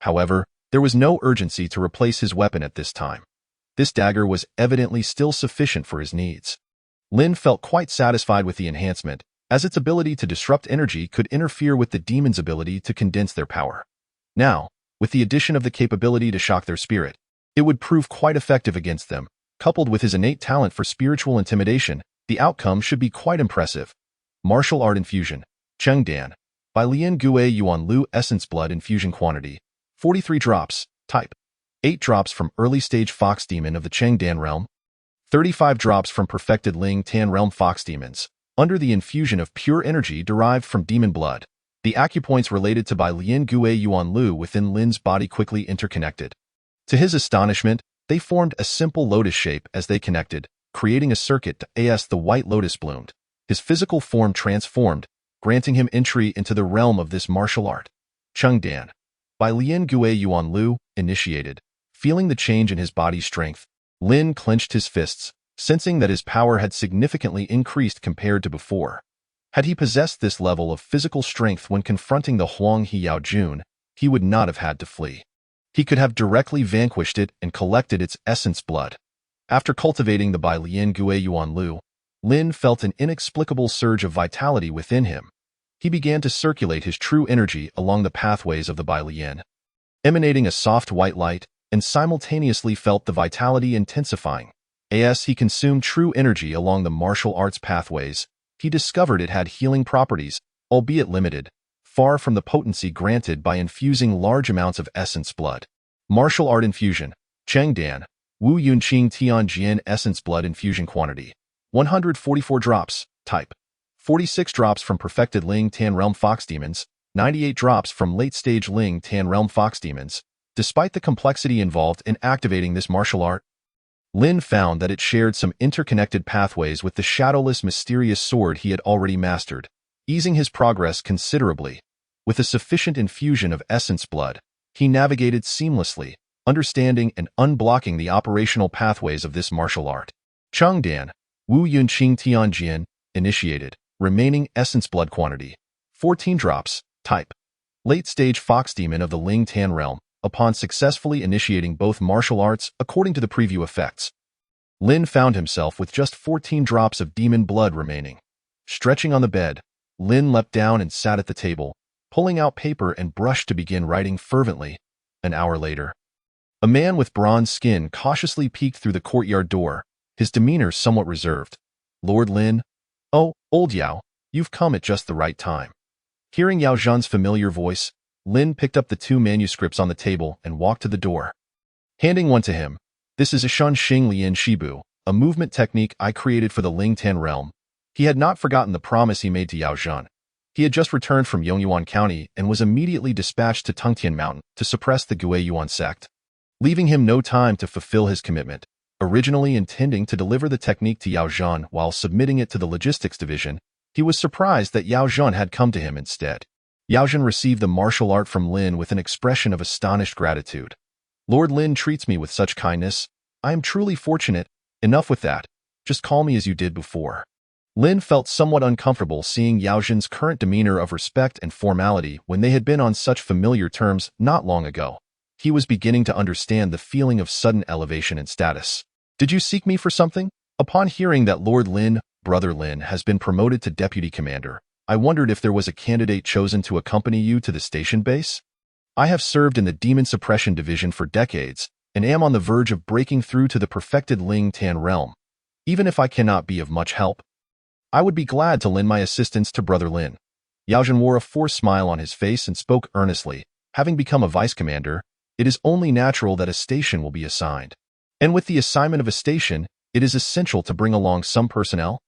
However, there was no urgency to replace his weapon at this time. This dagger was evidently still sufficient for his needs. Lin felt quite satisfied with the enhancement, as its ability to disrupt energy could interfere with the demon's ability to condense their power. Now, with the addition of the capability to shock their spirit, it would prove quite effective against them. Coupled with his innate talent for spiritual intimidation, the outcome should be quite impressive. Martial Art Infusion, Chengdan, by Lian Gue Yuan Lu Essence Blood Infusion Quantity, 43 drops, type, 8 drops from Early Stage Fox Demon of the Chengdan Realm, 35 drops from Perfected Ling Tan Realm Fox Demons, under the infusion of pure energy derived from demon blood. The acupoints related to by Lian Gue Yuan Lu within Lin's body quickly interconnected. To his astonishment, they formed a simple lotus shape as they connected, creating a circuit as the white lotus bloomed. His physical form transformed, granting him entry into the realm of this martial art. Chengdan, by Lian Gue Yuan Lu, initiated. Feeling the change in his body's strength, Lin clenched his fists, sensing that his power had significantly increased compared to before. Had he possessed this level of physical strength when confronting the Huang Hiyao Jun, he would not have had to flee. He could have directly vanquished it and collected its essence blood. After cultivating the Bai Lian Gue Yuan Lu, Lin felt an inexplicable surge of vitality within him. He began to circulate his true energy along the pathways of the Bai Lian, emanating a soft white light, and simultaneously felt the vitality intensifying. As he consumed true energy along the martial arts pathways, he discovered it had healing properties, albeit limited, far from the potency granted by infusing large amounts of essence blood. Martial Art Infusion, Chengdan, Wu Yunqing Tianjian Essence Blood Infusion Quantity, 144 drops, type, 46 drops from Perfected Ling Tan Realm Fox Demons, 98 drops from Late Stage Ling Tan Realm Fox Demons. Despite the complexity involved in activating this martial art, Lin found that it shared some interconnected pathways with the shadowless mysterious sword he had already mastered, easing his progress considerably. With a sufficient infusion of essence blood, he navigated seamlessly, understanding and unblocking the operational pathways of this martial art. Chengdan, Wu Yunqing Tianjian, initiated, remaining essence blood quantity, 14 drops, type, late stage fox demon of the Ling Tan realm. Upon successfully initiating both martial arts according to the preview effects, Lin found himself with just 14 drops of demon blood remaining. Stretching on the bed, Lin leapt down and sat at the table, pulling out paper and brush to begin writing fervently. An hour later, a man with bronze skin cautiously peeked through the courtyard door, his demeanor somewhat reserved. Lord Lin, oh, old Yao, you've come at just the right time. Hearing Yao Zhan's familiar voice, Lin picked up the 2 manuscripts on the table and walked to the door. Handing one to him, this is Ishan Xing Lian Shibu, a movement technique I created for the Ling Tan realm. He had not forgotten the promise he made to Yao Zhan. He had just returned from Yongyuan County and was immediately dispatched to Tungtian Mountain to suppress the Guiyuan sect, leaving him no time to fulfill his commitment. Originally intending to deliver the technique to Yao Zhan while submitting it to the logistics division, he was surprised that Yao Zhan had come to him instead. Yao Zhan received the martial art from Lin with an expression of astonished gratitude. Lord Lin treats me with such kindness. I am truly fortunate. Enough with that. Just call me as you did before. Lin felt somewhat uncomfortable seeing Yao Zhan's current demeanor of respect and formality when they had been on such familiar terms not long ago. He was beginning to understand the feeling of sudden elevation in status. Did you seek me for something? Upon hearing that Lord Lin, Brother Lin, has been promoted to deputy commander, I wondered if there was a candidate chosen to accompany you to the station base. I have served in the Demon Suppression Division for decades and am on the verge of breaking through to the perfected Ling Tan realm. Even if I cannot be of much help, I would be glad to lend my assistance to Brother Lin. Yao Zhan wore a forced smile on his face and spoke earnestly. Having become a vice commander, it is only natural that a station will be assigned. And with the assignment of a station, it is essential to bring along some personnel.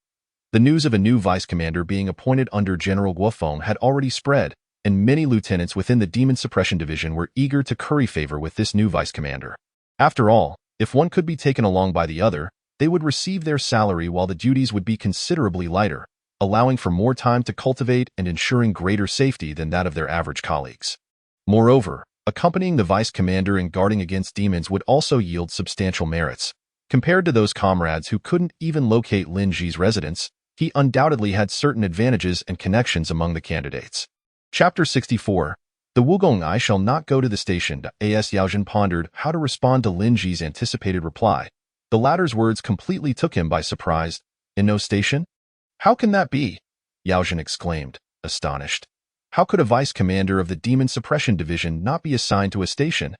The news of a new vice commander being appointed under General Guofeng had already spread, and many lieutenants within the Demon Suppression Division were eager to curry favor with this new vice commander. After all, if one could be taken along by the other, they would receive their salary while the duties would be considerably lighter, allowing for more time to cultivate and ensuring greater safety than that of their average colleagues. Moreover, accompanying the vice commander in guarding against demons would also yield substantial merits. Compared to those comrades who couldn't even locate Lin Ji's residence, he undoubtedly had certain advantages and connections among the candidates. Chapter 64. The Wugong I shall not go to the station. As Yao Zhan pondered how to respond to Lin Ji's anticipated reply, the latter's words completely took him by surprise. In no station? How can that be? Yao Zhan exclaimed, astonished. How could a vice commander of the Demon Suppression Division not be assigned to a station?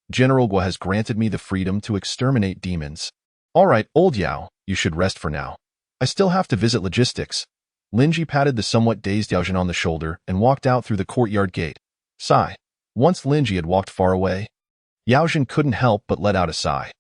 General Guo has granted me the freedom to exterminate demons. All right, old Yao, you should rest for now. I still have to visit logistics. Lin Ji patted the somewhat dazed Yao Zhan on the shoulder and walked out through the courtyard gate. Sigh. Once Lin Ji had walked far away, Yao Zhan couldn't help but let out a sigh.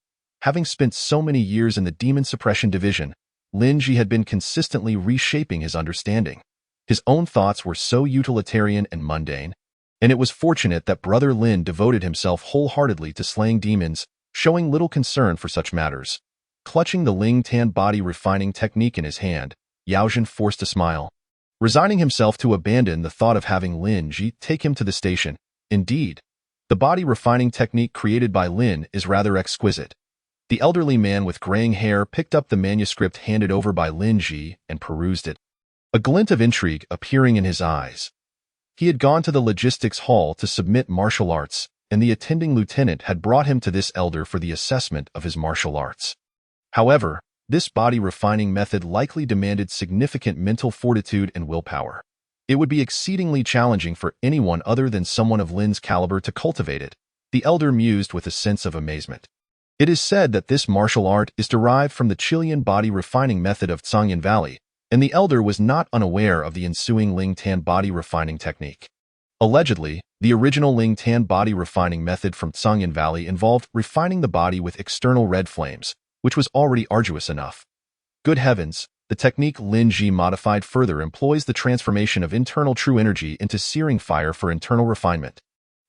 Having spent so many years in the Demon Suppression Division, Lin Ji had been consistently reshaping his understanding. His own thoughts were so utilitarian and mundane, and it was fortunate that Brother Lin devoted himself wholeheartedly to slaying demons, showing little concern for such matters. Clutching the Ling Tan body refining technique in his hand, Yao Zhan forced a smile, resigning himself to abandon the thought of having Lin Ji take him to the station. Indeed, the body refining technique created by Lin is rather exquisite. The elderly man with graying hair picked up the manuscript handed over by Lin Ji and perused it, a glint of intrigue appearing in his eyes. He had gone to the logistics hall to submit martial arts, and the attending lieutenant had brought him to this elder for the assessment of his martial arts. However, this body refining method likely demanded significant mental fortitude and willpower. It would be exceedingly challenging for anyone other than someone of Lin's caliber to cultivate it, the elder mused with a sense of amazement. It is said that this martial art is derived from the Chilean body refining method of Tsangyan Valley, and the elder was not unaware of the ensuing Ling Tan body refining technique. Allegedly, the original Ling Tan body refining method from Tsangyan Valley involved refining the body with external red flames, which was already arduous enough. Good heavens, the technique Lin Ji modified further employs the transformation of internal true energy into searing fire for internal refinement,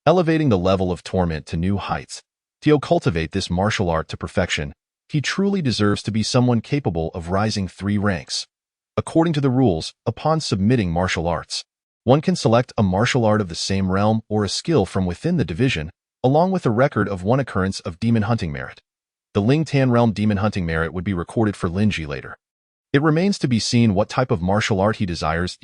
elevating the level of torment to new heights. To cultivate this martial art to perfection, he truly deserves to be someone capable of rising 3 ranks. According to the rules, upon submitting martial arts, one can select a martial art of the same realm or a skill from within the division, along with a record of one occurrence of demon hunting merit. The Ling Tan realm demon hunting merit would be recorded for Lin Ji later. It remains to be seen what type of martial art he desires.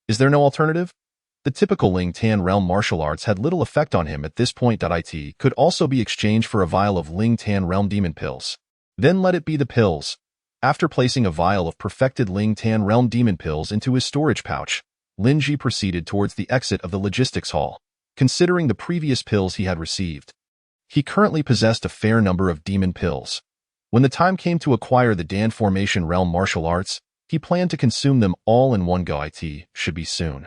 Is there no alternative? The typical Ling Tan realm martial arts had little effect on him at this point. It could also be exchanged for a vial of Ling Tan realm demon pills. Then let it be the pills. After placing a vial of perfected Ling Tan realm demon pills into his storage pouch, Lin Ji proceeded towards the exit of the logistics hall. Considering the previous pills he had received, he currently possessed a fair number of demon pills. When the time came to acquire the Dan Formation realm martial arts, he planned to consume them all in one go. It should be soon.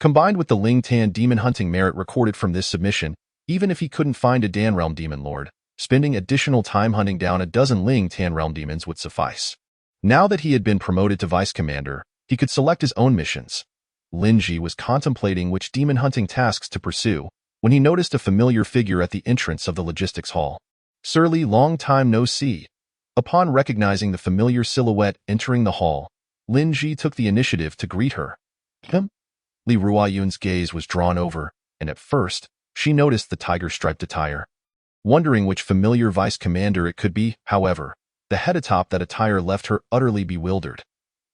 Combined with the Ling Tan demon hunting merit recorded from this submission, even if he couldn't find a Dan realm demon lord, Spending additional time hunting down a dozen Ling Tan realm demons would suffice. Now that he had been promoted to vice commander, he could select his own missions. Lin Ji was contemplating which demon hunting tasks to pursue when he noticed a familiar figure at the entrance of the logistics hall. "Surly, long time no see." Upon recognizing the familiar silhouette entering the hall, Lin Ji took the initiative to greet her. "Him?" Li Ruoyun's gaze was drawn over, and at first, she noticed the tiger-striped attire. Wondering which familiar vice commander it could be, however, the head atop that attire left her utterly bewildered.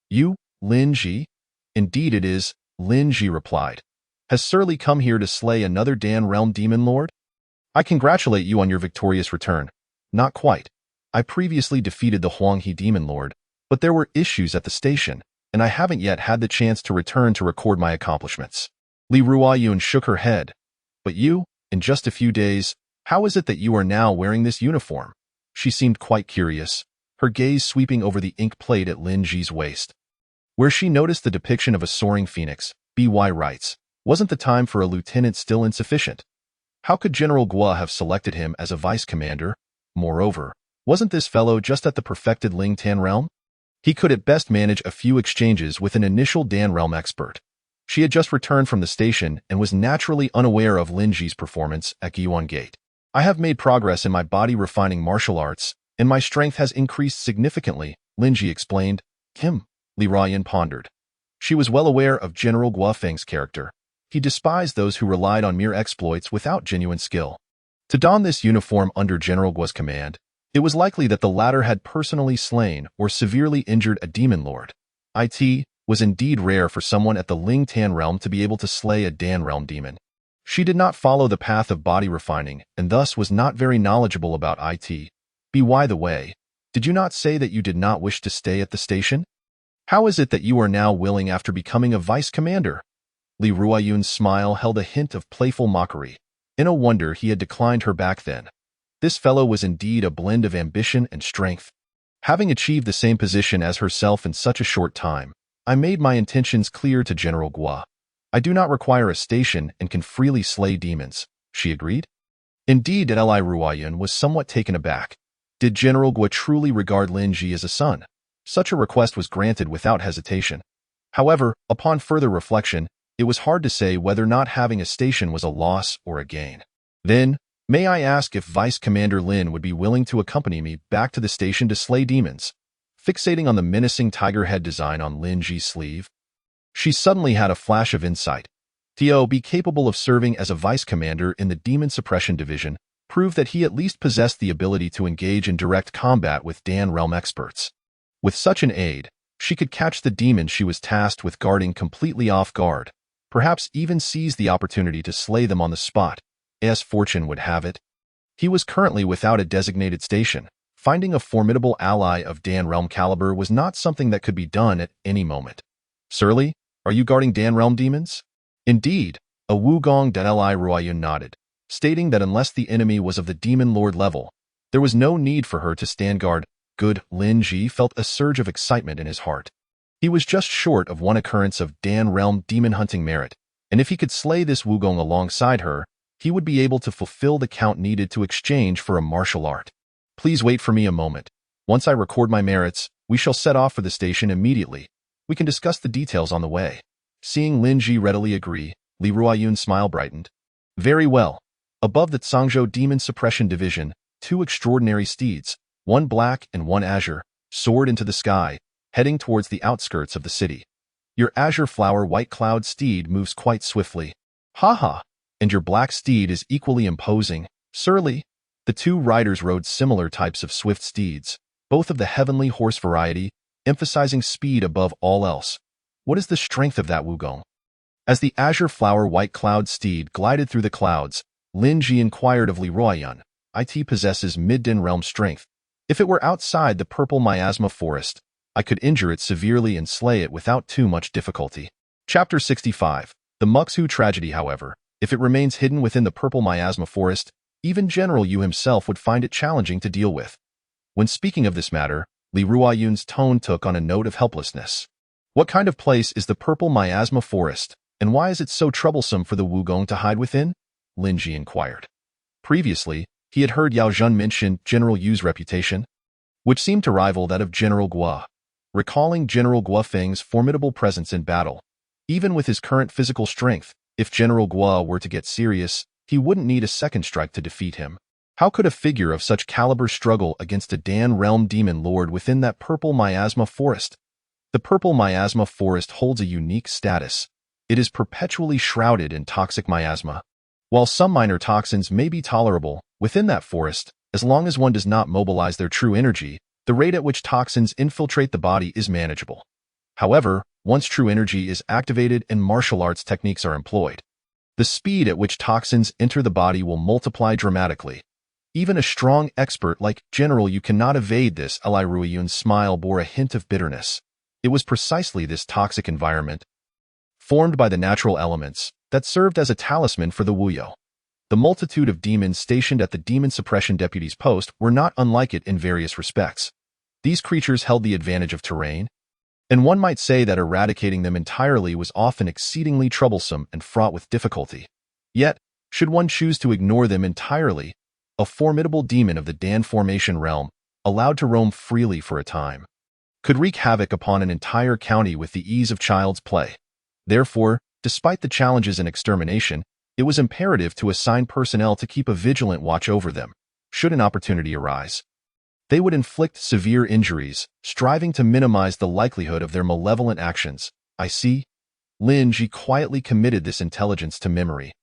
"You, Lin Ji?" "Indeed it is," Lin Ji replied. "Has Surly come here to slay another Dan Realm Demon Lord?" "I congratulate you on your victorious return." "Not quite. I previously defeated the Huanghe Demon Lord, but there were issues at the station, and I haven't yet had the chance to return to record my accomplishments." Li Ruoyun shook her head. "But you, in just a few days, how is it that you are now wearing this uniform?" She seemed quite curious, her gaze sweeping over the ink plate at Lin Ji's waist. Where she noticed the depiction of a soaring phoenix, B.Y. writes, "Wasn't the time for a lieutenant still insufficient? How could General Guo have selected him as a vice commander? Moreover, wasn't this fellow just at the perfected Ling Tan realm? He could at best manage a few exchanges with an initial Dan realm expert." She had just returned from the station and was naturally unaware of Lin Ji's performance at Gyuan Gate. "I have made progress in my body refining martial arts, and my strength has increased significantly," Lin Ji explained. "Him?" Li Ruoyun pondered. She was well aware of General Guo Feng's character. He despised those who relied on mere exploits without genuine skill. To don this uniform under General Guo's command, it was likely that the latter had personally slain or severely injured a demon lord. It was indeed rare for someone at the Ling Tan realm to be able to slay a Dan realm demon. She did not follow the path of body refining and thus was not very knowledgeable about it. By the way, did you not say that you did not wish to stay at the station? How is it that you are now willing after becoming a vice commander? Li Ruoyun's smile held a hint of playful mockery. No wonder he had declined her back then. This fellow was indeed a blend of ambition and strength. Having achieved the same position as herself in such a short time, I made my intentions clear to General Guo. "I do not require a station and can freely slay demons," she agreed. Indeed, Li Ruoyun was somewhat taken aback. Did General Guo truly regard Lin Ji as a son? Such a request was granted without hesitation. However, upon further reflection, it was hard to say whether not having a station was a loss or a gain. "Then, may I ask if Vice Commander Lin would be willing to accompany me back to the station to slay demons?" Fixating on the menacing tiger head design on Lin Ji's sleeve, she suddenly had a flash of insight. To be capable of serving as a vice commander in the Demon Suppression Division proved that he at least possessed the ability to engage in direct combat with Dan realm experts. With such an aid, she could catch the demons she was tasked with guarding completely off guard, perhaps even seize the opportunity to slay them on the spot, as fortune would have it. He was currently without a designated station. Finding a formidable ally of Dan realm caliber was not something that could be done at any moment. "Surly, are you guarding Dan realm demons?" "Indeed," a Wugong that Li Ruoyun nodded, stating that unless the enemy was of the demon lord level, there was no need for her to stand guard. Good. Lin Ji felt a surge of excitement in his heart. He was just short of one occurrence of Dan realm demon hunting merit, and if he could slay this Wugong alongside her, he would be able to fulfill the count needed to exchange for a martial art. "Please wait for me a moment. Once I record my merits, we shall set off for the station immediately. We can discuss the details on the way." Seeing Lin Ji readily agree, Li Ruoyun's smile brightened. "Very well." Above the Zhangzhou Demon Suppression Division, two extraordinary steeds, one black and one azure, soared into the sky, heading towards the outskirts of the city. "Your azure flower white cloud steed moves quite swiftly." "Ha ha! And your black steed is equally imposing, Surly." The two riders rode similar types of swift steeds, both of the heavenly horse variety, emphasizing speed above all else. "What is the strength of that Wugong?" As the azure flower white cloud steed glided through the clouds, Lin Ji inquired of Li Ruoyun. "It possesses mid-den realm strength. If it were outside the purple miasma forest, I could injure it severely and slay it without too much difficulty." Chapter 65. The Muxu Tragedy. However, if it remains hidden within the purple miasma forest, even General Yu himself would find it challenging to deal with. When speaking of this matter, Li Ruoyun's tone took on a note of helplessness. "What kind of place is the purple miasma forest, and why is it so troublesome for the Wugong to hide within?" Lin Ji inquired. Previously, he had heard Yao Zhun mention General Yu's reputation, which seemed to rival that of General Guo. Recalling General Guo Feng's formidable presence in battle, even with his current physical strength, if General Guo were to get serious, he wouldn't need a second strike to defeat him. How could a figure of such caliber struggle against a Dan Realm Demon Lord within that purple miasma forest? The purple miasma forest holds a unique status. It is perpetually shrouded in toxic miasma. While some minor toxins may be tolerable within that forest, as long as one does not mobilize their true energy, the rate at which toxins infiltrate the body is manageable. However, once true energy is activated and martial arts techniques are employed, the speed at which toxins enter the body will multiply dramatically. Even a strong expert like General Yu cannot evade this. Li Ruiyun's smile bore a hint of bitterness. It was precisely this toxic environment, formed by the natural elements, that served as a talisman for the Wuyo. The multitude of demons stationed at the Demon Suppression Deputy's post were not unlike it in various respects. These creatures held the advantage of terrain, and one might say that eradicating them entirely was often exceedingly troublesome and fraught with difficulty. Yet, should one choose to ignore them entirely, a formidable demon of the Dan Formation realm, allowed to roam freely for a time, could wreak havoc upon an entire county with the ease of child's play. Therefore, despite the challenges in extermination, it was imperative to assign personnel to keep a vigilant watch over them, should an opportunity arise. They would inflict severe injuries, striving to minimize the likelihood of their malevolent actions. I see. Lin Ji quietly committed this intelligence to memory.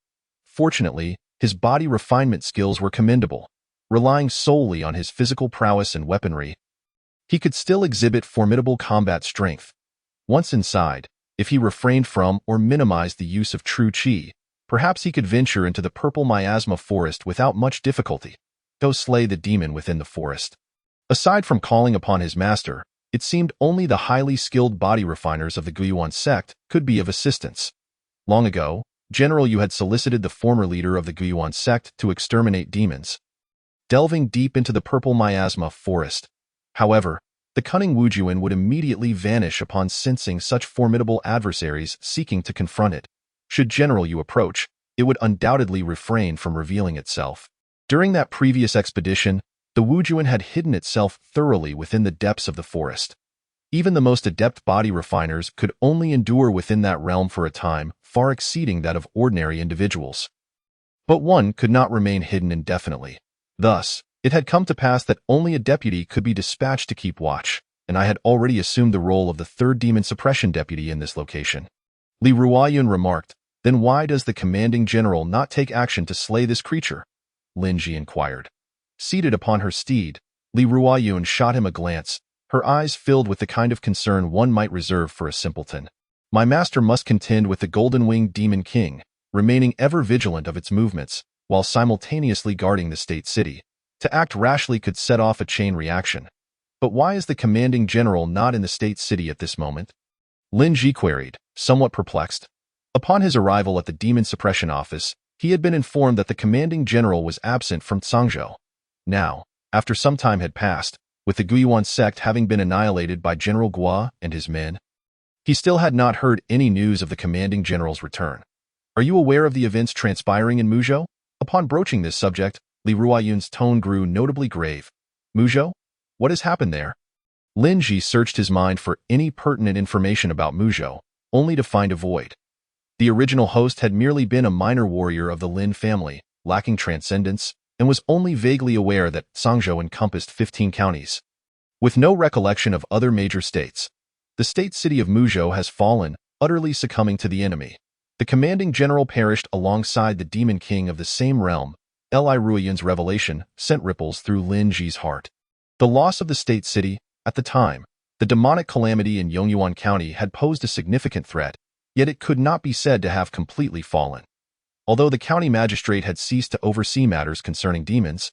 Fortunately, his body refinement skills were commendable. Relying solely on his physical prowess and weaponry, he could still exhibit formidable combat strength. Once inside, if he refrained from or minimized the use of true qi, perhaps he could venture into the purple miasma forest without much difficulty. Go slay the demon within the forest. Aside from calling upon his master, it seemed only the highly skilled body refiners of the Guyuan sect could be of assistance. Long ago, General Yu had solicited the former leader of the Guyuan sect to exterminate demons, delving deep into the purple miasma forest. However, the cunning Wujuan would immediately vanish upon sensing such formidable adversaries seeking to confront it. Should General Yu approach, it would undoubtedly refrain from revealing itself. During that previous expedition, the Wujuan had hidden itself thoroughly within the depths of the forest. Even the most adept body refiners could only endure within that realm for a time, far exceeding that of ordinary individuals. But one could not remain hidden indefinitely. Thus, it had come to pass that only a deputy could be dispatched to keep watch, and I had already assumed the role of the third demon suppression deputy in this location. Li Ruiyun remarked, "Then why does the commanding general not take action to slay this creature?" Lin Ji inquired. Seated upon her steed, Li Ruiyun shot him a glance, her eyes filled with the kind of concern one might reserve for a simpleton. My master must contend with the golden-winged demon king, remaining ever vigilant of its movements, while simultaneously guarding the state city. To act rashly could set off a chain reaction. But why is the commanding general not in the state city at this moment? Lin Ji queried, somewhat perplexed. Upon his arrival at the demon suppression office, he had been informed that the commanding general was absent from Cangzhou. Now, after some time had passed, with the Guyuan sect having been annihilated by General Guo and his men, he still had not heard any news of the commanding general's return. Are you aware of the events transpiring in Muzhou? Upon broaching this subject, Li Ruiyun's tone grew notably grave. Muzhou? What has happened there? Lin Ji searched his mind for any pertinent information about Muzhou, only to find a void. The original host had merely been a minor warrior of the Lin family, lacking transcendence, and was only vaguely aware that Cangzhou encompassed 15 counties. With no recollection of other major states, the state city of Muzhou has fallen, utterly succumbing to the enemy. The commanding general perished alongside the demon king of the same realm. Li Ruiyun's revelation sent ripples through Lin Ji's heart. The loss of the state city, at the time, the demonic calamity in Yongyuan County had posed a significant threat, yet it could not be said to have completely fallen. Although the county magistrate had ceased to oversee matters concerning demons,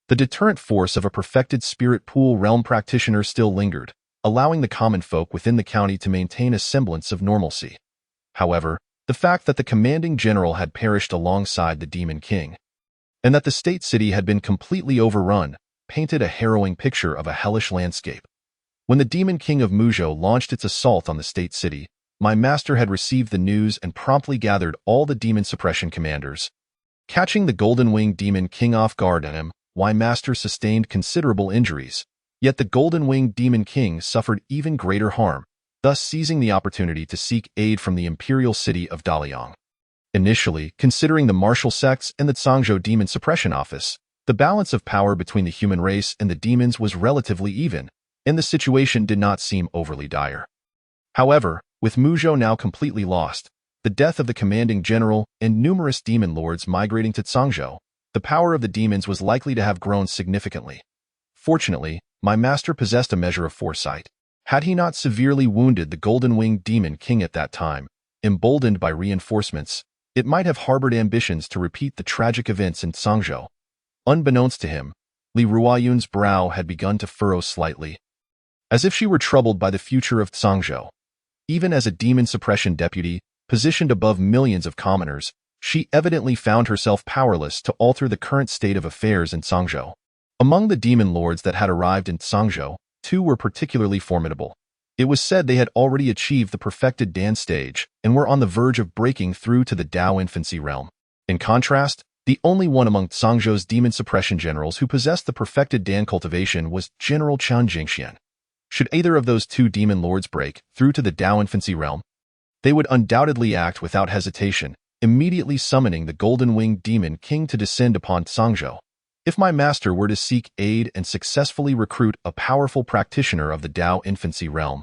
the deterrent force of a perfected spirit pool realm practitioner still lingered, allowing the common folk within the county to maintain a semblance of normalcy. However, the fact that the commanding general had perished alongside the demon king, and that the state city had been completely overrun, painted a harrowing picture of a hellish landscape. When the demon king of Muzhou launched its assault on the state city, my master had received the news and promptly gathered all the demon suppression commanders. Catching the golden-winged demon king off guard on him, Master sustained considerable injuries. Yet the golden-winged demon king suffered even greater harm, thus seizing the opportunity to seek aid from the imperial city of Daliang. Initially, considering the martial sects and the Zhangzhou Demon Suppression Office, the balance of power between the human race and the demons was relatively even, and the situation did not seem overly dire. However, with Muzhou now completely lost, the death of the commanding general and numerous demon lords migrating to Zhangzhou, the power of the demons was likely to have grown significantly. Fortunately, my master possessed a measure of foresight. Had he not severely wounded the golden-winged demon king at that time, emboldened by reinforcements, it might have harbored ambitions to repeat the tragic events in Zhangzhou. Unbeknownst to him, Li Ruoyun's brow had begun to furrow slightly, as if she were troubled by the future of Zhangzhou. Even as a demon suppression deputy, positioned above millions of commoners, she evidently found herself powerless to alter the current state of affairs in Zhangzhou. Among the demon lords that had arrived in Zhangzhou, two were particularly formidable. It was said they had already achieved the perfected Dan stage and were on the verge of breaking through to the Dao infancy realm. In contrast, the only one among Zhangzhou's demon suppression generals who possessed the perfected Dan cultivation was General Chen Jingxian. Should either of those two demon lords break through to the Dao infancy realm, they would undoubtedly act without hesitation, immediately summoning the golden-winged demon king to descend upon Zhangzhou. If my master were to seek aid and successfully recruit a powerful practitioner of the Dao infancy realm,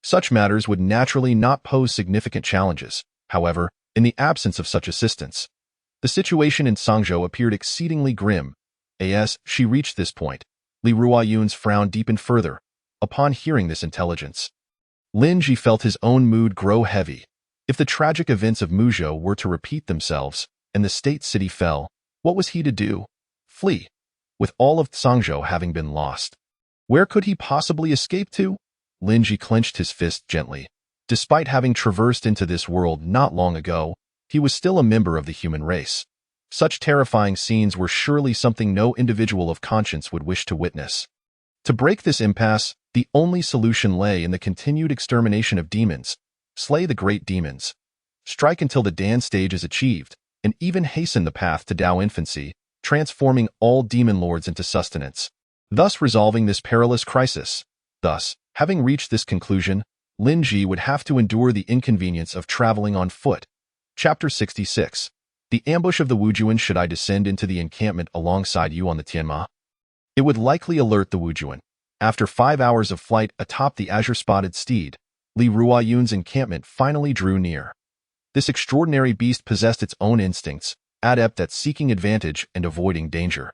such matters would naturally not pose significant challenges. However, in the absence of such assistance, the situation in Zhangzhou appeared exceedingly grim. As she reached this point, Li Ruoyun's frown deepened further. Upon hearing this intelligence, Lin Ji felt his own mood grow heavy. If the tragic events of Muzhou were to repeat themselves and the state city fell, what was he to do? Flee, with all of Zhangzhou having been lost. Where could he possibly escape to? Lin Ji clenched his fist gently. Despite having traversed into this world not long ago, he was still a member of the human race. Such terrifying scenes were surely something no individual of conscience would wish to witness. To break this impasse, the only solution lay in the continued extermination of demons. Slay the great demons. Strike until the Dan stage is achieved, and even hasten the path to Dao infancy, transforming all demon lords into sustenance, thus resolving this perilous crisis. Thus, having reached this conclusion, Lin Ji would have to endure the inconvenience of traveling on foot. Chapter 66. The ambush of the Wujuan. Should I descend into the encampment alongside you on the Tianma? It would likely alert the Wujuan. After 5 hours of flight atop the azure-spotted steed, Li Ruoyun's encampment finally drew near. This extraordinary beast possessed its own instincts, adept at seeking advantage and avoiding danger.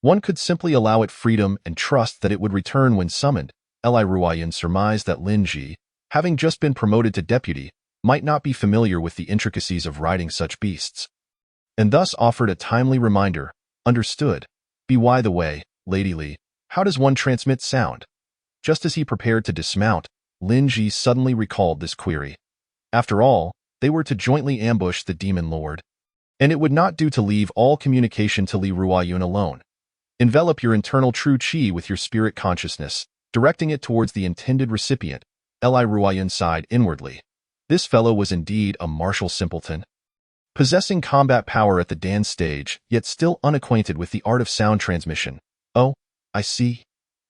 One could simply allow it freedom and trust that it would return when summoned. Li Ruoyun surmised that Lin Ji, having just been promoted to deputy, might not be familiar with the intricacies of riding such beasts, and thus offered a timely reminder. Understood. By the way, Lady Li, how does one transmit sound? Just as he prepared to dismount, Lin Ji suddenly recalled this query. After all, they were to jointly ambush the demon lord, and it would not do to leave all communication to Li Ruoyun alone. Envelop your internal true qi with your spirit consciousness, directing it towards the intended recipient. Li Ruoyun sighed inwardly. This fellow was indeed a martial simpleton, possessing combat power at the Dan stage, yet still unacquainted with the art of sound transmission. Oh, I see.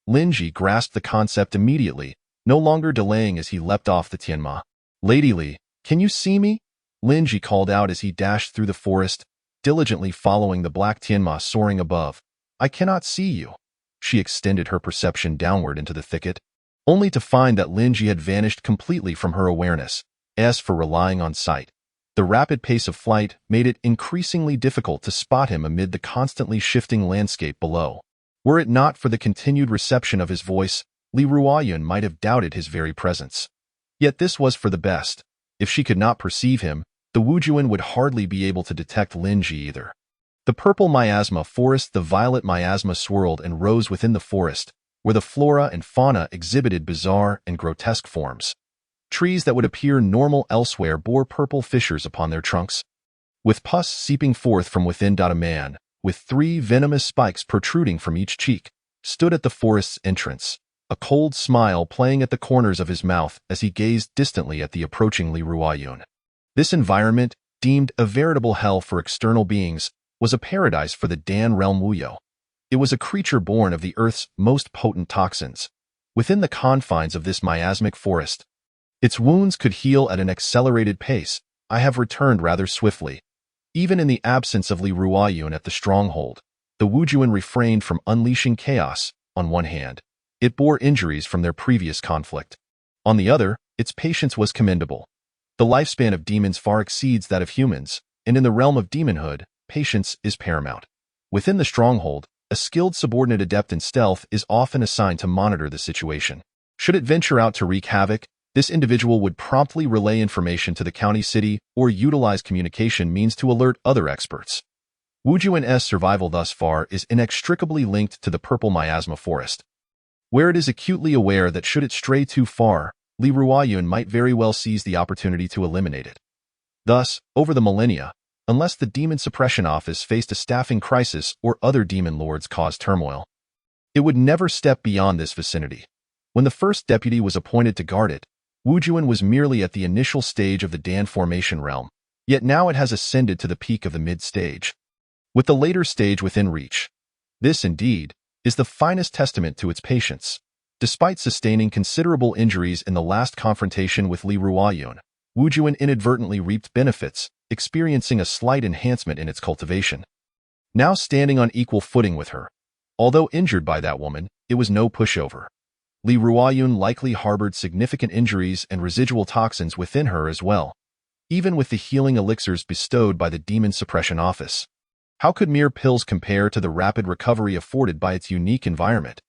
Lin Ji grasped the concept immediately, no longer delaying as he leapt off the Tianma. Lady Li, can you see me? Lin Ji called out as he dashed through the forest, diligently following the black Tianma soaring above. I cannot see you. She extended her perception downward into the thicket, only to find that Lin Ji had vanished completely from her awareness. As for relying on sight, the rapid pace of flight made it increasingly difficult to spot him amid the constantly shifting landscape below. Were it not for the continued reception of his voice, Li Ruoyun might have doubted his very presence. Yet this was for the best. If she could not perceive him, the Wujuan would hardly be able to detect Lin Ji either. The purple miasma forest, the violet miasma swirled and rose within the forest, where the flora and fauna exhibited bizarre and grotesque forms. Trees that would appear normal elsewhere bore purple fissures upon their trunks, with pus seeping forth from within. A man, with 3 venomous spikes protruding from each cheek, stood at the forest's entrance, a cold smile playing at the corners of his mouth as he gazed distantly at the approaching Li Ruoyun. This environment, deemed a veritable hell for external beings, was a paradise for the Dan realm Wuyo. It was a creature born of the Earth's most potent toxins. Within the confines of this miasmic forest, its wounds could heal at an accelerated pace. I have returned rather swiftly. Even in the absence of Li Ruoyun at the stronghold, the Wujuan refrained from unleashing chaos. On one hand, it bore injuries from their previous conflict. On the other, its patience was commendable. The lifespan of demons far exceeds that of humans, and in the realm of demonhood, patience is paramount. Within the stronghold, a skilled subordinate adept in stealth is often assigned to monitor the situation. Should it venture out to wreak havoc, this individual would promptly relay information to the county city or utilize communication means to alert other experts. Wujuan's survival thus far is inextricably linked to the purple miasma forest, where it is acutely aware that should it stray too far, Li Ruoyun might very well seize the opportunity to eliminate it. Thus, over the millennia, unless the Demon Suppression Office faced a staffing crisis or other demon lords caused turmoil, it would never step beyond this vicinity. When the first deputy was appointed to guard it, Wujuan was merely at the initial stage of the Dan formation realm, yet now it has ascended to the peak of the mid-stage, with the later stage within reach. This, indeed, is the finest testament to its patience. Despite sustaining considerable injuries in the last confrontation with Li Ruoyun, Wujuan inadvertently reaped benefits, experiencing a slight enhancement in its cultivation. Now standing on equal footing with her, although injured by that woman, it was no pushover. Li Ruoyun likely harbored significant injuries and residual toxins within her as well, even with the healing elixirs bestowed by the Demon Suppression Office. How could mere pills compare to the rapid recovery afforded by its unique environment?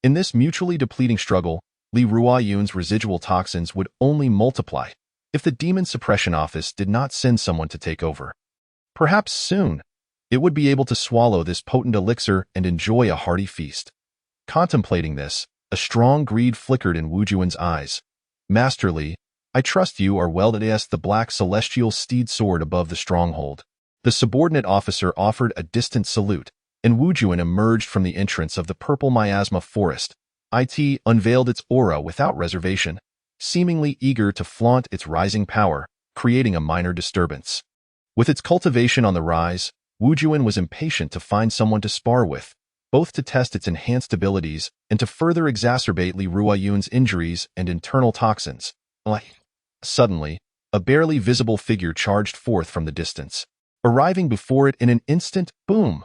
In this mutually depleting struggle, Li Ruoyun's residual toxins would only multiply if the Demon Suppression Office did not send someone to take over. Perhaps soon, it would be able to swallow this potent elixir and enjoy a hearty feast. Contemplating this, a strong greed flickered in Wujuan's eyes. Master Li, I trust you are well. The black celestial steed soared above the stronghold. The subordinate officer offered a distant salute, and Wujuan emerged from the entrance of the purple miasma forest. It unveiled its aura without reservation, seemingly eager to flaunt its rising power, creating a minor disturbance. With its cultivation on the rise, Wujuan was impatient to find someone to spar with, both to test its enhanced abilities and to further exacerbate Li Ruoyun's injuries and internal toxins. Suddenly, a barely visible figure charged forth from the distance. Arriving before it in an instant, boom!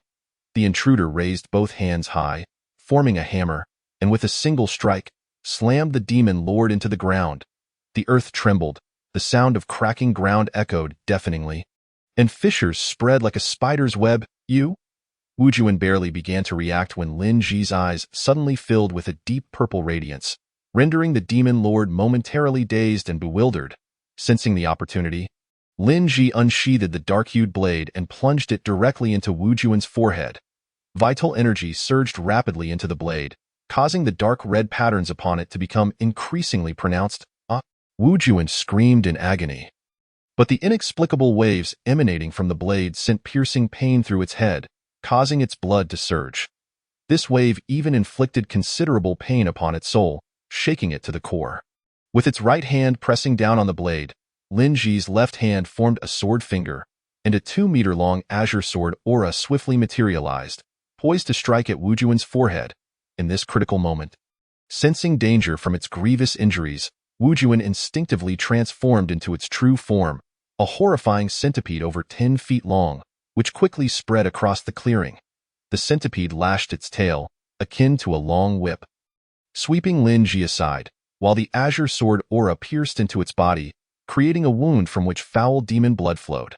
The intruder raised both hands high, forming a hammer, and with a single strike, slammed the demon lord into the ground. The earth trembled, the sound of cracking ground echoed deafeningly, and fissures spread like a spider's web. Wujuan barely began to react when Lin Ji's eyes suddenly filled with a deep purple radiance, rendering the demon lord momentarily dazed and bewildered. Sensing the opportunity, Lin Ji unsheathed the dark-hued blade and plunged it directly into Wujuan's forehead. Vital energy surged rapidly into the blade, causing the dark red patterns upon it to become increasingly pronounced. Wujuan screamed in agony. But the inexplicable waves emanating from the blade sent piercing pain through its head, causing its blood to surge. This wave even inflicted considerable pain upon its soul, shaking it to the core. With its right hand pressing down on the blade, Lin Ji's left hand formed a sword finger, and a 2-meter-long azure sword aura swiftly materialized, poised to strike at Wujuan's forehead. In this critical moment, sensing danger from its grievous injuries, Wujuan instinctively transformed into its true form, a horrifying centipede over 10 feet long, which quickly spread across the clearing. The centipede lashed its tail, akin to a long whip, sweeping Lin Ji aside, while the azure sword aura pierced into its body, creating a wound from which foul demon blood flowed.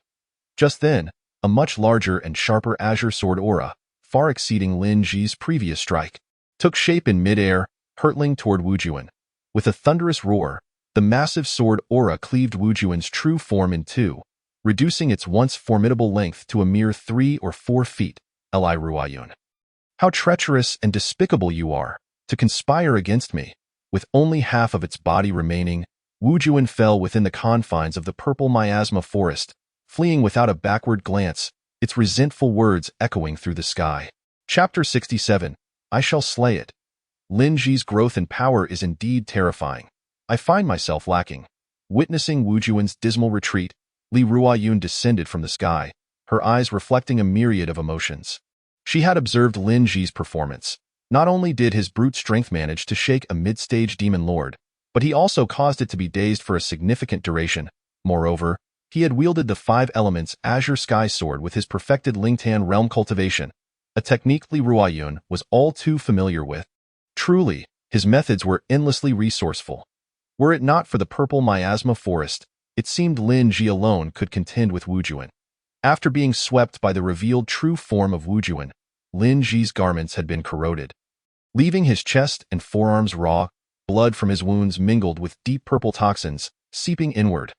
Just then, a much larger and sharper azure sword aura, far exceeding Lin Ji's previous strike, took shape in midair, hurtling toward Wujuan. With a thunderous roar, the massive sword aura cleaved Wujuan's true form in two, reducing its once formidable length to a mere 3 or 4 feet. Li Ruoyun, how treacherous and despicable you are, to conspire against me. With only half of its body remaining, Wujuan fell within the confines of the purple miasma forest, fleeing without a backward glance, its resentful words echoing through the sky. Chapter 67. I shall slay it. Lin Ji's growth in power is indeed terrifying. I find myself lacking. Witnessing Wujuan's dismal retreat, Li Ruoyun descended from the sky, her eyes reflecting a myriad of emotions. She had observed Lin Ji's performance. Not only did his brute strength manage to shake a mid-stage demon lord, but he also caused it to be dazed for a significant duration. Moreover, he had wielded the 5 elements Azure Sky Sword with his perfected Lingtan realm cultivation, a technique Li Ruoyun was all too familiar with. Truly, his methods were endlessly resourceful. Were it not for the purple miasma forest, it seemed Lin Ji alone could contend with Wu Juan. After being swept by the revealed true form of Wu Juan, Lin Ji's garments had been corroded. Leaving his chest and forearms raw, blood from his wounds mingled with deep purple toxins, seeping inward.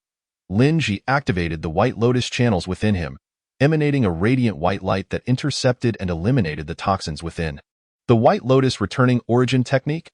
Lin Ji activated the White Lotus channels within him, emanating a radiant white light that intercepted and eliminated the toxins within. The White Lotus returning origin technique?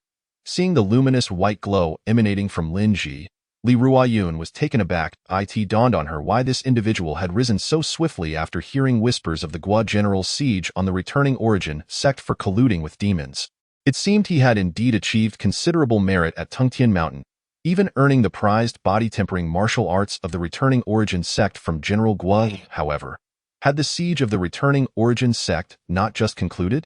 Seeing the luminous white glow emanating from Lin Ji, Li Ruoyun was taken aback. It dawned on her why this individual had risen so swiftly after hearing whispers of the Gua general's siege on the returning origin sect for colluding with demons. It seemed he had indeed achieved considerable merit at Tungtian Mountain, even earning the prized body-tempering martial arts of the returning origin sect from General Gua. However, had the siege of the returning origin sect not just concluded?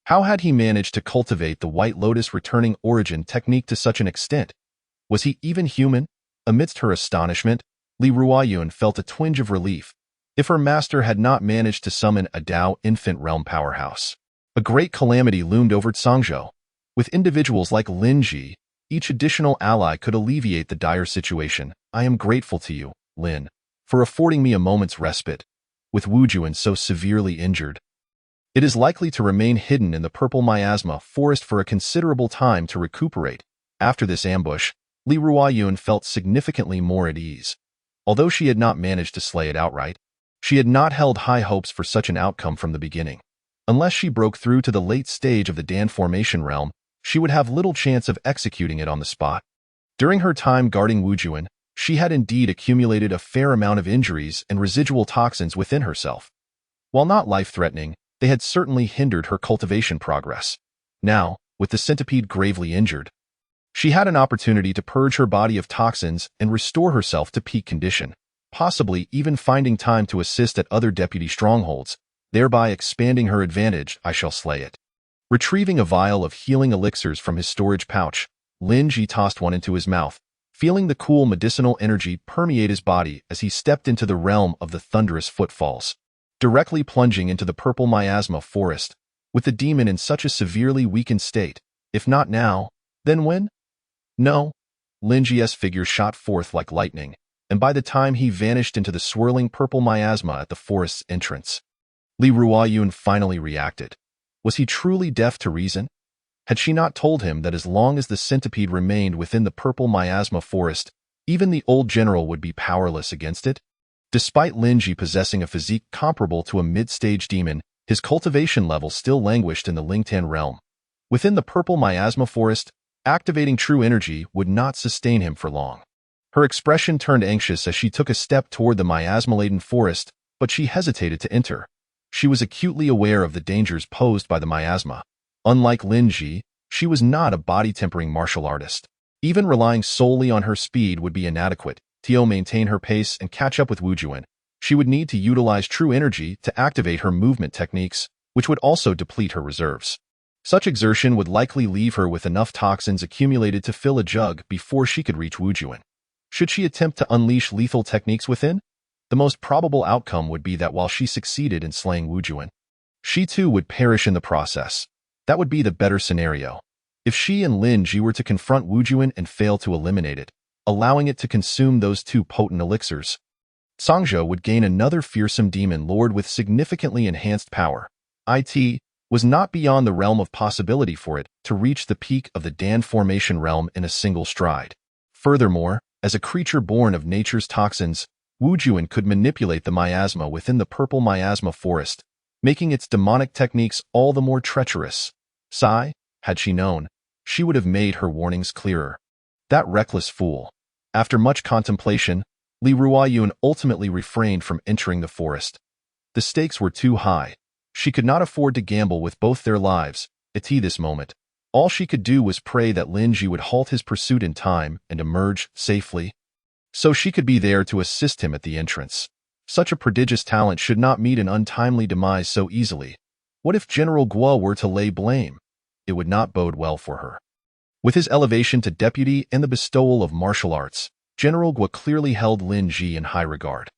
How had he managed to cultivate the White Lotus returning origin technique to such an extent? Was he even human? Amidst her astonishment, Li Ruoyun felt a twinge of relief. If her master had not managed to summon a Dao infant realm powerhouse, a great calamity loomed over Sangzhou. With individuals like Lin Ji, each additional ally could alleviate the dire situation. I am grateful to you, Lin, for affording me a moment's respite. With Wu Juan so severely injured, it is likely to remain hidden in the purple miasma forest for a considerable time to recuperate. After this ambush, Li Ruoyun felt significantly more at ease. Although she had not managed to slay it outright, she had not held high hopes for such an outcome from the beginning. Unless she broke through to the late stage of the Dan formation realm, she would have little chance of executing it on the spot. During her time guarding Wu Juan, she had indeed accumulated a fair amount of injuries and residual toxins within herself. While not life-threatening, they had certainly hindered her cultivation progress. Now, with the centipede gravely injured, she had an opportunity to purge her body of toxins and restore herself to peak condition, possibly even finding time to assist at other deputy strongholds, thereby expanding her advantage. I shall slay it. Retrieving a vial of healing elixirs from his storage pouch, Lin Ji tossed one into his mouth, feeling the cool medicinal energy permeate his body as he stepped into the realm of the thunderous footfalls, directly plunging into the purple miasma forest, with the demon in such a severely weakened state. If not now, then when? No. Lin Ji's figure shot forth like lightning, and by the time he vanished into the swirling purple miasma at the forest's entrance, Li Ruoyun finally reacted. Was he truly deaf to reason? Had she not told him that as long as the centipede remained within the purple miasma forest, even the old general would be powerless against it? Despite Lin Ji possessing a physique comparable to a mid-stage demon, his cultivation level still languished in the Lingtan realm. Within the purple miasma forest, activating true energy would not sustain him for long. Her expression turned anxious as she took a step toward the miasma-laden forest, but she hesitated to enter. She was acutely aware of the dangers posed by the miasma. Unlike Lin Ji, she was not a body-tempering martial artist. Even relying solely on her speed would be inadequate. To maintain her pace and catch up with Wu Juan, she would need to utilize true energy to activate her movement techniques, which would also deplete her reserves. Such exertion would likely leave her with enough toxins accumulated to fill a jug before she could reach Wu Juan. Should she attempt to unleash lethal techniques within? The most probable outcome would be that while she succeeded in slaying Wu Juan, she too would perish in the process. That would be the better scenario. If she and Lin Ji were to confront Wu Juan and fail to eliminate it, allowing it to consume those two potent elixirs, Sangzhou would gain another fearsome demon lord with significantly enhanced power. It was not beyond the realm of possibility for it to reach the peak of the Dan formation realm in a single stride. Furthermore, as a creature born of nature's toxins, Wu Juan could manipulate the miasma within the purple miasma forest, making its demonic techniques all the more treacherous. Had she known, she would have made her warnings clearer. That reckless fool. After much contemplation, Li Ruoyun ultimately refrained from entering the forest. The stakes were too high. She could not afford to gamble with both their lives. At this moment, all she could do was pray that Lin Ji would halt his pursuit in time and emerge safely, so she could be there to assist him at the entrance. Such a prodigious talent should not meet an untimely demise so easily. What if General Guo were to lay blame? It would not bode well for her. With his elevation to deputy and the bestowal of martial arts, General Guo clearly held Lin Ji in high regard.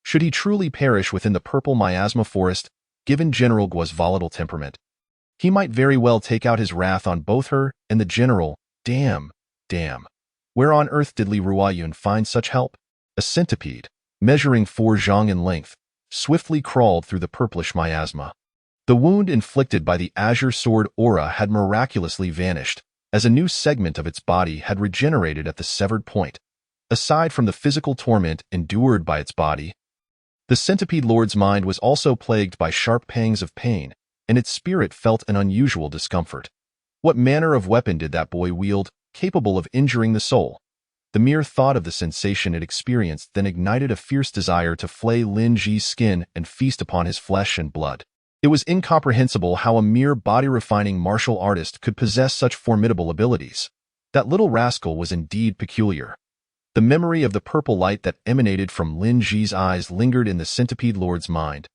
Should he truly perish within the purple miasma forest, given General Guo's volatile temperament, he might very well take out his wrath on both her and the general. Damn. Where on earth did Li Ruoyun find such help? A centipede, measuring 4 zhang in length, swiftly crawled through the purplish miasma. The wound inflicted by the azure sword aura had miraculously vanished, as a new segment of its body had regenerated at the severed point. Aside from the physical torment endured by its body, the centipede lord's mind was also plagued by sharp pangs of pain, and its spirit felt an unusual discomfort. What manner of weapon did that boy wield, capable of injuring the soul? The mere thought of the sensation it experienced then ignited a fierce desire to flay Lin Ji's skin and feast upon his flesh and blood. It was incomprehensible how a mere body-refining martial artist could possess such formidable abilities. That little rascal was indeed peculiar. The memory of the purple light that emanated from Lin Ji's eyes lingered in the centipede lord's mind,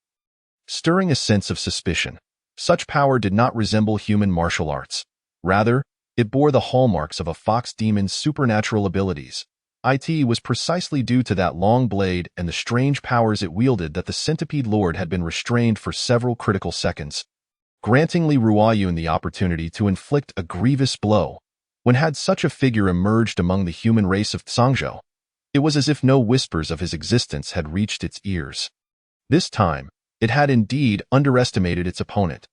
stirring a sense of suspicion. Such power did not resemble human martial arts. Rather, it bore the hallmarks of a fox demon's supernatural abilities. It was precisely due to that long blade and the strange powers it wielded that the centipede lord had been restrained for several critical seconds, granting Li Ruoyun the opportunity to inflict a grievous blow. When had such a figure emerged among the human race of Tsangzhou, it was as if no whispers of his existence had reached its ears. This time, it had indeed underestimated its opponent.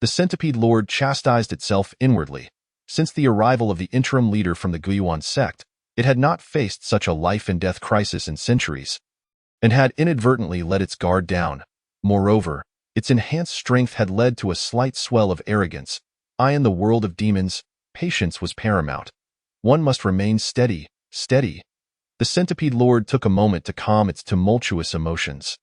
The centipede lord chastised itself inwardly. Since the arrival of the interim leader from the Guiyuan sect, it had not faced such a life-and-death crisis in centuries, and had inadvertently let its guard down. Moreover, its enhanced strength had led to a slight swell of arrogance. In the world of demons, patience was paramount. One must remain steady. The centipede lord took a moment to calm its tumultuous emotions.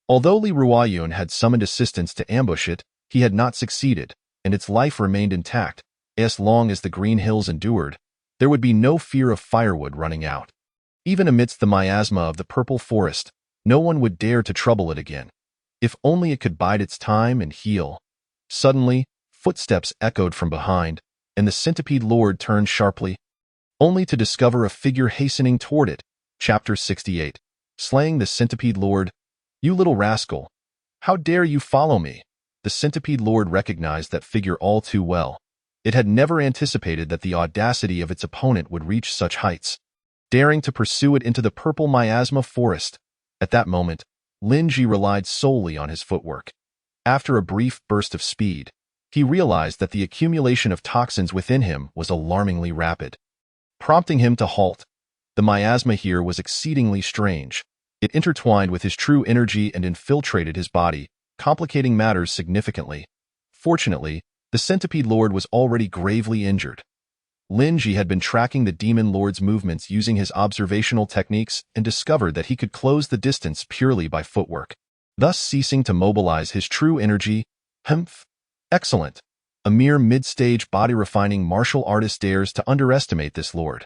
Although Li Ruoyun had summoned assistance to ambush it, he had not succeeded, and its life remained intact. As long as the green hills endured, there would be no fear of firewood running out. Even amidst the miasma of the purple forest, no one would dare to trouble it again. If only it could bide its time and heal. Suddenly, footsteps echoed from behind, and the centipede lord turned sharply, only to discover a figure hastening toward it. Chapter 68. Slaying the centipede lord. You little rascal! How dare you follow me? The centipede lord recognized that figure all too well. It had never anticipated that the audacity of its opponent would reach such heights, daring to pursue it into the purple miasma forest. At that moment, Lin Ji relied solely on his footwork. After a brief burst of speed, he realized that the accumulation of toxins within him was alarmingly rapid, prompting him to halt. The miasma here was exceedingly strange. It intertwined with his true energy and infiltrated his body, complicating matters significantly. Fortunately, the centipede lord was already gravely injured. Lin Ji had been tracking the demon lord's movements using his observational techniques and discovered that he could close the distance purely by footwork, thus ceasing to mobilize his true energy. Excellent. A mere mid-stage body-refining martial artist dares to underestimate this lord.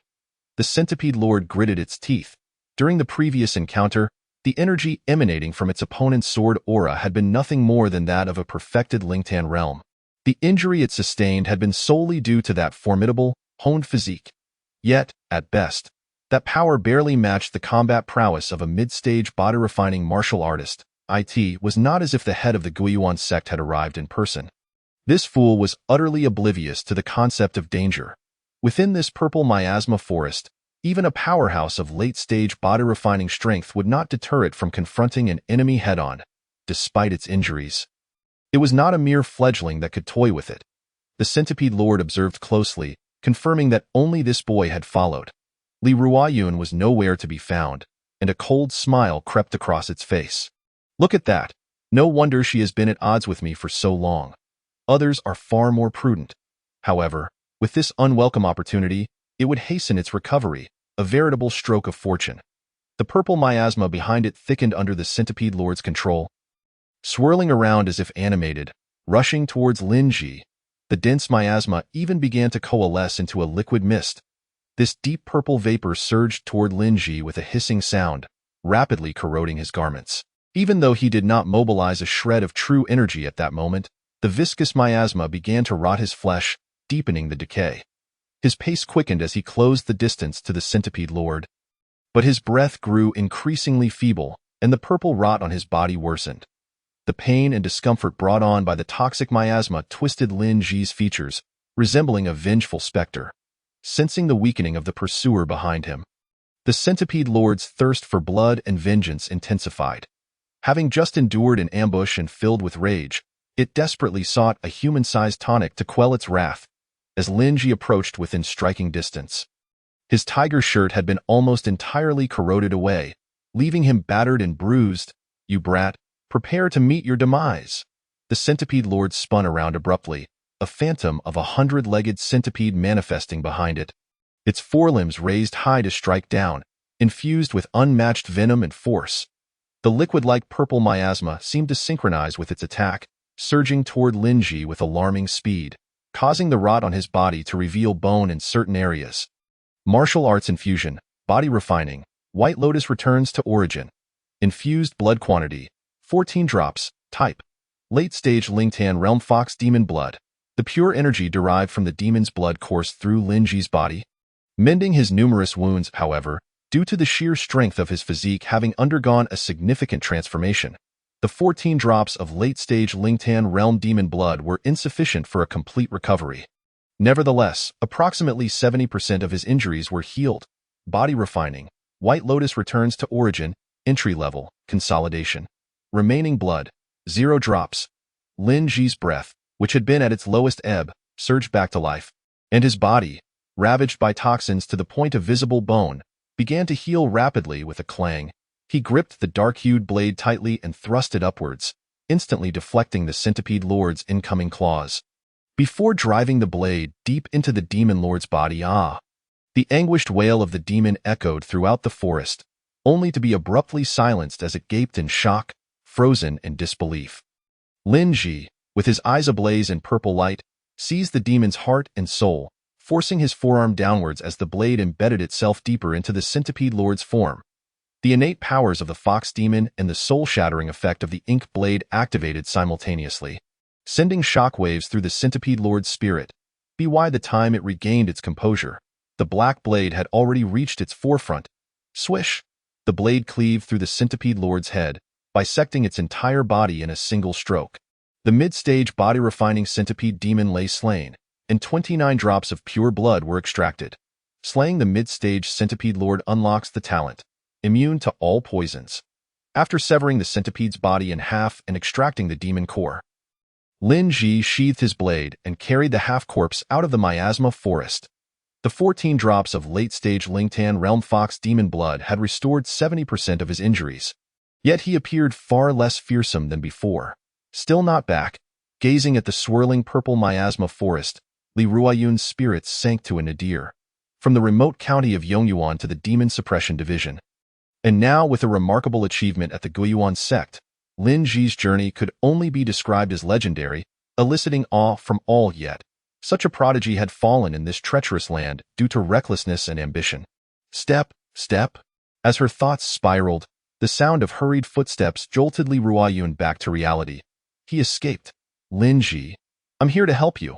The centipede lord gritted its teeth. During the previous encounter, the energy emanating from its opponent's sword aura had been nothing more than that of a perfected Lingtan realm. The injury it sustained had been solely due to that formidable, honed physique. Yet, at best, that power barely matched the combat prowess of a mid-stage body-refining martial artist. It was not as if the head of the Guiyuan sect had arrived in person. This fool was utterly oblivious to the concept of danger. Within this purple miasma forest, even a powerhouse of late-stage body-refining strength would not deter it from confronting an enemy head-on, despite its injuries. It was not a mere fledgling that could toy with it. The centipede lord observed closely, confirming that only this boy had followed. Li Ruoyun was nowhere to be found, and a cold smile crept across its face. Look at that. No wonder she has been at odds with me for so long. Others are far more prudent. However, with this unwelcome opportunity, it would hasten its recovery, a veritable stroke of fortune. The purple miasma behind it thickened under the centipede lord's control, swirling around as if animated, rushing towards Lin Ji. The dense miasma even began to coalesce into a liquid mist. This deep purple vapor surged toward Lin Ji with a hissing sound, rapidly corroding his garments. Even though he did not mobilize a shred of true energy at that moment, the viscous miasma began to rot his flesh, deepening the decay. His pace quickened as he closed the distance to the centipede lord. But his breath grew increasingly feeble, and the purple rot on his body worsened. The pain and discomfort brought on by the toxic miasma twisted Lin Ji's features, resembling a vengeful specter. Sensing the weakening of the pursuer behind him, the centipede lord's thirst for blood and vengeance intensified. Having just endured an ambush and filled with rage, it desperately sought a human-sized tonic to quell its wrath. As Lin Ji approached within striking distance, his tiger shirt had been almost entirely corroded away, leaving him battered and bruised. "You brat, prepare to meet your demise." The centipede lord spun around abruptly, a phantom of a 100-legged centipede manifesting behind it. Its forelimbs raised high to strike down, infused with unmatched venom and force. The liquid-like purple miasma seemed to synchronize with its attack, surging toward Lin Ji with alarming speed, causing the rot on his body to reveal bone in certain areas. Martial arts infusion, body refining, White Lotus returns to origin. Infused blood quantity, 14 drops, type. Late-stage Lingtan Realm Fox Demon Blood. The pure energy derived from the demon's blood coursed through Lin Ji's body, mending his numerous wounds. However, due to the sheer strength of his physique having undergone a significant transformation, the 14 drops of late-stage Lingtan Realm Demon Blood were insufficient for a complete recovery. Nevertheless, approximately 70% of his injuries were healed. Body refining, White Lotus returns to origin, entry-level, consolidation. Remaining blood, 0 drops. Lin Ji's breath, which had been at its lowest ebb, surged back to life, and his body, ravaged by toxins to the point of visible bone, began to heal rapidly. With a clang, he gripped the dark-hued blade tightly and thrust it upwards, instantly deflecting the centipede lord's incoming claws. Before driving the blade deep into the demon lord's body, the anguished wail of the demon echoed throughout the forest, only to be abruptly silenced as it gaped in shock, frozen in disbelief. Lin Ji, with his eyes ablaze in purple light, seized the demon's heart and soul, forcing his forearm downwards as the blade embedded itself deeper into the centipede lord's form. The innate powers of the fox demon and the soul-shattering effect of the ink blade activated simultaneously, sending shockwaves through the centipede lord's spirit. By the time it regained its composure, the black blade had already reached its forefront. Swish! The blade cleaved through the centipede lord's head, bisecting its entire body in a single stroke. The mid-stage body-refining centipede demon lay slain, and 29 drops of pure blood were extracted. Slaying the mid-stage centipede lord unlocks the talent, immune to all poisons. After severing the centipede's body in half and extracting the demon core, Lin Ji sheathed his blade and carried the half-corpse out of the miasma forest. The 14 drops of late-stage Lingtan Realm Fox Demon Blood had restored 70% of his injuries, yet he appeared far less fearsome than before. Still not back, gazing at the swirling purple miasma forest, Li Ruoyun's spirits sank to a nadir. From the remote county of Yongyuan to the Demon Suppression Division, and now with a remarkable achievement at the Guiyuan sect, Lin Ji's journey could only be described as legendary, eliciting awe from all. Yet such a prodigy had fallen in this treacherous land due to recklessness and ambition. Step, step. As her thoughts spiraled, the sound of hurried footsteps jolted Li Ruoyun back to reality. He escaped. Lin Ji, I'm here to help you.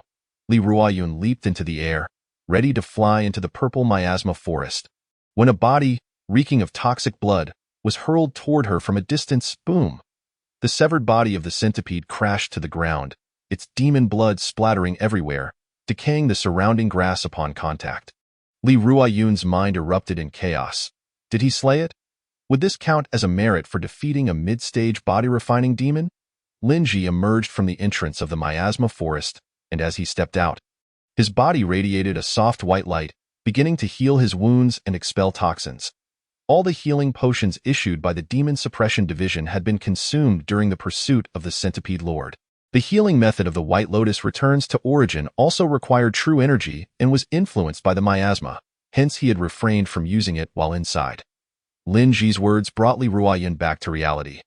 Li Ruoyun leaped into the air, ready to fly into the purple miasma forest, when a body, reeking of toxic blood, was hurled toward her from a distance. Boom! The severed body of the centipede crashed to the ground, its demon blood splattering everywhere, decaying the surrounding grass upon contact. Li Ruoyun's mind erupted in chaos. Did he slay it? Would this count as a merit for defeating a mid-stage body-refining demon? Lin Ji emerged from the entrance of the miasma forest, and as he stepped out, his body radiated a soft white light, beginning to heal his wounds and expel toxins. All the healing potions issued by the Demon Suppression Division had been consumed during the pursuit of the Centipede Lord. The healing method of the White Lotus returns to origin also required true energy and was influenced by the miasma, hence he had refrained from using it while inside. Lin Ji's words brought Li Ruoyun back to reality.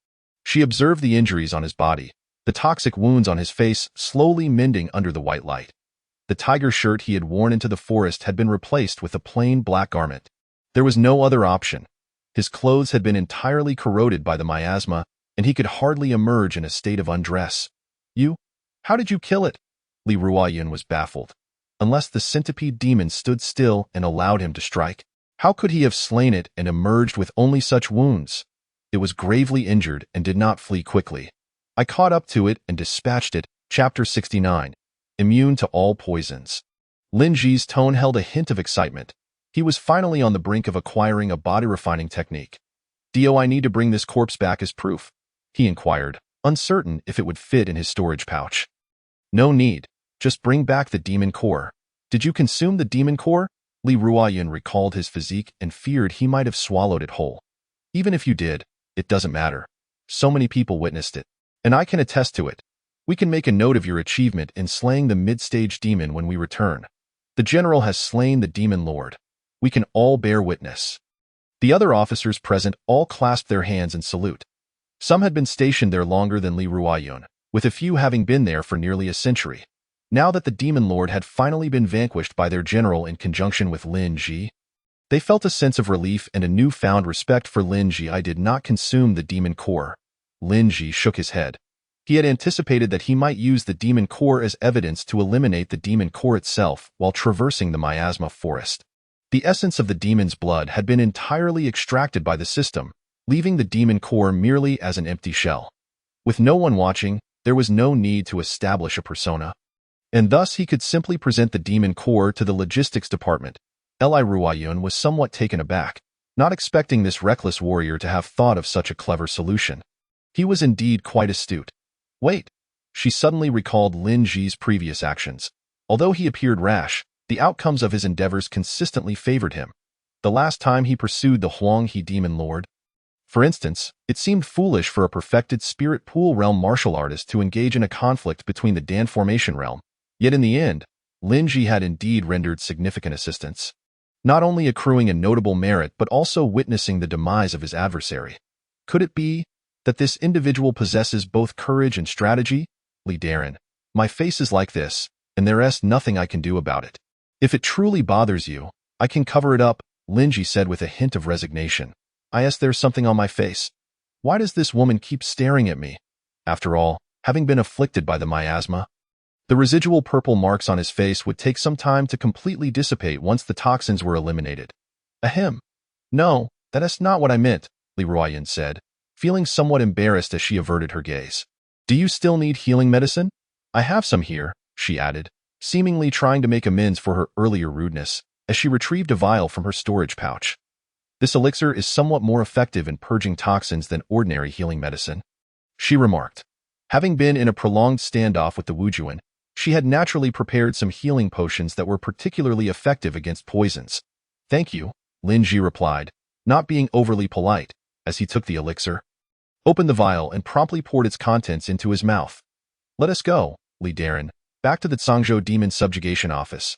She observed the injuries on his body, the toxic wounds on his face slowly mending under the white light. The tiger shirt he had worn into the forest had been replaced with a plain black garment. There was no other option. His clothes had been entirely corroded by the miasma, and he could hardly emerge in a state of undress. You? How did you kill it? Li Ruoyun was baffled. Unless the centipede demon stood still and allowed him to strike, how could he have slain it and emerged with only such wounds? It was gravely injured and did not flee quickly. I caught up to it and dispatched it. Chapter 69. Immune to all poisons. Lin Ji's tone held a hint of excitement. He was finally on the brink of acquiring a body-refining technique. "Do I need to bring this corpse back as proof?" he inquired, uncertain if it would fit in his storage pouch. "No need. Just bring back the demon core." "Did you consume the demon core?" Li Ruoyun recalled his physique and feared he might have swallowed it whole. "Even if you did, it doesn't matter. So many people witnessed it. And I can attest to it. We can make a note of your achievement in slaying the mid-stage demon when we return. The general has slain the demon lord. We can all bear witness." The other officers present all clasped their hands in salute. Some had been stationed there longer than Li Ruoyun, with a few having been there for nearly a century. Now that the demon lord had finally been vanquished by their general in conjunction with Lin Ji, they felt a sense of relief and a newfound respect for Lin Ji. "I did not consume the demon core." Lin Ji shook his head. He had anticipated that he might use the demon core as evidence to eliminate the demon core itself while traversing the miasma forest. The essence of the demon's blood had been entirely extracted by the system, leaving the demon core merely as an empty shell. With no one watching, there was no need to establish a persona, and thus he could simply present the demon core to the logistics department. Li Ruoyun was somewhat taken aback, not expecting this reckless warrior to have thought of such a clever solution. He was indeed quite astute. Wait, she suddenly recalled Lin Ji's previous actions. Although he appeared rash, the outcomes of his endeavors consistently favored him. The last time he pursued the Huanghe demon lord, for instance, it seemed foolish for a perfected spirit pool realm martial artist to engage in a conflict between the Dan formation realm. Yet in the end, Lin Ji had indeed rendered significant assistance, not only accruing a notable merit but also witnessing the demise of his adversary. Could it be that this individual possesses both courage and strategy? Li Darren, my face is like this, and there's nothing I can do about it. If it truly bothers you, I can cover it up, Lin Ji said with a hint of resignation. There's something on my face. Why does this woman keep staring at me? After all, having been afflicted by the miasma, the residual purple marks on his face would take some time to completely dissipate once the toxins were eliminated. Ahem. No, that's not what I meant, Li Ruoyun said, feeling somewhat embarrassed as she averted her gaze. Do you still need healing medicine? I have some here, she added, seemingly trying to make amends for her earlier rudeness, as she retrieved a vial from her storage pouch. This elixir is somewhat more effective in purging toxins than ordinary healing medicine, she remarked. Having been in a prolonged standoff with the Wujuan, she had naturally prepared some healing potions that were particularly effective against poisons. Thank you, Lin Ji replied, not being overly polite, as he took the elixir, opened the vial and promptly poured its contents into his mouth. Let us go, Li Darren, back to the Zhangzhou Demon Subjugation Office.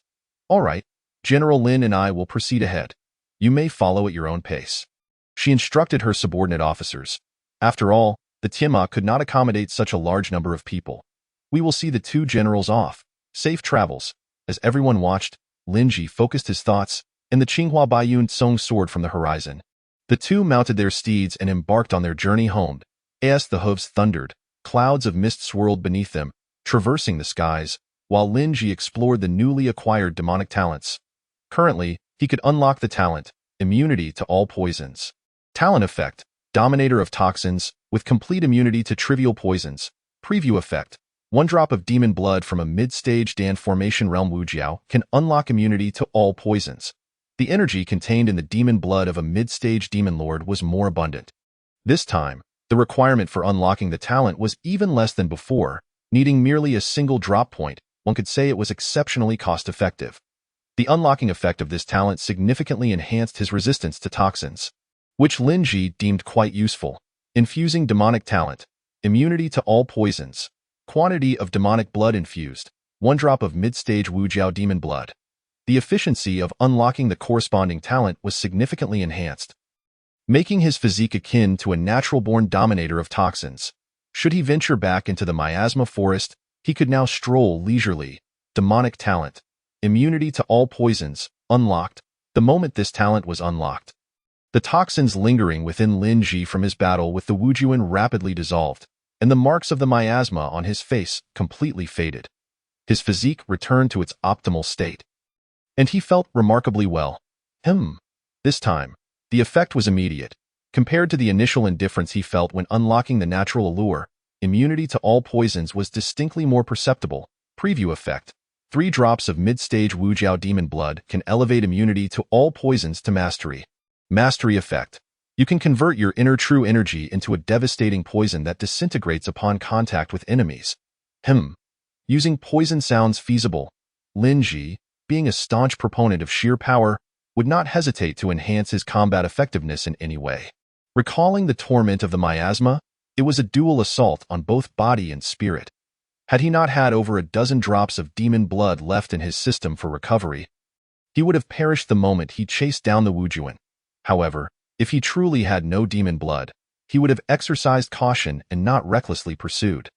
All right, General Lin and I will proceed ahead. You may follow at your own pace. She instructed her subordinate officers. After all, the Tianma could not accommodate such a large number of people. We will see the two generals off. Safe travels. As everyone watched, Lin Ji focused his thoughts, and the Qinghua Baiyun Song soared from the horizon. The two mounted their steeds and embarked on their journey home. As the hooves thundered, clouds of mist swirled beneath them, traversing the skies, while Lin Ji explored the newly acquired demonic talents. Currently, he could unlock the talent, immunity to all poisons. Talent effect, dominator of toxins, with complete immunity to trivial poisons. Preview effect, one drop of demon blood from a mid-stage Dan formation realm Wujiao can unlock immunity to all poisons. The energy contained in the demon blood of a mid-stage demon lord was more abundant. This time, the requirement for unlocking the talent was even less than before, needing merely a single drop point. One could say it was exceptionally cost-effective. The unlocking effect of this talent significantly enhanced his resistance to toxins, which Lin Ji deemed quite useful. Infusing demonic talent, immunity to all poisons, quantity of demonic blood infused, one drop of mid-stage Wujiao demon blood. The efficiency of unlocking the corresponding talent was significantly enhanced, making his physique akin to a natural-born dominator of toxins. Should he venture back into the miasma forest, he could now stroll leisurely. Demonic talent, immunity to all poisons, unlocked. The moment this talent was unlocked, The toxins lingering within Lin Ji from his battle with the Wujuan rapidly dissolved, and the marks of the miasma on his face completely faded. His physique returned to its optimal state. And he felt remarkably well. This time, the effect was immediate. Compared to the initial indifference he felt when unlocking the natural allure, immunity to all poisons was distinctly more perceptible. Preview effect. 3 drops of mid-stage Wujiao demon blood can elevate immunity to all poisons to mastery. Mastery effect. You can convert your inner true energy into a devastating poison that disintegrates upon contact with enemies. Using poison sounds feasible. Lin Ji, being a staunch proponent of sheer power, would not hesitate to enhance his combat effectiveness in any way. Recalling the torment of the miasma, it was a dual assault on both body and spirit. Had he not had over a dozen drops of demon blood left in his system for recovery, he would have perished the moment he chased down the Wujuan. However, if he truly had no demon blood, he would have exercised caution and not recklessly pursued.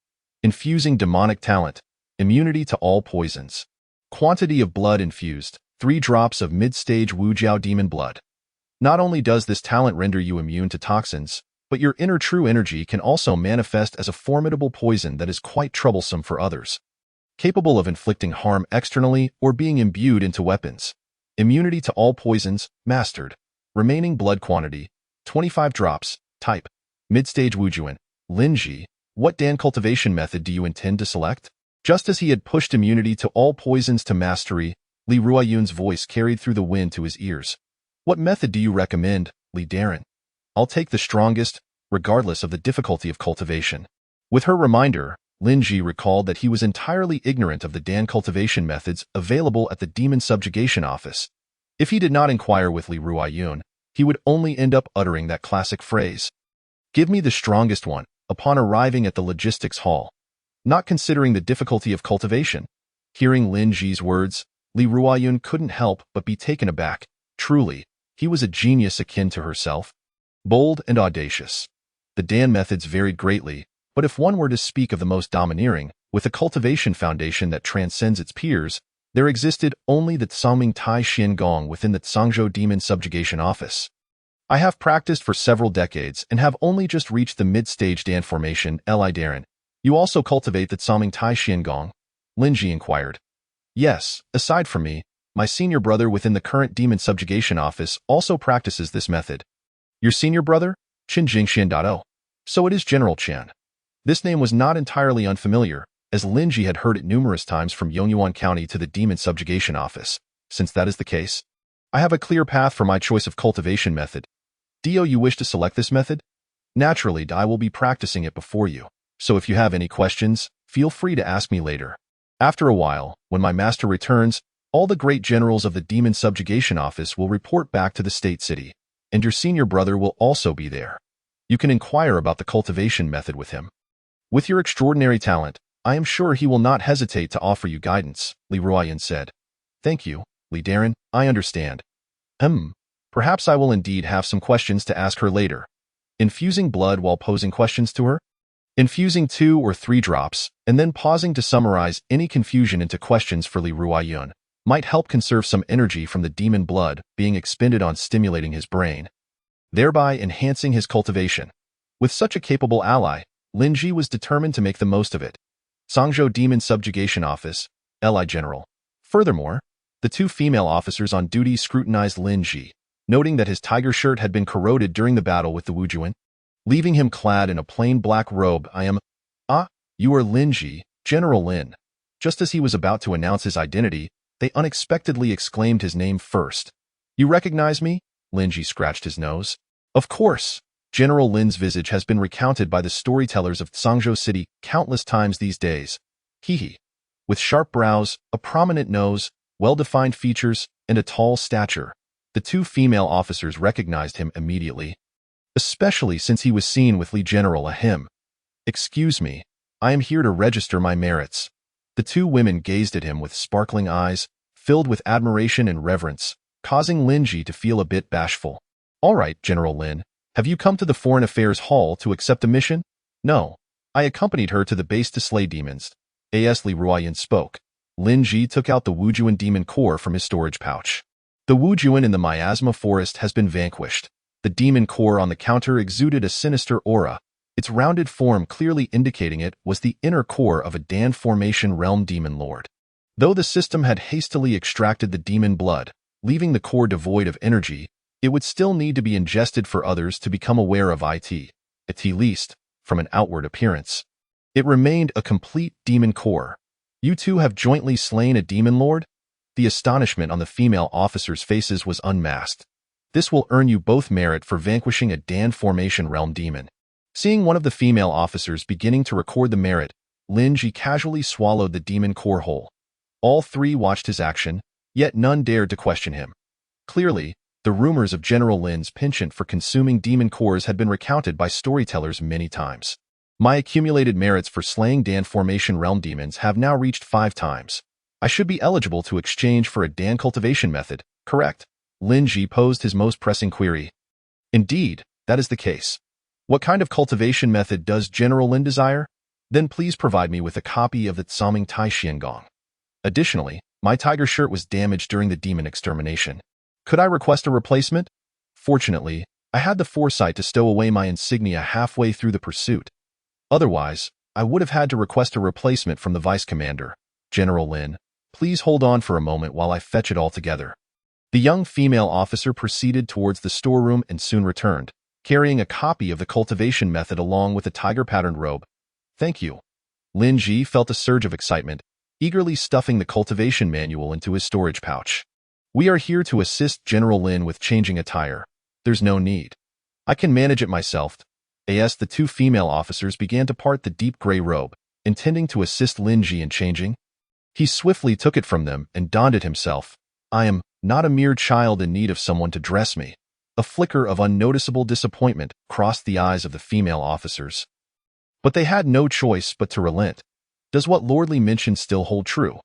Infusing demonic talent. Immunity to all poisons. Quantity of blood infused. 3 drops of mid-stage Wujiao demon blood. Not only does this talent render you immune to toxins, but your inner true energy can also manifest as a formidable poison that is quite troublesome for others. Capable of inflicting harm externally or being imbued into weapons. Immunity to all poisons, mastered. Remaining blood quantity, 25 drops. Type, mid-stage Wujuan. Lin Ji, what Dan cultivation method do you intend to select? Just as he had pushed immunity to all poisons to mastery, Li Ruoyun's voice carried through the wind to his ears. What method do you recommend, Li Daren? I'll take the strongest, regardless of the difficulty of cultivation. With her reminder, Lin Ji recalled that he was entirely ignorant of the Dan cultivation methods available at the Demon Subjugation Office. If he did not inquire with Li Ruoyun, he would only end up uttering that classic phrase. Give me the strongest one, upon arriving at the logistics hall. Not considering the difficulty of cultivation. Hearing Lin Ji's words, Li Ruoyun couldn't help but be taken aback. Truly, he was a genius akin to herself. Bold and audacious. The Dan methods varied greatly, but if one were to speak of the most domineering, with a cultivation foundation that transcends its peers, there existed only the Tsangming Tai Xin Gong within the Tsangzhou Demon Subjugation Office. I have practiced for several decades and have only just reached the mid-stage Dan formation. Li Daren, you also cultivate the Tsangming Tai Xin Gong? Lin Ji inquired. Yes, aside from me, my senior brother within the current Demon Subjugation Office also practices this method. Your senior brother? Qin Jingxian. So it is General Qian. This name was not entirely unfamiliar, as Lin Ji had heard it numerous times from Yongyuan County to the Demon Subjugation Office. Since that is the case, I have a clear path for my choice of cultivation method. Do you wish to select this method? Naturally, I will be practicing it before you, so if you have any questions, feel free to ask me later. After a while, when my master returns, all the great generals of the Demon Subjugation Office will report back to the State City, and your senior brother will also be there. You can inquire about the cultivation method with him. With your extraordinary talent, I am sure he will not hesitate to offer you guidance, Li Ruoyun said. Thank you, Li Daren, I understand. Perhaps I will indeed have some questions to ask her later. Infusing blood while posing questions to her? Infusing 2 or 3 drops, and then pausing to summarize any confusion into questions for Li Ruoyun, might help conserve some energy from the demon blood being expended on stimulating his brain, thereby enhancing his cultivation. With such a capable ally, Lin Ji was determined to make the most of it. Tsangzhou Demon Subjugation Office, Li General. Furthermore, the 2 female officers on duty scrutinized Lin Ji, noting that his tiger shirt had been corroded during the battle with the Wujuan. Leaving him clad in a plain black robe, you are Lin Ji, General Lin. Just as he was about to announce his identity, they unexpectedly exclaimed his name first. You recognize me? Lin Ji scratched his nose. Of course. General Lin's visage has been recounted by the storytellers of Tsangzhou City countless times these days. With sharp brows, a prominent nose, well-defined features, and a tall stature, the 2 female officers recognized him immediately, especially since he was seen with Li General Ahim. Excuse me, I am here to register my merits. The 2 women gazed at him with sparkling eyes, filled with admiration and reverence, causing Lin Ji to feel a bit bashful. All right, General Lin. Have you come to the Foreign Affairs Hall to accept a mission? No. I accompanied her to the base to slay demons. As Li Ruoyun spoke, Lin Ji took out the Wujuan demon core from his storage pouch. The Wujuan in the miasma forest has been vanquished. The demon core on the counter exuded a sinister aura, its rounded form clearly indicating it was the inner core of a Dan Formation realm demon lord. Though the system had hastily extracted the demon blood, leaving the core devoid of energy, it would still need to be ingested for others to become aware of it, at least, from an outward appearance. It remained a complete demon core. You two have jointly slain a demon lord? The astonishment on the female officers' faces was unmasked. This will earn you both merit for vanquishing a Dan Formation realm demon. Seeing one of the female officers beginning to record the merit, Lin Ji casually swallowed the demon core whole. All three watched his action, yet none dared to question him. Clearly, the rumors of General Lin's penchant for consuming demon cores had been recounted by storytellers many times. My accumulated merits for slaying Dan Formation realm demons have now reached 5 times. I should be eligible to exchange for a Dan cultivation method, correct? Lin Ji posed his most pressing query. Indeed, that is the case. What kind of cultivation method does General Lin desire? Then please provide me with a copy of the Tsaming Tai Xiangong. Additionally, my tiger shirt was damaged during the demon extermination. Could I request a replacement? Fortunately, I had the foresight to stow away my insignia halfway through the pursuit. Otherwise, I would have had to request a replacement from the vice commander. General Lin, please hold on for a moment while I fetch it all together. The young female officer proceeded towards the storeroom and soon returned, carrying a copy of the cultivation method along with a tiger-patterned robe. Thank you. Lin Ji felt a surge of excitement, eagerly stuffing the cultivation manual into his storage pouch. We are here to assist General Lin with changing attire. There's no need. I can manage it myself. As the 2 female officers began to part the deep gray robe, intending to assist Lin Ji in changing, he swiftly took it from them and donned it himself. I am not a mere child in need of someone to dress me. A flicker of unnoticeable disappointment crossed the eyes of the female officers. But they had no choice but to relent. Does what Lord Li mentioned still hold true?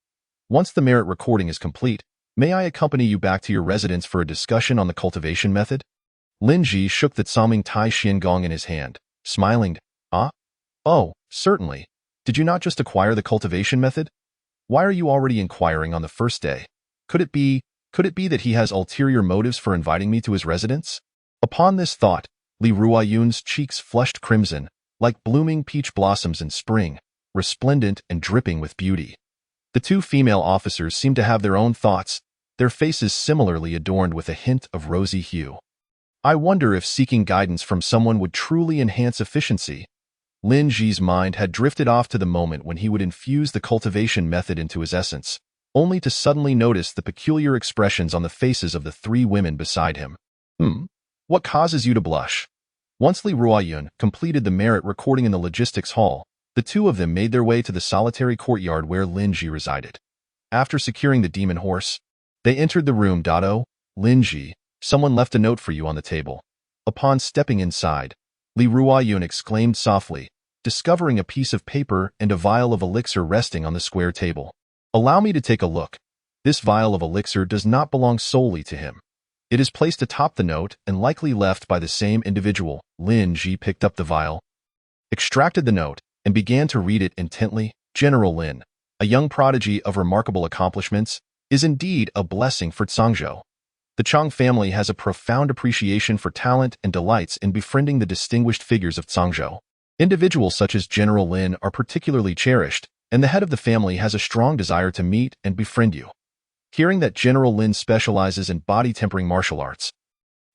Once the merit recording is complete, may I accompany you back to your residence for a discussion on the cultivation method? Lin Ji shook the Tsaming Tai Xiangong in his hand, smiling. Ah? Oh, certainly. Did you not just acquire the cultivation method? Why are you already inquiring on the first day? Could it be that he has ulterior motives for inviting me to his residence? Upon this thought, Li Ruoyun's cheeks flushed crimson, like blooming peach blossoms in spring, resplendent and dripping with beauty. The 2 female officers seemed to have their own thoughts, their faces similarly adorned with a hint of rosy hue. I wonder if seeking guidance from someone would truly enhance efficiency. Lin Ji's mind had drifted off to the moment when he would infuse the cultivation method into his essence, only to suddenly notice the peculiar expressions on the faces of the 3 women beside him. What causes you to blush? Once Li Ruoyun completed the merit recording in the logistics hall, the 2 of them made their way to the solitary courtyard where Lin Ji resided. After securing the demon horse, they entered the room. Lin Ji, someone left a note for you on the table. Upon stepping inside, Li Ruoyun exclaimed softly, discovering a piece of paper and a vial of elixir resting on the square table. Allow me to take a look. This vial of elixir does not belong solely to him. It is placed atop the note and likely left by the same individual. Lin Ji picked up the vial, extracted the note, and began to read it intently. General Lin, a young prodigy of remarkable accomplishments, is indeed a blessing for Zhangzhou. The Chang family has a profound appreciation for talent and delights in befriending the distinguished figures of Zhangzhou. Individuals such as General Lin are particularly cherished, and the head of the family has a strong desire to meet and befriend you. Hearing that General Lin specializes in body-tempering martial arts,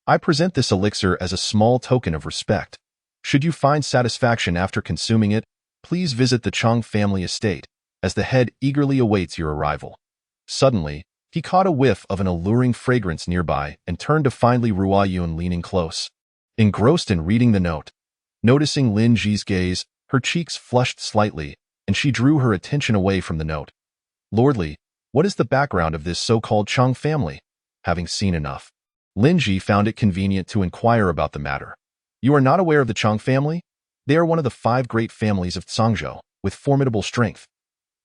I present this elixir as a small token of respect. Should you find satisfaction after consuming it, please visit the Chang family estate, as the head eagerly awaits your arrival. Suddenly, he caught a whiff of an alluring fragrance nearby and turned to find Li Ruoyun leaning close, engrossed in reading the note. Noticing Lin Ji's gaze, her cheeks flushed slightly, and she drew her attention away from the note. Lord Li, what is the background of this so-called Chang family? Having seen enough, Lin Ji found it convenient to inquire about the matter. You are not aware of the Chang family? They are one of the 5 great families of Zhangzhou, with formidable strength.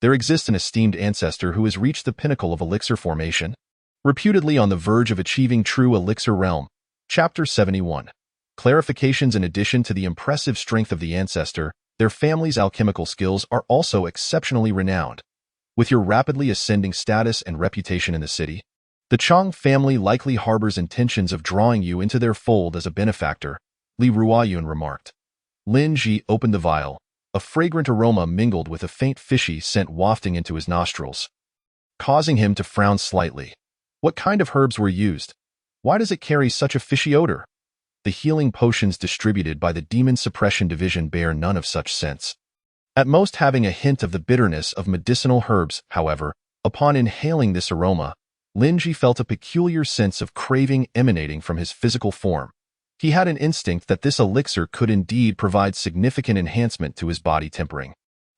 There exists an esteemed ancestor who has reached the pinnacle of elixir formation, reputedly on the verge of achieving true elixir realm. Chapter 71. Clarifications. In addition to the impressive strength of the ancestor, their family's alchemical skills are also exceptionally renowned. With your rapidly ascending status and reputation in the city, The Chang family likely harbors intentions of drawing you into their fold as a benefactor, Li Ruoyun remarked. Lin Ji opened the vial. A fragrant aroma mingled with a faint fishy scent wafting into his nostrils, causing him to frown slightly. What kind of herbs were used? Why does it carry such a fishy odor? The healing potions distributed by the Demon Suppression Division bear none of such scents. At most having a hint of the bitterness of medicinal herbs, however, upon inhaling this aroma, Lin Ji felt a peculiar sense of craving emanating from his physical form. He had an instinct that this elixir could indeed provide significant enhancement to his body tempering.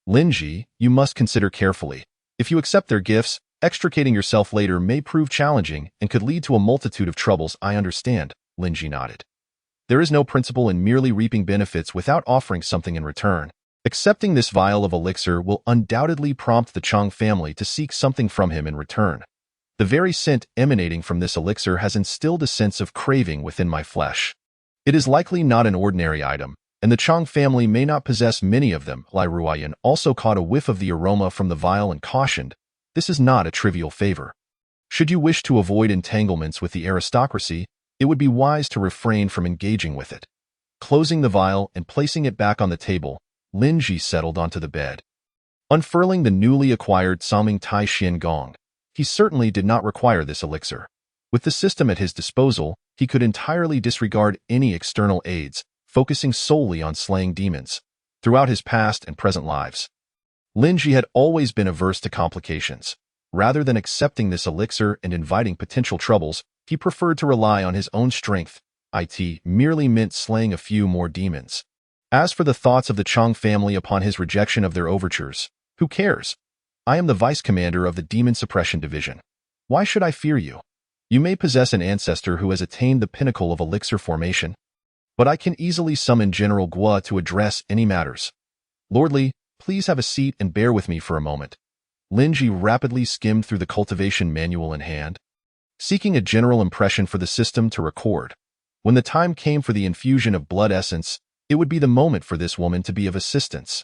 Lin Ji, you must consider carefully. If you accept their gifts, extricating yourself later may prove challenging and could lead to a multitude of troubles. I understand, Lin Ji nodded. There is no principle in merely reaping benefits without offering something in return. Accepting this vial of elixir will undoubtedly prompt the Chang family to seek something from him in return. The very scent emanating from this elixir has instilled a sense of craving within my flesh. It is likely not an ordinary item, and the Chang family may not possess many of them. Li Ruoyun also caught a whiff of the aroma from the vial and cautioned, this is not a trivial favor. Should you wish to avoid entanglements with the aristocracy, it would be wise to refrain from engaging with it. Closing the vial and placing it back on the table, Lin Ji settled onto the bed. Unfurling the newly acquired Saming Tai Xian Gong, he certainly did not require this elixir. With the system at his disposal, he could entirely disregard any external aids, focusing solely on slaying demons. Throughout his past and present lives, Lin Ji had always been averse to complications. Rather than accepting this elixir and inviting potential troubles, he preferred to rely on his own strength. It merely meant slaying a few more demons. As for the thoughts of the Chang family upon his rejection of their overtures, who cares? I am the vice commander of the Demon Suppression Division. Why should I fear you? You may possess an ancestor who has attained the pinnacle of elixir formation, but I can easily summon General Guo to address any matters. Lord Li, please have a seat and bear with me for a moment. Lin Ji rapidly skimmed through the cultivation manual in hand, seeking a general impression for the system to record. When the time came for the infusion of blood essence, it would be the moment for this woman to be of assistance.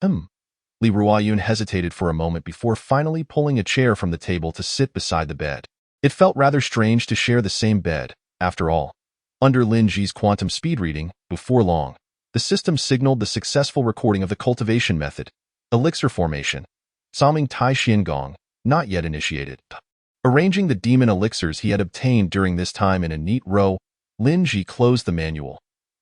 Li Ruoyun hesitated for a moment before finally pulling a chair from the table to sit beside the bed. It felt rather strange to share the same bed, after all. Under Lin Ji's quantum speed reading, before long, the system signaled the successful recording of the cultivation method, elixir formation, Saming Tai Xian Gong, not yet initiated. Arranging the demon elixirs he had obtained during this time in a neat row, Lin Ji closed the manual.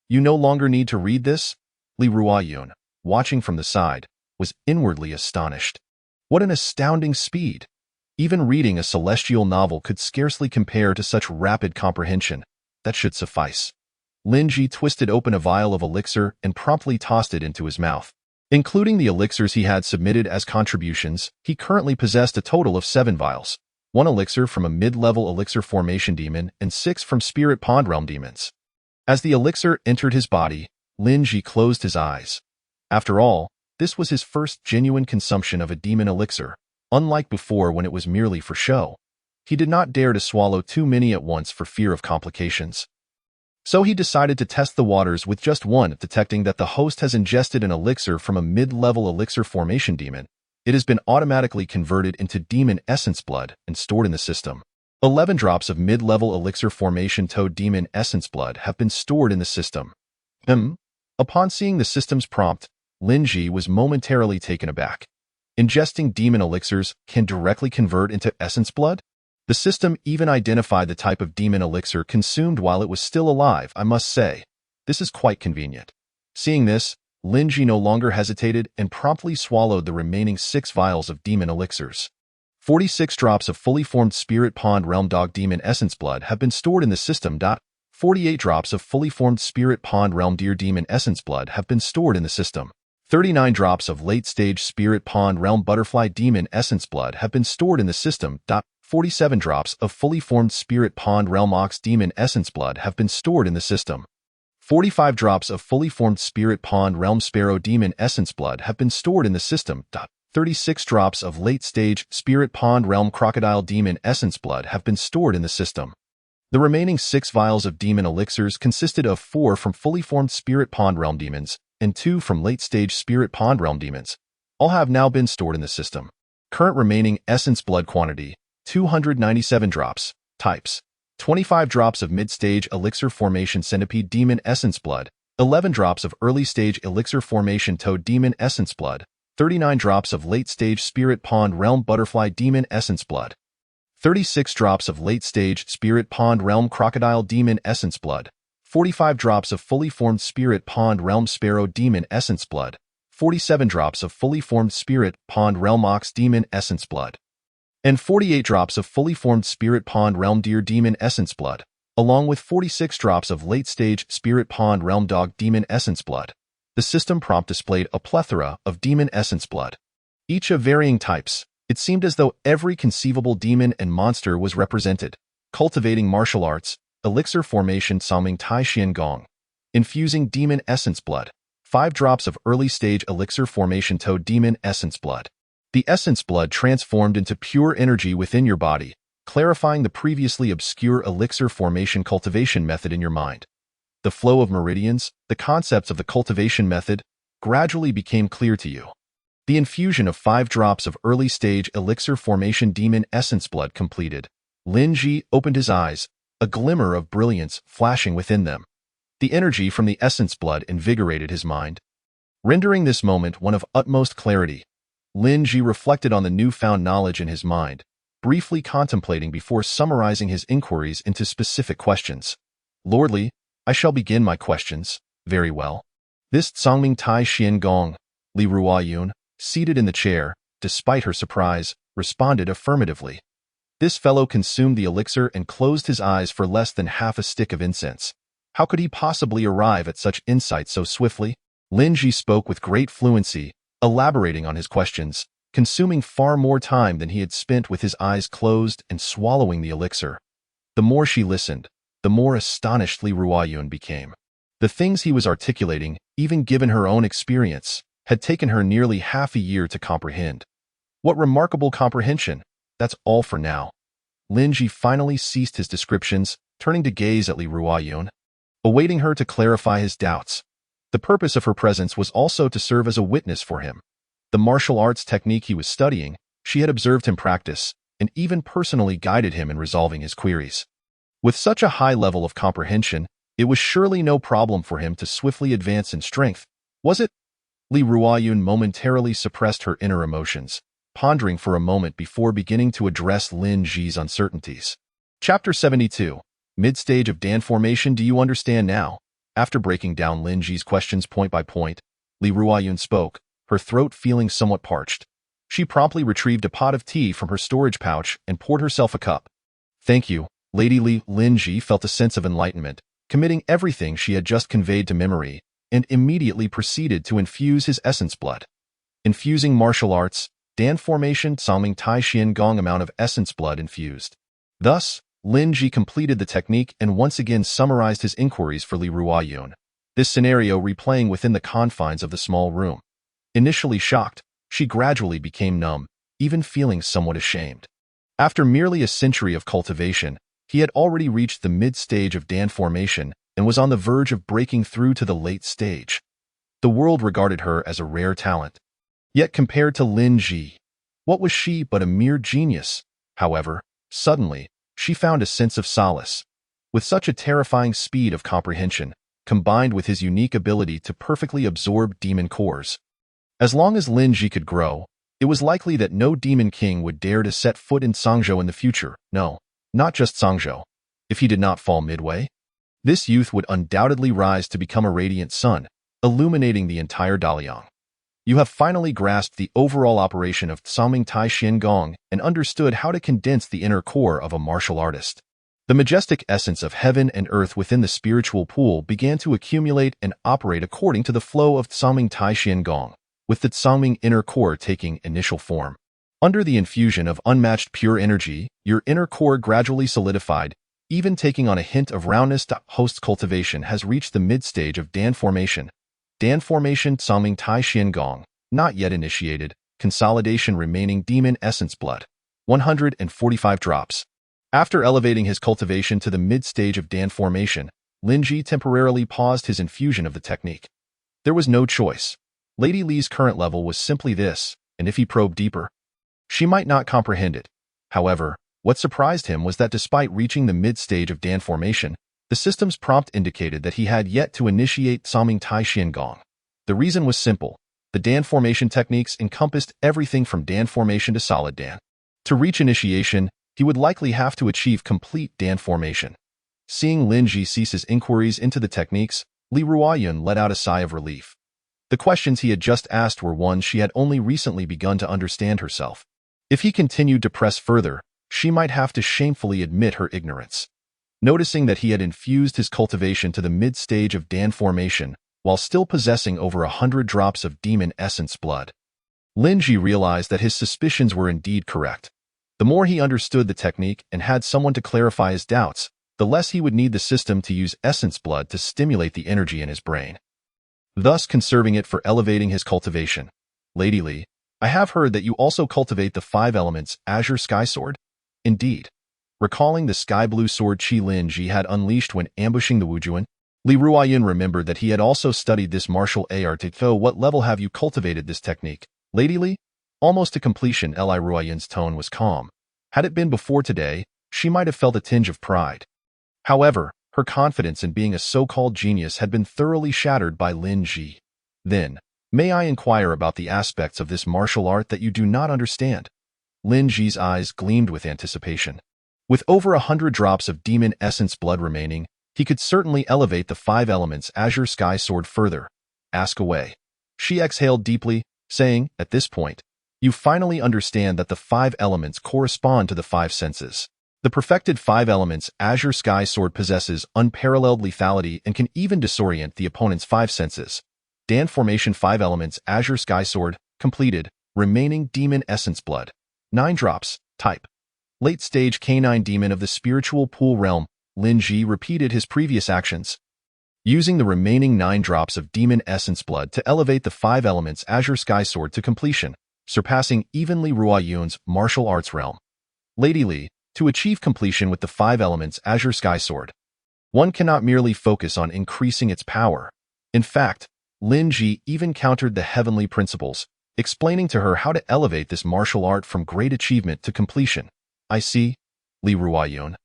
You no longer need to read this? Li Ruoyun, watching from the side, was inwardly astonished. What an astounding speed! Even reading a celestial novel could scarcely compare to such rapid comprehension. That should suffice. Lin Ji twisted open a vial of elixir and promptly tossed it into his mouth. Including the elixirs he had submitted as contributions, he currently possessed a total of 7 vials. 1 elixir from a mid-level elixir formation demon and 6 from spirit pond realm demons. As the elixir entered his body, Lin Ji closed his eyes. After all, this was his first genuine consumption of a demon elixir. Unlike before when it was merely for show, he did not dare to swallow too many at once for fear of complications. So he decided to test the waters with just one. Detecting that the host has ingested an elixir from a mid-level elixir formation demon, it has been automatically converted into demon essence blood and stored in the system. 11 drops of mid-level elixir formation toad demon essence blood have been stored in the system. Upon seeing the system's prompt, Lin Ji was momentarily taken aback. Ingesting demon elixirs can directly convert into essence blood? The system even identified the type of demon elixir consumed while it was still alive. I must say, this is quite convenient. Seeing this, Lin Ji no longer hesitated and promptly swallowed the remaining 6 vials of demon elixirs. 46 drops of fully formed spirit pond realm dog demon essence blood have been stored in the system. 48 drops of fully formed spirit pond realm deer demon essence blood have been stored in the system. 39 drops of late-stage spirit pond realm butterfly demon essence blood have been stored in the system. 47 drops of fully formed spirit pond realm ox demon essence blood have been stored in the system. 45 drops of fully formed spirit pond realm sparrow demon essence blood have been stored in the system. 36 drops of late-stage spirit pond realm crocodile demon essence blood have been stored in the system. The remaining 6 vials of demon elixirs consisted of 4 from fully formed spirit pond realm demons and 2 from late-stage spirit pond realm demons. All have now been stored in the system. Current remaining essence blood quantity, 297 drops. Types: 25 drops of mid-stage elixir formation centipede demon essence blood, 11 drops of early-stage elixir formation toad demon essence blood, 39 drops of late-stage spirit pond realm butterfly demon essence blood, 36 drops of late-stage spirit pond realm crocodile demon essence blood, 45 drops of fully formed spirit pond realm sparrow demon essence blood, 47 drops of fully formed spirit pond realm ox demon essence blood, and 48 drops of fully formed spirit pond realm deer demon essence blood, along with 46 drops of late-stage spirit pond realm dog demon essence blood. The system prompt displayed a plethora of demon essence blood, each of varying types. It seemed as though every conceivable demon and monster was represented. Cultivating martial arts, elixir formation Sangming Tai Xian Gong. Infusing demon essence blood. 5 drops of early-stage elixir formation toad demon essence blood. The essence blood transformed into pure energy within your body, clarifying the previously obscure elixir formation cultivation method in your mind. The flow of meridians, the concepts of the cultivation method, gradually became clear to you. The infusion of 5 drops of early-stage elixir formation demon essence blood completed. Lin Ji opened his eyes, a glimmer of brilliance flashing within them. The energy from the essence blood invigorated his mind, rendering this moment one of utmost clarity. Lin Ji reflected on the newfound knowledge in his mind, briefly contemplating before summarizing his inquiries into specific questions. Lordly, I shall begin my questions. Very well. This Sangming Tai Xian Gong, Li Ruoyun, seated in the chair, despite her surprise, responded affirmatively. This fellow consumed the elixir and closed his eyes for less than half a stick of incense. How could he possibly arrive at such insight so swiftly? Lin Ji spoke with great fluency, elaborating on his questions, consuming far more time than he had spent with his eyes closed and swallowing the elixir. The more she listened, the more astonished Li Ruoyun became. The things he was articulating, even given her own experience, had taken her nearly half a year to comprehend. What remarkable comprehension! That's all for now. Lin Ji finally ceased his descriptions, turning to gaze at Li Ruoyun, awaiting her to clarify his doubts. The purpose of her presence was also to serve as a witness for him. The martial arts technique he was studying, she had observed him practice, and even personally guided him in resolving his queries. With such a high level of comprehension, it was surely no problem for him to swiftly advance in strength, was it? Li Ruoyun momentarily suppressed her inner emotions, pondering for a moment before beginning to address Lin Ji's uncertainties. Chapter 72. Mid-stage of Dan formation. Do you understand now? After breaking down Lin Ji's questions point by point, Li Ruoyun spoke, her throat feeling somewhat parched. She promptly retrieved a pot of tea from her storage pouch and poured herself a cup. Thank you, Lady Li. Lin Ji felt a sense of enlightenment, committing everything she had just conveyed to memory, and immediately proceeded to infuse his essence blood. Infusing martial arts, Dan formation Sangming Tai Xian Gong amount of essence blood infused. Thus, Lin Ji completed the technique and once again summarized his inquiries for Li Ruoyun, this scenario replaying within the confines of the small room. Initially shocked, she gradually became numb, even feeling somewhat ashamed. After merely a century of cultivation, he had already reached the mid-stage of Dan formation and was on the verge of breaking through to the late stage. The world regarded her as a rare talent. Yet compared to Lin Ji, what was she but a mere genius? However, suddenly, she found a sense of solace. With such a terrifying speed of comprehension, combined with his unique ability to perfectly absorb demon cores. As long as Lin Ji could grow, it was likely that no demon king would dare to set foot in Sangzhou in the future. No, not just Sangzhou. If he did not fall midway, this youth would undoubtedly rise to become a radiant sun, illuminating the entire Daliang. You have finally grasped the overall operation of Sangming Tai Xian Gong and understood how to condense the inner core of a martial artist. The majestic essence of heaven and earth within the spiritual pool began to accumulate and operate according to the flow of Sangming Tai Xian Gong, with the Sangming inner core taking initial form. Under the infusion of unmatched pure energy, your inner core gradually solidified, even taking on a hint of roundness. Host cultivation has reached the mid-stage of Dan formation. Dan formation Sangming Tai Xian Gong, not yet initiated, consolidation remaining demon essence blood. 145 drops. After elevating his cultivation to the mid-stage of Dan formation, Lin Ji temporarily paused his infusion of the technique. There was no choice. Lady Li's current level was simply this, and if he probed deeper, she might not comprehend it. However, What surprised him was that despite reaching the mid-stage of Dan formation, the system's prompt indicated that he had yet to initiate Saming Tai Xian Gong. The reason was simple. The Dan formation techniques encompassed everything from Dan formation to solid Dan. To reach initiation, he would likely have to achieve complete Dan formation. Seeing Lin Ji cease his inquiries into the techniques, Li Ruoyun let out a sigh of relief. The questions he had just asked were ones she had only recently begun to understand herself. If he continued to press further, she might have to shamefully admit her ignorance. Noticing that he had infused his cultivation to the mid-stage of Dan formation while still possessing over 100 drops of demon essence blood, Lin Ji realized that his suspicions were indeed correct. The more he understood the technique and had someone to clarify his doubts, the less he would need the system to use essence blood to stimulate the energy in his brain, thus conserving it for elevating his cultivation. Lady Li, I have heard that you also cultivate the 5 elements Azure Sky Sword? Indeed. Recalling the sky blue sword Qi Lin Ji had unleashed when ambushing the Wujuan, Li Ruoyun remembered that he had also studied this martial art. So what level have you cultivated this technique, Lady Li? Almost to completion. Li Ruoyun's tone was calm. Had it been before today, she might have felt a tinge of pride. However, her confidence in being a so-called genius had been thoroughly shattered by Lin Ji. Then, may I inquire about the aspects of this martial art that you do not understand? Lin Ji's eyes gleamed with anticipation. With over 100 drops of demon essence blood remaining, he could certainly elevate the 5 elements Azure Sky Sword further. Ask away. She exhaled deeply, saying, at this point, you finally understand that the 5 elements correspond to the 5 senses. The perfected 5 elements Azure Sky Sword possesses unparalleled lethality and can even disorient the opponent's 5 senses. Dan formation 5 elements Azure Sky Sword, completed, remaining demon essence blood. 9 drops, type. Late stage canine demon of the spiritual pool realm, Lin Ji repeated his previous actions, using the remaining 9 drops of demon essence blood to elevate the 5 elements Azure Sky Sword to completion, surpassing even Li Ruoyun's martial arts realm. Lady Li, to achieve completion with the 5 elements Azure Sky Sword, one cannot merely focus on increasing its power. In fact, Lin Ji even countered the heavenly principles, explaining to her how to elevate this martial art from great achievement to completion. I see, Li Ruoyun.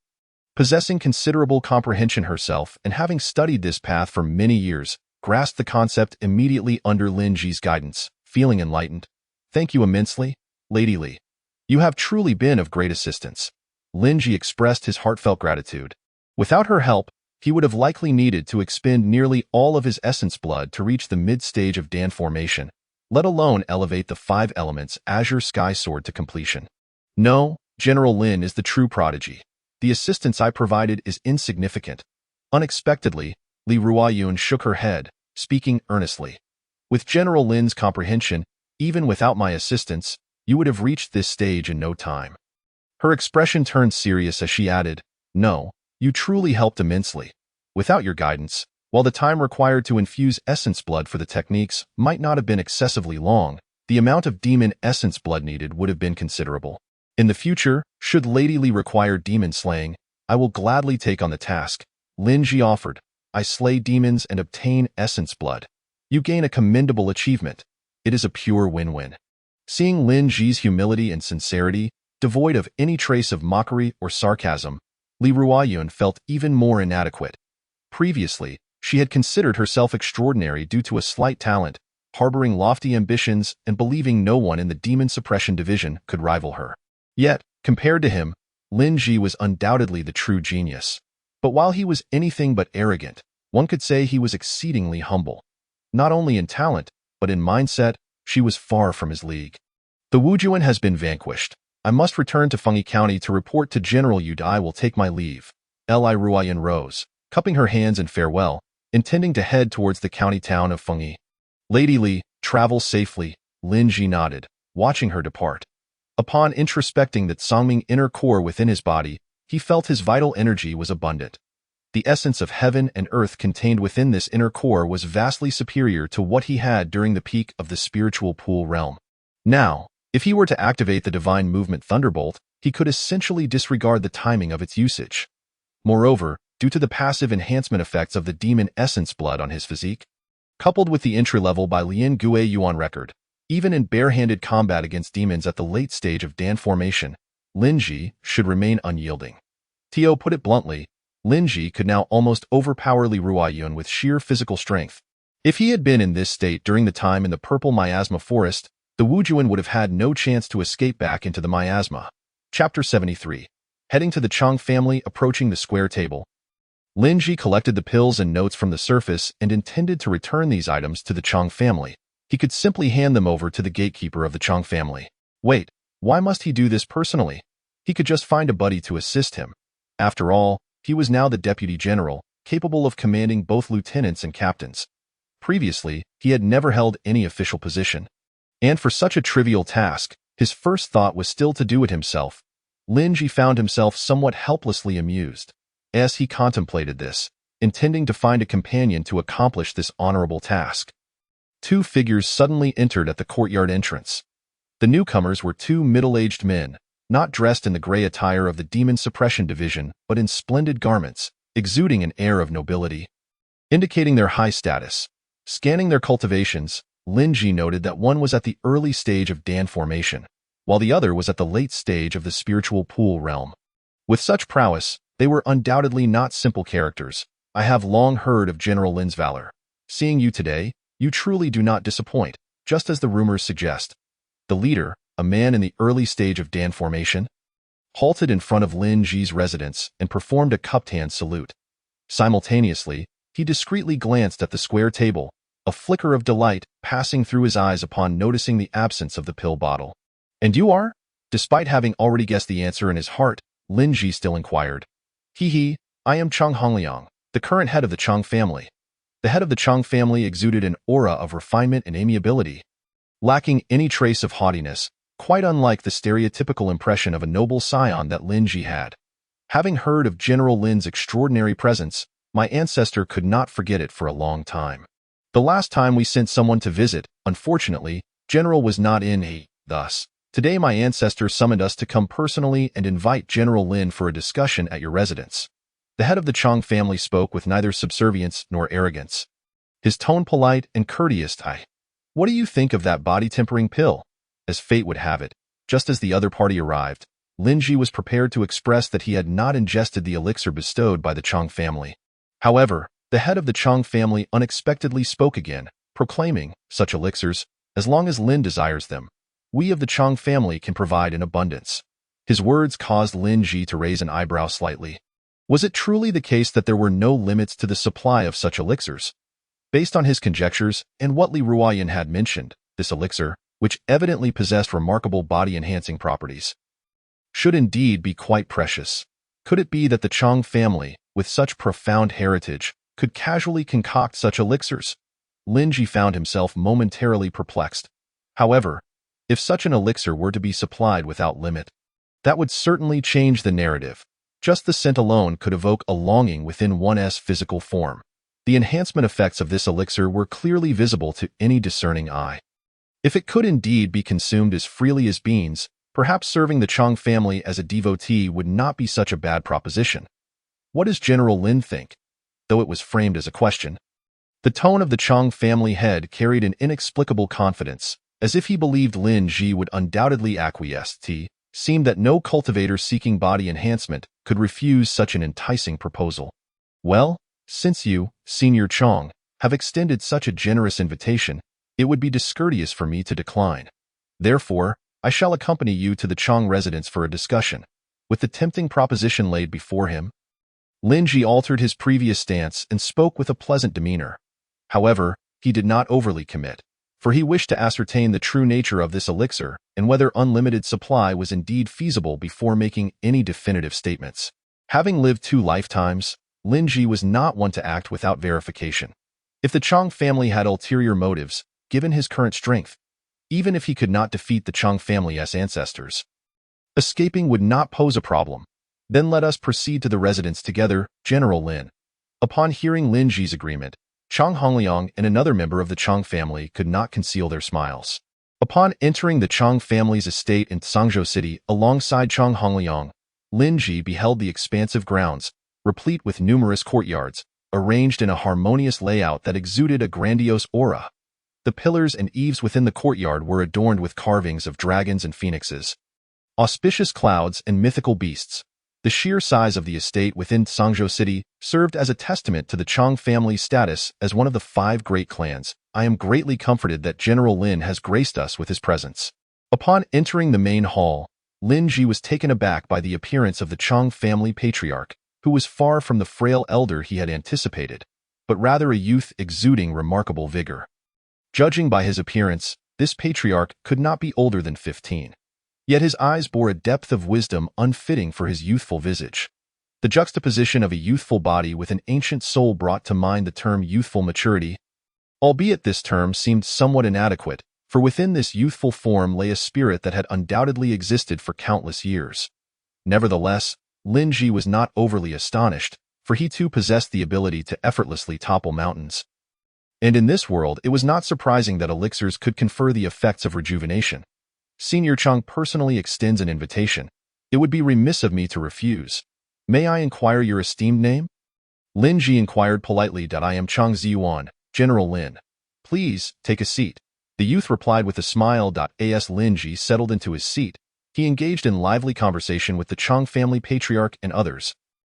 Possessing considerable comprehension herself and having studied this path for many years, grasped the concept immediately under Lin Ji's guidance, feeling enlightened. Thank you immensely, Lady Li. You have truly been of great assistance. Lin Ji expressed his heartfelt gratitude. Without her help, he would have likely needed to expend nearly all of his essence blood to reach the mid-stage of Dan formation, let alone elevate the 5 elements Azure Sky Sword to completion. No, General Lin is the true prodigy. The assistance I provided is insignificant. Unexpectedly, Li Ruoyun shook her head, speaking earnestly. With General Lin's comprehension, even without my assistance, you would have reached this stage in no time. Her expression turned serious as she added, no, you truly helped immensely. Without your guidance, while the time required to infuse essence blood for the techniques might not have been excessively long, the amount of demon essence blood needed would have been considerable. In the future, should Lady Li require demon slaying, I will gladly take on the task. Lin Ji offered. I slay demons and obtain essence blood. You gain a commendable achievement. It is a pure win-win. Seeing Lin Ji's humility and sincerity, devoid of any trace of mockery or sarcasm, Li Ruoyun felt even more inadequate. Previously, she had considered herself extraordinary due to a slight talent, harboring lofty ambitions and believing no one in the Demon Suppression Division could rival her. Yet, compared to him, Lin Ji was undoubtedly the true genius. But while he was anything but arrogant, one could say he was exceedingly humble. Not only in talent, but in mindset, she was far from his league. The Wujuan has been vanquished. I must return to Fengyi County to report to General Yu. I will take my leave. Li Ruoyun rose, cupping her hands in farewell, intending to head towards the county town of Fengyi. Lady Li, travel safely, Lin Ji nodded, watching her depart. Upon introspecting the Sangming inner core within his body, he felt his vital energy was abundant. The essence of heaven and earth contained within this inner core was vastly superior to what he had during the peak of the spiritual pool realm. Now, if he were to activate the divine movement Thunderbolt, he could essentially disregard the timing of its usage. Moreover, due to the passive enhancement effects of the demon essence blood on his physique, coupled with the entry level by Lian Gue Yuan record, even in barehanded combat against demons at the late stage of Dan formation, Lin Ji should remain unyielding. Tio put it bluntly, Lin Ji could now almost overpower Li Ruoyun with sheer physical strength. If he had been in this state during the time in the purple miasma forest, the Wujuan would have had no chance to escape back into the miasma. Chapter 73. Heading to the Chang family, approaching the square table. Lin Ji collected the pills and notes from the surface and intended to return these items to the Chang family. He could simply hand them over to the gatekeeper of the Chang family. Wait, why must he do this personally? He could just find a buddy to assist him. After all, he was now the deputy general, capable of commanding both lieutenants and captains. Previously, he had never held any official position. And for such a trivial task, his first thought was still to do it himself. Lin Ji found himself somewhat helplessly amused as he contemplated this, intending to find a companion to accomplish this honorable task. Two figures suddenly entered at the courtyard entrance. The newcomers were two middle-aged men, not dressed in the gray attire of the Demon Suppression Division, but in splendid garments, exuding an air of nobility, indicating their high status. Scanning their cultivations, Lin Ji noted that one was at the early stage of Dan formation, while the other was at the late stage of the spiritual pool realm. With such prowess, they were undoubtedly not simple characters. I have long heard of General Lin's valor. Seeing you today, you truly do not disappoint, just as the rumors suggest. The leader, a man in the early stage of Dan formation, halted in front of Lin Ji's residence and performed a cupped hand salute. Simultaneously, he discreetly glanced at the square table, a flicker of delight passing through his eyes upon noticing the absence of the pill bottle. And you are? Despite having already guessed the answer in his heart, Lin Ji still inquired. He, I am Chang Hongliang, the current head of the Chang family. The head of the Chang family exuded an aura of refinement and amiability, lacking any trace of haughtiness, quite unlike the stereotypical impression of a noble scion that Lin Ji had. Having heard of General Lin's extraordinary presence, my ancestor could not forget it for a long time. The last time we sent someone to visit, unfortunately, General was not in. Thus, today my ancestor summoned us to come personally and invite General Lin for a discussion at your residence. The head of the Chang family spoke with neither subservience nor arrogance. His tone polite and courteous. What do you think of that body-tempering pill? As fate would have it, just as the other party arrived, Lin Ji was prepared to express that he had not ingested the elixir bestowed by the Chang family. However, the head of the Chang family unexpectedly spoke again, proclaiming, such elixirs, as long as Lin desires them, we of the Chang family can provide in abundance. His words caused Lin Ji to raise an eyebrow slightly. Was it truly the case that there were no limits to the supply of such elixirs? Based on his conjectures and what Li Ruoyun had mentioned, this elixir, which evidently possessed remarkable body-enhancing properties, should indeed be quite precious. Could it be that the Chang family, with such profound heritage, could casually concoct such elixirs? Lin Ji found himself momentarily perplexed. However, if such an elixir were to be supplied without limit, that would certainly change the narrative. Just the scent alone could evoke a longing within one's physical form. The enhancement effects of this elixir were clearly visible to any discerning eye. If it could indeed be consumed as freely as beans, perhaps serving the Chang family as a devotee would not be such a bad proposition. What does General Lin think? Though it was framed as a question, the tone of the Chang family head carried an inexplicable confidence, as if he believed Lin Ji would undoubtedly acquiesce. It seemed that no cultivator seeking body enhancement could refuse such an enticing proposal. Well, since you, Senior Chang, have extended such a generous invitation, it would be discourteous for me to decline. Therefore, I shall accompany you to the Chang residence for a discussion. With the tempting proposition laid before him, Lin Ji altered his previous stance and spoke with a pleasant demeanor. However, he did not overly commit, for he wished to ascertain the true nature of this elixir and whether unlimited supply was indeed feasible before making any definitive statements. Having lived 2 lifetimes, Lin Ji was not one to act without verification. If the Chang family had ulterior motives, given his current strength, even if he could not defeat the Chang family's ancestors, escaping would not pose a problem. Then let us proceed to the residence together, General Lin. Upon hearing Lin Ji's agreement, Chang Hongliang and another member of the Chang family could not conceal their smiles. Upon entering the Chang family's estate in Sangzhou City alongside Chang Hongliang, Lin Ji beheld the expansive grounds, replete with numerous courtyards, arranged in a harmonious layout that exuded a grandiose aura. The pillars and eaves within the courtyard were adorned with carvings of dragons and phoenixes, Auspicious clouds and mythical beasts. The sheer size of the estate within Sangzhou City served as a testament to the Chang family's status as one of the 5 great clans. I am greatly comforted that General Lin has graced us with his presence. Upon entering the main hall, Lin Ji was taken aback by the appearance of the Chang family patriarch, who was far from the frail elder he had anticipated, but rather a youth exuding remarkable vigor. Judging by his appearance, this patriarch could not be older than 15. Yet his eyes bore a depth of wisdom unfitting for his youthful visage. The juxtaposition of a youthful body with an ancient soul brought to mind the term youthful maturity, albeit this term seemed somewhat inadequate, for within this youthful form lay a spirit that had undoubtedly existed for countless years. Nevertheless, Lin Ji was not overly astonished, for he too possessed the ability to effortlessly topple mountains. And in this world, it was not surprising that elixirs could confer the effects of rejuvenation. Senior Chang personally extends an invitation. It would be remiss of me to refuse. May I inquire your esteemed name? Lin Ji inquired politely. I am Chang Ziyuan, General Lin. Please, take a seat. The youth replied with a smile. As Lin Ji settled into his seat, he engaged in lively conversation with the Chang family patriarch and others,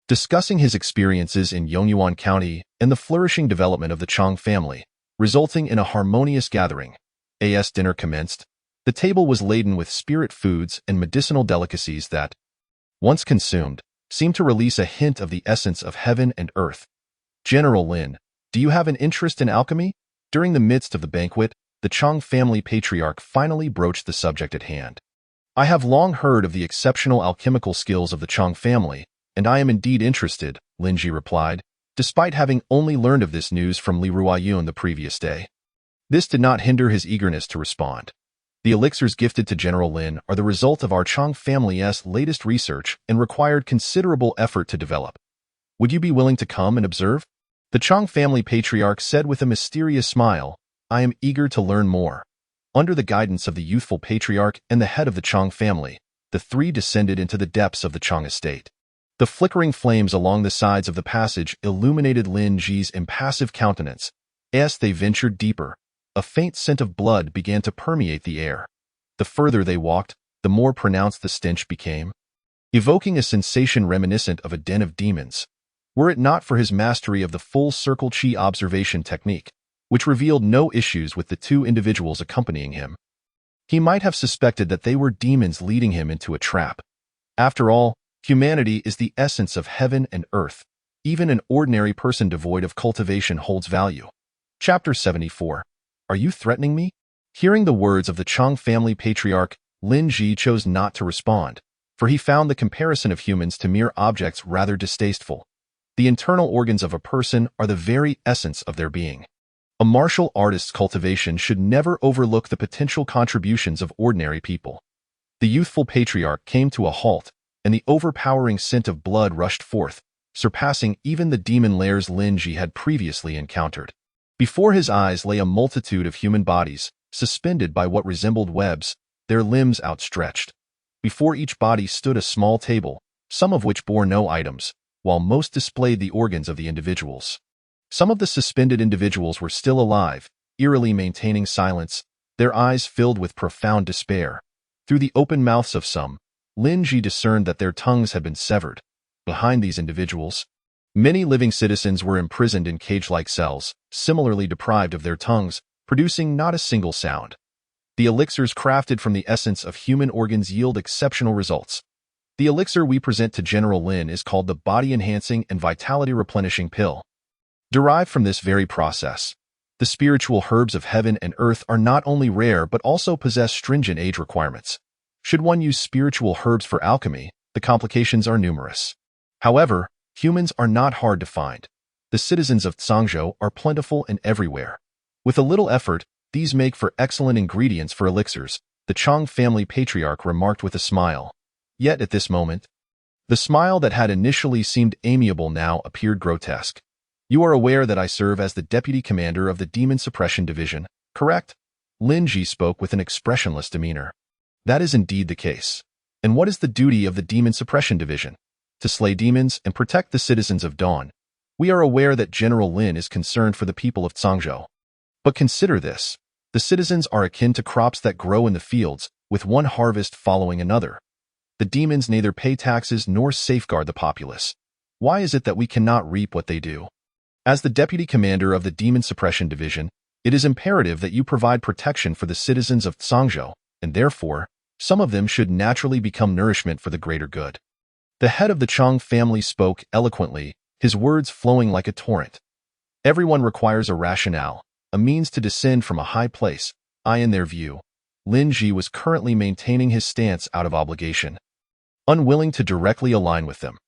discussing his experiences in Yongyuan County and the flourishing development of the Chang family, resulting in a harmonious gathering. As dinner commenced, the table was laden with spirit foods and medicinal delicacies that, once consumed, seemed to release a hint of the essence of heaven and earth. General Lin, do you have an interest in alchemy? During the midst of the banquet, the Chang family patriarch finally broached the subject at hand. I have long heard of the exceptional alchemical skills of the Chang family, and I am indeed interested, Lin Ji replied, despite having only learned of this news from Li Ruoyun the previous day. This did not hinder his eagerness to respond. The elixirs gifted to General Lin are the result of our Chang family's latest research and required considerable effort to develop. Would you be willing to come and observe? The Chang family patriarch said with a mysterious smile, I am eager to learn more. Under the guidance of the youthful patriarch and the head of the Chang family, the 3 descended into the depths of the Chang estate. The flickering flames along the sides of the passage illuminated Lin Ji's impassive countenance. As they ventured deeper, a faint scent of blood began to permeate the air. The further they walked, the more pronounced the stench became, evoking a sensation reminiscent of a den of demons. Were it not for his mastery of the full circle chi observation technique, which revealed no issues with the 2 individuals accompanying him, he might have suspected that they were demons leading him into a trap. After all, humanity is the essence of heaven and earth. Even an ordinary person devoid of cultivation holds value. Chapter 74. Are you threatening me? Hearing the words of the Chang family patriarch, Lin Ji chose not to respond, for he found the comparison of humans to mere objects rather distasteful. The internal organs of a person are the very essence of their being. A martial artist's cultivation should never overlook the potential contributions of ordinary people. The youthful patriarch came to a halt, and the overpowering scent of blood rushed forth, surpassing even the demon lairs Lin Ji had previously encountered. Before his eyes lay a multitude of human bodies, suspended by what resembled webs, their limbs outstretched. Before each body stood a small table, some of which bore no items, while most displayed the organs of the individuals. Some of the suspended individuals were still alive, eerily maintaining silence, their eyes filled with profound despair. Through the open mouths of some, Lin Ji discerned that their tongues had been severed. Behind these individuals, many living citizens were imprisoned in cage-like cells, similarly deprived of their tongues, producing not a single sound. The elixirs crafted from the essence of human organs yield exceptional results. The elixir we present to General Lin is called the Body-Enhancing and Vitality-Replenishing Pill. Derived from this very process, the spiritual herbs of heaven and earth are not only rare but also possess stringent age requirements. Should one use spiritual herbs for alchemy, the complications are numerous. However, humans are not hard to find. The citizens of Sangzhou are plentiful and everywhere. With a little effort, these make for excellent ingredients for elixirs, the Chang family patriarch remarked with a smile. Yet at this moment, the smile that had initially seemed amiable now appeared grotesque. You are aware that I serve as the deputy commander of the Demon Suppression Division, correct? Lin Ji spoke with an expressionless demeanor. That is indeed the case. And what is the duty of the Demon Suppression Division? To slay demons and protect the citizens of Dawn. We are aware that General Lin is concerned for the people of Sangzhou. But consider this. The citizens are akin to crops that grow in the fields, with one harvest following another. The demons neither pay taxes nor safeguard the populace. Why is it that we cannot reap what they do? As the deputy commander of the Demon Suppression Division, it is imperative that you provide protection for the citizens of Sangzhou, and therefore, some of them should naturally become nourishment for the greater good. The head of the Chang family spoke eloquently, his words flowing like a torrent. Everyone requires a rationale, a means to descend from a high place. In their view, Lin Ji was currently maintaining his stance out of obligation, unwilling to directly align with them.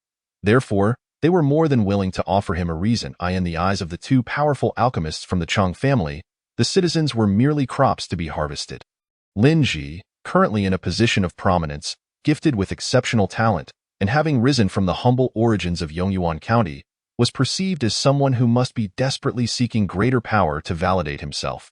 Therefore, they were more than willing to offer him a reason. In the eyes of the two powerful alchemists from the Chang family, the citizens were merely crops to be harvested. Lin Ji, currently in a position of prominence, gifted with exceptional talent, and having risen from the humble origins of Yongyuan County, was perceived as someone who must be desperately seeking greater power to validate himself.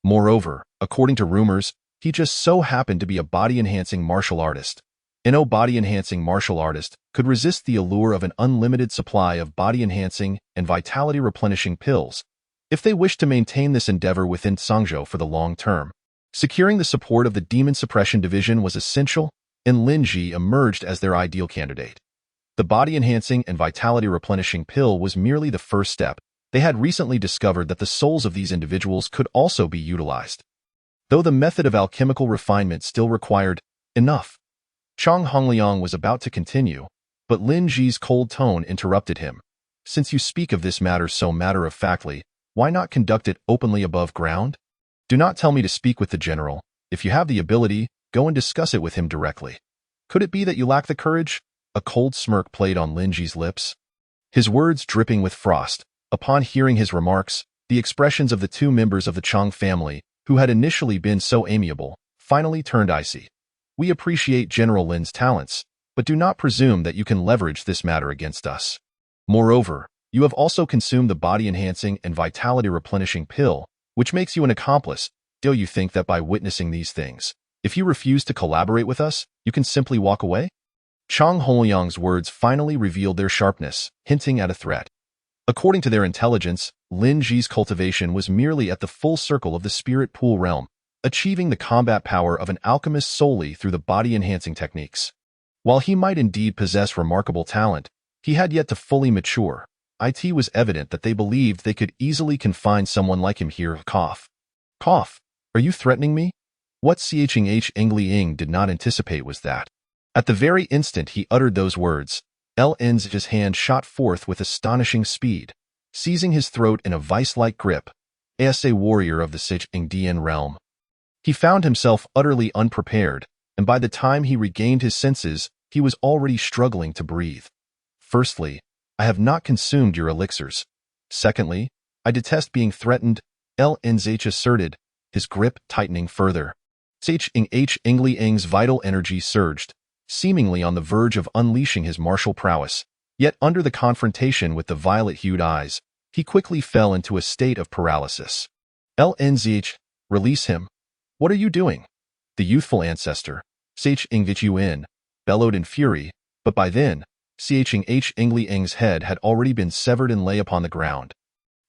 Moreover, according to rumors, he just so happened to be a body-enhancing martial artist. No body-enhancing martial artist could resist the allure of an unlimited supply of body-enhancing and vitality-replenishing pills if they wished to maintain this endeavor within Sangzhou for the long term. Securing the support of the Demon Suppression Division was essential, and Lin Ji emerged as their ideal candidate. The body-enhancing and vitality-replenishing pill was merely the first step. They had recently discovered that the souls of these individuals could also be utilized. Though the method of alchemical refinement still required enough, Chang Hongliang was about to continue, but Lin Ji's cold tone interrupted him. Since you speak of this matter so matter-of-factly, why not conduct it openly above ground? Do not tell me to speak with the general. If you have the ability, go and discuss it with him directly. Could it be that you lack the courage? A cold smirk played on Lin Ji's lips, his words dripping with frost. Upon hearing his remarks, the expressions of the two members of the Chang family, who had initially been so amiable, finally turned icy. We appreciate General Lin's talents, but do not presume that you can leverage this matter against us. Moreover, you have also consumed the body-enhancing and vitality-replenishing pill, which makes you an accomplice. Do you think that by witnessing these things, if you refuse to collaborate with us, you can simply walk away? Chang Hongliang's words finally revealed their sharpness, hinting at a threat. According to their intelligence, Lin Ji's cultivation was merely at the full circle of the spirit pool realm, achieving the combat power of an alchemist solely through the body-enhancing techniques. While he might indeed possess remarkable talent, he had yet to fully mature. It was evident that they believed they could easily confine someone like him here. Cough. Cough. Are you threatening me? What Chang Ling did not anticipate was that, at the very instant he uttered those words, Ln's hand shot forth with astonishing speed, seizing his throat in a vice-like grip. As a warrior of the Sagehood realm, he found himself utterly unprepared, and by the time he regained his senses, he was already struggling to breathe. Firstly, I have not consumed your elixirs. Secondly, I detest being threatened, Lnz asserted, his grip tightening further. Sagehood Ling's vital energy surged, seemingly on the verge of unleashing his martial prowess. Yet under the confrontation with the violet-hued eyes, he quickly fell into a state of paralysis. Lnz, release him. What are you doing? The youthful ancestor, Sagehood, bellowed in fury, but by then, Sagehood Ling's head had already been severed and lay upon the ground,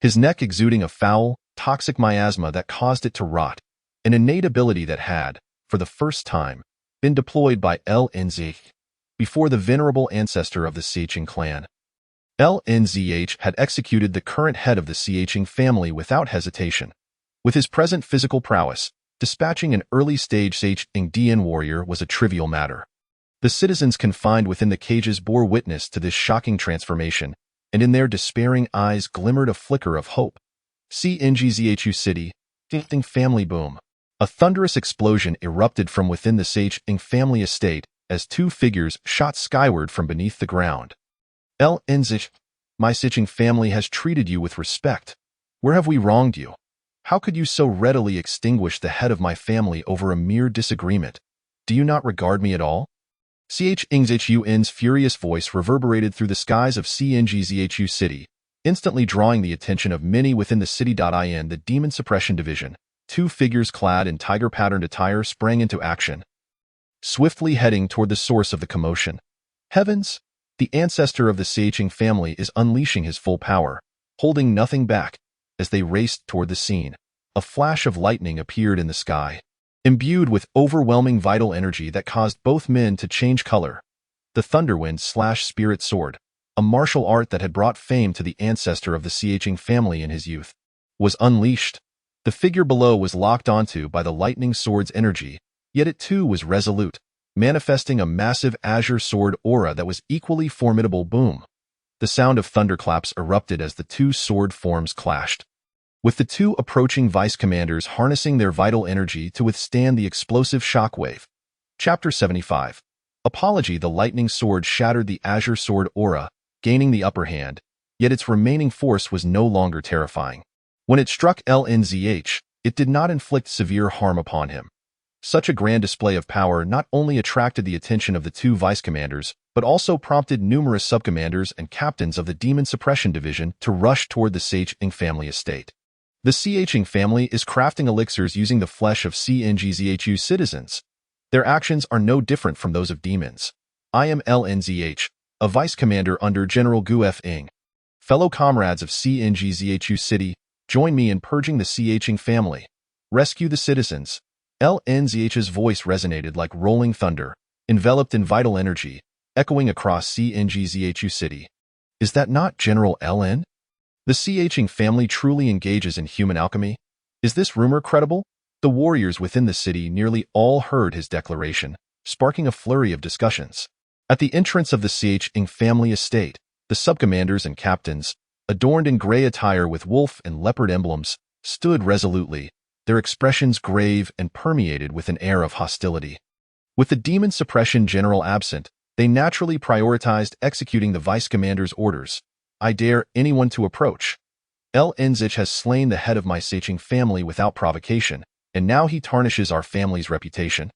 his neck exuding a foul, toxic miasma that caused it to rot, an innate ability that had, for the first time, been deployed by Lnz before the venerable ancestor of the Sagehood clan. Lnz had executed the current head of the Sagehood family without hesitation. With his present physical prowess, dispatching an early-stage Sagehood warrior was a trivial matter. The citizens confined within the cages bore witness to this shocking transformation, and in their despairing eyes glimmered a flicker of hope. Cngzhu City, family boom. A thunderous explosion erupted from within the Sagehood family estate as two figures shot skyward from beneath the ground. Lnz, my Sagehood family has treated you with respect. Where have we wronged you? How could you so readily extinguish the head of my family over a mere disagreement? Do you not regard me at all? Changzhu's furious voice reverberated through the skies of Cngzhu City, instantly drawing the attention of many within the city. In the Demon Suppression Division, two figures clad in tiger-patterned attire sprang into action, swiftly heading toward the source of the commotion. Heavens! The ancestor of the Sagehood family is unleashing his full power, holding nothing back. As they raced toward the scene, a flash of lightning appeared in the sky. Imbued with overwhelming vital energy that caused both men to change color, the Thunderwind/Spirit Sword, a martial art that had brought fame to the ancestor of the Sagehood family in his youth, was unleashed. The figure below was locked onto by the lightning sword's energy, yet it too was resolute, manifesting a massive azure sword aura that was equally formidable. Boom! The sound of thunderclaps erupted as the two sword forms clashed, with the two approaching vice commanders harnessing their vital energy to withstand the explosive shockwave. Chapter 75. Apology. The lightning sword shattered the azure sword aura, gaining the upper hand, yet its remaining force was no longer terrifying. When it struck LNZH, it did not inflict severe harm upon him. Such a grand display of power not only attracted the attention of the two vice commanders, but also prompted numerous subcommanders and captains of the Demon Suppression Division to rush toward the Sagehood family estate. The Sagehood family is crafting elixirs using the flesh of CNGZHU citizens. Their actions are no different from those of demons. I am LNZH, a vice commander under General Gu F. Ing. Fellow comrades of CNGZHU City, join me in purging the Sagehood family. Rescue the citizens. LNZH's voice resonated like rolling thunder, enveloped in vital energy, echoing across CNGZHU City. Is that not General LN? The Sagehood family truly engages in human alchemy? Is this rumor credible? The warriors within the city nearly all heard his declaration, sparking a flurry of discussions. At the entrance of the Sagehood family estate, the subcommanders and captains, adorned in gray attire with wolf and leopard emblems, stood resolutely, their expressions grave and permeated with an air of hostility. With the Demon Suppression General absent, they naturally prioritized executing the vice commander's orders. I dare anyone to approach. LNZH has slain the head of my Sagehood family without provocation, and now he tarnishes our family's reputation.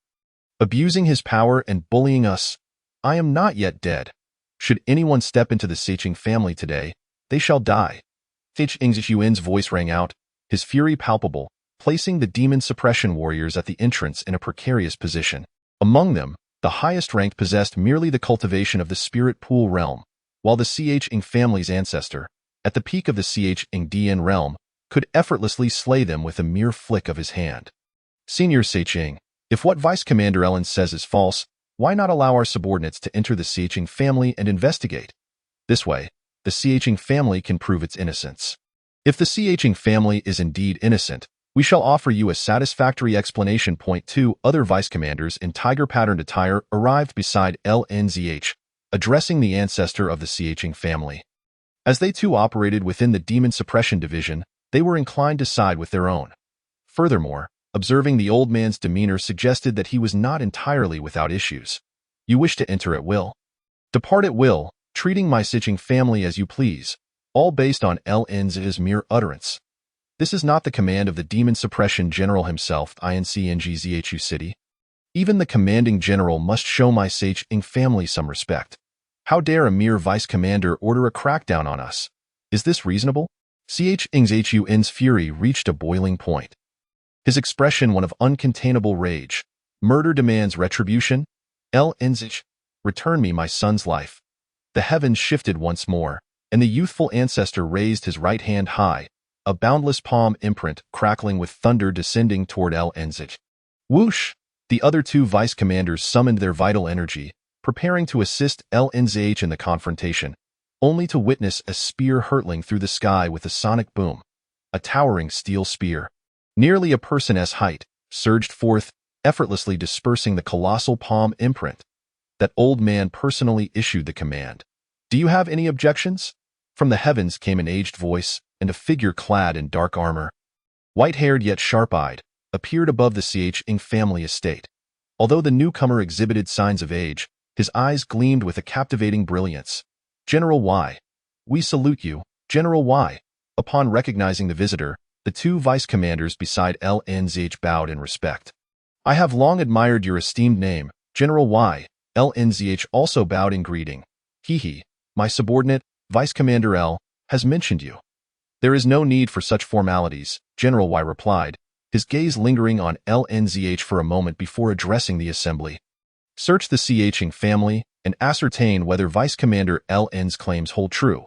Abusing his power and bullying us, I am not yet dead. Should anyone step into the Sagehood family today, they shall die. Sagehood's voice rang out, his fury palpable, placing the demon suppression warriors at the entrance in a precarious position. Among them, the highest rank possessed merely the cultivation of the spirit pool realm, while the Sagehood family's ancestor, at the peak of the Sagehood DN realm, could effortlessly slay them with a mere flick of his hand. Senior Sagehood, if what Vice Commander Ellen says is false, why not allow our subordinates to enter the Sagehood family and investigate? This way, the Sagehood family can prove its innocence. If the Sagehood family is indeed innocent, we shall offer you a satisfactory explanation. Point 2. Other vice commanders in tiger-patterned attire arrived beside LNZH, addressing the ancestor of the Sagehood family. As they too operated within the Demon Suppression Division, they were inclined to side with their own. Furthermore, observing the old man's demeanor suggested that he was not entirely without issues. You wish to enter at will. Depart at will, treating my Sagehood family as you please, all based on LNZ's mere utterance. This is not the command of the Demon Suppression General himself, INCNGZHU City. Even the commanding general must show my Sagehood family some respect. How dare a mere vice commander order a crackdown on us? Is this reasonable? CHINGZHUN's fury reached a boiling point. His expression one of uncontainable rage. Murder demands retribution? LNZH, return me my son's life. The heavens shifted once more, and the youthful ancestor raised his right hand high, a boundless palm imprint crackling with thunder descending toward LNZH. Whoosh! The other two vice commanders summoned their vital energy, preparing to assist LNZH in the confrontation, only to witness a spear hurtling through the sky with a sonic boom. A towering steel spear, nearly a person's height, surged forth, effortlessly dispersing the colossal palm imprint. That old man personally issued the command. Do you have any objections? From the heavens came an aged voice, and a figure clad in dark armor, white-haired yet sharp-eyed, appeared above the Sagehood family estate. Although the newcomer exhibited signs of age, his eyes gleamed with a captivating brilliance. General Y. We salute you, General Y. Upon recognizing the visitor, the two vice commanders beside LNZH bowed in respect. I have long admired your esteemed name, General Y. LNZH also bowed in greeting. He, my subordinate, Vice Commander L, has mentioned you. There is no need for such formalities, General Y replied, his gaze lingering on LNZH for a moment before addressing the assembly. Search the Sagehood family and ascertain whether Vice Commander LN's claims hold true.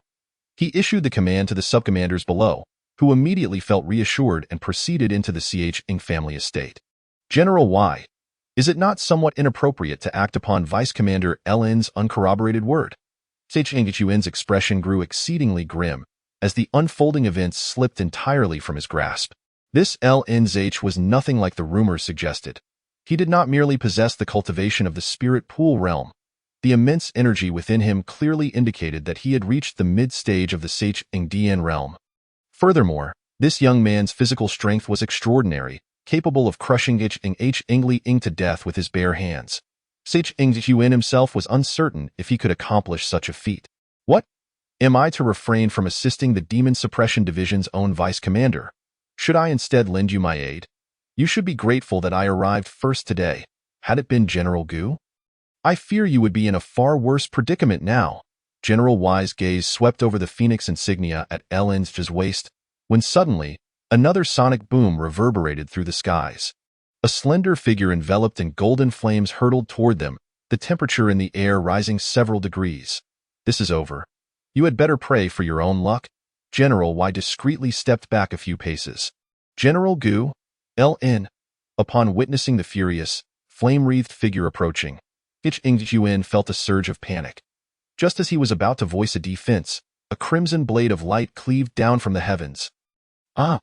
He issued the command to the subcommanders below, who immediately felt reassured and proceeded into the Sagehood family estate. General Y, is it not somewhat inappropriate to act upon Vice Commander LN's uncorroborated word? Sagehood's expression grew exceedingly grim as the unfolding events slipped entirely from his grasp. This LNZH was nothing like the rumors suggested. He did not merely possess the cultivation of the spirit pool realm. The immense energy within him clearly indicated that he had reached the mid-stage of the Sagehood realm. Furthermore, this young man's physical strength was extraordinary, capable of crushing H to death with his bare hands. Sagehood himself was uncertain if he could accomplish such a feat. What? Am I to refrain from assisting the Demon Suppression Division's own Vice Commander? Should I instead lend you my aid? You should be grateful that I arrived first today. Had it been General Gu? I fear you would be in a far worse predicament now. General Y's gaze swept over the Phoenix insignia at LN's waist, when suddenly, another sonic boom reverberated through the skies. A slender figure enveloped in golden flames hurtled toward them, the temperature in the air rising several degrees. This is over. You had better pray for your own luck. General Y discreetly stepped back a few paces. General Gu, LN, upon witnessing the furious, flame-wreathed figure approaching, Sagehood felt a surge of panic. Just as he was about to voice a defense, a crimson blade of light cleaved down from the heavens. Ah!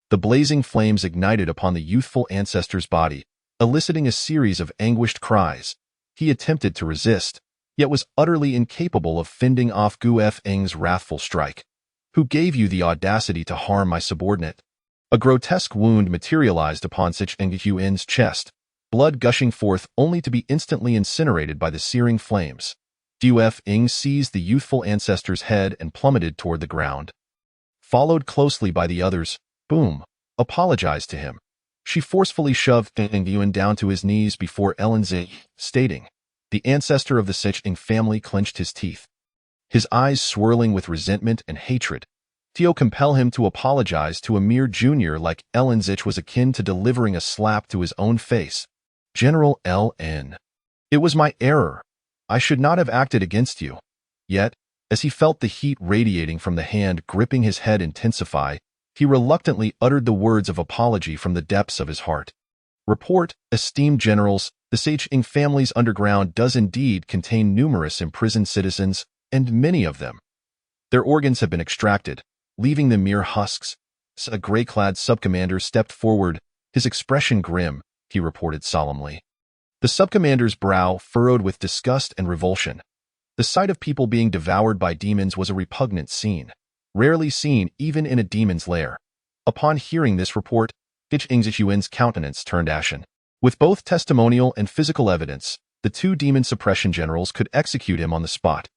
The blazing flames ignited upon the youthful ancestor's body, eliciting a series of anguished cries. He attempted to resist, yet was utterly incapable of fending off Gu Feng's wrathful strike. Who gave you the audacity to harm my subordinate? A grotesque wound materialized upon Sagehood's chest, blood gushing forth only to be instantly incinerated by the searing flames. Gu Feng seized the youthful ancestor's head and plummeted toward the ground. Followed closely by the others, Boom apologized to him. She forcefully shoved Sagehood down to his knees before LNZ, stating, the ancestor of the Sagehood family clenched his teeth. His eyes swirling with resentment and hatred. To compel him to apologize to a mere junior like LNZ was akin to delivering a slap to his own face. General LN. It was my error. I should not have acted against you. Yet, as he felt the heat radiating from the hand gripping his head intensify, he reluctantly uttered the words of apology from the depths of his heart. Report, esteemed generals, the Sagehood family's underground does indeed contain numerous imprisoned citizens, and many of them. Their organs have been extracted, leaving them mere husks. A gray-clad subcommander stepped forward, his expression grim, he reported solemnly. The subcommander's brow furrowed with disgust and revulsion. The sight of people being devoured by demons was a repugnant scene, rarely seen even in a demon's lair. Upon hearing this report, Sagehood's countenance turned ashen. With both testimonial and physical evidence, the two demon suppression generals could execute him on the spot.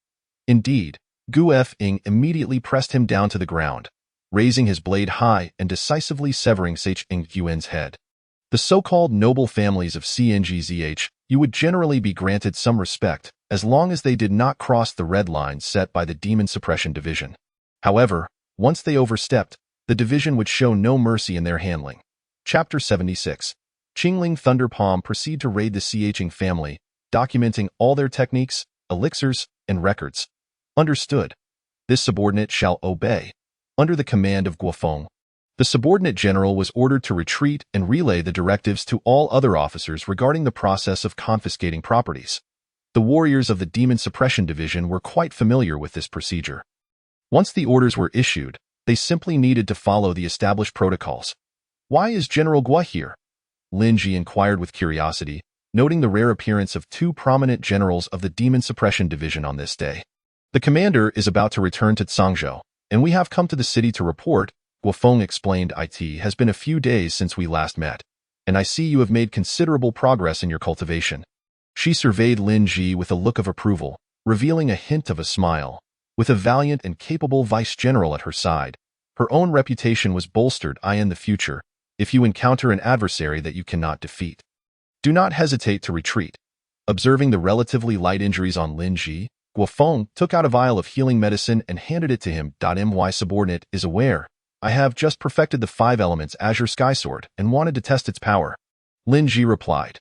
Indeed, Gu Feng immediately pressed him down to the ground, raising his blade high and decisively severing Sagehood's head. The so-called noble families of CNGZH, you would generally be granted some respect, as long as they did not cross the red lines set by the Demon Suppression Division. However, once they overstepped, the division would show no mercy in their handling. Chapter 76. Qingling Thunderpalm proceed to raid the Sagehood family, documenting all their techniques, elixirs, and records. Understood. This subordinate shall obey. Under the command of Guofeng. The subordinate general was ordered to retreat and relay the directives to all other officers regarding the process of confiscating properties. The warriors of the Demon Suppression Division were quite familiar with this procedure. Once the orders were issued, they simply needed to follow the established protocols. Why is General Gua here? Lin Ji inquired with curiosity, noting the rare appearance of two prominent generals of the Demon Suppression Division on this day. The commander is about to return to Tsangzhou, and we have come to the city to report, Guofeng explained. It has been a few days since we last met, and I see you have made considerable progress in your cultivation. She surveyed Lin Ji with a look of approval, revealing a hint of a smile. With a valiant and capable vice-general at her side, her own reputation was bolstered in the future. If you encounter an adversary that you cannot defeat, do not hesitate to retreat. Observing the relatively light injuries on Lin Ji, Guofeng took out a vial of healing medicine and handed it to him. My subordinate is aware. I have just perfected the 5 elements Azure Sky Sword and wanted to test its power. Lin Ji replied.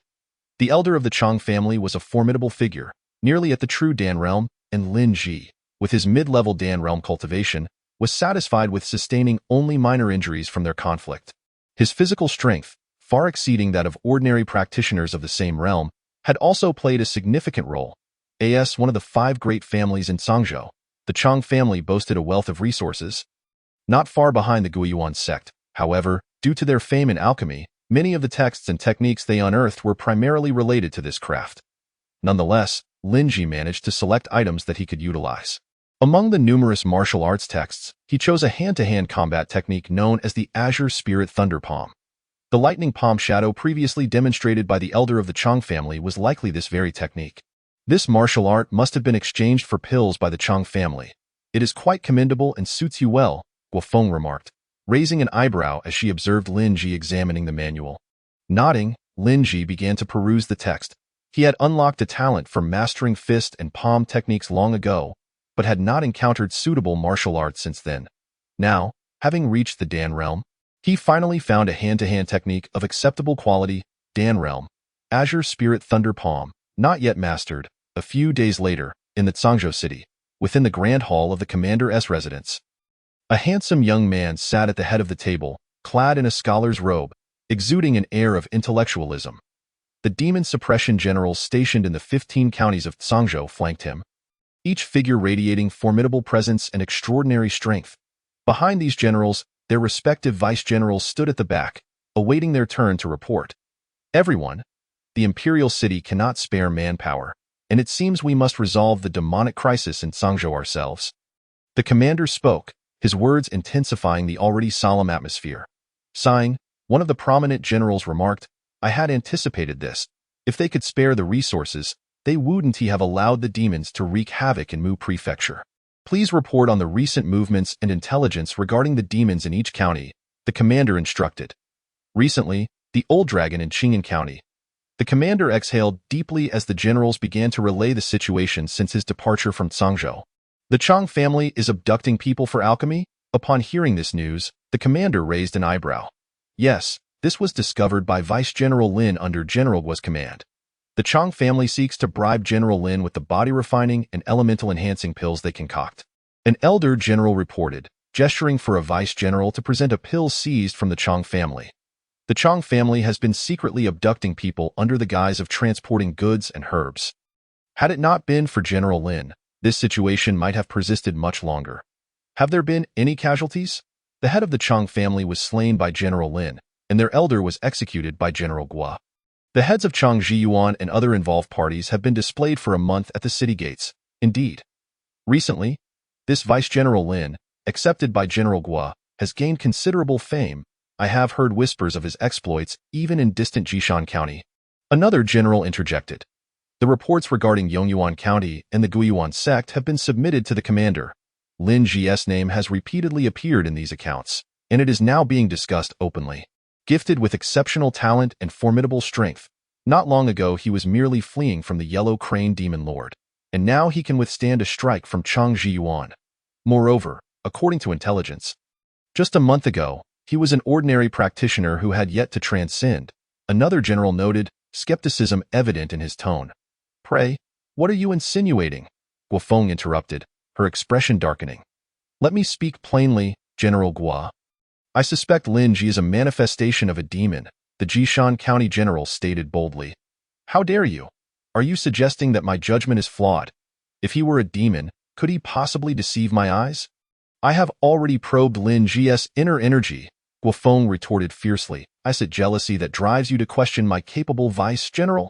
The elder of the Chang family was a formidable figure, nearly at the true Dan realm, and Lin Ji, with his mid-level Dan realm cultivation, was satisfied with sustaining only minor injuries from their conflict. His physical strength, far exceeding that of ordinary practitioners of the same realm, had also played a significant role. As one of the 5 great families in Sangzhou, the Chang family boasted a wealth of resources. Not far behind the Guiyuan sect, however, due to their fame in alchemy, many of the texts and techniques they unearthed were primarily related to this craft. Nonetheless, Lin Ji managed to select items that he could utilize. Among the numerous martial arts texts, he chose a hand-to-hand combat technique known as the Azure Spirit Thunder Palm. The lightning palm shadow previously demonstrated by the elder of the Chang family was likely this very technique. This martial art must have been exchanged for pills by the Chang family. It is quite commendable and suits you well, Guofeng remarked, raising an eyebrow as she observed Lin Ji examining the manual. Nodding, Lin Ji began to peruse the text. He had unlocked a talent for mastering fist and palm techniques long ago, but had not encountered suitable martial arts since then. Now, having reached the Dan realm, he finally found a hand-to-hand technique of acceptable quality, Dan realm, Azure Spirit Thunder Palm, not yet mastered. A few days later, in the Zhangzhou city, within the grand hall of the commander's residence, a handsome young man sat at the head of the table, clad in a scholar's robe, exuding an air of intellectualism. The demon suppression generals stationed in the 15 counties of Zhangzhou flanked him, each figure radiating formidable presence and extraordinary strength. Behind these generals, their respective vice-generals stood at the back, awaiting their turn to report. Everyone, the imperial city cannot spare manpower, and it seems we must resolve the demonic crisis in Zhangzhou ourselves. The commander spoke, his words intensifying the already solemn atmosphere. Sighing, one of the prominent generals remarked, I had anticipated this. If they could spare the resources, they wouldn't have allowed the demons to wreak havoc in Mu Prefecture. Please report on the recent movements and intelligence regarding the demons in each county, the commander instructed. Recently, the Old Dragon in Qing'an County. The commander exhaled deeply as the generals began to relay the situation since his departure from Zhangzhou. The Chang family is abducting people for alchemy? Upon hearing this news, the commander raised an eyebrow. Yes, this was discovered by Vice General Lin under General Guo's command. The Chang family seeks to bribe General Lin with the body-refining and elemental-enhancing pills they concoct. An elder general reported, gesturing for a vice general to present a pill seized from the Chang family. The Chang family has been secretly abducting people under the guise of transporting goods and herbs. Had it not been for General Lin, this situation might have persisted much longer. Have there been any casualties? The head of the Chang family was slain by General Lin, and their elder was executed by General Guo. The heads of Chang Jiyuan and other involved parties have been displayed for a month at the city gates. Indeed, recently, this Vice General Lin, accepted by General Guo, has gained considerable fame. I have heard whispers of his exploits even in distant Jishan County. Another general interjected. The reports regarding Yongyuan County and the Guiyuan sect have been submitted to the commander. Lin Ji's name has repeatedly appeared in these accounts, and it is now being discussed openly. Gifted with exceptional talent and formidable strength, not long ago he was merely fleeing from the Yellow Crane Demon Lord, and now he can withstand a strike from Chang Jiyuan. Moreover, according to intelligence, just a month ago, he was an ordinary practitioner who had yet to transcend. Another general noted, skepticism evident in his tone. Pray, what are you insinuating? Guofeng interrupted, her expression darkening. Let me speak plainly, General Guo. I suspect Lin Ji is a manifestation of a demon, the Jishan County general stated boldly. How dare you? Are you suggesting that my judgment is flawed? If he were a demon, could he possibly deceive my eyes? I have already probed Lin Ji's inner energy, Guofeng retorted fiercely. Is it jealousy that drives you to question my capable vice-general?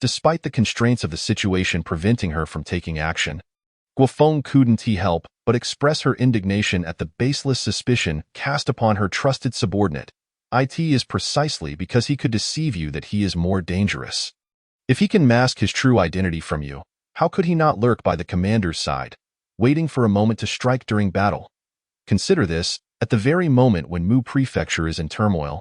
Despite the constraints of the situation preventing her from taking action, Guofeng couldn't help but express her indignation at the baseless suspicion cast upon her trusted subordinate. It is precisely because he could deceive you that he is more dangerous. If he can mask his true identity from you, how could he not lurk by the commander's side, waiting for a moment to strike during battle? Consider this, at the very moment when Mu Prefecture is in turmoil,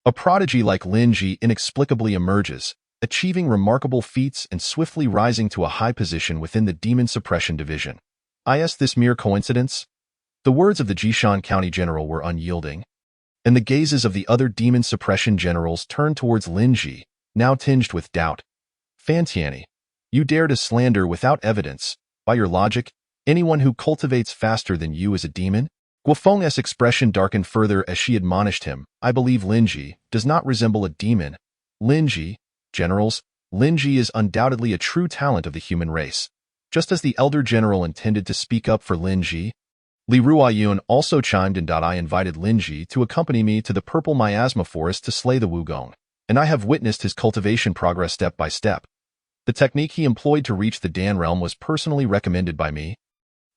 a prodigy like Lin Ji inexplicably emerges, achieving remarkable feats and swiftly rising to a high position within the Demon Suppression Division. Is this mere coincidence? The words of the Jishan County General were unyielding, and the gazes of the other Demon Suppression Generals turned towards Lin Ji, now tinged with doubt. Fantiani, you dare to slander without evidence. By your logic, anyone who cultivates faster than you is a demon? Guofeng's expression darkened further as she admonished him. I believe Linji does not resemble a demon. Linji, generals, Linji is undoubtedly a true talent of the human race. Just as the elder general intended to speak up for Linji, Li Ruoyun also chimed in. I invited Linji to accompany me to the purple miasma forest to slay the Wugong, and I have witnessed his cultivation progress step by step. The technique he employed to reach the Dan realm was personally recommended by me,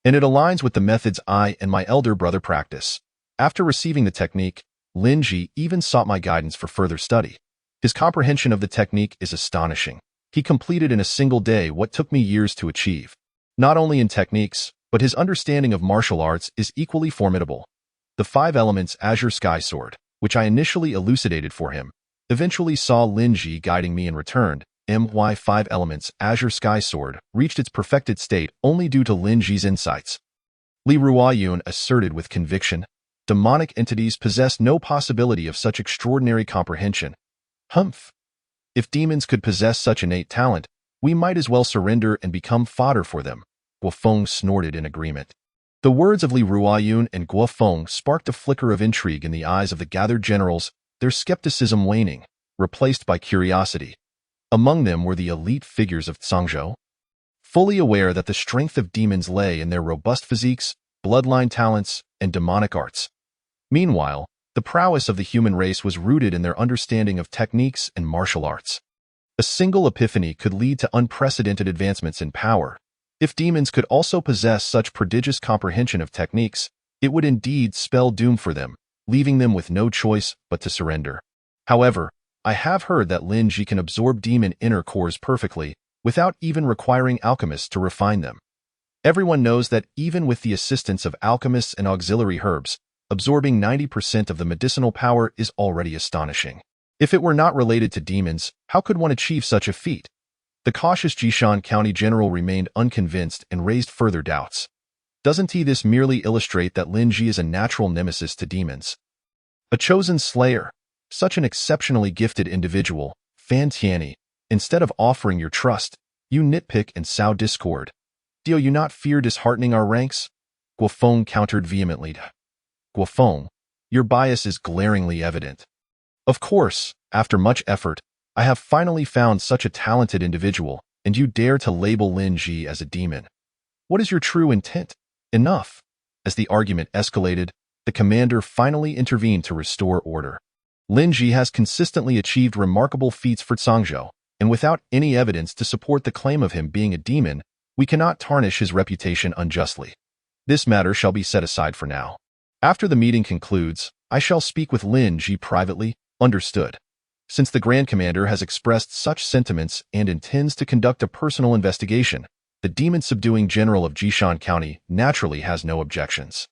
and it aligns with the methods I and my elder brother practice. After receiving the technique, Linji even sought my guidance for further study. His comprehension of the technique is astonishing. He completed in a single day what took me years to achieve. Not only in techniques, but his understanding of martial arts is equally formidable. The 5 elements Azure Sky Sword, which I initially elucidated for him, eventually saw Linji guiding me and returned. My 5 elements Azure Sky Sword reached its perfected state only due to Linji's insights. Li Ruoyun asserted with conviction, demonic entities possess no possibility of such extraordinary comprehension. Humph! If demons could possess such innate talent, we might as well surrender and become fodder for them. Guofeng snorted in agreement. The words of Li Ruoyun and Guofeng sparked a flicker of intrigue in the eyes of the gathered generals, their skepticism waning, replaced by curiosity. Among them were the elite figures of Zhangzhou, fully aware that the strength of demons lay in their robust physiques, bloodline talents, and demonic arts. Meanwhile, the prowess of the human race was rooted in their understanding of techniques and martial arts. A single epiphany could lead to unprecedented advancements in power. If demons could also possess such prodigious comprehension of techniques, it would indeed spell doom for them, leaving them with no choice but to surrender. However, I have heard that Linji can absorb demon inner cores perfectly, without even requiring alchemists to refine them. Everyone knows that even with the assistance of alchemists and auxiliary herbs, absorbing 90% of the medicinal power is already astonishing. If it were not related to demons, how could one achieve such a feat? The cautious Jishan County general remained unconvinced and raised further doubts. Doesn't this merely illustrate that Linji is a natural nemesis to demons? A chosen slayer, such an exceptionally gifted individual, Fan Tianyi, instead of offering your trust, you nitpick and sow discord. Do you not fear disheartening our ranks? Guofeng countered vehemently. Guofeng, your bias is glaringly evident. Of course, after much effort, I have finally found such a talented individual, and you dare to label Linji as a demon. What is your true intent? Enough. As the argument escalated, the commander finally intervened to restore order. Linji has consistently achieved remarkable feats for Zhangzhou, and without any evidence to support the claim of him being a demon, we cannot tarnish his reputation unjustly. This matter shall be set aside for now. After the meeting concludes, I shall speak with Linji privately. Understood. Since the Grand Commander has expressed such sentiments and intends to conduct a personal investigation, the demon-subduing general of Jishan County naturally has no objections.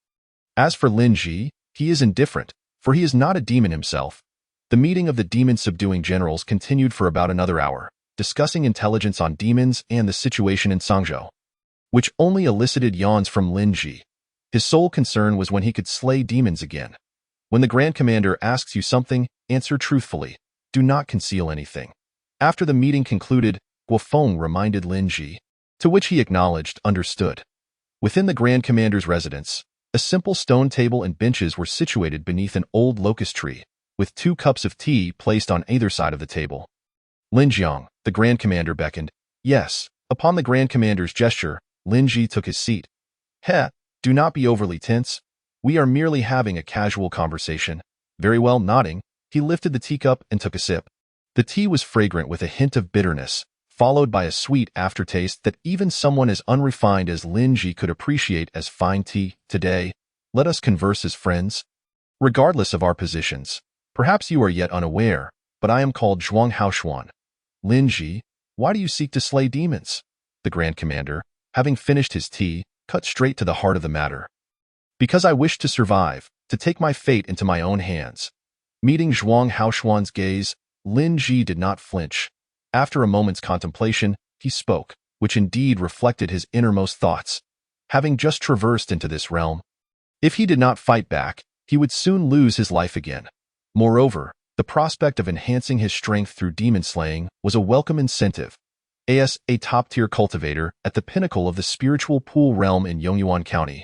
As for Linji, he is indifferent, for he is not a demon himself. The meeting of the demon-subduing generals continued for about another hour, discussing intelligence on demons and the situation in Zhangzhou, which only elicited yawns from Linji. His sole concern was when he could slay demons again. When the Grand Commander asks you something, answer truthfully. Do not conceal anything. After the meeting concluded, Guofeng reminded Linji, to which he acknowledged, understood. Within the Grand Commander's residence, a simple stone table and benches were situated beneath an old locust tree, with 2 cups of tea placed on either side of the table. Linjiang, the Grand Commander beckoned. Yes, upon the Grand Commander's gesture, Linji took his seat. Do not be overly tense. We are merely having a casual conversation. Very well, nodding, he lifted the teacup and took a sip. The tea was fragrant with a hint of bitterness, followed by a sweet aftertaste that even someone as unrefined as Linji could appreciate as fine tea. Today, let us converse as friends. Regardless of our positions, perhaps you are yet unaware, but I am called Zhuang Haoshuan. Linji, why do you seek to slay demons? The Grand Commander, having finished his tea, cut straight to the heart of the matter. Because I wish to survive, to take my fate into my own hands. Meeting Zhuang Haoshuan's gaze, Linji did not flinch. After a moment's contemplation, he spoke, which indeed reflected his innermost thoughts. Having just traversed into this realm, if he did not fight back, he would soon lose his life again. Moreover, the prospect of enhancing his strength through demon slaying was a welcome incentive. As a top-tier cultivator at the pinnacle of the spiritual pool realm in Yongyuan County,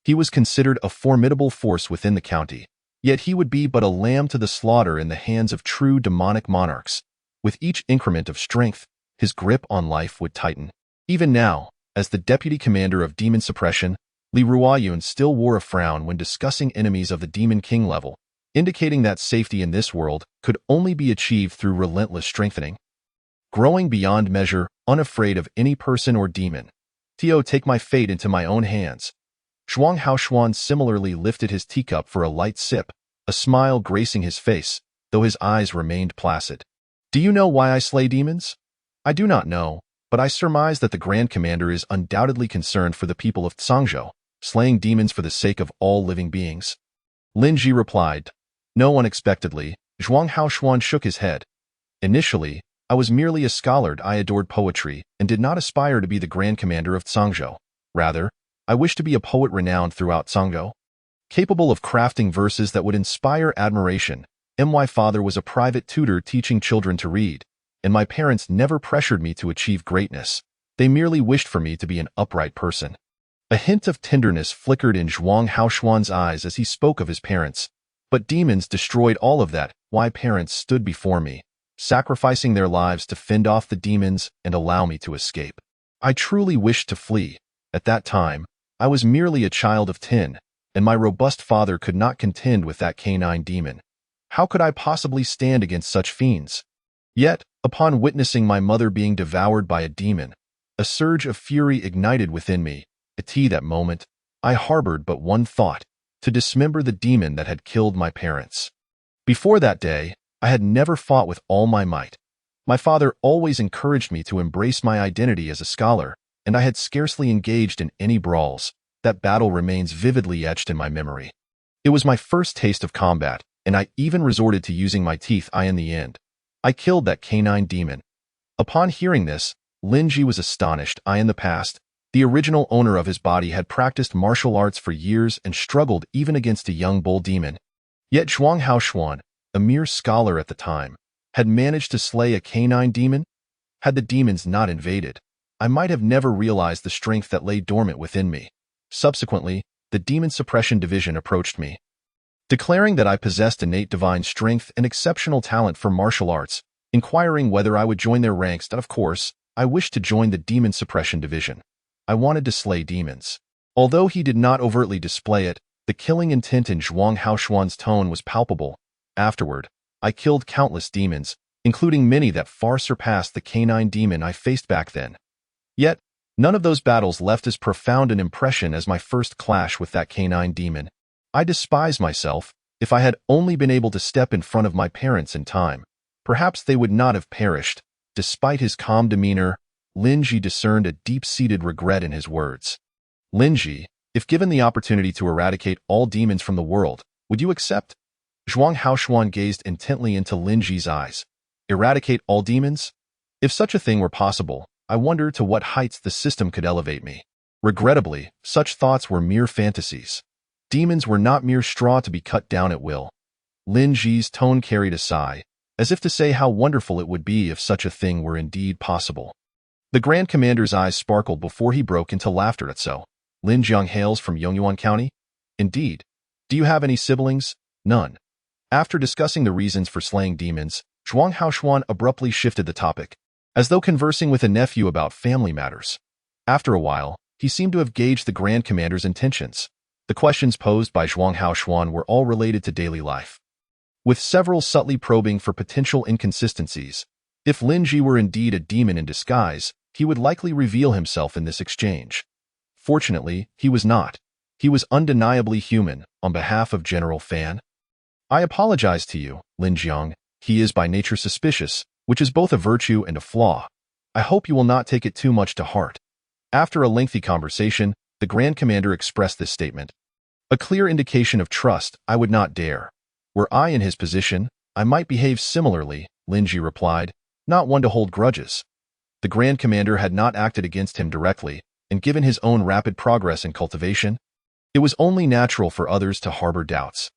He was considered a formidable force within the county, yet he would be but a lamb to the slaughter in the hands of true demonic monarchs. With each increment of strength, his grip on life would tighten. Even now, as the deputy commander of demon suppression, Li Ruoyun still wore a frown when discussing enemies of the Demon King level, indicating that safety in this world could only be achieved through relentless strengthening. Growing beyond measure, unafraid of any person or demon. Tio, take my fate into my own hands. Zhuang Haoshuan similarly lifted his teacup for a light sip, a smile gracing his face, though his eyes remained placid. Do you know why I slay demons? I do not know, but I surmise that the Grand Commander is undoubtedly concerned for the people of Tsangzhou, slaying demons for the sake of all living beings. Lin Ji replied. No, unexpectedly, Zhuang Haoshuan shook his head. Initially, I was merely a scholar. I adored poetry and did not aspire to be the Grand Commander of Tsangzhou. Rather, I wished to be a poet renowned throughout Tsangzhou, capable of crafting verses that would inspire admiration. My father was a private tutor teaching children to read, and my parents never pressured me to achieve greatness. They merely wished for me to be an upright person. A hint of tenderness flickered in Zhuang Haoshuan's eyes as he spoke of his parents. But demons destroyed all of that. Why parents stood before me, sacrificing their lives to fend off the demons and allow me to escape. I truly wished to flee. At that time, I was merely a child of 10, and my robust father could not contend with that canine demon. How could I possibly stand against such fiends? Yet, upon witnessing my mother being devoured by a demon, a surge of fury ignited within me. At that moment, I harbored but one thought, to dismember the demon that had killed my parents. Before that day, I had never fought with all my might. My father always encouraged me to embrace my identity as a scholar, and I had scarcely engaged in any brawls. That battle remains vividly etched in my memory. It was my first taste of combat, and I even resorted to using my teeth. In the end, I killed that canine demon. Upon hearing this, Lin Ji was astonished. In the past, the original owner of his body had practiced martial arts for years and struggled even against a young bull demon. Yet Zhuang Haoshuan, a mere scholar at the time, had managed to slay a canine demon. Had the demons not invaded, I might have never realized the strength that lay dormant within me. Subsequently, the Demon Suppression Division approached me, declaring that I possessed innate divine strength and exceptional talent for martial arts, inquiring whether I would join their ranks. And of course, I wished to join the Demon Suppression Division. I wanted to slay demons. Although he did not overtly display it, the killing intent in Zhuang Haoshuan's tone was palpable. Afterward, I killed countless demons, including many that far surpassed the canine demon I faced back then. Yet, none of those battles left as profound an impression as my first clash with that canine demon. I despise myself. If I had only been able to step in front of my parents in time, perhaps they would not have perished. Despite his calm demeanor, Lin Ji discerned a deep-seated regret in his words. Lin Ji, if given the opportunity to eradicate all demons from the world, would you accept? Zhuang Haoshuan gazed intently into Lin Ji's eyes. Eradicate all demons? If such a thing were possible, I wonder to what heights the system could elevate me. Regrettably, such thoughts were mere fantasies. Demons were not mere straw to be cut down at will. Lin Ji's tone carried a sigh, as if to say how wonderful it would be if such a thing were indeed possible. The Grand Commander's eyes sparkled before he broke into laughter. So, Lin Jiang hails from Yongyuan County? Indeed. Do you have any siblings? None. After discussing the reasons for slaying demons, Zhuang Haoshuan abruptly shifted the topic, as though conversing with a nephew about family matters. After a while, he seemed to have gauged the Grand Commander's intentions. The questions posed by Zhuang Haoshuan were all related to daily life, with several subtly probing for potential inconsistencies. If Lin Ji were indeed a demon in disguise, he would likely reveal himself in this exchange. Fortunately, he was not. He was undeniably human. On behalf of General Fan, I apologize to you, Lin Jiang. He is by nature suspicious, which is both a virtue and a flaw. I hope you will not take it too much to heart. After a lengthy conversation, the Grand Commander expressed this statement. A clear indication of trust. I would not dare. Were I in his position, I might behave similarly, Lin Ji replied, not one to hold grudges. The Grand Commander had not acted against him directly, and given his own rapid progress in cultivation, it was only natural for others to harbor doubts.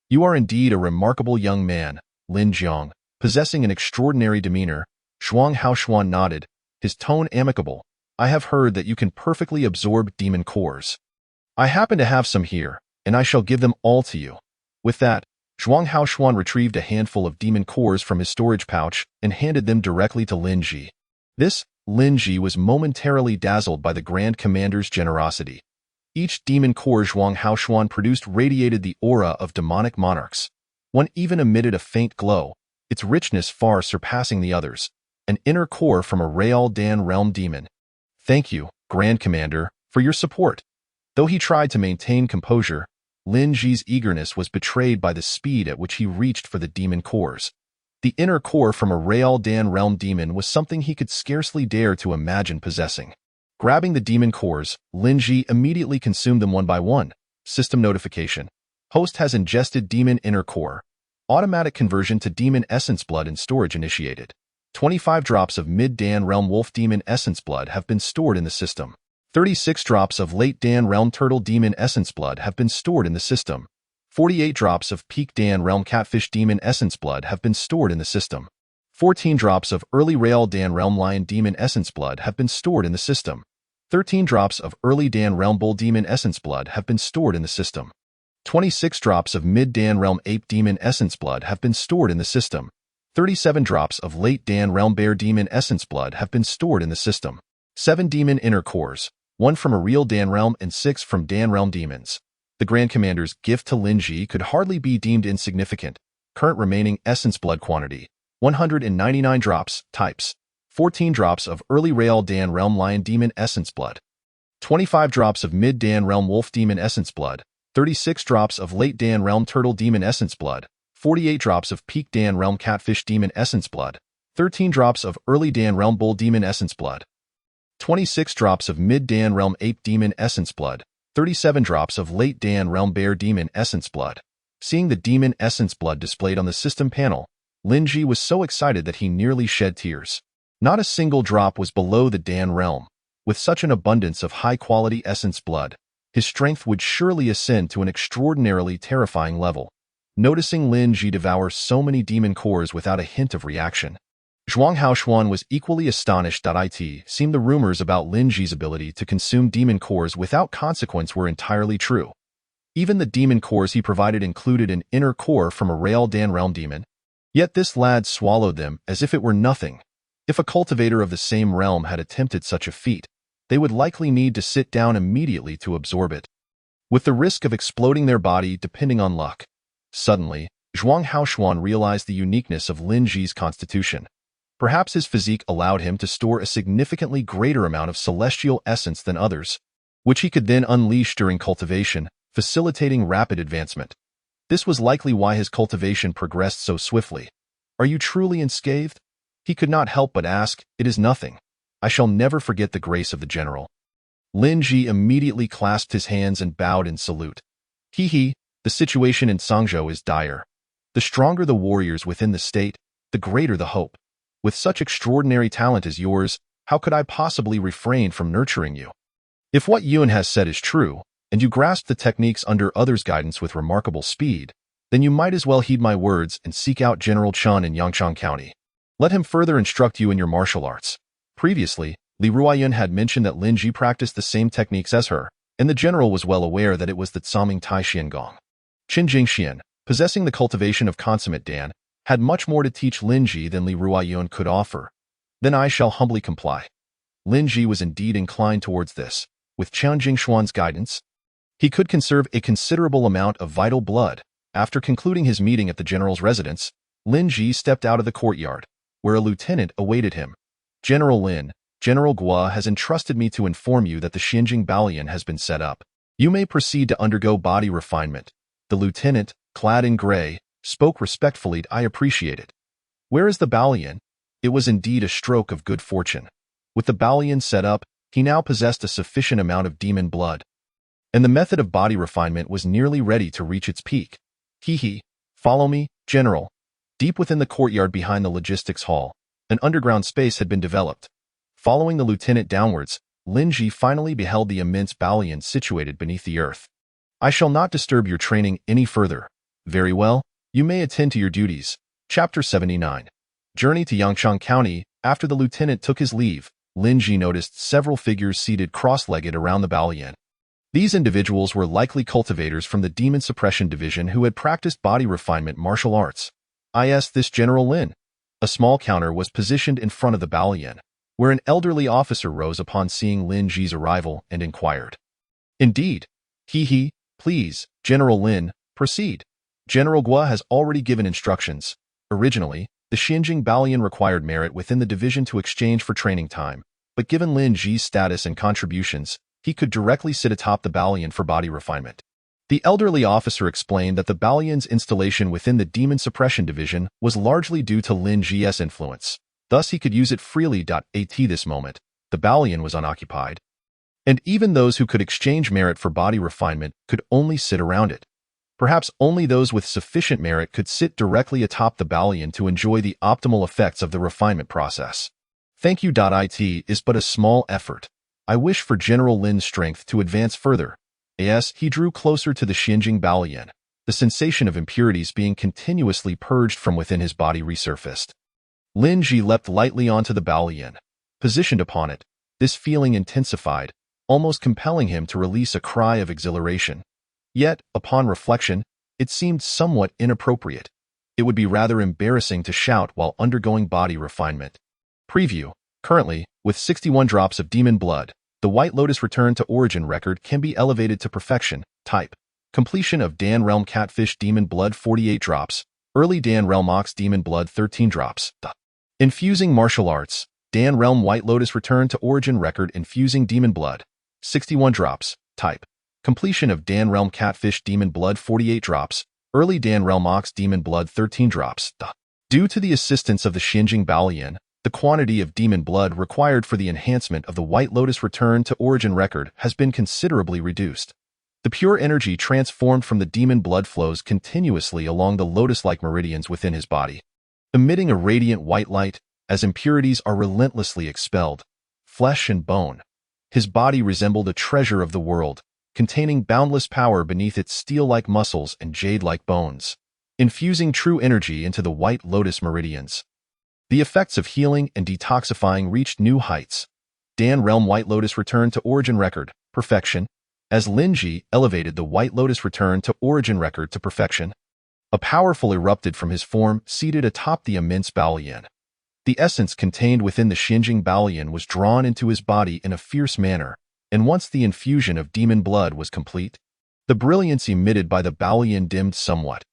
You are indeed a remarkable young man, Lin Jiang, possessing an extraordinary demeanor. Zhuang Haoshuan nodded, his tone amicable. I have heard that you can perfectly absorb demon cores. I happen to have some here, and I shall give them all to you." With that, Zhuang Haoshuan retrieved a handful of demon cores from his storage pouch and handed them directly to Lin Ji. Lin Ji was momentarily dazzled by the Grand Commander's generosity. Each demon core Zhuang Haoshuan produced radiated the aura of demonic monarchs. One even emitted a faint glow, its richness far surpassing the others. An inner core from a Real Dan realm demon. "Thank you, Grand Commander, for your support." Though he tried to maintain composure, Lin Ji's eagerness was betrayed by the speed at which he reached for the demon cores. The inner core from a Real Dan realm demon was something he could scarcely dare to imagine possessing. Grabbing the demon cores, Lin Ji immediately consumed them one by one. System notification. Host has ingested demon inner core. Automatic conversion to demon essence blood and storage initiated. 25 drops of mid-Dan realm wolf demon essence blood have been stored in the system. 36 drops of late Dan realm turtle demon essence blood have been stored in the system. 48 drops of peak Dan realm catfish demon essence blood have been stored in the system. 14 drops of early Real Dan realm lion demon essence blood have been stored in the system. 13 drops of early Dan realm bull demon essence blood have been stored in the system. 26 drops of mid-Dan realm ape demon essence blood have been stored in the system. 37 drops of late Dan realm bear demon essence blood have been stored in the system. 7 demon inner cores, 1 from a real Dan realm and 6 from Dan realm demons. The Grand Commander's gift to Lin Ji could hardly be deemed insignificant. Current remaining essence blood quantity, 199 drops, types. 14 drops of early Real Dan realm lion demon essence blood. 25 drops of mid-Dan realm wolf demon essence blood. 36 drops of late Dan realm turtle demon essence blood. 48 drops of peak Dan realm catfish demon essence blood. 13 drops of early Dan realm bull demon essence blood. 26 drops of mid-Dan realm ape demon essence blood. 37 drops of late Dan realm bear demon essence blood. Seeing the demon essence blood displayed on the system panel, Lin Ji was so excited that he nearly shed tears. Not a single drop was below the Dan realm. With such an abundance of high-quality essence blood, his strength would surely ascend to an extraordinarily terrifying level. Noticing Lin Ji devour so many demon cores without a hint of reaction, Zhuang Haoshuan was equally astonished. It seemed the rumors about Lin Ji's ability to consume demon cores without consequence were entirely true. Even the demon cores he provided included an inner core from a Real Dan realm demon. Yet this lad swallowed them as if it were nothing. If a cultivator of the same realm had attempted such a feat, they would likely need to sit down immediately to absorb it, with the risk of exploding their body depending on luck. Suddenly, Zhuang Haoshuan realized the uniqueness of Lin Ji's constitution. Perhaps his physique allowed him to store a significantly greater amount of celestial essence than others, which he could then unleash during cultivation, facilitating rapid advancement. This was likely why his cultivation progressed so swiftly. "Are you truly unscathed?" He could not help but ask. "It is nothing. I shall never forget the grace of the general." Lin Ji immediately clasped his hands and bowed in salute. The situation in Sangzhou is dire. The stronger the warriors within the state, the greater the hope. With such extraordinary talent as yours, how could I possibly refrain from nurturing you? If what Yuan has said is true, and you grasp the techniques under others' guidance with remarkable speed, then you might as well heed my words and seek out General Chun in Yangchang County. Let him further instruct you in your martial arts. Previously, Li Ruoyun had mentioned that Lin Ji practiced the same techniques as her, and the general was well aware that it was the Tsaming Tai Xiangong. Qin Jingxian, possessing the cultivation of consummate Dan, had much more to teach Lin Ji than Li Ruoyun could offer. "Then I shall humbly comply." Lin Ji was indeed inclined towards this. With Qian Jingshuan's guidance, he could conserve a considerable amount of vital blood. After concluding his meeting at the general's residence, Lin Ji stepped out of the courtyard, where a lieutenant awaited him. "General Lin, General Gua has entrusted me to inform you that the Xinjing Battalion has been set up. You may proceed to undergo body refinement." The lieutenant, clad in gray, spoke respectfully. "I appreciate it." "Where is the Battalion?" It was indeed a stroke of good fortune. With the Battalion set up, he now possessed a sufficient amount of demon blood, and the method of body refinement was nearly ready to reach its peak. Follow me, General." Deep within the courtyard behind the logistics hall, an underground space had been developed. Following the lieutenant downwards, Lin Ji finally beheld the immense Battalion situated beneath the earth. "I shall not disturb your training any further." "Very well, you may attend to your duties." Chapter 79. Journey to Yangchang County. After the lieutenant took his leave, Lin Ji noticed several figures seated cross-legged around the Battalion. These individuals were likely cultivators from the Demon Suppression Division who had practiced body refinement martial arts. This General Lin. A small counter was positioned in front of the Balian, where an elderly officer rose upon seeing Lin Ji's arrival and inquired. Indeed. Please, General Lin, proceed. General Gua has already given instructions. Originally, the Xinjing Balian required merit within the division to exchange for training time, but given Lin Ji's status and contributions, he could directly sit atop the Balian for body refinement. The elderly officer explained that the Balian's installation within the Demon Suppression Division was largely due to Lin Ji's influence. Thus, he could use it freely. At this moment, the Balian was unoccupied, and even those who could exchange merit for body refinement could only sit around it. Perhaps only those with sufficient merit could sit directly atop the Balian to enjoy the optimal effects of the refinement process. Thank you. It is but a small effort. I wish for General Lin's strength to advance further. He drew closer to the Xinjing Balian. The sensation of impurities being continuously purged from within his body resurfaced. Lin Ji leapt lightly onto the Balian. Positioned upon it, this feeling intensified, almost compelling him to release a cry of exhilaration. Yet, upon reflection, it seemed somewhat inappropriate. It would be rather embarrassing to shout while undergoing body refinement. Preview. Currently, with 61 drops of demon blood, the White Lotus Return to Origin record can be elevated to perfection. Type. Completion of Dan Realm Catfish Demon Blood 48 drops. Early Dan Realm Ox Demon Blood 13 drops. Infusing Martial Arts. Dan Realm White Lotus Return to Origin record Infusing Demon Blood. 61 drops. Type. Completion of Dan Realm Catfish Demon Blood 48 drops. Early Dan Realm Ox Demon Blood 13 drops. Due to the assistance of the Xinjing Balian, the quantity of demon blood required for the enhancement of the White Lotus Return to Origin record has been considerably reduced. The pure energy transformed from the demon blood flows continuously along the lotus-like meridians within his body, emitting a radiant white light as impurities are relentlessly expelled. Flesh and bone. His body resembled a treasure of the world, containing boundless power beneath its steel-like muscles and jade-like bones, infusing true energy into the White Lotus meridians. The effects of healing and detoxifying reached new heights. Dan Realm White Lotus Return to Origin record, perfection. As Lin Ji elevated the White Lotus Return to Origin record to perfection, a powerful erupted from his form seated atop the immense Balian. The essence contained within the Xinjing Balian was drawn into his body in a fierce manner, and once the infusion of demon blood was complete, the brilliance emitted by the Balian dimmed somewhat.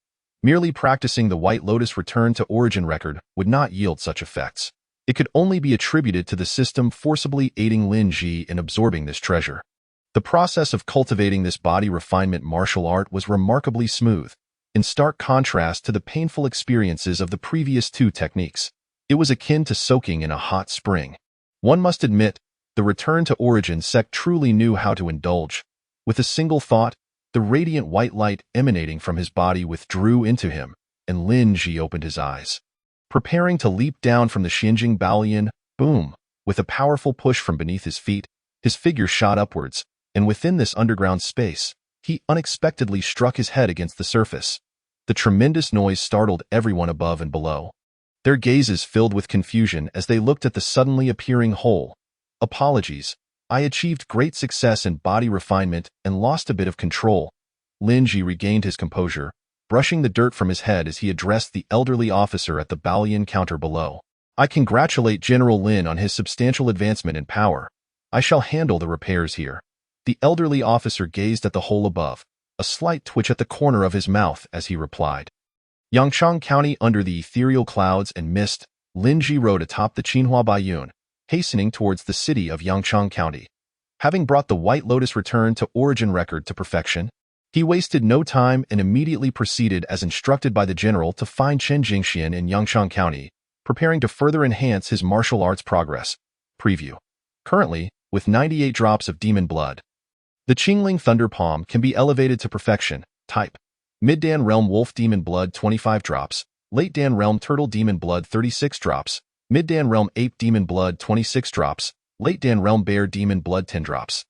Merely practicing the White Lotus Return to Origin record would not yield such effects. It could only be attributed to the system forcibly aiding Lin Ji in absorbing this treasure. The process of cultivating this body refinement martial art was remarkably smooth, in stark contrast to the painful experiences of the previous two techniques. It was akin to soaking in a hot spring. One must admit, the Return to Origin sect truly knew how to indulge. With a single thought, the radiant white light emanating from his body withdrew into him, and Lin Ji opened his eyes. Preparing to leap down from the Xinjing Balian, boom! With a powerful push from beneath his feet, his figure shot upwards, and within this underground space, he unexpectedly struck his head against the surface. The tremendous noise startled everyone above and below. Their gazes filled with confusion as they looked at the suddenly appearing hole. Apologies. I achieved great success in body refinement and lost a bit of control. Lin Ji regained his composure, brushing the dirt from his head as he addressed the elderly officer at the Balian counter below. I congratulate General Lin on his substantial advancement in power. I shall handle the repairs here. The elderly officer gazed at the hole above, a slight twitch at the corner of his mouth as he replied. Yangchang County under the ethereal clouds and mist, Lin Ji rode atop the Qinhua Baiyun, hastening towards the city of Yangchang County. Having brought the White Lotus Return to Origin record to perfection, he wasted no time and immediately proceeded as instructed by the general to find Chen Jingxian in Yangchang County, preparing to further enhance his martial arts progress. Preview. Currently, with 98 drops of demon blood, the Qingling Thunder Palm can be elevated to perfection. Type. Mid-Dan Realm Wolf Demon Blood 25 drops, Late Dan Realm Turtle Demon Blood 36 drops, Mid Dan Realm Ape Demon Blood 26 drops, Late Dan Realm Bear Demon Blood 10 drops.